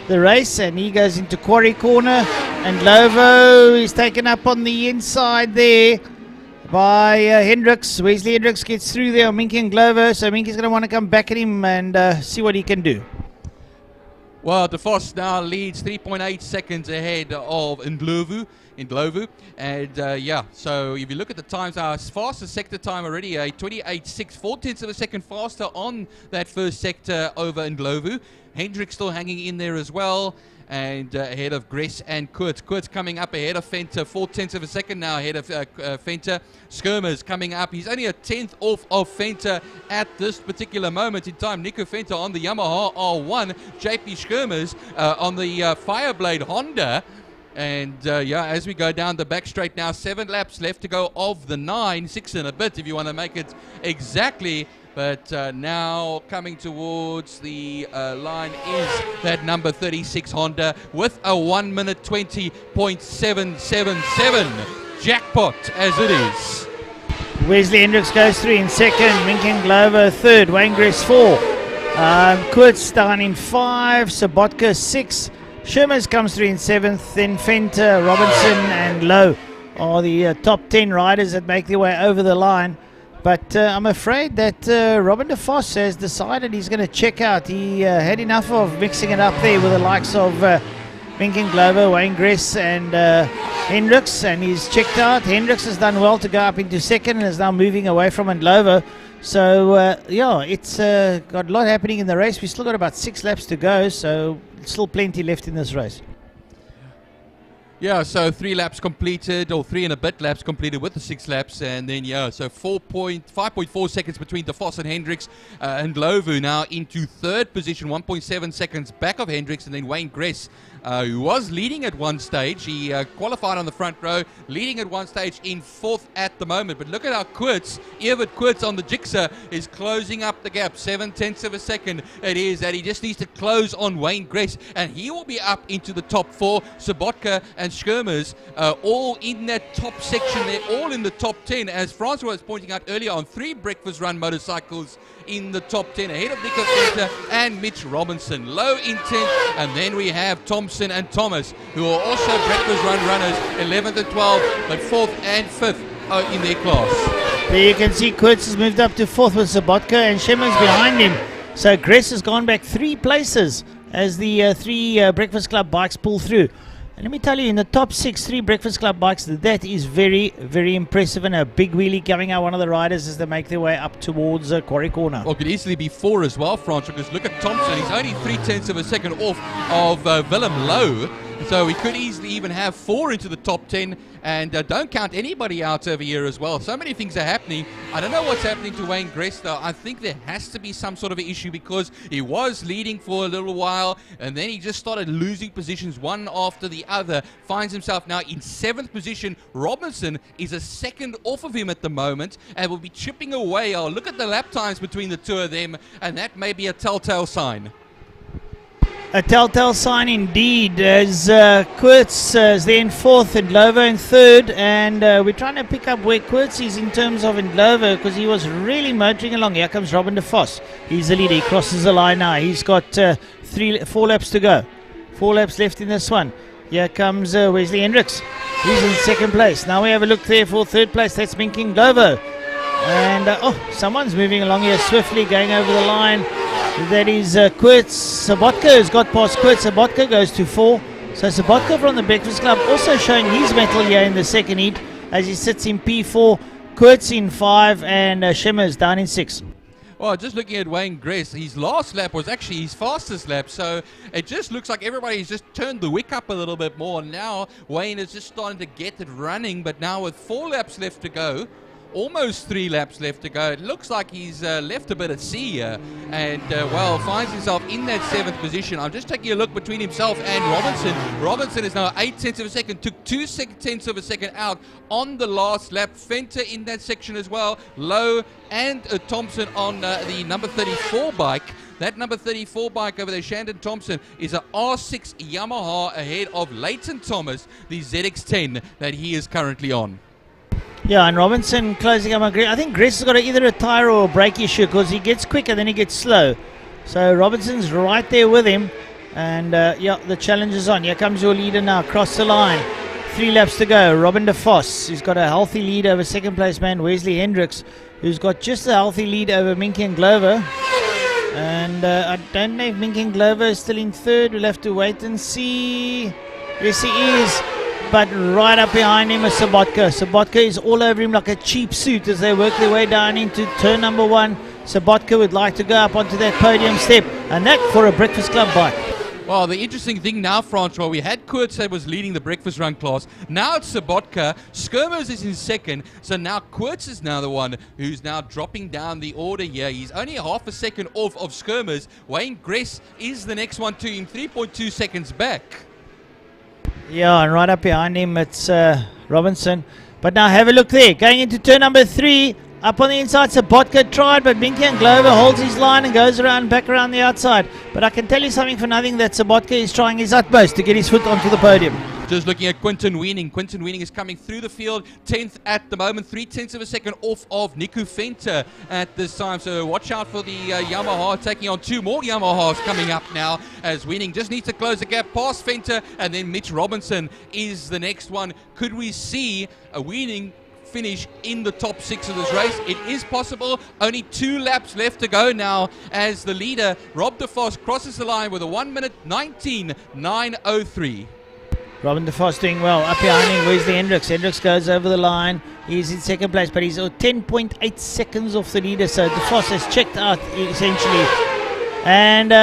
K: the race, and he goes into quarry corner, and Glover is taken up on the inside there by Hendricks. Wesley Hendricks gets through there on Minky and Glover, so Minky's going to want to come back at him and see what he can do.
J: Well, de Vos now leads 3.8 seconds ahead of Ndlovu. And yeah, so if you look at the times, our fastest sector time already, 28.6, 0.4 of a second faster on that first sector over Ndlovu. Hendricks still hanging in there as well, and ahead of Gress and Koorts. Koorts coming up ahead of Venter, 0.4 of a second now ahead of Venter. Skirmers coming up. He's only a 10th off of Venter at this particular moment in time. Nico Venter on the Yamaha R1. JP Skirmers on the Fireblade Honda. And yeah, as we go down the back straight now, 7 laps left to go of the 9, 6 and a bit if you want to make it exactly. But now coming towards the line is that number 36 Honda with a 1 minute 20.777. Jackpot as it is.
K: Wesley Hendricks goes through in second, Minkin Glover third, Wayne Gress 4, Kurtz down in 5, Sabotka 6, Shermans comes through in 7th, then Fenter, Robinson and Lowe are the top 10 riders that make their way over the line. But I'm afraid that Robin de Vos has decided he's going to check out. He had enough of mixing it up there with the likes of Minkin Glover, Wayne Gress and Hendricks, and he's checked out. Hendricks has done well to go up into second and is now moving away from Glover. So yeah, it's got a lot happening in the race. We've still got about 6 laps to go, so still plenty left in this race.
J: Yeah, so 3 laps completed, or 3 and a bit laps completed with the 6 laps, and then yeah, so 5.4 seconds between De Vos and Hendricks, and Glover now into 3rd position, 1.7 seconds back of Hendricks, and then Wayne Gress, who was leading at one stage. He qualified on the front row, leading at one stage in 4th at the moment. But look at how Evert Kurtz on the Jigsaw is closing up the gap. 7/10 of a second it is that he just needs to close on Wayne Gress, and he will be up into the top 4. Sabotka and Schirmers all in that top section. They're all in the top 10, as Francois was pointing out earlier on. 3 breakfast run motorcycles in the top 10 ahead of Nico Venter and Mitch Robinson. Low in 10th, and then we have Thompson and Thomas, who are also breakfast run runners, 11th and 12th, but 4th and 5th are in their class.
K: There you can see Kurtz has moved up to 4th with Sabotka and Schirmers behind him. So Gress has gone back 3 places as the 3 Breakfast Club bikes pull through. And let me tell you, in the top 6, 3 Breakfast Club bikes, that is very, very impressive, and a big wheelie coming out one of the riders as they make their way up towards Quarry Corner.
J: Well, it could easily be 4 as well, Francois, because look at Thompson. He's only 0.3 of a second off of Willem Lowe. So we could easily even have 4 into the top 10, and don't count anybody out over here as well. So many things are happening. I don't know what's happening to Wayne Gress, though. I think there has to be some sort of an issue, because he was leading for a little while, and then he just started losing positions one after the other. Finds himself now in 7th position. Robinson is a second off of him at the moment, and will be chipping away. Oh, look at the lap times between the two of them, and that may be a telltale sign.
K: A telltale sign indeed, as Kurtz is there in 4th and Glover in 3rd, and we're trying to pick up where Kurtz is in terms of in Glover, because he was really motoring along. Here comes Robin de Vos. He's the leader. He crosses the line now. He's got 4 laps to go. 4 laps left in this one. Here comes Wesley Hendricks. He's in 2nd place. Now we have a look there for 3rd place. That's Minkin Glover. And someone's moving along here swiftly, going over the line. That is Kurtz. Sabotka has got past Kurtz. Sabotka goes to 4. So Sabotka from the Breakfast Club also showing his mettle here in the second heat as he sits in P4. Kurtz in 5 and Schirmers down in 6.
J: Well, just looking at Wayne Gress, his last lap was actually his fastest lap, so it just looks like everybody's just turned the wick up a little bit more. Now Wayne is just starting to get it running, but now with 4 laps left to go, almost 3 laps left to go, it looks like he's left a bit at sea here, and well, finds himself in that 7th position. I'm just taking a look between himself and Robinson. Robinson is now 0.8 of a second, took 0.2 of a second out on the last lap. Fenter in that section as well, Lowe and Thompson on the number 34 bike. That number 34 bike over there, Shandon Thompson, is a R6 Yamaha ahead of Leighton Thomas, the ZX10 that he is currently on.
K: Yeah, and Robinson closing up on Gress. I think Gress has got either a tyre or a brake issue, because he gets quick and then he gets slow. So Robinson's right there with him. And yeah, the challenge is on. Here comes your leader now, across the line. 3 laps to go. Robin de Vos, he's got a healthy lead over 2nd place man Wesley Hendricks, who's got just a healthy lead over Minkin Glover. And I don't know if Minkin Glover is still in 3rd. We'll have to wait and see. Yes, he is. But right up behind him is Sabotka. Sabotka is all over him like a cheap suit as they work their way down into turn number 1. Sabotka would like to go up onto that podium step, and that for a Breakfast Club bike.
J: Well, the interesting thing now, Francois, we had Kurtz that was leading the breakfast run class. Now it's Sabotka. Skirmers is in 2nd. So now Kurtz is now the one who's now dropping down the order here. He's only half a second off of Skirmers. Wayne Gress is the next one to him, 3.2 seconds back.
K: Yeah, and right up behind him it's Robinson. But now have a look there. Going into turn number 3, Up on the inside, Sabotka tried, but Minky and Glover holds his line and goes around, back around the outside. But I can tell you something for nothing, that Sabotka is trying his utmost to get his foot onto the podium.
J: Just looking at Quinton Weaning. Quinton Weaning is coming through the field, 10th at the moment, 0.3 of a second off of Niku Venter at this time. So watch out for the Yamaha taking on 2 more Yamahas coming up now, as Weaning just needs to close the gap past Venter, and then Mitch Robinson is the next one. Could we see a Weaning finish in the top 6 of this race? It is possible. Only 2 laps left to go now, as the leader Rob de Vos crosses the line with a 1:19.903.
K: Robin de Vos doing well. Up behind him, where's the Hendricks? Hendricks goes over the line. He's in second place, but he's 10.8 seconds off the leader. So de Vos has checked out, essentially. And,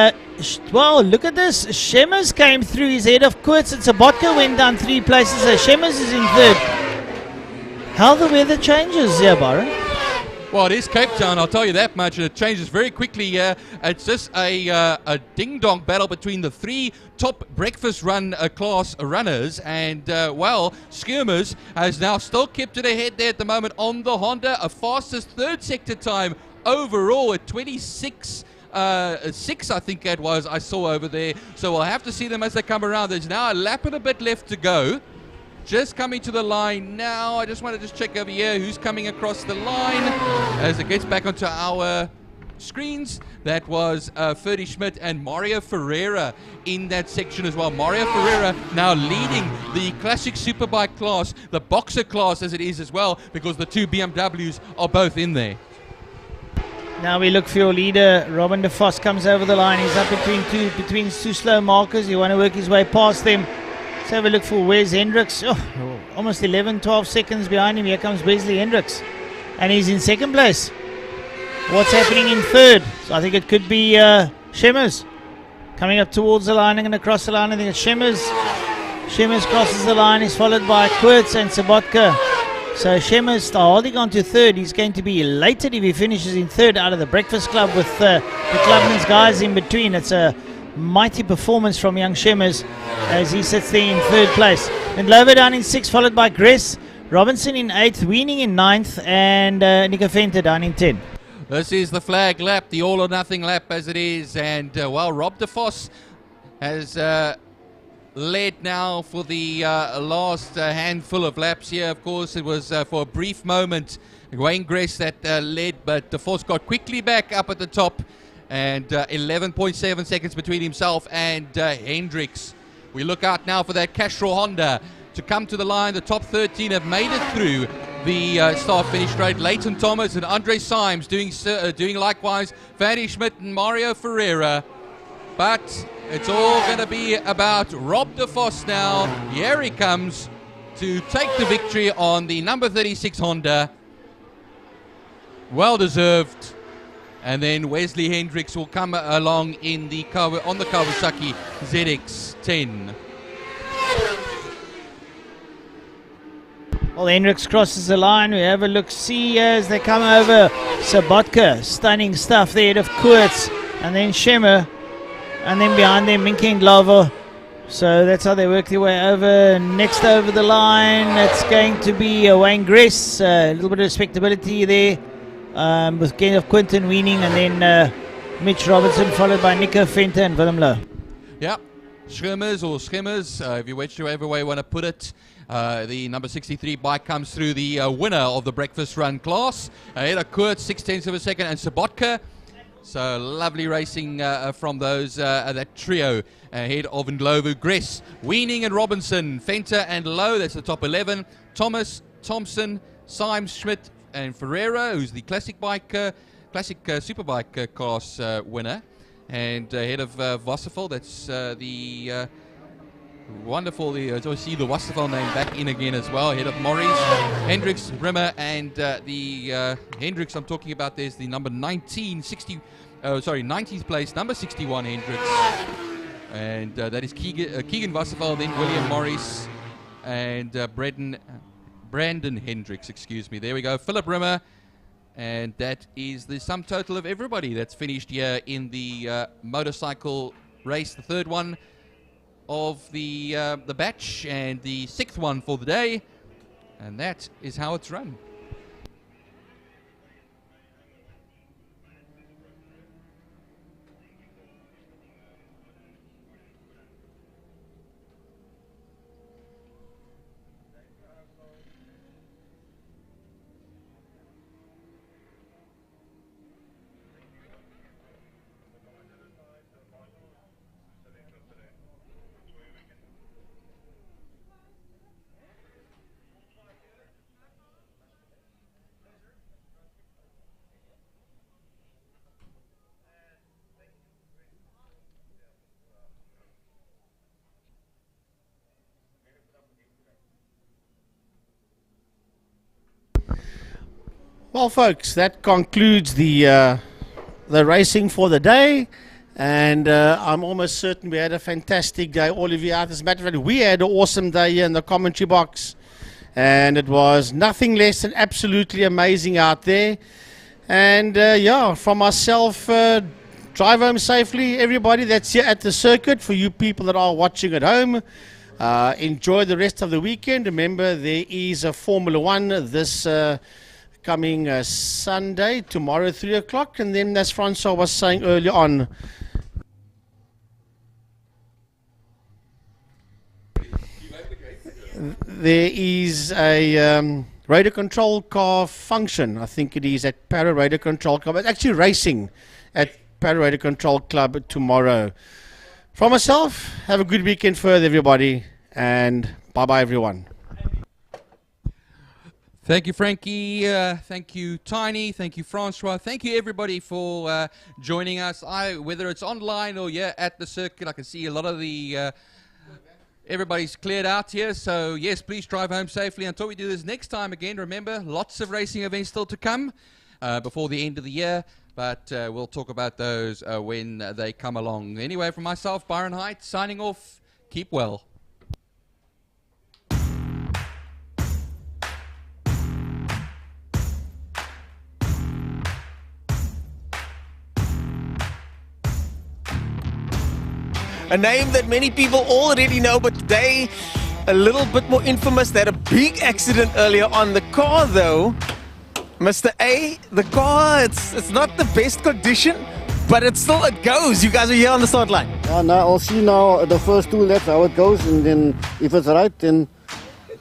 K: well, look at this. Shemmers came through his head of Koorts, and Sabotka went down 3 places. So Shemmers is in 3rd. How the weather changes here, Byron.
J: Well, it is Cape Town, I'll tell you that much. It changes very quickly here. It's just a ding-dong battle between the 3 top breakfast run class runners. And, well, Skirmers has now still kept it ahead there at the moment on the Honda. A fastest 3rd sector time overall at 26. 6, I think that was, I saw over there. So we'll have to see them as they come around. There's now a lap and a bit left to go. Just coming to the line now. I just want to just check over here who's coming across the line as it gets back onto our screens. That was Ferdy Schmidt and Mario Ferreira in that section as well. Mario Ferreira now leading the classic superbike class, the boxer class as it is as well, because the 2 BMWs are both in there.
K: Now we look for your leader. Robin de Vos comes over the line. He's up between two slow markers. You want to work his way past them. Let's have a look for Wes Hendricks. Oh, almost 11-12 seconds behind him. Here comes Wesley Hendricks. And he's in second place. What's happening in 3rd? So I think it could be Shemmers. Coming up towards the line and going to cross the line. I think it's Shemmers. Shemmers crosses the line. He's followed by Koorts and Sabotka. So Shemmers holding on to 3rd. He's going to be elated if he finishes in 3rd out of the Breakfast Club with the Clubman's guys in between. It's a mighty performance from young Shemmers as he sits there in 3rd place. And Glover down in 6th, followed by Gress. Robinson in 8th, Weaning in 9th, and Nico Venter down in 10th.
J: This is the flag lap, the all or nothing lap as it is. And, well, Rob de Vos has led now for the last handful of laps here. Of course, it was for a brief moment Wayne Gress that led, but de Vos got quickly back up at the top. And 11.7 seconds between himself and Hendricks. We look out now for that Castrol Honda to come to the line. The top 13 have made it through the start-finish straight. Leighton Thomas and Andre Symes doing likewise. Ferdy Schmidt and Mario Ferreira. But it's all going to be about Rob de Vos now. Here he comes to take the victory on the number 36 Honda. Well deserved. And then Wesley Hendricks will come along in the on the Kawasaki ZX-10.
K: Well, Hendricks crosses the line. We have a look-see as they come over. Sabotka, stunning stuff there of Koorts. And then Shemmer. And then behind them, Minky and Glover. So that's how they work their way over. Next over the line, it's going to be Wayne Gress. A little bit of respectability there. With gain of Quinton Weaning, and then Mitch Robinson, followed by Nico Venter and Willem Lowe.
J: Yeah, Schrimmers or Schimmers, if you whichever way you want to put it. The number 63 bike comes through, the winner of the breakfast run class. Ahead of Koorts, 0.6 of a second, and Sabotka. So lovely racing from those that trio ahead of Ndlovu, Gress, Weaning and Robinson, Venter and Lowe. That's the top 11. Thomas, Thompson, Symes, Schmidt, and Ferreira, who's the classic superbike class winner, and ahead of Wasserfall. That's the wonderful. I see the Wasserfall name back in again as well. Ahead of Morris, Hendricks, Rimmer, and the Hendricks I'm talking about. There's the number 19th place, number 61 Hendricks, and that is Keegan Wasserfall. Then William Morris and Brandon Hendricks, excuse me. There we go. Philip Rimmer. And that is the sum total of everybody that's finished here in the motorcycle race. The 3rd one of the batch and the 6th one for the day. And that is how it's run.
C: Well, folks, that concludes the racing for the day. And I'm almost certain we had a fantastic day, all of you out. As a matter of fact, we had an awesome day here in the commentary box. And it was nothing less than absolutely amazing out there. And yeah, from myself, drive home safely, everybody that's here at the circuit. For you people that are watching at home, enjoy the rest of the weekend. Remember, there is a Formula One this coming Sunday, tomorrow 3 o'clock. And then, as Francois was saying earlier on, there is a radar control car function. I think it is at Para Radar Control Club. It's actually racing at Para Radar Control Club tomorrow. From myself, have a good weekend further, everybody, and bye-bye, everyone.
J: Thank you, Frankie. Thank you, Tiny. Thank you, Francois. Thank you, everybody, for joining us. Whether it's online or at the circuit, I can see a lot of the... everybody's cleared out here, so yes, please drive home safely. Until we do this next time again, remember, lots of racing events still to come before the end of the year, but we'll talk about those when they come along. Anyway, from myself, Byron Height, signing off. Keep well.
A: A name that many people already know, but today a little bit more infamous. They had a big accident earlier on. The car, though, Mr. A, the car, it's not the best condition, but it goes. You guys are here on the start line.
E: Yeah, now I'll see now the first 2 laps how it goes, and then if it's right, then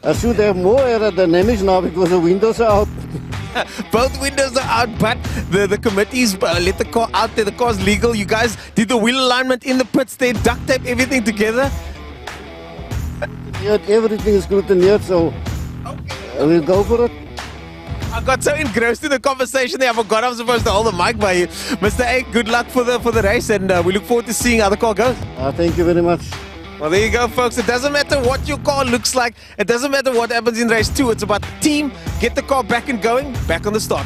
E: I should have more aerodynamics now because the windows are out.
A: Both windows are out, but the committees let the car out there. The car's legal. You guys did the wheel alignment in the pits there, duct tape everything together.
E: Yeah, everything is scrutinized, so we'll go for it.
A: I got so engrossed in the conversation there, I forgot I'm supposed to hold the mic by you. Mr. A, good luck for the race, and we look forward to seeing how the car goes.
E: Thank you very much.
A: Well, there you go, folks. It doesn't matter what your car looks like. It doesn't matter what happens in race 2. It's about the team. Get the car back and going, back on the start.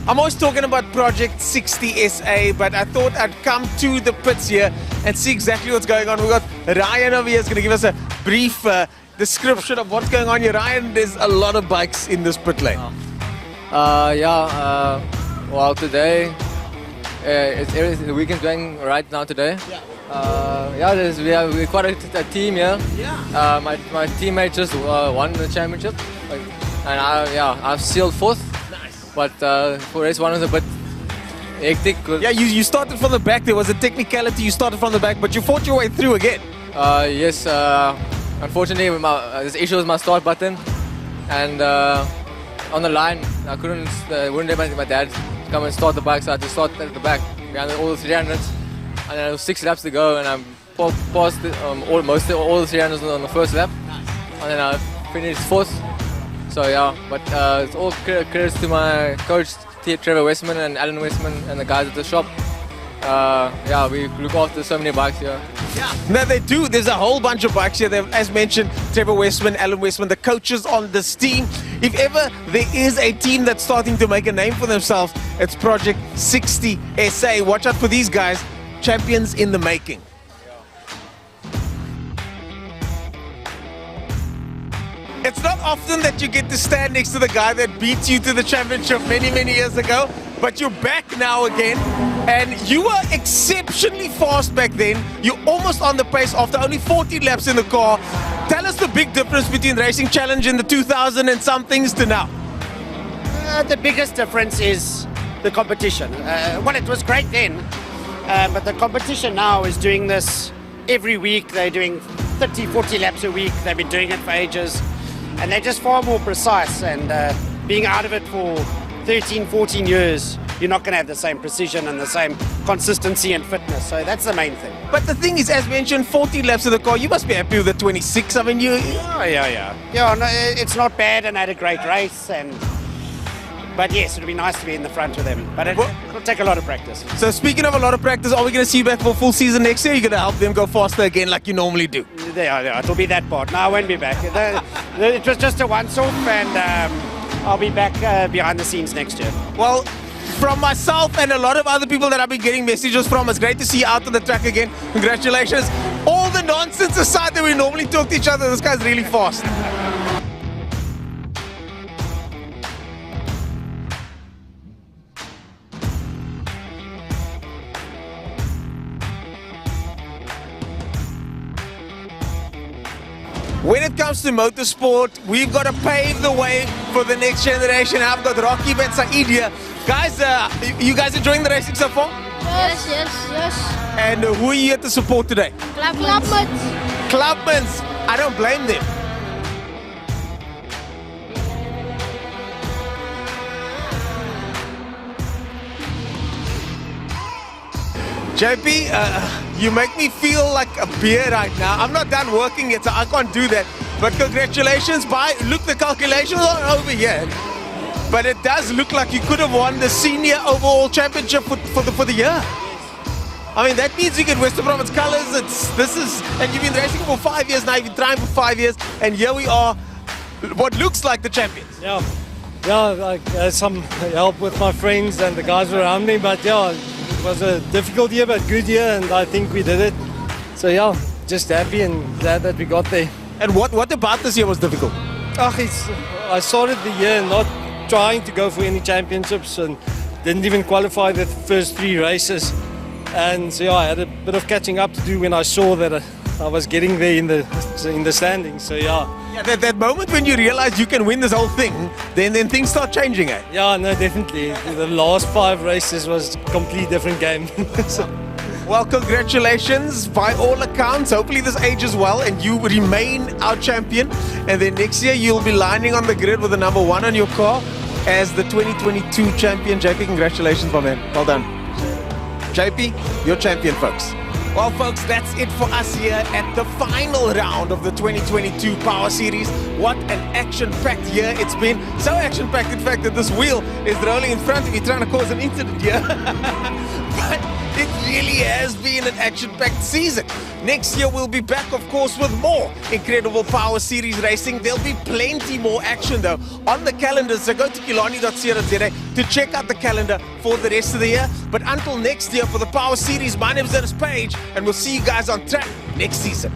A: I'm always talking about Project 60 SA, but I thought I'd come to the pits here and see exactly what's going on. We've got Ryan over here. He's going to give us a brief description of what's going on here. Ryan, there's a lot of bikes in this pit lane.
D: Well, today, the weekend's going right now today. We're quite a team here. Yeah. My teammate just won the championship, and I've sealed 4th. Nice. But for race 1 was a bit hectic.
A: Yeah, you started from the back. There was a technicality. You started from the back, but you fought your way through again.
D: Yes. Unfortunately, this issue was my start button, and on the line, I wouldn't let my dad come and start the bike, so I had to start at the back behind all the 300s, and then there was 6 laps to go, and I passed all the 300s on the first lap, and then I finished 4th. So yeah, but it's all credits to my coach Trevor Westman and Alan Westman and the guys at the shop. We look after so many bikes here.
A: Yeah, no, they do. There's a whole bunch of bikes here. As mentioned, Trevor Westman, Alan Westman, the coaches on this team. If ever there is a team that's starting to make a name for themselves, it's Project 60 SA. Watch out for these guys, champions in the making. It's not often that you get to stand next to the guy that beat you to the championship many, many years ago, but you're back now again, and you were exceptionally fast back then. You're almost on the pace after only 40 laps in the car. Tell us the big difference between Racing Challenge in the 2000 and somethings to now.
V: The biggest difference is the competition. Well, it was great then, but the competition now is doing this every week. They're doing 30, 40 laps a week. They've been doing it for ages. And they're just far more precise, and being out of it for 13, 14 years, you're not going to have the same precision and the same consistency and fitness. So that's the main thing.
A: But the thing is, as mentioned, 40 laps of the car, you must be happy with the 26. I mean,
V: Yeah, no, it's not bad, and I had a great race, and But yes, it'll be nice to be in the front with them. But it'll take a lot of practice.
A: So speaking of a lot of practice, are we going to see you back for full season next year? Are you going to help them go faster again like you normally do?
V: Yeah, it'll be that part. No, I won't be back. It was just a once-off, and I'll be back behind the scenes next year.
A: Well, from myself and a lot of other people that I've been getting messages from, it's great to see you out on the track again. Congratulations. All the nonsense aside that we normally talk to each other, this guy's really fast. When it comes to motorsport, we've got to pave the way for the next generation. I've got Rocky and Saeed here. Guys, you guys enjoying the racing so far?
F: Yes.
A: And who are you here to support today?
F: Clubman.
A: Clubman's. I don't blame them. JP, you make me feel like a beer right now. I'm not done working yet, so I can't do that. But congratulations. Look, the calculations are over here. But it does look like you could have won the senior overall championship for the year. I mean, that means you get Western Province colours. And you've been racing for 5 years now. You've been trying for 5 years, and here we are, what looks like the champions.
G: Yeah, like some help with my friends and the guys around me, but yeah, it was a difficult year, but good year, and I think we did it. So yeah, just happy and glad that we got there.
A: And what about this year was difficult?
G: I started the year not trying to go for any championships and didn't even qualify the first 3 races. And so yeah, I had a bit of catching up to do when I saw that I was getting there in the standings. So yeah.
A: Yeah, that moment when you realize you can win this whole thing, then things start changing, eh?
G: Yeah, no, definitely. The last 5 races was a completely different game.
A: Well, congratulations by all accounts. Hopefully this ages well and you remain our champion. And then next year you'll be lining on the grid with the number 1 on your car as the 2022 champion. JP, congratulations, my man. Well done. JP, you're champion, folks. Well, folks, that's it for us here at the final round of the 2022 Power Series. What an action-packed year it's been. So action-packed, in fact, that this wheel is rolling in front of me, trying to cause an incident here. But it really has been an action-packed season. Next year, we'll be back, of course, with more incredible Power Series racing. There'll be plenty more action, though, on the calendar. So go to killarney.co.za to check out the calendar for the rest of the year. But until next year for the Power Series, my name is Dennis Page, and we'll see you guys on track next season.